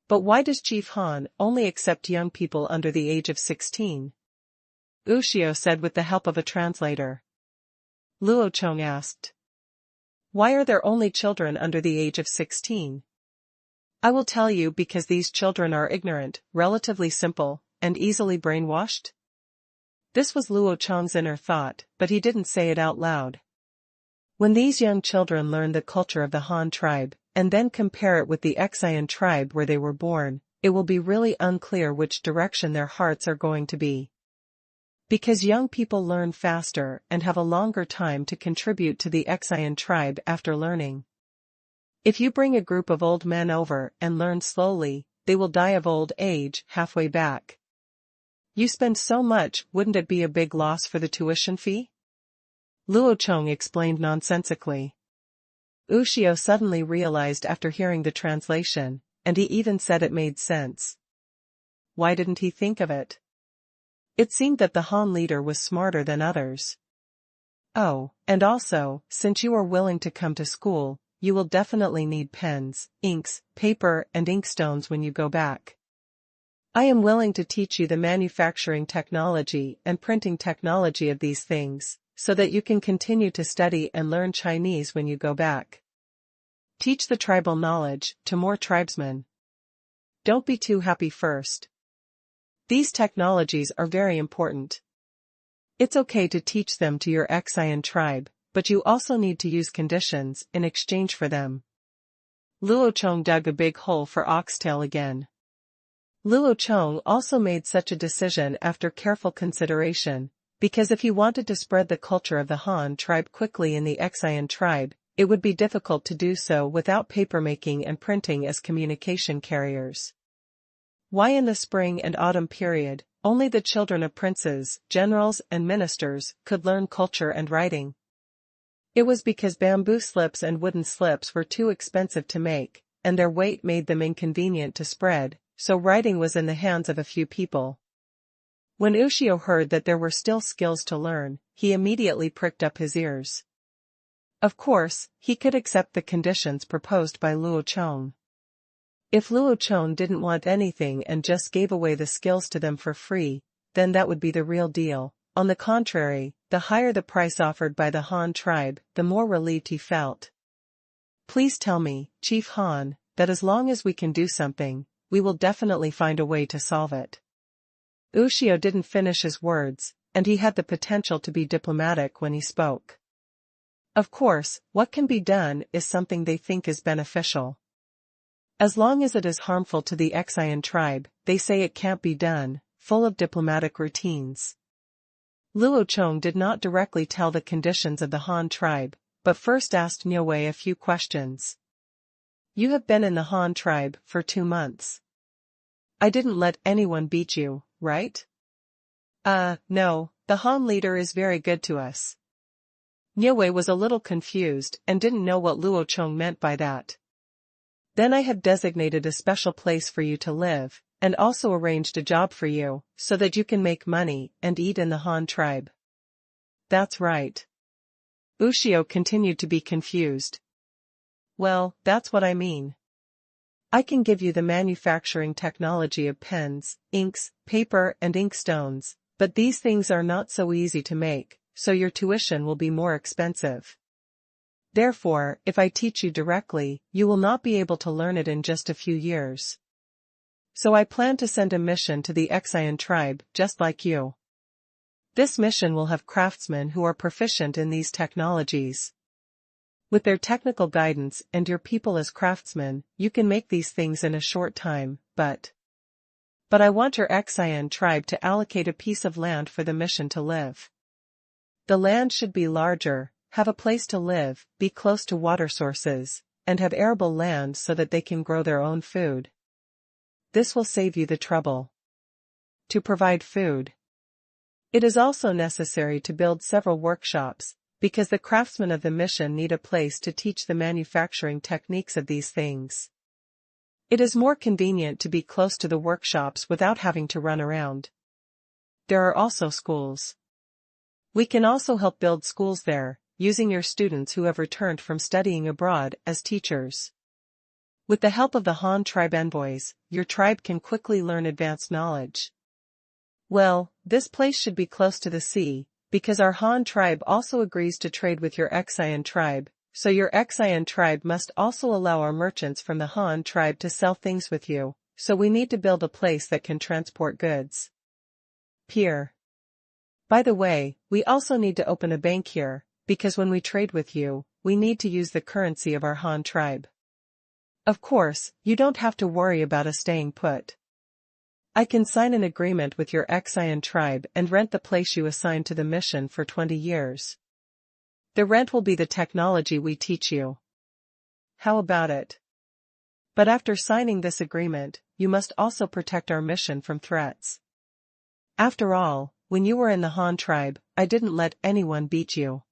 [SPEAKER 1] But why does Chief Han only accept young people under the age of 16? Ushio said with the help of a translator. Luo Chong asked. Why are there only children under the age of 16? I will tell you, because these children are ignorant, relatively simple, and easily brainwashed. This was Luo Chong's inner thought, but he didn't say it out loud. When these young children learn the culture of the Han tribe, and then compare it with the Xian tribe where they were born, it will be really unclear which direction their hearts are going to be. Because young people learn faster and have a longer time to contribute to the Xian tribe after learning. If you bring a group of old men over and learn slowly, they will die of old age halfway back. You spend so much, wouldn't it be a big loss for the tuition fee? Luo Chong explained nonsensically. Ushio suddenly realized after hearing the translation, and he even said it made sense. Why didn't he think of it? It seemed that the Han leader was smarter than others. Oh, and also, since you are willing to come to school, you will definitely need pens, inks, paper and inkstones when you go back. I am willing to teach you the manufacturing technology and printing technology of these things, so that you can continue to study and learn Chinese when you go back. Teach the tribal knowledge to more tribesmen. Don't be too happy first. These technologies are very important. It's okay to teach them to your Xian tribe, but you also need to use conditions in exchange for them. Luo Chong dug a big hole for oxtail again. Luo Chong also made such a decision after careful consideration, because if he wanted to spread the culture of the Han tribe quickly in the Xian tribe, it would be difficult to do so without papermaking and printing as communication carriers. Why in the spring and autumn period, only the children of princes, generals and ministers could learn culture and writing? It was because bamboo slips and wooden slips were too expensive to make, and their weight made them inconvenient to spread, so writing was in the hands of a few people. When Ushio heard that there were still skills to learn, he immediately pricked up his ears. Of course, he could accept the conditions proposed by Luo Chong. If Luo Chong didn't want anything and just gave away the skills to them for free, then that would be the real deal. On the contrary, the higher the price offered by the Han tribe, the more relieved he felt. Please tell me, Chief Han, that as long as we can do something, we will definitely find a way to solve it. Ushio didn't finish his words, and he had the potential to be diplomatic when he spoke. Of course, what can be done is something they think is beneficial. As long as it is harmful to the Xian tribe, they say it can't be done, full of diplomatic routines. Luo Chong did not directly tell the conditions of the Han tribe, but first asked Niue a few questions. You have been in the Han tribe for 2 months. I didn't let anyone beat you, right? No, the Han leader is very good to us. Niue was a little confused and didn't know what Luo Chong meant by that. Then I have designated a special place for you to live, and also arranged a job for you, so that you can make money and eat in the Han tribe. That's right. Ushio continued to be confused. Well, that's what I mean. I can give you the manufacturing technology of pens, inks, paper and inkstones, but these things are not so easy to make, so your tuition will be more expensive. Therefore, if I teach you directly, you will not be able to learn it in just a few years. So I plan to send a mission to the Qingshu tribe, just like you. This mission will have craftsmen who are proficient in these technologies. With their technical guidance and your people as craftsmen, you can make these things in a short time, but I want your Qingshu tribe to allocate a piece of land for the mission to live. The land should be larger, have a place to live, be close to water sources, and have arable land so that they can grow their own food. This will save you the trouble. To provide food. It is also necessary to build several workshops, because the craftsmen of the mission need a place to teach the manufacturing techniques of these things. It is more convenient to be close to the workshops without having to run around. There are also schools. We can also help build schools there, using your students who have returned from studying abroad as teachers. With the help of the Han tribe envoys, your tribe can quickly learn advanced knowledge. Well, this place should be close to the sea, because our Han tribe also agrees to trade with your Qingshu tribe, so your Qingshu tribe must also allow our merchants from the Han tribe to sell things with you, so we need to build a place that can transport goods. Pier. By the way, we also need to open a bank here, because when we trade with you, we need to use the currency of our Han tribe. Of course, you don't have to worry about us staying put. I can sign an agreement with your Qingshu tribe and rent the place you assign to the mission for 20 years. The rent will be the technology we teach you. How about it? But after signing this agreement, you must also protect our mission from threats. After all, when you were in the Han tribe, I didn't let anyone beat you.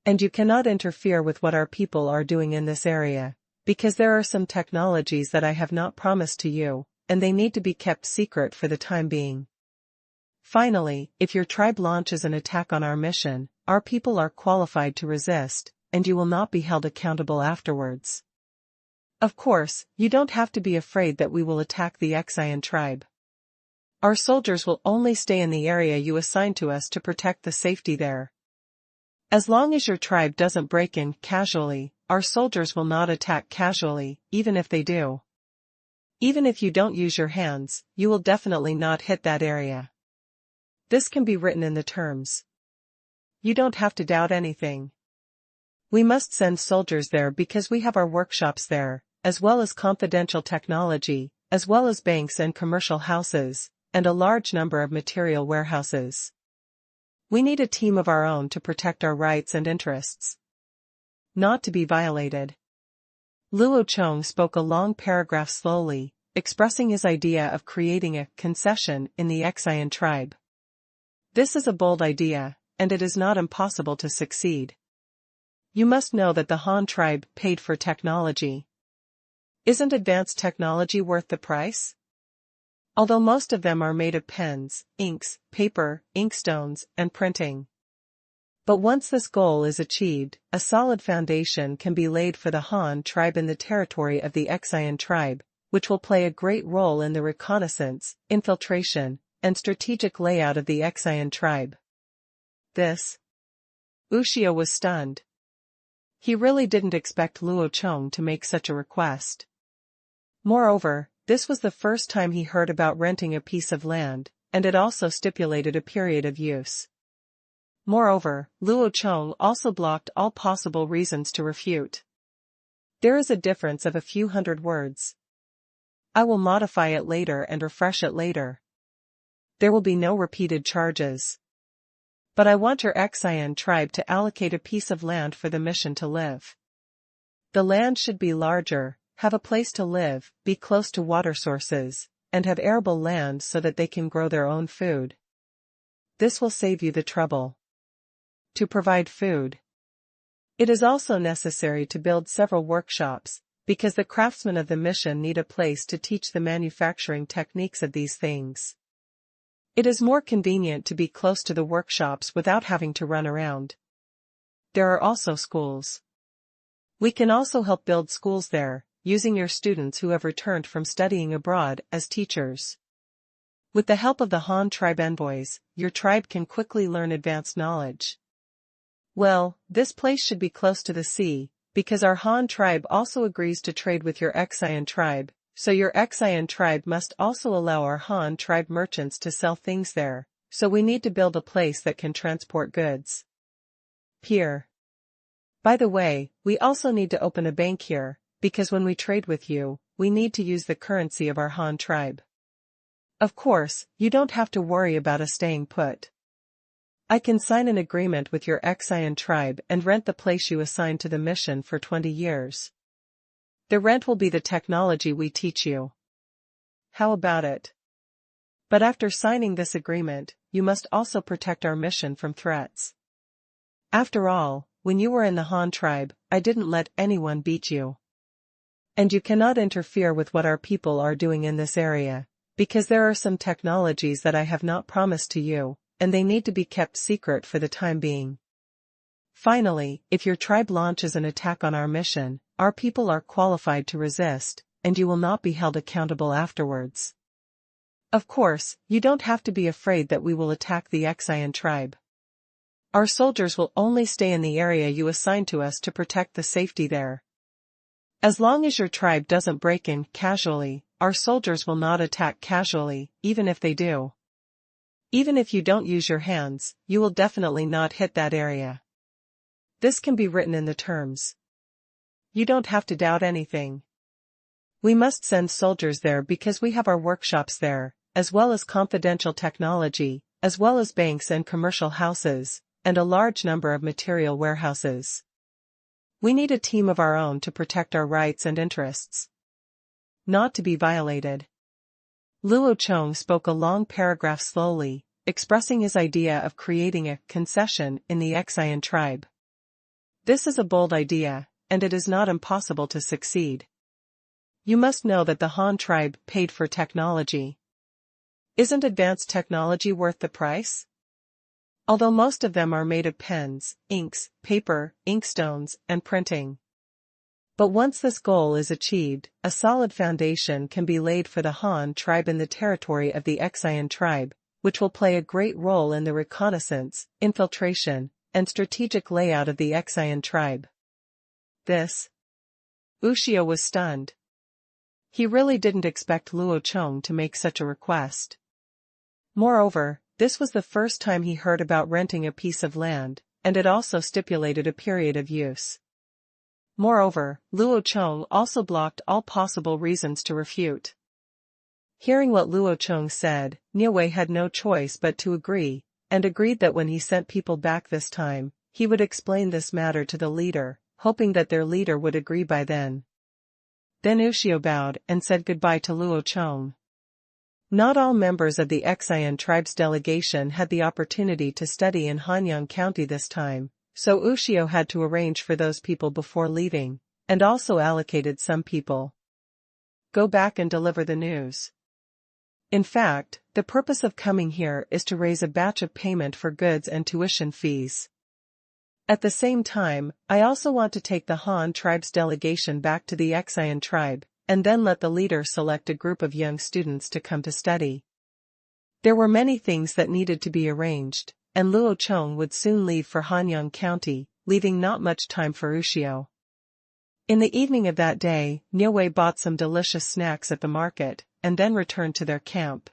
[SPEAKER 1] And you cannot interfere with what our people are doing in this area, because there are some technologies that I have not promised to you, and they need to be kept secret for the time being. Finally, if your tribe launches an attack on our mission, our people are qualified to resist, and you will not be held accountable afterwards. Of course, you don't have to be afraid that we will attack the Qingshu tribe. Our soldiers will only stay in the area you assign to us to protect the safety there. As long as your tribe doesn't break in casually, our soldiers will not attack casually, even if they do. Even if you don't use your hands, you will definitely not hit that area. This can be written in the terms. You don't have to doubt anything. We must send soldiers there because we have our workshops there, as well as confidential technology, as well as banks and commercial houses, and a large number of material warehouses. We need a team of our own to protect our rights and interests. Not to be violated. Luo Chong spoke a long paragraph slowly, expressing his idea of creating a concession in the Qingshu tribe. This is a bold idea, and it is not impossible to succeed. You must know that the Han tribe paid for technology. Isn't advanced technology worth the price? Although most of them are made of pens, inks, paper, inkstones, and printing. But once this goal is achieved, a solid foundation can be laid for the Han tribe in the territory of the Qingshu tribe, which will play a great role in the reconnaissance, infiltration, and strategic layout of the Qingshu tribe. Ushio was stunned. He really didn't expect Luo Chong to make such a request. Moreover, this was the first time he heard about renting a piece of land, and it also stipulated a period of use. Moreover, Luo Chong also blocked all possible reasons to refute. There is a difference of a few hundred words. I will modify it later and refresh it later. There will be no repeated charges. But I want your Qingshu tribe to allocate a piece of land for the mission to live. The land should be larger, have a place to live, be close to water sources, and have arable land so that they can grow their own food. This will save you the trouble. To provide food. It is also necessary to build several workshops, because the craftsmen of the mission need a place to teach the manufacturing techniques of these things. It is more convenient to be close to the workshops without having to run around. there are also schools. We can also help build schools there, using your students who have returned from studying abroad as teachers. With the help of the Han tribe envoys, your tribe can quickly learn advanced knowledge. Well, this place should be close to the sea, because our Han tribe also agrees to trade with your Xian tribe, so your Xian tribe must also allow our Han tribe merchants to sell things there, so we need to build a place that can transport goods. Pier. By the way, we also need to open a bank here, because when we trade with you, we need to use the currency of our Han tribe. Of course, you don't have to worry about us staying put. I can sign an agreement with your Xian tribe and rent the place you assign to the mission for 20 years. The rent will be the technology we teach you. How about it? But after signing this agreement, you must also protect our mission from threats. After all, when you were in the Han tribe, I didn't let anyone beat you. And you cannot interfere with what our people are doing in this area, because there are some technologies that I have not promised to you, and they need to be kept secret for the time being. Finally, if your tribe launches an attack on our mission, our people are qualified to resist, and you will not be held accountable afterwards. Of course, you don't have to be afraid that we will attack the Xian tribe. Our soldiers will only stay in the area you assign to us to protect the safety there. As long as your tribe doesn't break in casually, our soldiers will not attack casually, even if they do. Even if you don't use your hands, you will definitely not hit that area. This can be written in the terms. You don't have to doubt anything. We must send soldiers there because we have our workshops there, as well as confidential technology, as well as banks and commercial houses, and a large number of material warehouses. We need a team of our own to protect our rights and interests. Not to be violated. Luo Chong spoke a long paragraph slowly, expressing his idea of creating a concession in the Xian tribe. This is a bold idea, and it is not impossible to succeed. You must know that the Han tribe paid for technology. Isn't advanced technology worth the price? Although most of them are made of pens, inks, paper, inkstones, and printing. But once this goal is achieved, a solid foundation can be laid for the Han tribe in the territory of the Xian tribe, which will play a great role in the reconnaissance, infiltration, and strategic layout of the Xian tribe. Ushio was stunned. He really didn't expect Luo Chong to make such a request. Moreover, this was the first time he heard about renting a piece of land, and it also stipulated a period of use. Moreover, Luo Chong also blocked all possible reasons to refute. Hearing what Luo Chong said, Niuwei had no choice but to agree, and agreed that when he sent people back this time, he would explain this matter to the leader, hoping that their leader would agree by then. Then Ushio bowed and said goodbye to Luo Chong. Not all members of the Xian tribe's delegation had the opportunity to study in Hanyang County this time, so Ushio had to arrange for those people before leaving, and also allocated some people. Go back and deliver the news. In fact, the purpose of coming here is to raise a batch of payment for goods and tuition fees. At the same time, I also want to take the Han tribe's delegation back to the Xian tribe, and then let the leader select a group of young students to come to study. There were many things that needed to be arranged, and Luo Chong would soon leave for Hanyang County, leaving not much time for Ushio. In the evening of that day, Niuwei bought some delicious snacks at the market, and then returned to their camp.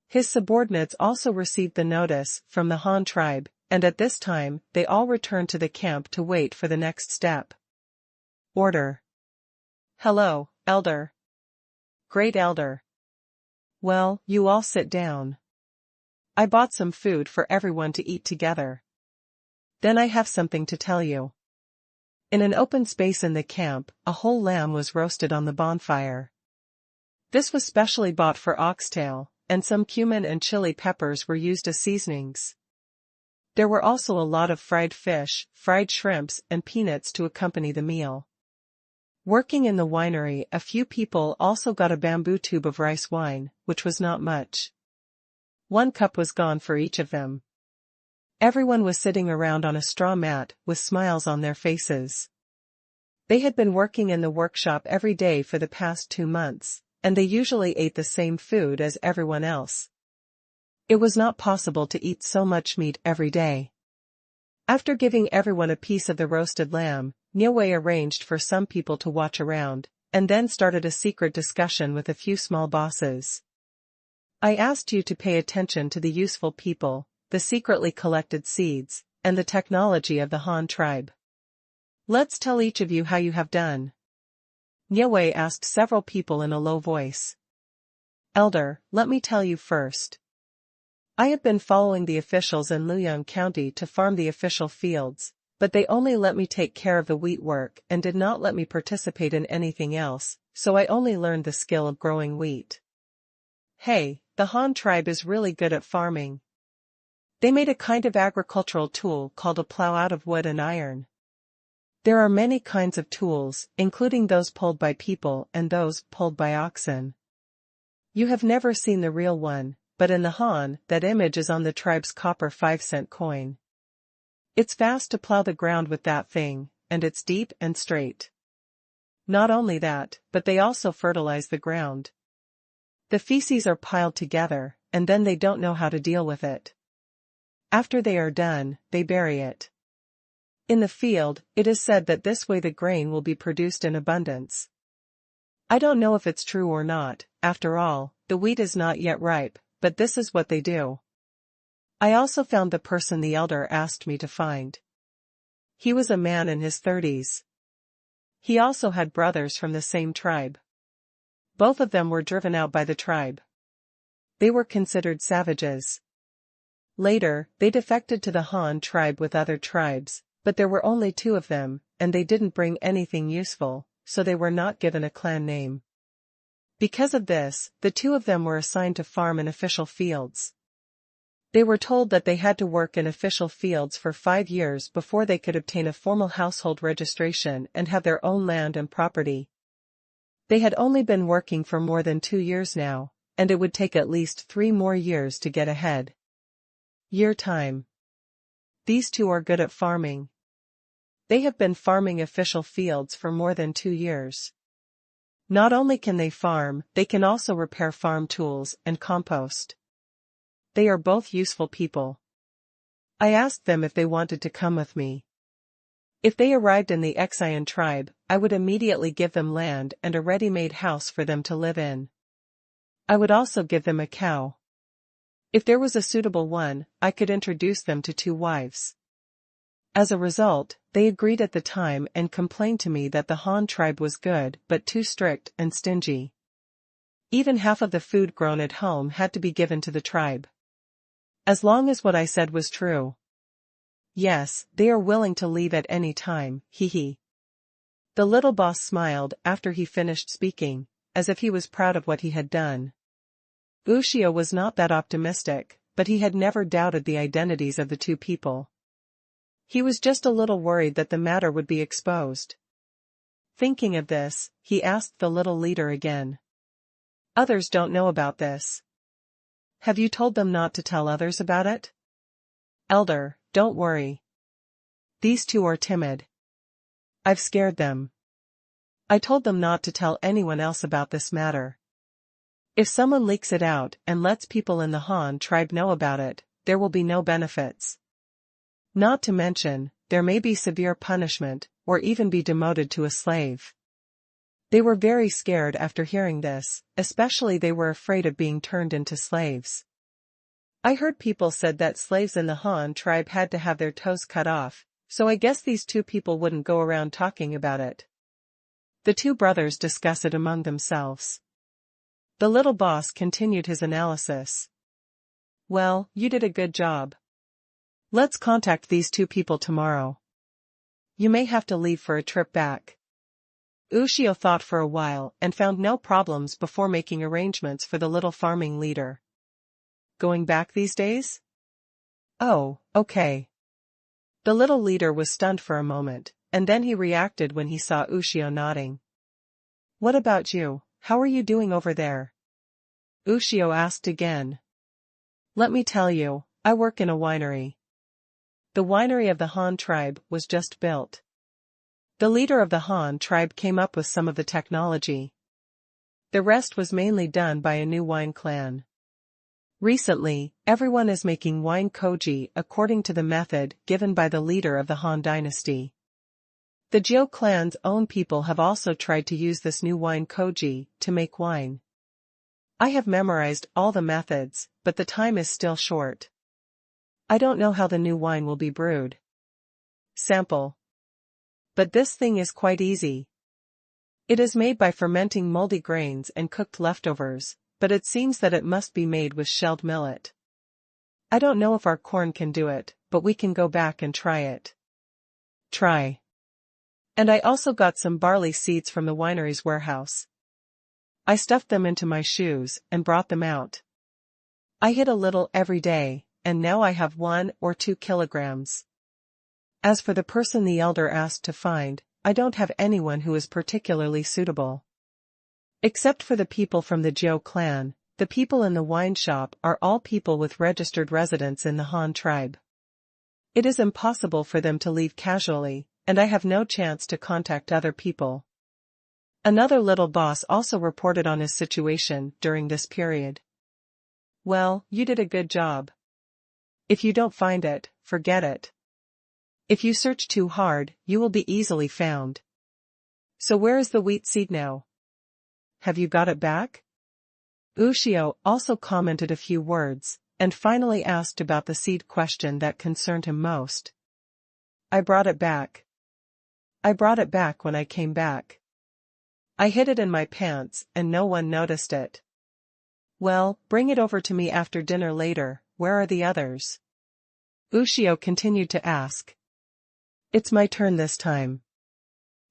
[SPEAKER 1] His subordinates also received the notice from the Han tribe, and at this time, they all returned to the camp to wait for the next step. Order. Hello, Elder. Great Elder. Well, you all sit down. I bought some food for everyone to eat together. Then I have something to tell you. In an open space in the camp, a whole lamb was roasted on the bonfire. This was specially bought for oxtail, and some cumin and chili peppers were used as seasonings. There were also a lot of fried fish, fried shrimps, and peanuts to accompany the meal. Working in the winery, a few people also got a bamboo tube of rice wine, which was not much. 1 cup was gone for each of them. Everyone was sitting around on a straw mat, with smiles on their faces. They had been working in the workshop every day for the past 2 months, and they usually ate the same food as everyone else. It was not possible to eat so much meat every day. After giving everyone a piece of the roasted lamb, Niue arranged for some people to watch around, and then started a secret discussion with a few small bosses. I asked you to pay attention to the useful people, the secretly collected seeds, and the technology of the Han tribe. Let's tell each of you how you have done. Niue asked several people in a low voice. Elder, let me tell you first. I have been following the officials in Luoyang County to farm the official fields, but they only let me take care of the wheat work and did not let me participate in anything else, so I only learned the skill of growing wheat. Hey, the Han tribe is really good at farming. They made a kind of agricultural tool called a plow out of wood and iron. There are many kinds of tools, including those pulled by people and those pulled by oxen. You have never seen the real one, but in the Han, that image is on the tribe's copper 5-cent coin. It's fast to plow the ground with that thing, and it's deep and straight. Not only that, but they also fertilize the ground. The feces are piled together, and then they don't know how to deal with it. After they are done, they bury it. In the field, it is said that this way the grain will be produced in abundance. I don't know if it's true or not, after all, the wheat is not yet ripe, but this is what they do. I also found the person the elder asked me to find. He was a man in his 30s. He also had brothers from the same tribe. Both of them were driven out by the tribe. They were considered savages. Later, they defected to the Han tribe with other tribes, but there were only 2 of them, and they didn't bring anything useful, so they were not given a clan name. Because of this, the 2 of them were assigned to farm in official fields. They were told that they had to work in official fields for 5 years before they could obtain a formal household registration and have their own land and property. They had only been working for more than 2 years now, and it would take at least 3 more years to get ahead. Year time. These 2 are good at farming. They have been farming official fields for more than 2 years. Not only can they farm, they can also repair farm tools and compost. They are both useful people. I asked them if they wanted to come with me. If they arrived in the Xian tribe, I would immediately give them land and a ready-made house for them to live in. I would also give them a cow. If there was a suitable one, I could introduce them to 2 wives. As a result, they agreed at the time and complained to me that the Han tribe was good but too strict and stingy. Even half of the food grown at home had to be given to the tribe. As long as what I said was true. Yes, they are willing to leave at any time, hee. The little boss smiled after he finished speaking, as if he was proud of what he had done. Ushio was not that optimistic, but he had never doubted the identities of the 2 people. He was just a little worried that the matter would be exposed. Thinking of this, he asked the little leader again. Others don't know about this. Have you told them not to tell others about it? Elder, don't worry. These 2 are timid. I've scared them. I told them not to tell anyone else about this matter. If someone leaks it out and lets people in the Han tribe know about it, there will be no benefits. Not to mention, there may be severe punishment, or even be demoted to a slave. They were very scared after hearing this, especially they were afraid of being turned into slaves. I heard people said that slaves in the Han tribe had to have their toes cut off, so I guess these 2 people wouldn't go around talking about it. The 2 brothers discuss it among themselves. The little boss continued his analysis. Well, you did a good job. Let's contact these 2 people tomorrow. You may have to leave for a trip back. Ushio thought for a while and found no problems before making arrangements for the little farming leader. Going back these days? Oh, okay. The little leader was stunned for a moment, and then he reacted when he saw Ushio nodding. What about you, how are you doing over there? Ushio asked again. Let me tell you, I work in a winery. The winery of the Han tribe was just built. The leader of the Han tribe came up with some of the technology. The rest was mainly done by a new wine clan. Recently, everyone is making wine koji according to the method given by the leader of the Han dynasty. The Jiao clan's own people have also tried to use this new wine koji to make wine. I have memorized all the methods, but the time is still short. I don't know how the new wine will be brewed. Sample. But this thing is quite easy. It is made by fermenting moldy grains and cooked leftovers, but it seems that it must be made with shelled millet. I don't know if our corn can do it, but we can go back and try it. Try. And I also got some barley seeds from the winery's warehouse. I stuffed them into my shoes and brought them out. I hit a little every day, and now I have 1 or 2 kilograms. As for the person the elder asked to find, I don't have anyone who is particularly suitable. Except for the people from the Jiao clan, the people in the wine shop are all people with registered residence in the Han tribe. It is impossible for them to leave casually, and I have no chance to contact other people. Another little boss also reported on his situation during this period. Well, you did a good job. If you don't find it, forget it. If you search too hard, you will be easily found. So where is the wheat seed now? Have you got it back? Ushio also commented a few words, and finally asked about the seed question that concerned him most. I brought it back. I brought it back when I came back. I hid it in my pants and no one noticed it. Well, bring it over to me after dinner later. Where are the others? Ushio continued to ask. It's my turn this time.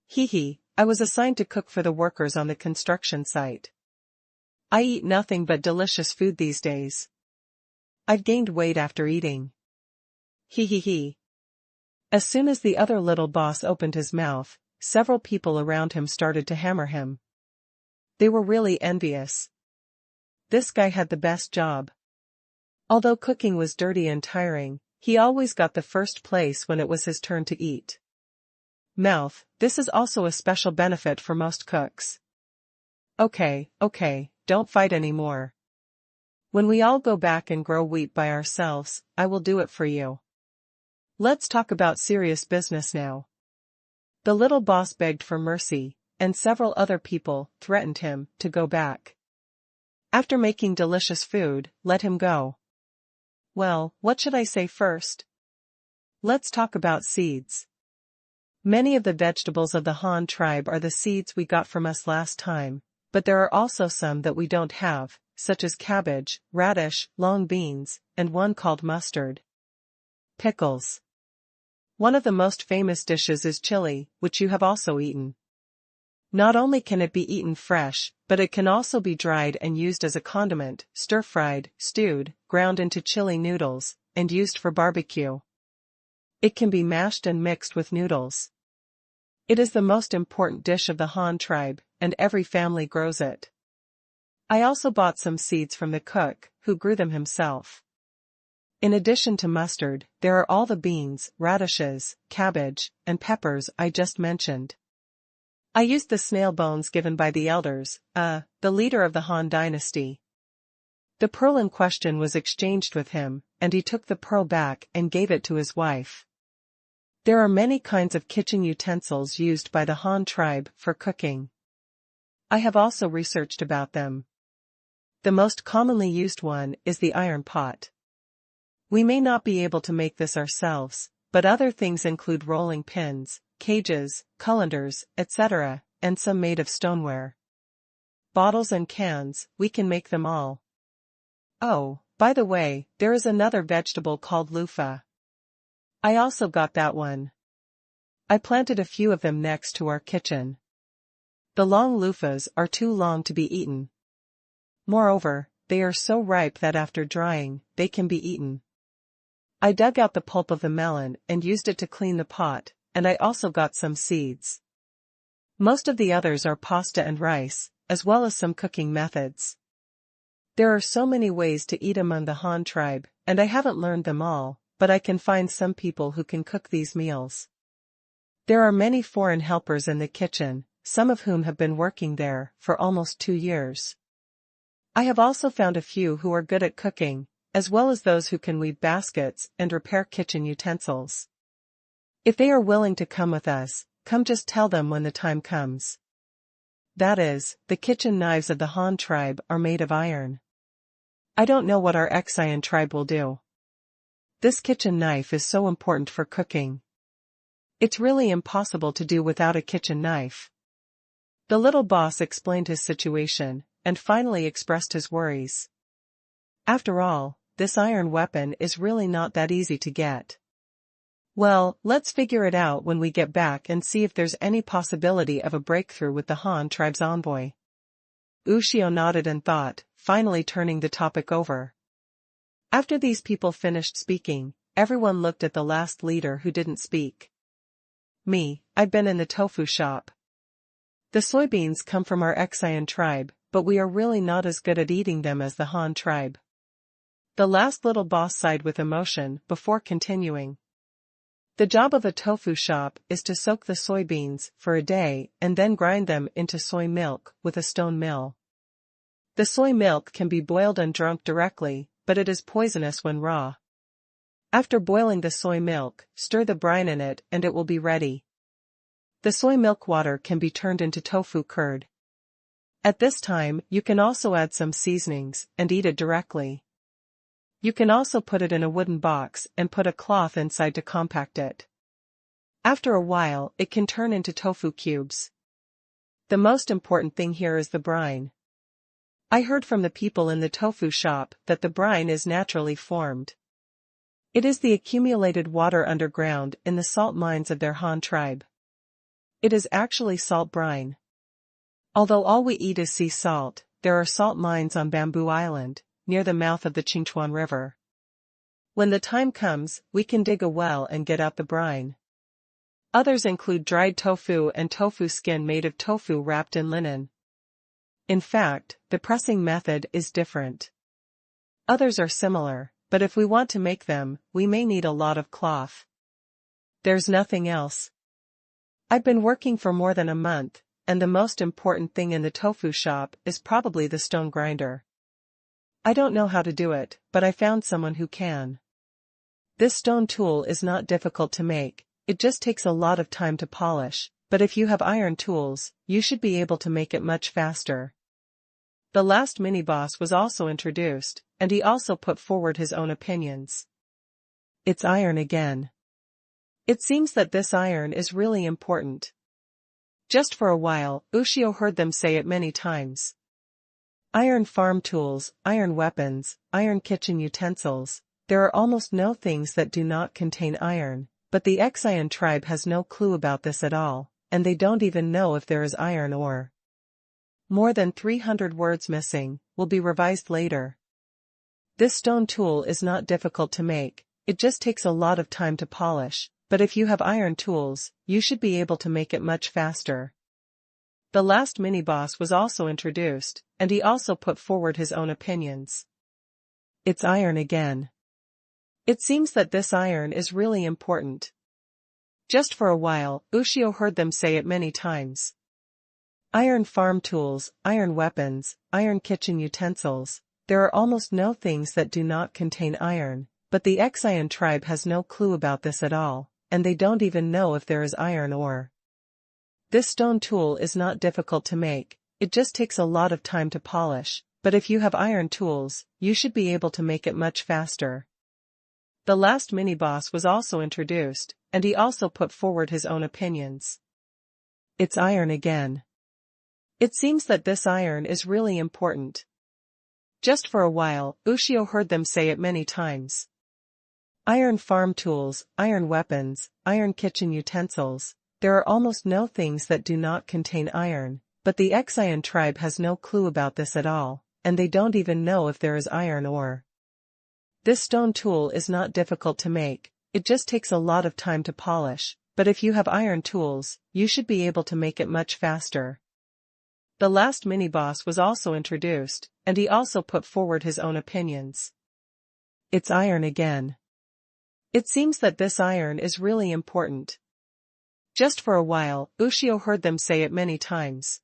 [SPEAKER 1] Hee, I was assigned to cook for the workers on the construction site. I eat nothing but delicious food these days. I've gained weight after eating. Hee. As soon as the other little boss opened his mouth, several people around him started to hammer him. They were really envious. This guy had the best job. Although cooking was dirty and tiring, he always got the first place when it was his turn to eat. Mouth, this is also a special benefit for most cooks. Okay, don't fight anymore. When we all go back and grow wheat by ourselves, I will do it for you. Let's talk about serious business now. The little boss begged for mercy, and several other people threatened him to go back. After making delicious food, let him go. Well, what should I say first? Let's talk about seeds. Many of the vegetables of the Han tribe are the seeds we got from us last time, but there are also some that we don't have, such as cabbage, radish, long beans, and one called mustard. Pickles. One of the most famous dishes is chili, which you have also eaten. Not only can it be eaten fresh, but it can also be dried and used as a condiment, stir-fried, stewed, ground into chili noodles, and used for barbecue. It can be mashed and mixed with noodles. It is the most important dish of the Han tribe, and every family grows it. I also bought some seeds from the cook, who grew them himself. In addition to mustard, there are all the beans, radishes, cabbage, and peppers I just mentioned. I used the snail bones given by the elders, the leader of the Han dynasty. The pearl in question was exchanged with him, and he took the pearl back and gave it to his wife. There are many kinds of kitchen utensils used by the Han tribe for cooking. I have also researched about them. The most commonly used one is the iron pot. We may not be able to make this ourselves, but other things include rolling pins, cages, colanders, etc., and some made of stoneware. Bottles and cans, we can make them all. Oh, by the way, there is another vegetable called loofah. I also got that one. I planted a few of them next to our kitchen. The long loofahs are too long to be eaten. Moreover, they are so ripe that after drying, they can be eaten. I dug out the pulp of the melon and used it to clean the pot, and I also got some seeds. Most of the others are pasta and rice, as well as some cooking methods. There are so many ways to eat among the Han tribe, and I haven't learned them all, but I can find some people who can cook these meals. There are many foreign helpers in the kitchen, some of whom have been working there for almost 2 years. I have also found a few who are good at cooking, as well as those who can weave baskets and repair kitchen utensils. If they are willing to come with us, come just tell them when the time comes. That is, the kitchen knives of the Han tribe are made of iron. I don't know what our Qian tribe will do. This kitchen knife is so important for cooking. It's really impossible to do without a kitchen knife. The little boss explained his situation, and finally expressed his worries. After all, this iron weapon is really not that easy to get. Well, let's figure it out when we get back and see if there's any possibility of a breakthrough with the Han tribe's envoy. Ushio nodded and thought, finally turning the topic over. After these people finished speaking, everyone looked at the last leader who didn't speak. Me, I've been in the tofu shop. The soybeans come from our Qian tribe, but we are really not as good at eating them as the Han tribe. The last little boss sighed with emotion before continuing. The job of a tofu shop is to soak the soybeans for a day and then grind them into soy milk with a stone mill. The soy milk can be boiled and drunk directly, but it is poisonous when raw. After boiling the soy milk, stir the brine in it and it will be ready. The soy milk water can be turned into tofu curd. At this time, you can also add some seasonings and eat it directly. You can also put it in a wooden box and put a cloth inside to compact it. After a while, it can turn into tofu cubes. The most important thing here is the brine. I heard from the people in the tofu shop that the brine is naturally formed. It is the accumulated water underground in the salt mines of their Han tribe. It is actually salt brine. Although all we eat is sea salt, there are salt mines on Bamboo Island, near the mouth of the Qingshu River. When the time comes, we can dig a well and get out the brine. Others include dried tofu and tofu skin made of tofu wrapped in linen. In fact, the pressing method is different. Others are similar, but if we want to make them, we may need a lot of cloth. There's nothing else. I've been working for more than a month, and the most important thing in the tofu shop is probably the stone grinder. I don't know how to do it, but I found someone who can. This stone tool is not difficult to make, it just takes a lot of time to polish, but if you have iron tools, you should be able to make it much faster. The last mini-boss was also introduced, and he also put forward his own opinions. It's iron again. It seems that this iron is really important. Just for a while, Ushio heard them say it many times. Iron farm tools, iron weapons, iron kitchen utensils, there are almost no things that do not contain iron, but the Qian tribe has no clue about this at all, and they don't even know if there is iron ore. More than 300 words missing, will be revised later. This stone tool is not difficult to make, it just takes a lot of time to polish, but if you have iron tools, you should be able to make it much faster. The last mini-boss was also introduced, and he also put forward his own opinions. It's iron again. It seems that this iron is really important. Just for a while, Ushio heard them say it many times. Iron farm tools, iron weapons, iron kitchen utensils, there are almost no things that do not contain iron, but the Qian tribe has no clue about this at all, and they don't even know if there is iron ore. This stone tool is not difficult to make, it just takes a lot of time to polish, but if you have iron tools, you should be able to make it much faster. The last mini-boss was also introduced, and he also put forward his own opinions. It's iron again. It seems that this iron is really important. Just for a while, Ushio heard them say it many times. Iron farm tools, iron weapons, iron kitchen utensils, there are almost no things that do not contain iron, but the Qian tribe has no clue about this at all, and they don't even know if there is iron ore. This stone tool is not difficult to make, it just takes a lot of time to polish, but if you have iron tools, you should be able to make it much faster. The last mini-boss was also introduced, and he also put forward his own opinions. It's iron again. It seems that this iron is really important. Just for a while, Ushio heard them say it many times.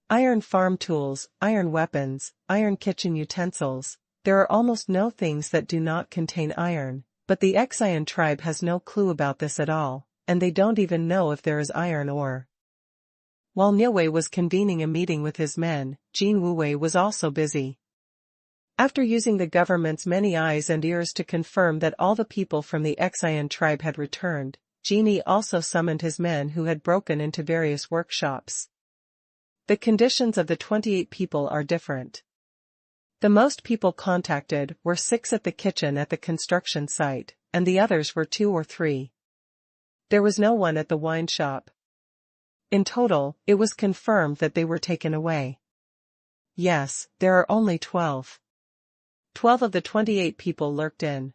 [SPEAKER 1] Iron farm tools, iron weapons, iron kitchen utensils. There are almost no things that do not contain iron, but the Qian tribe has no clue about this at all, and they don't even know if there is iron ore. While Niuwei was convening a meeting with his men, Jin Wuwei was also busy. After using the government's many eyes and ears to confirm that all the people from the Qian tribe had returned, Jin also summoned his men who had broken into various workshops. The conditions of the 28 people are different. The most people contacted were 6 at the kitchen at the construction site, and the others were 2 or 3. There was no one at the wine shop. In total, it was confirmed that they were taken away. Yes, there are only 12. 12 of the 28 people lurked in.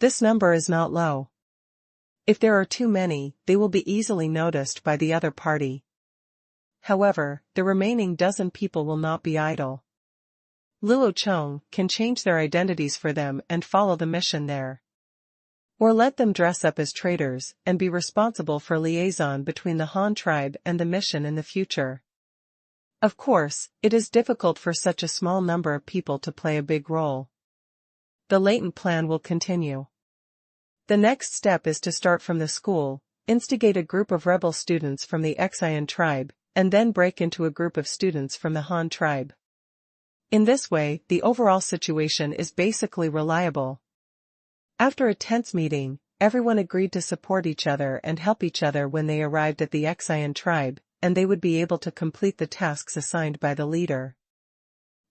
[SPEAKER 1] This number is not low. If there are too many, they will be easily noticed by the other party. However, the remaining dozen people will not be idle. Luo Chong can change their identities for them and follow the mission there. Or let them dress up as traders and be responsible for liaison between the Han tribe and the mission in the future. Of course, it is difficult for such a small number of people to play a big role. The latent plan will continue. The next step is to start from the school, instigate a group of rebel students from the Qian tribe, and then break into a group of students from the Han tribe. In this way, the overall situation is basically reliable. After a tense meeting, everyone agreed to support each other and help each other when they arrived at the Qian tribe, and they would be able to complete the tasks assigned by the leader.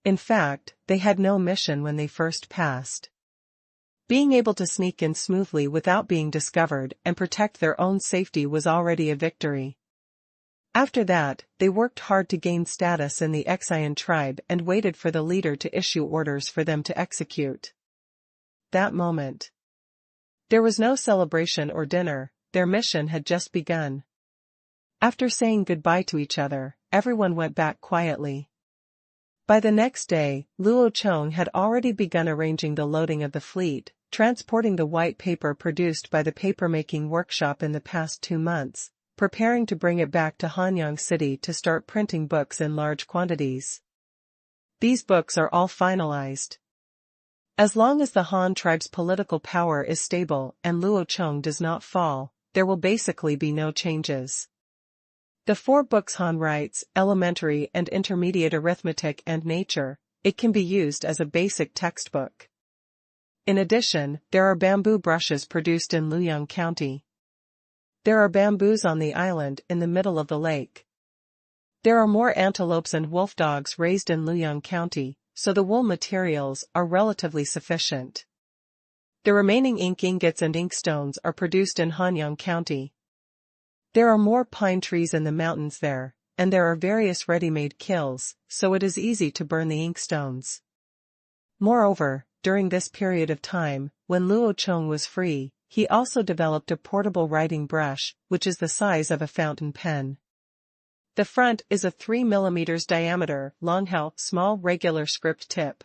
[SPEAKER 1] In fact, they had no mission when they first passed. Being able to sneak in smoothly without being discovered and protect their own safety was already a victory. After that, they worked hard to gain status in the Qian tribe and waited for the leader to issue orders for them to execute. That moment. There was no celebration or dinner, their mission had just begun. After saying goodbye to each other, everyone went back quietly. By the next day, Luo Chong had already begun arranging the loading of the fleet, transporting the white paper produced by the papermaking workshop in the past 2 months, preparing to bring it back to Hanyang City to start printing books in large quantities. These books are all finalized. As long as the Han tribe's political power is stable and Luo Chong does not fall, there will basically be no changes. The 4 books Han writes, elementary and intermediate arithmetic and nature, it can be used as a basic textbook. In addition, there are bamboo brushes produced in Luoyang County. There are bamboos on the island in the middle of the lake. There are more antelopes and wolf dogs raised in Luoyang County, so the wool materials are relatively sufficient. The remaining ink ingots and inkstones are produced in Hanyang County. There are more pine trees in the mountains there, and there are various ready-made kilns, so it is easy to burn the inkstones. Moreover, during this period of time, when Luo Chong was free, he also developed a portable writing brush, which is the size of a fountain pen. The front is a 3 mm diameter, long small regular script tip.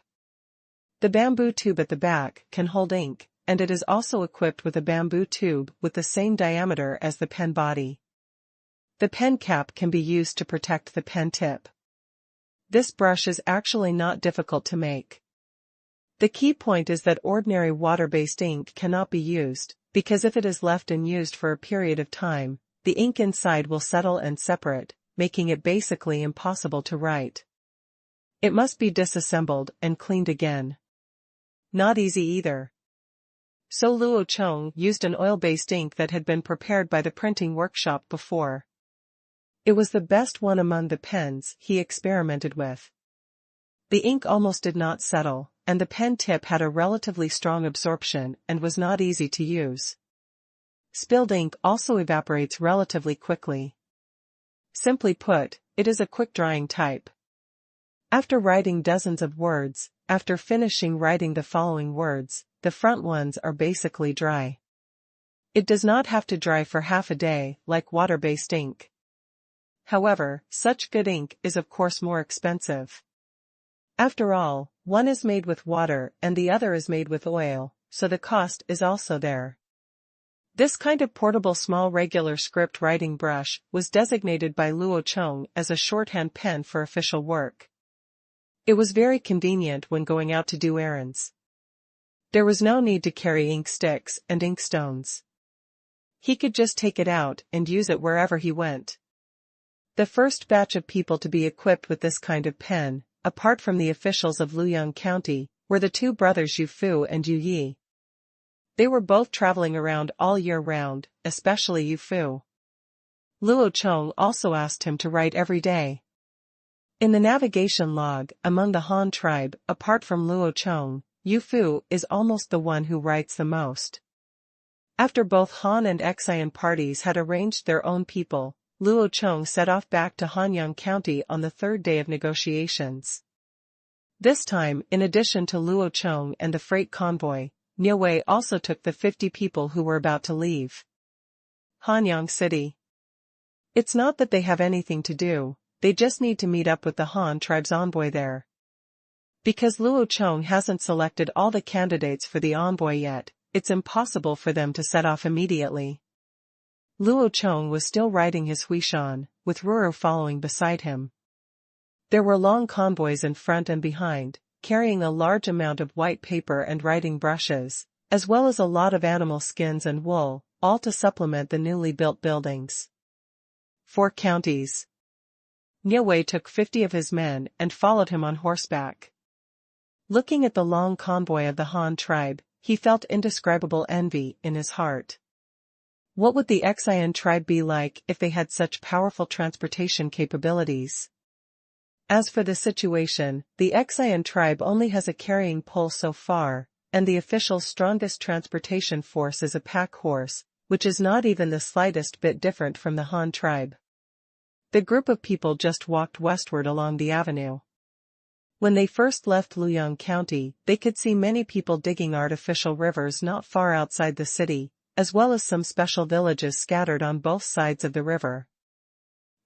[SPEAKER 1] The bamboo tube at the back can hold ink, and it is also equipped with a bamboo tube with the same diameter as the pen body. The pen cap can be used to protect the pen tip. This brush is actually not difficult to make. The key point is that ordinary water-based ink cannot be used, because if it is left and used for a period of time, the ink inside will settle and separate, making it basically impossible to write. It must be disassembled and cleaned again. Not easy either. So Luo Chong used an oil-based ink that had been prepared by the printing workshop before. It was the best one among the pens he experimented with. The ink almost did not settle, and the pen tip had a relatively strong absorption and was not easy to use. Spilled ink also evaporates relatively quickly. Simply put, it is a quick-drying type. After writing dozens of words, after finishing writing the following words, the front ones are basically dry. It does not have to dry for half a day, like water-based ink. However, such good ink is of course more expensive. After all, one is made with water and the other is made with oil, so the cost is also there. This kind of portable small regular script writing brush was designated by Luo Chong as a shorthand pen for official work. It was very convenient when going out to do errands. There was no need to carry ink sticks and ink stones. He could just take it out and use it wherever he went. The first batch of people to be equipped with this kind of pen, apart from the officials of Luoyang County, were the two brothers Yu Fu and Yu Yi. They were both traveling around all year round, especially Yu Fu. Luo Chong also asked him to write every day. In the navigation log, among the Han tribe, apart from Luo Chong, Yu Fu is almost the one who writes the most. After both Han and Xian parties had arranged their own people, Luo Chong set off back to Hanyang County on the third day of negotiations. This time, in addition to Luo Chong and the freight convoy, Niuwei also took the 50 people who were about to leave Hanyang City. It's not that they have anything to do, they just need to meet up with the Han tribe's envoy there. Because Luo Chong hasn't selected all the candidates for the envoy yet, it's impossible for them to set off immediately. Luo Chong was still riding his Huishan, with Ruru following beside him. There were long convoys in front and behind, carrying a large amount of white paper and writing brushes, as well as a lot of animal skins and wool, all to supplement the newly built buildings. 4 counties. Niuwei took 50 of his men and followed him on horseback. Looking at the long convoy of the Han tribe, he felt indescribable envy in his heart. What would the Xian tribe be like if they had such powerful transportation capabilities? As for the situation, the Xian tribe only has a carrying pole so far, and the official's strongest transportation force is a pack horse, which is not even the slightest bit different from the Han tribe. The group of people just walked westward along the avenue. When they first left Luoyang County, they could see many people digging artificial rivers not far outside the city, as well as some special villages scattered on both sides of the river.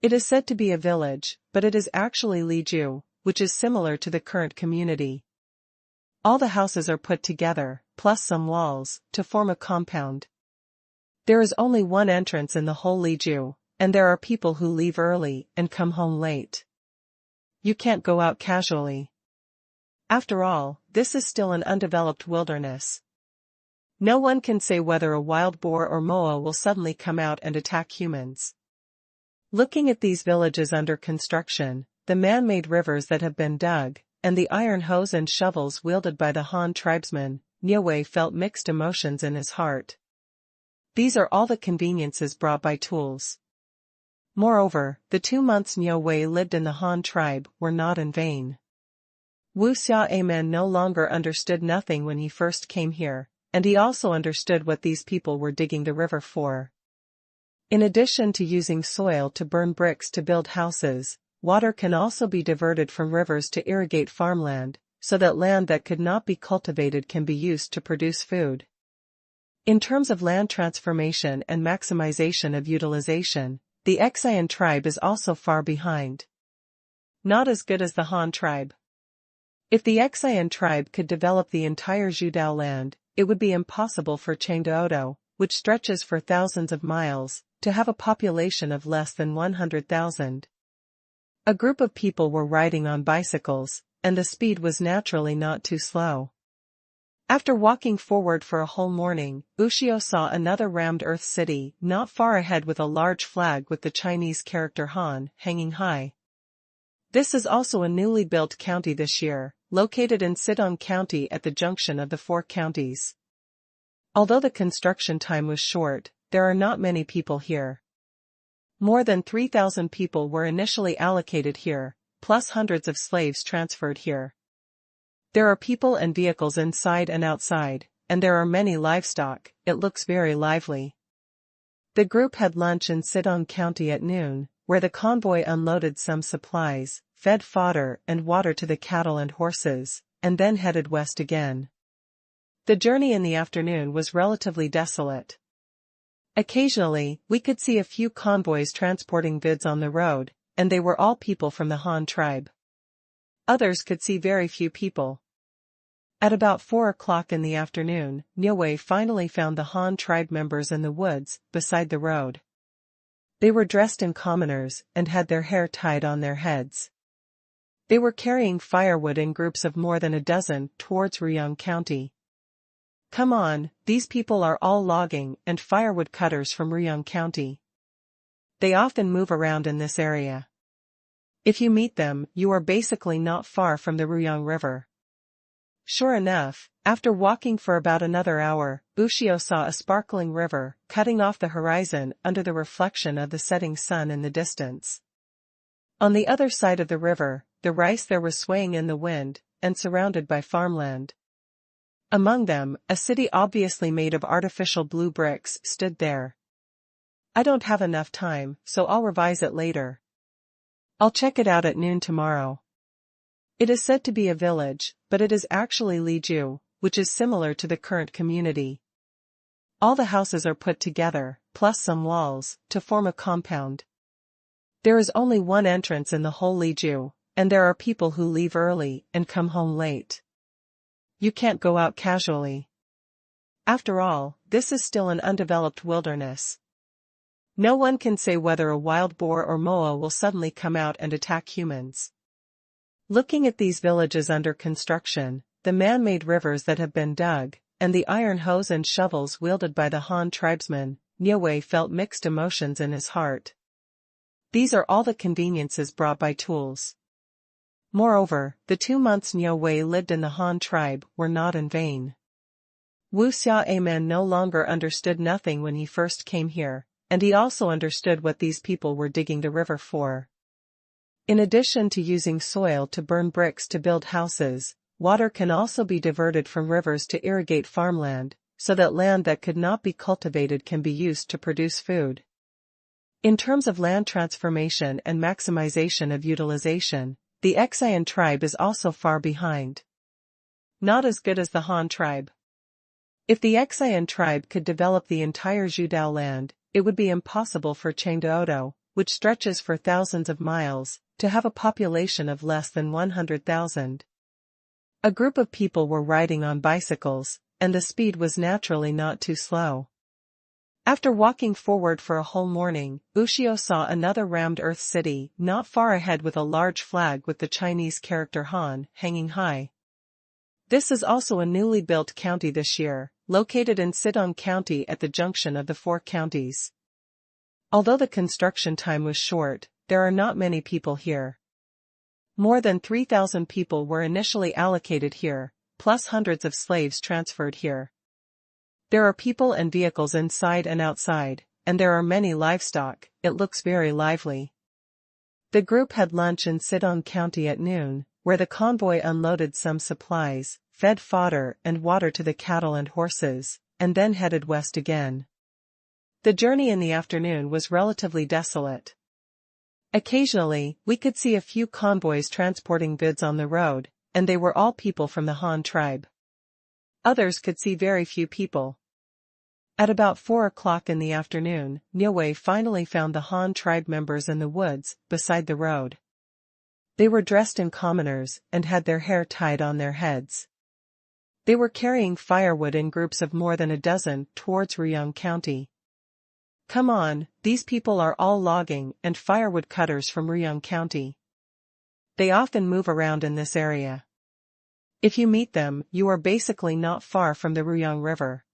[SPEAKER 1] It is said to be a village, but it is actually Liju, which is similar to the current community. All the houses are put together, plus some walls, to form a compound. There is only one entrance in the whole Liju, and there are people who leave early and come home late. You can't go out casually. After all, this is still an undeveloped wilderness. No one can say whether a wild boar or moa will suddenly come out and attack humans. Looking at these villages under construction, the man-made rivers that have been dug, and the iron hoes and shovels wielded by the Han tribesmen, Niuwei felt mixed emotions in his heart. These are all the conveniences brought by tools. Moreover, the 2 months Niuwei lived in the Han tribe were not in vain. Wu Xiaoman no longer understood nothing when he first came here, and he also understood what these people were digging the river for. In addition to using soil to burn bricks to build houses, water can also be diverted from rivers to irrigate farmland, so that land that could not be cultivated can be used to produce food. In terms of land transformation and maximization of utilization, the Xian tribe is also far behind. Not as good as the Han tribe. If the Xian tribe could develop the entire Zhudao land, it would be impossible for Chengdeodo, which stretches for thousands of miles, to have a population of less than 100,000. A group of people were riding on bicycles, and the speed was naturally not too slow. After walking forward for a whole morning, Ushio saw another rammed earth city not far ahead with a large flag with the Chinese character Han hanging high. This is also a newly built county this year, located in Sidong County at the junction of the 4 counties. Although the construction time was short, there are not many people here. More than 3,000 people were initially allocated here, plus hundreds of slaves transferred here. There are people and vehicles inside and outside, and there are many livestock. It looks very lively. The group had lunch in Sidong County at noon, where the convoy unloaded some supplies, fed fodder and water to the cattle and horses, and then headed west again. The journey in the afternoon was relatively desolate. Occasionally, we could see a few convoys transporting goods on the road, and they were all people from the Han tribe. Others could see very few people. At about 4 o'clock in the afternoon, Niue finally found the Han tribe members in the woods, beside the road. They were dressed in commoners, and had their hair tied on their heads. They were carrying firewood in groups of more than a dozen towards Ruyang County. Come on, these people are all logging and firewood cutters from Ruyang County. They often move around in this area. If you meet them, you are basically not far from the Ruyang River. Sure enough, after walking for about another hour, Ushio saw a sparkling river, cutting off the horizon under the reflection of the setting sun in the distance. On the other side of the river, the rice there was swaying in the wind, and surrounded by farmland. Among them, a city obviously made of artificial blue bricks stood there. I don't have enough time, so I'll revise it later. I'll check it out at noon tomorrow. It is said to be a village, but it is actually Liju, which is similar to the current community. All the houses are put together, plus some walls, to form a compound. There is only one entrance in the whole Liju, and there are people who leave early and come home late. You can't go out casually. After all, this is still an undeveloped wilderness. No one can say whether a wild boar or moa will suddenly come out and attack humans. Looking at these villages under construction, the man-made rivers that have been dug, and the iron hoes and shovels wielded by the Han tribesmen, Niue felt mixed emotions in his heart. These are all the conveniences brought by tools. Moreover, the 2 months Niue lived in the Han tribe were not in vain. Wu Xiaoman no longer understood nothing when he first came here, and he also understood what these people were digging the river for. In addition to using soil to burn bricks to build houses, water can also be diverted from rivers to irrigate farmland, so that land that could not be cultivated can be used to produce food. In terms of land transformation and maximization of utilization, the Xian tribe is also far behind. Not as good as the Han tribe. If the Xian tribe could develop the entire Zhudao land, it would be impossible for Chengdeodo, which stretches for thousands of miles, to have a population of less than 100,000. A group of people were riding on bicycles, and the speed was naturally not too slow. After walking forward for a whole morning, Ushio saw another rammed earth city not far ahead with a large flag with the Chinese character Han hanging high. This is also a newly built county this year, located in Sidong County at the junction of the 4 counties. Although the construction time was short, there are not many people here. More than 3,000 people were initially allocated here, plus hundreds of slaves transferred here. There are people and vehicles inside and outside, and there are many livestock. It looks very lively. The group had lunch in Sidong County at noon, where the convoy unloaded some supplies, fed fodder and water to the cattle and horses, and then headed west again. The journey in the afternoon was relatively desolate. Occasionally, we could see a few convoys transporting goods on the road, and they were all people from the Han tribe. Others could see very few people. At about 4 o'clock in the afternoon, Niue finally found the Han tribe members in the woods, beside the road. They were dressed in commoners, and had their hair tied on their heads. They were carrying firewood in groups of more than a dozen towards Ruyang County. Come on, these people are all logging and firewood cutters from Ruyang County. They often move around in this area. If you meet them, you are basically not far from the Ruyang River.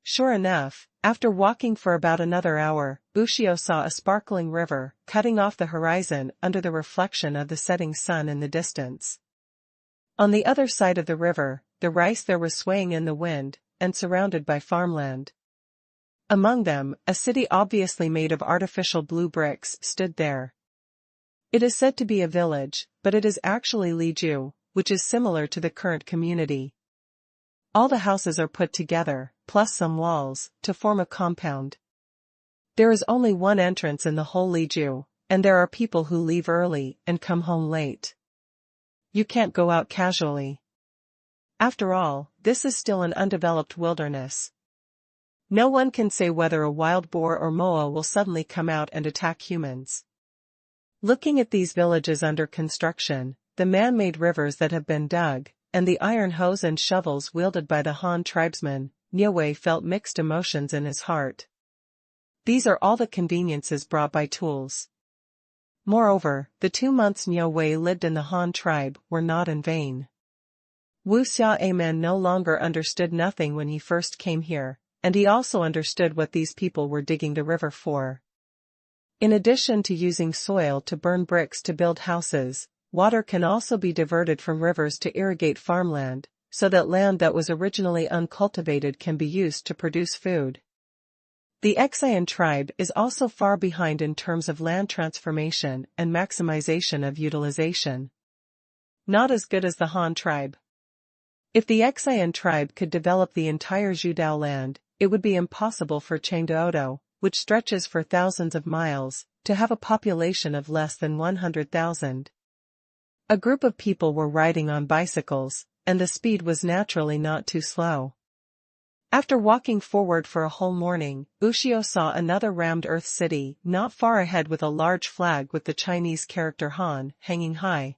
[SPEAKER 1] Sure enough, after walking for about another hour, Ushio saw a sparkling river, cutting off the horizon under the reflection of the setting sun in the distance. On the other side of the river, the rice there was swaying in the wind, and surrounded by farmland. Among them, a city obviously made of artificial blue bricks stood there. It is said to be a village, but it is actually Liju, which is similar to the current community. All the houses are put together, plus some walls, to form a compound. There is only one entrance in the whole Liju, and there are people who leave early and come home late. You can't go out casually. After all, this is still an undeveloped wilderness. No one can say whether a wild boar or moa will suddenly come out and attack humans. Looking at these villages under construction, the man-made rivers that have been dug, and the iron hoes and shovels wielded by the Han tribesmen, Niue felt mixed emotions in his heart. These are all the conveniences brought by tools. Moreover, the 2 months Niue lived in the Han tribe were not in vain. Wu Xiaoman no longer understood nothing when he first came here, and he also understood what these people were digging the river for. In addition to using soil to burn bricks to build houses, water can also be diverted from rivers to irrigate farmland, so that land that was originally uncultivated can be used to produce food. The Xian tribe is also far behind in terms of land transformation and maximization of utilization. Not as good as the Han tribe. If the Xian tribe could develop the entire Zhudao land, it would be impossible for Chengdeodo, which stretches for thousands of miles, to have a population of less than 100,000. A group of people were riding on bicycles, and the speed was naturally not too slow. After walking forward for a whole morning, Ushio saw another rammed earth city not far ahead with a large flag with the Chinese character Han hanging high.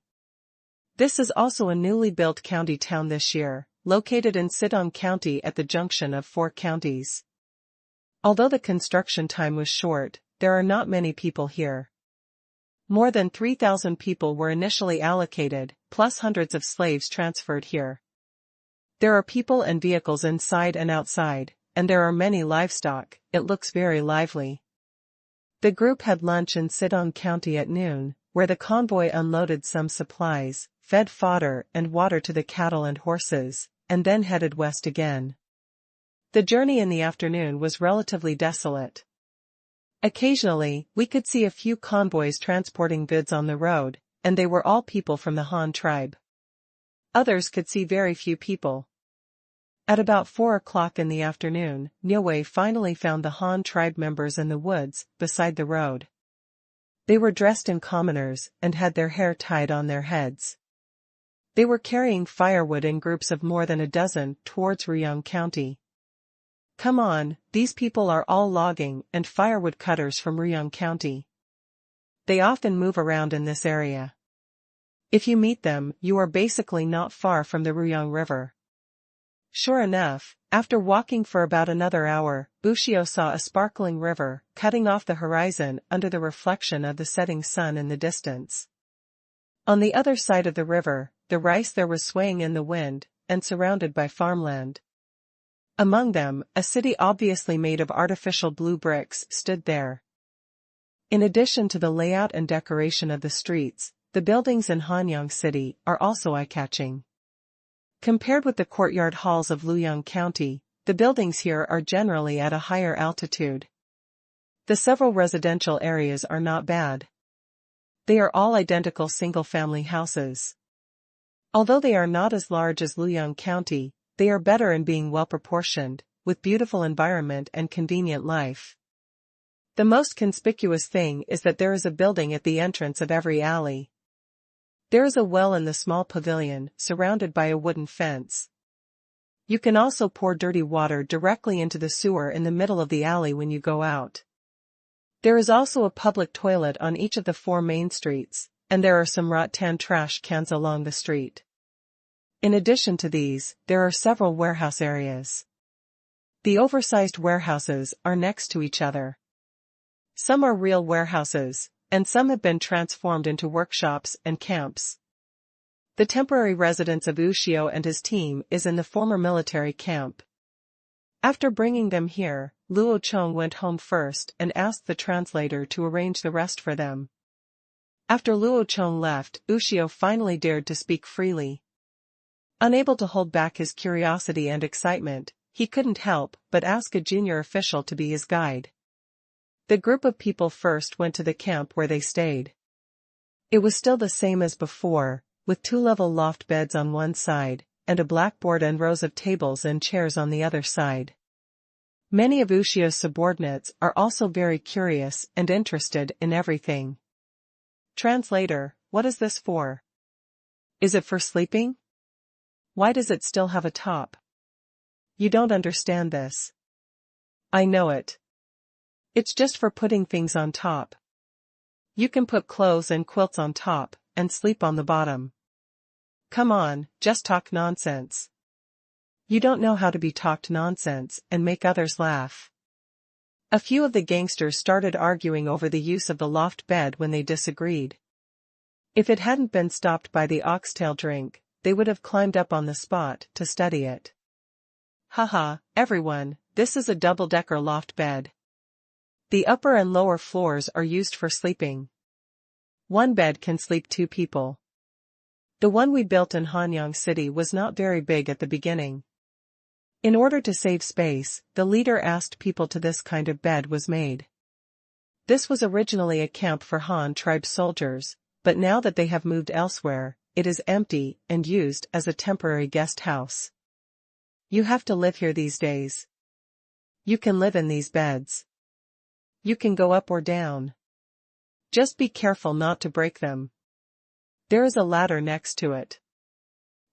[SPEAKER 1] This is also a newly built county town this year, located in Sidong County at the junction of 4 counties. Although the construction time was short, there are not many people here. More than 3,000 people were initially allocated, plus hundreds of slaves transferred here. There are people and vehicles inside and outside, and there are many livestock. It looks very lively. The group had lunch in Sidong County at noon, where the convoy unloaded some supplies, fed fodder and water to the cattle and horses, and then headed west again. The journey in the afternoon was relatively desolate. Occasionally, we could see a few convoys transporting goods on the road, and they were all people from the Han tribe. Others could see very few people. At about 4 o'clock in the afternoon, Niue finally found the Han tribe members in the woods, beside the road. They were dressed in commoners, and had their hair tied on their heads. They were carrying firewood in groups of more than a dozen towards Ruyang County. Come on, these people are all logging and firewood cutters from Ruyang County. They often move around in this area. If you meet them, you are basically not far from the Ruyang River. Sure enough, after walking for about another hour, Ushio saw a sparkling river, cutting off the horizon under the reflection of the setting sun in the distance. On the other side of the river, the rice there was swaying in the wind, and surrounded by farmland. Among them, a city obviously made of artificial blue bricks stood there. In addition to the layout and decoration of the streets, the buildings in Hanyang City are also eye-catching. Compared with the courtyard halls of Luoyang County, the buildings here are generally at a higher altitude. The several residential areas are not bad. They are all identical single-family houses. Although they are not as large as Luoyang County, they are better in being well-proportioned, with beautiful environment and convenient life. The most conspicuous thing is that there is a building at the entrance of every alley. There is a well in the small pavilion, surrounded by a wooden fence. You can also pour dirty water directly into the sewer in the middle of the alley when you go out. There is also a public toilet on each of the 4 main streets, and there are some rattan trash cans along the street. In addition to these, there are several warehouse areas. The oversized warehouses are next to each other. Some are real warehouses, and some have been transformed into workshops and camps. The temporary residence of Ushio and his team is in the former military camp. After bringing them here, Luo Chong went home first and asked the translator to arrange the rest for them. After Luo Chong left, Ushio finally dared to speak freely. Unable to hold back his curiosity and excitement, he couldn't help but ask a junior official to be his guide. The group of people first went to the camp where they stayed. It was still the same as before, with 2 level loft beds on one side, and a blackboard and rows of tables and chairs on the other side. Many of Ushio's subordinates are also very curious and interested in everything. Translator, what is this for? Is it for sleeping? Why does it still have a top? You don't understand this. I know it. It's just for putting things on top. You can put clothes and quilts on top, and sleep on the bottom. Come on, just talk nonsense. You don't know how to be talked nonsense and make others laugh. A few of the gangsters started arguing over the use of the loft bed when they disagreed. If it hadn't been stopped by the oxtail drink, they would have climbed up on the spot to study it. Haha, everyone, this is a double-decker loft bed. The upper and lower floors are used for sleeping. One bed can sleep 2 people. The one we built in Hanyang City was not very big at the beginning. In order to save space, the leader asked people to this kind of bed was made. This was originally a camp for Han tribe soldiers, but now that they have moved elsewhere, it is empty and used as a temporary guest house. You have to live here these days. You can live in these beds. You can go up or down. Just be careful not to break them. There is a ladder next to it.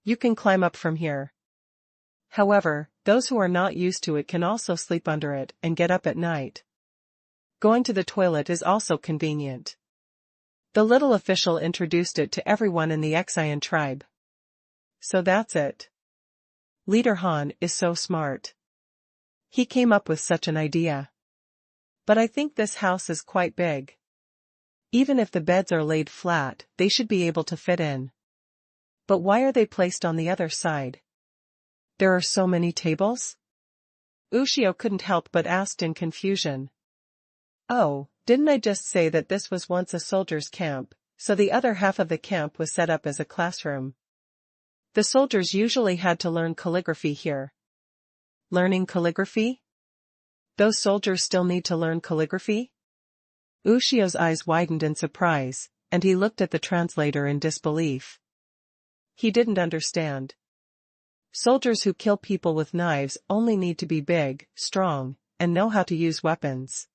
[SPEAKER 1] You can climb up from here. However, those who are not used to it can also sleep under it and get up at night. Going to the toilet is also convenient. The little official introduced it to everyone in the Xian tribe. So that's it. Leader Han is so smart. He came up with such an idea. But I think this house is quite big. Even if the beds are laid flat, they should be able to fit in. But why are they placed on the other side? There are so many tables? Ushio couldn't help but asked in confusion. Oh, didn't I just say that this was once a soldier's camp, so the other half of the camp was set up as a classroom? The soldiers usually had to learn calligraphy here. Learning calligraphy? Those soldiers still need to learn calligraphy? Ushio's eyes widened in surprise, and he looked at the translator in disbelief. He didn't understand. Soldiers who kill people with knives only need to be big, strong, and know how to use weapons.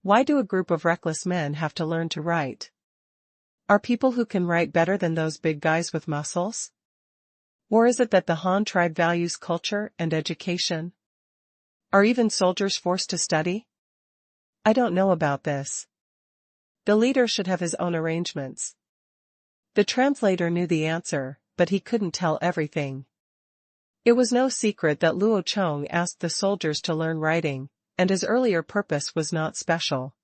[SPEAKER 1] Why do a group of reckless men have to learn to write? Are people who can write better than those big guys with muscles? Or is it that the Han tribe values culture and education? Are even soldiers forced to study? I don't know about this. The leader should have his own arrangements. The translator knew the answer, but he couldn't tell everything. It was no secret that Luo Chong asked the soldiers to learn writing, and his earlier purpose was not special.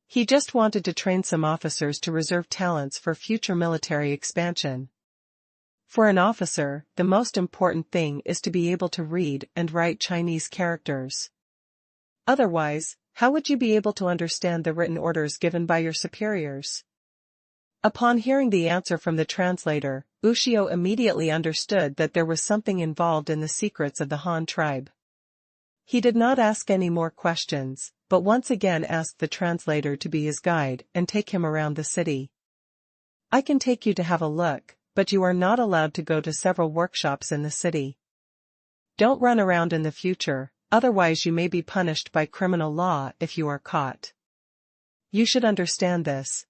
[SPEAKER 1] He just wanted to train some officers to reserve talents for future military expansion. For an officer, the most important thing is to be able to read and write Chinese characters. Otherwise, how would you be able to understand the written orders given by your superiors? Upon hearing the answer from the translator, Ushio immediately understood that there was something involved in the secrets of the Han tribe. He did not ask any more questions, but once again asked the translator to be his guide and take him around the city. I can take you to have a look, but you are not allowed to go to several workshops in the city. Don't run around in the future, otherwise you may be punished by criminal law if you are caught. You should understand this.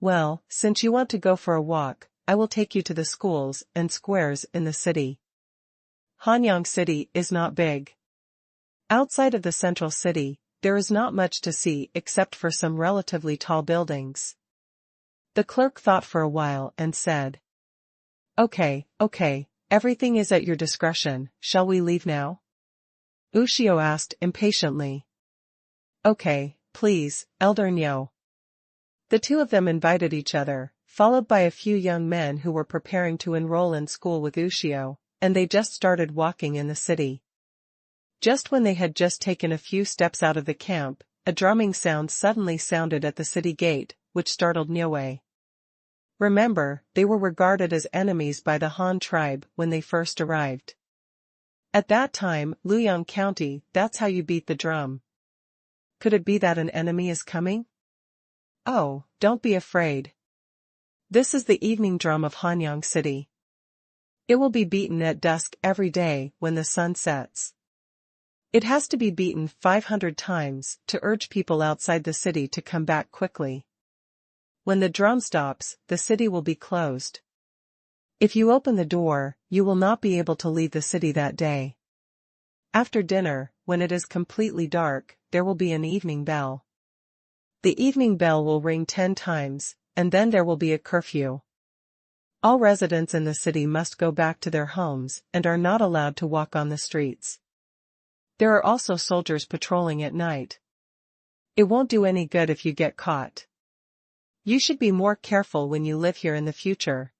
[SPEAKER 1] Well, since you want to go for a walk, I will take you to the schools and squares in the city. Hanyang City is not big. Outside of the central city, there is not much to see except for some relatively tall buildings. The clerk thought for a while and said, Okay, everything is at your discretion, shall we leave now? Ushio asked impatiently. Okay, please, Elder Nyo. The two of them invited each other, followed by a few young men who were preparing to enroll in school with Ushio, and they just started walking in the city. Just when they had just taken a few steps out of the camp, a drumming sound suddenly sounded at the city gate, which startled Niue. Remember, they were regarded as enemies by the Han tribe when they first arrived. At that time, Luoyang County, that's how you beat the drum. Could it be that an enemy is coming? Oh, don't be afraid. This is the evening drum of Hanyang City. It will be beaten at dusk every day when the sun sets. It has to be beaten 500 times to urge people outside the city to come back quickly. When the drum stops, the city will be closed. If you open the door, you will not be able to leave the city that day. After dinner, when it is completely dark, there will be an evening bell. The evening bell will ring 10 times, and then there will be a curfew. All residents in the city must go back to their homes and are not allowed to walk on the streets. There are also soldiers patrolling at night. It won't do any good if you get caught. You should be more careful when you live here in the future.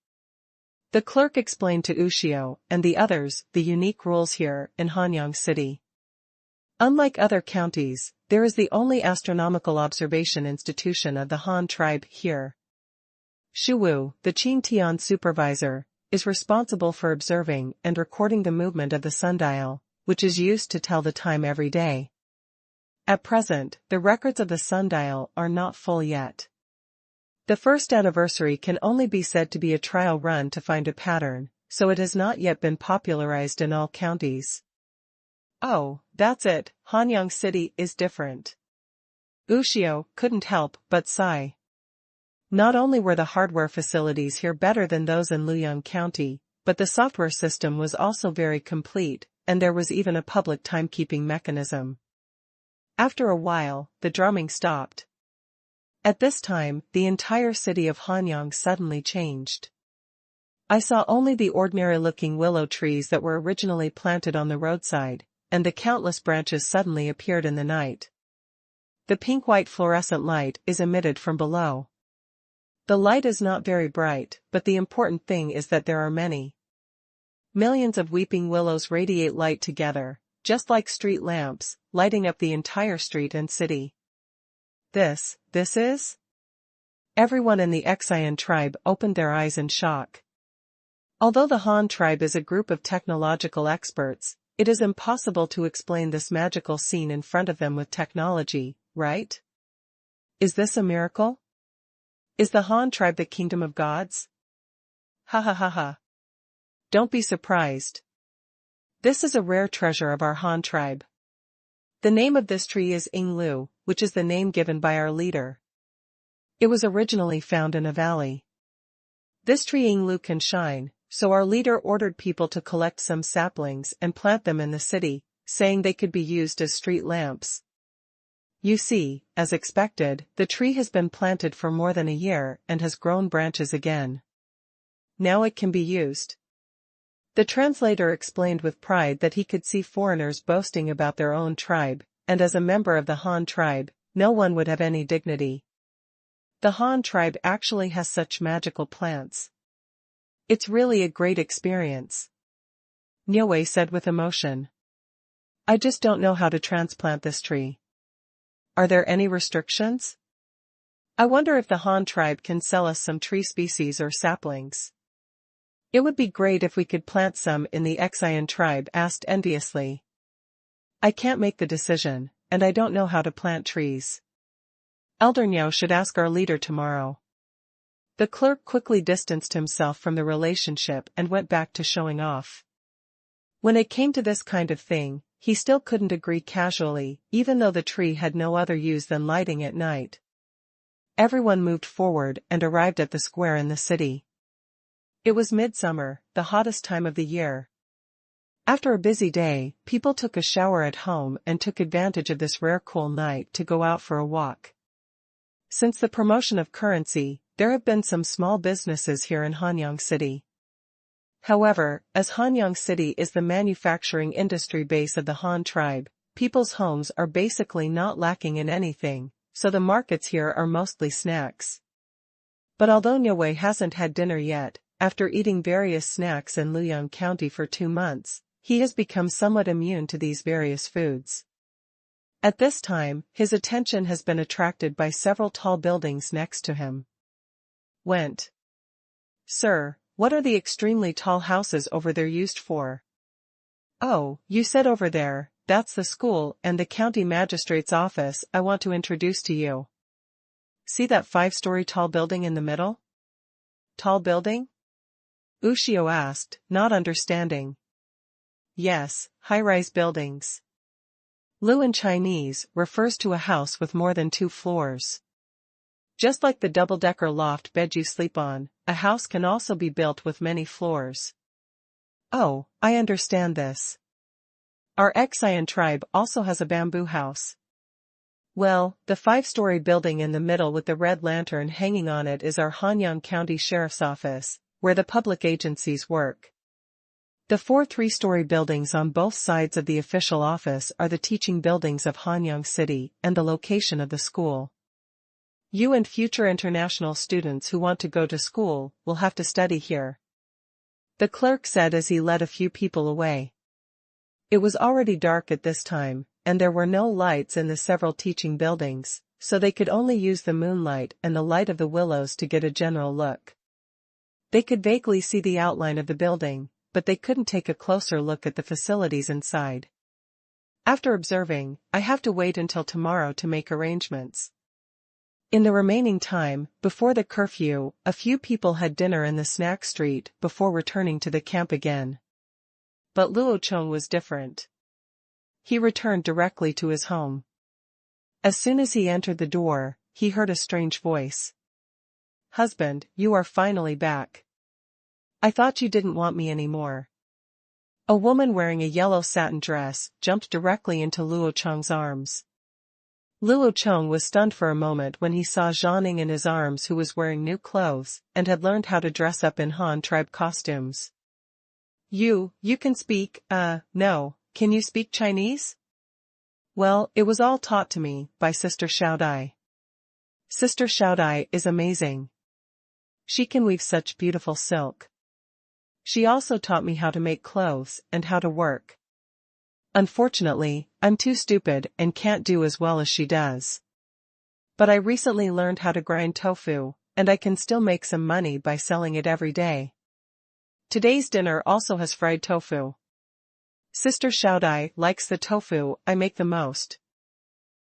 [SPEAKER 1] The clerk explained to Ushio and the others the unique rules here in Hanyang City. Unlike other counties, there is the only astronomical observation institution of the Han tribe here. Shuwu, the Qingtian supervisor, is responsible for observing and recording the movement of the sundial, which is used to tell the time every day. At present, the records of the sundial are not full yet. The first anniversary can only be said to be a trial run to find a pattern, so it has not yet been popularized in all counties. Oh, that's it, Hanyang City is different. Ushio couldn't help but sigh. Not only were the hardware facilities here better than those in Luoyang County, but the software system was also very complete, and there was even a public timekeeping mechanism. After a while, the drumming stopped. At this time, the entire city of Hanyang suddenly changed. I saw only the ordinary-looking willow trees that were originally planted on the roadside, and the countless branches suddenly appeared in the night. The pink-white fluorescent light is emitted from below. The light is not very bright, but the important thing is that there are many. Millions of weeping willows radiate light together, just like street lamps, lighting up the entire street and city. This is? Everyone in the Qingshu tribe opened their eyes in shock. Although the Han tribe is a group of technological experts, it is impossible to explain this magical scene in front of them with technology, right? Is this a miracle? Is the Han tribe the kingdom of gods? Ha ha ha ha. Don't be surprised. This is a rare treasure of our Han tribe. The name of this tree is Yinglu, which is the name given by our leader. It was originally found in a valley. This tree Yinglu can shine, so our leader ordered people to collect some saplings and plant them in the city, saying they could be used as street lamps. You see, as expected, the tree has been planted for more than a year and has grown branches again. Now it can be used. The translator explained with pride that he could see foreigners boasting about their own tribe, and as a member of the Han tribe, no one would have any dignity. The Han tribe actually has such magical plants. It's really a great experience. Niue said with emotion. I just don't know how to transplant this tree. Are there any restrictions? I wonder if the Han tribe can sell us some tree species or saplings. It would be great if we could plant some in the Qingshu tribe asked enviously. I can't make the decision, and I don't know how to plant trees. Elder Niao should ask our leader tomorrow. The clerk quickly distanced himself from the relationship and went back to showing off. When it came to this kind of thing, he still couldn't agree casually, even though the tree had no other use than lighting at night. Everyone moved forward and arrived at the square in the city. It was midsummer, the hottest time of the year. After a busy day, people took a shower at home and took advantage of this rare cool night to go out for a walk. Since the promotion of currency, there have been some small businesses here in Hanyang City. However, as Hanyang City is the manufacturing industry base of the Han tribe, people's homes are basically not lacking in anything, so the markets here are mostly snacks. But although Niue hasn't had dinner yet, after eating various snacks in Luoyang County for 2 months, he has become somewhat immune to these various foods. At this time, his attention has been attracted by several tall buildings next to him. Went. Sir, what are the extremely tall houses over there used for? Oh, you said over there, that's the school and the county magistrate's office I want to introduce to you. See that 5-story tall building in the middle? Tall building? Ushio asked, not understanding. Yes, high-rise buildings. Lu in Chinese refers to a house with more than 2 floors. Just like the double-decker loft bed you sleep on, a house can also be built with many floors. Oh, I understand this. Our Qingshu tribe also has a bamboo house. Well, the 5-story building in the middle with the red lantern hanging on it is our Hanyang County Sheriff's Office, where the public agencies work. The 4 three-story buildings on both sides of the official office are the teaching buildings of Hanyang City and the location of the school. You and future international students who want to go to school will have to study here, the clerk said as he led a few people away. It was already dark at this time, and there were no lights in the several teaching buildings, so they could only use the moonlight and the light of the willows to get a general look. They could vaguely see the outline of the building, but they couldn't take a closer look at the facilities inside. After observing, I have to wait until tomorrow to make arrangements. In the remaining time, before the curfew, a few people had dinner in the snack street before returning to the camp again. But Luo Chong was different. He returned directly to his home. As soon as he entered the door, he heard a strange voice. "Husband, you are finally back. I thought you didn't want me anymore." A woman wearing a yellow satin dress jumped directly into Luo Chong's arms. Luo Chong was stunned for a moment when he saw Zhaning in his arms, who was wearing new clothes and had learned how to dress up in Han tribe costumes. You can speak, no, can you speak Chinese?" "Well, it was all taught to me by Sister Xiaodai. Sister Xiaodai is amazing. She can weave such beautiful silk. She also taught me how to make clothes and how to work. Unfortunately, I'm too stupid and can't do as well as she does. But I recently learned how to grind tofu, and I can still make some money by selling it every day. Today's dinner also has fried tofu. Sister Xiaodai likes the tofu I make the most.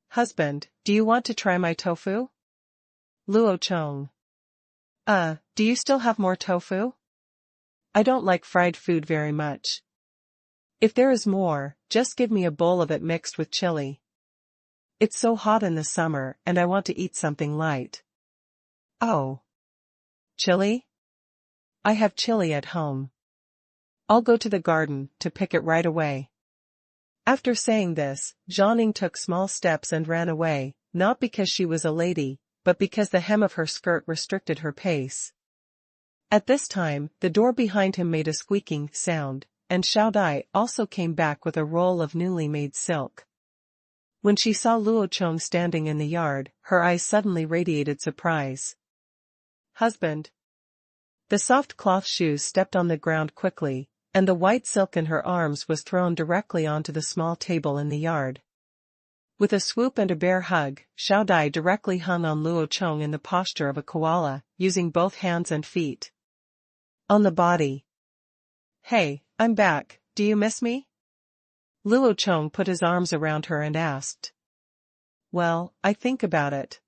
[SPEAKER 1] Husband, do you want to try my tofu?" Luo Chong. Do you still have more tofu? I don't like fried food very much. If there is more, just give me a bowl of it mixed with chili. It's so hot in the summer and I want to eat something light. Oh. Chili? I have chili at home. I'll go to the garden to pick it right away. After saying this, Zhaning took small steps and ran away, not because she was a lady, but because the hem of her skirt restricted her pace. At this time, the door behind him made a squeaking sound, and Xiaodai also came back with a roll of newly made silk. When she saw Luo Chong standing in the yard, her eyes suddenly radiated surprise. Husband. The soft cloth shoes stepped on the ground quickly, and the white silk in her arms was thrown directly onto the small table in the yard. With a swoop and a bear hug, Xiaodai directly hung on Luo Chong in the posture of a koala, using both hands and feet. On the body. Hey, I'm back, do you miss me? Luo Chong put his arms around her and asked. Well, I think about it.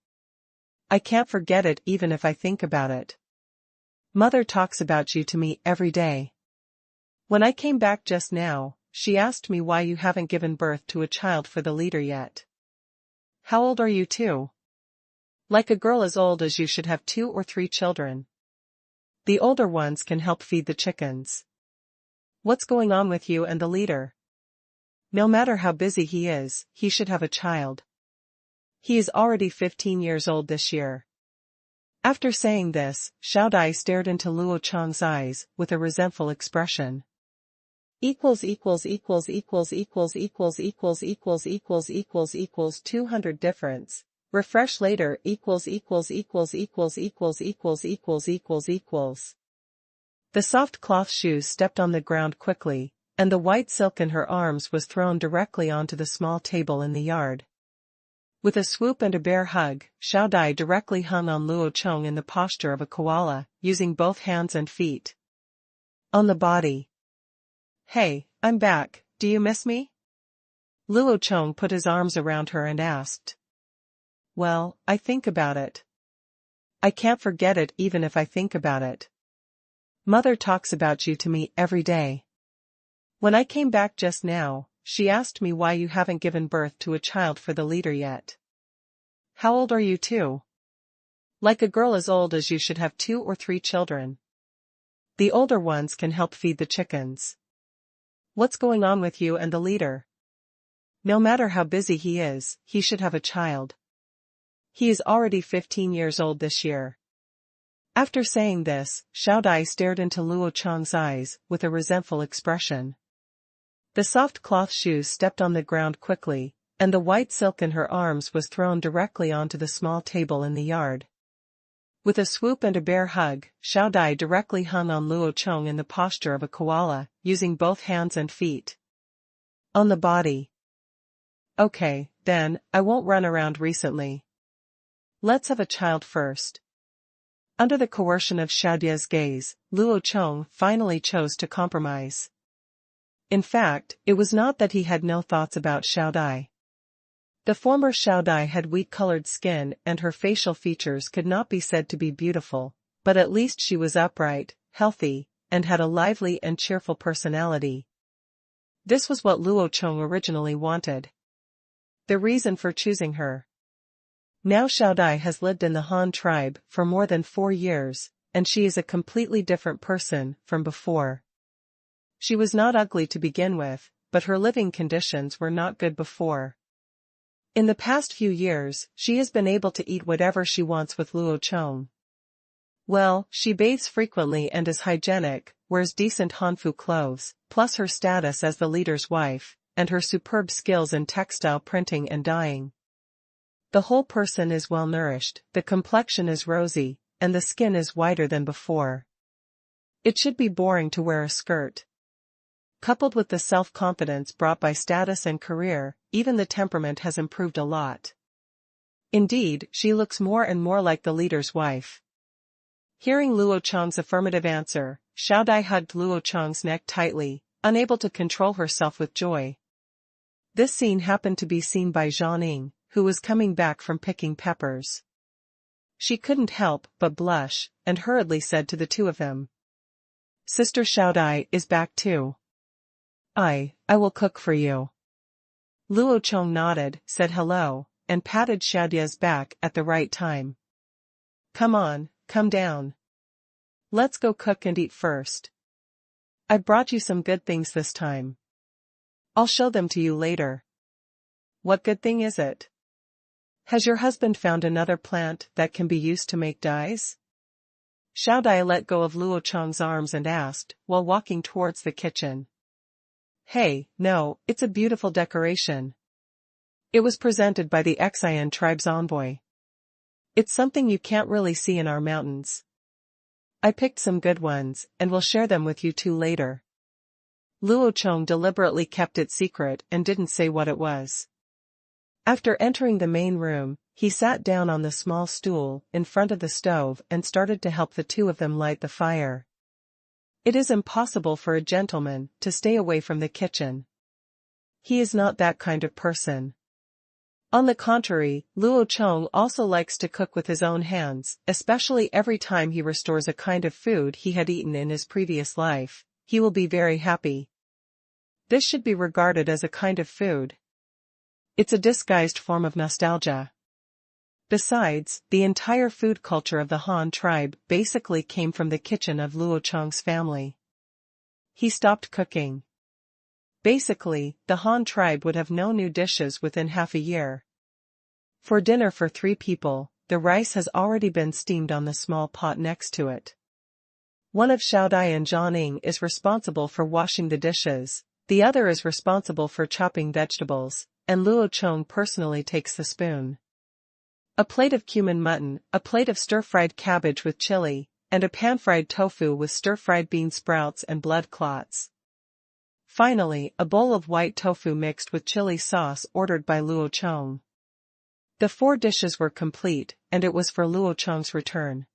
[SPEAKER 1] I can't forget it even if I think about it. Mother talks about you to me every day. When I came back just now, she asked me why you haven't given birth to a child for the leader yet. How old are you too? Like a girl as old as you should have 2 or 3 children. The older ones can help feed the chickens. What's going on with you and the leader? No matter how busy he is, he should have a child. He is already 15 years old this year. After saying this, Xiaodai stared into Luo Chong's eyes with a resentful expression. Equals 200 difference. Refresh later equals. The soft cloth shoes stepped on the ground quickly, and the white silk in her arms was thrown directly onto the small table in the yard. With a swoop and a bear hug, Xiaodai directly hung on Luo Chong in the posture of a koala, using both hands and feet. On the body. Hey, I'm back, do you miss me? Luo Chong put his arms around her and asked. Well, I think about it. I can't forget it even if I think about it. Mother talks about you to me every day. When I came back just now, she asked me why you haven't given birth to a child for the leader yet. How old are you too? Like a girl as old as you should have 2 or 3 children. The older ones can help feed the chickens. What's going on with you and the leader? No matter how busy he is, he should have a child. He is already 15 years old this year. After saying this, Xiao Dai stared into Luo Chong's eyes with a resentful expression. The soft cloth shoes stepped on the ground quickly, and the white silk in her arms was thrown directly onto the small table in the yard. With a swoop and a bear hug, Xiao Dai directly hung on Luo Chong in the posture of a koala, using both hands and feet. On the body. Okay, then, I won't run around recently. Let's have a child first. Under the coercion of Xiao Dai's gaze, Luo Chong finally chose to compromise. In fact, it was not that he had no thoughts about Xiao Dai. The former Xiao Dai had wheat-colored skin and her facial features could not be said to be beautiful, but at least she was upright, healthy, and had a lively and cheerful personality. This was what Luo Chong originally wanted. The reason for choosing her. Now Xiao Dai has lived in the Han tribe for more than 4 years, and she is a completely different person from before. She was not ugly to begin with, but her living conditions were not good before. In the past few years, she has been able to eat whatever she wants with Luo Chong. Well, she bathes frequently and is hygienic, wears decent Hanfu clothes, plus her status as the leader's wife, and her superb skills in textile printing and dyeing. The whole person is well nourished, the complexion is rosy, and the skin is whiter than before. It should be boring to wear a skirt. Coupled with the self-confidence brought by status and career, even the temperament has improved a lot. Indeed, she looks more and more like the leader's wife. Hearing Luo Chong's affirmative answer, Xiao Dai hugged Luo Chong's neck tightly, unable to control herself with joy. This scene happened to be seen by Zhang, who was coming back from picking peppers. She couldn't help but blush, and hurriedly said to the two of them. Sister Xiao Dai is back too. I will cook for you. Luo Chong nodded, said hello, and patted Xiao Dai's back at the right time. Come on, come down. Let's go cook and eat first. I brought you some good things this time. I'll show them to you later. What good thing is it? Has your husband found another plant that can be used to make dyes? Xiao Dai let go of Luo Chong's arms and asked, while walking towards the kitchen. Hey, no, it's a beautiful decoration. It was presented by the Xian tribe's envoy. It's something you can't really see in our mountains. I picked some good ones, and will share them with you two later. Luo Chong deliberately kept it secret and didn't say what it was. After entering the main room, he sat down on the small stool in front of the stove and started to help the two of them light the fire. It is impossible for a gentleman to stay away from the kitchen. He is not that kind of person. On the contrary, Luo Chong also likes to cook with his own hands, especially every time he restores a kind of food he had eaten in his previous life. He will be very happy. This should be regarded as a kind of food. It's a disguised form of nostalgia. Besides, the entire food culture of the Han tribe basically came from the kitchen of Luo Chong's family. He stopped cooking. Basically, the Han tribe would have no new dishes within half a year. For dinner for 3 people, the rice has already been steamed on the small pot next to it. One of Xiao Dai and Zhang is responsible for washing the dishes, the other is responsible for chopping vegetables, and Luo Chong personally takes the spoon. A plate of cumin mutton, a plate of stir-fried cabbage with chili, and a pan-fried tofu with stir-fried bean sprouts and blood clots. Finally, a bowl of white tofu mixed with chili sauce ordered by Luo Chong. The 4 dishes were complete, and it was for Luo Chong's return.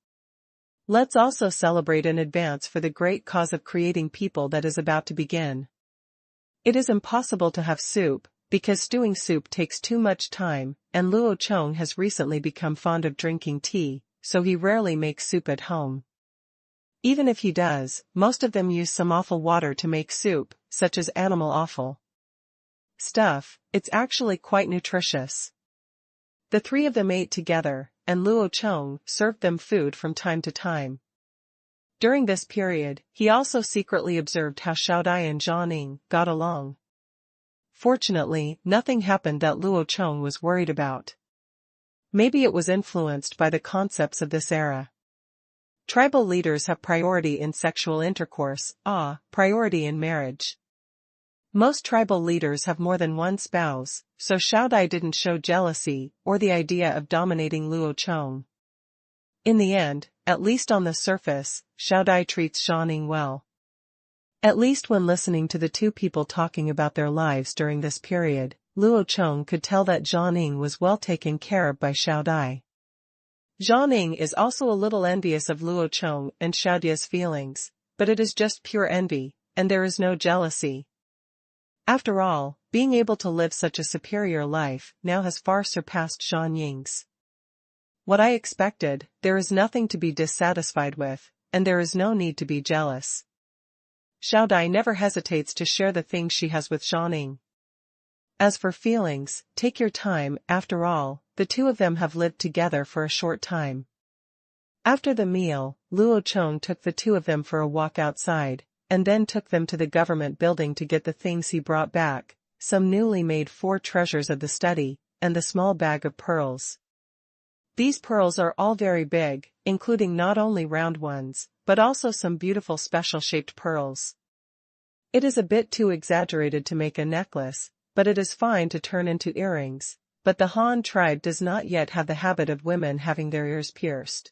[SPEAKER 1] Let's also celebrate in advance for the great cause of creating people that is about to begin. It is impossible to have soup, because stewing soup takes too much time, and Luo Chong has recently become fond of drinking tea, so he rarely makes soup at home. Even if he does, most of them use some awful water to make soup, such as animal offal. Stuff, it's actually quite nutritious. The 3 of them ate together, and Luo Chong served them food from time to time. During this period, he also secretly observed how Xiao Dai and Zhang got along. Fortunately, nothing happened that Luo Chong was worried about. Maybe it was influenced by the concepts of this era. Tribal leaders have priority in sexual intercourse, priority in marriage. Most tribal leaders have more than one spouse, so Xiao Dai didn't show jealousy or the idea of dominating Luo Chong. In the end, at least on the surface, Xiao Dai treats Xiaoning well. At least when listening to the two people talking about their lives during this period, Luo Chong could tell that Xiaoning was well taken care of by Xiao Dai. Xiaoning is also a little envious of Luo Chong and Xiao Dai's feelings, but it is just pure envy, and there is no jealousy. After all, being able to live such a superior life now has far surpassed Xiaoning's. What I expected, there is nothing to be dissatisfied with, and there is no need to be jealous. Xiao Dai never hesitates to share the things she has with Xiaoning. As for feelings, take your time, after all, the two of them have lived together for a short time. After the meal, Luo Chong took the two of them for a walk outside, and then took them to the government building to get the things he brought back, some newly made 4 treasures of the study, and the small bag of pearls. These pearls are all very big, including not only round ones, but also some beautiful special-shaped pearls. It is a bit too exaggerated to make a necklace, but it is fine to turn into earrings, but the Han tribe does not yet have the habit of women having their ears pierced.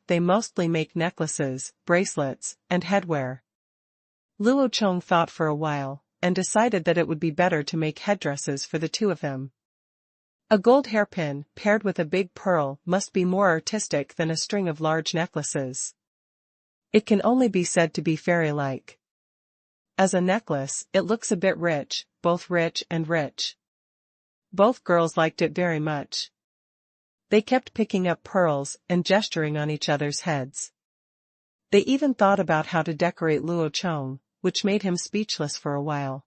[SPEAKER 1] They mostly make necklaces, bracelets, and headwear. Luo Chong thought for a while, and decided that it would be better to make headdresses for the two of them. A gold hairpin, paired with a big pearl, must be more artistic than a string of large necklaces. It can only be said to be fairy-like. As a necklace, it looks a bit rich, both rich and rich. Both girls liked it very much. They kept picking up pearls and gesturing on each other's heads. They even thought about how to decorate Luo Chong, which made him speechless for a while.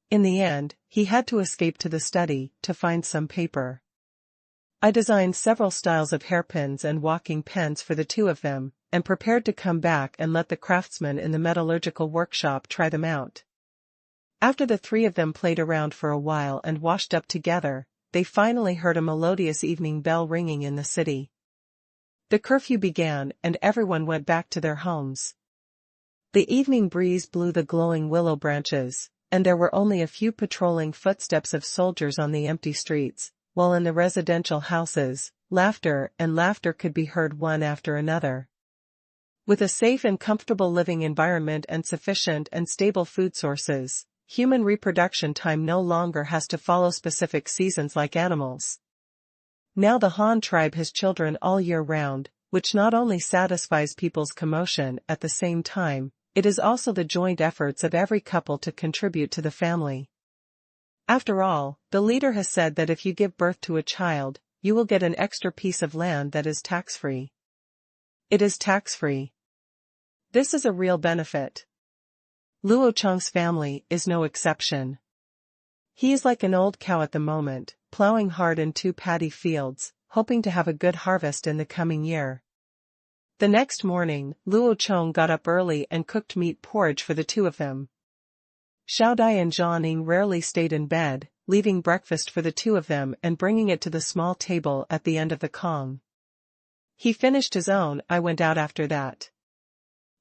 [SPEAKER 1] In the end, he had to escape to the study to find some paper. I designed several styles of hairpins and walking pens for the two of them, and prepared to come back and let the craftsmen in the metallurgical workshop try them out. After the 3 of them played around for a while and washed up together, they finally heard a melodious evening bell ringing in the city. The curfew began and everyone went back to their homes. The evening breeze blew the glowing willow branches, and there were only a few patrolling footsteps of soldiers on the empty streets, while in the residential houses, laughter could be heard one after another. With a safe and comfortable living environment and sufficient and stable food sources, human reproduction time no longer has to follow specific seasons like animals. Now the Han tribe has children all year round, which not only satisfies people's commotion at the same time, it is also the joint efforts of every couple to contribute to the family. After all, the leader has said that if you give birth to a child, you will get an extra piece of land that is tax-free. It is tax-free. This is a real benefit. Luo Chong's family is no exception. He is like an old cow at the moment, plowing hard in 2 paddy fields, hoping to have a good harvest in the coming year. The next morning, Luo Chong got up early and cooked meat porridge for the two of them. Xiao Dai and Xiaoning rarely stayed in bed, leaving breakfast for the two of them and bringing it to the small table at the end of the Kong. He finished his own. I went out after that.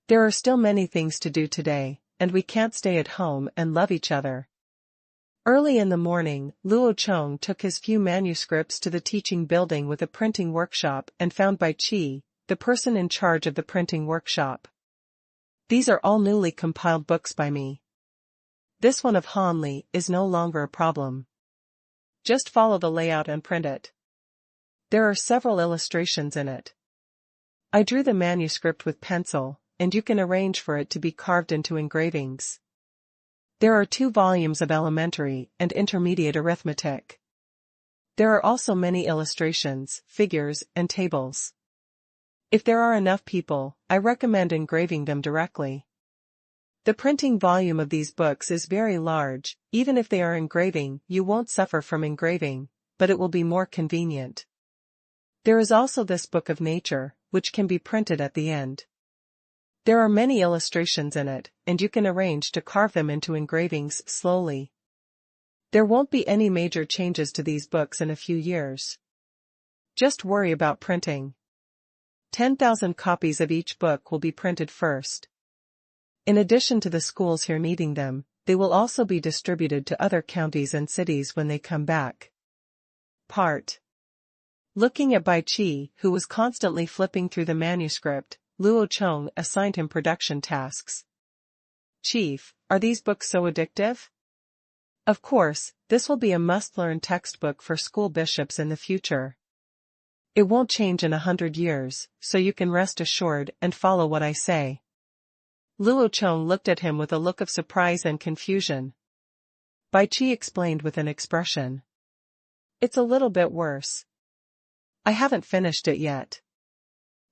[SPEAKER 1] There are still many things to do today, and we can't stay at home and love each other. Early in the morning, Luo Chong took his few manuscripts to the teaching building with a printing workshop and found by Qi, the person in charge of the printing workshop. These are all newly compiled books by me. This one of Han Li is no longer a problem. Just follow the layout and print it. There are several illustrations in it. I drew the manuscript with pencil, and you can arrange for it to be carved into engravings. There are 2 volumes of elementary and intermediate arithmetic. There are also many illustrations, figures, and tables. If there are enough people, I recommend engraving them directly. The printing volume of these books is very large. Even if they are engraving, you won't suffer from engraving, but it will be more convenient. There is also this book of nature, which can be printed at the end. There are many illustrations in it, and you can arrange to carve them into engravings slowly. There won't be any major changes to these books in a few years. Just worry about printing. 10,000 copies of each book will be printed first. In addition to the schools here needing them, they will also be distributed to other counties and cities when they come back. Part. Looking at Bai Qi, who was constantly flipping through the manuscript, Luo Chong assigned him production tasks. Chief, are these books so addictive? Of course, this will be a must-learn textbook for school bishops in the future. It won't change in 100 years, so you can rest assured and follow what I say. Luo Chong looked at him with a look of surprise and confusion. Bai Qi explained with an expression. It's a little bit worse. I haven't finished it yet.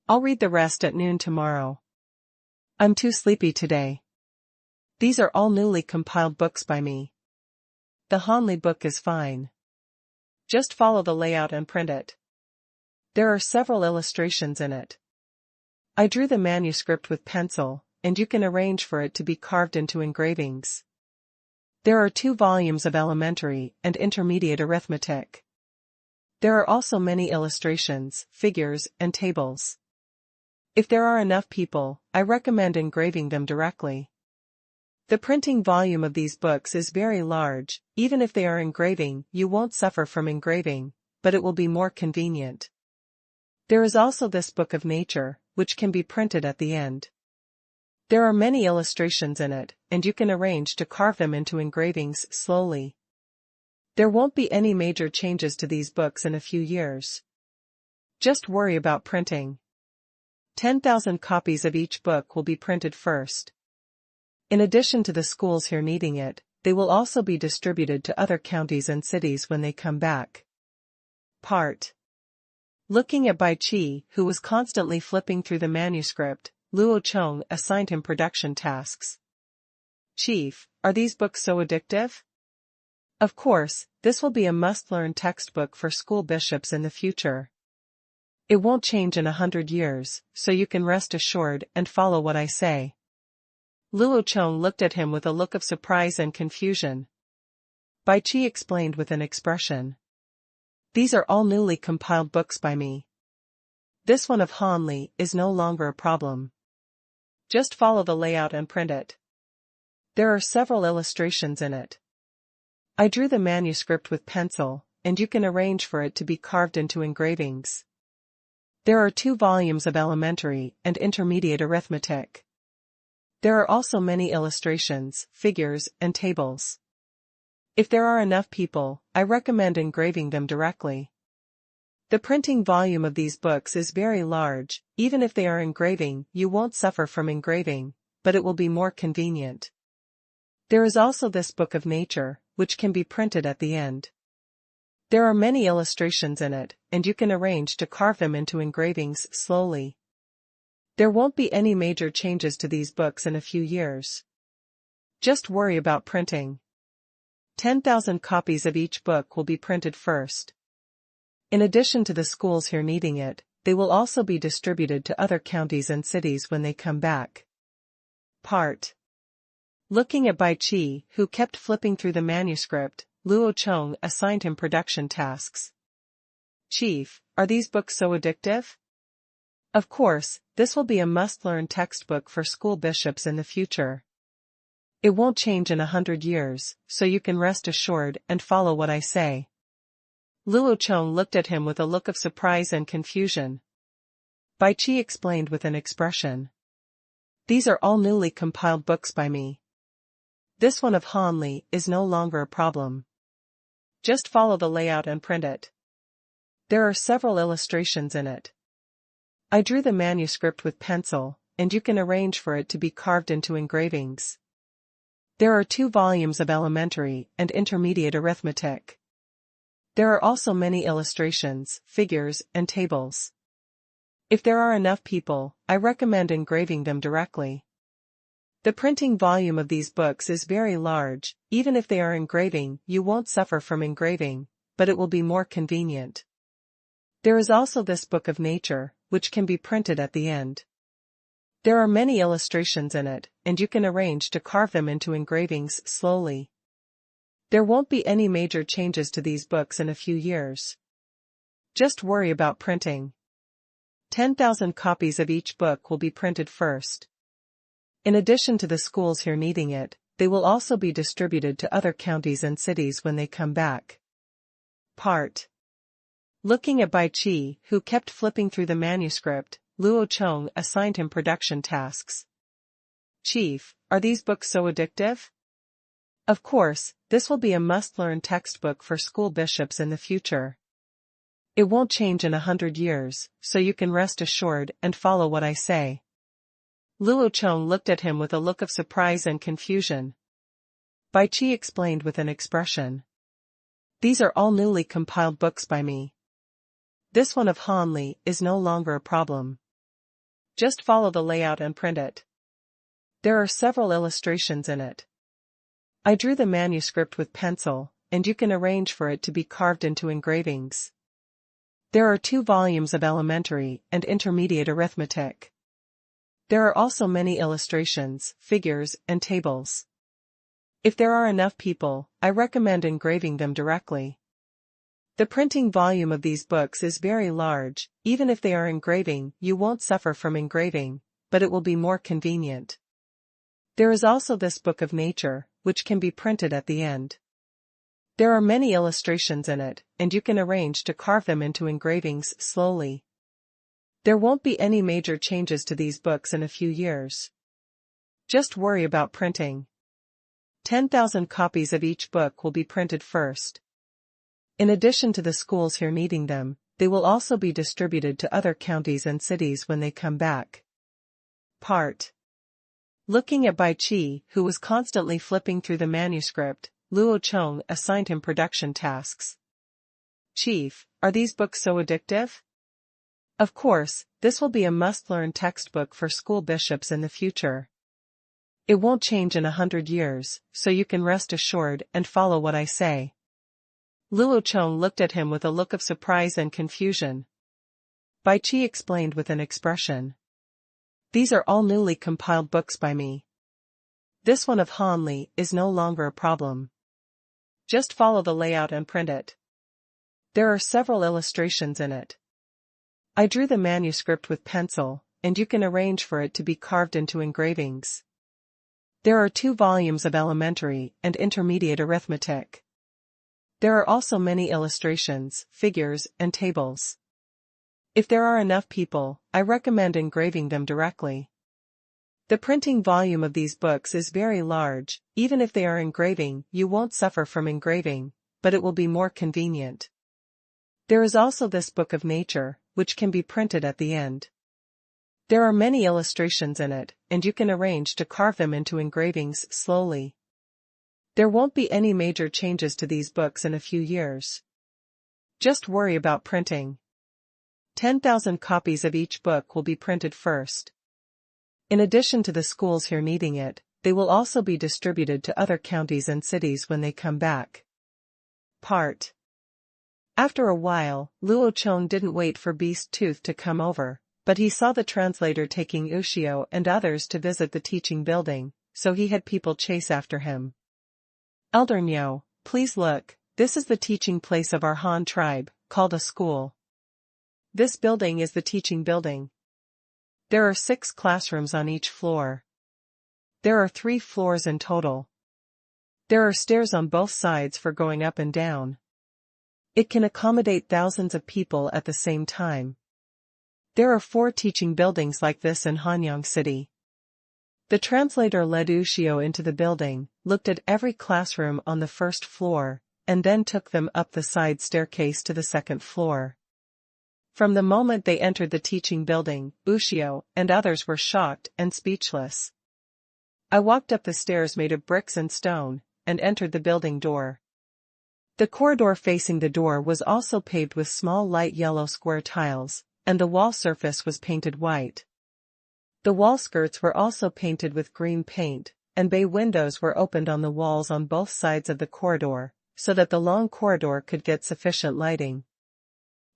[SPEAKER 1] I'll read the rest at noon tomorrow. I'm too sleepy today. These are all newly compiled books by me. The Hanli book is fine. Just follow the layout and print it. There are several illustrations in it. I drew the manuscript with pencil, and you can arrange for it to be carved into engravings. There are 2 volumes of elementary and intermediate arithmetic. There are also many illustrations, figures, and tables. If there are enough people, I recommend engraving them directly. The printing volume of these books is very large. Even if they are engraving, you won't suffer from engraving, but it will be more convenient. There is also this book of nature, which can be printed at the end. There are many illustrations in it, and you can arrange to carve them into engravings slowly. There won't be any major changes to these books in a few years. Just worry about printing. 10,000 copies of each book will be printed first. In addition to the schools here needing it, they will also be distributed to other counties and cities when they come back. Part. Looking at Bai Qi, who was constantly flipping through the manuscript, Luo Chong assigned him production tasks. Chief, are these books so addictive? Of course, this will be a must-learn textbook for school bishops in the future. It won't change in 100 years, so you can rest assured and follow what I say. Luo Chong looked at him with a look of surprise and confusion. Bai Qi explained with an expression. These are all newly compiled books by me. This one of Hanli is no longer a problem. Just follow the layout and print it. There are several illustrations in it. I drew the manuscript with pencil, and you can arrange for it to be carved into engravings. There are 2 volumes of elementary and intermediate arithmetic. There are also many illustrations, figures, and tables. If there are enough people, I recommend engraving them directly. The printing volume of these books is very large. Even if they are engraving, you won't suffer from engraving, but it will be more convenient. There is also this book of nature, which can be printed at the end. There are many illustrations in it, and you can arrange to carve them into engravings slowly. There won't be any major changes to these books in a few years. Just worry about printing. 10,000 copies of each book will be printed first. In addition to the schools here needing it, they will also be distributed to other counties and cities when they come back. Part. Looking at Bai Qi, who kept flipping through the manuscript, Luo Chong assigned him production tasks. Chief, are these books so addictive? Of course, this will be a must-learn textbook for school bishops in the future. It won't change in 100 years, so you can rest assured and follow what I say. Luo Chong looked at him with a look of surprise and confusion. Bai Qi explained with an expression. These are all newly compiled books by me. This one of Hanli is no longer a problem. Just follow the layout and print it. There are several illustrations in it. I drew the manuscript with pencil, and you can arrange for it to be carved into engravings. There are 2 volumes of elementary and intermediate arithmetic. There are also many illustrations, figures, and tables. If there are enough people, I recommend engraving them directly. The printing volume of these books is very large. Even if they are engraving, you won't suffer from engraving, but it will be more convenient. There is also this book of nature, which can be printed at the end. There are many illustrations in it, and you can arrange to carve them into engravings slowly. There won't be any major changes to these books in a few years. Just worry about printing. 10,000 copies of each book will be printed first. In addition to the schools here needing it, they will also be distributed to other counties and cities when they come back. Part. Looking at Bai Qi, who kept flipping through the manuscript, Luo Chong assigned him production tasks. Chief, are these books so addictive? Of course, this will be a must-learn textbook for school bishops in the future. It won't change in 100 years, so you can rest assured and follow what I say. Luo Chong looked at him with a look of surprise and confusion. Bai Qi explained with an expression. These are all newly compiled books by me. This one of Han Li is no longer a problem. Just follow the layout and print it. There are several illustrations in it. I drew the manuscript with pencil, and you can arrange for it to be carved into engravings. There are 2 volumes of elementary and intermediate arithmetic. There are also many illustrations, figures, and tables. If there are enough people, I recommend engraving them directly. The printing volume of these books is very large. Even if they are engraving, you won't suffer from engraving, but it will be more convenient. There is also this book of nature, which can be printed at the end. There are many illustrations in it, and you can arrange to carve them into engravings slowly. There won't be any major changes to these books in a few years. Just worry about printing. 10,000 copies of each book will be printed first. In addition to the schools here needing them, they will also be distributed to other counties and cities when they come back. Part. Looking at Bai Qi, who was constantly flipping through the manuscript, Luo Chong assigned him production tasks. Chief, are these books so addictive? Of course, this will be a must-learn textbook for school bishops in the future. It won't change in 100 years, so you can rest assured and follow what I say. Luo Chong looked at him with a look of surprise and confusion. Bai Qi explained with an expression. These are all newly compiled books by me. This one of Han Li is no longer a problem. Just follow the layout and print it. There are several illustrations in it. I drew the manuscript with pencil, and you can arrange for it to be carved into engravings. There are 2 volumes of elementary and intermediate arithmetic. There are also many illustrations, figures, and tables. If there are enough people, I recommend engraving them directly. The printing volume of these books is very large. Even if they are engraving, you won't suffer from engraving, but it will be more convenient. There is also this book of nature, which can be printed at the end. There are many illustrations in it, and you can arrange to carve them into engravings slowly. There won't be any major changes to these books in a few years. Just worry about printing. 10,000 copies of each book will be printed first. In addition to the schools here needing it, they will also be distributed to other counties and cities when they come back. Part. After a while, Luo Chong didn't wait for Beast Tooth to come over, but he saw the translator taking Ushio and others to visit the teaching building, so he had people chase after him. Elder Nyo, please look, this is the teaching place of our Han tribe, called a school. This building is the teaching building. There are 6 classrooms on each floor. There are 3 floors in total. There are stairs on both sides for going up and down. It can accommodate thousands of people at the same time. There are 4 teaching buildings like this in Hanyang City. The translator led Ushio into the building, looked at every classroom on the first floor, and then took them up the side staircase to the second floor. From the moment they entered the teaching building, Ushio and others were shocked and speechless. I walked up the stairs made of bricks and stone, and entered the building door. The corridor facing the door was also paved with small light yellow square tiles, and the wall surface was painted white. The wall skirts were also painted with green paint, and bay windows were opened on the walls on both sides of the corridor, so that the long corridor could get sufficient lighting.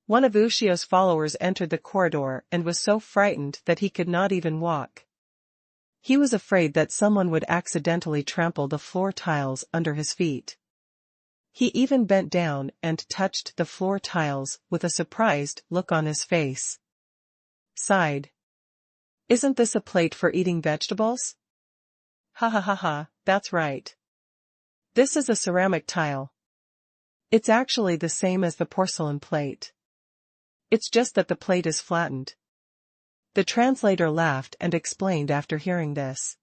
[SPEAKER 1] One of Ushio's followers entered the corridor and was so frightened that he could not even walk. He was afraid that someone would accidentally trample the floor tiles under his feet. He even bent down and touched the floor tiles with a surprised look on his face. sighed. Isn't this a plate for eating vegetables? Ha ha ha ha, that's right. This is a ceramic tile. It's actually the same as the porcelain plate. It's just that the plate is flattened. The translator laughed and explained after hearing this.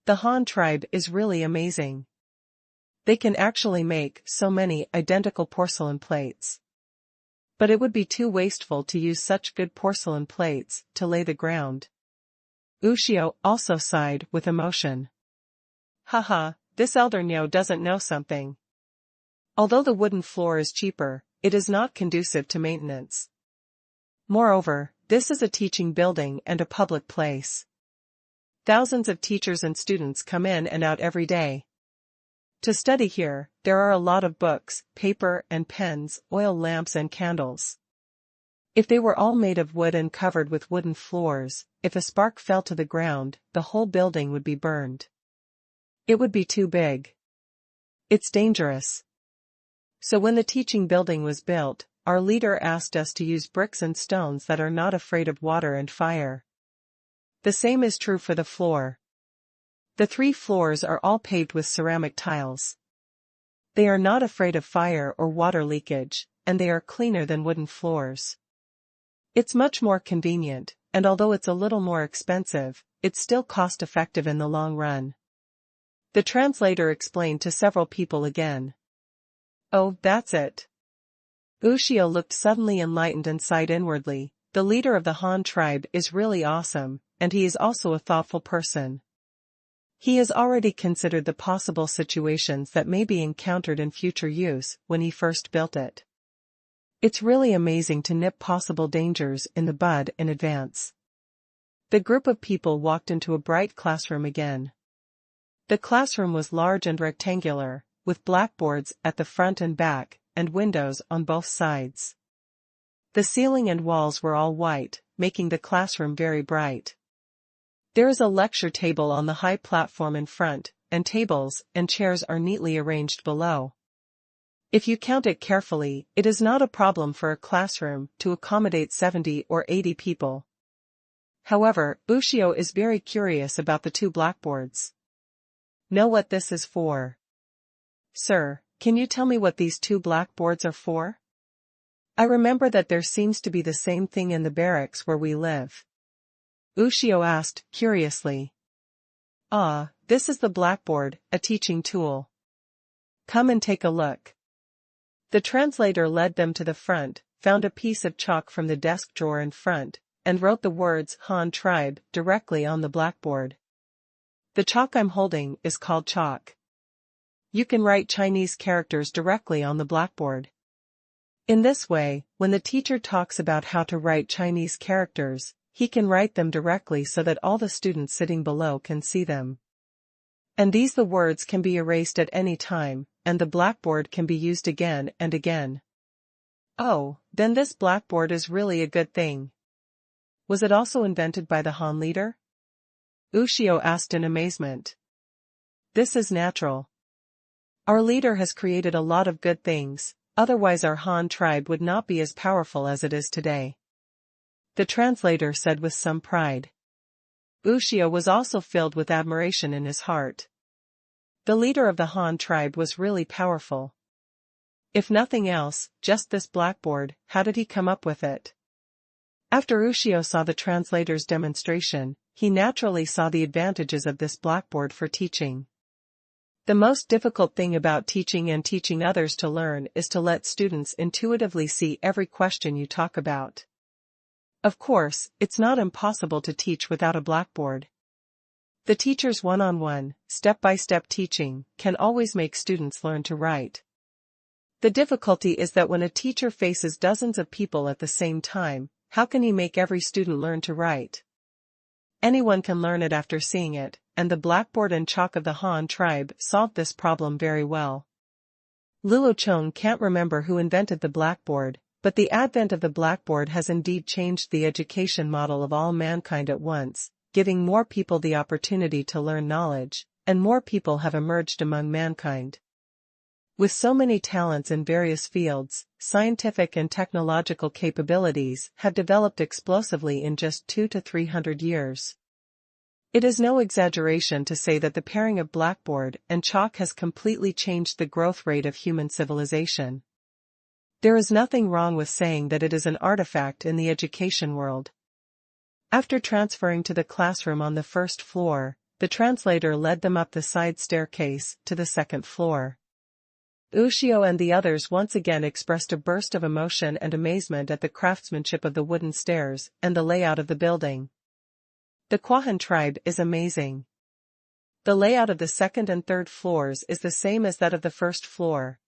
[SPEAKER 1] The Han tribe is really amazing. They can actually make so many identical porcelain plates. But it would be too wasteful to use such good porcelain plates to lay the ground. Ushio also sighed with emotion. Haha, this elder Nyo doesn't know something. Although the wooden floor is cheaper, it is not conducive to maintenance. Moreover, this is a teaching building and a public place. Thousands of teachers and students come in and out every day. To study here, there are a lot of books, paper and pens, oil lamps and candles. If they were all made of wood and covered with wooden floors, if a spark fell to the ground, the whole building would be burned. It would be too big. It's dangerous. So when the teaching building was built, our leader asked us to use bricks and stones that are not afraid of water and fire. The same is true for the floor. The 3 floors are all paved with ceramic tiles. They are not afraid of fire or water leakage, and they are cleaner than wooden floors. It's much more convenient, and although it's a little more expensive, it's still cost-effective in the long run. The translator explained to several people again. Oh, that's it. Ushio looked suddenly enlightened and sighed inwardly. The leader of the Han tribe is really awesome, and he is also a thoughtful person. He has already considered the possible situations that may be encountered in future use when he first built it. It's really amazing to nip possible dangers in the bud in advance. The group of people walked into a bright classroom again. The classroom was large and rectangular, with blackboards at the front and back, and windows on both sides. The ceiling and walls were all white, making the classroom very bright. There is a lecture table on the high platform in front, and tables and chairs are neatly arranged below. If you count it carefully, it is not a problem for a classroom to accommodate 70 or 80 people. However, Ushio is very curious about the 2 blackboards. Know what this is for? Sir, can you tell me what these 2 blackboards are for? I remember that there seems to be the same thing in the barracks where we live. Ushio asked, curiously. Ah, this is the blackboard, a teaching tool. Come and take a look. The translator led them to the front, found a piece of chalk from the desk drawer in front, and wrote the words Han tribe directly on the blackboard. The chalk I'm holding is called chalk. You can write Chinese characters directly on the blackboard. In this way, when the teacher talks about how to write Chinese characters, he can write them directly so that all the students sitting below can see them. And the words can be erased at any time, and the blackboard can be used again and again. Oh, then this blackboard is really a good thing. Was it also invented by the Han leader? Ushio asked in amazement. This is natural. Our leader has created a lot of good things, otherwise our Han tribe would not be as powerful as it is today. The translator said with some pride. Ushio was also filled with admiration in his heart. The leader of the Han tribe was really powerful. If nothing else, just this blackboard, how did he come up with it? After Ushio saw the translator's demonstration, he naturally saw the advantages of this blackboard for teaching. The most difficult thing about teaching and teaching others to learn is to let students intuitively see every question you talk about. Of course, it's not impossible to teach without a blackboard. The teacher's one-on-one, step-by-step teaching can always make students learn to write. The difficulty is that when a teacher faces dozens of people at the same time, how can he make every student learn to write? Anyone can learn it after seeing it, and the blackboard and chalk of the Han tribe solved this problem very well. Luo Chong can't remember who invented the blackboard, but the advent of the blackboard has indeed changed the education model of all mankind at once, giving more people the opportunity to learn knowledge, and more people have emerged among mankind. With so many talents in various fields, scientific and technological capabilities have developed explosively in just 200 to 300 years. It is no exaggeration to say that the pairing of blackboard and chalk has completely changed the growth rate of human civilization. There is nothing wrong with saying that it is an artifact in the education world. After transferring to the classroom on the first floor, the translator led them up the side staircase to the second floor. Ushio and the others once again expressed a burst of emotion and amazement at the craftsmanship of the wooden stairs and the layout of the building. The Kwahan tribe is amazing. The layout of the second and third floors is the same as that of the first floor.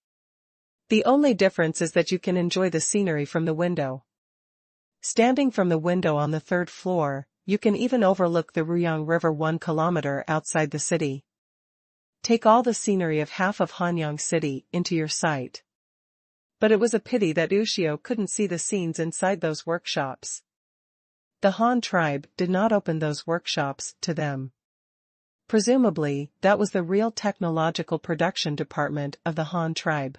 [SPEAKER 1] The only difference is that you can enjoy the scenery from the window. Standing from the window on the third floor, you can even overlook the Ruyang River 1 kilometer outside the city. Take all the scenery of half of Hanyang City into your sight. But it was a pity that Ushio couldn't see the scenes inside those workshops. The Han tribe did not open those workshops to them. Presumably, that was the real technological production department of the Han tribe.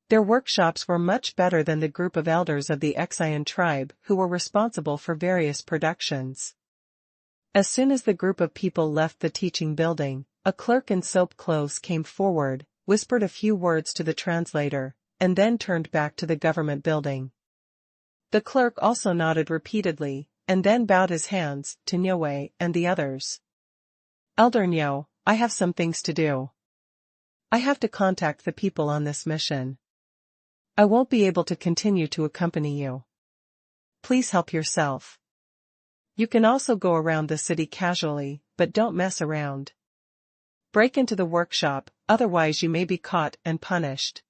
[SPEAKER 1] Their workshops were much better than the group of elders of the Xian tribe who were responsible for various productions. As soon as the group of people left the teaching building, a clerk in soap clothes came forward, whispered a few words to the translator, and then turned back to the government building. The clerk also nodded repeatedly, and then bowed his hands to Niue and the others. Elder Niu, I have some things to do. I have to contact the people on this mission. I won't be able to continue to accompany you. Please help yourself. You can also go around the city casually, but don't mess around. Break into the workshop, otherwise you may be caught and punished.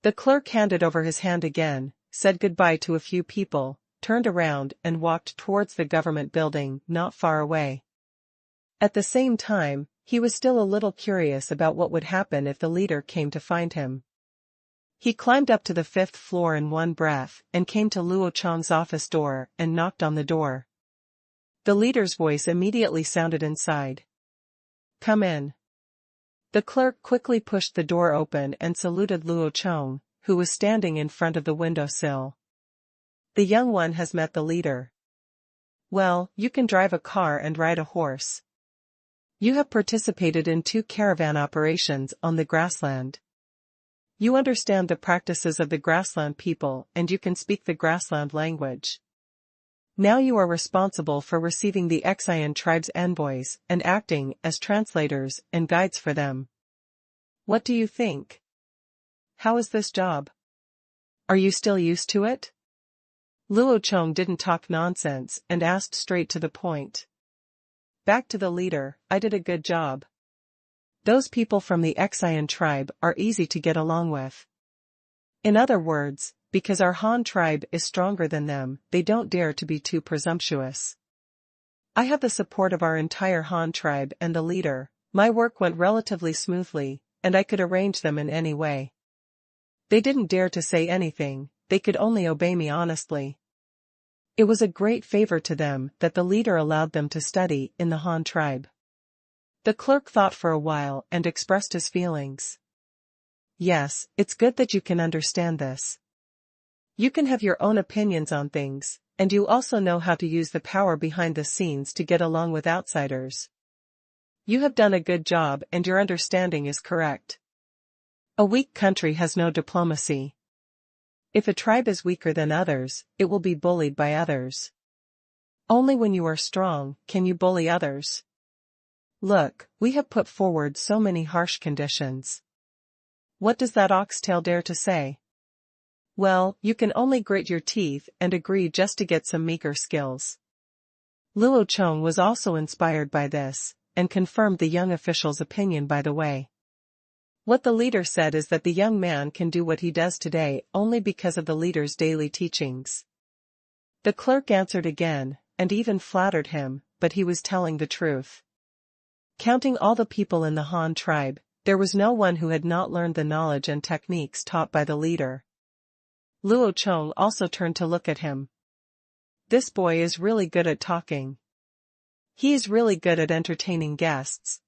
[SPEAKER 1] The clerk handed over his hand again, said goodbye to a few people, turned around and walked towards the government building not far away. At the same time, he was still a little curious about what would happen if the leader came to find him. He climbed up to the 5th floor in one breath and came to Luo Chong's office door and knocked on the door. The leader's voice immediately sounded inside. Come in. The clerk quickly pushed the door open and saluted Luo Chong, who was standing in front of the windowsill. The young one has met the leader. Well, you can drive a car and ride a horse. You have participated in 2 caravan operations on the grassland. You understand the practices of the grassland people and you can speak the grassland language. Now you are responsible for receiving the Xian tribe's envoys and acting as translators and guides for them. What do you think? How is this job? Are you still used to it? Luo Chong didn't talk nonsense and asked straight to the point. Back to the leader, I did a good job. Those people from the Xian tribe are easy to get along with. In other words, because our Han tribe is stronger than them, they don't dare to be too presumptuous. I have the support of our entire Han tribe and the leader. My work went relatively smoothly, and I could arrange them in any way. They didn't dare to say anything, they could only obey me honestly. It was a great favor to them that the leader allowed them to study in the Han tribe. The clerk thought for a while and expressed his feelings. Yes, it's good that you can understand this. You can have your own opinions on things, and you also know how to use the power behind the scenes to get along with outsiders. You have done a good job and your understanding is correct. A weak country has no diplomacy. If a tribe is weaker than others, it will be bullied by others. Only when you are strong can you bully others. Look, we have put forward so many harsh conditions. What does that oxtail dare to say? Well, you can only grit your teeth and agree just to get some meager skills. Luo Chong was also inspired by this, and confirmed the young official's opinion by the way. What the leader said is that the young man can do what he does today only because of the leader's daily teachings. The clerk answered again, and even flattered him, but he was telling the truth. Counting all the people in the Han tribe, there was no one who had not learned the knowledge and techniques taught by the leader. Luo Chong also turned to look at him. This boy is really good at talking. He is really good at entertaining guests.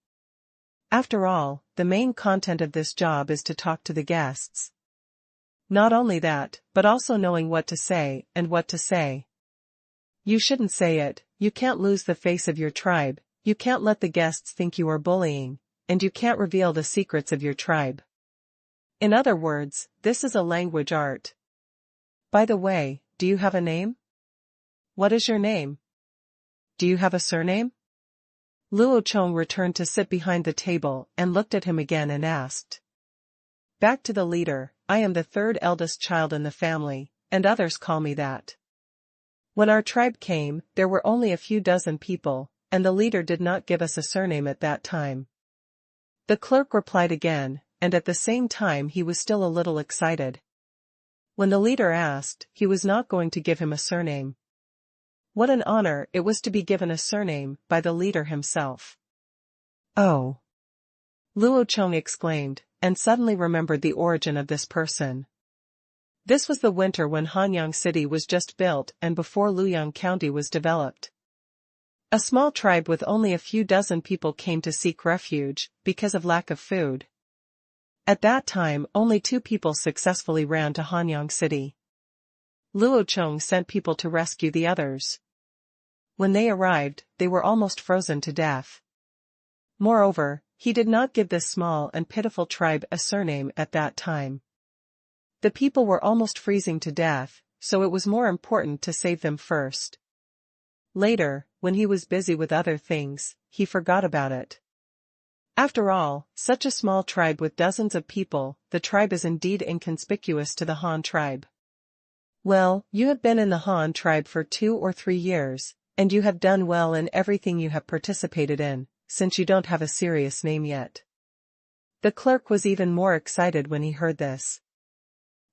[SPEAKER 1] After all, the main content of this job is to talk to the guests. Not only that, but also knowing what to say and what to say. You shouldn't say it, you can't lose the face of your tribe, you can't let the guests think you are bullying, and you can't reveal the secrets of your tribe. In other words, this is a language art. By the way, do you have a name? What is your name? Do you have a surname? Luo Chong returned to sit behind the table and looked at him again and asked. Back to the leader, I am the third eldest child in the family, and others call me that. When our tribe came, there were only a few dozen people, and the leader did not give us a surname at that time. The clerk replied again, and at the same time he was still a little excited. When the leader asked, he was not going to give him a surname. What an honor it was to be given a surname by the leader himself. Oh! Luo Chong exclaimed, and suddenly remembered the origin of this person. This was the winter when Hanyang City was just built and before Luoyang County was developed. A small tribe with only a few dozen people came to seek refuge, because of lack of food. At that time only 2 people successfully ran to Hanyang City. Luo Chong sent people to rescue the others. When they arrived, they were almost frozen to death. Moreover, he did not give this small and pitiful tribe a surname at that time. The people were almost freezing to death, so it was more important to save them first. Later, when he was busy with other things, he forgot about it. After all, such a small tribe with dozens of people, the tribe is indeed inconspicuous to the Han tribe. Well, you have been in the Han tribe for 2 or 3 years, and you have done well in everything you have participated in, since you don't have a serious name yet. The clerk was even more excited when he heard this.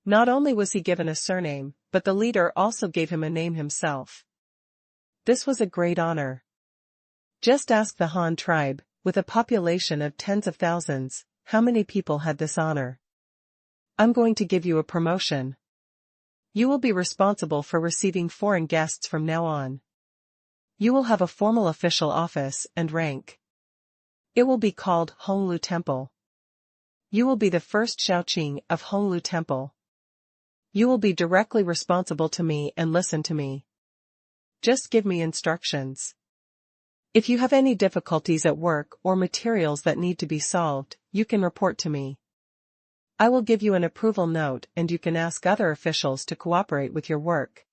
[SPEAKER 1] Not only was he given a surname, but the leader also gave him a name himself. This was a great honor. Just ask the Han tribe, with a population of tens of thousands, how many people had this honor. I'm going to give you a promotion. You will be responsible for receiving foreign guests from now on. You will have a formal official office and rank. It will be called Honglu Temple. You will be the first Shaoqing of Honglu Temple. You will be directly responsible to me and listen to me. Just give me instructions. If you have any difficulties at work or materials that need to be solved, you can report to me. I will give you an approval note and you can ask other officials to cooperate with your work.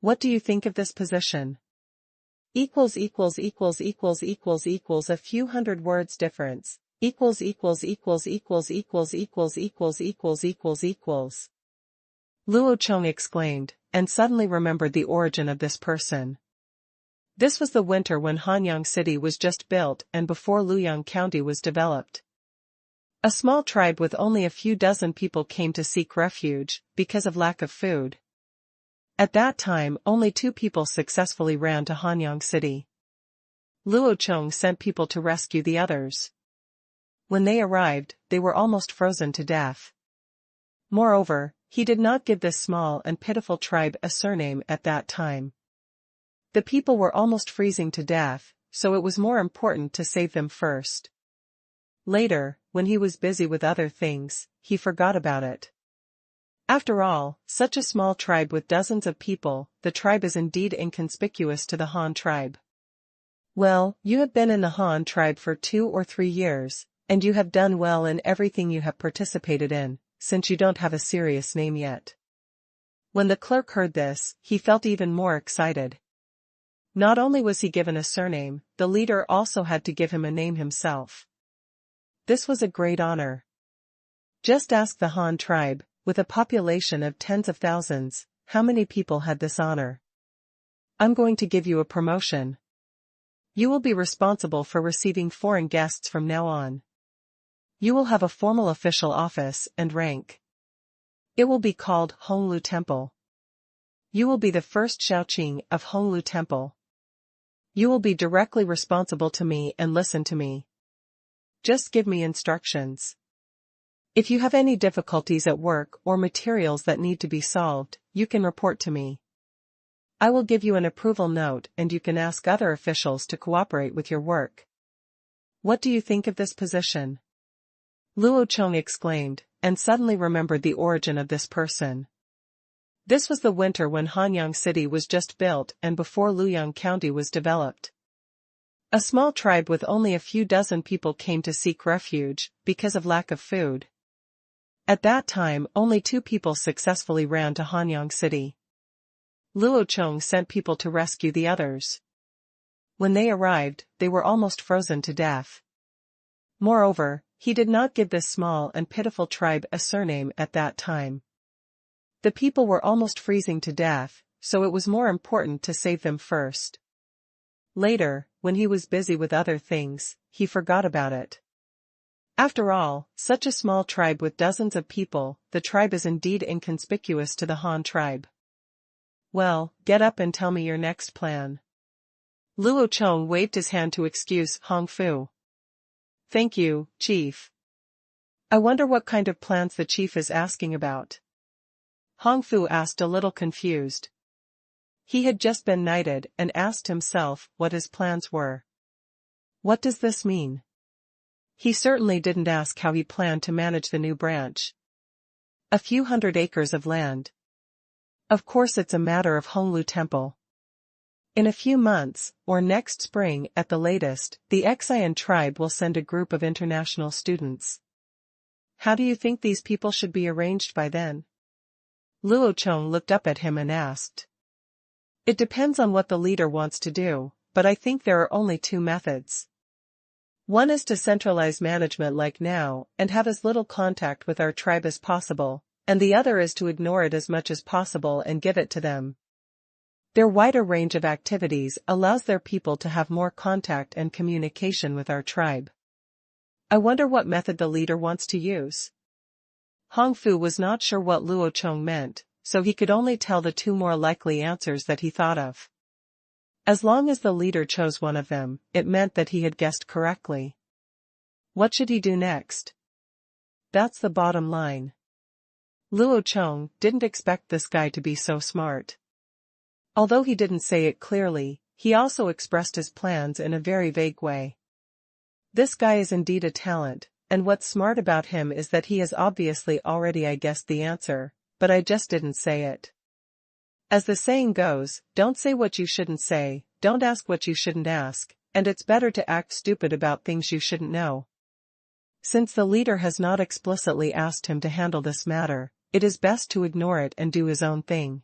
[SPEAKER 1] What do you think of this position? A few hundred words difference. Luo Chong exclaimed, and suddenly remembered the origin of this person. This was the winter when Hanyang City was just built and before Luoyang County was developed. A small tribe with only a few dozen people came to seek refuge, because of lack of food. At that time only 2 people successfully ran to Hanyang City. Luo Chong sent people to rescue the others. When they arrived, they were almost frozen to death. Moreover, he did not give this small and pitiful tribe a surname at that time. The people were almost freezing to death, so it was more important to save them first. Later, when he was busy with other things, he forgot about it. After all, such a small tribe with dozens of people, the tribe is indeed inconspicuous to the Han tribe. Well, you have been in the Han tribe for 2 or 3 years, and you have done well in everything you have participated in, since you don't have a serious name yet. When the clerk heard this, he felt even more excited. Not only was he given a surname, the leader also had to give him a name himself. This was a great honor. Just ask the Han tribe, with a population of tens of thousands, how many people had this honor. I'm going to give you a promotion. You will be responsible for receiving foreign guests from now on. You will have a formal official office and rank. It will be called Honglu Temple. You will be the first Shaoqing of Honglu Temple. You will be directly responsible to me and listen to me. Just give me instructions. If you have any difficulties at work or materials that need to be solved, you can report to me. I will give you an approval note and you can ask other officials to cooperate with your work. What do you think of this position? Luo Chong exclaimed, and suddenly remembered the origin of this person. This was the winter when Hanyang City was just built and before Luoyang County was developed. A small tribe with only a few dozen people came to seek refuge, because of lack of food. At that time, only 2 people successfully ran to Hanyang City. Luo Chong sent people to rescue the others. When they arrived, they were almost frozen to death. Moreover, he did not give this small and pitiful tribe a surname at that time. The people were almost freezing to death, so it was more important to save them first. Later, when he was busy with other things, he forgot about it. After all, such a small tribe with dozens of people, the tribe is indeed inconspicuous to the Han tribe. Well, get up and tell me your next plan. Luo Chong waved his hand to excuse Hong Fu. Thank you, Chief. I wonder what kind of plans the chief is asking about. Hong Fu asked a little confused. He had just been knighted and asked himself what his plans were. What does this mean? He certainly didn't ask how he planned to manage the new branch. A few hundred acres of land. Of course it's a matter of Honglu Temple. In a few months, or next spring at the latest, the Xian tribe will send a group of international students. How do you think these people should be arranged by then? Luo Chong looked up at him and asked. It depends on what the leader wants to do, but I think there are only 2 methods. One is to centralize management like now and have as little contact with our tribe as possible, and the other is to ignore it as much as possible and give it to them. Their wider range of activities allows their people to have more contact and communication with our tribe. I wonder what method the leader wants to use. Hong Fu was not sure what Luo Chong meant, so he could only tell the 2 more likely answers that he thought of. As long as the leader chose one of them, it meant that he had guessed correctly. What should he do next? That's the bottom line. Luo Chong didn't expect this guy to be so smart. Although he didn't say it clearly, he also expressed his plans in a very vague way. This guy is indeed a talent, and what's smart about him is that he has obviously already guessed the answer, but I just didn't say it. As the saying goes, don't say what you shouldn't say, don't ask what you shouldn't ask, and it's better to act stupid about things you shouldn't know. Since the leader has not explicitly asked him to handle this matter, it is best to ignore it and do his own thing.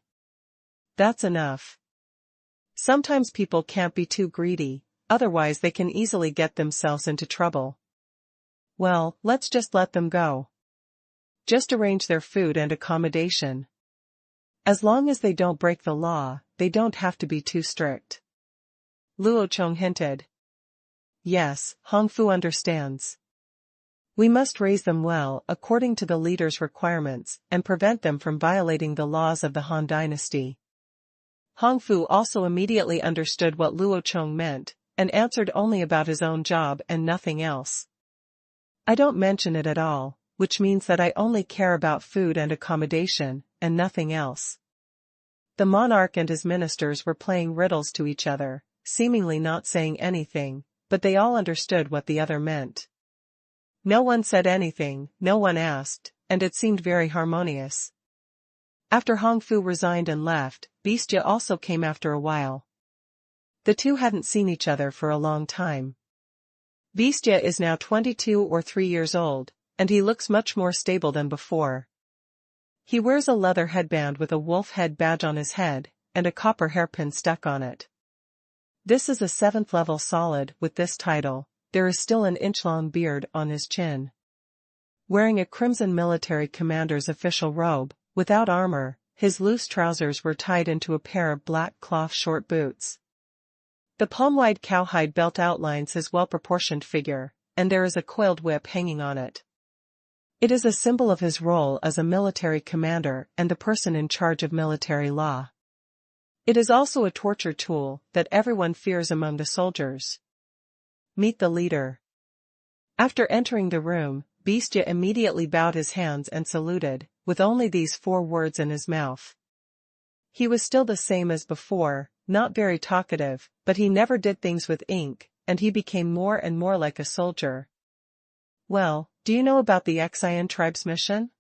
[SPEAKER 1] That's enough. Sometimes people can't be too greedy, otherwise they can easily get themselves into trouble. Well, let's just let them go. Just arrange their food and accommodation. As long as they don't break the law, they don't have to be too strict. Luo Chong hinted. Yes, Hong Fu understands. We must raise them well according to the leader's requirements and prevent them from violating the laws of the Han dynasty. Hong Fu also immediately understood what Luo Chong meant, and answered only about his own job and nothing else. I don't mention it at all, which means that I only care about food and accommodation, and nothing else. The monarch and his ministers were playing riddles to each other, seemingly not saying anything, but they all understood what the other meant. No one said anything, no one asked, and it seemed very harmonious. After Hong Fu resigned and left, Beastia also came after a while. The 2 hadn't seen each other for a long time. Beastia is now 22 or 3 years old, and he looks much more stable than before. He wears a leather headband with a wolf head badge on his head, and a copper hairpin stuck on it. This is a 7th level solid with this title. There is still an inch-long beard on his chin. Wearing a crimson military commander's official robe, without armor, his loose trousers were tied into a pair of black cloth short boots. The palm-wide cowhide belt outlines his well-proportioned figure, and there is a coiled whip hanging on it. It is a symbol of his role as a military commander and the person in charge of military law. It is also a torture tool that everyone fears among the soldiers. Meet the leader. After entering the room, Beastia immediately bowed his hands and saluted, with only these 4 words in his mouth. He was still the same as before, not very talkative, but he never did things with ink, and he became more and more like a soldier. Well, do you know about the Xian tribe's mission?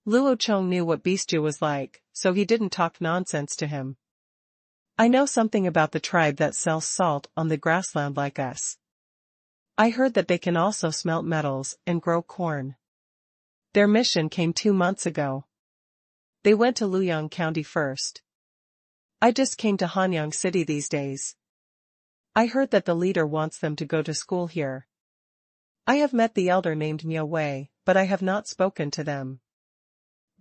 [SPEAKER 1] Luo Chong knew what Beastia was like, so he didn't talk nonsense to him. I know something about the tribe that sells salt on the grassland like us. I heard that they can also smelt metals and grow corn. Their mission came 2 months ago. They went to Luoyang County first. I just came to Hanyang City these days. I heard that the leader wants them to go to school here. I have met the elder named Miao Wei, but I have not spoken to them.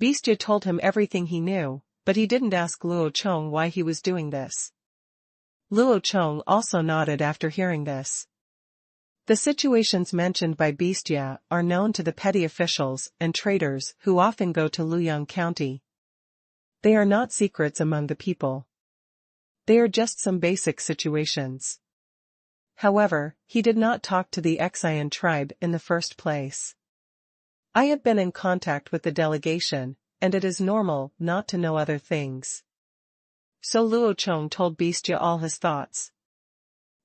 [SPEAKER 1] Beastia told him everything he knew, but he didn't ask Luo Chong why he was doing this. Luo Chong also nodded after hearing this. The situations mentioned by Beastia are known to the petty officials and traders who often go to Luoyang County. They are not secrets among the people. They are just some basic situations. However, he did not talk to the Xian tribe in the first place. I have been in contact with the delegation, and it is normal not to know other things. So Luo Chong told Beastia all his thoughts.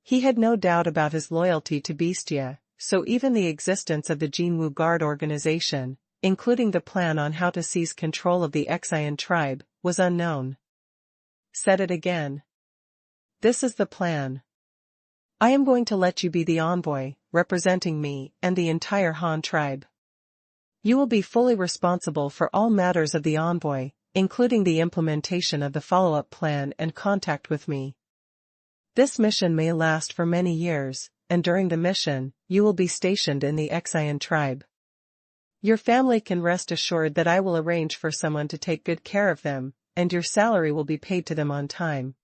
[SPEAKER 1] He had no doubt about his loyalty to Beastia, so even the existence of the Jinwu Guard organization, including the plan on how to seize control of the Xian tribe, was unknown. Said it again. This is the plan. I am going to let you be the envoy, representing me and the entire Han tribe. You will be fully responsible for all matters of the envoy, including the implementation of the follow-up plan and contact with me. This mission may last for many years, and during the mission, you will be stationed in the Xian tribe. Your family can rest assured that I will arrange for someone to take good care of them, and your salary will be paid to them on time.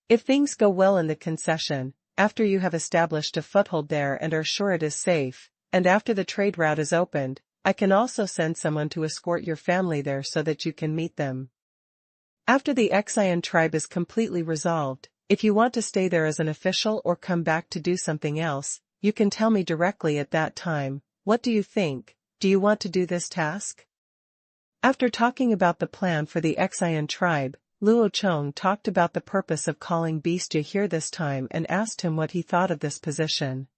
[SPEAKER 1] If things go well in the concession, after you have established a foothold there and are sure it is safe, and after the trade route is opened, I can also send someone to escort your family there so that you can meet them. After the Xian tribe is completely resolved, if you want to stay there as an official or come back to do something else, you can tell me directly at that time. What do you think? Do you want to do this task? After talking about the plan for the Xian tribe, Luo Chong talked about the purpose of calling Beastia here this time and asked him what he thought of this position.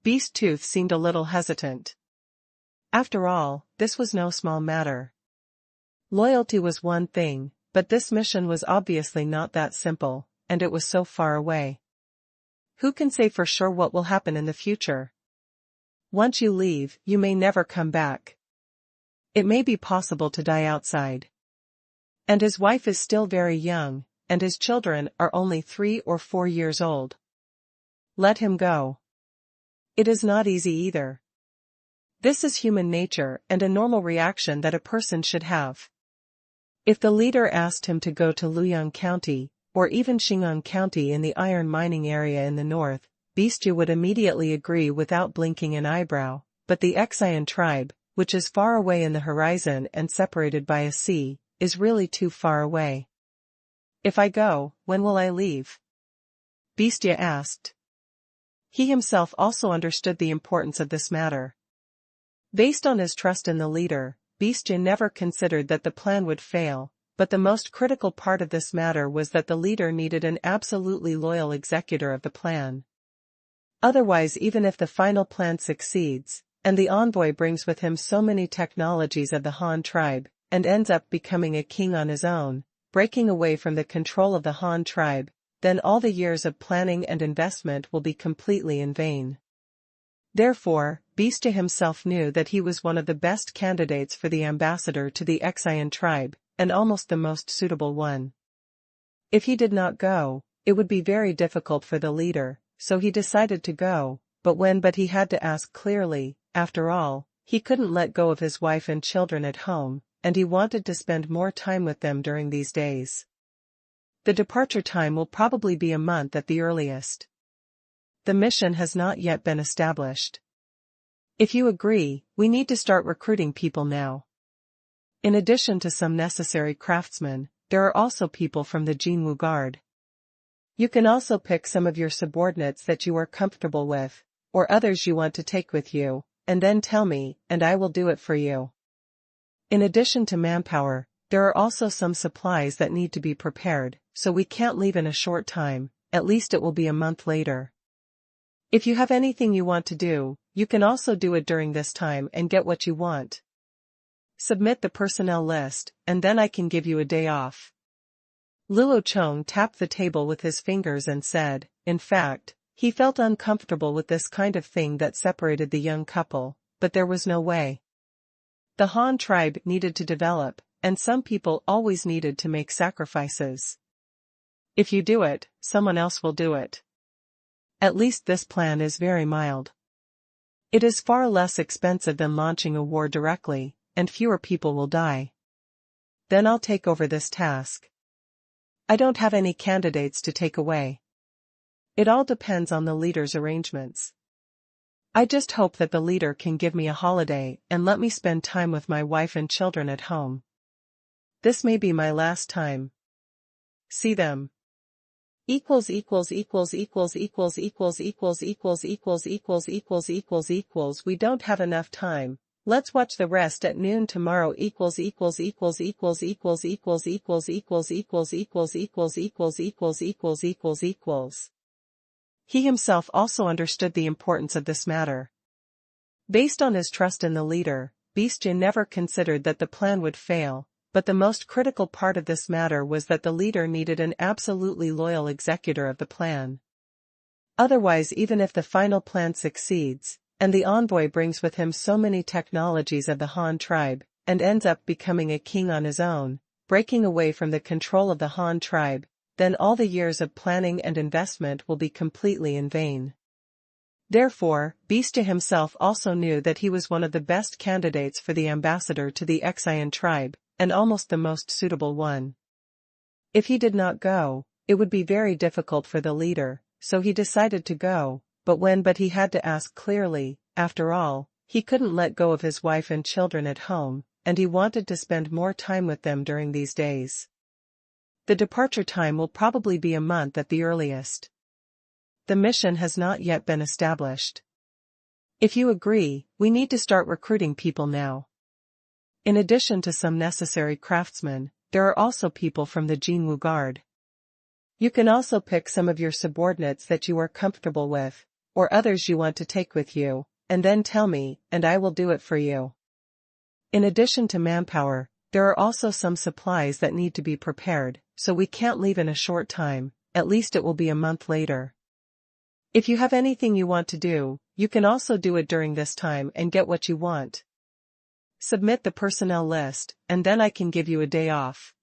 [SPEAKER 1] Beast Tooth seemed a little hesitant. After all, this was no small matter. Loyalty was one thing, but this mission was obviously not that simple, and it was so far away. Who can say for sure what will happen in the future? Once you leave, you may never come back. It may be possible to die outside. And his wife is still very young, and his children are only 3 or 4 years old. Let him go. It is not easy either. This is human nature and a normal reaction that a person should have. If the leader asked him to go to Luoyang County, or even Xingyang County in the iron mining area in the north, Beastia would immediately agree without blinking an eyebrow, but the Xian tribe, which is far away in the horizon and separated by a sea, is really too far away. If I go, when will I leave? Beastia asked. He himself also understood the importance of this matter. Based on his trust in the leader, Beastia never considered that the plan would fail, but the most critical part of this matter was that the leader needed an absolutely loyal executor of the plan. Otherwise, even if the final plan succeeds, and the envoy brings with him so many technologies of the Han tribe, and ends up becoming a king on his own, breaking away from the control of the Han tribe, then all the years of planning and investment will be completely in vain. Therefore, Beastia himself knew that he was one of the best candidates for the ambassador to the Xian tribe, and almost the most suitable one. If he did not go, it would be very difficult for the leader, so he decided to go, but he had to ask clearly. After all, he couldn't let go of his wife and children at home, and he wanted to spend more time with them during these days. The departure time will probably be a month at the earliest. The mission has not yet been established. If you agree, we need to start recruiting people now. In addition to some necessary craftsmen, there are also people from the Jinwu Guard. You can also pick some of your subordinates that you are comfortable with, or others you want to take with you, and then tell me, and I will do it for you. In addition to manpower, there are also some supplies that need to be prepared, so we can't leave in a short time, at least it will be a month later. If you have anything you want to do, you can also do it during this time and get what you want. Submit the personnel list, and then I can give you a day off. Luo Chong tapped the table with his fingers and said, in fact, he felt uncomfortable with this kind of thing that separated the young couple, but there was no way. The Han tribe needed to develop, and some people always needed to make sacrifices. If you do it, someone else will do it. At least this plan is very mild. It is far less expensive than launching a war directly, and fewer people will die. Then I'll take over this task. I don't have any candidates to take away. It all depends on the leader's arrangements. I just hope that the leader can give me a holiday and let me spend time with my wife and children at home. This may be my last time. See them. Equals. We don't have enough time. Let's watch the rest at noon tomorrow. He himself also understood the importance of this matter. Based on his trust in the leader, Gushed never considered that the plan would fail, but the most critical part of this matter was that the leader needed an absolutely loyal executor of the plan. Otherwise, even if the final plan succeeds, and the envoy brings with him so many technologies of the Han tribe, and ends up becoming a king on his own, breaking away from the control of the Han tribe, then all the years of planning and investment will be completely in vain. Therefore, Gushed himself also knew that he was one of the best candidates for the ambassador to the Qingshu tribe, and almost the most suitable one. If he did not go, it would be very difficult for the leader, so he decided to go, but he had to ask clearly. After all, he couldn't let go of his wife and children at home, and he wanted to spend more time with them during these days. The departure time will probably be a month at the earliest. The mission has not yet been established. If you agree, we need to start recruiting people now. In addition to some necessary craftsmen, there are also people from the Qingshu Guard. You can also pick some of your subordinates that you are comfortable with, or others you want to take with you, and then tell me, and I will do it for you. In addition to manpower, there are also some supplies that need to be prepared, so we can't leave in a short time, at least it will be a month later. If you have anything you want to do, you can also do it during this time and get what you want. Submit the personnel list, and then I can give you a day off.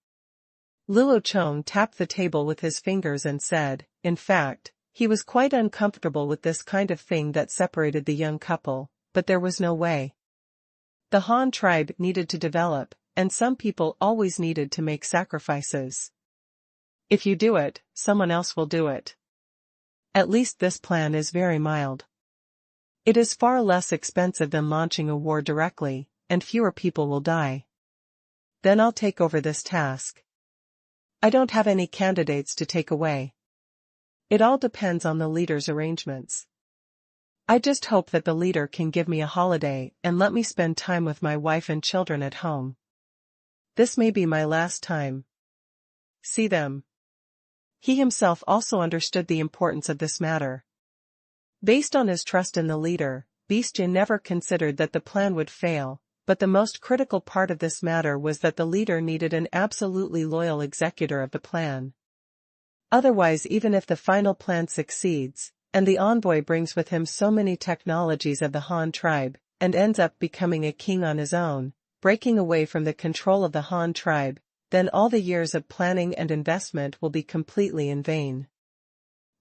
[SPEAKER 1] Luo Chong tapped the table with his fingers and said, in fact, he was quite uncomfortable with this kind of thing that separated the young couple, but there was no way. The Han tribe needed to develop, and some people always needed to make sacrifices. If you do it, someone else will do it. At least this plan is very mild. It is far less expensive than launching a war directly, and fewer people will die. Then I'll take over this task. I don't have any candidates to take away. It all depends on the leader's arrangements. I just hope that the leader can give me a holiday and let me spend time with my wife and children at home. This may be my last time. See them. He himself also understood the importance of this matter. Based on his trust in the leader, Gushed never considered that the plan would fail, but the most critical part of this matter was that the leader needed an absolutely loyal executor of the plan. Otherwise, even if the final plan succeeds, and the envoy brings with him so many technologies of the Han tribe, and ends up becoming a king on his own, breaking away from the control of the Han tribe, then all the years of planning and investment will be completely in vain.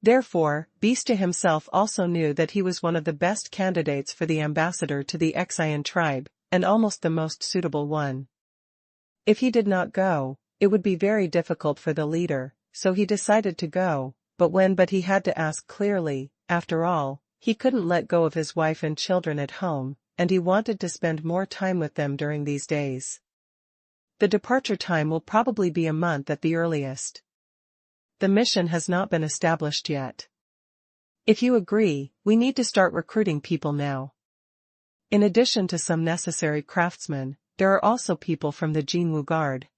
[SPEAKER 1] Therefore, Gushed himself also knew that he was one of the best candidates for the ambassador to the Qingshu tribe, and almost the most suitable one. If he did not go, it would be very difficult for the leader, so he decided to go, but he had to ask clearly. After all, he couldn't let go of his wife and children at home, and he wanted to spend more time with them during these days. The departure time will probably be a month at the earliest. The mission has not been established yet. If you agree, we need to start recruiting people now. In addition to some necessary craftsmen, there are also people from the Qingshu Guard.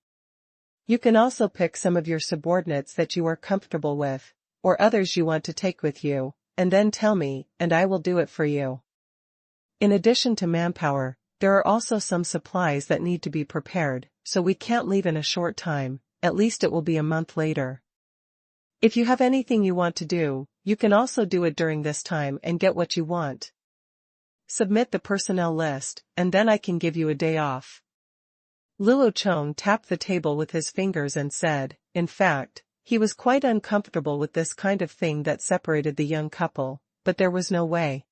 [SPEAKER 1] You can also pick some of your subordinates that you are comfortable with, or others you want to take with you, and then tell me, and I will do it for you. In addition to manpower, there are also some supplies that need to be prepared, so we can't leave in a short time, at least it will be a month later. If you have anything you want to do, you can also do it during this time and get what you want. Submit the personnel list, and then I can give you a day off. Luo Chong tapped the table with his fingers and said, in fact, he was quite uncomfortable with this kind of thing that separated the young couple, but there was no way.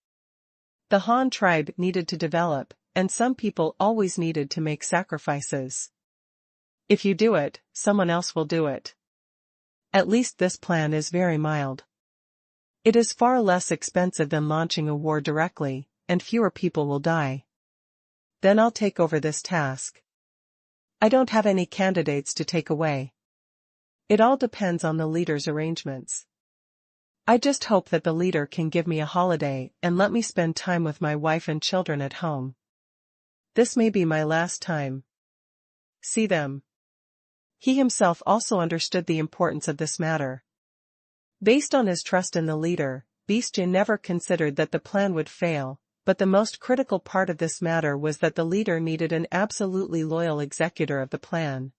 [SPEAKER 1] The Han tribe needed to develop, and some people always needed to make sacrifices. If you do it, someone else will do it. At least this plan is very mild. It is far less expensive than launching a war directly, and fewer people will die. Then I'll take over this task. I don't have any candidates to take away. It all depends on the leader's arrangements. I just hope that the leader can give me a holiday and let me spend time with my wife and children at home. This may be my last time. See them. He himself also understood the importance of this matter. Based on his trust in the leader, Gushed never considered that the plan would fail, but the most critical part of this matter was that the leader needed an absolutely loyal executor of the plan.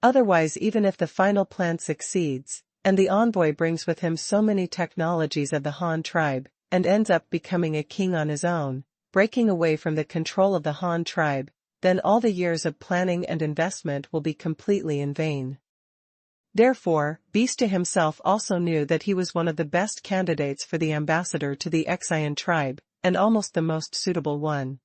[SPEAKER 1] Otherwise, even if the final plan succeeds, and the envoy brings with him so many technologies of the Han tribe, and ends up becoming a king on his own, breaking away from the control of the Han tribe, then all the years of planning and investment will be completely in vain. Therefore, Gushed himself also knew that he was one of the best candidates for the ambassador to the Qian tribe, and almost the most suitable one.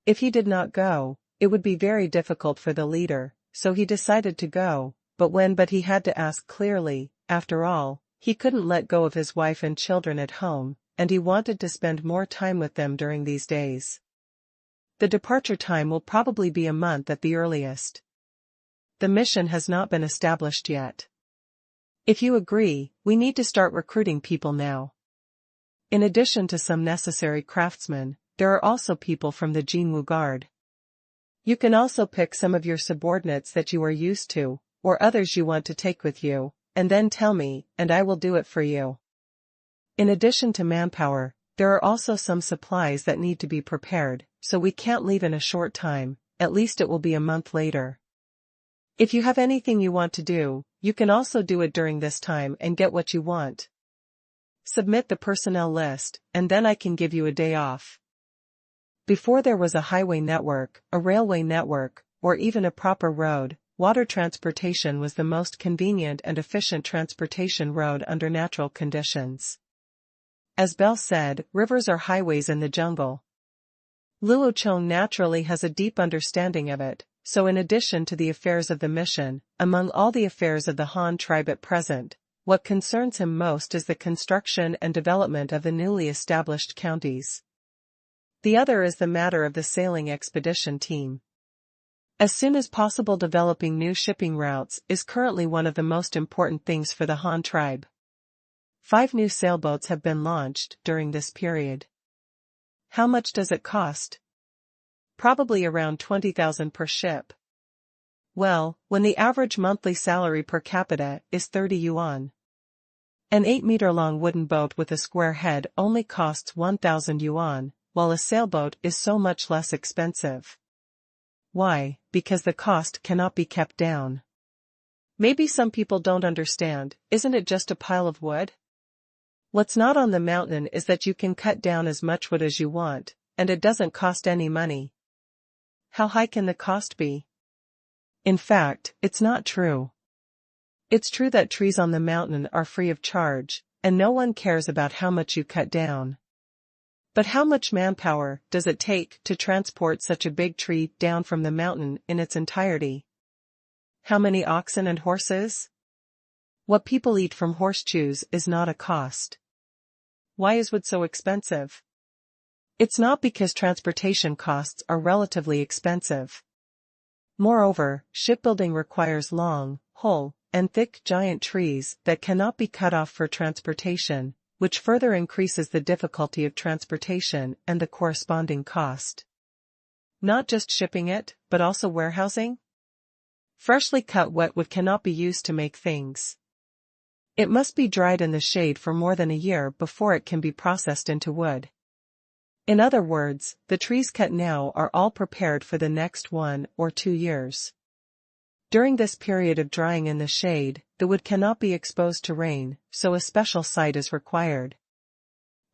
[SPEAKER 1] If he did not go, it would be very difficult for the leader, so he decided to go, but he had to ask clearly. After all, he couldn't let go of his wife and children at home, and he wanted to spend more time with them during these days. The departure time will probably be a month at the earliest. The mission has not been established yet. If you agree, we need to start recruiting people now. In addition to some necessary craftsmen, there are also people from the Jinwu Guard. You can also pick some of your subordinates that you are used to, or others you want to take with you, and then tell me, and I will do it for you. In addition to manpower, there are also some supplies that need to be prepared, so we can't leave in a short time, at least it will be a month later. If you have anything you want to do, you can also do it during this time and get what you want. Submit the personnel list, and then I can give you a day off. Before there was a highway network, a railway network, or even a proper road, water transportation was the most convenient and efficient transportation road under natural conditions. As Bell said, rivers are highways in the jungle. Luo Chong naturally has a deep understanding of it, so in addition to the affairs of the mission, among all the affairs of the Han tribe at present, what concerns him most is the construction and development of the newly established counties. The other is the matter of the sailing expedition team. As soon as possible, developing new shipping routes is currently one of the most important things for the Han tribe. 5 new sailboats have been launched during this period. How much does it cost? Probably around 20,000 per ship. Well, when the average monthly salary per capita is 30 yuan. An 8-meter-long wooden boat with a square head only costs 1,000 yuan, while a sailboat is so much less expensive. Why? Because the cost cannot be kept down. Maybe some people don't understand, isn't it just a pile of wood? What's not on the mountain is that you can cut down as much wood as you want, and it doesn't cost any money. How high can the cost be? In fact, it's not true. It's true that trees on the mountain are free of charge, and no one cares about how much you cut down. But how much manpower does it take to transport such a big tree down from the mountain in its entirety? How many oxen and horses? What people eat from horseshoes is not a cost. Why is wood so expensive? It's not because transportation costs are relatively expensive. Moreover, shipbuilding requires long, whole, and thick giant trees that cannot be cut off for transportation, which further increases the difficulty of transportation and the corresponding cost. Not just shipping it, but also warehousing? Freshly cut wet wood cannot be used to make things. It must be dried in the shade for more than a year before it can be processed into wood. In other words, the trees cut now are all prepared for the next 1 or 2 years. During this period of drying in the shade, the wood cannot be exposed to rain, so a special site is required.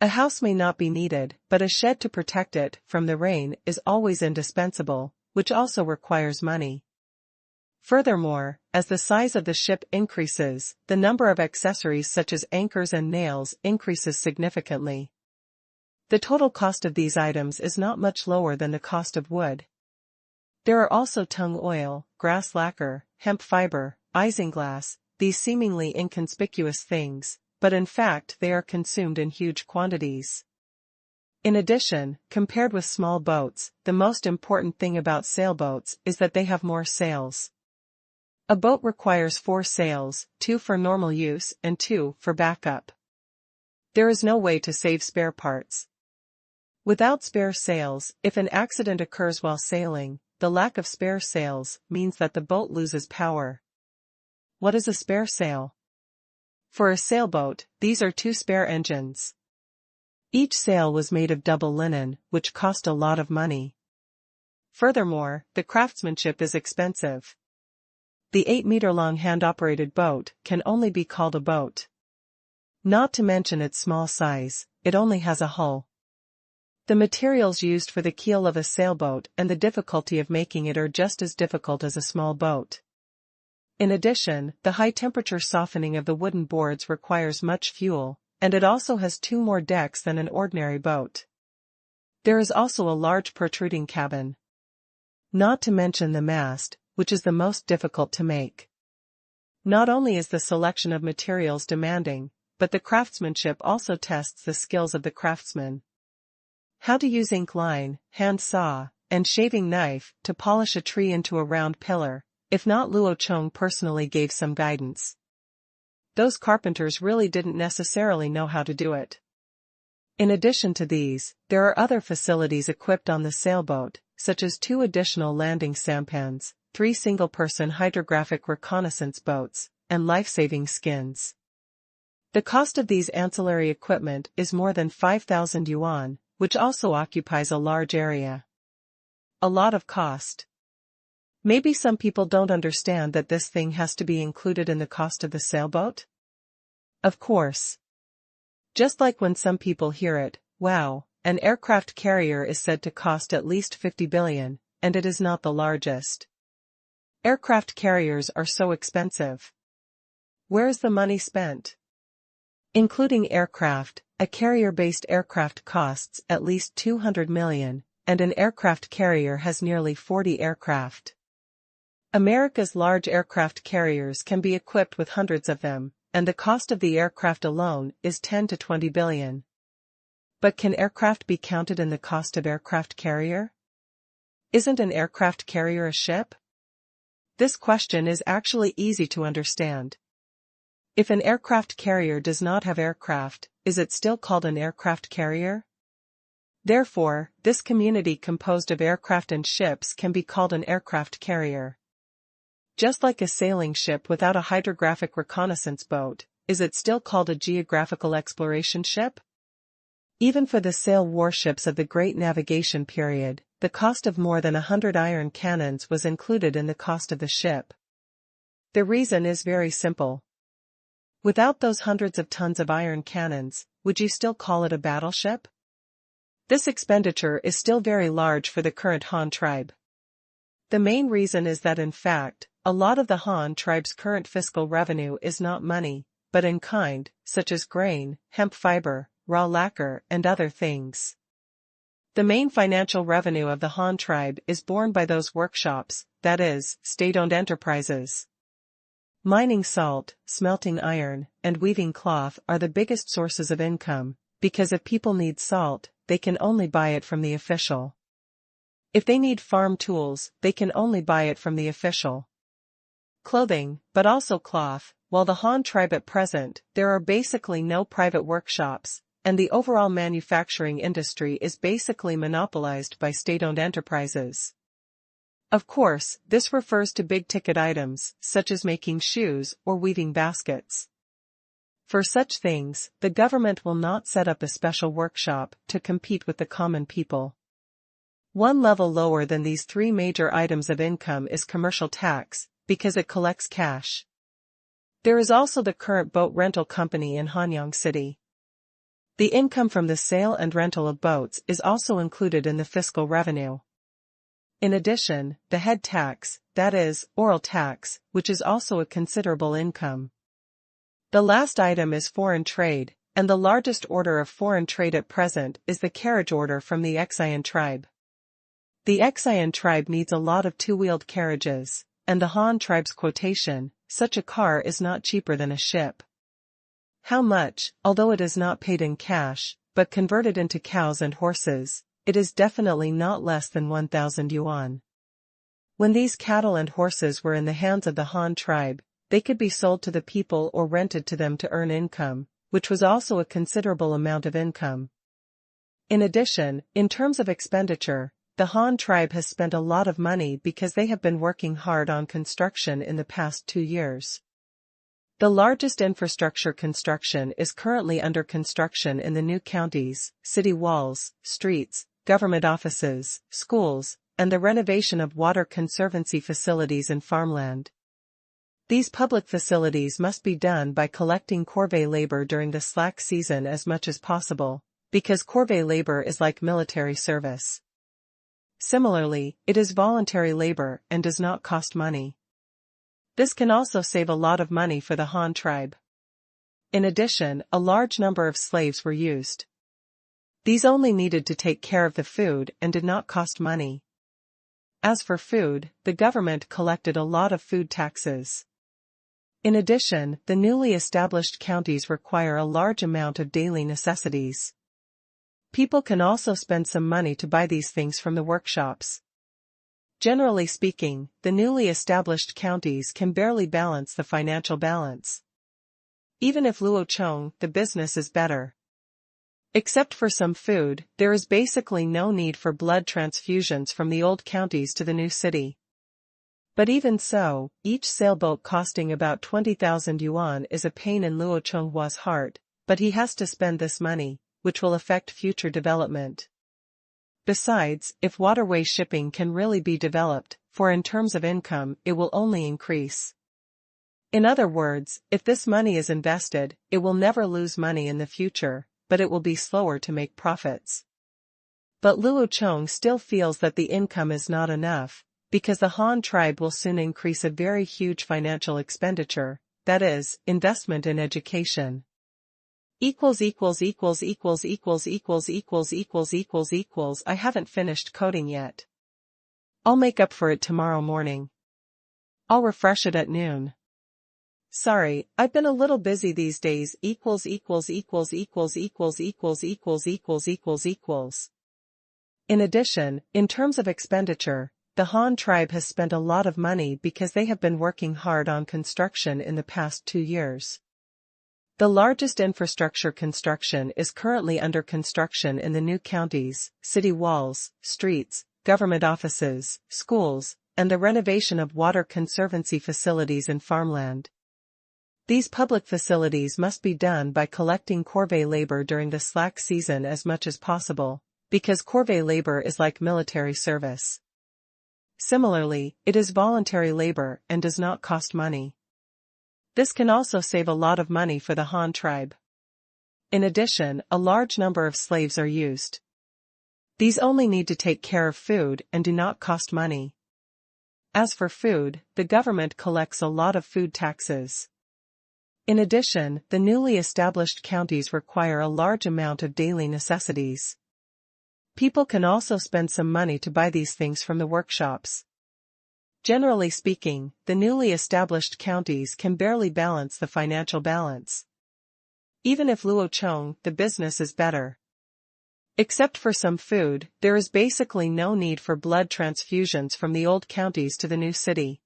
[SPEAKER 1] A house may not be needed, but a shed to protect it from the rain is always indispensable, which also requires money. Furthermore, as the size of the ship increases, the number of accessories such as anchors and nails increases significantly. The total cost of these items is not much lower than the cost of wood. There are also tung oil, grass lacquer, hemp fiber, isinglass, these seemingly inconspicuous things, but in fact they are consumed in huge quantities. In addition, compared with small boats, the most important thing about sailboats is that they have more sails. A boat requires 4 sails, 2 for normal use and 2 for backup. There is no way to save spare parts. Without spare sails, if an accident occurs while sailing, the lack of spare sails means that the boat loses power. What is a spare sail? For a sailboat, these are 2 spare engines. Each sail was made of double linen, which cost a lot of money. Furthermore, the craftsmanship is expensive. The 8-meter-long hand-operated boat can only be called a boat. Not to mention its small size, it only has a hull. The materials used for the keel of a sailboat and the difficulty of making it are just as difficult as a small boat. In addition, the high-temperature softening of the wooden boards requires much fuel, and it also has 2 more decks than an ordinary boat. There is also a large protruding cabin. Not to mention the mast, which is the most difficult to make. Not only is the selection of materials demanding, but the craftsmanship also tests the skills of the craftsman. How to use ink line, hand saw, and shaving knife to polish a tree into a round pillar, if not Luo Chong personally gave some guidance. Those carpenters really didn't necessarily know how to do it. In addition to these, there are other facilities equipped on the sailboat, such as 2 additional landing sampans, 3 single-person hydrographic reconnaissance boats, and life-saving skins. The cost of these ancillary equipment is more than 5,000 yuan, which also occupies a large area. A lot of cost. Maybe some people don't understand that this thing has to be included in the cost of the sailboat? Of course. Just like when some people hear it, wow, an aircraft carrier is said to cost at least 50 billion, and it is not the largest. Aircraft carriers are so expensive. Where is the money spent? Including aircraft, a carrier-based aircraft costs at least 200 million, and an aircraft carrier has nearly 40 aircraft. America's large aircraft carriers can be equipped with hundreds of them, and the cost of the aircraft alone is 10 to 20 billion. But can aircraft be counted in the cost of aircraft carrier? Isn't an aircraft carrier a ship? This question is actually easy to understand. If an aircraft carrier does not have aircraft, is it still called an aircraft carrier? Therefore, this community composed of aircraft and ships can be called an aircraft carrier. Just like a sailing ship without a hydrographic reconnaissance boat, is it still called a geographical exploration ship? Even for the sail warships of the Great Navigation period, the cost of more than 100 iron cannons was included in the cost of the ship. The reason is very simple. Without those hundreds of tons of iron cannons, would you still call it a battleship? This expenditure is still very large for the current Han tribe. The main reason is that in fact, a lot of the Han tribe's current fiscal revenue is not money, but in kind, such as grain, hemp fiber, raw lacquer, and other things. The main financial revenue of the Han tribe is borne by those workshops, that is, state-owned enterprises. Mining salt, smelting iron, and weaving cloth are the biggest sources of income, because if people need salt, they can only buy it from the official. If they need farm tools, they can only buy it from the official. Clothing, but also cloth. While the Han tribe at present, there are basically no private workshops, and the overall manufacturing industry is basically monopolized by state-owned enterprises. Of course, this refers to big-ticket items, such as making shoes or weaving baskets. For such things, the government will not set up a special workshop to compete with the common people. One level lower than these three major items of income is commercial tax, because it collects cash. There is also the current boat rental company in Hanyang City. The income from the sale and rental of boats is also included in the fiscal revenue. In addition, the head tax, that is, oral tax, which is also a considerable income. The last item is foreign trade, and the largest order of foreign trade at present is the carriage order from the Qingshu tribe. The Qingshu tribe needs a lot of two-wheeled carriages, and the Han tribe's quotation, such a car is not cheaper than a ship. How much, although it is not paid in cash, but converted into cows and horses, it is definitely not less than 1,000 yuan. When these cattle and horses were in the hands of the Han tribe, they could be sold to the people or rented to them to earn income, which was also a considerable amount of income. In addition, in terms of expenditure, the Han tribe has spent a lot of money because they have been working hard on construction in the past 2 years. The largest infrastructure construction is currently under construction in the new counties, city walls, streets, government offices, schools, and the renovation of water conservancy facilities and farmland. These public facilities must be done by collecting corvée labor during the slack season as much as possible, because corvée labor is like military service. Similarly, it is voluntary labor and does not cost money. This can also save a lot of money for the Han tribe. In addition, a large number of slaves were used. These only needed to take care of the food and did not cost money. As for food, the government collected a lot of food taxes. In addition, the newly established counties require a large amount of daily necessities. People can also spend some money to buy these things from the workshops. Generally speaking, the newly established counties can barely balance the financial balance. Even if Luo Chong, the business is better. Except for some food, there is basically no need for blood transfusions from the old counties to the new city. But even so, each sailboat costing about 20,000 yuan is a pain in Luo Chonghua's heart, but he has to spend this money, which will affect future development. Besides, if waterway shipping can really be developed, for in terms of income, it will only increase. In other words, if this money is invested, it will never lose money in the future, but it will be slower to make profits. But Luo Chong still feels that the income is not enough, because the Han tribe will soon increase a very huge financial expenditure, that is, investment in education. I haven't finished coding yet. I'll make up for it tomorrow morning. I'll refresh it at noon. Sorry, I've been a little busy these days. In addition, in terms of expenditure, the Han tribe has spent a lot of money because they have been working hard on construction in the past 2 years. The largest infrastructure construction is currently under construction in the new counties, city walls, streets, government offices, schools, and the renovation of water conservancy facilities and farmland. These public facilities must be done by collecting corvée labor during the slack season as much as possible, because corvée labor is like military service. Similarly, it is voluntary labor and does not cost money. This can also save a lot of money for the Han tribe. In addition, a large number of slaves are used. These only need to take care of food and do not cost money. As for food, the government collects a lot of food taxes. In addition, the newly established counties require a large amount of daily necessities. People can also spend some money to buy these things from the workshops. Generally speaking, the newly established counties can barely balance the financial balance. Even if Luo Chong, the business is better. Except for some food, there is basically no need for blood transfusions from the old counties to the new city.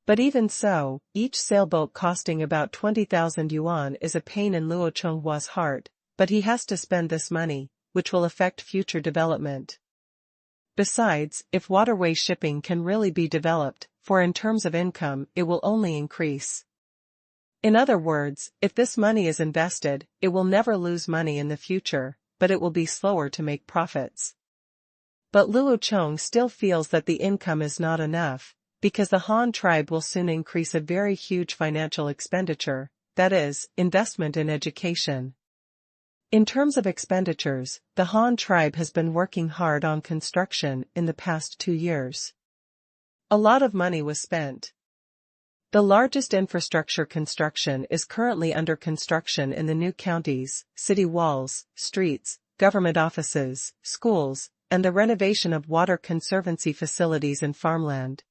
[SPEAKER 1] But even so, each sailboat costing about 20,000 yuan is a pain in Luo Chonghua's heart, but he has to spend this money, which will affect future development. Besides, if waterway shipping can really be developed, for in terms of income, it will only increase. In other words, if this money is invested, it will never lose money in the future, but it will be slower to make profits. But Luo Chong still feels that the income is not enough, because the Han tribe will soon increase a very huge financial expenditure, that is, investment in education. In terms of expenditures, the Han tribe has been working hard on construction in the past 2 years. A lot of money was spent. The largest infrastructure construction is currently under construction in the new counties, city walls, streets, government offices, schools, and the renovation of water conservancy facilities and farmland.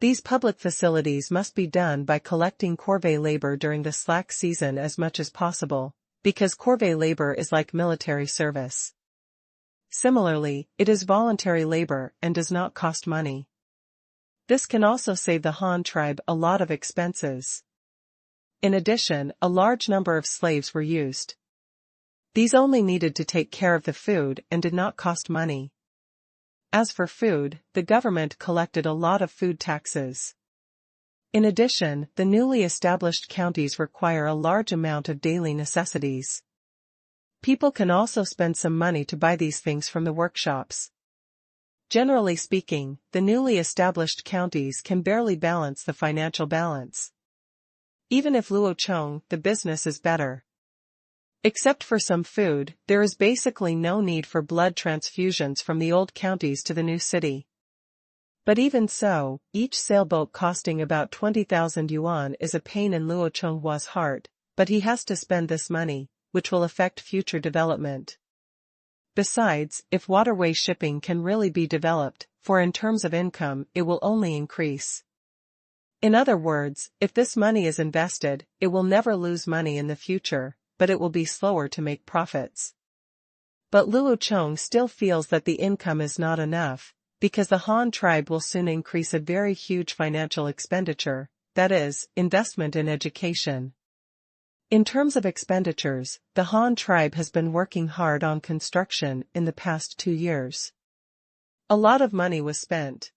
[SPEAKER 1] These public facilities must be done by collecting corvée labor during the slack season as much as possible, because corvée labor is like military service. Similarly, it is voluntary labor and does not cost money. This can also save the Han tribe a lot of expenses. In addition, a large number of slaves were used. These only needed to take care of the food and did not cost money. As for food, the government collected a lot of food taxes. In addition, the newly established counties require a large amount of daily necessities. People can also spend some money to buy these things from the workshops. Generally speaking, the newly established counties can barely balance the financial balance. Even if Luo Chong, the business is better. Except for some food, there is basically no need for blood transfusions from the old counties to the new city. But even so, each sailboat costing about 20,000 yuan is a pain in Luo Chonghua's heart, but he has to spend this money, which will affect future development. Besides, if waterway shipping can really be developed, for in terms of income, it will only increase. In other words, if this money is invested, it will never lose money in the future, but it will be slower to make profits. But Luo Chong still feels that the income is not enough, because the Han tribe will soon increase a very huge financial expenditure, that is, investment in education. In terms of expenditures, the Han tribe has been working hard on construction in the past 2 years. A lot of money was spent.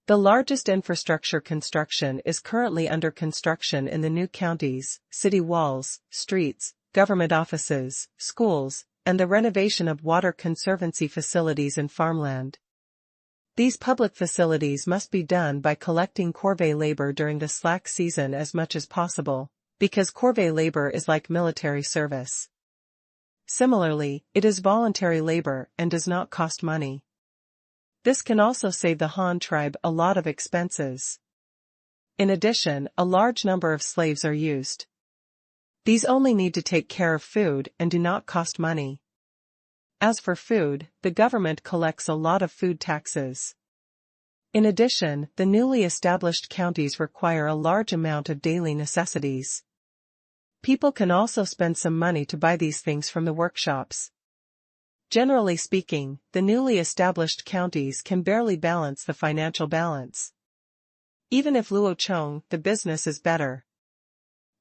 [SPEAKER 1] The largest infrastructure construction is currently under construction in the new counties, city walls, streets, government offices, schools, and the renovation of water conservancy facilities and farmland. These public facilities must be done by collecting corvée labor during the slack season as much as possible, because corvée labor is like military service. Similarly, it is voluntary labor and does not cost money. This can also save the Han tribe a lot of expenses. In addition, a large number of slaves are used. These only need to take care of food and do not cost money. As for food, the government collects a lot of food taxes. In addition, the newly established counties require a large amount of daily necessities. People can also spend some money to buy these things from the workshops. Generally speaking, the newly established counties can barely balance the financial balance. Even if Luo Chong, the business is better.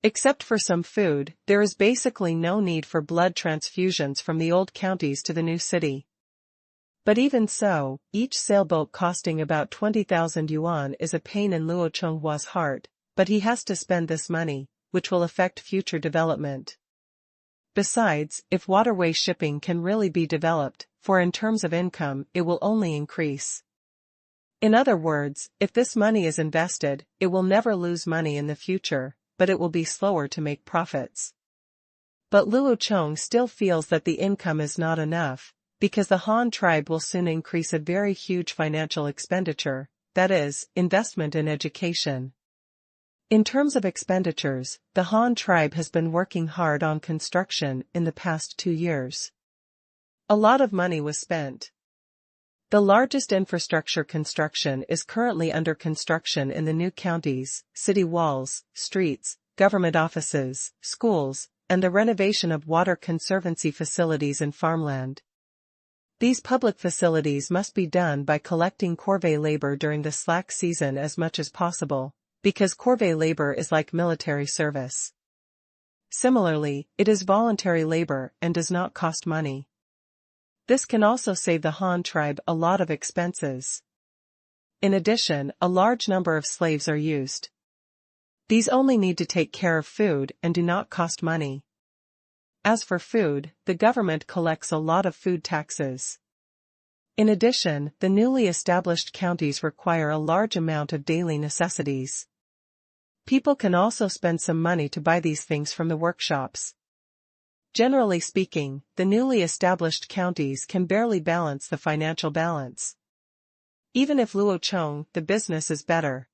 [SPEAKER 1] Except for some food, there is basically no need for blood transfusions from the old counties to the new city. But even so, each sailboat costing about 20,000 yuan is a pain in Luo Chonghua's heart, but he has to spend this money, which will affect future development. Besides, if waterway shipping can really be developed, for in terms of income, it will only increase. In other words, if this money is invested, it will never lose money in the future, but it will be slower to make profits. But Luo Chong still feels that the income is not enough, because the Han tribe will soon increase a very huge financial expenditure, that is, investment in education. In terms of expenditures, the Han tribe has been working hard on construction in the past 2 years. A lot of money was spent. The largest infrastructure construction is currently under construction in the new counties, city walls, streets, government offices, schools, and the renovation of water conservancy facilities and farmland. These public facilities must be done by collecting corvée labor during the slack season as much as possible, because corvée labor is like military service. Similarly, it is voluntary labor and does not cost money. This can also save the Han tribe a lot of expenses. In addition, a large number of slaves are used. These only need to take care of food and do not cost money. As for food, the government collects a lot of food taxes. In addition, the newly established counties require a large amount of daily necessities. People can also spend some money to buy these things from the workshops. Generally speaking, the newly established counties can barely balance the financial balance. Even if Luo Chong, the business is better.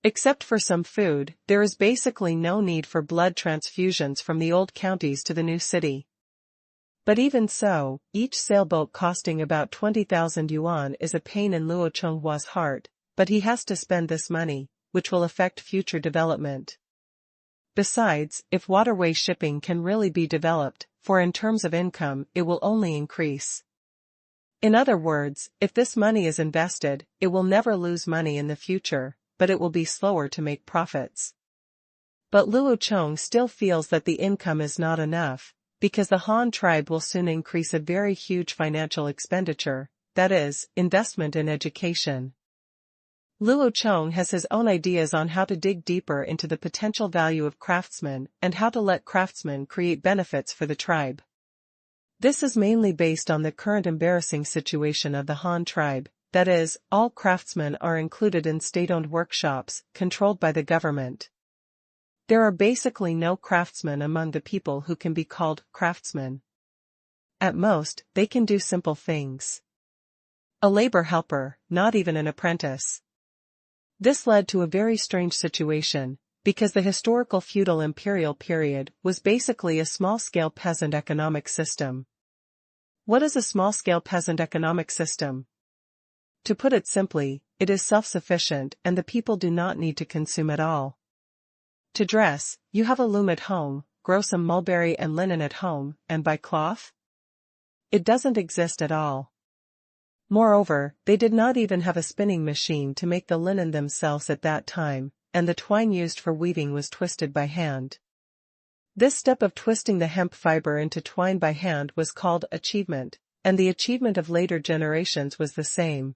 [SPEAKER 1] Except for some food, there is basically no need for blood transfusions from the old counties to the new city. But even so, each sailboat costing about 20,000 yuan is a pain in Luo Chonghua's heart, but he has to spend this money, which will affect future development. Besides, if waterway shipping can really be developed, for in terms of income, it will only increase. In other words, if this money is invested, it will never lose money in the future, but it will be slower to make profits. But Luo Chong still feels that the income is not enough, because the Han tribe will soon increase a very huge financial expenditure, that is, investment in education. Luo Chong has his own ideas on how to dig deeper into the potential value of craftsmen and how to let craftsmen create benefits for the tribe. This is mainly based on the current embarrassing situation of the Han tribe, that is, all craftsmen are included in state-owned workshops, controlled by the government. There are basically no craftsmen among the people who can be called craftsmen. At most, they can do simple things. A labor helper, not even an apprentice. This led to a very strange situation, because the historical feudal imperial period was basically a small-scale peasant economic system. What is a small-scale peasant economic system? To put it simply, it is self-sufficient and the people do not need to consume at all. To dress, you have a loom at home, grow some mulberry and linen at home, and buy cloth? It doesn't exist at all. Moreover, they did not even have a spinning machine to make the linen themselves at that time, and the twine used for weaving was twisted by hand. This step of twisting the hemp fiber into twine by hand was called achievement, and the achievement of later generations was the same.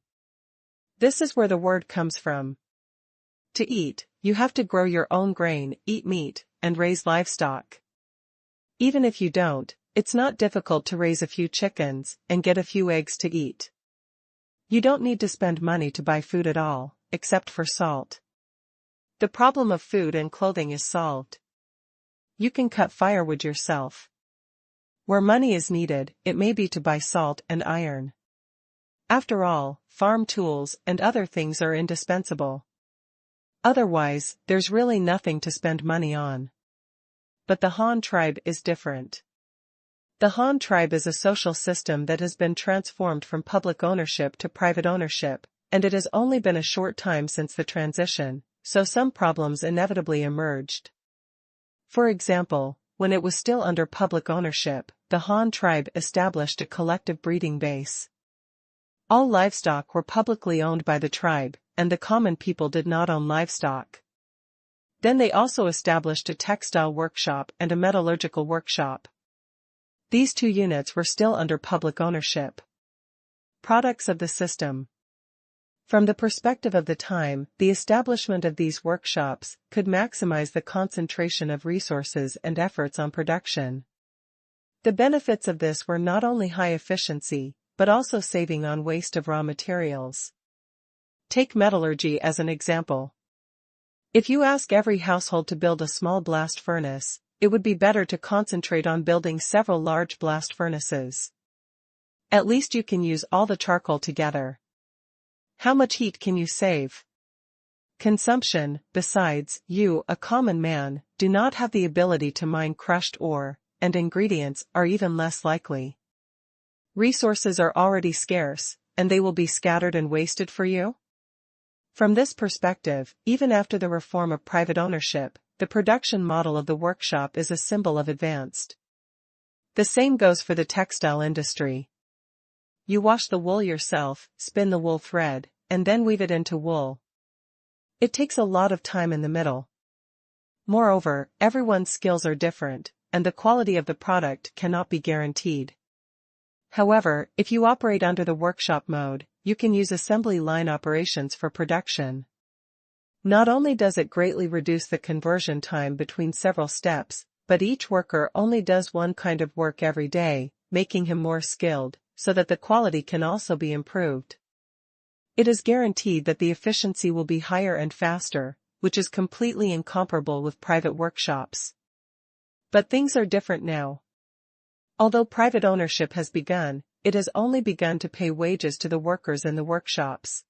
[SPEAKER 1] This is where the word comes from. To eat, you have to grow your own grain, eat meat, and raise livestock. Even if you don't, it's not difficult to raise a few chickens and get a few eggs to eat. You don't need to spend money to buy food at all, except for salt. The problem of food and clothing is solved. You can cut firewood yourself. Where money is needed, it may be to buy salt and iron. After all, farm tools and other things are indispensable. Otherwise, there's really nothing to spend money on. But the Han tribe is different. The Han tribe is a social system that has been transformed from public ownership to private ownership, and it has only been a short time since the transition, so some problems inevitably emerged. For example, when it was still under public ownership, the Han tribe established a collective breeding base. All livestock were publicly owned by the tribe, and the common people did not own livestock. Then they also established a textile workshop and a metallurgical workshop. These two units were still under public ownership. Products of the system. From the perspective of the time, the establishment of these workshops could maximize the concentration of resources and efforts on production. The benefits of this were not only high efficiency, but also saving on waste of raw materials. Take metallurgy as an example. If you ask every household to build a small blast furnace, it would be better to concentrate on building several large blast furnaces. At least you can use all the charcoal together. How much heat can you save? Consumption. Besides, you, a common man, do not have the ability to mine crushed ore, and ingredients are even less likely. Resources are already scarce, and they will be scattered and wasted for you? From this perspective, even after the reform of private ownership, the production model of the workshop is a symbol of advanced. The same goes for the textile industry. You wash the wool yourself, spin the wool thread, and then weave it into wool. It takes a lot of time in the middle. Moreover, everyone's skills are different, and the quality of the product cannot be guaranteed. However, if you operate under the workshop mode, you can use assembly line operations for production. Not only does it greatly reduce the conversion time between several steps, but each worker only does one kind of work every day, making him more skilled, so that the quality can also be improved. It is guaranteed that the efficiency will be higher and faster, which is completely incomparable with private workshops. But things are different now. Although private ownership has begun, it has only begun to pay wages to the workers in the workshops.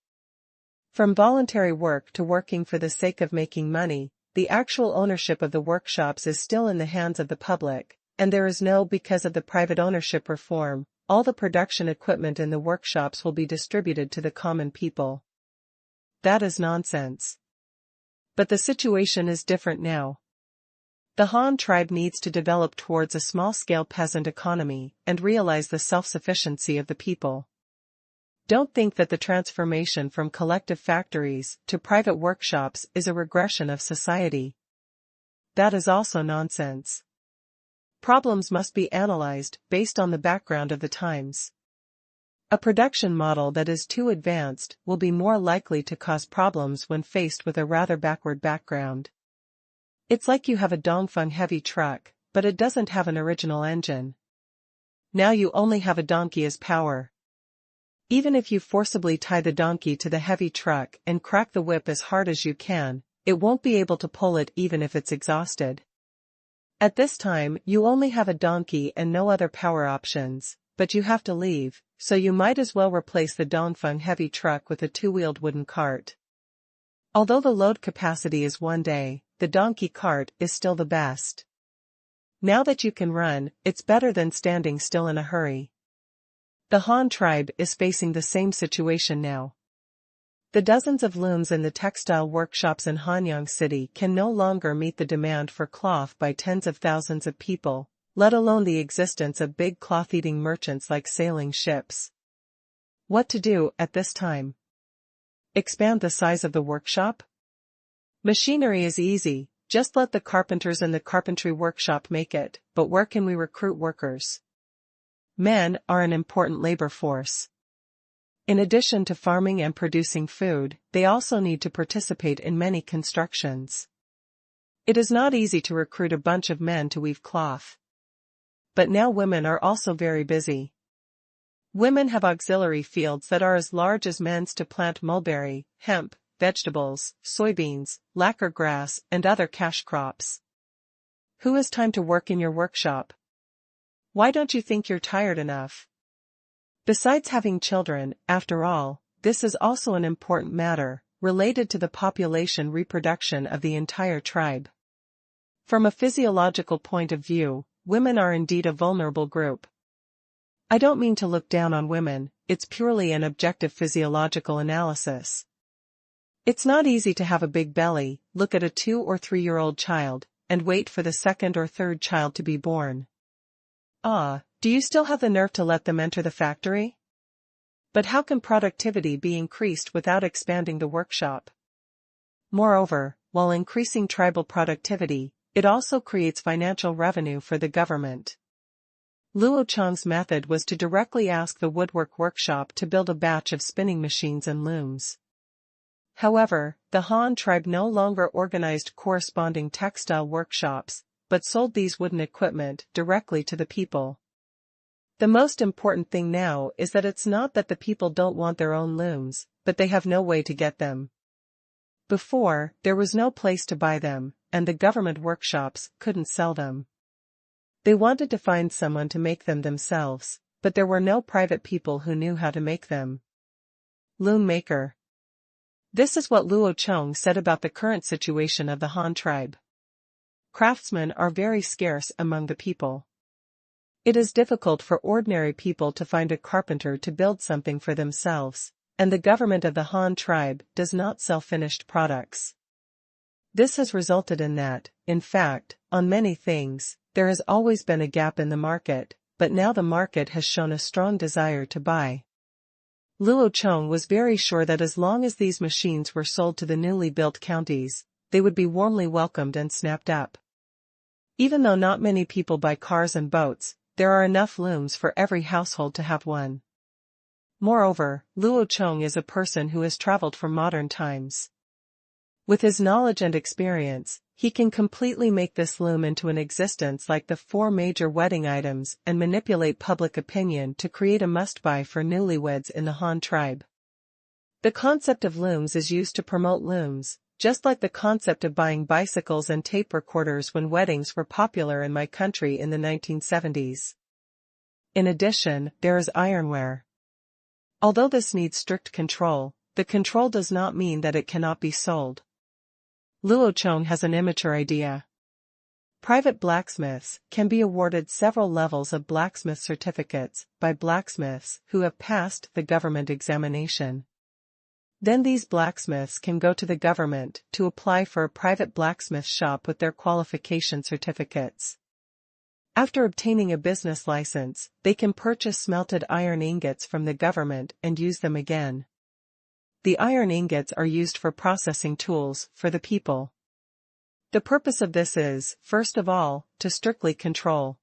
[SPEAKER 1] From voluntary work to working for the sake of making money, the actual ownership of the workshops is still in the hands of the public, and there is no because of the private ownership reform, all the production equipment in the workshops will be distributed to the common people. That is nonsense. But the situation is different now. The Han tribe needs to develop towards a small-scale peasant economy and realize the self-sufficiency of the people. Don't think that the transformation from collective factories to private workshops is a regression of society. That is also nonsense. Problems must be analyzed based on the background of the times. A production model that is too advanced will be more likely to cause problems when faced with a rather backward background. It's like you have a Dongfeng heavy truck, but it doesn't have an original engine. Now you only have a donkey as power. Even if you forcibly tie the donkey to the heavy truck and crack the whip as hard as you can, it won't be able to pull it even if it's exhausted. At this time, you only have a donkey and no other power options, but you have to leave, so you might as well replace the Dongfeng heavy truck with a two-wheeled wooden cart. Although the load capacity is 1 day, the donkey cart is still the best. Now that you can run, it's better than standing still in a hurry. The Han tribe is facing the same situation now. The dozens of looms in the textile workshops in Hanyang City can no longer meet the demand for cloth by tens of thousands of people, let alone the existence of big cloth-eating merchants like sailing ships. What to do at this time? Expand the size of the workshop? Machinery is easy, just let the carpenters in the carpentry workshop make it, but where can we recruit workers? Men are an important labor force. In addition to farming and producing food, they also need to participate in many constructions. It is not easy to recruit a bunch of men to weave cloth. But now women are also very busy. Women have auxiliary fields that are as large as men's to plant mulberry, hemp, vegetables, soybeans, lacquer grass, and other cash crops. Who has time to work in your workshop? Why don't you think you're tired enough? Besides having children, after all, this is also an important matter, related to the population reproduction of the entire tribe. From a physiological point of view, women are indeed a vulnerable group. I don't mean to look down on women, it's purely an objective physiological analysis. It's not easy to have a big belly, look at a 2 or 3-year-old child, and wait for the second or third child to be born. Do you still have the nerve to let them enter the factory? But how can productivity be increased without expanding the workshop? Moreover, while increasing tribal productivity, it also creates financial revenue for the government. Luo Chong's method was to directly ask the woodwork workshop to build a batch of spinning machines and looms. However, the Han tribe no longer organized corresponding textile workshops, but sold these wooden equipment directly to the people. The most important thing now is that it's not that the people don't want their own looms, but they have no way to get them. Before, there was no place to buy them, and the government workshops couldn't sell them. They wanted to find someone to make them themselves, but there were no private people who knew how to make them. Loom maker. This is what Luo Chong said about the current situation of the Han tribe. Craftsmen are very scarce among the people. It is difficult for ordinary people to find a carpenter to build something for themselves, and the government of the Han tribe does not sell finished products. This has resulted in that, in fact, on many things, there has always been a gap in the market, but now the market has shown a strong desire to buy. Luo Chong was very sure that as long as these machines were sold to the newly built counties, they would be warmly welcomed and snapped up. Even though not many people buy cars and boats, there are enough looms for every household to have one. Moreover, Luo Chong is a person who has traveled from modern times. With his knowledge and experience, he can completely make this loom into an existence like the 4 major wedding items and manipulate public opinion to create a must-buy for newlyweds in the Han tribe. The concept of looms is used to promote looms, just like the concept of buying bicycles and tape recorders when weddings were popular in my country in the 1970s. In addition, there is ironware. Although this needs strict control, the control does not mean that it cannot be sold. Luo Chong has an immature idea. Private blacksmiths can be awarded several levels of blacksmith certificates by blacksmiths who have passed the government examination. Then these blacksmiths can go to the government to apply for a private blacksmith shop with their qualification certificates. After obtaining a business license, they can purchase smelted iron ingots from the government and use them again. The iron ingots are used for processing tools for the people. The purpose of this is, first of all, to strictly control.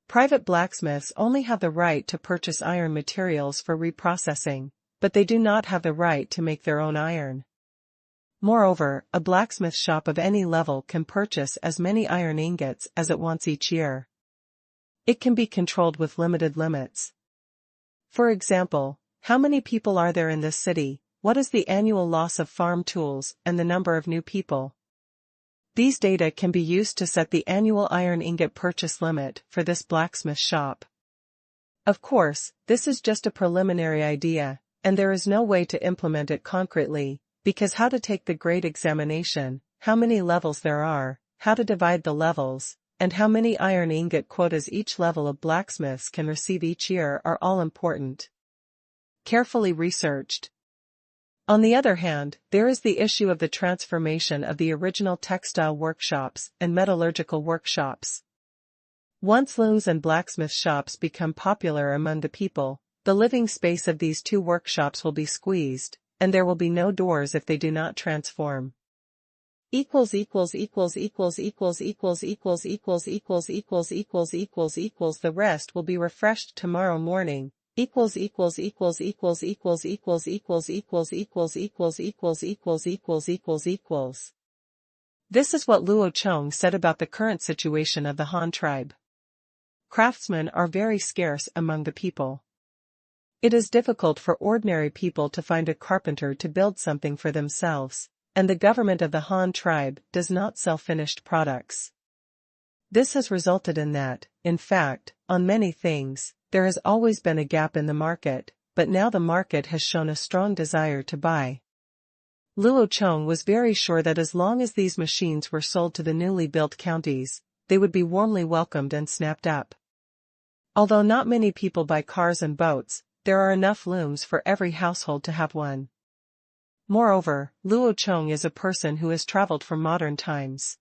[SPEAKER 1] Private blacksmiths only have the right to purchase iron materials for reprocessing, but they do not have the right to make their own iron. Moreover, a blacksmith shop of any level can purchase as many iron ingots as it wants each year. It can be controlled with limited limits. For example, how many people are there in this city? What is the annual loss of farm tools and the number of new people? These data can be used to set the annual iron ingot purchase limit for this blacksmith shop. Of course, this is just a preliminary idea, and there is no way to implement it concretely, because how to take the grade examination, how many levels there are, how to divide the levels, and how many iron ingot quotas each level of blacksmiths can receive each year are all important. Carefully researched. On the other hand, there is the issue of the transformation of the original textile workshops and metallurgical workshops. Once looms and blacksmith shops become popular among the people, the living space of these 2 workshops will be squeezed, and there will be no doors if they do not transform. The rest will be refreshed tomorrow morning. This is what Luo Chong said about the current situation of the Han tribe. Craftsmen are very scarce among the people. It is difficult for ordinary people to find a carpenter to build something for themselves, and the government of the Han tribe does not sell finished products. This has resulted in that, in fact, on many things, there has always been a gap in the market, but now the market has shown a strong desire to buy. Luo Chong was very sure that as long as these machines were sold to the newly built counties, they would be warmly welcomed and snapped up. Although not many people buy cars and boats, there are enough looms for every household to have one. Moreover, Luo Chong is a person who has traveled from modern times.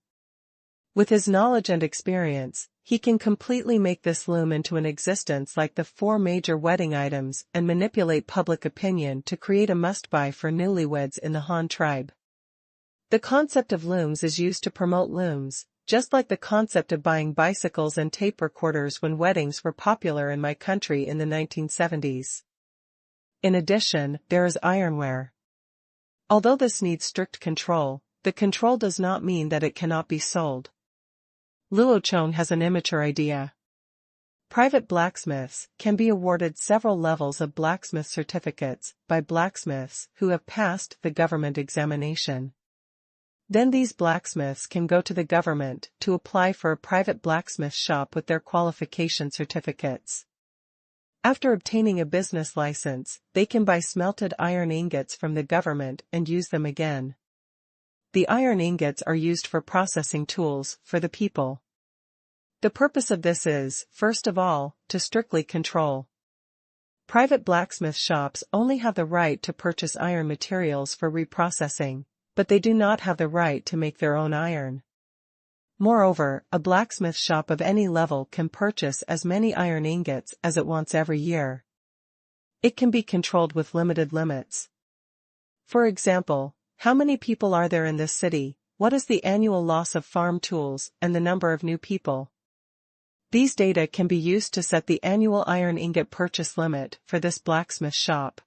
[SPEAKER 1] With his knowledge and experience, he can completely make this loom into an existence like the 4 major wedding items and manipulate public opinion to create a must-buy for newlyweds in the Han tribe. The concept of looms is used to promote looms, just like the concept of buying bicycles and tape recorders when weddings were popular in my country in the 1970s. In addition, there is ironware. Although this needs strict control, the control does not mean that it cannot be sold. Luo Chong has an immature idea. Private blacksmiths can be awarded several levels of blacksmith certificates by blacksmiths who have passed the government examination. Then these blacksmiths can go to the government to apply for a private blacksmith shop with their qualification certificates. After obtaining a business license, they can buy smelted iron ingots from the government and use them again. The iron ingots are used for processing tools for the people. The purpose of this is, first of all, to strictly control. Private blacksmith shops only have the right to purchase iron materials for reprocessing, but they do not have the right to make their own iron. Moreover, a blacksmith shop of any level can purchase as many iron ingots as it wants every year. It can be controlled with limited limits. For example, how many people are there in this city? What is the annual loss of farm tools and the number of new people? These data can be used to set the annual iron ingot purchase limit for this blacksmith shop.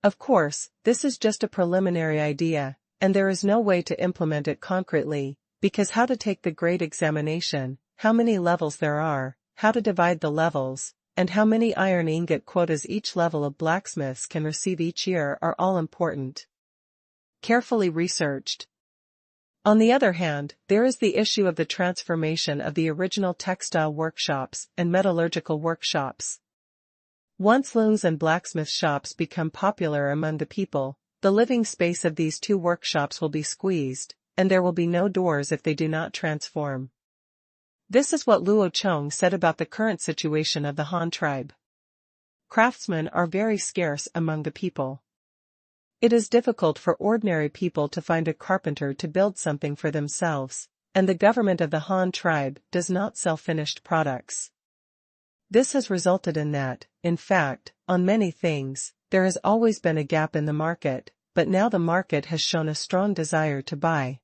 [SPEAKER 1] Of course, this is just a preliminary idea, and there is no way to implement it concretely, because how to take the great examination, how many levels there are, how to divide the levels, and how many iron ingot quotas each level of blacksmiths can receive each year are all important. Carefully researched. On the other hand, there is the issue of the transformation of the original textile workshops and metallurgical workshops. Once looms and blacksmith shops become popular among the people, the living space of these two workshops will be squeezed, and there will be no doors if they do not transform. This is what Luo Chong said about the current situation of the Han tribe. Craftsmen are very scarce among the people. It is difficult for ordinary people to find a carpenter to build something for themselves, and the government of the Han tribe does not sell finished products. This has resulted in that, in fact, on many things, there has always been a gap in the market, but now the market has shown a strong desire to buy.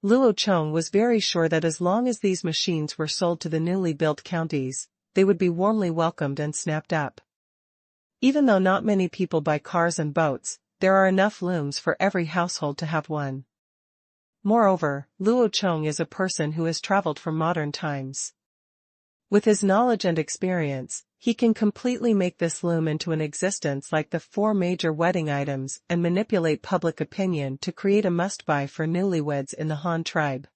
[SPEAKER 1] Luo Chong was very sure that as long as these machines were sold to the newly built counties, they would be warmly welcomed and snapped up. Even though not many people buy cars and boats, there are enough looms for every household to have one. Moreover, Luo Chong is a person who has traveled from modern times. With his knowledge and experience, he can completely make this loom into an existence like the 4 major wedding items and manipulate public opinion to create a must-buy for newlyweds in the Han tribe.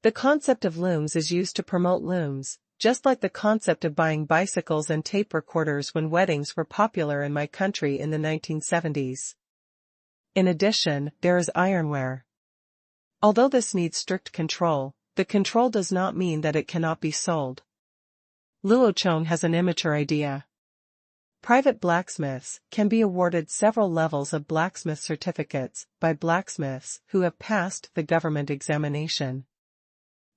[SPEAKER 1] The concept of looms is used to promote looms, just like the concept of buying bicycles and tape recorders when weddings were popular in my country in the 1970s. In addition, there is ironware. Although this needs strict control, the control does not mean that it cannot be sold. Luo Chong has an immature idea. Private blacksmiths can be awarded several levels of blacksmith certificates by blacksmiths who have passed the government examination.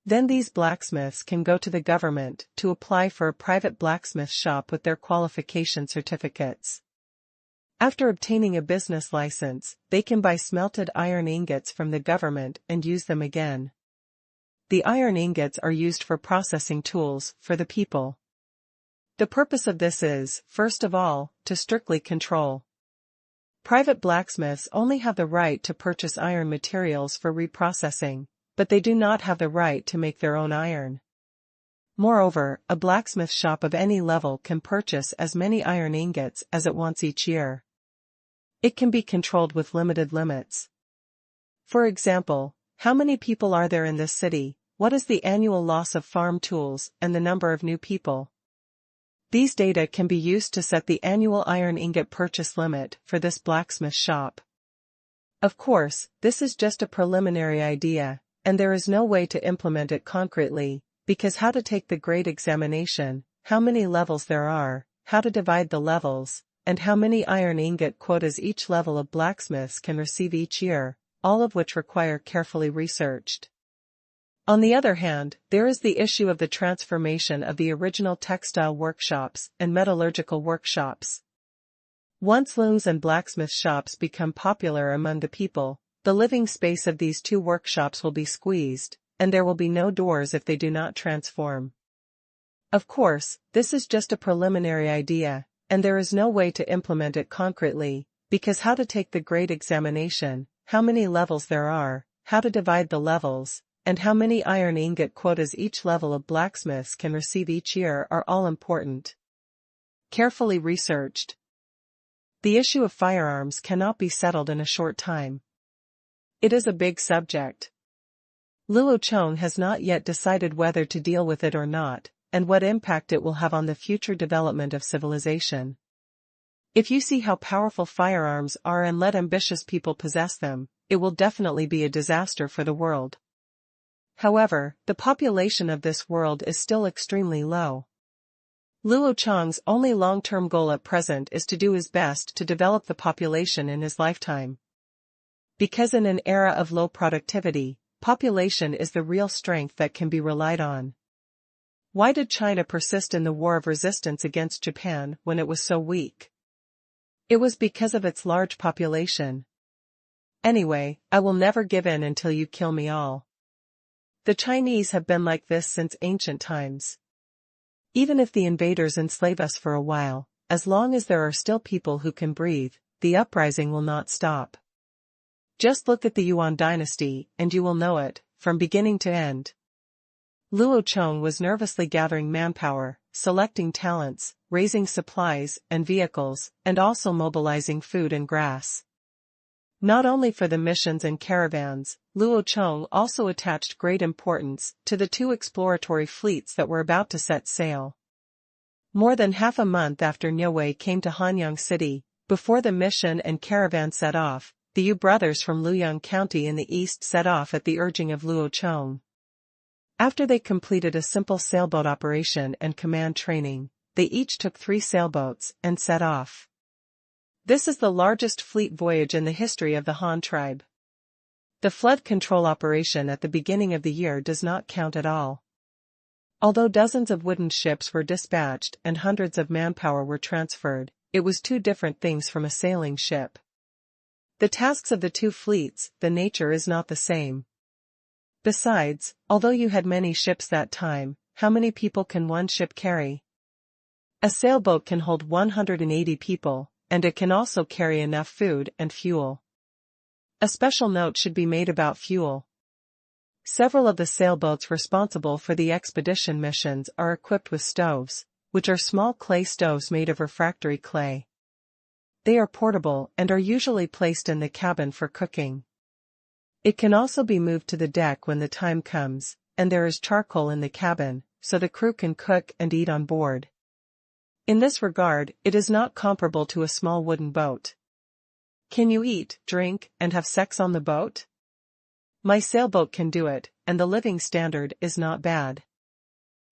[SPEAKER 1] Then these blacksmiths can go to the government to apply for a private blacksmith shop with their qualification certificates. After obtaining a business license, they can buy smelted iron ingots from the government and use them again. The iron ingots are used for processing tools for the people. The purpose of this is, first of all, to strictly control. Private blacksmiths only have the right to purchase iron materials for reprocessing, but they do not have the right to make their own iron. Moreover, a blacksmith shop of any level can purchase as many iron ingots as it wants each year. It can be controlled with limited limits. For example, how many people are there in this city, what is the annual loss of farm tools, and the number of new people? These data can be used to set the annual iron ingot purchase limit for this blacksmith shop. Of course, this is just a preliminary idea, and there is no way to implement it concretely, because how to take the great examination, how many levels there are, how to divide the levels, and how many iron ingot quotas each level of blacksmiths can receive each year, all of which require carefully researched. On the other hand, there is the issue of the transformation of the original textile workshops and metallurgical workshops. Once looms and blacksmith shops become popular among the people, the living space of these two workshops will be squeezed, and there will be no doors if they do not transform. Of course, this is just a preliminary idea, and there is no way to implement it concretely, because how to take the great examination, how many levels there are, how to divide the levels, and how many iron ingot quotas each level of blacksmiths can receive each year are all important. Carefully researched. The issue of firearms cannot be settled in a short time. It is a big subject. Luo Chong has not yet decided whether to deal with it or not, and what impact it will have on the future development of civilization. If you see how powerful firearms are and let ambitious people possess them, it will definitely be a disaster for the world. However, the population of this world is still extremely low. Luo Chong's only long-term goal at present is to do his best to develop the population in his lifetime. Because in an era of low productivity, population is the real strength that can be relied on. Why did China persist in the war of resistance against Japan when it was so weak? It was because of its large population. Anyway, I will never give in until you kill me all. The Chinese have been like this since ancient times. Even if the invaders enslave us for a while, as long as there are still people who can breathe, the uprising will not stop. Just look at the Yuan dynasty and you will know it, from beginning to end. Luo Chong was nervously gathering manpower, selecting talents, raising supplies and vehicles, and also mobilizing food and grass. Not only for the missions and caravans, Luo Chong also attached great importance to the two exploratory fleets that were about to set sail. More than half a month after Niuwei came to Hanyang City, before the mission and caravan set off, the Yu brothers from Luoyang County in the east set off at the urging of Luo Chong. After they completed a simple sailboat operation and command training, they each took 3 sailboats and set off. This is the largest fleet voyage in the history of the Han tribe. The flood control operation at the beginning of the year does not count at all. Although dozens of wooden ships were dispatched and hundreds of manpower were transferred, it was 2 different things from a sailing ship. The tasks of the 2 fleets, the nature is not the same. Besides, although you had many ships that time, how many people can one ship carry? A sailboat can hold 180 people, and it can also carry enough food and fuel. A special note should be made about fuel. Several of the sailboats responsible for the expedition missions are equipped with stoves, which are small clay stoves made of refractory clay. They are portable and are usually placed in the cabin for cooking. It can also be moved to the deck when the time comes, and there is charcoal in the cabin, so the crew can cook and eat on board. In this regard, it is not comparable to a small wooden boat. Can you eat, drink, and have sex on the boat? My sailboat can do it, and the living standard is not bad.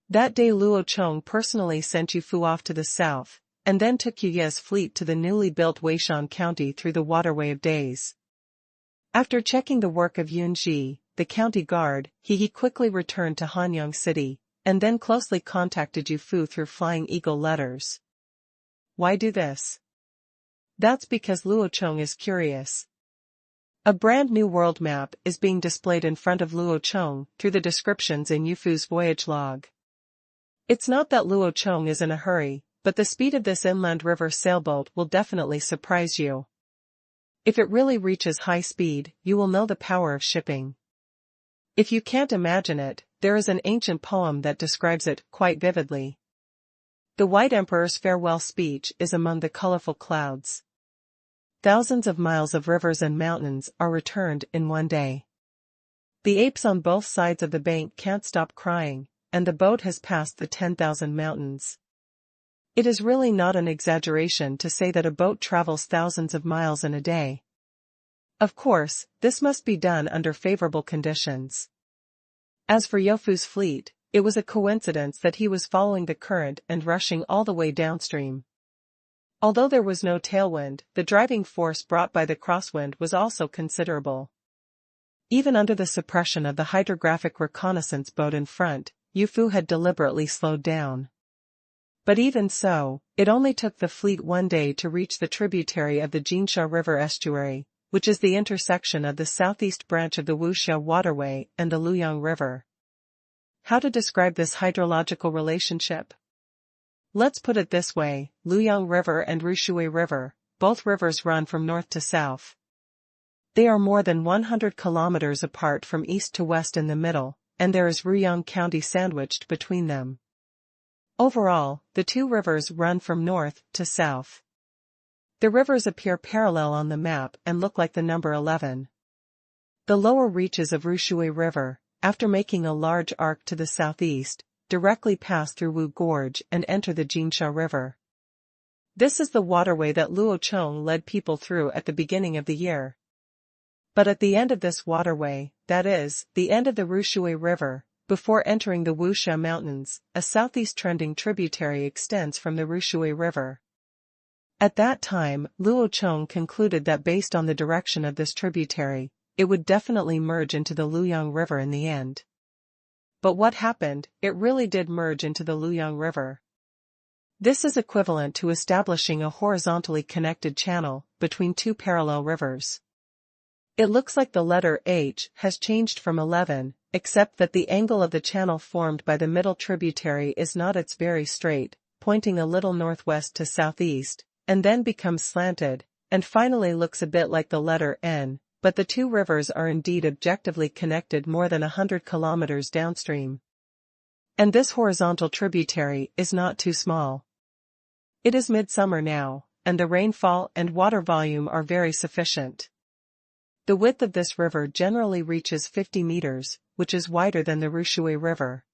[SPEAKER 1] That day Luo Chong personally sent Yu Fu off to the south, and then took Yu Ye's fleet to the newly built Weishan County through the waterway of days. After checking the work of Yun Ji, the county guard, he quickly returned to Hanyang City, and then closely contacted Yu Fu through Flying Eagle letters. Why do this? That's because Luo Chong is curious. A brand new world map is being displayed in front of Luo Chong through the descriptions in Yu Fu's voyage log. It's not that Luo Chong is in a hurry, but the speed of this inland river sailboat will definitely surprise you. If it really reaches high speed, you will know the power of shipping. If you can't imagine it, there is an ancient poem that describes it quite vividly. The White Emperor's farewell speech is among the colorful clouds. Thousands of miles of rivers and mountains are returned in one day. The apes on both sides of the bank can't stop crying, and the boat has passed the 10,000 mountains. It is really not an exaggeration to say that a boat travels thousands of miles in a day. Of course, this must be done under favorable conditions. As for Yu Fu's fleet, it was a coincidence that he was following the current and rushing all the way downstream. Although there was no tailwind, the driving force brought by the crosswind was also considerable. Even under the suppression of the hydrographic reconnaissance boat in front, Yu Fu had deliberately slowed down. But even so, it only took the fleet one day to reach the tributary of the Jinsha River estuary, which is the intersection of the southeast branch of the Wuxia Waterway and the Luoyang River. How to describe this hydrological relationship? Let's put it this way: Luoyang River and Rushui River, both rivers run from north to south. They are more than 100 kilometers apart from east to west in the middle, and there is Ruyang County sandwiched between them. Overall, the two rivers run from north to south. The rivers appear parallel on the map and look like the number 11. The lower reaches of Rushui River, after making a large arc to the southeast, directly pass through Wu Gorge and enter the Jinsha River. This is the waterway that Luo Chong led people through at the beginning of the year. But at the end of this waterway, that is, the end of the Rushui River, before entering the Wuxia Mountains, a southeast-trending tributary extends from the Rushui River. At that time, Luo Chong concluded that based on the direction of this tributary, it would definitely merge into the Luoyang River in the end. But what happened? It really did merge into the Luoyang River. This is equivalent to establishing a horizontally connected channel between two parallel rivers. It looks like the letter H has changed from 11, except that the angle of the channel formed by the middle tributary is not its very straight, pointing a little northwest to southeast, and then becomes slanted, and finally looks a bit like the letter N, but the two rivers are indeed objectively connected more than 100 kilometers downstream. And this horizontal tributary is not too small. It is midsummer now, and the rainfall and water volume are very sufficient. The width of this river generally reaches 50 meters, which is wider than the Rushui River.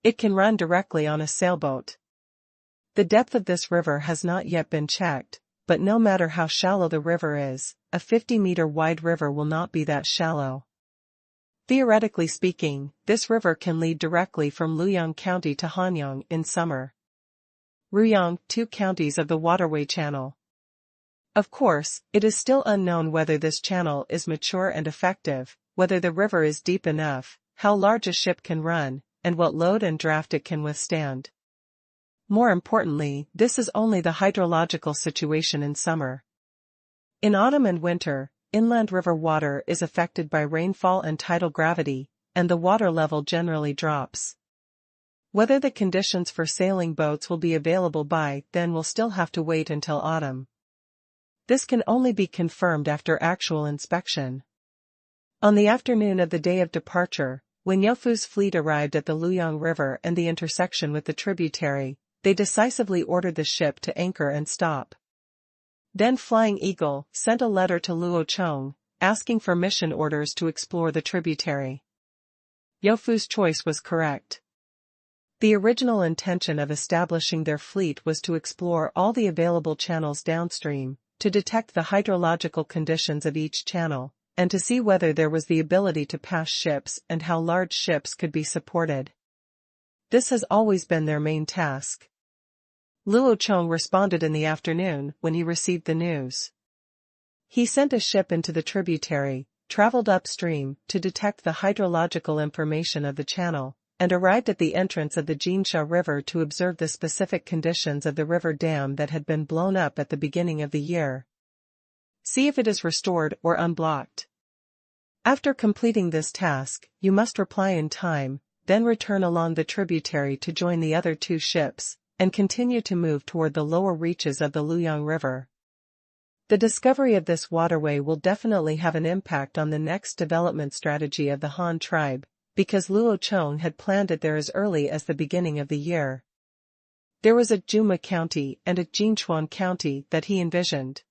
[SPEAKER 1] It can run directly on a sailboat. The depth of this river has not yet been checked, but no matter how shallow the river is, a 50-meter wide river will not be that shallow. Theoretically speaking, this river can lead directly from Luoyang County to Hanyang in summer. Ruyang, 2 counties of the waterway channel. Of course, it is still unknown whether this channel is mature and effective, whether the river is deep enough, how large a ship can run, and what load and draft it can withstand. More importantly, this is only the hydrological situation in summer. In autumn and winter, inland river water is affected by rainfall and tidal gravity, and the water level generally drops. Whether the conditions for sailing boats will be available by then will still have to wait until autumn. This can only be confirmed after actual inspection. On the afternoon of the day of departure, when Yofu's fleet arrived at the Luoyang River and the intersection with the tributary, they decisively ordered the ship to anchor and stop. Then Flying Eagle sent a letter to Luo Chong, asking for mission orders to explore the tributary. Yofu's choice was correct. The original intention of establishing their fleet was to explore all the available channels downstream, to detect the hydrological conditions of each channel, and to see whether there was the ability to pass ships and how large ships could be supported. This has always been their main task. Luo Chong responded in the afternoon when he received the news. He sent a ship into the tributary, traveled upstream to detect the hydrological information of the channel, and arrived at the entrance of the Qingshu River to observe the specific conditions of the river dam that had been blown up at the beginning of the year. See if it is restored or unblocked. After completing this task, you must reply in time, then return along the tributary to join the other 2 ships, and continue to move toward the lower reaches of the Luoyang River. The discovery of this waterway will definitely have an impact on the next development strategy of the Han tribe, because Luo Chong had planned it there as early as the beginning of the year. There was a Juma County and a Jinchuan County that he envisioned.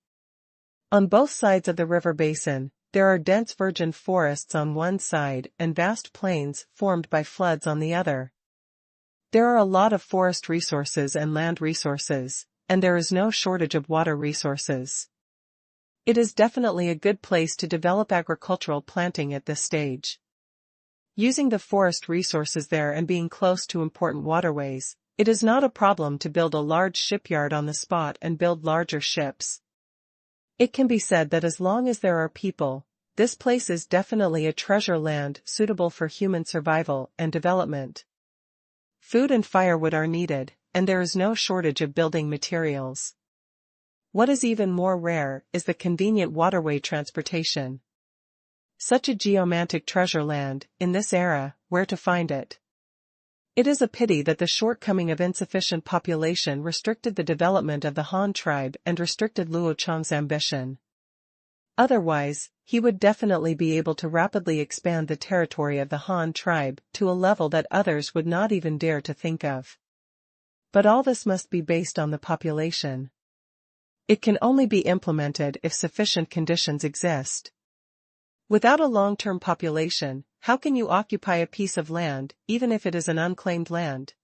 [SPEAKER 1] On both sides of the river basin, there are dense virgin forests on one side and vast plains formed by floods on the other. There are a lot of forest resources and land resources, and there is no shortage of water resources. It is definitely a good place to develop agricultural planting at this stage. Using the forest resources there and being close to important waterways, it is not a problem to build a large shipyard on the spot and build larger ships. It can be said that as long as there are people, this place is definitely a treasure land suitable for human survival and development. Food and firewood are needed, and there is no shortage of building materials. What is even more rare is the convenient waterway transportation. Such a geomantic treasure land, in this era, where to find it? It is a pity that the shortcoming of insufficient population restricted the development of the Han tribe and restricted Luo Chong's ambition. Otherwise, he would definitely be able to rapidly expand the territory of the Han tribe to a level that others would not even dare to think of. But all this must be based on the population. It can only be implemented if sufficient conditions exist. Without a long-term population, how can you occupy a piece of land, even if it is an unclaimed land?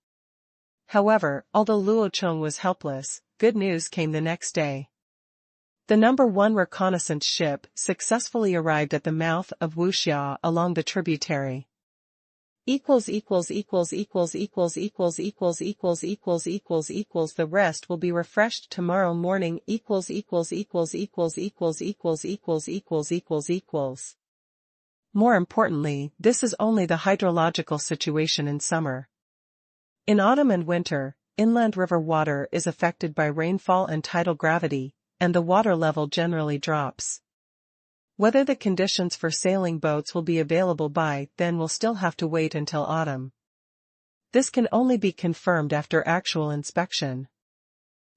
[SPEAKER 1] However, although Luo Chong was helpless, good news came the next day. The No. 1 reconnaissance ship successfully arrived at the mouth of Wuxia along the tributary. The rest will be refreshed tomorrow morning. More importantly, this is only the hydrological situation in summer. In autumn and winter, inland river water is affected by rainfall and tidal gravity, and the water level generally drops. Whether the conditions for sailing boats will be available by then will still have to wait until autumn. This can only be confirmed after actual inspection.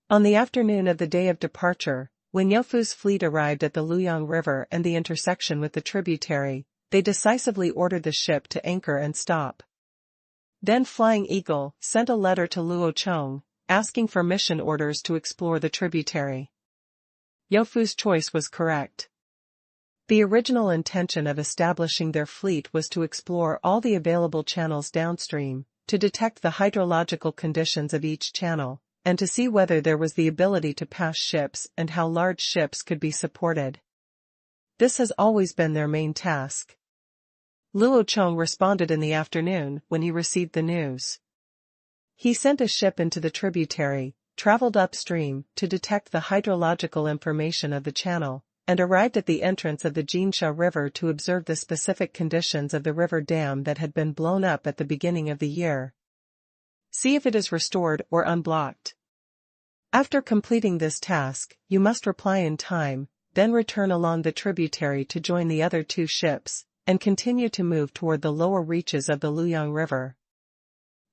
[SPEAKER 1] On the afternoon of the day of departure, when Yofu's fleet arrived at the Luoyang River and the intersection with the tributary, they decisively ordered the ship to anchor and stop. Then Flying Eagle sent a letter to Luo Chong, asking for mission orders to explore the tributary. Yofu's choice was correct. The original intention of establishing their fleet was to explore all the available channels downstream, to detect the hydrological conditions of each channel, and to see whether there was the ability to pass ships and how large ships could be supported. This has always been their main task. Luo Chong responded in the afternoon when he received the news. He sent a ship into the tributary, traveled upstream to detect the hydrological information of the channel, and arrived at the entrance of the Qingshu River to observe the specific conditions of the river dam that had been blown up at the beginning of the year. See if it is restored or unblocked. After completing this task, you must reply in time, then return along the tributary to join the other two ships, and continue to move toward the lower reaches of the Luoyang River.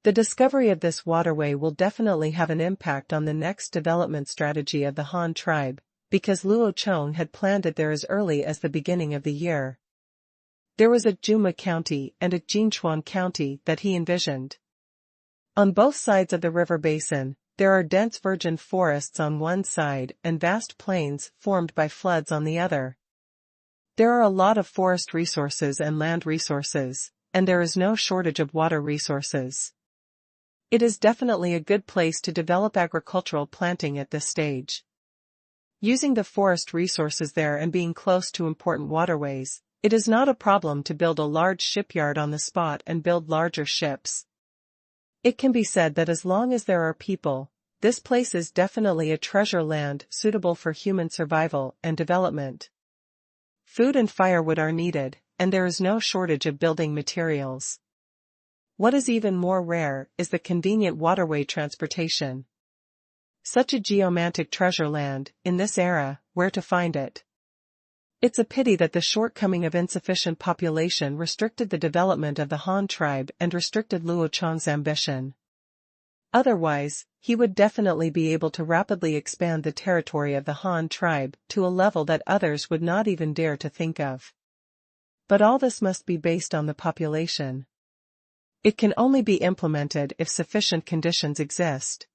[SPEAKER 1] The discovery of this waterway will definitely have an impact on the next development strategy of the Han tribe, because Luo Chong had planned it there as early as the beginning of the year. There was a Juma County and a Jinchuan County that he envisioned. On both sides of the river basin, there are dense virgin forests on one side and vast plains formed by floods on the other. There are a lot of forest resources and land resources, and there is no shortage of water resources. It is definitely a good place to develop agricultural planting at this stage. Using the forest resources there and being close to important waterways, it is not a problem to build a large shipyard on the spot and build larger ships. It can be said that as long as there are people, this place is definitely a treasure land suitable for human survival and development. Food and firewood are needed, and there is no shortage of building materials. What is even more rare is the convenient waterway transportation. Such a geomantic treasure land, in this era, where to find it? It's a pity that the shortcoming of insufficient population restricted the development of the Han tribe and restricted Luo Chong's ambition. Otherwise, he would definitely be able to rapidly expand the territory of the Han tribe to a level that others would not even dare to think of. But all this must be based on the population. It can only be implemented if sufficient conditions exist.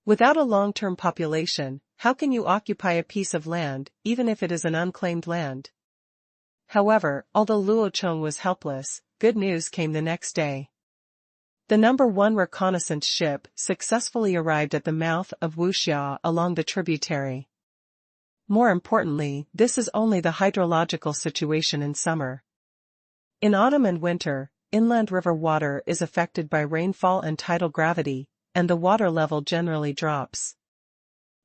[SPEAKER 1] Without a long-term population, how can you occupy a piece of land, even if it is an unclaimed land? However, although Luo Chong was helpless, good news came the next day. The No. 1 reconnaissance ship successfully arrived at the mouth of Wuxia along the tributary. More importantly, this is only the hydrological situation in summer. In autumn and winter, inland river water is affected by rainfall and tidal gravity, and the water level generally drops.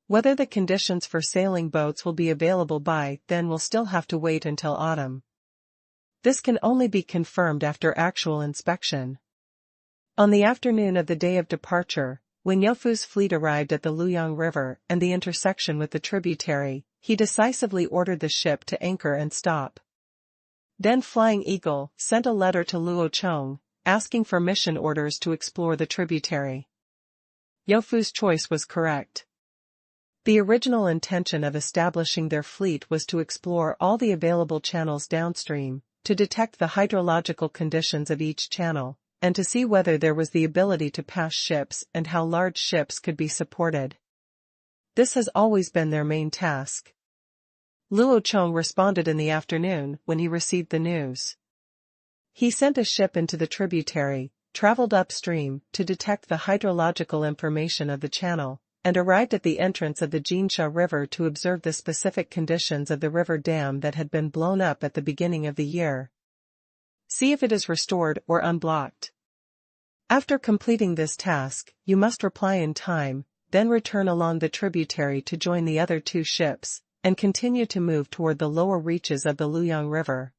[SPEAKER 1] Whether the conditions for sailing boats will be available by then will still have to wait until autumn. This can only be confirmed after actual inspection. On the afternoon of the day of departure, when Yofu's fleet arrived at the Luoyang River and the intersection with the tributary, he decisively ordered the ship to anchor and stop. Then Flying Eagle sent a letter to Luo Chong, asking for mission orders to explore the tributary. Yofu's choice was correct. The original intention of establishing their fleet was to explore all the available channels downstream, to detect the hydrological conditions of each channel, and to see whether there was the ability to pass ships and how large ships could be supported. This has always been their main task. Luo Chong responded in the afternoon when he received the news. He sent a ship into the tributary, traveled upstream to detect the hydrological information of the channel, and arrived at the entrance of the Qingshu River to observe the specific conditions of the river dam that had been blown up at the beginning of the year. See if it is restored or unblocked. After completing this task, you must reply in time, then return along the tributary to join the other two ships, and continue to move toward the lower reaches of the Luoyang River.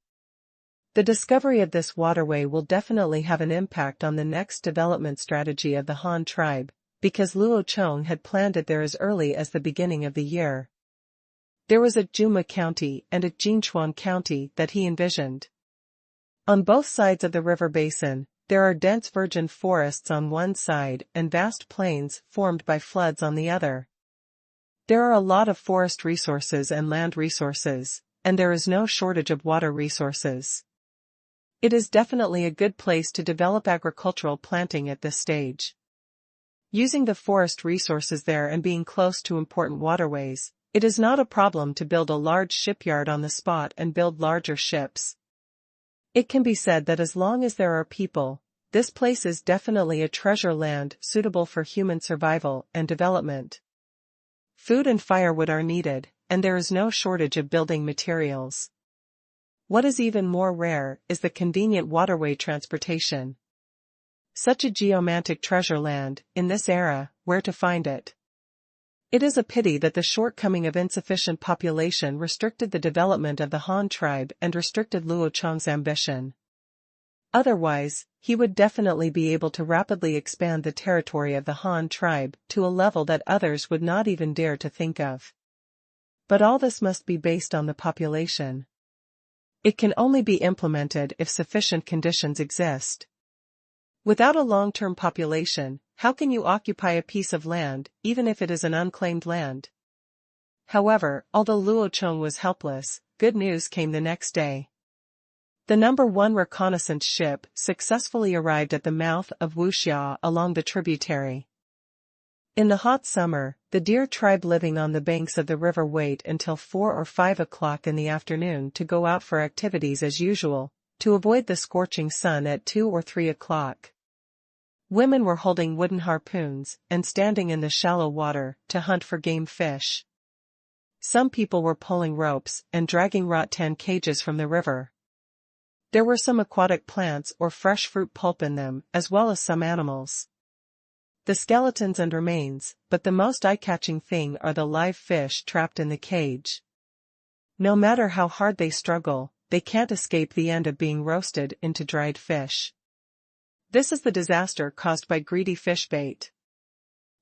[SPEAKER 1] The discovery of this waterway will definitely have an impact on the next development strategy of the Han tribe, because Luo Chong had planned it there as early as the beginning of the year. There was a Juma County and a Jinchuan County that he envisioned. On both sides of the river basin, there are dense virgin forests on one side and vast plains formed by floods on the other. There are a lot of forest resources and land resources, and there is no shortage of water resources. It is definitely a good place to develop agricultural planting at this stage. Using the forest resources there and being close to important waterways, it is not a problem to build a large shipyard on the spot and build larger ships. It can be said that as long as there are people, this place is definitely a treasure land suitable for human survival and development. Food and firewood are needed, and there is no shortage of building materials. What is even more rare is the convenient waterway transportation. Such a geomantic treasure land, in this era, where to find it? It is a pity that the shortcoming of insufficient population restricted the development of the Han tribe and restricted Luo Chong's ambition. Otherwise, he would definitely be able to rapidly expand the territory of the Han tribe to a level that others would not even dare to think of. But all this must be based on the population. It can only be implemented if sufficient conditions exist. Without a long-term population, how can you occupy a piece of land, even if it is an unclaimed land? However, although Luo Chong was helpless, good news came the next day. The number 1 reconnaissance ship successfully arrived at the mouth of Wuxia along the tributary. In the hot summer, the deer tribe living on the banks of the river wait until 4 or 5 o'clock in the afternoon to go out for activities as usual, to avoid the scorching sun at 2 or 3 o'clock. Women were holding wooden harpoons and standing in the shallow water to hunt for game fish. Some people were pulling ropes and dragging rattan cages from the river. There were some aquatic plants or fresh fruit pulp in them, as well as some animals. The skeletons and remains, but the most eye-catching thing are the live fish trapped in the cage. No matter how hard they struggle, they can't escape the end of being roasted into dried fish. This is the disaster caused by greedy fish bait.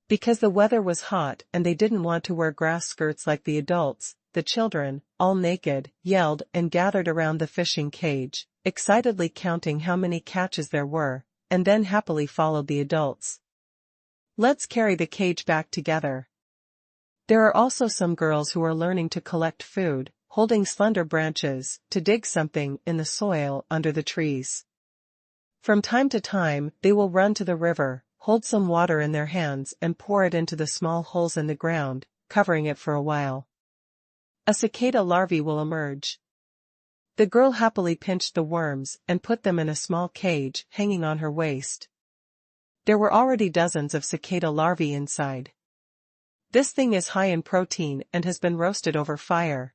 [SPEAKER 1] Because the weather was hot and they didn't want to wear grass skirts like the adults, the children, all naked, yelled and gathered around the fishing cage, excitedly counting how many catches there were, and then happily followed the adults. Let's carry the cage back together. There are also some girls who are learning to collect food, holding slender branches to dig something in the soil under the trees. From time to time, they will run to the river, hold some water in their hands and pour it into the small holes in the ground, covering it for a while. A cicada larvae will emerge. The girl happily pinched the worms and put them in a small cage hanging on her waist. There were already dozens of cicada larvae inside. This thing is high in protein and has been roasted over fire.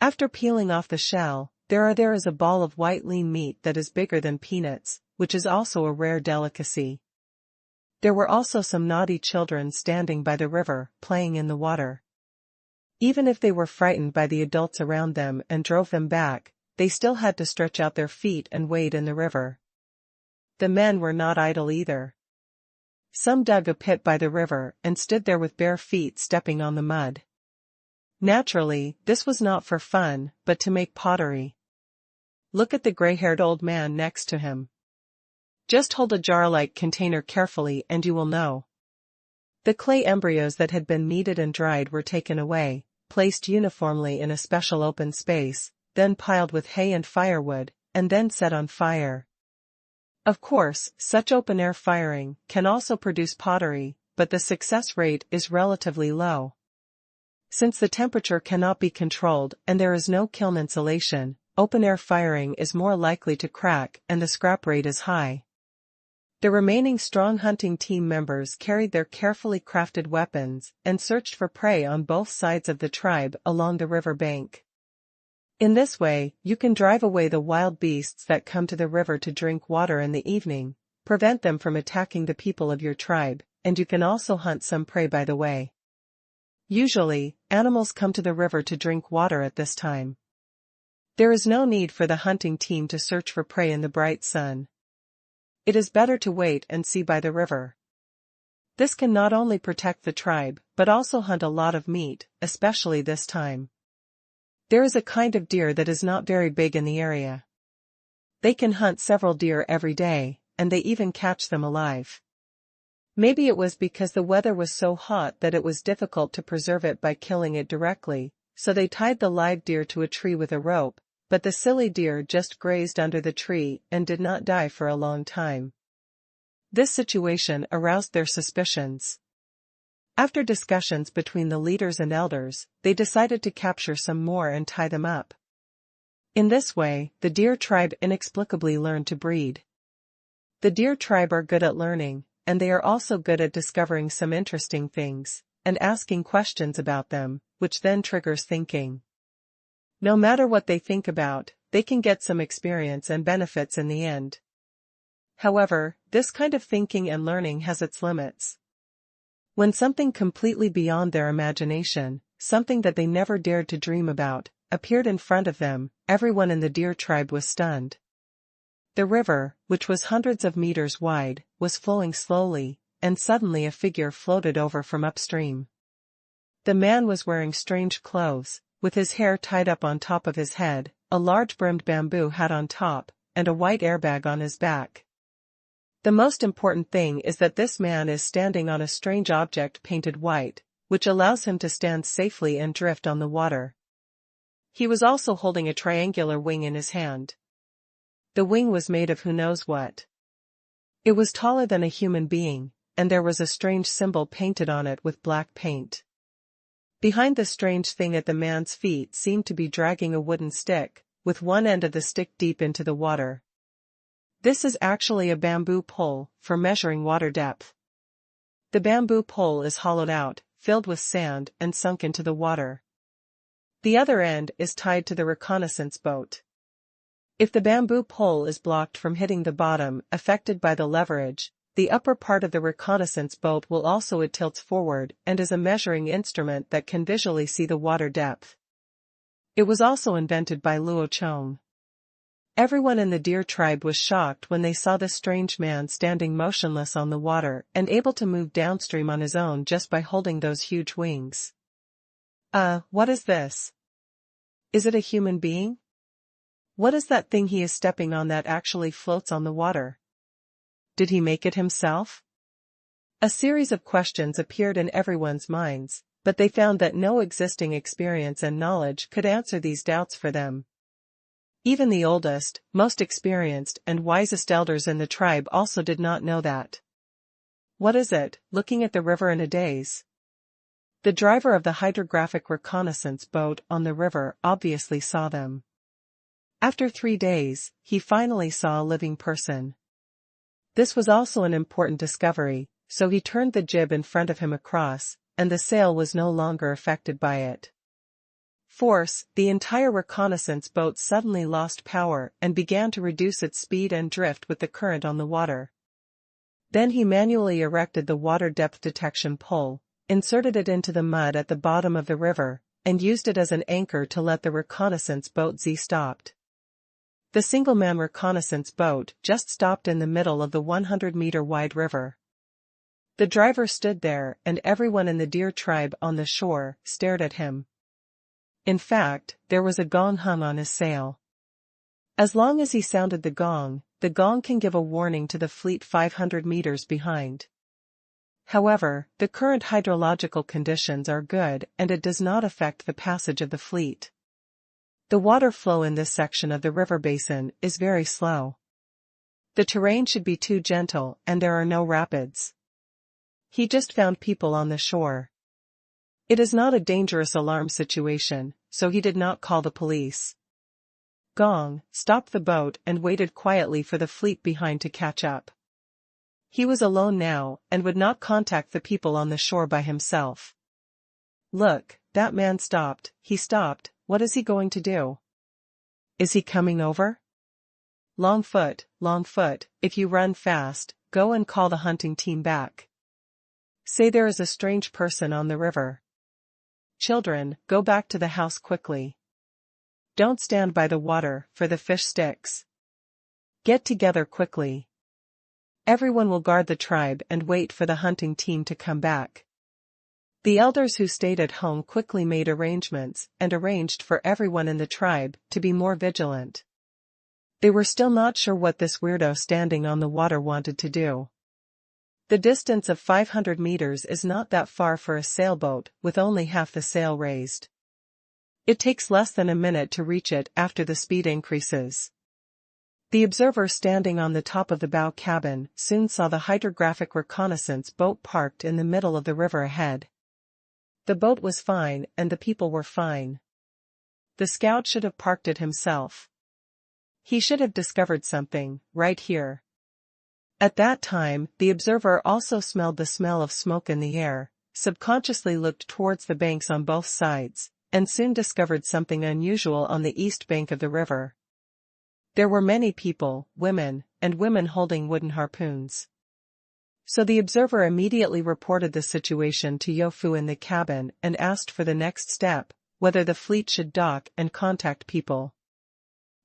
[SPEAKER 1] After peeling off the shell, there is a ball of white lean meat that is bigger than peanuts, which is also a rare delicacy. There were also some naughty children standing by the river, playing in the water. Even if they were frightened by the adults around them and drove them back, they still had to stretch out their feet and wade in the river. The men were not idle either. Some dug a pit by the river and stood there with bare feet stepping on the mud. Naturally, this was not for fun, but to make pottery. Look at the gray-haired old man next to him. Just hold a jar-like container carefully and you will know. The clay embryos that had been kneaded and dried were taken away, placed uniformly in a special open space, then piled with hay and firewood, and then set on fire. Of course, such open-air firing can also produce pottery, but the success rate is relatively low. Since the temperature cannot be controlled and there is no kiln insulation, open-air firing is more likely to crack and the scrap rate is high. The remaining strong hunting team members carried their carefully crafted weapons and searched for prey on both sides of the tribe along the river bank. In this way, you can drive away the wild beasts that come to the river to drink water in the evening, prevent them from attacking the people of your tribe, and you can also hunt some prey by the way. Usually, animals come to the river to drink water at this time. There is no need for the hunting team to search for prey in the bright sun. It is better to wait and see by the river. This can not only protect the tribe, but also hunt a lot of meat, especially this time. There is a kind of deer that is not very big in the area. They can hunt several deer every day, and they even catch them alive. Maybe it was because the weather was so hot that it was difficult to preserve it by killing it directly, so they tied the live deer to a tree with a rope, but the silly deer just grazed under the tree and did not die for a long time. This situation aroused their suspicions. After discussions between the leaders and elders, they decided to capture some more and tie them up. In this way, the deer tribe inexplicably learned to breed. The deer tribe are good at learning, and they are also good at discovering some interesting things, and asking questions about them, which then triggers thinking. No matter what they think about, they can get some experience and benefits in the end. However, this kind of thinking and learning has its limits. When something completely beyond their imagination, something that they never dared to dream about, appeared in front of them, everyone in the deer tribe was stunned. The river, which was hundreds of meters wide, was flowing slowly, and suddenly a figure floated over from upstream. The man was wearing strange clothes, with his hair tied up on top of his head, a large brimmed bamboo hat on top, and a white airbag on his back. The most important thing is that this man is standing on a strange object painted white, which allows him to stand safely and drift on the water. He was also holding a triangular wing in his hand. The wing was made of who knows what. It was taller than a human being, and there was a strange symbol painted on it with black paint. Behind the strange thing at the man's feet seemed to be dragging a wooden stick, with one end of the stick deep into the water. This is actually a bamboo pole, for measuring water depth. The bamboo pole is hollowed out, filled with sand, and sunk into the water. The other end is tied to the reconnaissance boat. If the bamboo pole is blocked from hitting the bottom, affected by the leverage, the upper part of the reconnaissance boat will also it tilts forward and is a measuring instrument that can visually see the water depth. It was also invented by Luo Chong. Everyone in the deer tribe was shocked when they saw the strange man standing motionless on the water and able to move downstream on his own just by holding those huge wings. What is this? Is it a human being? What is that thing he is stepping on that actually floats on the water? Did he make it himself? A series of questions appeared in everyone's minds, but they found that no existing experience and knowledge could answer these doubts for them. Even the oldest, most experienced and wisest elders in the tribe also did not know that. What is it? Looking at the river in a daze. The driver of the hydrographic reconnaissance boat on the river obviously saw them. After 3 days, he finally saw a living person. This was also an important discovery, so he turned the jib in front of him across, and the sail was no longer affected by it. The entire reconnaissance boat suddenly lost power and began to reduce its speed and drift with the current on the water. Then he manually erected the water depth detection pole, inserted it into the mud at the bottom of the river, and used it as an anchor to let the reconnaissance boat stopped. The single-man reconnaissance boat just stopped in the middle of the 100-meter wide river. The driver stood there and everyone in the deer tribe on the shore stared at him. In fact, there was a gong hung on his sail. As long as he sounded the gong can give a warning to the fleet 500 meters behind. However, the current hydrological conditions are good and it does not affect the passage of the fleet. The water flow in this section of the river basin is very slow. The terrain should be too gentle and there are no rapids. He just found people on the shore. It is not a dangerous alarm situation, so he did not call the police. Gong stopped the boat and waited quietly for the fleet behind to catch up. He was alone now and would not contact the people on the shore by himself. Look, that man stopped, he stopped, what is he going to do? Is he coming over? Longfoot, if you run fast, go and call the hunting team back. Say there is a strange person on the river. Children, go back to the house quickly. Don't stand by the water, for the fish sticks. Get together quickly. Everyone will guard the tribe and wait for the hunting team to come back. The elders who stayed at home quickly made arrangements and arranged for everyone in the tribe to be more vigilant. They were still not sure what this weirdo standing on the water wanted to do. The distance of 500 meters is not that far for a sailboat with only half the sail raised. It takes less than a minute to reach it after the speed increases. The observer standing on the top of the bow cabin soon saw the hydrographic reconnaissance boat parked in the middle of the river ahead. The boat was fine and the people were fine. The scout should have parked it himself. He should have discovered something, right here. At that time, the observer also smelled the smell of smoke in the air, subconsciously looked towards the banks on both sides, and soon discovered something unusual on the east bank of the river. There were many people, women holding wooden harpoons. So the observer immediately reported the situation to Yofu in the cabin and asked for the next step, whether the fleet should dock and contact people.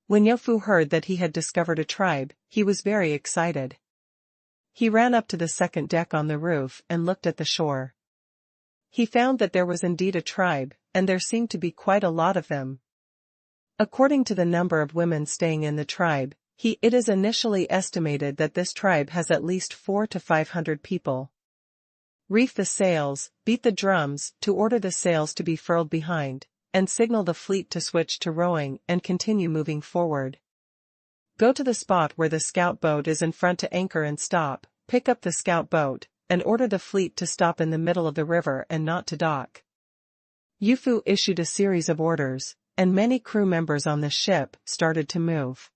[SPEAKER 1] When Yofu heard that he had discovered a tribe, he was very excited. He ran up to the second deck on the roof and looked at the shore. He found that there was indeed a tribe, and there seemed to be quite a lot of them. According to the number of women staying in the tribe, it is initially estimated that this tribe has at least 400 to 500 people. Reef the sails, beat the drums to order the sails to be furled behind, and signal the fleet to switch to rowing and continue moving forward. Go to the spot where the scout boat is in front to anchor and stop, pick up the scout boat, and order the fleet to stop in the middle of the river and not to dock. Yufu issued a series of orders, and many crew members on the ship started to move.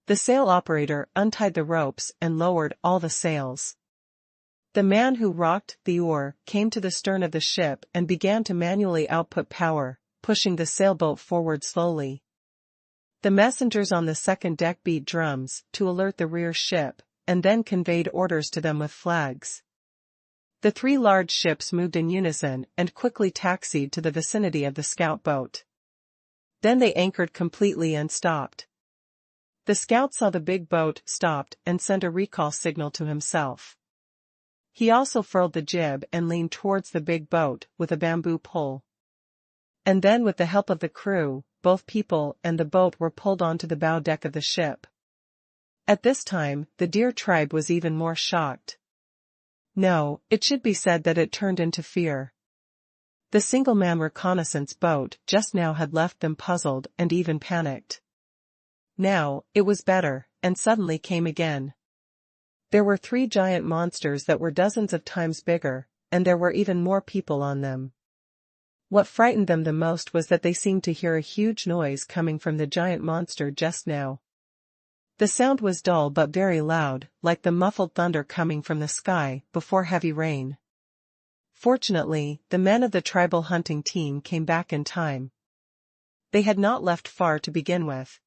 [SPEAKER 1] The sail operator untied the ropes and lowered all the sails. The man who rocked the oar came to the stern of the ship and began to manually output power, pushing the sailboat forward slowly. The messengers on the second deck beat drums to alert the rear ship, and then conveyed orders to them with flags. The three large ships moved in unison and quickly taxied to the vicinity of the scout boat. Then they anchored completely and stopped. The scout saw the big boat stopped and sent a recall signal to himself. He also furled the jib and leaned towards the big boat with a bamboo pole. And then with the help of the crew, both people and the boat were pulled onto the bow deck of the ship. At this time, the deer tribe was even more shocked. No, it should be said that it turned into fear. The single-man reconnaissance boat just now had left them puzzled and even panicked. Now, it was better, and suddenly came again. There were 3 giant monsters that were dozens of times bigger, and there were even more people on them. What frightened them the most was that they seemed to hear a huge noise coming from the giant monster just now. The sound was dull but very loud, like the muffled thunder coming from the sky before heavy rain. Fortunately, the men of the tribal hunting team came back in time. They had not left far to begin with.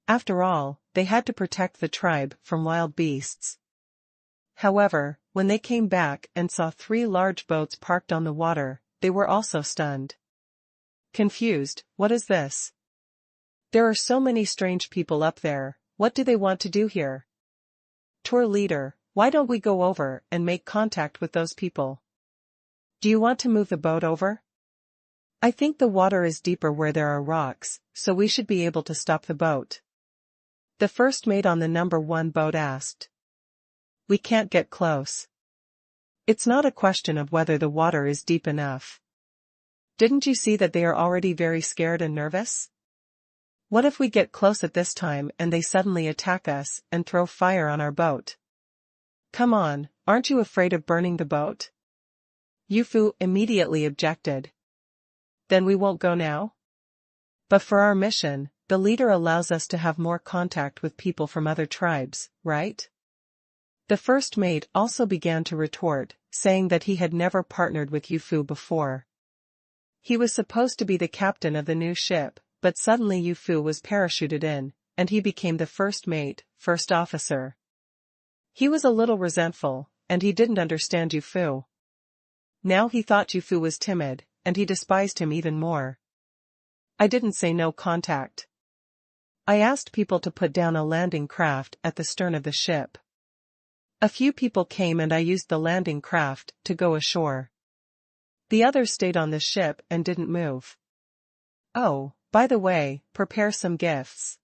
[SPEAKER 1] After all, they had to protect the tribe from wild beasts. However, when they came back and saw 3 large boats parked on the water, they were also stunned. Confused, what is this? There are so many strange people up there, what do they want to do here? Tour leader, why don't we go over and make contact with those people? Do you want to move the boat over? I think the water is deeper where there are rocks, so we should be able to stop the boat. The first mate on the number 1 boat asked. We can't get close. It's not a question of whether the water is deep enough. Didn't you see that they are already very scared and nervous? What if we get close at this time and they suddenly attack us and throw fire on our boat? Come on, aren't you afraid of burning the boat? Yufu immediately objected. Then we won't go now? But for our mission, the leader allows us to have more contact with people from other tribes, right? The first mate also began to retort, saying that he had never partnered with Yufu before. He was supposed to be the captain of the new ship, but suddenly Yufu was parachuted in, and he became the first mate, first officer. He was a little resentful, and he didn't understand Yufu. Now he thought Yufu was timid, and he despised him even more. I didn't say no contact. I asked people to put down a landing craft at the stern of the ship. A few people came and I used the landing craft to go ashore. The others stayed on the ship and didn't move. Oh, by the way, prepare some gifts.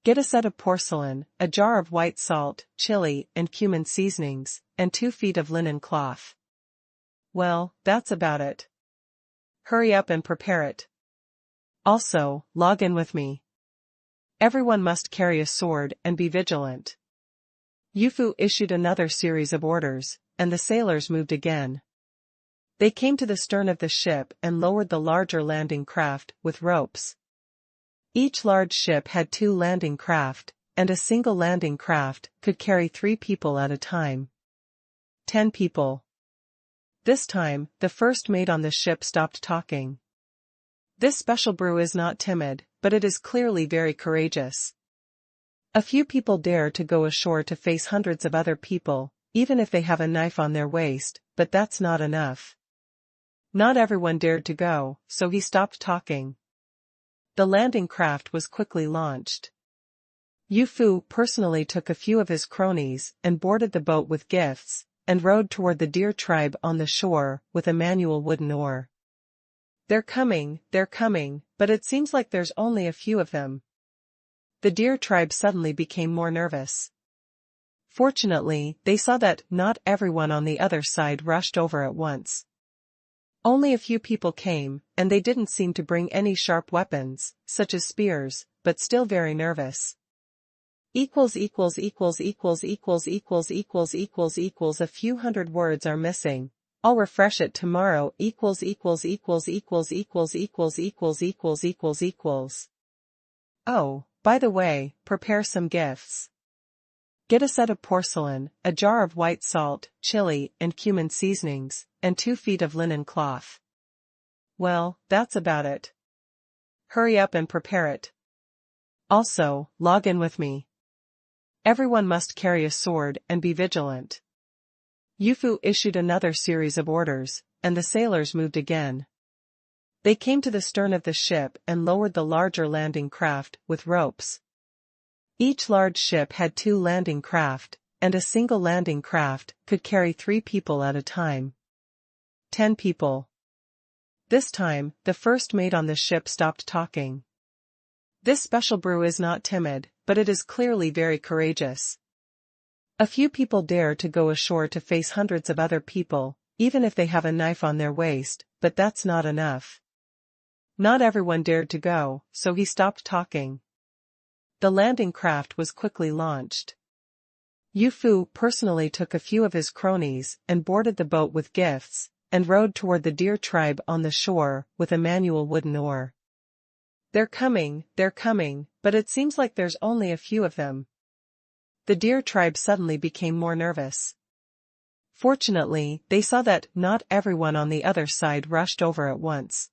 [SPEAKER 1] Get a set of porcelain, a jar of white salt, chili, and cumin seasonings, and 2 feet of linen cloth. Well, that's about it. Hurry up and prepare it. Also, log in with me. Everyone must carry a sword and be vigilant. Yufu issued another series of orders, and the sailors moved again. They came to the stern of the ship and lowered the larger landing craft with ropes. Each large ship had 2 landing craft, and a single landing craft could carry 3 people at a time. 10 people. This time, the first mate on the ship stopped talking. This special brew is not timid, but it is clearly very courageous. A few people dare to go ashore to face hundreds of other people, even if they have a knife on their waist, but that's not enough. Not everyone dared to go, so he stopped talking. The landing craft was quickly launched. Yufu personally took a few of his cronies and boarded the boat with gifts, and rowed toward the deer tribe on the shore with a manual wooden oar. They're coming, but it seems like there's only a few of them. The deer tribe suddenly became more nervous. Fortunately, they saw that not everyone on the other side rushed over at once. Only a few people came, and they didn't seem to bring any sharp weapons, such as spears, but still very nervous. A few hundred words are missing. I'll refresh it tomorrow. Oh, by the way, prepare some gifts. Get a set of porcelain, a jar of white salt, chili, and cumin seasonings, and 2 feet of linen cloth. Well, that's about it. Hurry up and prepare it. Also, log in with me. Everyone must carry a sword and be vigilant. Yufu issued another series of orders, and the sailors moved again. They came to the stern of the ship and lowered the larger landing craft with ropes. Each large ship had 2 landing craft, and a single landing craft could carry 3 people at a time. 10 people. This time, the first mate on the ship stopped talking. This special brew is not timid, but it is clearly very courageous. A few people dare to go ashore to face hundreds of other people, even if they have a knife on their waist, but that's not enough. Not everyone dared to go, so he stopped talking. The landing craft was quickly launched. Yufu personally took a few of his cronies and boarded the boat with gifts, and rowed toward the deer tribe on the shore with a manual wooden oar. They're coming, but it seems like there's only a few of them. The deer tribe suddenly became more nervous. Fortunately, they saw that not everyone on the other side rushed over at once.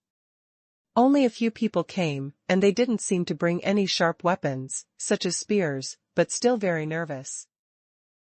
[SPEAKER 1] Only a few people came, and they didn't seem to bring any sharp weapons, such as spears, but still very nervous.